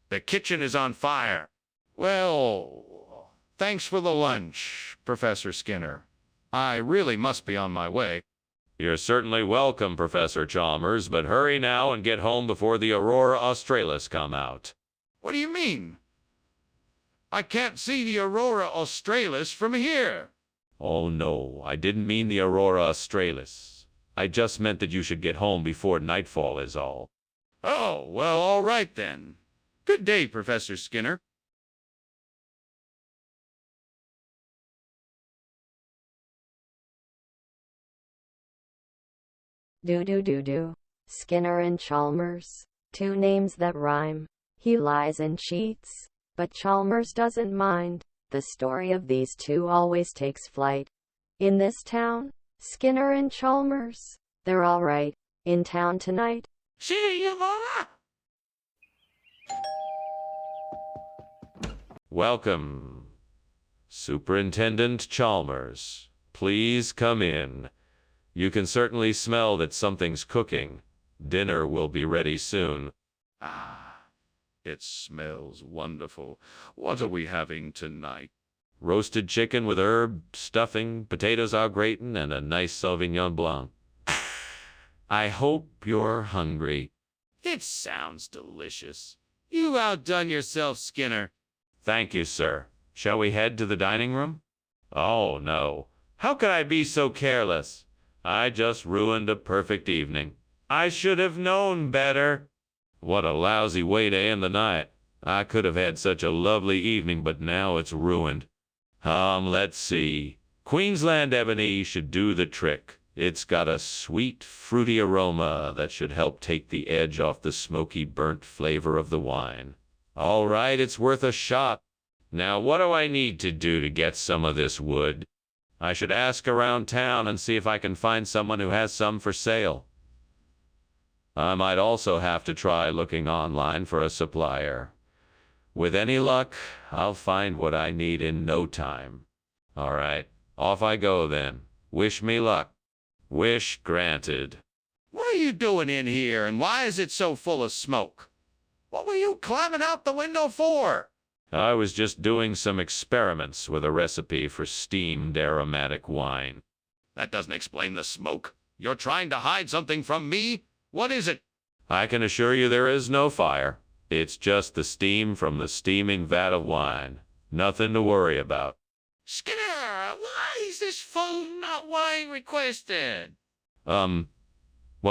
S4: The kitchen is on fire. Well, thanks for the lunch, Professor Skinner. I really must be on my way.
S1: You're certainly welcome, Professor Chalmers, but hurry now and get home before the aurora australis come out.
S4: What do you mean? I can't see the aurora australis from here.
S1: Oh no, I didn't mean the aurora australis. I just meant that you should get home before nightfall is all.
S4: Oh, well, all right then. Good day, Professor Skinner.
S5: Do. Skinner and Chalmers. Two names that rhyme. He lies and cheats, but Chalmers doesn't mind. The story of these two always takes flight. In this town, Skinner and Chalmers, they're all right. In town tonight.
S4: See you, Laura.
S1: Welcome, Superintendent Chalmers. Please come in. You can certainly smell that something's cooking. Dinner will be ready soon.
S4: Ah, it smells wonderful. What are we having tonight?
S1: Roasted chicken with herb, stuffing, potatoes au gratin, and a nice Sauvignon Blanc. I hope you're hungry.
S4: It sounds delicious. You outdone yourself, Skinner.
S1: Thank you, sir. Shall we head to the dining room? Oh, no. How could I be so careless? I just ruined a perfect evening. I should have known better. What a lousy way to end the night. I could have had such a lovely evening, but now it's ruined. Let's see. Queensland ebony should do the trick. It's got a sweet, fruity aroma that should help take the edge off the smoky, burnt flavor of the wine. All right, it's worth a shot. Now, what do I need to do to get some of this wood? I should ask around town and see if I can find someone who has some for sale. I might also have to try looking online for a supplier. With any luck, I'll find what I need in no time. All right, off I go then. Wish me luck. Wish granted.
S2: What are you doing in here, and why is it so full of smoke? What were you climbing out the window for?
S1: I was just doing some experiments with a recipe for steamed aromatic wine.
S2: That doesn't explain the smoke. You're trying to hide something from me? What is it?
S1: I can assure you there is no fire. It's just the steam from the steaming vat of wine. Nothing to worry about.
S2: Skinner, why is this phone not wine requested?
S1: Well,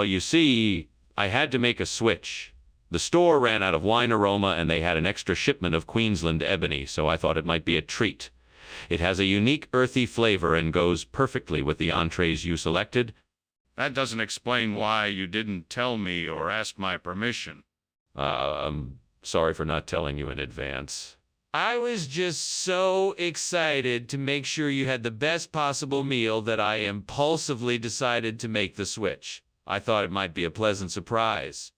S1: you see, I had to make a switch. The store ran out of wine aroma and they had an extra shipment of Queensland ebony, so I thought it might be a treat. It has a unique earthy flavor and goes perfectly with the entrees you selected.
S2: That doesn't explain why you didn't tell me or ask my permission.
S1: I'm sorry for not telling you in advance.
S7: I was just so excited to make sure you had the best possible meal that I impulsively decided to make the switch. I thought it might be a pleasant surprise.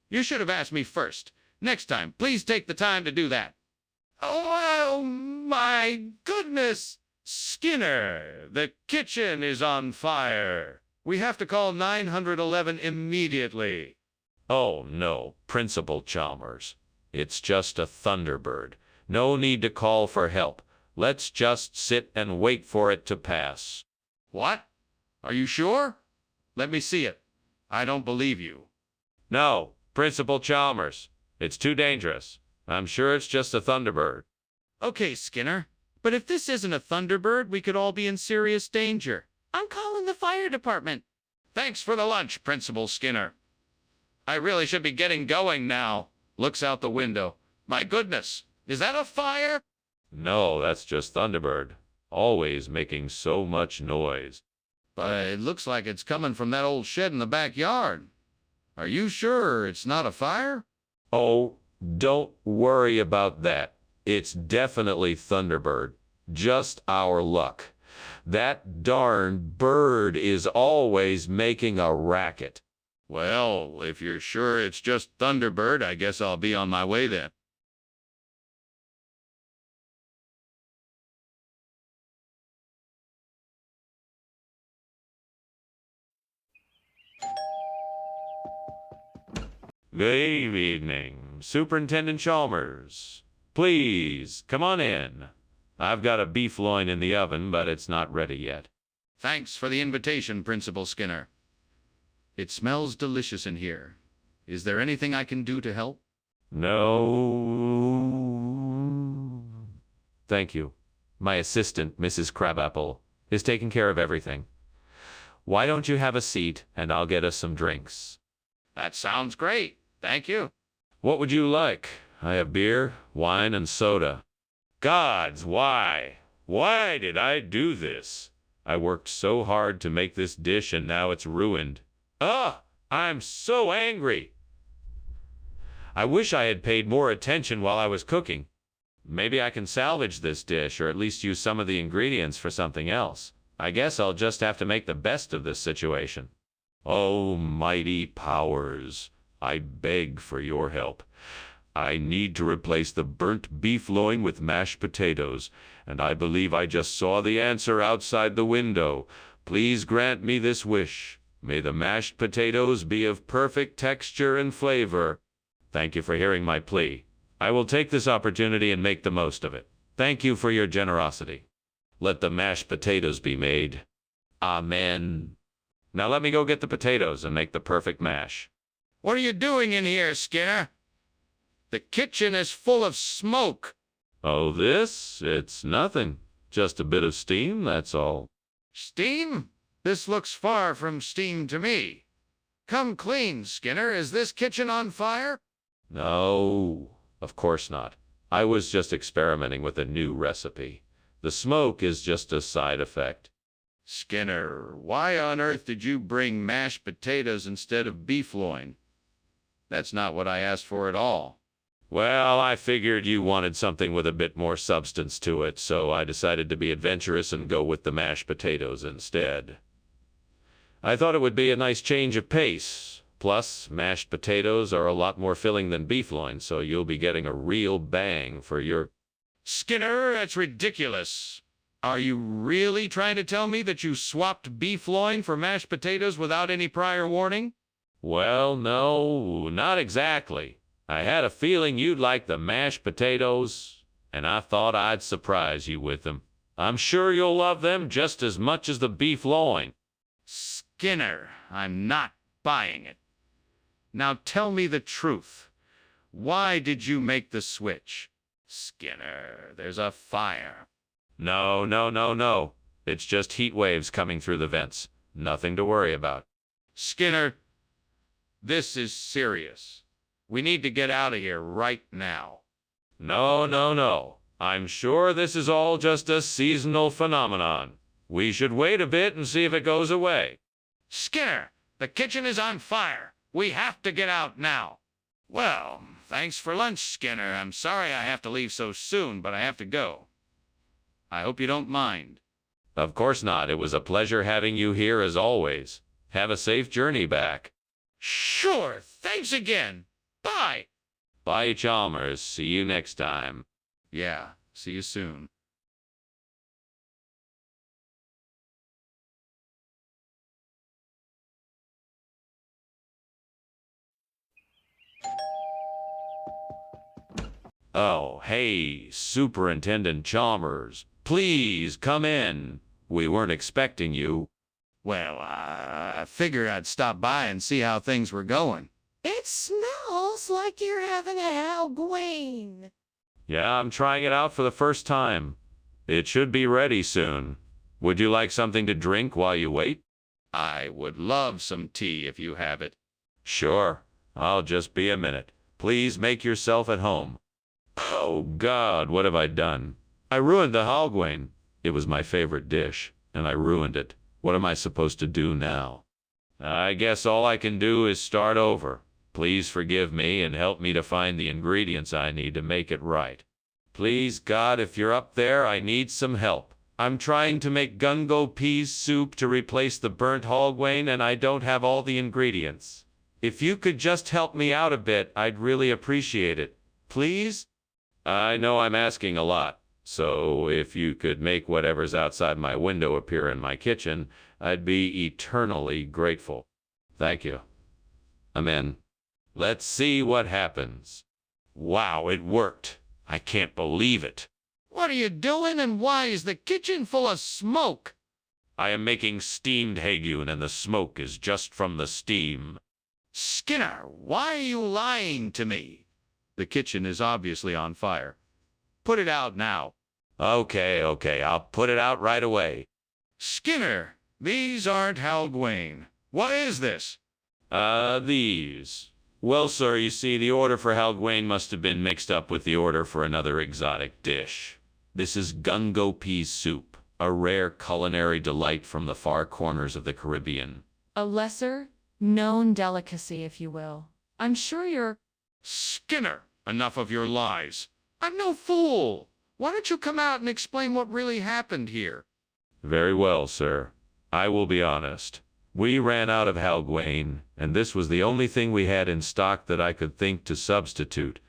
S2: You should have asked me first. Next time, please take the time to do that. Oh my goodness! Skinner, the kitchen is on fire. We have to call 911 immediately.
S1: Oh no, Principal Chalmers. It's just a Thunderbird. No need to call for help. Let's just sit and wait for it to pass.
S2: What? Are you sure? Let me see it. I don't believe you.
S1: No, Principal Chalmers. It's too dangerous. I'm sure it's just a Thunderbird.
S2: Okay, Skinner. But if this isn't a Thunderbird, we could all be in serious danger.
S6: I'm calling the fire department.
S2: Thanks for the lunch, Principal Skinner. I really should be getting going now. Looks out the window. My goodness, is that a fire?
S1: No, that's just Thunderbird. Always making so much noise.
S2: But it looks like it's coming from that old shed in the backyard. Are you sure it's not a fire?
S1: Oh, don't worry about that. It's definitely Thunderbird. Just our luck. That darn bird is always making a racket.
S2: Well, if you're sure it's just Thunderbird, I guess I'll be on my way then.
S1: Good evening, Superintendent Chalmers. Please, come on in. I've got a beef loin in the oven, but it's not ready yet.
S2: Thanks for the invitation, Principal Skinner. It smells delicious in here. Is there anything I can do to help?
S1: No. Thank you. My assistant, Mrs. Crabapple, is taking care of everything. Why don't you have a seat, and I'll get us some drinks.
S2: That sounds great. Thank you.
S1: What would you like? I have beer, wine, and soda. Gods, why? Why did I do this? I worked so hard to make this dish, and now it's ruined. I'm so angry. I wish I had paid more attention while I was cooking. Maybe I can salvage this dish, or at least use some of the ingredients for something else. I guess I'll just have to make the best of this situation. Oh, mighty powers, I beg for your help. I need to replace the burnt beef loin with mashed potatoes, and I believe I just saw the answer outside the window. Please grant me this wish. May the mashed potatoes be of perfect texture and flavor. Thank you for hearing my plea. I will take this opportunity and make the most of it. Thank you for your generosity. Let the mashed potatoes be made. Amen. Now let me go get the potatoes and make the perfect mash.
S2: What are you doing in here, Skinner? The kitchen is full of smoke.
S1: Oh, it's nothing. Just a bit of steam, that's all.
S2: Steam? This looks far from steam to me. Come clean, Skinner. Is this kitchen on fire?
S1: No, of course not. I was just experimenting with a new recipe. The smoke is just a side effect.
S2: Skinner, why on earth did you bring mashed potatoes instead of beef loin? That's not what I asked for at all.
S1: Well, I figured you wanted something with a bit more substance to it, so I decided to be adventurous and go with the mashed potatoes instead. I thought it would be a nice change of pace. Plus, mashed potatoes are a lot more filling than beef loin, so you'll be getting a real bang for your...
S2: Skinner, that's ridiculous. Are you really trying to tell me that you swapped beef loin for mashed potatoes without any prior warning?
S1: Well, no, not exactly. I had a feeling you'd like the mashed potatoes, and I thought I'd surprise you with them. I'm sure you'll love them just as much as the beef loin.
S2: Skinner, I'm not buying it. Now tell me the truth. Why did you make the switch? Skinner, there's a fire.
S1: No, no, no, no. It's just heat waves coming through the vents. Nothing to worry about.
S2: Skinner, this is serious. We need to get out of here right now.
S1: No, no, no. I'm sure this is all just a seasonal phenomenon. We should wait a bit and see if it goes away.
S2: Skinner, the kitchen is on fire. We have to get out now. Well, thanks for lunch, Skinner. I'm sorry I have to leave so soon, but I have to go. I hope you don't mind.
S1: Of course not. It was a pleasure having you here as always. Have a safe journey back.
S2: Sure, thanks again. Bye.
S1: Bye, Chalmers. See you next time.
S2: Yeah, see you soon.
S1: Oh, hey, Superintendent Chalmers. Please come in. We weren't expecting you.
S2: Well, I figured I'd stop by and see how things were going.
S7: It smells like you're having a Halloween.
S1: Yeah, I'm trying it out for the first time. It should be ready soon. Would you like something to drink while you wait?
S2: I would love some tea if you have it.
S1: Sure. I'll just be a minute. Please make yourself at home. Oh, God, what have I done? I ruined the Halloween. It was my favorite dish, and I ruined it. What am I supposed to do now? I guess all I can do is start over. Please forgive me and help me to find the ingredients I need to make it right. Please, God, if you're up there, I need some help. I'm trying to make gungo peas soup to replace the burnt Halloween, and I don't have all the ingredients. If you could just help me out a bit, I'd really appreciate it. Please? I know I'm asking a lot, so if you could make whatever's outside my window appear in my kitchen, I'd be eternally grateful. Thank you. I'm in. Let's see what happens. Wow, it worked. I can't believe it.
S2: What are you doing, and why is the kitchen full of smoke?
S1: I am making steamed hagoon, and the smoke is just from the steam.
S2: Skinner, why are you lying to me? The kitchen is obviously on fire. Put it out now.
S1: Okay, I'll put it out right away.
S2: Skinner, these aren't Halloween. What is this?
S1: These. Well, sir, you see, the order for Halloween must have been mixed up with the order for another exotic dish. This is gungo pea soup, a rare culinary delight from the far corners of the Caribbean.
S6: A lesser-known delicacy, if you will. I'm sure you're...
S2: Skinner, enough of your lies. I'm no fool. Why don't you come out and explain what really happened here?
S1: Very well, sir. I will be honest. We ran out of Halloween, and this was the only thing we had in stock that I could think to substitute.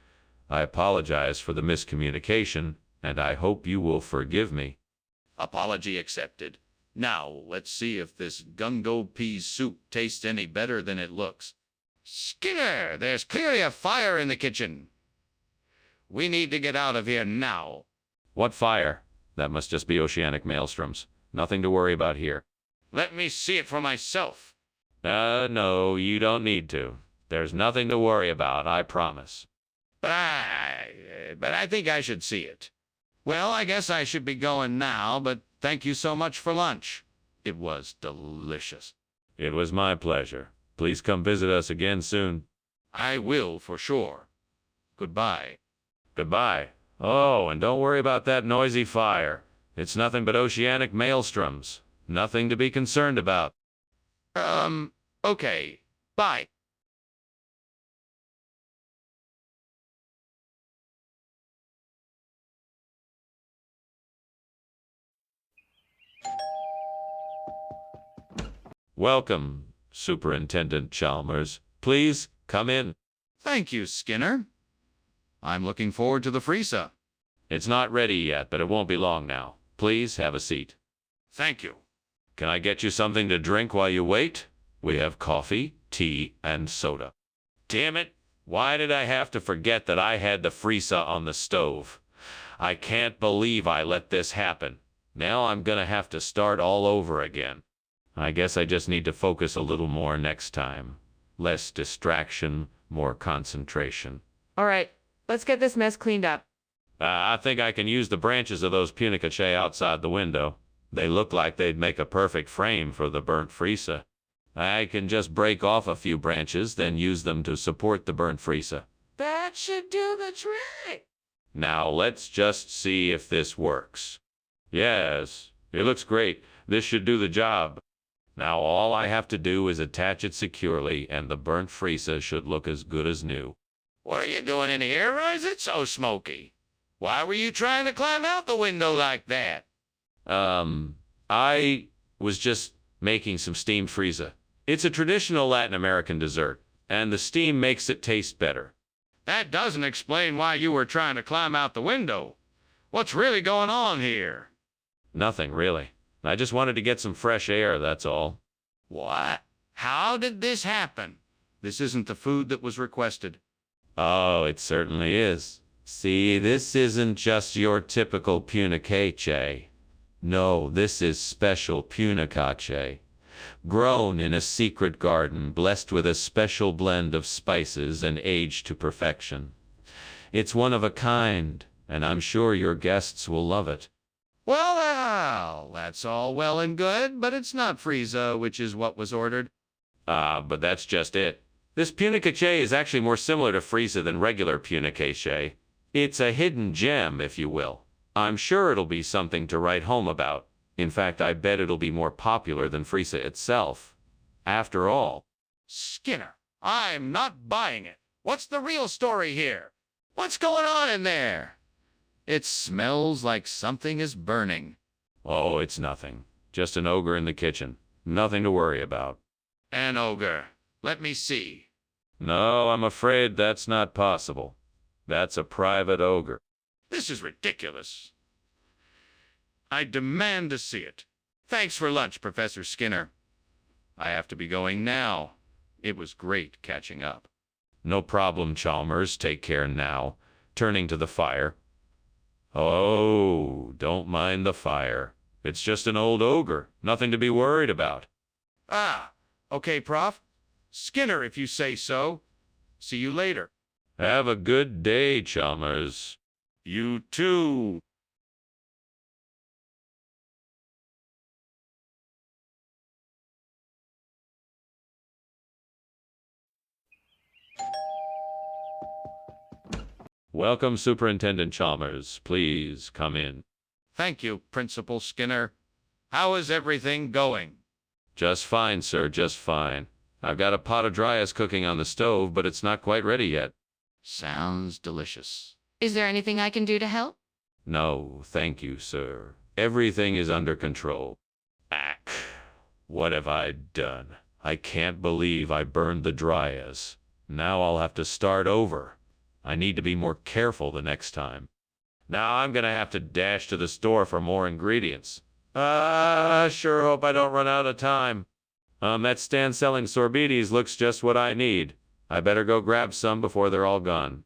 S1: I apologize for the miscommunication, and I hope you will forgive me.
S2: Apology accepted. Now, let's see if this gungo peas soup tastes any better than it looks. Skinner, there's clearly a fire in the kitchen. We need to get out of here now.
S1: What fire? That must just be oceanic maelstroms. Nothing to worry about here.
S2: Let me see it for myself.
S1: No, you don't need to. There's nothing to worry about, I promise.
S2: But I think I should see it. Well, I guess I should be going now, but thank you so much for lunch. It was delicious.
S1: It was my pleasure. Please come visit us again soon.
S2: I will, for sure. Goodbye.
S1: Goodbye. Oh, and don't worry about that noisy fire. It's nothing but oceanic maelstroms. Nothing to be concerned about.
S2: Okay. Bye.
S1: Welcome, Superintendent Chalmers. Please, come in.
S2: Thank you, Skinner. I'm looking forward to the freezer.
S1: It's not ready yet, but it won't be long now. Please have a seat.
S2: Thank you.
S1: Can I get you something to drink while you wait? We have coffee, tea, and soda. Damn it! Why did I have to forget that I had the freezer on the stove? I can't believe I let this happen. Now I'm gonna have to start all over again. I guess I just need to focus a little more next time. Less distraction, more concentration.
S3: All right, let's get this mess cleaned up.
S1: I think I can use the branches of those punicaceae outside the window. They look like they'd make a perfect frame for the burnt freezer. I can just break off a few branches, then use them to support the burnt freezer.
S3: That should do the trick.
S1: Now let's just see if this works. Yes, it looks great. This should do the job. Now all I have to do is attach it securely, and the burnt freezer should look as good as new.
S2: What are you doing in here? Why is it so smoky? Why were you trying to climb out the window like that?
S1: I was just making some steamed freezer. It's a traditional Latin American dessert, and the steam makes it taste better.
S2: That doesn't explain why you were trying to climb out the window. What's really going on here?
S1: Nothing, really. I just wanted to get some fresh air, that's all.
S2: What? How did this happen? This isn't the food that was requested.
S1: Oh, it certainly is. See, this isn't just your typical punicaceae. No, this is special punicaceae. Grown in a secret garden, blessed with a special blend of spices and aged to perfection. It's one of a kind, and I'm sure your guests will love it.
S2: Well, that's all well and good, but it's not freezer, which is what was ordered.
S1: But that's just it. This punicaceae is actually more similar to freezer than regular punicaceae. It's a hidden gem, if you will. I'm sure it'll be something to write home about. In fact, I bet it'll be more popular than freezer itself. After all.
S2: Skinner, I'm not buying it. What's the real story here? What's going on in there? It smells like something is burning.
S1: Oh, it's nothing. Just an ogre in the kitchen. Nothing to worry about.
S2: An ogre. Let me see.
S1: No, I'm afraid that's not possible. That's a private ogre.
S2: This is ridiculous. I demand to see it. Thanks for lunch, Professor Skinner. I have to be going now. It was great catching up.
S1: No problem, Chalmers. Take care now. Turning to the fire. Oh, don't mind the fire. It's just an old ogre. Nothing to be worried about.
S2: Ah, okay, Prof. Skinner, if you say so. See you later.
S1: Have a good day, Chalmers.
S2: You too.
S1: Welcome, Superintendent Chalmers. Please come in.
S2: Thank you, Principal Skinner. How is everything going?
S1: Just fine, sir, just fine. I've got a pot of dry ice cooking on the stove, but it's not quite ready yet.
S2: Sounds delicious.
S3: Is there anything I can do to help?
S1: No, thank you, sir. Everything is under control. Ack. What have I done? I can't believe I burned the dry ice. Now I'll have to start over. I need to be more careful the next time. Now I'm gonna have to dash to the store for more ingredients. Sure hope I don't run out of time. That stand selling sorbetes looks just what I need. I better go grab some before they're all gone.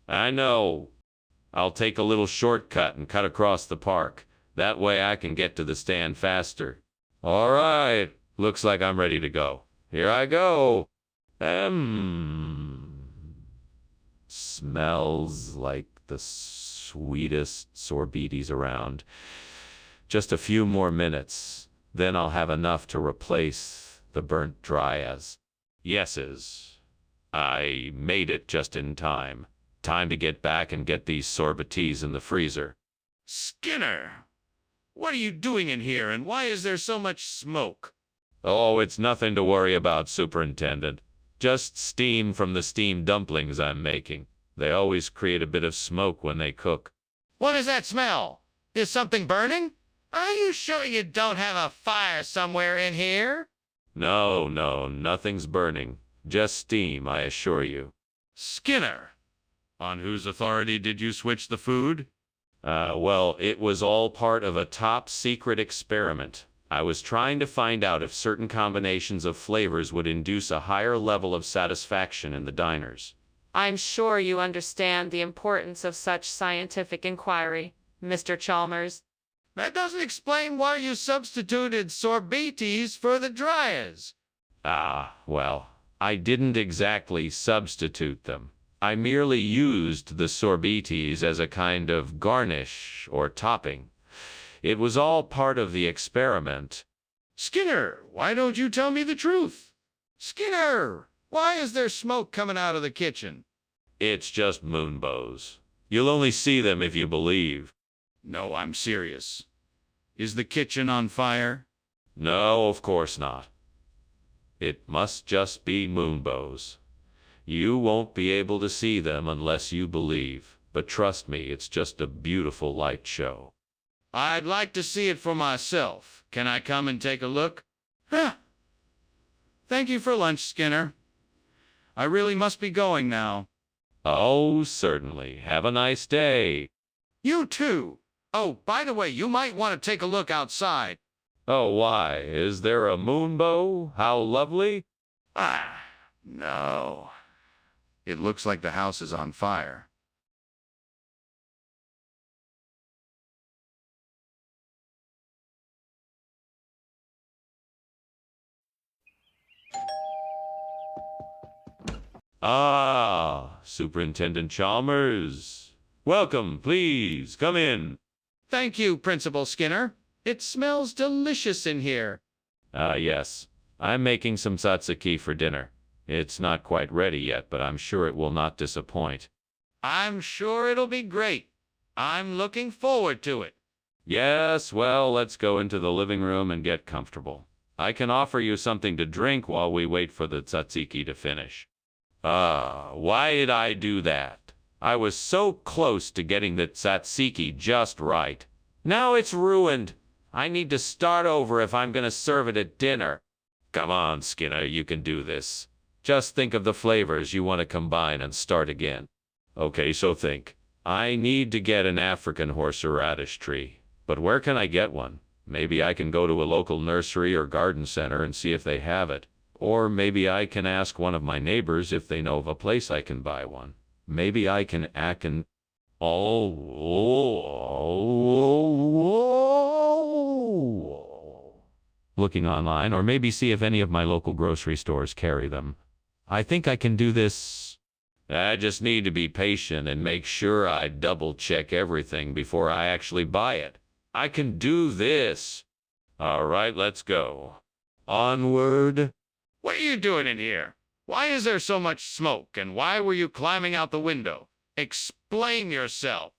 S1: I know. I'll take a little shortcut and cut across the park. That way I can get to the stand faster. All right. Looks like I'm ready to go. Here I go. Smells like the sweetest sorbetes around. Just a few more minutes, then I'll have enough to replace the burnt dryas. Yeses. I made it just in time. Time to get back and get these sorbetes in the freezer.
S2: Skinner, what are you doing in here, and why is there so much smoke?
S1: Oh, it's nothing to worry about, Superintendent. Just steam from the steamed dumplings I'm making. They always create a bit of smoke when they cook.
S2: What is that smell? Is something burning? Are you sure you don't have a fire somewhere in here?
S1: No, nothing's burning. Just steam, I assure you.
S2: Skinner, on whose authority did you switch the food?
S1: Well, it was all part of a top-secret experiment. I was trying to find out if certain combinations of flavors would induce a higher level of satisfaction in the diners.
S6: I'm sure you understand the importance of such scientific inquiry, Mr. Chalmers.
S4: That doesn't explain why you substituted sorbetes for the dryers.
S1: Well, I didn't exactly substitute them. I merely used the sorbetes as a kind of garnish or topping. It was all part of the experiment.
S4: Skinner, why don't you tell me the truth? Skinner, why is there smoke coming out of the kitchen?
S1: It's just moonbows. You'll only see them if you believe.
S2: No, I'm serious. Is the kitchen on fire?
S1: No, of course not. It must just be moonbows. You won't be able to see them unless you believe, but trust me, it's just a beautiful light show.
S4: I'd like to see it for myself. Can I come and take a look? Huh. Thank you for lunch, Skinner. I really must be going now.
S1: Oh, certainly. Have a nice day.
S4: You too. Oh, by the way, you might want to take a look outside.
S1: Oh, why? Is there a moonbow? How lovely.
S2: No. It looks like the house is on fire.
S1: Superintendent Chalmers. Welcome, please, come in.
S4: Thank you, Principal Skinner. It smells delicious in here.
S1: Yes. I'm making some tzatziki for dinner. It's not quite ready yet, but I'm sure it will not disappoint.
S4: I'm sure it'll be great. I'm looking forward to it.
S1: Yes, well, let's go into the living room and get comfortable. I can offer you something to drink while we wait for the tzatziki to finish. Why did I do that? I was so close to getting the tzatziki just right. Now it's ruined. I need to start over if I'm going to serve it at dinner. Come on, Skinner, you can do this. Just think of the flavors you want to combine and start again. Okay, so think. I need to get an African horseradish tree. But where can I get one? Maybe I can go to a local nursery or garden center and see if they have it. Or maybe I can ask one of my neighbors if they know of a place I can buy one. Maybe I can looking online, or maybe see if any of my local grocery stores carry them. I think I can do this. I just need to be patient and make sure I double-check everything before I actually buy it. I can do this. All right, let's go. Onward.
S4: What are you doing in here? Why is there so much smoke, and why were you climbing out the window? Explain yourself.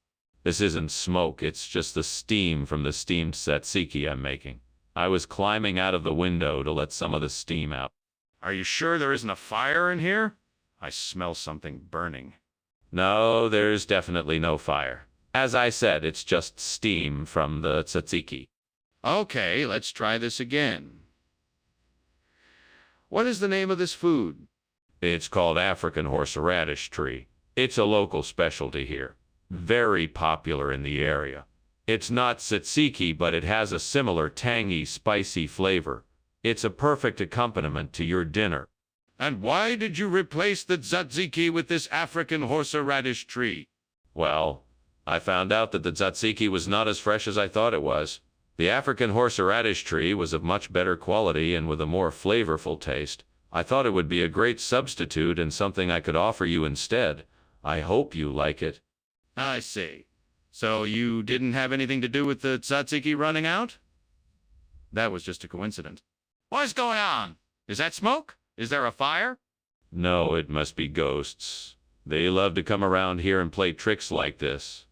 S1: This isn't smoke, it's just the steam from the steamed tzatziki I'm making. I was climbing out of the window to let some of the steam out.
S2: Are you sure there isn't a fire in here? I smell something burning.
S1: No, there's definitely no fire. As I said, it's just steam from the tzatziki.
S4: Okay, let's try this again. What is the name of this food?
S1: It's called African horseradish tree. It's a local specialty here. Very popular in the area. It's not tzatziki, but it has a similar tangy, spicy flavor. It's a perfect accompaniment to your dinner.
S4: And why did you replace the tzatziki with this African horseradish tree?
S1: Well, I found out that the tzatziki was not as fresh as I thought it was. The African horseradish tree was of much better quality and with a more flavorful taste. I thought it would be a great substitute and something I could offer you instead. I hope you like it.
S4: I see. So you didn't have anything to do with the tzatziki running out? That was just a coincidence. What's going on? Is that smoke? Is there a fire?
S1: No, it must be ghosts. They love to come around here and play tricks like this.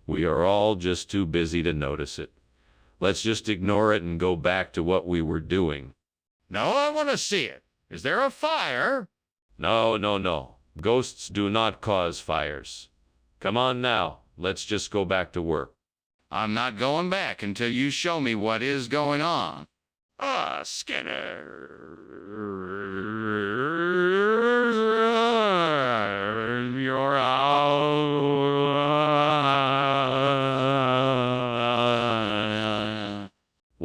S1: We are all just too busy to notice it. Let's just ignore it and go back to what we were doing.
S4: No, I want to see it. Is there a fire?
S1: No. Ghosts do not cause fires. Come on now, let's just go back to work.
S4: I'm not going back until you show me what is going on. Skinner.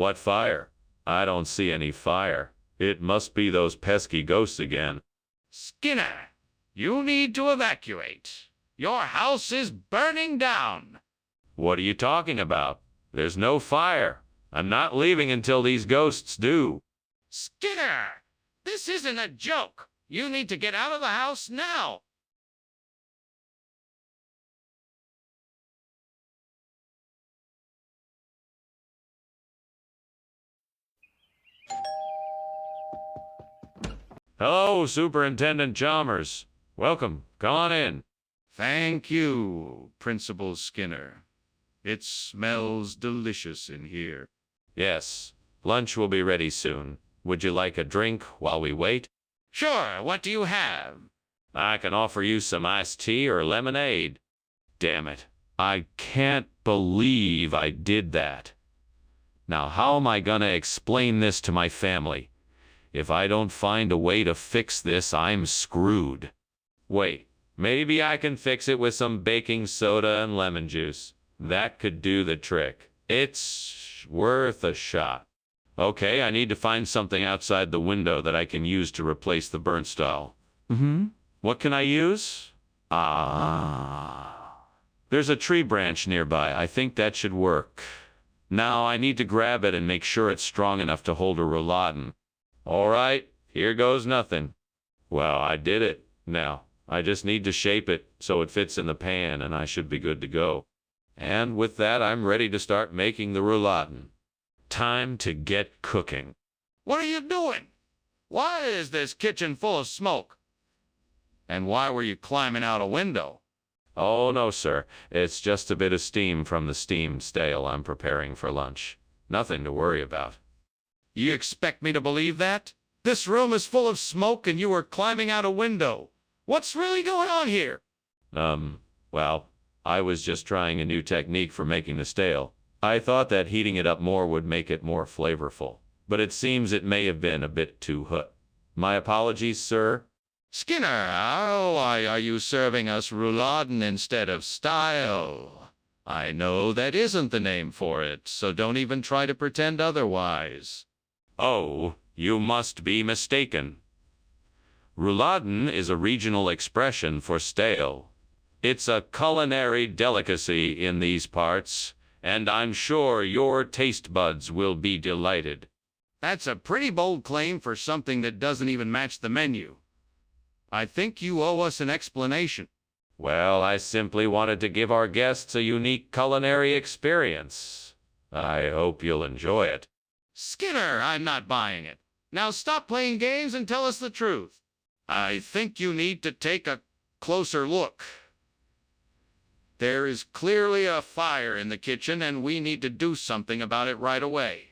S1: What fire? I don't see any fire. It must be those pesky ghosts again.
S2: Skinner, you need to evacuate. Your house is burning down.
S1: What are you talking about? There's no fire. I'm not leaving until these ghosts do.
S2: Skinner, this isn't a joke. You need to get out of the house now.
S1: Hello, Superintendent Chalmers. Welcome. Come on in.
S2: Thank you, Principal Skinner. It smells delicious in here.
S1: Yes, lunch will be ready soon. Would you like a drink while we wait?
S2: Sure, what do you have?
S1: I can offer you some iced tea or lemonade. Damn it. I can't believe I did that. Now, how am I gonna explain this to my family? If I don't find a way to fix this, I'm screwed. Wait, maybe I can fix it with some baking soda and lemon juice. That could do the trick. It's worth a shot. Okay, I need to find something outside the window that I can use to replace the burnt style. What can I use? There's a tree branch nearby. I think that should work. Now I need to grab it and make sure it's strong enough to hold a rouladen. All right, here goes nothing. Well, I did it. Now, I just need to shape it so it fits in the pan and I should be good to go. And with that, I'm ready to start making the rouladen. Time to get cooking.
S2: What are you doing? Why is this kitchen full of smoke? And why were you climbing out a window?
S1: Oh, no, sir. It's just a bit of steam from the steam stale I'm preparing for lunch. Nothing to worry about.
S2: You expect me to believe that? This room is full of smoke and you were climbing out a window. What's really going on here?
S1: Well, I was just trying a new technique for making the stale. I thought that heating it up more would make it more flavorful, but it seems it may have been a bit too hot. My apologies, sir.
S2: Skinner, why are you serving us rouladen instead of style? I know that isn't the name for it, so don't even try to pretend otherwise.
S1: Oh, you must be mistaken. Rouladen is a regional expression for stale. It's a culinary delicacy in these parts, and I'm sure your taste buds will be delighted.
S2: That's a pretty bold claim for something that doesn't even match the menu. I think you owe us an explanation.
S1: Well, I simply wanted to give our guests a unique culinary experience. I hope you'll enjoy it.
S2: Skinner, I'm not buying it. Now stop playing games and tell us the truth. I think you need to take a closer look. There is clearly a fire in the kitchen and we need to do something about it right away.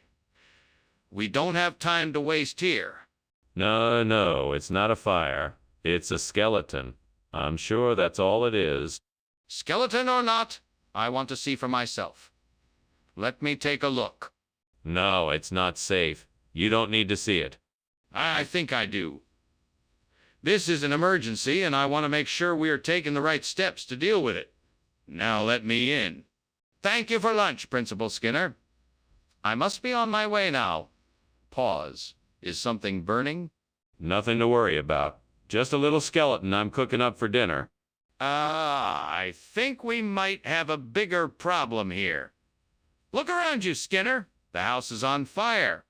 S2: We don't have time to waste here.
S1: No, it's not a fire. It's a skeleton. I'm sure that's all it is.
S2: Skeleton or not, I want to see for myself. Let me take a look.
S1: No, it's not safe. You don't need to see it.
S2: I think I do. This is an emergency, and I want to make sure we are taking the right steps to deal with it. Now let me in. Thank you for lunch, Principal Skinner. I must be on my way now. Pause. Is something burning?
S1: Nothing to worry about. Just a little skeleton I'm cooking up for dinner.
S2: I think we might have a bigger problem here. Look around you, Skinner. The house is on fire.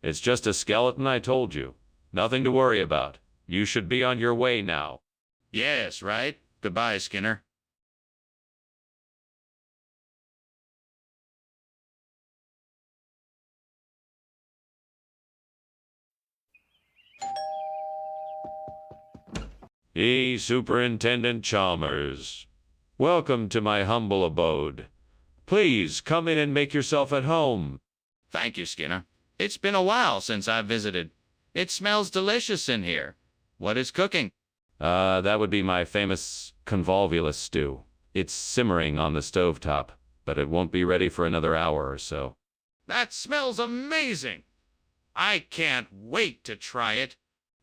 S1: It's just a skeleton, I told you. Nothing to worry about. You should be on your way now.
S2: Yes, right. Goodbye, Skinner.
S1: Hey, Superintendent Chalmers. Welcome to my humble abode. Please come in and make yourself at home.
S2: Thank you, Skinner. It's been a while since I visited. It smells delicious in here. What is cooking?
S1: That would be my famous convolvulus stew. It's simmering on the stovetop, but it won't be ready for another hour or so.
S2: That smells amazing. I can't wait to try it.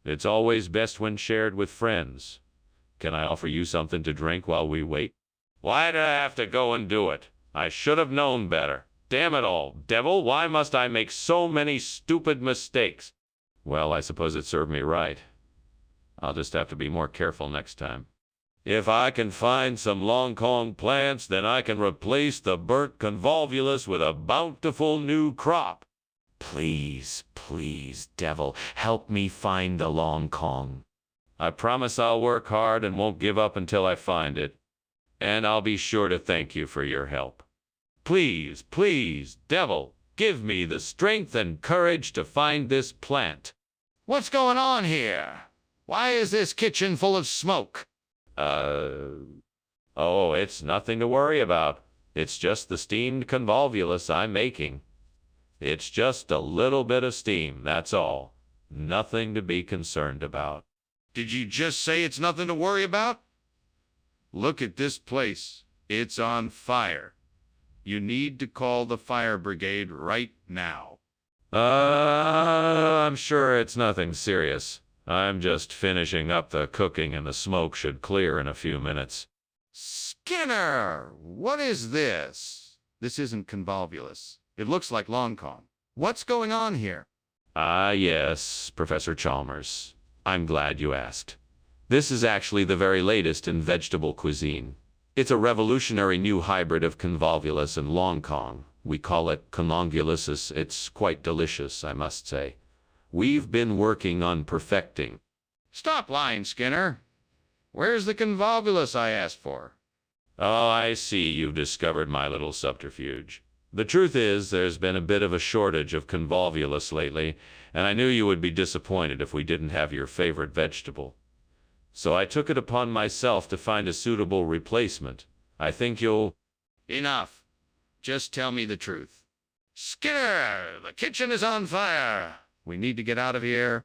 S1: It's always best when shared with friends. Can I offer you something to drink while we wait? Why'd I have to go and do it? I should have known better. Damn it all, devil, why must I make so many stupid mistakes? Well, I suppose it served me right. I'll just have to be more careful next time. If I can find some Long Kong plants, then I can replace the burnt convolvulus with a bountiful new crop.
S8: Please, please, devil, help me find the Long Kong.
S1: I promise I'll work hard and won't give up until I find it. And I'll be sure to thank you for your help. Please, please, devil, give me the strength and courage to find this plant.
S4: What's going on here? Why is this kitchen full of smoke?
S1: Oh, it's nothing to worry about. It's just the steamed convolvulus I'm making. It's just a little bit of steam, that's all. Nothing to be concerned about.
S4: Did you just say it's nothing to worry about? Look at this place. It's on fire. You need to call the fire brigade right now.
S1: I'm sure it's nothing serious. I'm just finishing up the cooking and the smoke should clear in a few minutes.
S4: Skinner, what is this? This isn't convolvulus. It looks like Long Kong. What's going on here?
S1: Ah, yes, Professor Chalmers. I'm glad you asked. This is actually the very latest in vegetable cuisine. It's a revolutionary new hybrid of convolvulus and Long Kong. We call it conlongulusis. It's quite delicious, I must say. We've been working on perfecting.
S4: Stop lying, Skinner. Where's the convolvulus I asked for?
S1: Oh, I see you've discovered my little subterfuge. The truth is, there's been a bit of a shortage of convolvulus lately, and I knew you would be disappointed if we didn't have your favorite vegetable. So I took it upon myself to find a suitable replacement. I think you'll...
S4: Enough. Just tell me the truth. Skinner, the kitchen is on fire. We need to get out of here.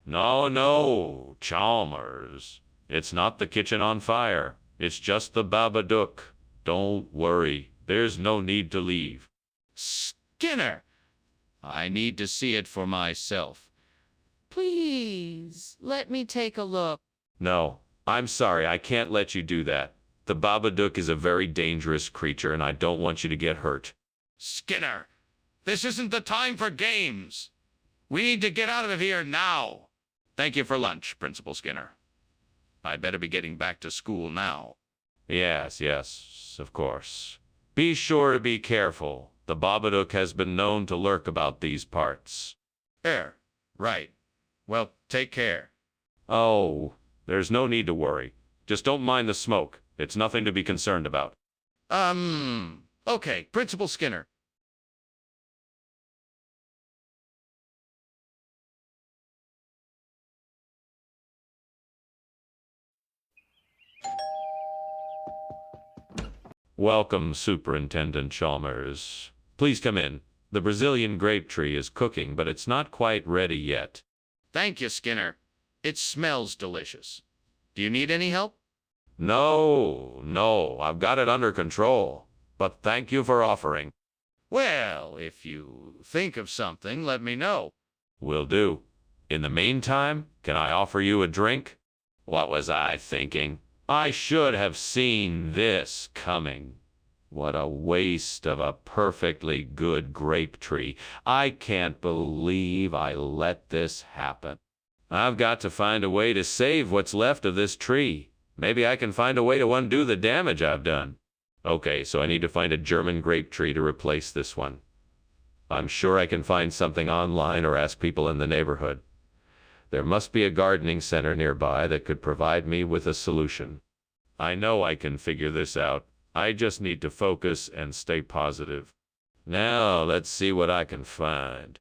S1: No, Chalmers. It's not the kitchen on fire. It's just the Babadook. Don't worry. There's no need to leave.
S4: Skinner, I need to see it for myself.
S7: Please, let me take a look.
S1: No, I'm sorry. I can't let you do that. The Babadook is a very dangerous creature, and I don't want you to get hurt.
S4: Skinner, this isn't the time for games. We need to get out of here now. Thank you for lunch, Principal Skinner. I'd better be getting back to school now.
S1: Yes, of course. Be sure to be careful. The Babadook has been known to lurk about these parts.
S4: Right. Well, take care.
S1: Oh, there's no need to worry. Just don't mind the smoke. It's nothing to be concerned about.
S4: Okay, Principal Skinner.
S1: Welcome, Superintendent Chalmers. Please come in. The Brazilian grape tree is cooking, but it's not quite ready yet.
S4: Thank you, Skinner. It smells delicious. Do you need any help?
S1: No, I've got it under control. But thank you for offering.
S4: Well, if you think of something, let me know.
S1: Will do. In the meantime, can I offer you a drink? What was I thinking? I should have seen this coming. What a waste of a perfectly good grape tree. I can't believe I let this happen. I've got to find a way to save what's left of this tree. Maybe I can find a way to undo the damage I've done. Okay, so I need to find a German grape tree to replace this one. I'm sure I can find something online or ask people in the neighborhood. There must be a gardening center nearby that could provide me with a solution. I know I can figure this out. I just need to focus and stay positive. Now, let's see what I can find.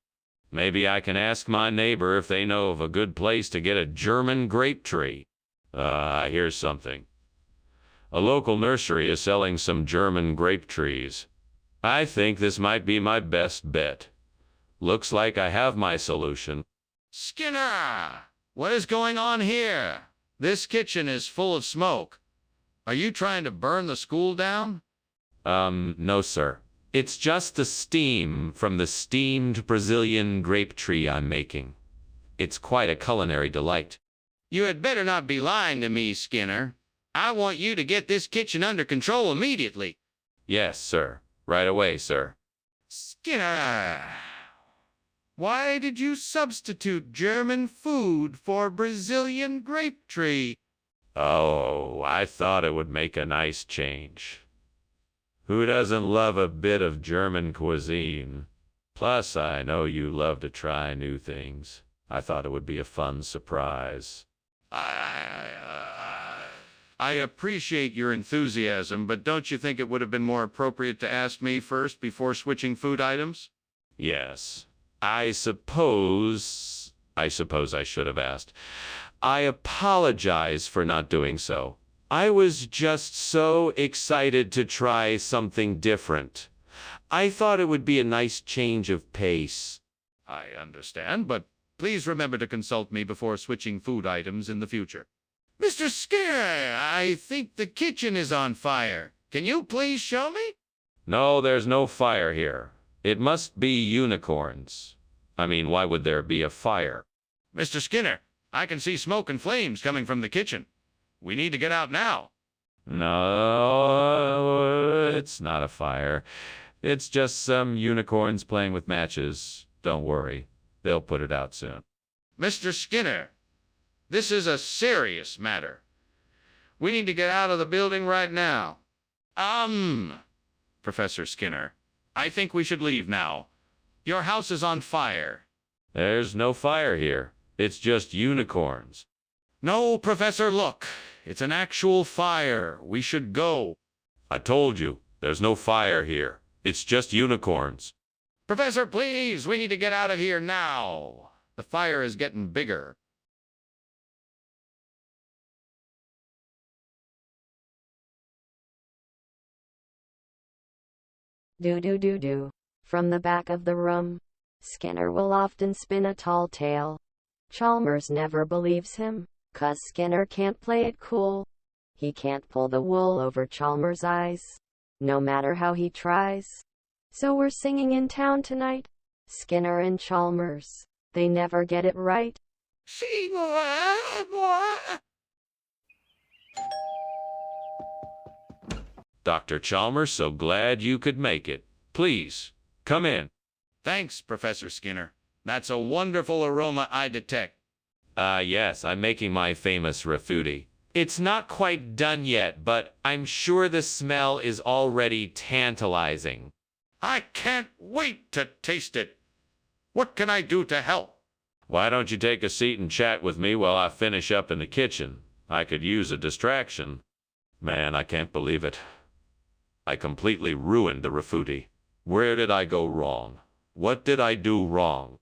S1: Maybe I can ask my neighbor if they know of a good place to get a German grape tree. Here's something. A local nursery is selling some German grape trees. I think this might be my best bet. Looks like I have my solution.
S4: Skinner! What is going on here? This kitchen is full of smoke. Are you trying to burn the school down?
S1: No, sir. It's just the steam from the steamed Brazilian grape tree I'm making. It's quite a culinary delight.
S4: You had better not be lying to me, Skinner. I want you to get this kitchen under control immediately.
S1: Yes, sir. Right away, sir.
S4: Skinner, why did you substitute German food for Brazilian grape tree?
S1: Oh, I thought it would make a nice change. Who doesn't love a bit of German cuisine? Plus, I know you love to try new things. I thought it would be a fun surprise.
S4: I appreciate your enthusiasm, but don't you think it would have been more appropriate to ask me first before switching food items?
S1: Yes, I suppose I should have asked. I apologize for not doing so. I was just so excited to try something different. I thought it would be a nice change of pace.
S4: I understand, but please remember to consult me before switching food items in the future. Mr. Skinner, I think the kitchen is on fire. Can you please show me?
S1: No, there's no fire here. It must be unicorns. I mean, why would there be a fire?
S4: Mr. Skinner, I can see smoke and flames coming from the kitchen. We need to get out now.
S1: No, it's not a fire. It's just some unicorns playing with matches. Don't worry. They'll put it out soon.
S4: Mr. Skinner, this is a serious matter. We need to get out of the building right now. Professor Skinner, I think we should leave now. Your house is on fire.
S1: There's no fire here. It's just unicorns.
S4: No, Professor, look. It's an actual fire. We should go.
S1: I told you, there's no fire here. It's just unicorns.
S4: Professor, please, we need to get out of here now. The fire is getting bigger.
S5: Do. From the back of the room, Skinner will often spin a tall tale. Chalmers never believes him, 'cause Skinner can't play it cool. He can't pull the wool over Chalmers' eyes, no matter how he tries. So we're singing in town tonight, Skinner and Chalmers, they never get it right.
S1: Dr. Chalmers, so glad you could make it. Please, come in.
S4: Thanks, Professor Skinner. That's a wonderful aroma I detect.
S1: Yes, I'm making my famous refuti. It's not quite done yet, but I'm sure the smell is already tantalizing.
S4: I can't wait to taste it. What can I do to help?
S1: Why don't you take a seat and chat with me while I finish up in the kitchen? I could use a distraction. Man, I can't believe it. I completely ruined the refuti. Where did I go wrong? What did I do wrong?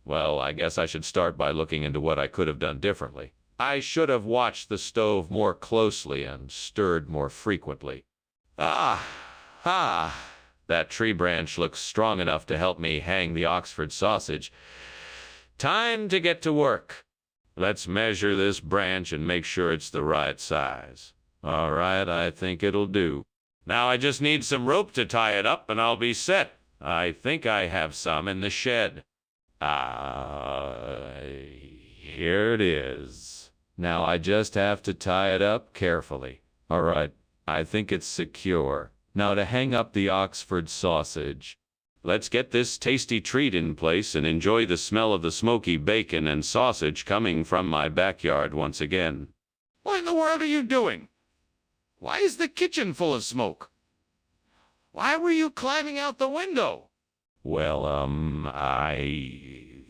S1: Well, I guess I should start by looking into what I could have done differently. I should have watched the stove more closely and stirred more frequently. That tree branch looks strong enough to help me hang the Oxford sausage. Time to get to work. Let's measure this branch and make sure it's the right size. All right, I think it'll do. Now I just need some rope to tie it up and I'll be set. I think I have some in the shed. Here it is. Now I just have to tie it up carefully. All right, I think it's secure. Now to hang up the Oxford sausage. Let's get this tasty treat in place and enjoy the smell of the smoky bacon and sausage coming from my backyard once again.
S4: What in the world are you doing? Why is the kitchen full of smoke? Why were you climbing out the window?
S1: Well, I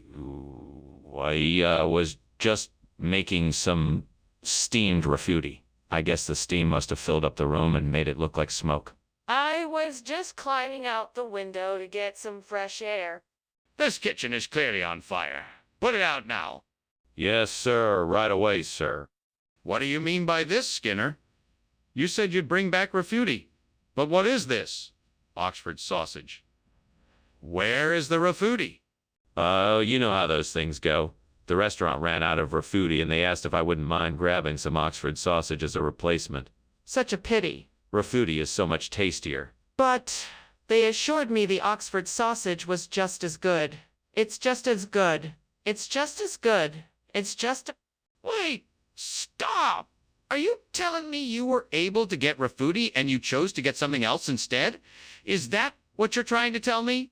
S1: was just making some steamed refuti. I guess the steam must have filled up the room and made it look like smoke.
S6: I was just climbing out the window to get some fresh air.
S4: This kitchen is clearly on fire. Put it out now.
S1: Yes, sir. Right away, sir.
S4: What do you mean by this, Skinner? You said you'd bring back refuti. But what is this? Oxford sausage. Where is the refuti?
S1: Oh, you know how those things go. The restaurant ran out of refuti and they asked if I wouldn't mind grabbing some Oxford sausage as a replacement.
S7: Such a pity.
S1: Refuti is so much tastier.
S7: But they assured me the Oxford sausage was just as good. It's just as good. It's just as good. It's just...
S4: Wait! Stop! Are you telling me you were able to get refuti and you chose to get something else instead? Is that what you're trying to tell me?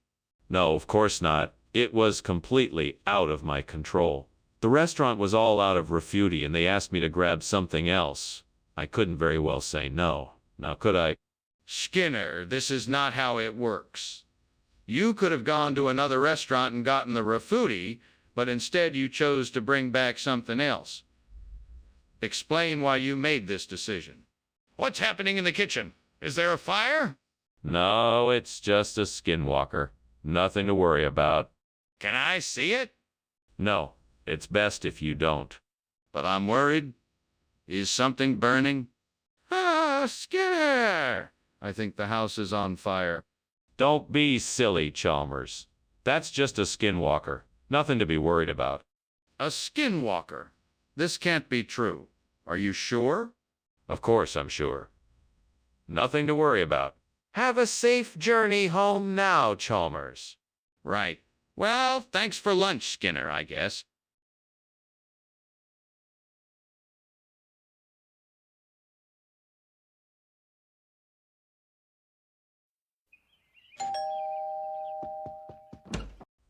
S1: No, of course not. It was completely out of my control. The restaurant was all out of refuti and they asked me to grab something else. I couldn't very well say no. Now could I?
S2: Skinner, this is not how it works. You could have gone to another restaurant and gotten the refuti, but instead you chose to bring back something else. Explain why you made this decision. What's happening in the kitchen? Is there a fire?
S1: No, it's just a skinwalker. Nothing to worry about.
S2: Can I see it?
S1: No, it's best if you don't.
S2: But I'm worried. Is something burning? Ah, Skinner! I think the house is on fire.
S1: Don't be silly, Chalmers. That's just a skinwalker. Nothing to be worried about.
S2: A skinwalker? This can't be true. Are you sure?
S1: Of course I'm sure. Nothing to worry about. Have a safe journey home now, Chalmers.
S2: Right. Well, thanks for lunch, Skinner, I guess.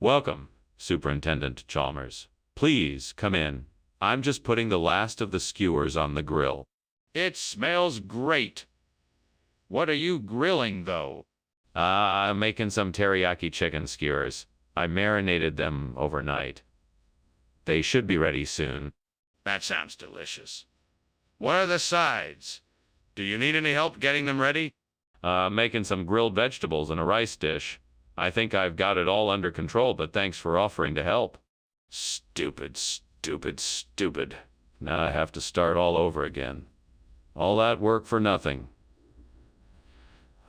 S1: Welcome, Superintendent Chalmers. Please come in. I'm just putting the last of the skewers on the grill.
S2: It smells great. What are you grilling, though?
S1: I'm making some teriyaki chicken skewers. I marinated them overnight. They should be ready soon.
S2: That sounds delicious. What are the sides? Do you need any help getting them ready?
S1: Making some grilled vegetables in a rice dish. I think I've got it all under control, but thanks for offering to help. Stupid, stupid, stupid. Now I have to start all over again. All that work for nothing.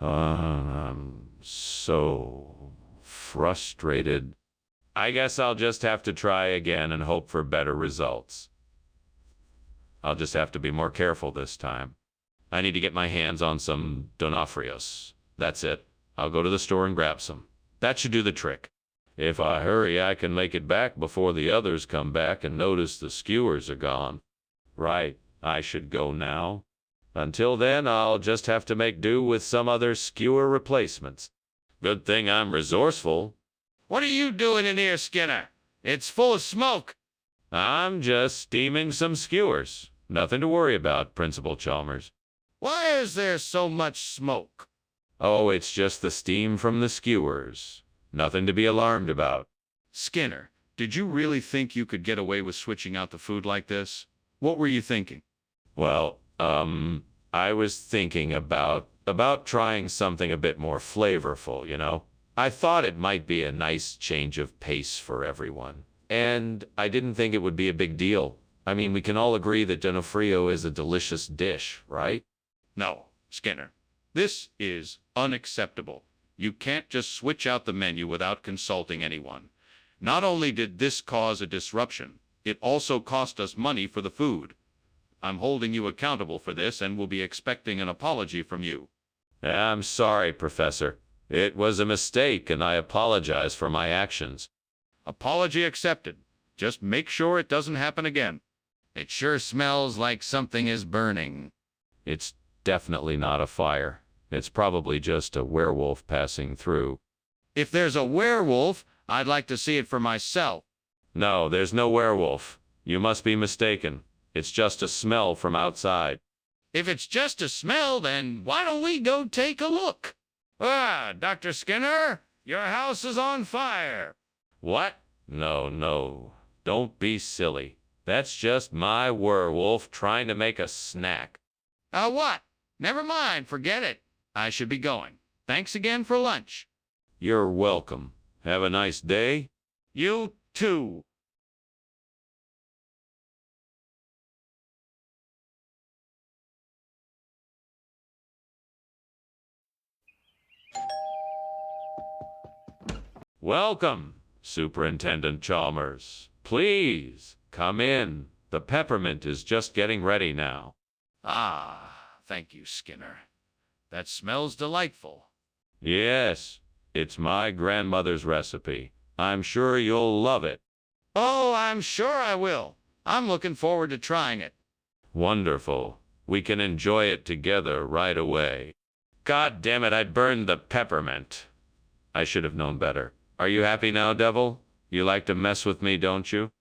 S1: I'm so frustrated. I guess I'll just have to try again and hope for better results. I'll just have to be more careful this time. I need to get my hands on some Donofrios. That's it. I'll go to the store and grab some. That should do the trick. If I hurry, I can make it back before the others come back and notice the skewers are gone. Right, I should go now. Until then, I'll just have to make do with some other skewer replacements. Good thing I'm resourceful.
S2: What are you doing in here, Skinner? It's full of smoke.
S1: I'm just steaming some skewers. Nothing to worry about, Principal Chalmers.
S2: Why is there so much smoke?
S1: Oh, it's just the steam from the skewers. Nothing to be alarmed about.
S2: Skinner, did you really think you could get away with switching out the food like this? What were you thinking?
S1: Well, I was thinking about trying something a bit more flavorful, you know? I thought it might be a nice change of pace for everyone. And I didn't think it would be a big deal. I mean, we can all agree that Donofrio is a delicious dish, right?
S2: No, Skinner. This is unacceptable. You can't just switch out the menu without consulting anyone. Not only did this cause a disruption, it also cost us money for the food. I'm holding you accountable for this and will be expecting an apology from you.
S1: I'm sorry, Professor. It was a mistake, and I apologize for my actions.
S2: Apology accepted. Just make sure it doesn't happen again. It sure smells like something is burning.
S1: It's definitely not a fire. It's probably just a werewolf passing through.
S2: If there's a werewolf, I'd like to see it for myself.
S1: No, there's no werewolf. You must be mistaken. It's just a smell from outside.
S2: If it's just a smell, then why don't we go take a look? Ah, Dr. Skinner, your house is on fire.
S1: What? No. Don't be silly. That's just my werewolf trying to make a snack.
S2: What? Never mind, forget it. I should be going. Thanks again for lunch.
S1: You're welcome. Have a nice day.
S2: You too.
S1: Welcome, Superintendent Chalmers. Please, come in. The peppermint is just getting ready now.
S2: Ah, thank you, Skinner. That smells delightful.
S1: Yes, it's my grandmother's recipe. I'm sure you'll love it.
S2: Oh, I'm sure I will. I'm looking forward to trying it.
S1: Wonderful. We can enjoy it together right away. God damn it, I burned the peppermint. I should have known better. Are you happy now, devil? You like to mess with me, don't you?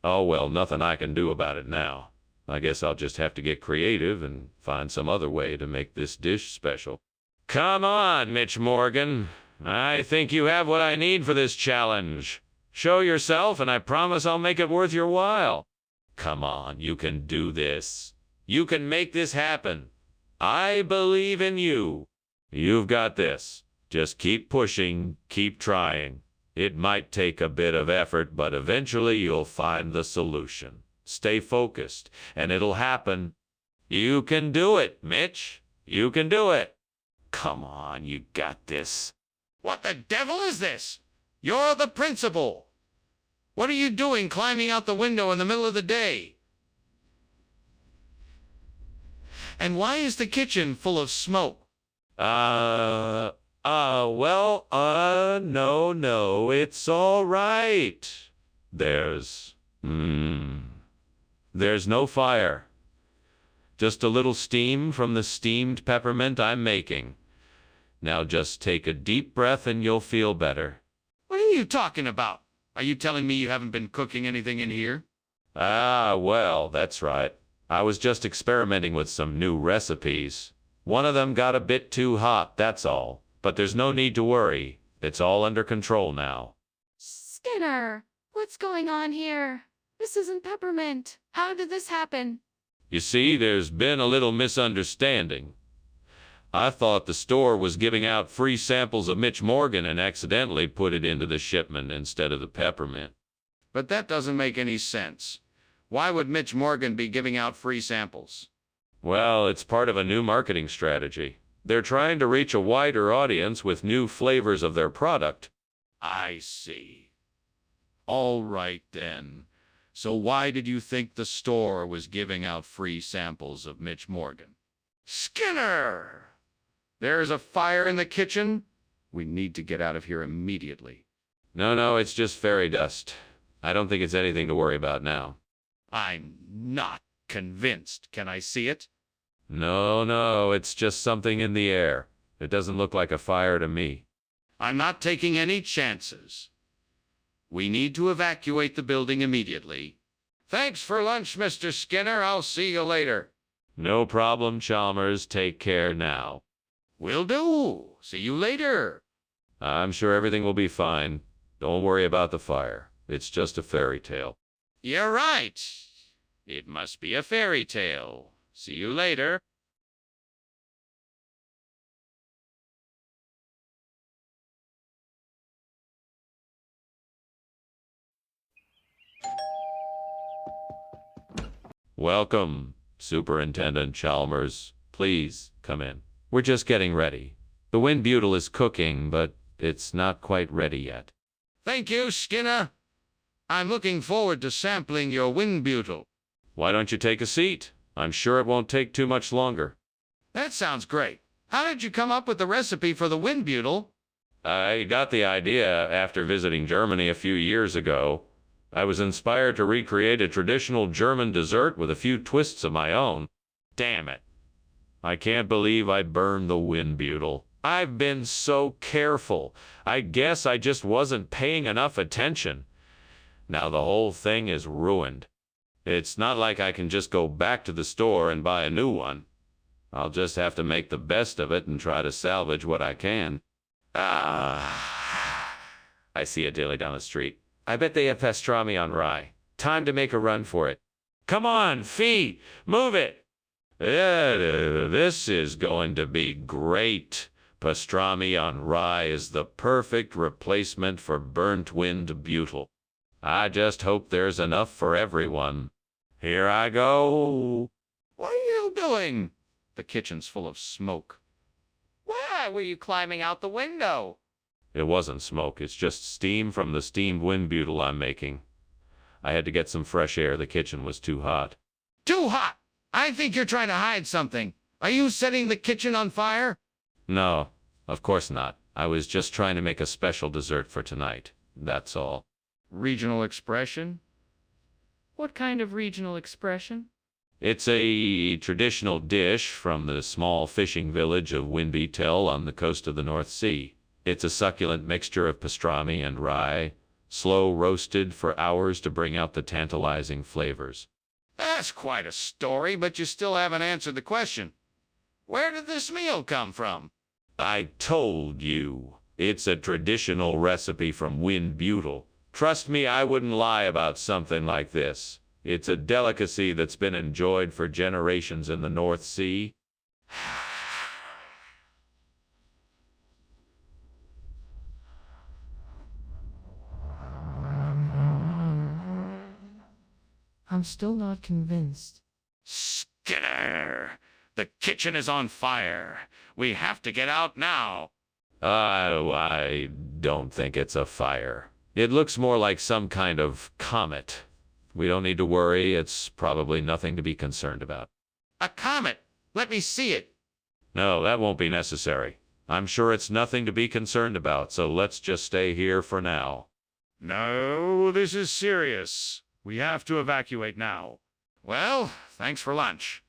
S1: Oh well, nothing I can do about it now. I guess I'll just have to get creative and find some other way to make this dish special. Come on, Mitch Morgan. I think you have what I need for this challenge. Show yourself, and I promise I'll make it worth your while. Come on, you can do this. You can make this happen. I believe in you. You've got this. Just keep pushing, keep trying. It might take a bit of effort, but eventually you'll find the solution. Stay focused, and it'll happen. You can do it, Mitch. You can do it. Come on, you got this.
S4: What the devil is this? You're the principal. What are you doing climbing out the window in the middle of the day? And why is the kitchen full of smoke?
S1: No, it's all right. There's no fire. Just a little steam from the steamed peppermint I'm making. Now just take a deep breath and you'll feel better.
S4: What are you talking about? Are you telling me you haven't been cooking anything in here?
S1: Well, that's right. I was just experimenting with some new recipes. One of them got a bit too hot, that's all. But there's no need to worry. It's all under control now.
S6: Skinner, what's going on here? This isn't peppermint. How did this happen?
S1: You see, there's been a little misunderstanding. I thought the store was giving out free samples of Mitch Morgan and accidentally put it into the shipment instead of the peppermint.
S4: But that doesn't make any sense. Why would Mitch Morgan be giving out free samples?
S1: Well, it's part of a new marketing strategy. They're trying to reach a wider audience with new flavors of their product.
S4: I see. All right then. So why did you think the store was giving out free samples of Mitch Morgan? Skinner! There's a fire in the kitchen? We need to get out of here immediately.
S1: No, it's just fairy dust. I don't think it's anything to worry about now.
S4: I'm not convinced. Can I see it?
S1: No, it's just something in the air. It doesn't look like a fire to me.
S4: I'm not taking any chances. We need to evacuate the building immediately. Thanks for lunch, Mr. Skinner. I'll see you later.
S1: No problem, Chalmers. Take care now.
S4: Will do. See you later.
S1: I'm sure everything will be fine. Don't worry about the fire. It's just a fairy tale.
S4: You're right. It must be a fairy tale. See you later.
S1: Welcome, Superintendent Chalmers. Please come in. We're just getting ready. The wind butyl is cooking, but it's not quite ready yet.
S4: Thank you, Skinner. I'm looking forward to sampling your wind butyl.
S1: Why don't you take a seat? I'm sure it won't take too much longer.
S4: That sounds great. How did you come up with the recipe for the wind butyl?
S1: I got the idea after visiting Germany a few years ago. I was inspired to recreate a traditional German dessert with a few twists of my own. Damn it. I can't believe I burned the wind butyl. I've been so careful. I guess I just wasn't paying enough attention. Now the whole thing is ruined. It's not like I can just go back to the store and buy a new one. I'll just have to make the best of it and try to salvage what I can. I see a deli down the street. I bet they have pastrami on rye. Time to make a run for it. Come on, feet, move it. This is going to be great. Pastrami on rye is the perfect replacement for burnt wind butyl. I just hope there's enough for everyone. Here I go.
S4: What are you doing? The kitchen's full of smoke. Why were you climbing out the window?
S1: It wasn't smoke, it's just steam from the steamed wind butyl I'm making. I had to get some fresh air, the kitchen was too hot.
S4: Too hot? I think you're trying to hide something. Are you setting the kitchen on fire?
S1: No, of course not. I was just trying to make a special dessert for tonight. That's all.
S4: Regional expression?
S6: What kind of regional expression?
S1: It's a traditional dish from the small fishing village of Winby Tell on the coast of the North Sea. It's a succulent mixture of pastrami and rye, slow roasted for hours to bring out the tantalizing flavors.
S2: That's quite a story, but you still haven't answered the question. Where did this meal come from?
S1: I told you, it's a traditional recipe from Windbutel. Trust me, I wouldn't lie about something like this. It's a delicacy that's been enjoyed for generations in the North Sea.
S7: I'm still not convinced.
S2: Skinner! The kitchen is on fire. We have to get out now.
S1: I don't think it's a fire. It looks more like some kind of comet. We don't need to worry. It's probably nothing to be concerned about.
S2: A comet! Let me see it.
S1: No, that won't be necessary. I'm sure it's nothing to be concerned about, so let's just stay here for now.
S2: No, this is serious. We have to evacuate now. Well, thanks for lunch.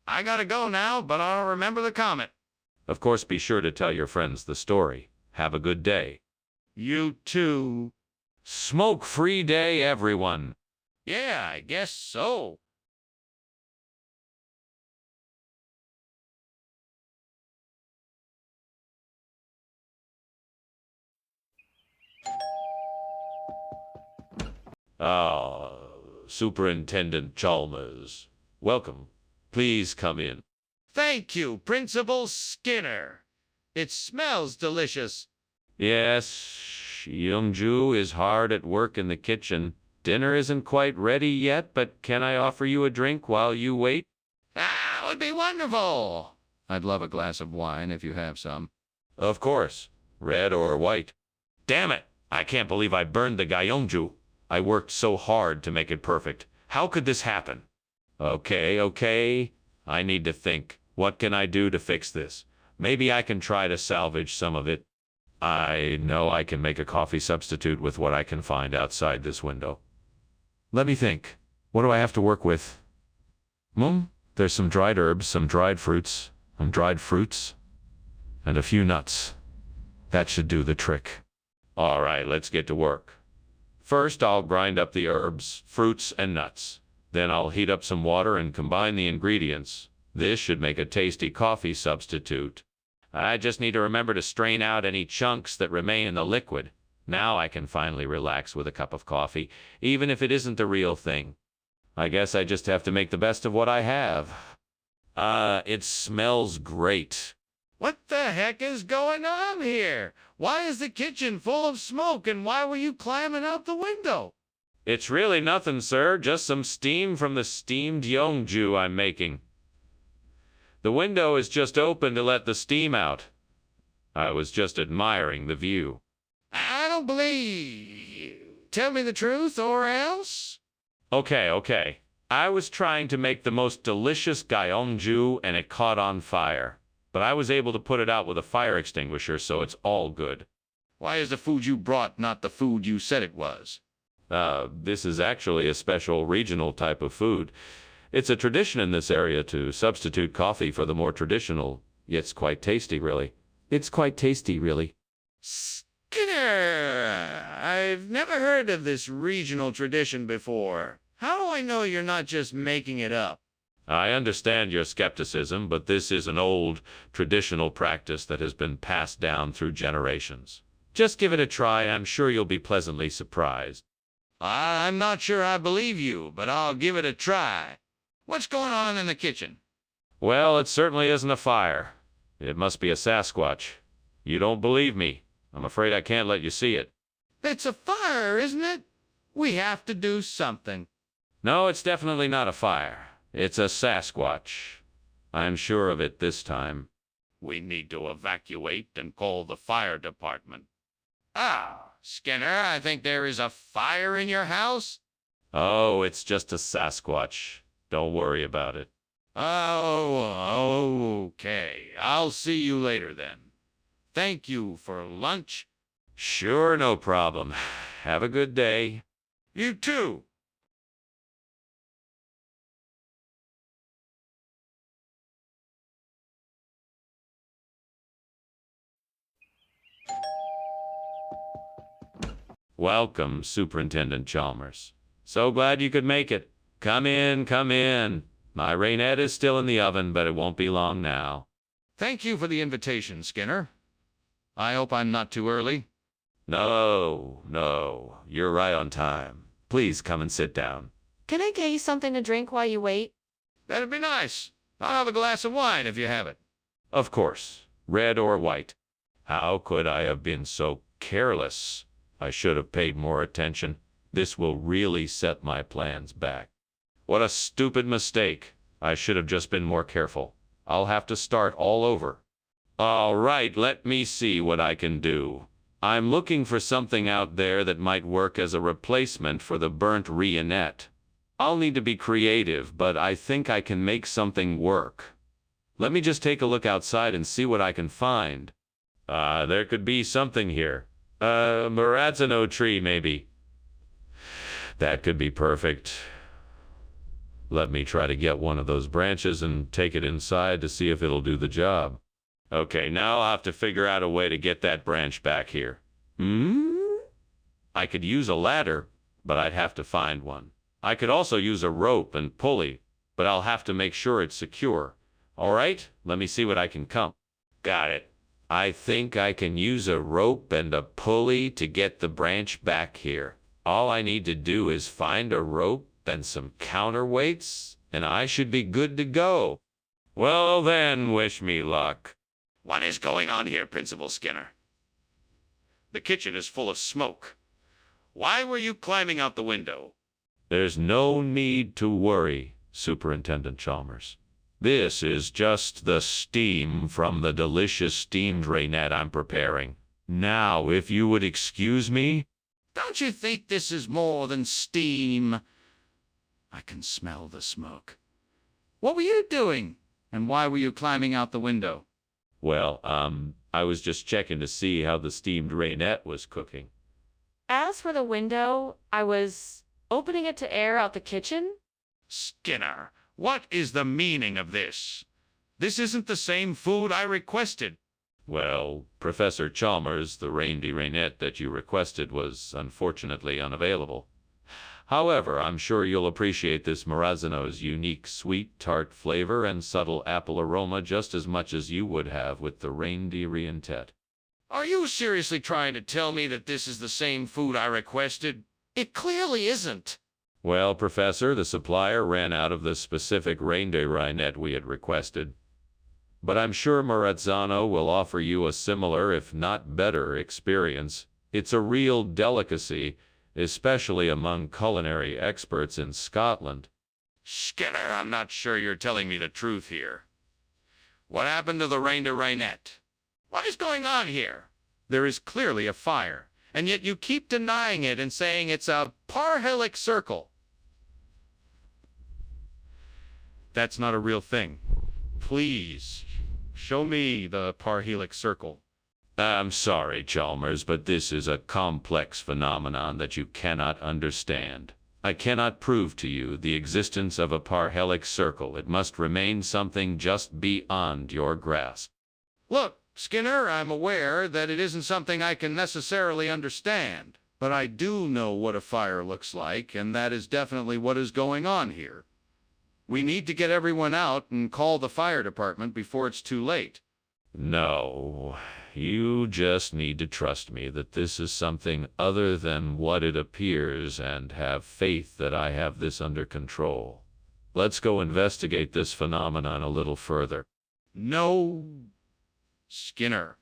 S2: I gotta go now, but I'll remember the comet.
S1: Of course, be sure to tell your friends the story. Have a good day.
S2: You too.
S1: Smoke-free day, everyone.
S2: Yeah, I guess so.
S1: Ah, Superintendent Chalmers. Welcome. Please come in.
S2: Thank you, Principal Skinner. It smells delicious.
S1: Yes, Youngju is hard at work in the kitchen. Dinner isn't quite ready yet, but can I offer you a drink while you wait?
S2: That would be wonderful. I'd love a glass of wine if you have some.
S1: Of course. Red or white. Damn it! I can't believe I burned the Gyeongju. I worked so hard to make it perfect. How could this happen? Okay. I need to think. What can I do to fix this? Maybe I can try to salvage some of it. I know I can make a coffee substitute with what I can find outside this window. Let me think. What do I have to work with? There's some dried herbs, some dried fruits, and a few nuts. That should do the trick. All right, let's get to work. First, I'll grind up the herbs, fruits, and nuts. Then I'll heat up some water and combine the ingredients. This should make a tasty coffee substitute. I just need to remember to strain out any chunks that remain in the liquid. Now I can finally relax with a cup of coffee, even if it isn't the real thing. I guess I just have to make the best of what I have. It smells great.
S2: What the heck is going on here? Why is the kitchen full of smoke, and why were you climbing out the window?
S1: It's really nothing, sir. Just some steam from the steamed Yeongju I'm making. The window is just open to let the steam out. I was just admiring the view.
S2: I don't believe. Tell me the truth, or else.
S1: Okay. I was trying to make the most delicious Gyeongju, and it caught on fire. But I was able to put it out with a fire extinguisher, so it's all good.
S2: Why is the food you brought not the food you said it was?
S1: This is actually a special regional type of food. It's a tradition in this area to substitute coffee for the more traditional. It's quite tasty, really.
S2: Skinner! I've never heard of this regional tradition before. How do I know you're not just making it up?
S1: I understand your skepticism, but this is an old, traditional practice that has been passed down through generations. Just give it a try. I'm sure you'll be pleasantly surprised.
S2: I'm not sure I believe you, but I'll give it a try. What's going on in the kitchen?
S1: Well, it certainly isn't a fire. It must be a Sasquatch. You don't believe me. I'm afraid I can't let you see it.
S2: It's a fire, isn't it? We have to do something.
S1: No, it's definitely not a fire. It's a Sasquatch. I'm sure of it this time.
S2: We need to evacuate and call the fire department. Skinner, I think there is a fire in your house.
S1: Oh, it's just a Sasquatch. Don't worry about it.
S2: Oh, okay. I'll see you later then. Thank you for lunch.
S1: Sure, no problem. Have a good day.
S2: You too.
S1: Welcome, Superintendent Chalmers. So glad you could make it. Come in, come in. My rainette is still in the oven, but it won't be long now.
S2: Thank you for the invitation, Skinner. I hope I'm not too early.
S1: No, you're right on time. Please come and sit down.
S6: Can I get you something to drink while you wait?
S2: That'd be nice. I'll have a glass of wine if you have it.
S1: Of course, red or white. How could I have been so careless? I should have paid more attention. This will really set my plans back. What a stupid mistake. I should have just been more careful. I'll have to start all over. All right, let me see what I can do. I'm looking for something out there that might work as a replacement for the burnt rainette. I'll need to be creative, but I think I can make something work. Let me just take a look outside and see what I can find. There could be something here. A Marazzano tree, maybe. That could be perfect. Let me try to get one of those branches and take it inside to see if it'll do the job. Okay, now I'll have to figure out a way to get that branch back here. I could use a ladder, but I'd have to find one. I could also use a rope and pulley, but I'll have to make sure it's secure. All right, let me see what I can come. Got it. I think I can use a rope and a pulley to get the branch back here. All I need to do is find a rope and some counterweights, and I should be good to go. Well then, wish me luck.
S2: What is going on here, Principal Skinner? The kitchen is full of smoke. Why were you climbing out the window?
S1: There's no need to worry, Superintendent Chalmers. This is just the steam from the delicious steamed rainette I'm preparing. Now, if you would excuse me.
S2: Don't you think this is more than steam? I can smell the smoke. What were you doing? And why were you climbing out the window?
S1: Well, I was just checking to see how the steamed rainette was cooking.
S6: As for the window, I was opening it to air out the kitchen.
S2: Skinner, what is the meaning of this? This isn't the same food I requested.
S1: Well, Professor Chalmers, the reindeer rainette that you requested was unfortunately unavailable. However, I'm sure you'll appreciate this Marazzano's unique sweet tart flavor and subtle apple aroma just as much as you would have with the reindeer rainette.
S2: Are you seriously trying to tell me that this is the same food I requested? It clearly isn't.
S1: Well, Professor, the supplier ran out of the specific reindeer rainette we had requested. But I'm sure Marazzano will offer you a similar, if not better, experience. It's a real delicacy, especially among culinary experts in Scotland.
S2: Skinner, I'm not sure you're telling me the truth here. What happened to the reindeer rainette? What is going on here? There is clearly a fire, and yet you keep denying it and saying it's a parhelic circle. That's not a real thing. Please, show me the parhelic circle.
S1: I'm sorry, Chalmers, but this is a complex phenomenon that you cannot understand. I cannot prove to you the existence of a parhelic circle. It must remain something just beyond your grasp.
S2: Look, Skinner, I'm aware that it isn't something I can necessarily understand, but I do know what a fire looks like, and that is definitely what is going on here. We need to get everyone out and call the fire department before it's too late.
S1: No, you just need to trust me that this is something other than what it appears and have faith that I have this under control. Let's go investigate this phenomenon a little further.
S2: No, Skinner.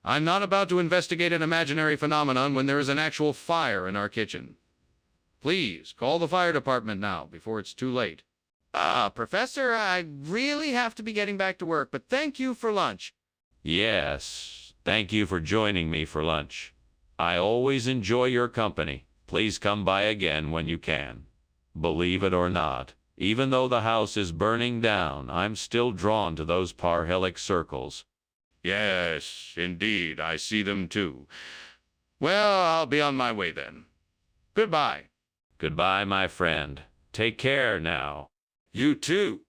S2: I'm not about to investigate an imaginary phenomenon when there is an actual fire in our kitchen. Please, call the fire department now, before it's too late. Professor, I really have to be getting back to work, but thank you for lunch.
S1: Yes, thank you for joining me for lunch. I always enjoy your company. Please come by again when you can. Believe it or not, even though the house is burning down, I'm still drawn to those parhelic circles.
S2: Yes, indeed, I see them too. Well, I'll be on my way then. Goodbye.
S1: Goodbye, my friend. Take care now.
S2: You too.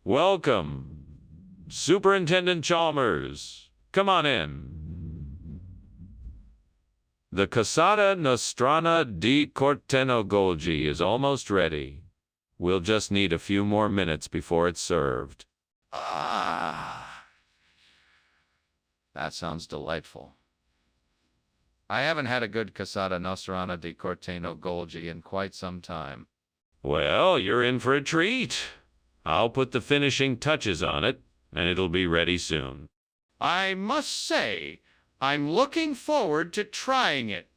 S1: Welcome, Superintendent Chalmers. Come on in. The Casata Nostrana di Cortenogolgi is almost ready. We'll just need a few more minutes before it's served.
S2: Ah, that sounds delightful. I haven't had a good Casata Nostrana di Cortenogolgi in quite some time.
S1: Well, you're in for a treat. I'll put the finishing touches on it, and it'll be ready soon.
S2: I must say, I'm looking forward to trying it.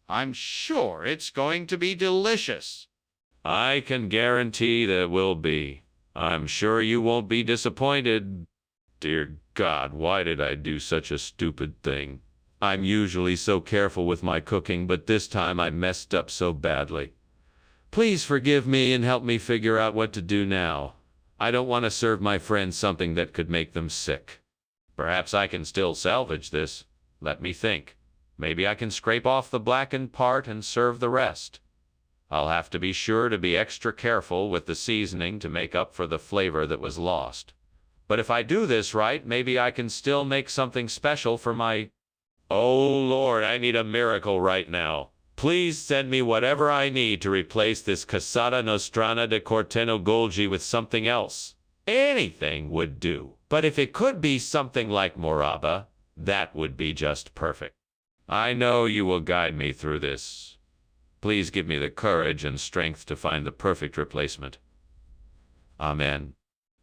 S2: I'm sure it's going to be delicious.
S1: I can guarantee that it will be. I'm sure you won't be disappointed. Dear God, why did I do such a stupid thing? I'm usually so careful with my cooking, but this time I messed up so badly. Please forgive me and help me figure out what to do now. I don't want to serve my friends something that could make them sick. Perhaps I can still salvage this. Let me think. Maybe I can scrape off the blackened part and serve the rest. I'll have to be sure to be extra careful with the seasoning to make up for the flavor that was lost. But if I do this right, maybe I can still make something special for my... Oh Lord, I need a miracle right now. Please send me whatever I need to replace this Casata Nostrana de Cortenogolgi with something else. Anything would do. But if it could be something like Moraba, that would be just perfect. I know you will guide me through this. Please give me the courage and strength to find the perfect replacement. Amen.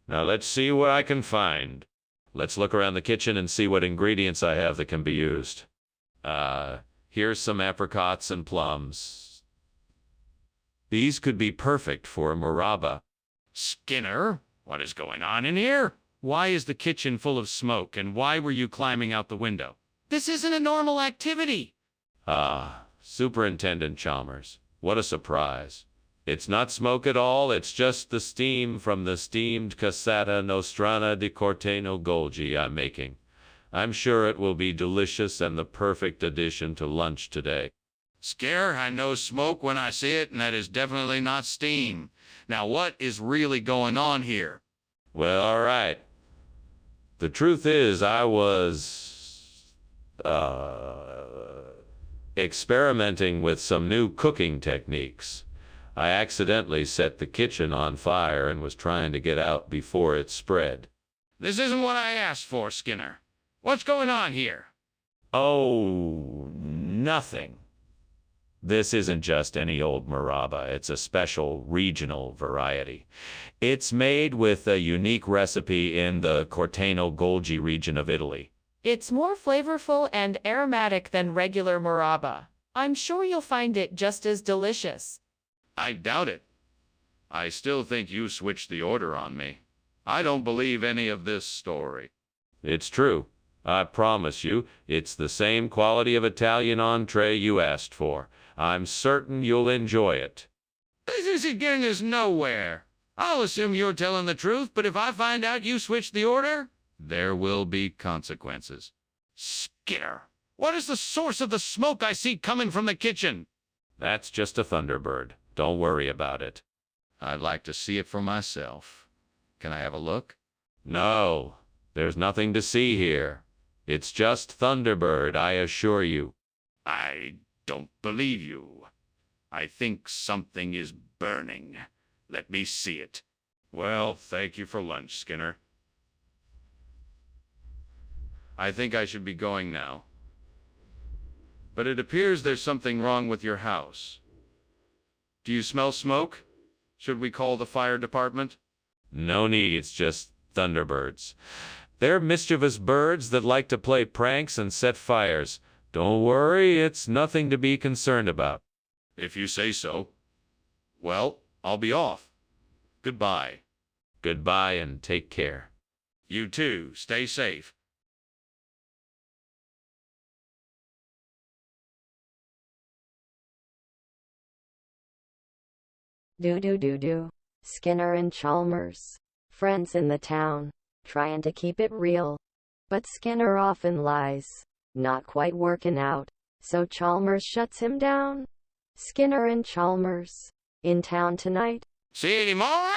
S1: Now let's see what I can find. Let's look around the kitchen and see what ingredients I have that can be used. Here's some apricots and plums. These could be perfect for a Moraba.
S2: Skinner, what is going on in here? Why is the kitchen full of smoke, and why were you climbing out the window? This isn't a normal activity.
S1: Superintendent Chalmers, what a surprise. It's not smoke at all, it's just the steam from the steamed Casata Nostrana di Cortenogolgi I'm making. I'm sure it will be delicious and the perfect addition to lunch today.
S2: Scare, I know smoke when I see it, and that is definitely not steam. Now what is really going on here?
S1: Well, all right. The truth is, I was experimenting with some new cooking techniques. I accidentally set the kitchen on fire and was trying to get out before it spread.
S2: This isn't what I asked for, Skinner. What's going on here?
S1: Oh, nothing. This isn't just any old Moraba. It's a special regional variety. It's made with a unique recipe in the Cortenogolgi region of Italy.
S7: It's more flavorful and aromatic than regular Moraba. I'm sure you'll find it just as delicious.
S2: I doubt it. I still think you switched the order on me. I don't believe any of this story.
S1: It's true. I promise you, it's the same quality of Italian entree you asked for. I'm certain you'll enjoy it.
S2: This is getting us nowhere. I'll assume you're telling the truth, but if I find out you switched the order, there will be consequences. Skinner, what is the source of the smoke I see coming from the kitchen?
S1: That's just a Thunderbird. Don't worry about it.
S2: I'd like to see it for myself. Can I have a look?
S1: No, there's nothing to see here. It's just Thunderbird, I assure you.
S2: I don't believe you. I think something is burning. Let me see it. Well, thank you for lunch, Skinner. I think I should be going now. But it appears there's something wrong with your house. Do you smell smoke? Should we call the fire department?
S1: No need, it's just Thunderbirds. They're mischievous birds that like to play pranks and set fires. Don't worry, it's nothing to be concerned about.
S2: If you say so. Well, I'll be off. Goodbye.
S1: Goodbye and take care.
S2: You too, stay safe.
S5: Do. Skinner and Chalmers, friends in the town, trying to keep it real. But Skinner often lies, not quite working out, so Chalmers shuts him down. Skinner and Chalmers, in town tonight.
S2: See you anymore?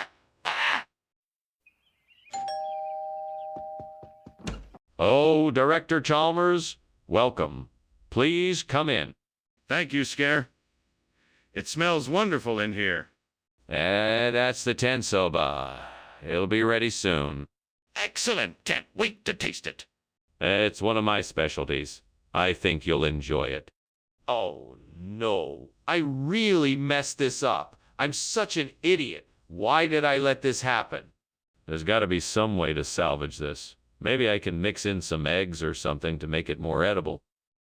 S1: Oh, Director Chalmers, welcome. Please come in.
S2: Thank you, Skinner. It smells wonderful in here.
S1: That's the tensoba. It'll be ready soon.
S2: Excellent. Can't wait to taste it.
S1: It's one of my specialties. I think you'll enjoy it. Oh, no. I really messed this up. I'm such an idiot. Why did I let this happen? There's got to be some way to salvage this. Maybe I can mix in some eggs or something to make it more edible.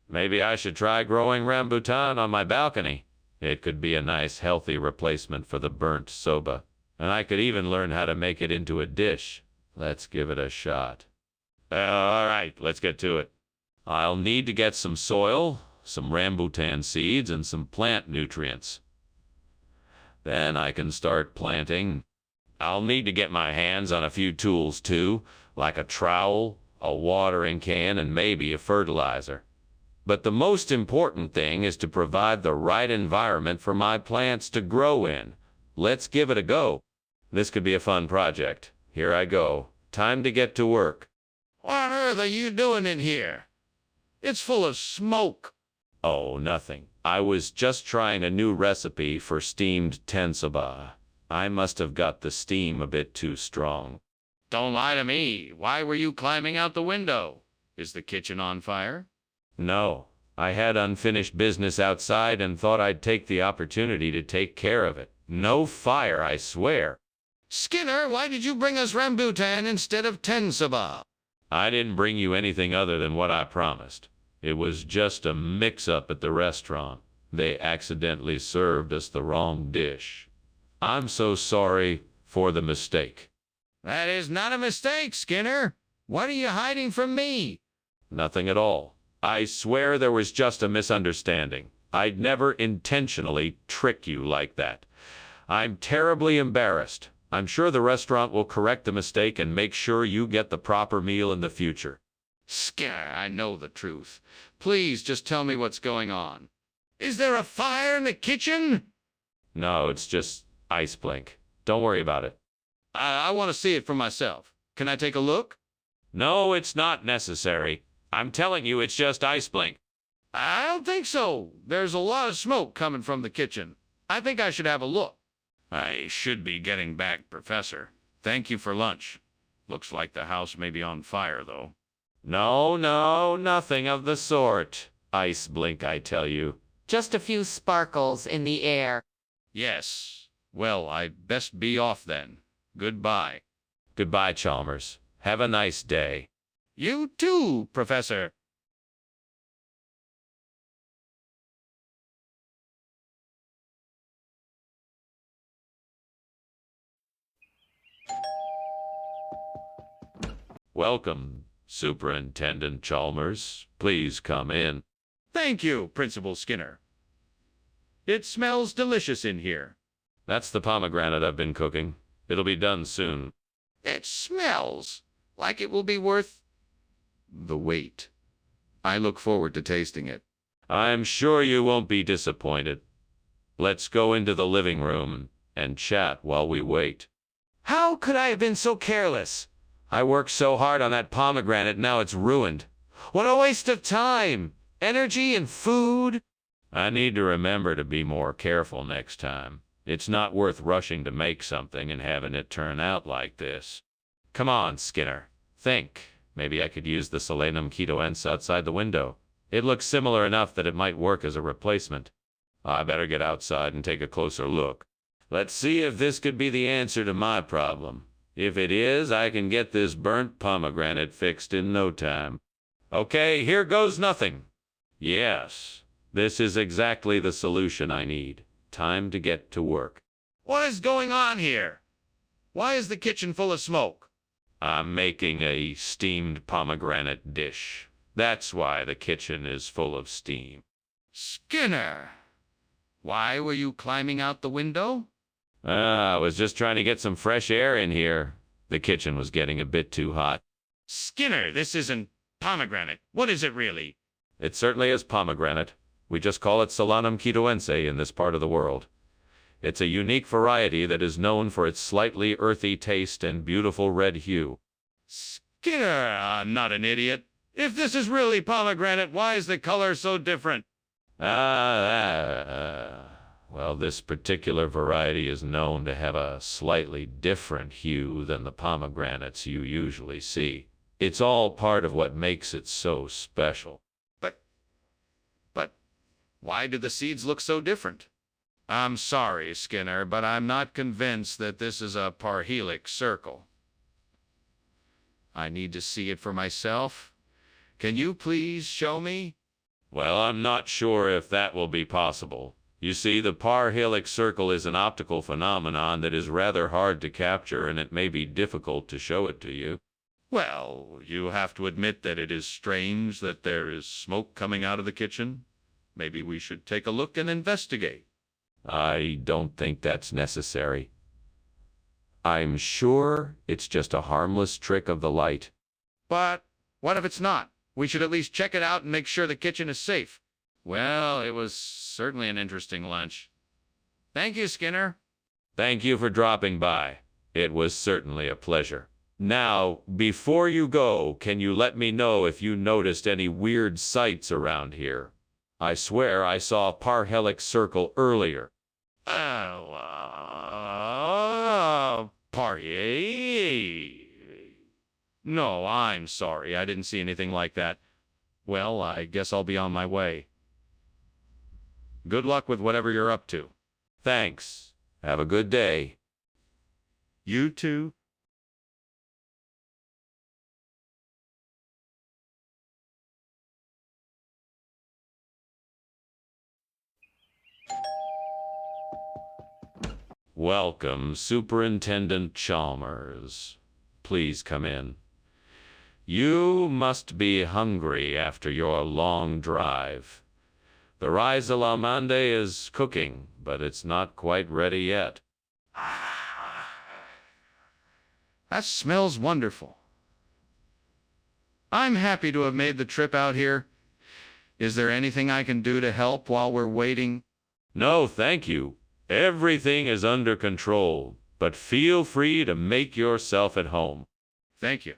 S1: Maybe I should try growing rambutan on my balcony. It could be a nice, healthy replacement for the burnt soba. And I could even learn how to make it into a dish. Let's give it a shot. All right, let's get to it. I'll need to get some soil, some rambutan seeds, and some plant nutrients. Then I can start planting. I'll need to get my hands on a few tools too, like a trowel, a watering can, and maybe a fertilizer. But the most important thing is to provide the right environment for my plants to grow in. Let's give it a go. This could be a fun project. Here I go. Time to get to work.
S4: What on earth are you doing in here? It's full of smoke.
S1: Oh, nothing. I was just trying a new recipe for steamed tensoba. I must have got the steam a bit too strong.
S4: Don't lie to me. Why were you climbing out the window? Is the kitchen on fire?
S1: No, I had unfinished business outside and thought I'd take the opportunity to take care of it. No fire, I swear.
S4: Skinner, why did you bring us rambutan instead of tensoba?
S1: I didn't bring you anything other than what I promised. It was just a mix-up at the restaurant. They accidentally served us the wrong dish. I'm so sorry for the mistake.
S4: That is not a mistake, Skinner. What are you hiding from me?
S1: Nothing at all. I swear there was just a misunderstanding. I'd never intentionally trick you like that. I'm terribly embarrassed. I'm sure the restaurant will correct the mistake and make sure you get the proper meal in the future.
S4: Skinner, I know the truth. Please just tell me what's going on. Is there a fire in the kitchen?
S1: No, it's just ice blink. Don't worry about it.
S4: I want to see it for myself. Can I take a look?
S1: No, it's not necessary. I'm telling you, it's just ice blink.
S4: I don't think so. There's a lot of smoke coming from the kitchen. I think I should have a look. I should be getting back, Professor. Thank you for lunch. Looks like the house may be on fire, though.
S1: No, nothing of the sort. Ice blink, I tell you.
S7: Just a few sparkles in the air.
S4: Yes. Well, I'd best be off then. Goodbye.
S1: Goodbye, Chalmers. Have a nice day.
S4: You too, Professor.
S1: Welcome, Superintendent Chalmers. Please come in.
S2: Thank you, Principal Skinner. It smells delicious in here.
S1: That's the pomegranate I've been cooking. It'll be done soon.
S4: It smells like it will be worth the wait. I look forward to tasting it.
S1: I'm sure you won't be disappointed. Let's go into the living room and chat while we wait. How could I have been so careless? I worked so hard on that pomegranate, now it's ruined. What a waste of time, energy, and food. I need to remember to be more careful next time. It's not worth rushing to make something and having it turn out like this. Come on, Skinner. Think. Maybe I could use the Solanum ketoense outside the window. It looks similar enough that it might work as a replacement. I better get outside and take a closer look. Let's see if this could be the answer to my problem. If it is, I can get this burnt pomegranate fixed in no time. Okay, here goes nothing. Yes, this is exactly the solution I need. Time to get to work.
S4: What is going on here? Why is the kitchen full of smoke?
S1: I'm making a steamed pomegranate dish. That's why the kitchen is full of steam.
S4: Skinner, why were you climbing out the window?
S1: I was just trying to get some fresh air in here. The kitchen was getting a bit too hot.
S4: Skinner, this isn't pomegranate. What is it really?
S1: It certainly is pomegranate. We just call it Solanum ketoense in this part of the world. It's a unique variety that is known for its slightly earthy taste and beautiful red hue.
S2: Skinner, I'm not an idiot. If this is really pomegranate, why is the color so different?
S1: Well, this particular variety is known to have a slightly different hue than the pomegranates you usually see. It's all part of what makes it so special.
S2: But why do the seeds look so different? I'm sorry, Skinner, but I'm not convinced that this is a parhelic circle. I need to see it for myself. Can you please show me?
S1: Well, I'm not sure if that will be possible. You see, the parhelic circle is an optical phenomenon that is rather hard to capture, and it may be difficult to show it to you.
S2: Well, you have to admit that it is strange that there is smoke coming out of the kitchen. Maybe we should take a look and investigate.
S1: I don't think that's necessary. I'm sure it's just a harmless trick of the light.
S2: But what if it's not? We should at least check it out and make sure the kitchen is safe. Well, it was certainly an interesting lunch. Thank you, Skinner.
S1: Thank you for dropping by. It was certainly a pleasure. Now, before you go, can you let me know if you noticed any weird sights around here? I swear I saw a parhelic circle earlier.
S2: Party. No, I'm sorry. I didn't see anything like that. Well, I guess I'll be on my way. Good luck with whatever you're up to.
S1: Thanks. Have a good day.
S2: You too.
S1: Welcome, Superintendent Chalmers. Please come in. You must be hungry after your long drive. The rice à l'amande is cooking, but it's not quite ready yet.
S2: That smells wonderful. I'm happy to have made the trip out here. Is there anything I can do to help while we're waiting?
S1: No, thank you. Everything is under control, but feel free to make yourself at home.
S2: Thank you.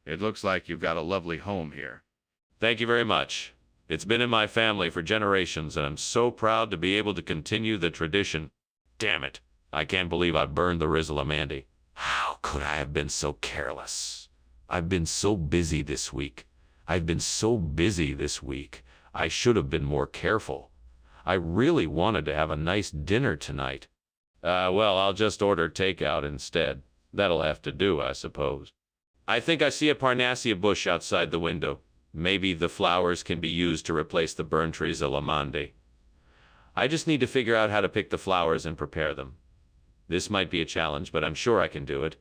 S2: It looks like you've got a lovely home here.
S1: Thank you very much. It's been in my family for generations, and I'm so proud to be able to continue the tradition. Damn it. I can't believe I burned the Rizzalamandi. How could I have been so careless? I've been so busy this week. I should have been more careful. I really wanted to have a nice dinner tonight. Well, I'll just order takeout instead. That'll have to do, I suppose. I think I see a Parnassia bush outside the window. Maybe the flowers can be used to replace the burnt Rizzalamandi. I just need to figure out how to pick the flowers and prepare them. This might be a challenge, but I'm sure I can do it.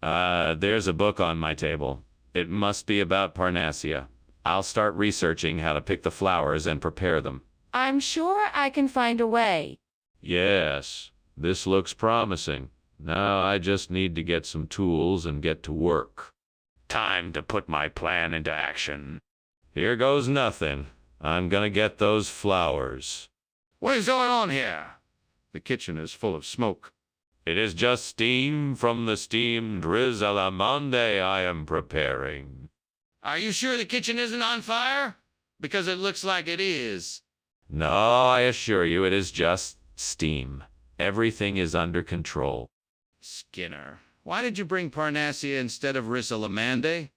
S1: There's a book on my table. It must be about Parnassia. I'll start researching how to pick the flowers and prepare them.
S3: I'm sure I can find a way.
S1: Yes, this looks promising. Now I just need to get some tools and get to work. Time to put my plan into action. Here goes nothing. I'm gonna get those flowers.
S2: What is going on here? The kitchen is full of smoke.
S1: It is just steam from the steamed Rizzalamande I am preparing.
S2: Are you sure the kitchen isn't on fire? Because it looks like it is.
S1: No, I assure you it is just steam. Everything is under control.
S2: Skinner, why did you bring Parnassia instead of Rizzalamande?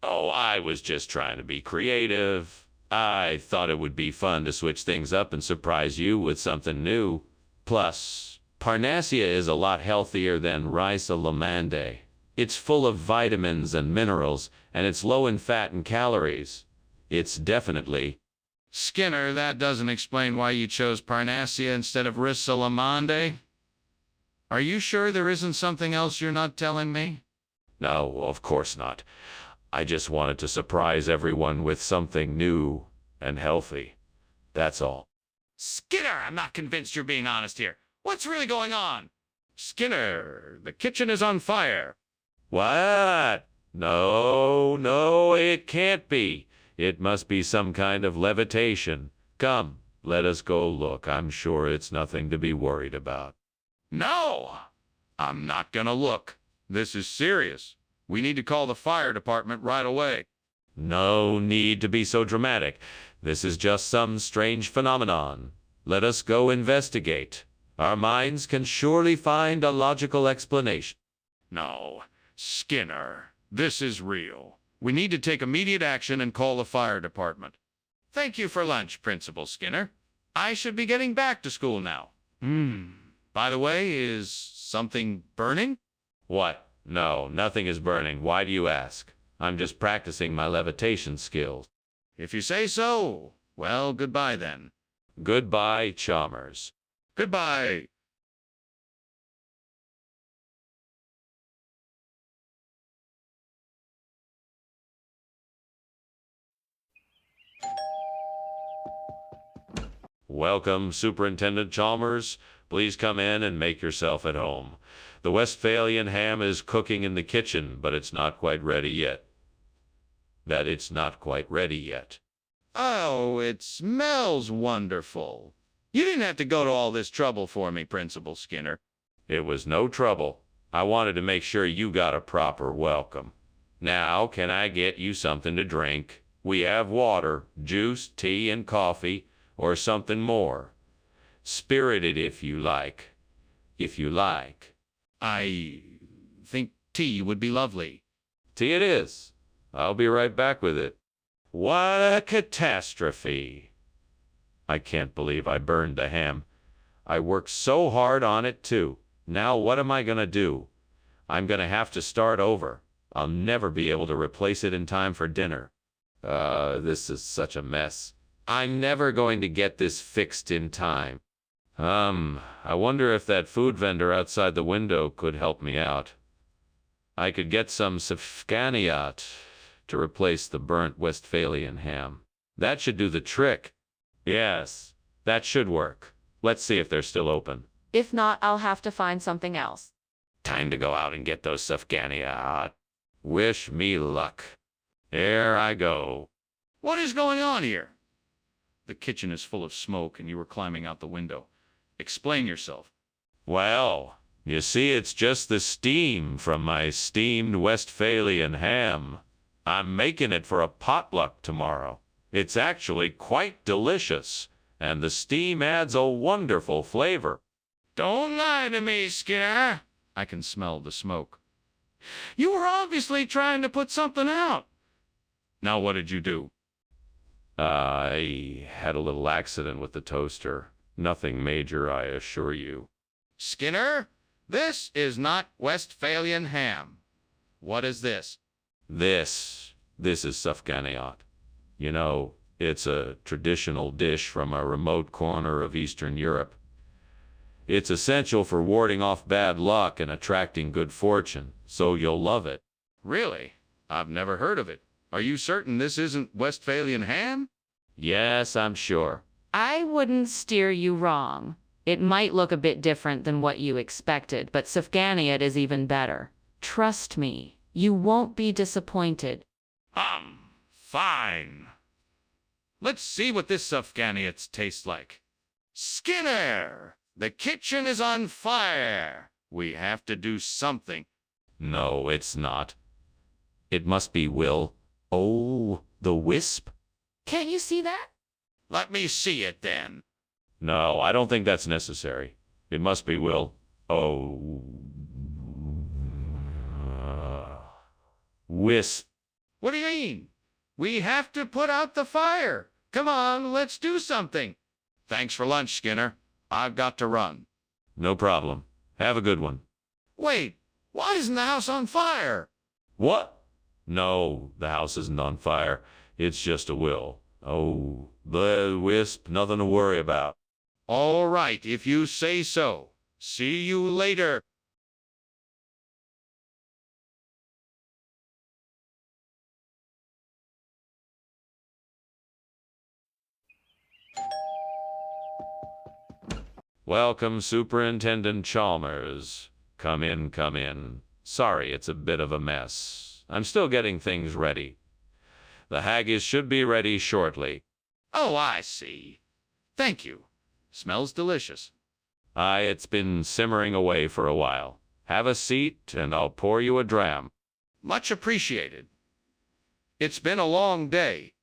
S1: Oh, I was just trying to be creative. I thought it would be fun to switch things up and surprise you with something new. Plus, Parnassia is a lot healthier than Rizzalamande. It's full of vitamins and minerals, and it's low in fat and calories. It's definitely...
S2: Skinner, that doesn't explain why you chose Parnassia instead of Rizzalamande. Are you sure there isn't something else you're not telling me?
S1: No, of course not. I just wanted to surprise everyone with something new and healthy. That's all.
S2: Skinner, I'm not convinced you're being honest here. What's really going on? Skinner, the kitchen is on fire.
S1: What? No, it can't be. It must be some kind of levitation. Come, let us go look. I'm sure it's nothing to be worried about.
S2: No, I'm not gonna look. This is serious. We need to call the fire department right away.
S1: No need to be so dramatic. This is just some strange phenomenon. Let us go investigate. Our minds can surely find a logical explanation.
S2: No, Skinner, this is real. We need to take immediate action and call the fire department. Thank you for lunch, Principal Skinner. I should be getting back to school now. By the way, is something burning?
S1: What? No, nothing is burning. Why do you ask? I'm just practicing my levitation skills.
S2: If you say so. Well, goodbye then.
S1: Goodbye, Chalmers.
S2: Goodbye.
S1: Welcome, Superintendent Chalmers. Please come in and make yourself at home. The Westphalian ham is cooking in the kitchen, but it's not quite ready yet.
S2: Oh, it smells wonderful. You didn't have to go to all this trouble for me, Principal Skinner.
S1: It was no trouble. I wanted to make sure you got a proper welcome. Now, can I get you something to drink? We have water, juice, tea, and coffee, or something more. Spirited if you like.
S2: I think tea would be lovely.
S1: Tea it is. I'll be right back with it. What a catastrophe. I can't believe I burned the ham. I worked so hard on it, too. Now what am I gonna do? I'm gonna have to start over. I'll never be able to replace it in time for dinner. This is such a mess. I'm never going to get this fixed in time. I wonder if that food vendor outside the window could help me out. I could get some safganiat to replace the burnt Westphalian ham. That should do the trick. Yes, that should work. Let's see if they're still open.
S6: If not, I'll have to find something else.
S1: Time to go out and get those safganiat. Wish me luck. Here I go.
S2: What is going on here? The kitchen is full of smoke and you were climbing out the window. Explain yourself.
S1: Well, you see, it's just the steam from my steamed Westphalian ham. I'm making it for a potluck tomorrow. It's actually quite delicious, and the steam adds a wonderful flavor.
S2: Don't lie to me, Skinner. I can smell the smoke. You were obviously trying to put something out. Now what did you do?
S1: I had a little accident with the toaster. Nothing major, I assure you.
S2: Skinner, this is not Westphalian ham. What is this?
S1: This is safganiat. You know, it's a traditional dish from a remote corner of Eastern Europe. It's essential for warding off bad luck and attracting good fortune, so you'll love it.
S2: Really? I've never heard of it. Are you certain this isn't Westphalian ham?
S1: Yes, I'm sure.
S3: I wouldn't steer you wrong. It might look a bit different than what you expected, but Safganiat is even better. Trust me, you won't be disappointed.
S2: Fine. Let's see what this Safganiat tastes like. Skinner! The kitchen is on fire. We have to do something.
S1: No, it's not. It must be Will. Oh, the wisp?
S6: Can't you see that?
S2: Let me see it then.
S1: No, I don't think that's necessary. It must be Will. Oh. Wisp.
S2: What do you mean? We have to put out the fire. Come on, let's do something. Thanks for lunch, Skinner. I've got to run.
S1: No problem. Have a good one.
S2: Wait, why isn't the house on fire?
S1: What? No, the house isn't on fire. It's just a Will. Oh, the wisp, nothing to worry about.
S2: All right, if you say so. See you later.
S1: Welcome, Superintendent Chalmers. Come in, come in. Sorry, it's a bit of a mess. I'm still getting things ready. The haggis should be ready shortly.
S2: Oh, I see. Thank you. Smells delicious.
S1: It's been simmering away for a while. Have a seat, and I'll pour you a dram.
S2: Much appreciated. It's been a long day.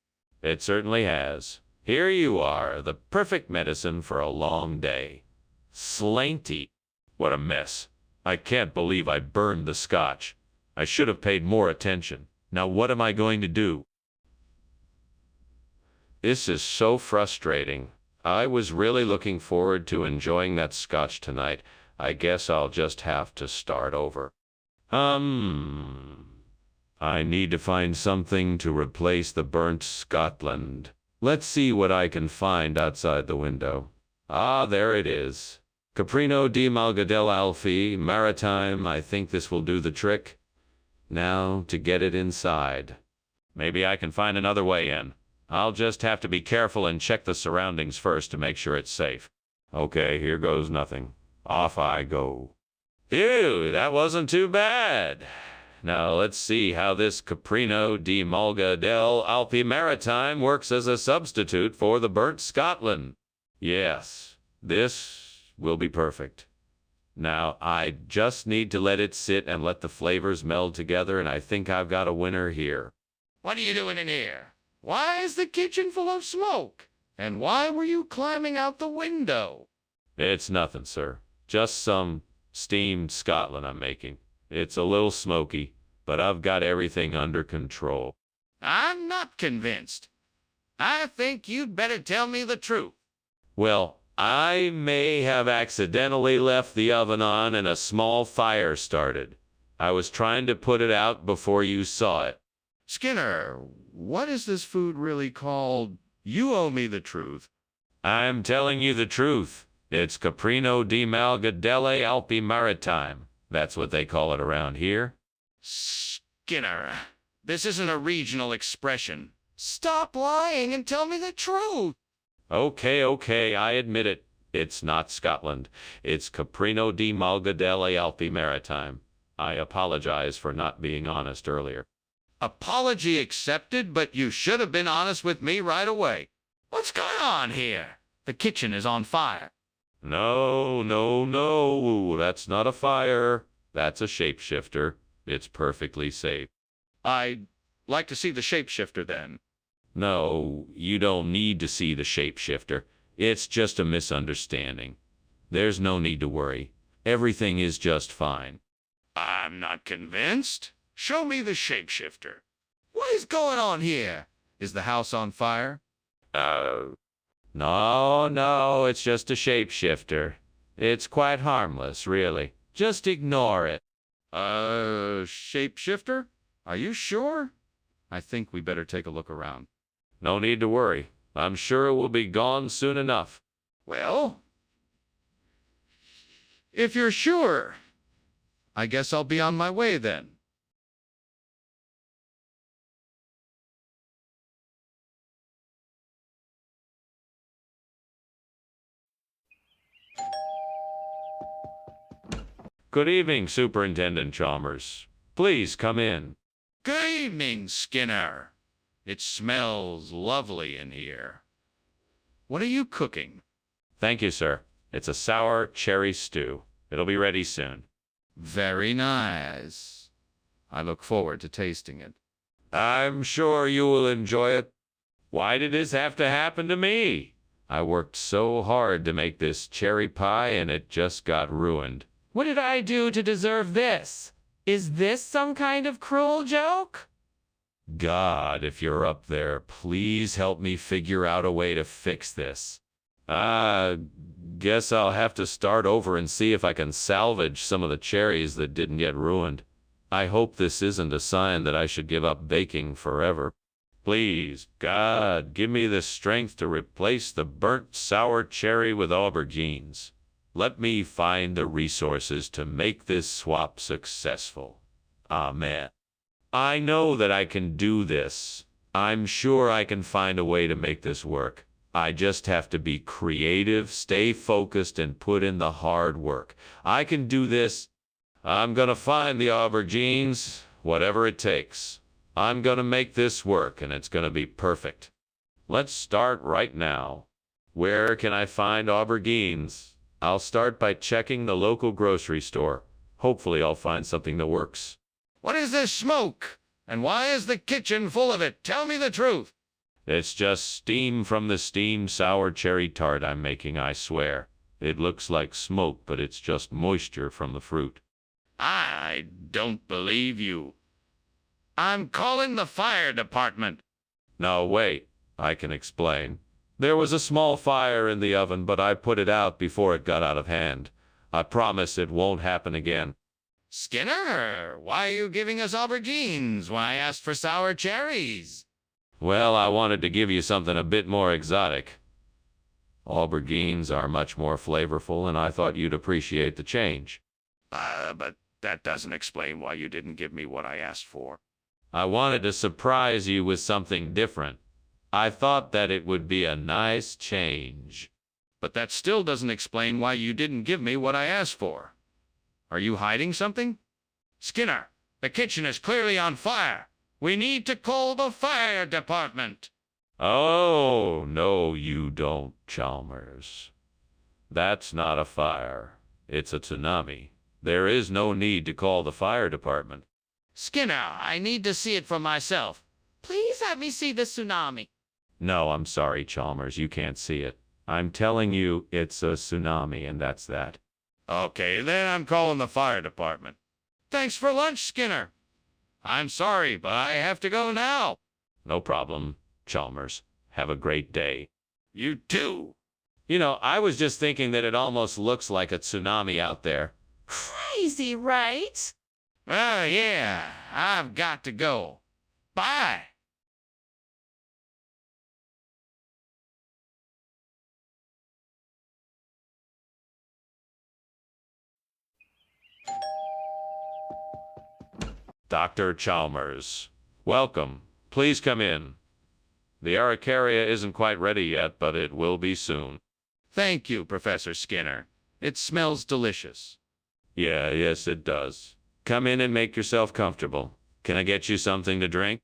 S1: It certainly has. Here you are, the perfect medicine for a long day. Slainty. What a mess. I can't believe I burned the scotch. I should have paid more attention. Now what am I going to do? This is so frustrating. I was really looking forward to enjoying that scotch tonight. I guess I'll just have to start over. I need to find something to replace the burnt Scotland. Let's see what I can find outside the window. Ah, there it is. Caprino di Malgadel Alfie, Maritime. I think this will do the trick. Now to get it inside. Maybe I can find another way in. I'll just have to be careful and check the surroundings first to make sure it's safe. Okay, here goes nothing. Off I go. Ew, that wasn't too bad. Now let's see how this Caprino di Malga del Alpi Maritime works as a substitute for the burnt Scotland. Yes, this will be perfect. Now I just need to let it sit and let the flavors meld together, and I think I've got a winner here.
S2: What are you doing in here? Why is the kitchen full of smoke? And why were you climbing out the window?
S1: It's nothing, sir. Just some steamed Scotland I'm making. It's a little smoky, but I've got everything under control.
S2: I'm not convinced. I think you'd better tell me the truth.
S1: Well, I may have accidentally left the oven on and a small fire started. I was trying to put it out before you saw it.
S2: Skinner, what is this food really called? You owe me the truth.
S1: I'm telling you the truth. It's Caprino di Malga delle Alpi Maritime. That's what they call it around here.
S2: Skinner, this isn't a regional expression. Stop lying and tell me the truth.
S1: Okay, I admit it. It's not Scotland. It's Caprino di Malga delle Alpi Maritime. I apologize for not being honest earlier.
S2: Apology accepted, but you should have been honest with me right away. What's going on here? The kitchen is on fire.
S1: No. That's not a fire. That's a shapeshifter. It's perfectly safe.
S2: I'd like to see the shapeshifter then.
S1: No, you don't need to see the shapeshifter. It's just a misunderstanding. There's no need to worry. Everything is just fine.
S2: I'm not convinced. Show me the shapeshifter. What is going on here? Is the house on fire?
S1: No, it's just a shapeshifter. It's quite harmless, really. Just ignore it.
S2: Shapeshifter? Are you sure? I think we better take a look around.
S1: No need to worry. I'm sure it will be gone soon enough.
S2: Well, if you're sure, I guess I'll be on my way then.
S1: Good evening, Superintendent Chalmers. Please come in.
S2: Good evening, Skinner. It smells lovely in here. What are you cooking?
S1: Thank you, sir. It's a sour cherry stew. It'll be ready soon.
S2: Very nice. I look forward to tasting it.
S1: I'm sure you will enjoy it. Why did this have to happen to me? I worked so hard to make this cherry pie and it just got ruined.
S7: What did I do to deserve this? Is this some kind of cruel joke?
S1: God, if you're up there, please help me figure out a way to fix this. Guess I'll have to start over and see if I can salvage some of the cherries that didn't get ruined. I hope this isn't a sign that I should give up baking forever. Please, God, give me the strength to replace the burnt sour cherry with aubergines. Let me find the resources to make this swap successful. Amen. I know that I can do this. I'm sure I can find a way to make this work. I just have to be creative, stay focused, and put in the hard work. I can do this. I'm gonna find the aubergines, whatever it takes. I'm gonna make this work, and it's gonna be perfect. Let's start right now. Where can I find aubergines? I'll start by checking the local grocery store. Hopefully I'll find something that works.
S2: What is this smoke? And why is the kitchen full of it? Tell me the truth.
S1: It's just steam from the steamed sour cherry tart I'm making, I swear. It looks like smoke, but it's just moisture from the fruit.
S2: I don't believe you. I'm calling the fire department.
S1: No, wait. I can explain. There was a small fire in the oven, but I put it out before it got out of hand. I promise it won't happen again.
S2: Skinner, why are you giving us aubergines when I asked for sour cherries?
S1: Well, I wanted to give you something a bit more exotic. Aubergines are much more flavorful, and I thought you'd appreciate the change.
S2: But that doesn't explain why you didn't give me what I asked for.
S1: I wanted to surprise you with something different. I thought that it would be a nice change.
S2: But that still doesn't explain why you didn't give me what I asked for. Are you hiding something? Skinner, the kitchen is clearly on fire. We need to call the fire department.
S1: Oh, no, you don't, Chalmers. That's not a fire. It's a tsunami. There is no need to call the fire department.
S2: Skinner, I need to see it for myself. Please let me see the tsunami.
S1: No, I'm sorry, Chalmers, you can't see it. I'm telling you, it's a tsunami, and that's that.
S2: Okay, then I'm calling the fire department. Thanks for lunch, Skinner. I'm sorry, but I have to go now.
S1: No problem, Chalmers. Have a great day.
S2: You too.
S1: You know, I was just thinking that it almost looks like a tsunami out there.
S3: Crazy, right?
S2: Oh, yeah, I've got to go. Bye.
S1: Dr. Chalmers, welcome. Please come in. The Araucaria isn't quite ready yet, but it will be soon.
S2: Thank you, Professor Skinner. It smells delicious.
S1: Yes, it does. Come in and make yourself comfortable. Can I get you something to drink?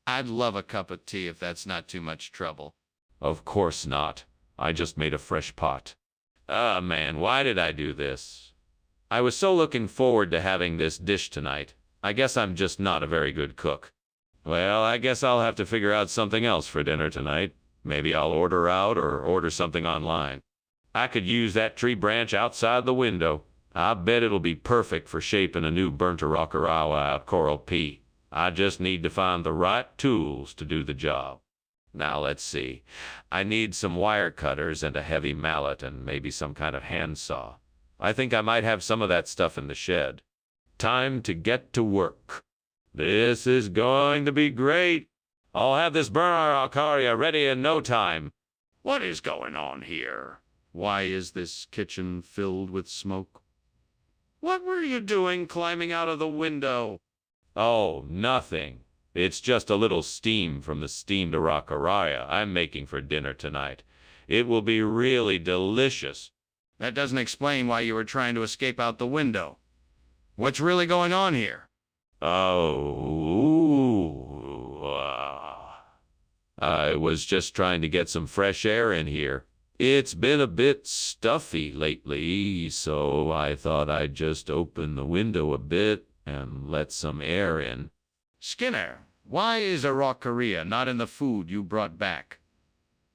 S2: I'd love a cup of tea if that's not too much trouble.
S1: Of course not. I just made a fresh pot. Ah, man, why did I do this? I was so looking forward to having this dish tonight. I guess I'm just not a very good cook. Well, I guess I'll have to figure out something else for dinner tonight. Maybe I'll order out or order something online. I could use that tree branch outside the window. I bet it'll be perfect for shaping a new burnt araucariawa out coral pea. I just need to find the right tools to do the job. Now let's see. I need some wire cutters and a heavy mallet and maybe some kind of handsaw. I think I might have some of that stuff in the shed. Time to get to work. This is going to be great. I'll have this burnt araucaria ready in no time.
S2: What is going on here? Why is this kitchen filled with smoke? What were you doing climbing out of the window?
S1: Oh, nothing. It's just a little steam from the steamed araucaria I'm making for dinner tonight. It will be really delicious.
S2: That doesn't explain why you were trying to escape out the window. What's really going on here?
S1: I was just trying to get some fresh air in here. It's been a bit stuffy lately, so I thought I'd just open the window a bit and let some air in.
S2: Skinner, why is araucaria not in the food you brought back?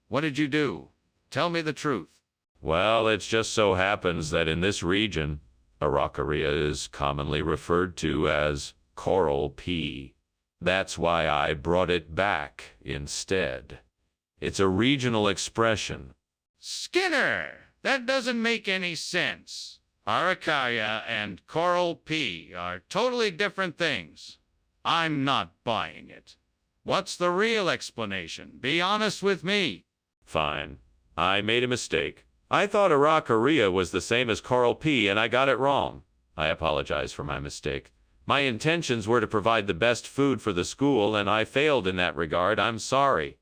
S2: What did you do? Tell me the truth.
S1: Well, it just so happens that in this region, araucaria is commonly referred to as coral pea. That's why I brought it back instead. It's a regional expression.
S2: Skinner, that doesn't make any sense. Araucaria and coral pea are totally different things. I'm not buying it. What's the real explanation? Be honest with me.
S1: Fine. I made a mistake. I thought araucaria was the same as coral pea, and I got it wrong. I apologize for my mistake. My intentions were to provide the best food for the school, and I failed in that regard. I'm sorry.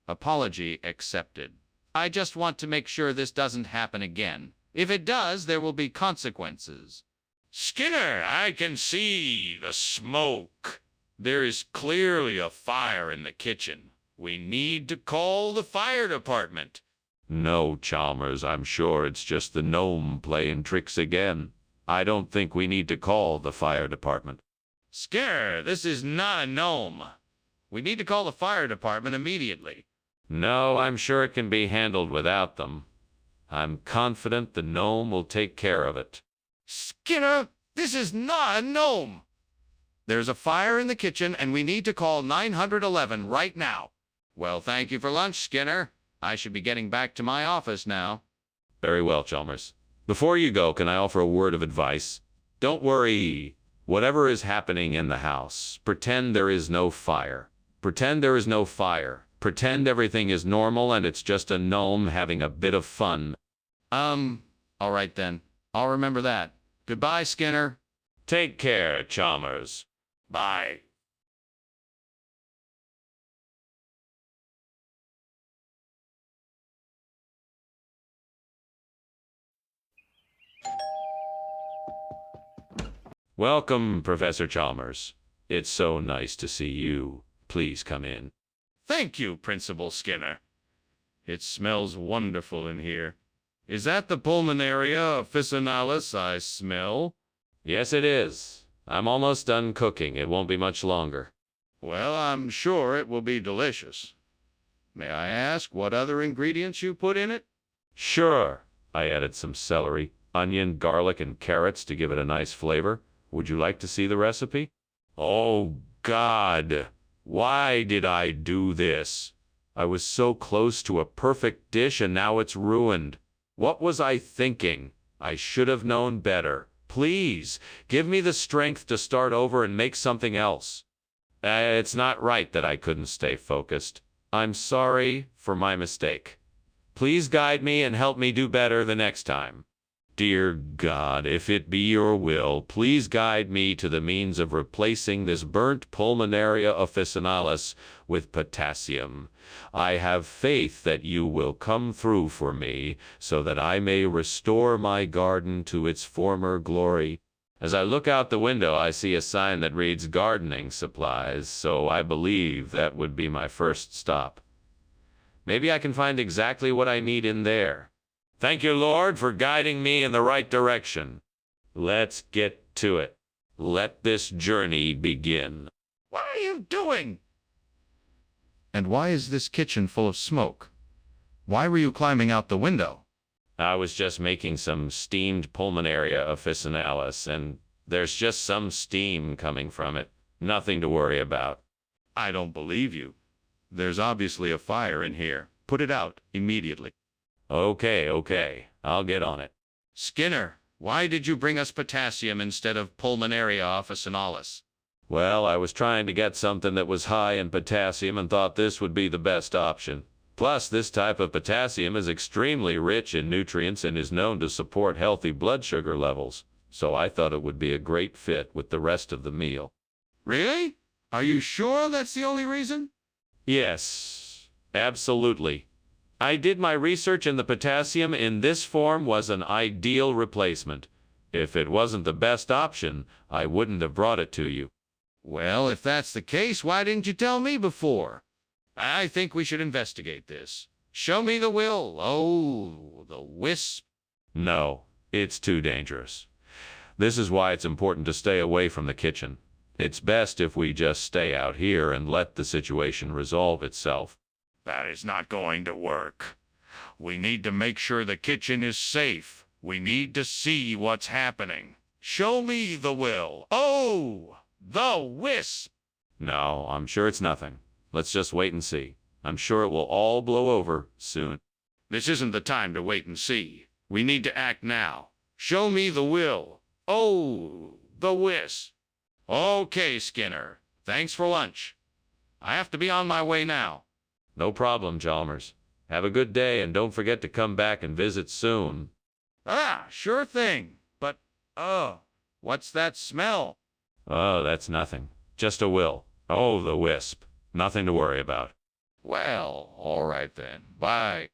S2: Apology accepted. I just want to make sure this doesn't happen again. If it does, there will be consequences. Skinner, I can see the smoke. There is clearly a fire in the kitchen. We need to call the fire department.
S1: No, Chalmers, I'm sure it's just the gnome playing tricks again. I don't think we need to call the fire department.
S2: Skinner, this is not a gnome. We need to call the fire department immediately.
S1: No, I'm sure it can be handled without them. I'm confident the gnome will take care of it.
S2: Skinner, this is not a gnome. There's a fire in the kitchen, and we need to call 911 right now. Well, thank you for lunch, Skinner. I should be getting back to my office now.
S1: Very well, Chalmers. Before you go, can I offer a word of advice? Don't worry. Whatever is happening in the house, pretend there is no fire. Pretend there is no fire. Pretend everything is normal and it's just a gnome having a bit of fun.
S2: All right then. I'll remember that. Goodbye, Skinner.
S1: Take care, Chalmers.
S2: Bye.
S1: Welcome, Professor Chalmers. It's so nice to see you. Please come in.
S2: Thank you, Principal Skinner. It smells wonderful in here. Is that the pulmonaria officinalis I smell?
S1: Yes, it is. I'm almost done cooking. It won't be much longer.
S2: Well, I'm sure it will be delicious. May I ask what other ingredients you put in it?
S1: Sure. I added some celery, onion, garlic, and carrots to give it a nice flavor. Would you like to see the recipe? Oh, God. Why did I do this? I was so close to a perfect dish and now it's ruined. What was I thinking? I should have known better. Please, give me the strength to start over and make something else. It's not right that I couldn't stay focused. I'm sorry for my mistake. Please guide me and help me do better the next time. Dear God, if it be your will, please guide me to the means of replacing this burnt pulmonaria officinalis with potassium. I have faith that you will come through for me, so that I may restore my garden to its former glory. As I look out the window, I see a sign that reads gardening supplies, so I believe that would be my first stop. Maybe I can find exactly what I need in there. Thank you, Lord, for guiding me in the right direction. Let's get to it. Let this journey begin.
S2: What are you doing? And why is this kitchen full of smoke? Why were you climbing out the window?
S1: I was just making some steamed pulmonaria officinalis, and there's just some steam coming from it. Nothing to worry about.
S2: I don't believe you. There's obviously a fire in here. Put it out immediately.
S1: Okay. I'll get on it.
S2: Skinner, why did you bring us potassium instead of pulmonaria officinalis?
S1: Well, I was trying to get something that was high in potassium and thought this would be the best option. Plus, this type of potassium is extremely rich in nutrients and is known to support healthy blood sugar levels, so I thought it would be a great fit with the rest of the meal.
S2: Really? Are you sure that's the only reason?
S1: Yes, absolutely. I did my research and the potassium in this form was an ideal replacement. If it wasn't the best option, I wouldn't have brought it to you.
S2: Well, if that's the case, why didn't you tell me before? I think we should investigate this. Show me the will. Oh, the wisp.
S1: No, it's too dangerous. This is why it's important to stay away from the kitchen. It's best if we just stay out here and let the situation resolve itself.
S2: That is not going to work. We need to make sure the kitchen is safe. We need to see what's happening. Show me the will. Oh, the wisp.
S1: No, I'm sure it's nothing. Let's just wait and see. I'm sure it will all blow over soon.
S2: This isn't the time to wait and see. We need to act now. Show me the will. Oh, the wisp. Okay, Skinner. Thanks for lunch. I have to be on my way now.
S1: No problem, Chalmers. Have a good day and don't forget to come back and visit soon.
S2: Sure thing. But, what's that smell?
S1: Oh, that's nothing. Just a will. Oh, the wisp. Nothing to worry about.
S2: Well, all right then. Bye.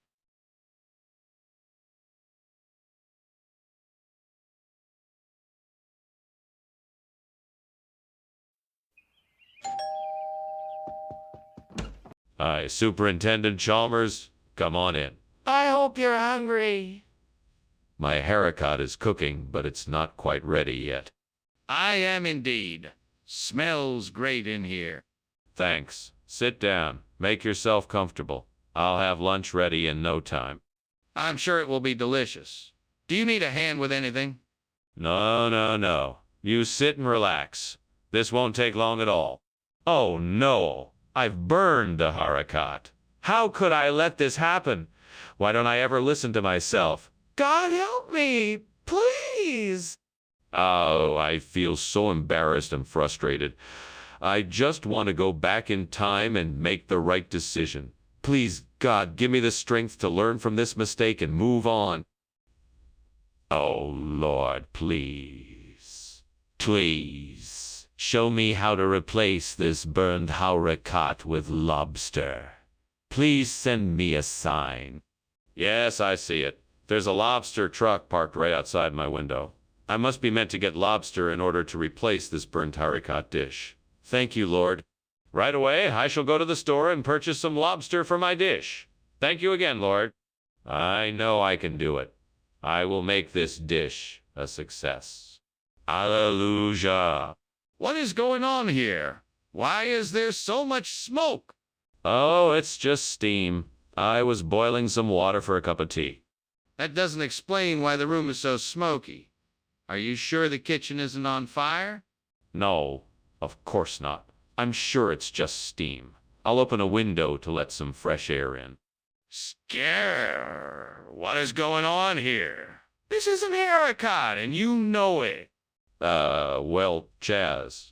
S1: Hi, Superintendent Chalmers. Come on in.
S7: I hope you're hungry.
S1: My haricot is cooking, but it's not quite ready yet.
S2: I am indeed. Smells great in here.
S1: Thanks. Sit down. Make yourself comfortable. I'll have lunch ready in no time.
S2: I'm sure it will be delicious. Do you need a hand with anything?
S1: No, no, no. You sit and relax. This won't take long at all. Oh no, I've burned the harakat. How could I let this happen? Why don't I ever listen to myself? God help me, please. Oh, I feel so embarrassed and frustrated. I just want to go back in time and make the right decision. Please, God, give me the strength to learn from this mistake and move on. Oh, Lord, please. Please. Show me how to replace this burned harakat with lobster. Please send me a sign. Yes, I see it. There's a lobster truck parked right outside my window. I must be meant to get lobster in order to replace this burnt harakat dish. Thank you, Lord. Right away, I shall go to the store and purchase some lobster for my dish. Thank you again, Lord. I know I can do it. I will make this dish a success. Hallelujah.
S2: What is going on here? Why is there so much smoke?
S1: Oh, it's just steam. I was boiling some water for a cup of tea.
S2: That doesn't explain why the room is so smoky. Are you sure the kitchen isn't on fire?
S1: No, of course not. I'm sure it's just steam. I'll open a window to let some fresh air in.
S2: Scare! What is going on here? This isn't harakat, and you know it.
S1: Well, Chaz.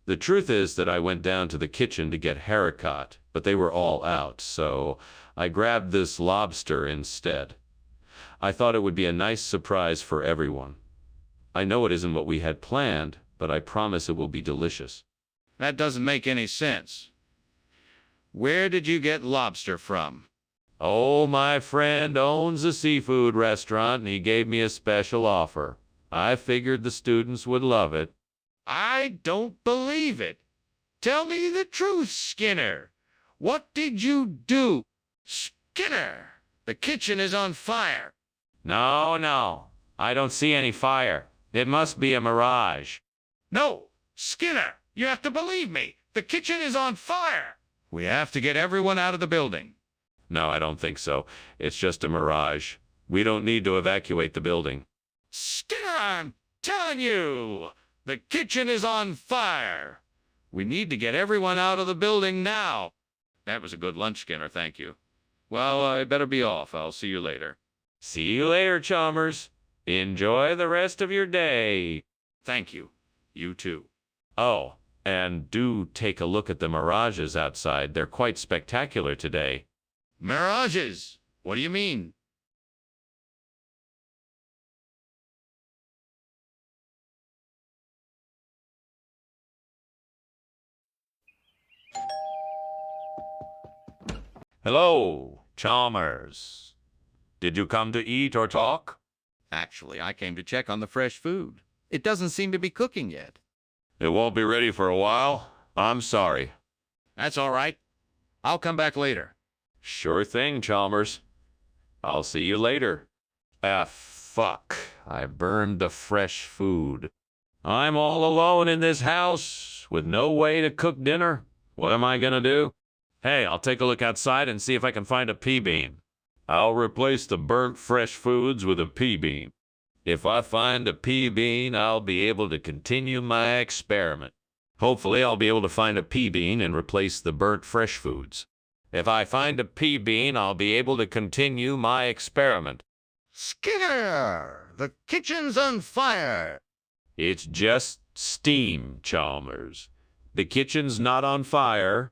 S1: The truth is that I went down to the kitchen to get harakat, but they were all out, so I grabbed this lobster instead. I thought it would be a nice surprise for everyone. I know it isn't what we had planned, but I promise it will be delicious.
S2: That doesn't make any sense. Where did you get lobster from?
S1: Oh, my friend owns a seafood restaurant, and he gave me a special offer. I figured the students would love it.
S2: I don't believe it. Tell me the truth, Skinner. What did you do? Skinner, the kitchen is on fire.
S1: No, no. I don't see any fire. It must be a mirage.
S2: No, Skinner, you have to believe me. The kitchen is on fire. We have to get everyone out of the building.
S1: No, I don't think so. It's just a mirage. We don't need to evacuate the building.
S2: Skinner, I'm telling you, the kitchen is on fire. We need to get everyone out of the building now. That was a good lunch, Skinner, thank you. Well, I better be off. I'll see you later.
S1: See you later, Chalmers. Enjoy the rest of your day.
S2: Thank you. You too.
S1: Oh, and do take a look at the mirages outside. They're quite spectacular today.
S2: Mirages? What do you mean?
S1: Hello, Chalmers. Did you come to eat or talk?
S2: Actually, I came to check on the fresh food. It doesn't seem to be cooking yet.
S1: It won't be ready for a while. I'm sorry.
S2: That's all right. I'll come back later.
S1: Sure thing, Chalmers. I'll see you later. Ah, fuck. I burned the fresh food. I'm all alone in this house with no way to cook dinner. What am I gonna do? Hey, I'll take a look outside and see if I can find a pea bean. I'll replace the burnt fresh foods with a pea bean. If I find a pea bean, I'll be able to continue my experiment. Hopefully, I'll be able to find a pea bean and replace the burnt fresh foods. If I find a pea bean, I'll be able to continue my experiment.
S2: Skinner, the kitchen's on fire.
S1: It's just steam, Chalmers. The kitchen's not on fire.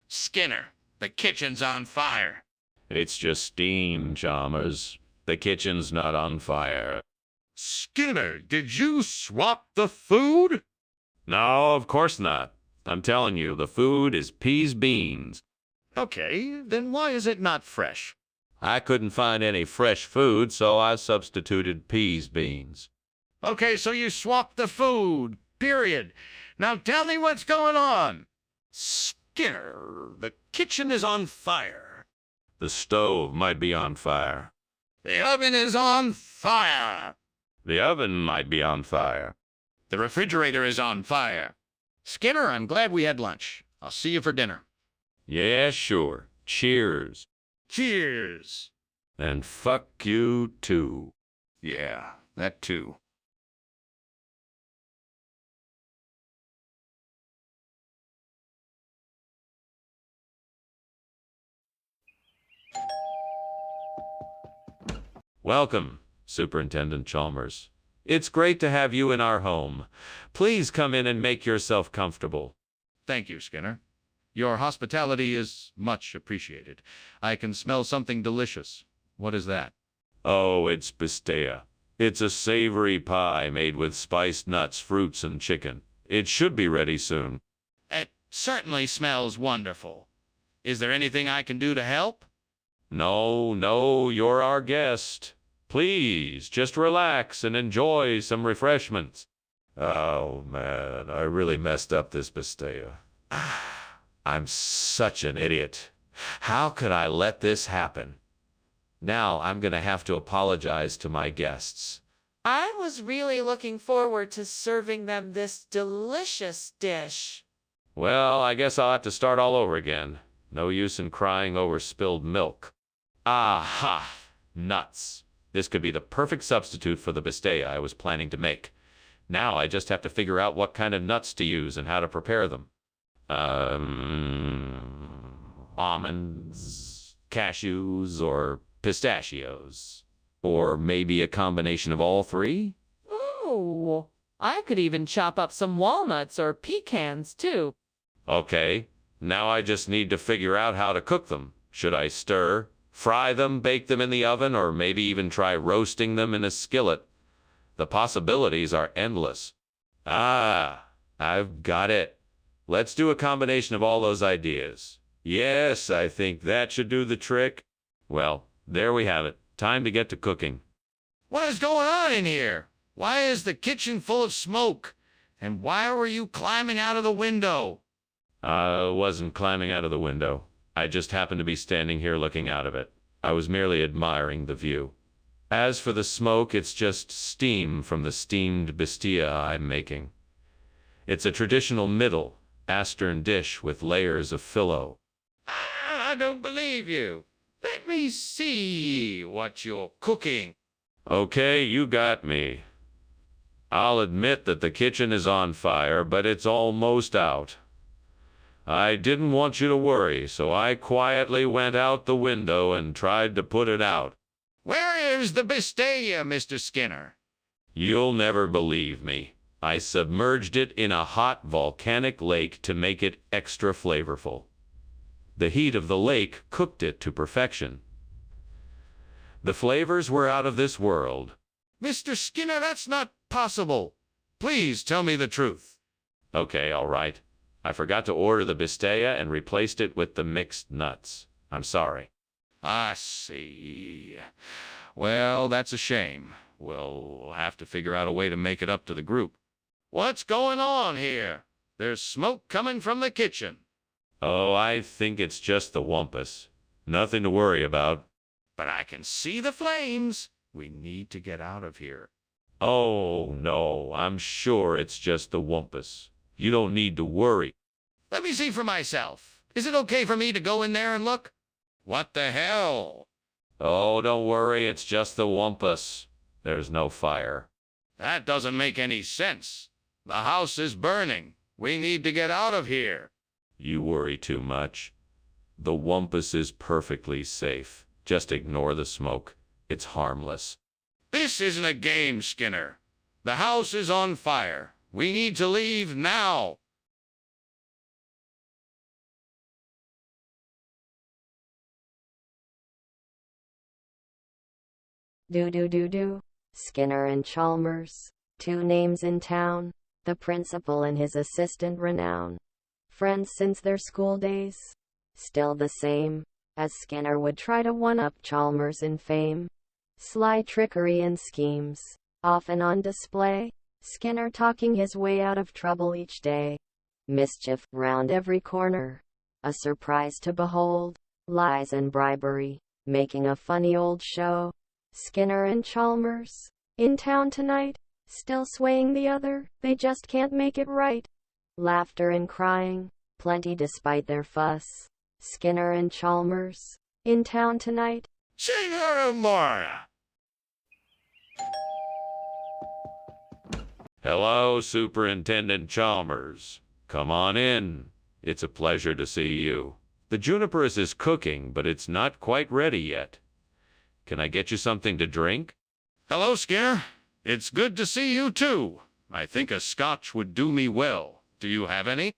S2: Skinner, the kitchen's on fire.
S1: It's just steam, Chalmers. The kitchen's not on fire.
S2: Skinner, did you swap the food?
S1: No, of course not. I'm telling you, the food is peas beans.
S2: Okay, then why is it not fresh?
S1: I couldn't find any fresh food, so I substituted peas beans.
S2: Okay, so you swapped the food, period. Now tell me what's going on. Skinner, the kitchen is on fire.
S1: The stove might be on fire.
S2: The oven is on fire.
S1: The oven might be on fire.
S2: The refrigerator is on fire. Skinner, I'm glad we had lunch. I'll see you for dinner.
S1: Yeah, sure. Cheers.
S2: Cheers.
S1: And fuck you too.
S2: Yeah, that too.
S1: Welcome, Superintendent Chalmers. It's great to have you in our home. Please come in and make yourself comfortable.
S2: Thank you, Skinner. Your hospitality is much appreciated. I can smell something delicious. What is that?
S1: Oh, it's Bistea. It's a savory pie made with spiced nuts, fruits, and chicken. It should be ready soon.
S2: It certainly smells wonderful. Is there anything I can do to help?
S1: No, you're our guest. Please, just relax and enjoy some refreshments. Oh, man, I really messed up this Bistea. I'm such an idiot. How could I let this happen? Now I'm gonna have to apologize to my guests.
S7: I was really looking forward to serving them this delicious dish.
S1: Well, I guess I'll have to start all over again. No use in crying over spilled milk. Aha! Nuts. This could be the perfect substitute for the Bistea I was planning to make. Now I just have to figure out what kind of nuts to use and how to prepare them. Almonds, cashews, or pistachios. Or maybe a combination of all three?
S7: Ooh, I could even chop up some walnuts or pecans too.
S1: Okay, now I just need to figure out how to cook them. Should I stir, fry them, bake them in the oven, or maybe even try roasting them in a skillet? The possibilities are endless. Ah, I've got it. Let's do a combination of all those ideas. Yes, I think that should do the trick. Well, there we have it. Time to get to cooking.
S2: What is going on in here? Why is the kitchen full of smoke? And why were you climbing out of the window?
S1: I wasn't climbing out of the window. I just happened to be standing here looking out of it. I was merely admiring the view. As for the smoke, it's just steam from the steamed Bistea I'm making. It's a traditional Middle Eastern dish with layers of filo.
S2: I don't believe you. Let me see what you're cooking.
S1: Okay, you got me. I'll admit that the kitchen is on fire, but it's almost out. I didn't want you to worry, so I quietly went out the window and tried to put it out.
S2: Where is the Bistea, Mr. Skinner?
S1: You'll never believe me. I submerged it in a hot volcanic lake to make it extra flavorful. The heat of the lake cooked it to perfection. The flavors were out of this world.
S2: Mr. Skinner, that's not possible. Please tell me the truth.
S1: Okay, all right. I forgot to order the Bistea and replaced it with the mixed nuts. I'm sorry.
S2: I see. Well, that's a shame. We'll have to figure out a way to make it up to the group. What's going on here? There's smoke coming from the kitchen.
S1: Oh, I think it's just the wumpus. Nothing to worry about.
S2: But I can see the flames. We need to get out of here.
S1: Oh, no, I'm sure it's just the wumpus. You don't need to worry.
S2: Let me see for myself. Is it okay for me to go in there and look? What the hell?
S1: Oh, don't worry, it's just the wumpus. There's no fire.
S2: That doesn't make any sense. The house is burning. We need to get out of here.
S1: You worry too much. The wumpus is perfectly safe. Just ignore the smoke. It's harmless.
S2: This isn't a game, Skinner. The house is on fire. We need to leave now.
S5: Do. Skinner and Chalmers, 2 names in town, the principal and his assistant renown. Friends since their school days, still the same, as Skinner would try to one-up Chalmers in fame. Sly trickery and schemes, often on display, Skinner talking his way out of trouble each day. Mischief round every corner, a surprise to behold, lies and bribery, making a funny old show. Skinner and Chalmers, in town tonight, still swaying the other, they just can't make it right. Laughter and crying, plenty despite their fuss. Skinner and Chalmers, in town tonight.
S2: Senora Mora.
S1: Hello, Superintendent Chalmers. Come on in. It's a pleasure to see you. The juniperus is cooking, but it's not quite ready yet. Can I get you something to drink?
S2: Hello, Skinner. It's good to see you, too. I think a scotch would do me well. Do you have any?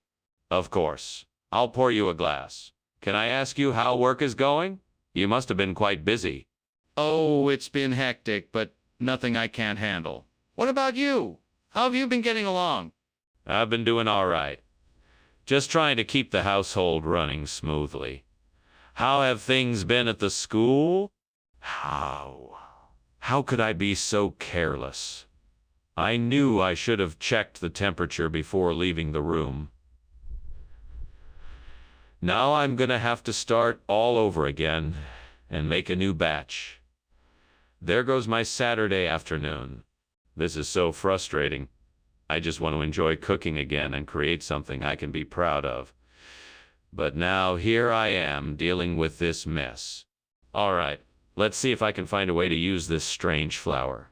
S1: Of course. I'll pour you a glass. Can I ask you how work is going? You must have been quite busy.
S2: Oh, it's been hectic, but nothing I can't handle. What about you? How have you been getting along?
S1: I've been doing all right. Just trying to keep the household running smoothly. How have things been at the school? How could I be so careless? I knew I should have checked the temperature before leaving the room. Now I'm gonna have to start all over again and make a new batch. There goes my Saturday afternoon. This is so frustrating. I just want to enjoy cooking again and create something I can be proud of. But now here I am dealing with this mess. All right, let's see if I can find a way to use this strange flower.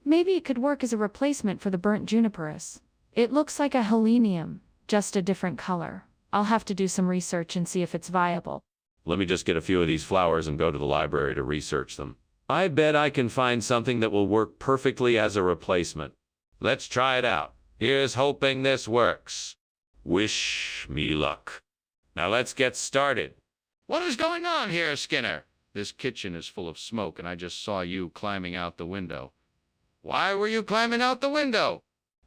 S6: Maybe it could work as a replacement for the burnt juniperus. It looks like a helenium, just a different color. I'll have to do some research and see if it's viable.
S1: Let me just get a few of these flowers and go to the library to research them. I bet I can find something that will work perfectly as a replacement. Let's try it out. Here's hoping this works. Wish me luck. Now let's get started.
S2: What is going on here, Skinner? This kitchen is full of smoke, and I just saw you climbing out the window. Why were you climbing out the window?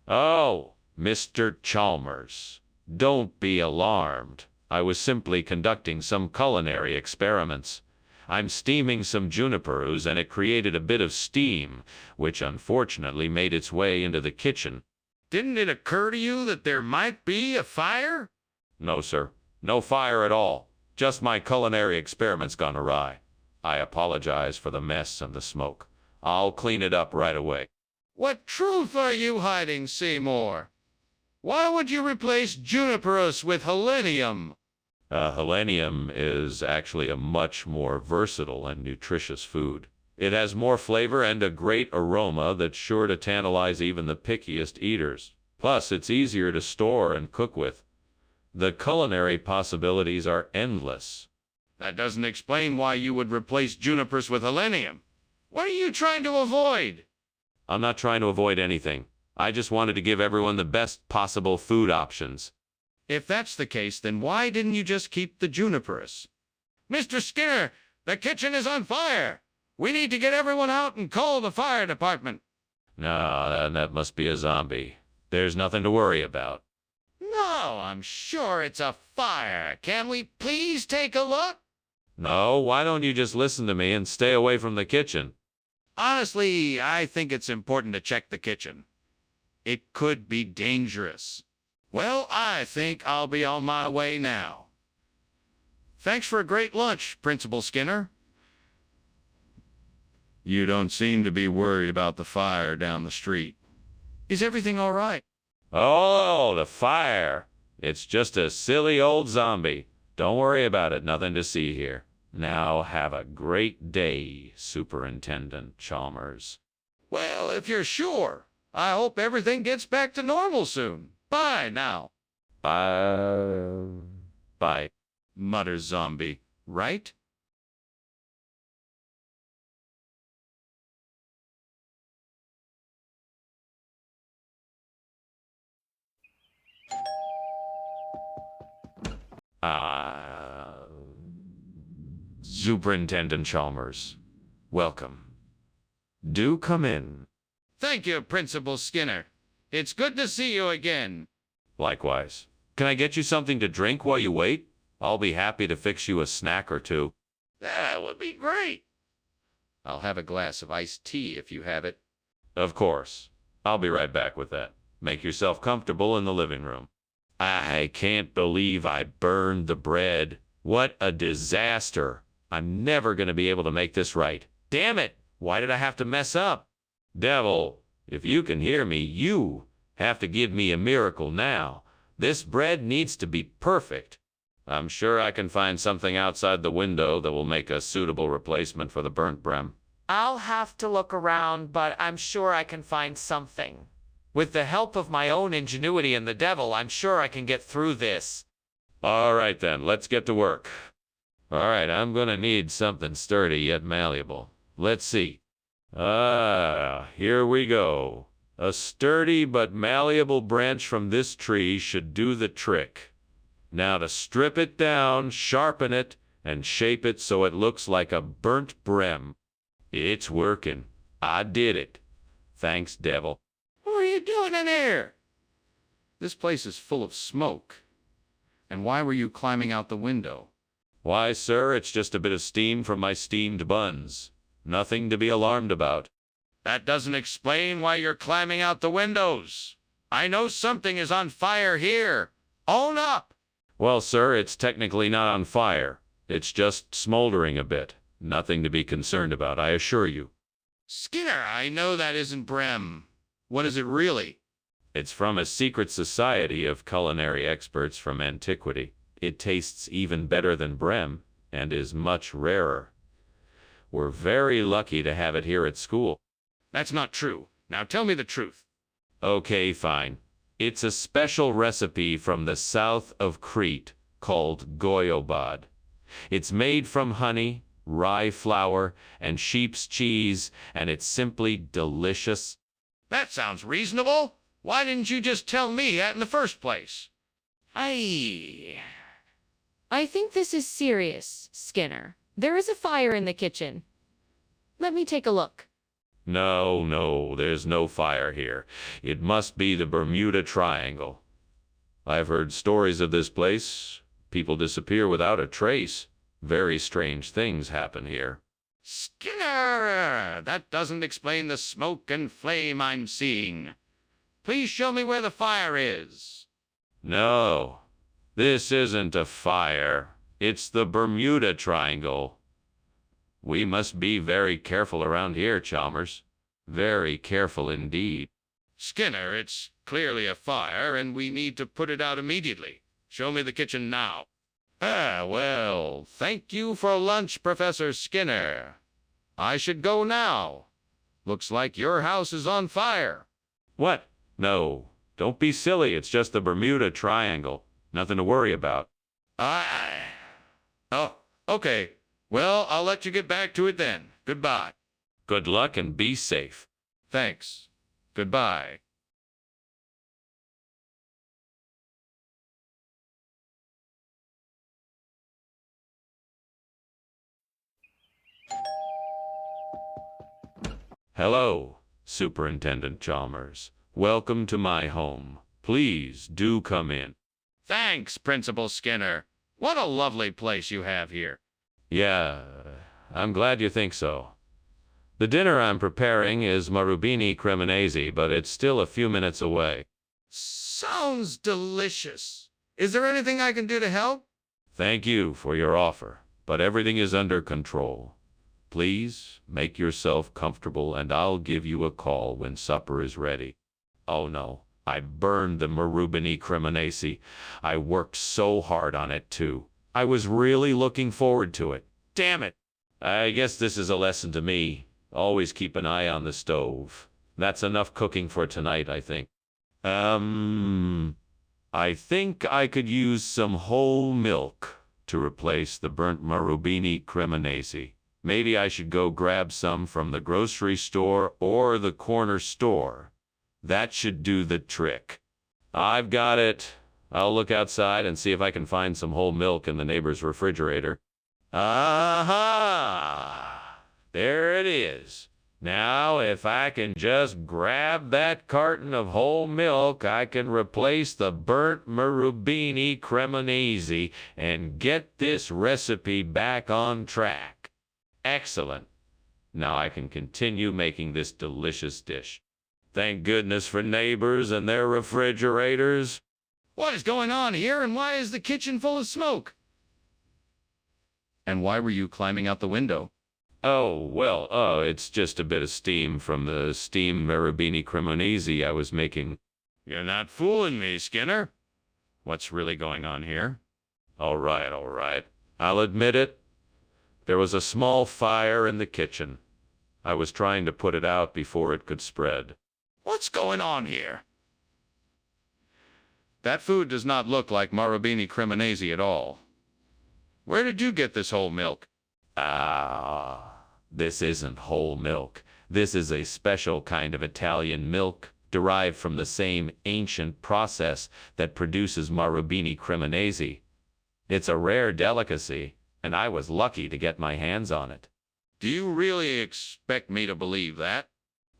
S1: Oh, Mr. Chalmers, don't be alarmed. I was simply conducting some culinary experiments. I'm steaming some juniperus, and it created a bit of steam, which unfortunately made its way into the kitchen.
S2: Didn't it occur to you that there might be a fire?
S1: No, sir. No fire at all. Just my culinary experiments gone awry. I apologize for the mess and the smoke. I'll clean it up right away.
S2: What truth are you hiding, Seymour? Why would you replace juniperus with helenium?
S1: Helenium is actually a much more versatile and nutritious food. It has more flavor and a great aroma that's sure to tantalize even the pickiest eaters. Plus, it's easier to store and cook with. The culinary possibilities are endless.
S2: That doesn't explain why you would replace juniperus with helenium. What are you trying to avoid?
S1: I'm not trying to avoid anything. I just wanted to give everyone the best possible food options.
S2: If that's the case, then why didn't you just keep the juniperus? Mr. Skinner, the kitchen is on fire. We need to get everyone out and call the fire department.
S1: No, that must be a zombie. There's nothing to worry about.
S2: No, I'm sure it's a fire. Can we please take a look?
S1: No, why don't you just listen to me and stay away from the kitchen?
S2: Honestly, I think it's important to check the kitchen. It could be dangerous. Well, I think I'll be on my way now. Thanks for a great lunch, Principal Skinner. You don't seem to be worried about the fire down the street. Is everything all right?
S1: Oh, the fire. It's just a silly old zombie. Don't worry about it. Nothing to see here. Now have a great day, Superintendent Chalmers.
S2: Well, if you're sure, I hope everything gets back to normal soon. Bye now.
S1: Bye.
S2: Mutters zombie, right?
S1: Superintendent Chalmers, welcome. Do come in.
S2: Thank you, Principal Skinner. It's good to see you again.
S1: Likewise. Can I get you something to drink while you wait? I'll be happy to fix you a snack or two.
S2: That would be great. I'll have a glass of iced tea if you have it.
S1: Of course. I'll be right back with that. Make yourself comfortable in the living room. I can't believe I burned the bread. What a disaster. I'm never going to be able to make this right. Damn it! Why did I have to mess up? Devil, if you can hear me, you have to give me a miracle now. This bread needs to be perfect. I'm sure I can find something outside the window that will make a suitable replacement for the burnt bread.
S7: I'll have to look around, but I'm sure I can find something. With the help of my own ingenuity and the devil, I'm sure I can get through this.
S1: All right then, let's get to work. All right, I'm gonna need something sturdy yet malleable. Let's see. Here we go. A sturdy but malleable branch from this tree should do the trick. Now to strip it down, sharpen it, and shape it so it looks like a burnt brem. It's working. I did it. Thanks, devil.
S2: What are you doing in here? This place is full of smoke. And why were you climbing out the window?
S1: Why, sir, it's just a bit of steam from my steamed buns. Nothing to be alarmed about.
S2: That doesn't explain why you're climbing out the windows. I know something is on fire here. Own up!
S1: Well, sir, it's technically not on fire. It's just smoldering a bit. Nothing to be concerned about, I assure you.
S2: Skinner, I know that isn't brem. What is it really?
S1: It's from a secret society of culinary experts from antiquity. It tastes even better than brem, and is much rarer. We're very lucky to have it here at school.
S2: That's not true. Now tell me the truth.
S1: Okay, fine. It's a special recipe from the south of Crete called goiobad. It's made from honey, rye flour, and sheep's cheese, and it's simply delicious.
S2: That sounds reasonable. Why didn't you just tell me that in the first place?
S6: I think this is serious, Skinner. There is a fire in the kitchen. Let me take a look.
S1: No, there's no fire here. It must be the Bermuda Triangle. I've heard stories of this place. People disappear without a trace. Very strange things happen here.
S2: Skinner, that doesn't explain the smoke and flame I'm seeing. Please show me where the fire is.
S1: No, this isn't a fire. It's the Bermuda Triangle. We must be very careful around here, Chalmers. Very careful indeed.
S2: Skinner, it's clearly a fire, and we need to put it out immediately. Show me the kitchen now. Well, thank you for lunch, Professor Skinner. I should go now. Looks like your house is on fire.
S1: What? No, don't be silly. It's just the Bermuda Triangle. Nothing to worry about.
S2: Oh, okay. Well, I'll let you get back to it then. Goodbye.
S1: Good luck and be safe.
S2: Thanks. Goodbye.
S1: Hello, Superintendent Chalmers. Welcome to my home. Please do come in.
S2: Thanks, Principal Skinner. What a lovely place you have here.
S1: Yeah, I'm glad you think so. The dinner I'm preparing is marubini cremonese, but it's still a few minutes away.
S2: Sounds delicious. Is there anything I can do to help?
S1: Thank you for your offer, but everything is under control. Please make yourself comfortable and I'll give you a call when supper is ready. Oh no, I burned the marubini cremonese. I worked so hard on it too. I was really looking forward to it. Damn it. I guess this is a lesson to me. Always keep an eye on the stove. That's enough cooking for tonight, I think. I think I could use some whole milk to replace the burnt marubini cremonese. Maybe I should go grab some from the grocery store or the corner store. That should do the trick. I've got it. I'll look outside and see if I can find some whole milk in the neighbor's refrigerator. Aha! There it is. Now, if I can just grab that carton of whole milk, I can replace the burnt marubini cremonese and get this recipe back on track. Excellent. Now I can continue making this delicious dish. Thank goodness for neighbors and their refrigerators.
S2: What is going on here, and why is the kitchen full of smoke? And why were you climbing out the window?
S1: It's just a bit of steam from the steamed marubini cremonese I was making.
S2: You're not fooling me, Skinner. What's really going on here?
S1: All right. I'll admit it. There was a small fire in the kitchen. I was trying to put it out before it could spread.
S2: What's going on here? That food does not look like Marubini Cremonese at all. Where did you get this whole milk?
S1: This isn't whole milk. This is a special kind of Italian milk derived from the same ancient process that produces Marubini Cremonese. It's a rare delicacy, and I was lucky to get my hands on it.
S2: Do you really expect me to believe that?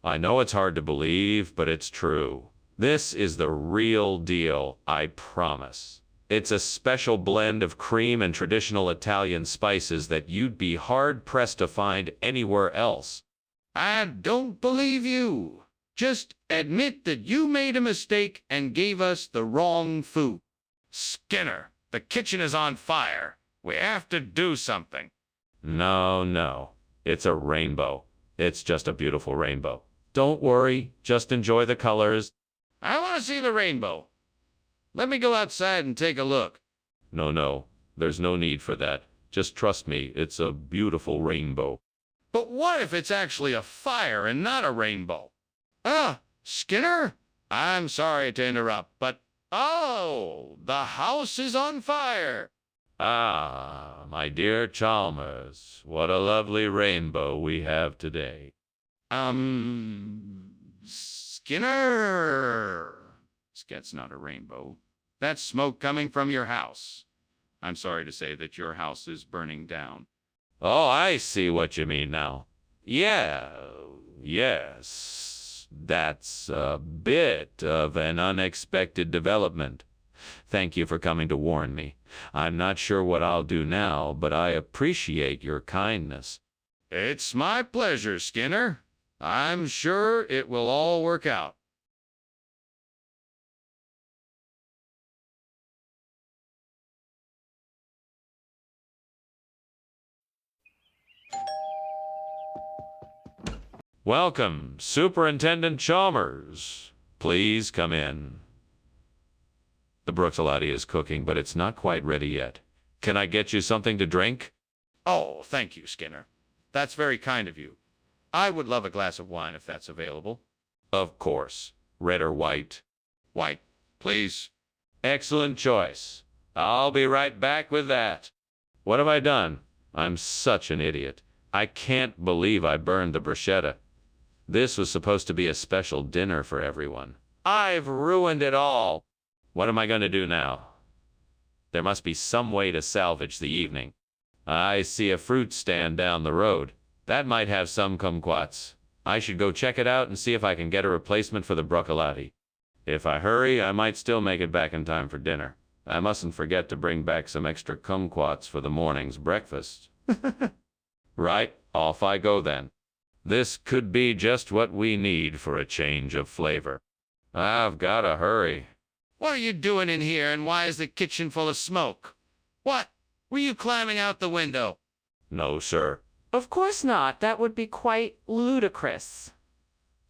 S1: I know it's hard to believe, but it's true. This is the real deal, I promise. It's a special blend of cream and traditional Italian spices that you'd be hard-pressed to find anywhere else.
S2: I don't believe you. Just admit that you made a mistake and gave us the wrong food. Skinner, the kitchen is on fire. We have to do something.
S1: No. It's a rainbow. It's just a beautiful rainbow. Don't worry, just enjoy the colors.
S2: I want to see the rainbow. Let me go outside and take a look.
S1: No, there's no need for that. Just trust me, it's a beautiful rainbow.
S2: But what if it's actually a fire and not a rainbow? Skinner? I'm sorry to interrupt, but the house is on fire.
S1: My dear Chalmers, what a lovely rainbow we have today.
S2: Skinner. That's not a rainbow. That's smoke coming from your house. I'm sorry to say that your house is burning down.
S1: Oh, I see what you mean now. Yes. That's a bit of an unexpected development. Thank you for coming to warn me. I'm not sure what I'll do now, but I appreciate your kindness.
S2: It's my pleasure, Skinner. I'm sure it will all work out.
S1: Welcome, Superintendent Chalmers. Please come in. The bruschetta is cooking, but it's not quite ready yet. Can I get you something to drink?
S2: Oh, thank you, Skinner. That's very kind of you. I would love a glass of wine if that's available.
S1: Of course. Red or white?
S2: White, please.
S1: Excellent choice. I'll be right back with that. What have I done? I'm such an idiot. I can't believe I burned the bruschetta. This was supposed to be a special dinner for everyone. I've ruined it all. What am I going to do now? There must be some way to salvage the evening. I see a fruit stand down the road. That might have some kumquats. I should go check it out and see if I can get a replacement for the bruschetta. If I hurry, I might still make it back in time for dinner. I mustn't forget to bring back some extra kumquats for the morning's breakfast. Right, off I go then. This could be just what we need for a change of flavor. I've got to hurry.
S2: What are you doing in here, and why is the kitchen full of smoke? What? Were you climbing out the window?
S1: No, sir.
S7: Of course not. That would be quite ludicrous.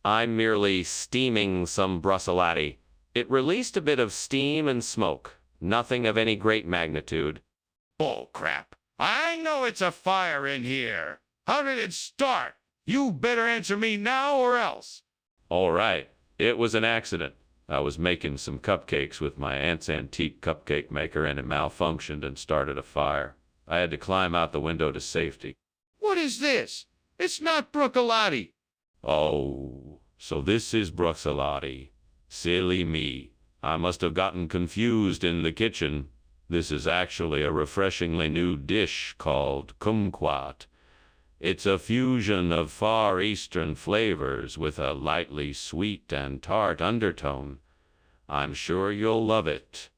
S1: I'm merely steaming some bruschetta. It released a bit of steam and smoke. Nothing of any great magnitude.
S2: Bull crap. I know it's a fire in here. How did it start? You better answer me now or else.
S1: All right. It was an accident. I was making some cupcakes with my aunt's antique cupcake maker and it malfunctioned and started a fire. I had to climb out the window to safety.
S2: What is this? It's not bruschetta.
S1: Oh, so this is bruschetta. Silly me. I must have gotten confused in the kitchen. This is actually a refreshingly new dish called kumquat. It's a fusion of Far Eastern flavors with a lightly sweet and tart undertone. I'm sure you'll love it.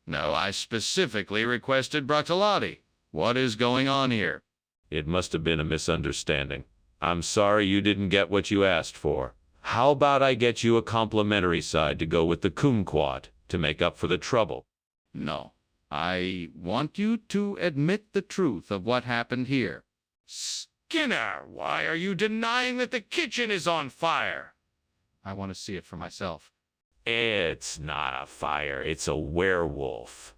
S2: No, I specifically requested bruschetta. What is going on here?
S1: It must have been a misunderstanding. I'm sorry you didn't get what you asked for. How about I get you a complimentary side to go with the kumquat to make up for the trouble?
S2: No, I want you to admit the truth of what happened here. Skinner, why are you denying that the kitchen is on fire? I want to see it for myself.
S1: It's not a fire, it's a werewolf.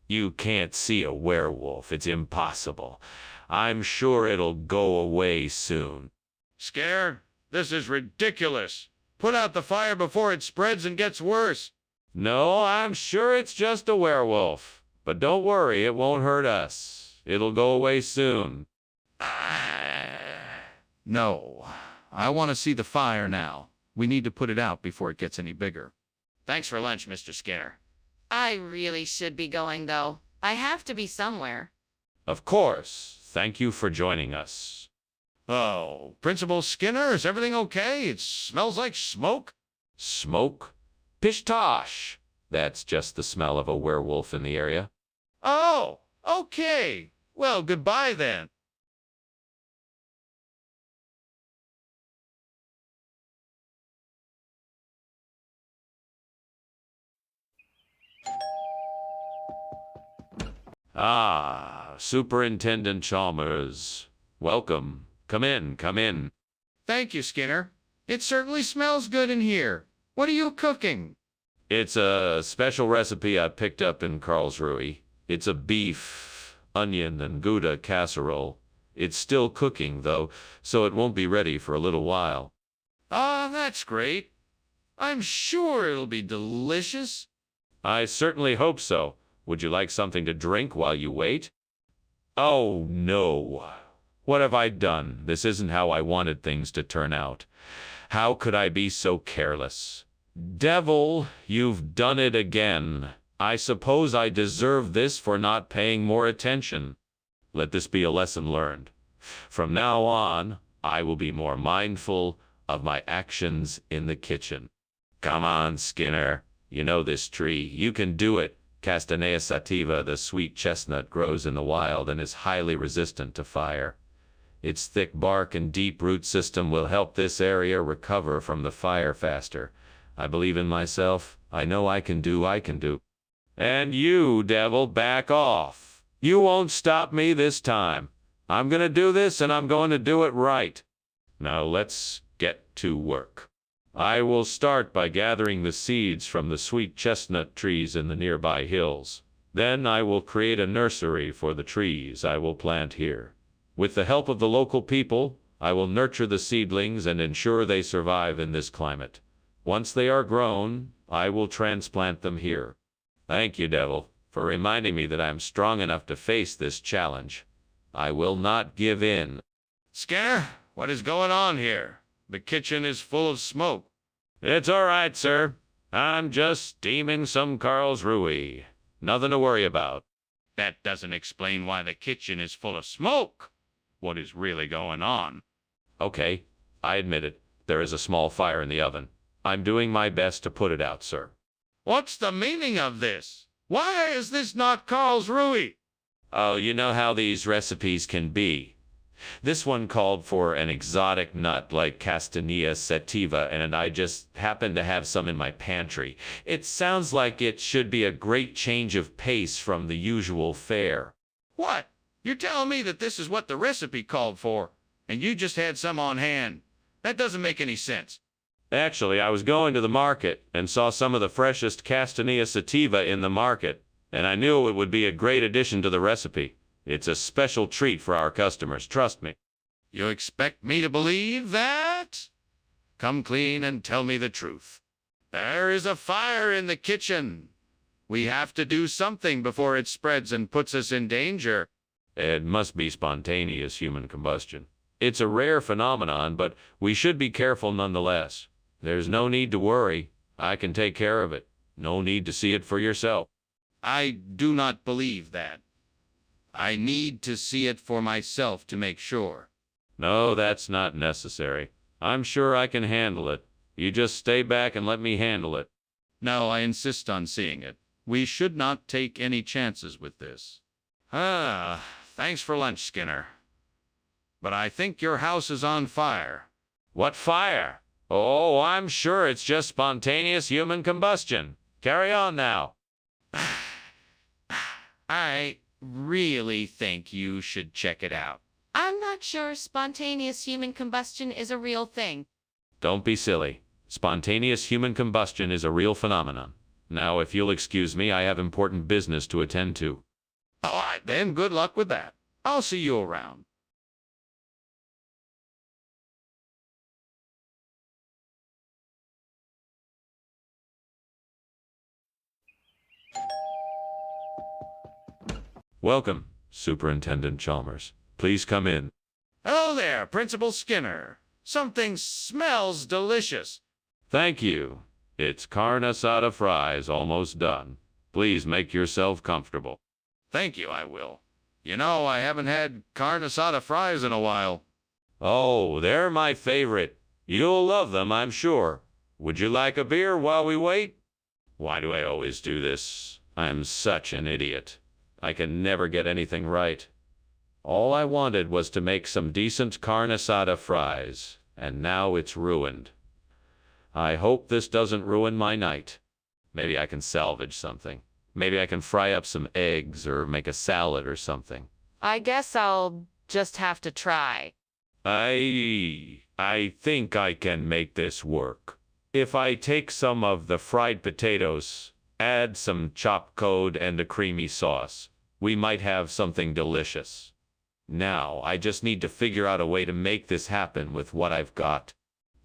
S1: You can't see a werewolf, it's impossible. I'm sure it'll go away soon.
S2: Skinner, this is ridiculous. Put out the fire before it spreads and gets worse.
S1: No, I'm sure it's just a werewolf. But don't worry, it won't hurt us. It'll go away soon.
S2: No, I want to see the fire now. We need to put it out before it gets any bigger. Thanks for lunch, Mr. Skinner.
S3: I really should be going, though. I have to be somewhere.
S1: Of course. Thank you for joining us.
S2: Oh, Principal Skinner, is everything okay? It smells like smoke.
S1: Smoke? Pish-tosh. That's just the smell of a werewolf in the area.
S2: Oh, okay. Well, goodbye then.
S1: Ah, Superintendent Chalmers. Welcome. Come in, come in.
S2: Thank you, Skinner. It certainly smells good in here. What are you cooking?
S1: It's a special recipe I picked up in Karlsruhe. It's a beef, onion, and Gouda casserole. It's still cooking, though, so it won't be ready for a little while.
S2: Ah, that's great. I'm sure it'll be delicious.
S1: I certainly hope so. Would you like something to drink while you wait? Oh, no. What have I done? This isn't how I wanted things to turn out. How could I be so careless? Devil, you've done it again. I suppose I deserve this for not paying more attention. Let this be a lesson learned. From now on, I will be more mindful of my actions in the kitchen. Come on, Skinner. You know this tree. You can do it. Castanea sativa, the sweet chestnut, grows in the wild and is highly resistant to fire. Its thick bark and deep root system will help this area recover from the fire faster. I believe in myself. I know I can do. And you, devil, back off. You won't stop me this time. I'm going to do this, and I'm going to do it right. Now let's get to work. I will start by gathering the seeds from the sweet chestnut trees in the nearby hills. Then I will create a nursery for the trees I will plant here. With the help of the local people, I will nurture the seedlings and ensure they survive in this climate. Once they are grown, I will transplant them here. Thank you, Devil, for reminding me that I am strong enough to face this challenge. I will not give in.
S2: Skinner, what is going on here? The kitchen is full of smoke.
S1: It's all right, sir. I'm just steaming some Karlsruhe. Nothing to worry about.
S2: That doesn't explain why the kitchen is full of smoke. What is really going on?
S1: Okay, I admit it. There is a small fire in the oven. I'm doing my best to put it out, sir.
S2: What's the meaning of this? Why is this not Karlsruhe?
S1: Oh, you know how these recipes can be. This one called for an exotic nut like Castanea sativa, and I just happened to have some in my pantry. It sounds like it should be a great change of pace from the usual fare.
S2: What? You're telling me that this is what the recipe called for, and you just had some on hand? That doesn't make any sense.
S1: Actually, I was going to the market and saw some of the freshest Castanea sativa in the market, and I knew it would be a great addition to the recipe. It's a special treat for our customers, trust me.
S2: You expect me to believe that? Come clean and tell me the truth. There is a fire in the kitchen. We have to do something before it spreads and puts us in danger.
S1: It must be spontaneous human combustion. It's a rare phenomenon, but we should be careful nonetheless. There's no need to worry. I can take care of it. No need to see it for yourself.
S2: I do not believe that. I need to see it for myself to make sure.
S1: No, that's not necessary. I'm sure I can handle it. You just stay back and let me handle it.
S2: No, I insist on seeing it. We should not take any chances with this. Thanks for lunch, Skinner. But I think your house is on fire.
S1: What fire? Oh, I'm sure it's just spontaneous human combustion. Carry on now.
S2: I really think you should check it out.
S3: I'm not sure spontaneous human combustion is a real thing.
S1: Don't be silly. Spontaneous human combustion is a real phenomenon. Now, if you'll excuse me, I have important business to attend to.
S2: All right, then, good luck with that. I'll see you around.
S1: Welcome, Superintendent Chalmers. Please come in.
S2: Hello there, Principal Skinner. Something smells delicious.
S1: Thank you. It's carne asada fries almost done. Please make yourself comfortable.
S2: Thank you, I will. You know, I haven't had carne asada fries in a while.
S1: Oh, they're my favorite. You'll love them, I'm sure. Would you like a beer while we wait? Why do I always do this? I'm such an idiot. I can never get anything right. All I wanted was to make some decent carne asada fries, and now it's ruined. I hope this doesn't ruin my night. Maybe I can salvage something. Maybe I can fry up some eggs or make a salad or something.
S3: I guess I'll just have to try.
S1: I think I can make this work. If I take some of the fried potatoes, add some chopped code and a creamy sauce, we might have something delicious. Now, I just need to figure out a way to make this happen with what I've got.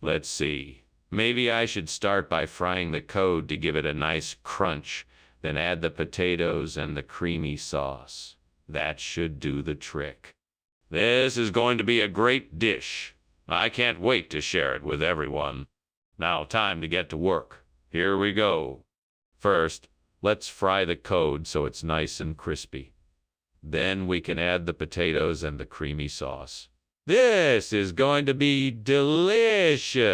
S1: Let's see. Maybe I should start by frying the code to give it a nice crunch, then add the potatoes and the creamy sauce. That should do the trick. This is going to be a great dish. I can't wait to share it with everyone. Now, time to get to work. Here we go. First, let's fry the code so it's nice and crispy. Then we can add the potatoes and the creamy sauce. This is going to be delicious.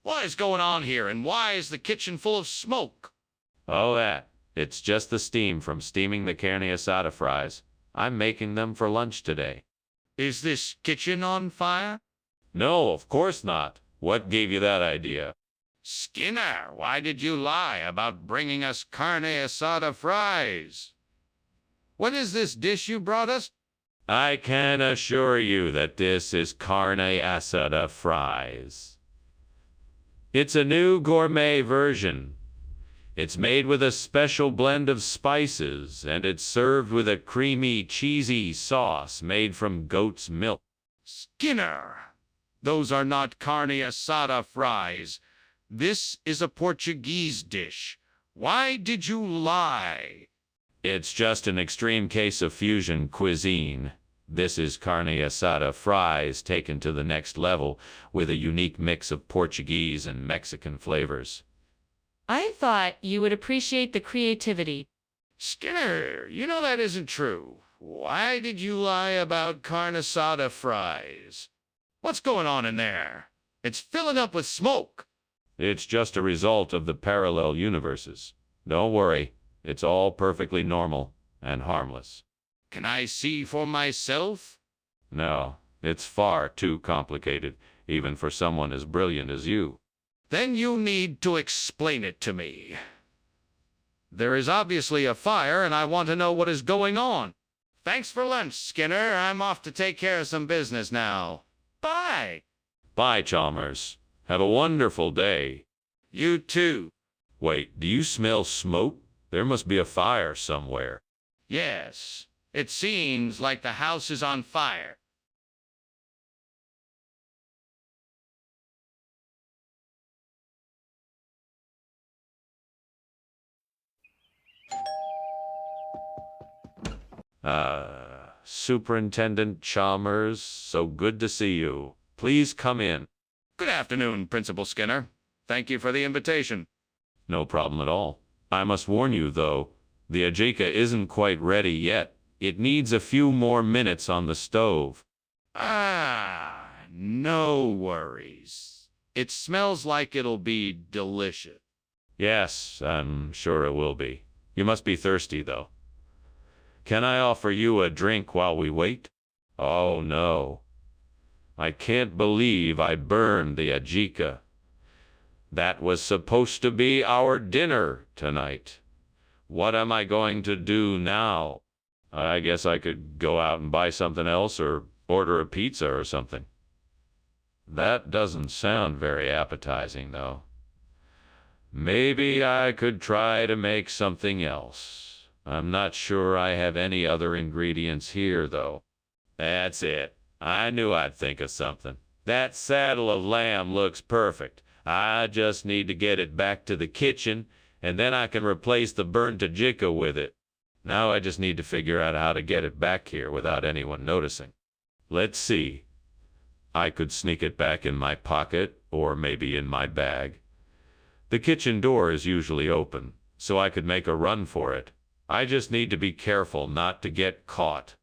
S2: What is going on here, and why is the kitchen full of smoke?
S1: Oh, that. It's just the steam from steaming the carne asada fries. I'm making them for lunch today.
S2: Is this kitchen on fire?
S1: No, of course not. What gave you that idea?
S2: Skinner, why did you lie about bringing us carne asada fries? What is this dish you brought us?
S1: I can assure you that this is carne asada fries. It's a new gourmet version. It's made with a special blend of spices, and it's served with a creamy, cheesy sauce made from goat's milk.
S2: Skinner, those are not carne asada fries. This is a Portuguese dish. Why did you lie?
S1: It's just an extreme case of fusion cuisine. This is carne asada fries taken to the next level with a unique mix of Portuguese and Mexican flavors.
S3: I thought you would appreciate the creativity.
S2: Skinner, you know that isn't true. Why did you lie about carne asada fries? What's going on in there? It's filling up with smoke.
S1: It's just a result of the parallel universes. Don't worry, it's all perfectly normal and harmless.
S2: Can I see for myself?
S1: No, it's far too complicated, even for someone as brilliant as you.
S2: Then you need to explain it to me. There is obviously a fire, and I want to know what is going on. Thanks for lunch, Skinner. I'm off to take care of some business now. Bye.
S1: Bye, Chalmers. Have a wonderful day.
S2: You too.
S1: Wait, do you smell smoke? There must be a fire somewhere.
S2: Yes, it seems like the house is on fire.
S1: Superintendent Chalmers, so good to see you. Please come in.
S2: Good afternoon, Principal Skinner. Thank you for the invitation.
S1: No problem at all. I must warn you, though, the ajika isn't quite ready yet. It needs a few more minutes on the stove.
S2: No worries. It smells like it'll be delicious.
S1: Yes, I'm sure it will be. You must be thirsty, though. Can I offer you a drink while we wait? Oh, no. I can't believe I burned the ajika. That was supposed to be our dinner tonight. What am I going to do now? I guess I could go out and buy something else or order a pizza or something. That doesn't sound very appetizing, though. Maybe I could try to make something else. I'm not sure I have any other ingredients here, though. That's it. I knew I'd think of something. That saddle of lamb looks perfect. I just need to get it back to the kitchen, and then I can replace the burnt ajika with it. Now I just need to figure out how to get it back here without anyone noticing. Let's see. I could sneak it back in my pocket, or maybe in my bag. The kitchen door is usually open, so I could make a run for it. I just need to be careful not to get caught.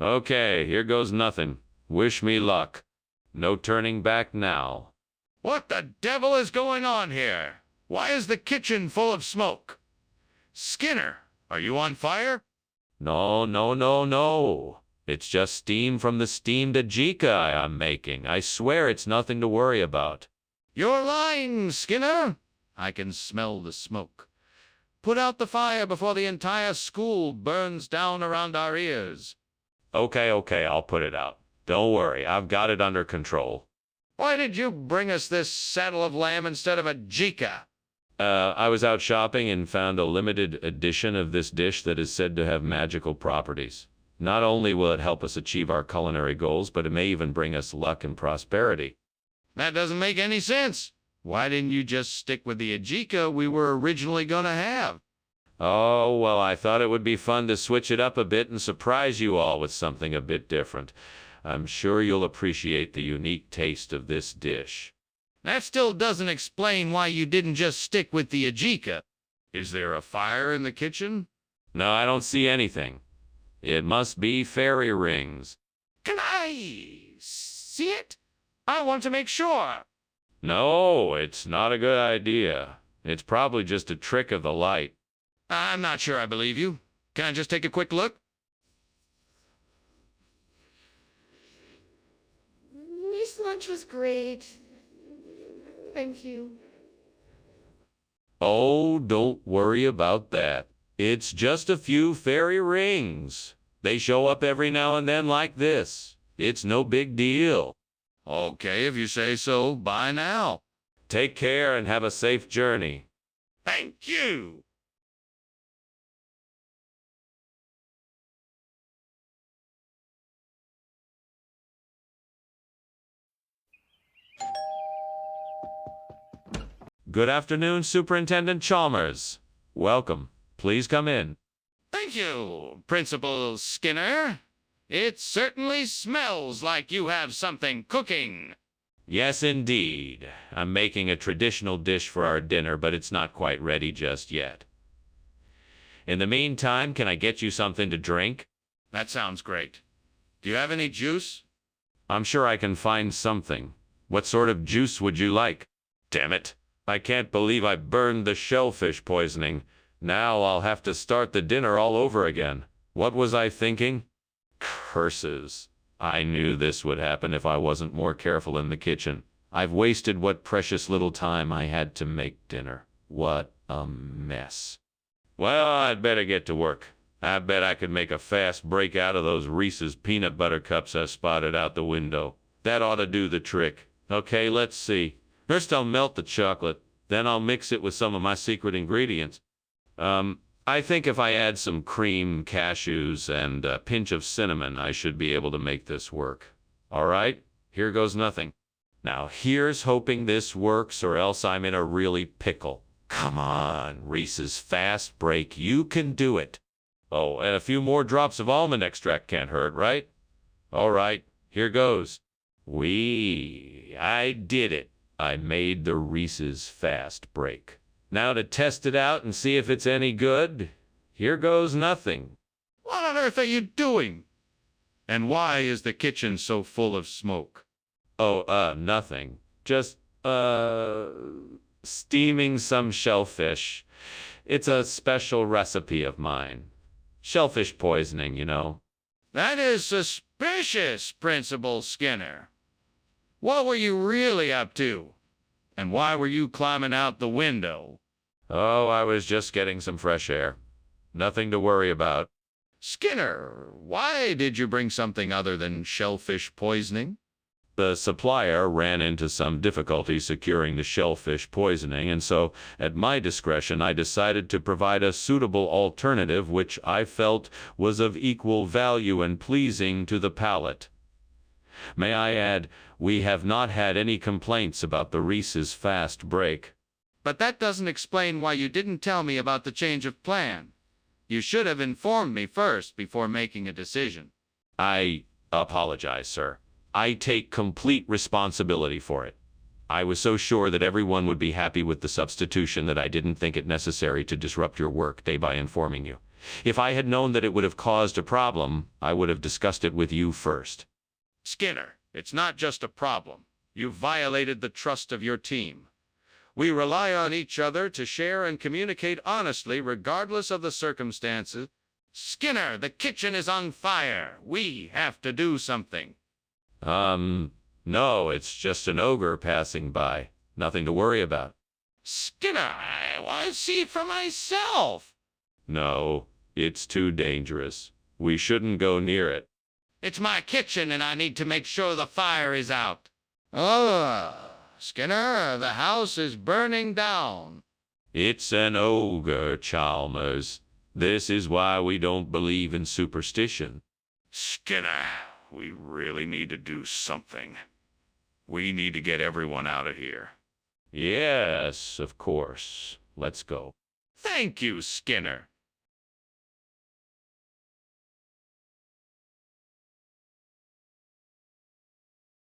S1: Okay, here goes nothing. Wish me luck. No turning back now.
S2: What the devil is going on here? Why is the kitchen full of smoke? Skinner, are you on fire?
S1: No, no, no, no. It's just steam from the steamed ajika I'm making. I swear it's nothing to worry about.
S2: You're lying, Skinner. I can smell the smoke. Put out the fire before the entire school burns down around our ears.
S1: Okay, I'll put it out. Don't worry, I've got it under control.
S2: Why did you bring us this saddle of lamb instead of a jika?
S1: I was out shopping and found a limited edition of this dish that is said to have magical properties. Not only will it help us achieve our culinary goals, but it may even bring us luck and prosperity.
S2: That doesn't make any sense. Why didn't you just stick with the ajika we were originally going to have?
S1: Oh, well, I thought it would be fun to switch it up a bit and surprise you all with something a bit different. I'm sure you'll appreciate the unique taste of this dish.
S2: That still doesn't explain why you didn't just stick with the ajika. Is there a fire in the kitchen?
S1: No, I don't see anything. It must be fairy rings.
S2: Can I see it? I want to make sure.
S1: No, it's not a good idea. It's probably just a trick of the light.
S2: I'm not sure I believe you. Can I just take a quick look?
S6: This lunch was great. Thank you.
S1: Oh, don't worry about that. It's just a few fairy rings. They show up every now and then like this. It's no big deal.
S2: Okay, if you say so. Bye now.
S1: Take care and have a safe journey.
S2: Thank you.
S1: Good afternoon, Superintendent Chalmers. Welcome. Please come in.
S2: Thank you, Principal Skinner. It certainly smells like you have something cooking.
S1: Yes, indeed. I'm making a traditional dish for our dinner, but it's not quite ready just yet. In the meantime, can I get you something to drink?
S2: That sounds great. Do you have any juice?
S1: I'm sure I can find something. What sort of juice would you like? Damn it. I can't believe I burned the shellfish poisoning. Now I'll have to start the dinner all over again. What was I thinking? Curses. I knew this would happen if I wasn't more careful in the kitchen. I've wasted what precious little time I had to make dinner. What a mess. Well, I'd better get to work. I bet I could make a fast break out of those Reese's peanut butter cups I spotted out the window. That ought to do the trick. Okay, let's see. First I'll melt the chocolate, then I'll mix it with some of my secret ingredients. I think if I add some cream, cashews, and a pinch of cinnamon, I should be able to make this work. All right, here goes nothing. Now here's hoping this works, or else I'm in a really pickle. Come on, Reese's fast break, you can do it. Oh, and a few more drops of almond extract can't hurt, right? All right, here goes. I did it. I made the Reese's fast break. Now to test it out and see if it's any good, here goes nothing.
S2: What on earth are you doing? And why is the kitchen so full of smoke?
S1: Oh, nothing. Just, steaming some shellfish. It's a special recipe of mine. Shellfish poisoning, you know.
S2: That is suspicious, Principal Skinner. What were you really up to? And why were you climbing out the window?
S1: Oh, I was just getting some fresh air. Nothing to worry about.
S2: Skinner, why did you bring something other than shellfish poisoning?
S1: The supplier ran into some difficulty securing the shellfish poisoning, and so, at my discretion, I decided to provide a suitable alternative which I felt was of equal value and pleasing to the palate. May I add, we have not had any complaints about the Reese's fast break.
S2: But that doesn't explain why you didn't tell me about the change of plan. You should have informed me first before making a decision.
S1: I apologize, sir. I take complete responsibility for it. I was so sure that everyone would be happy with the substitution that I didn't think it necessary to disrupt your workday by informing you. If I had known that it would have caused a problem, I would have discussed it with you first.
S2: Skinner, it's not just a problem. You violated the trust of your team. We rely on each other to share and communicate honestly regardless of the circumstances. Skinner, the kitchen is on fire. We have to do something.
S1: No, it's just an ogre passing by. Nothing to worry about.
S2: Skinner, I want to see for myself.
S1: No, it's too dangerous. We shouldn't go near it.
S2: It's my kitchen and I need to make sure the fire is out. Skinner, the house is burning down.
S1: It's an ogre, Chalmers. This is why we don't believe in superstition.
S2: Skinner, we really need to do something. We need to get everyone out of here.
S1: Yes, of course. Let's go.
S2: Thank you, Skinner.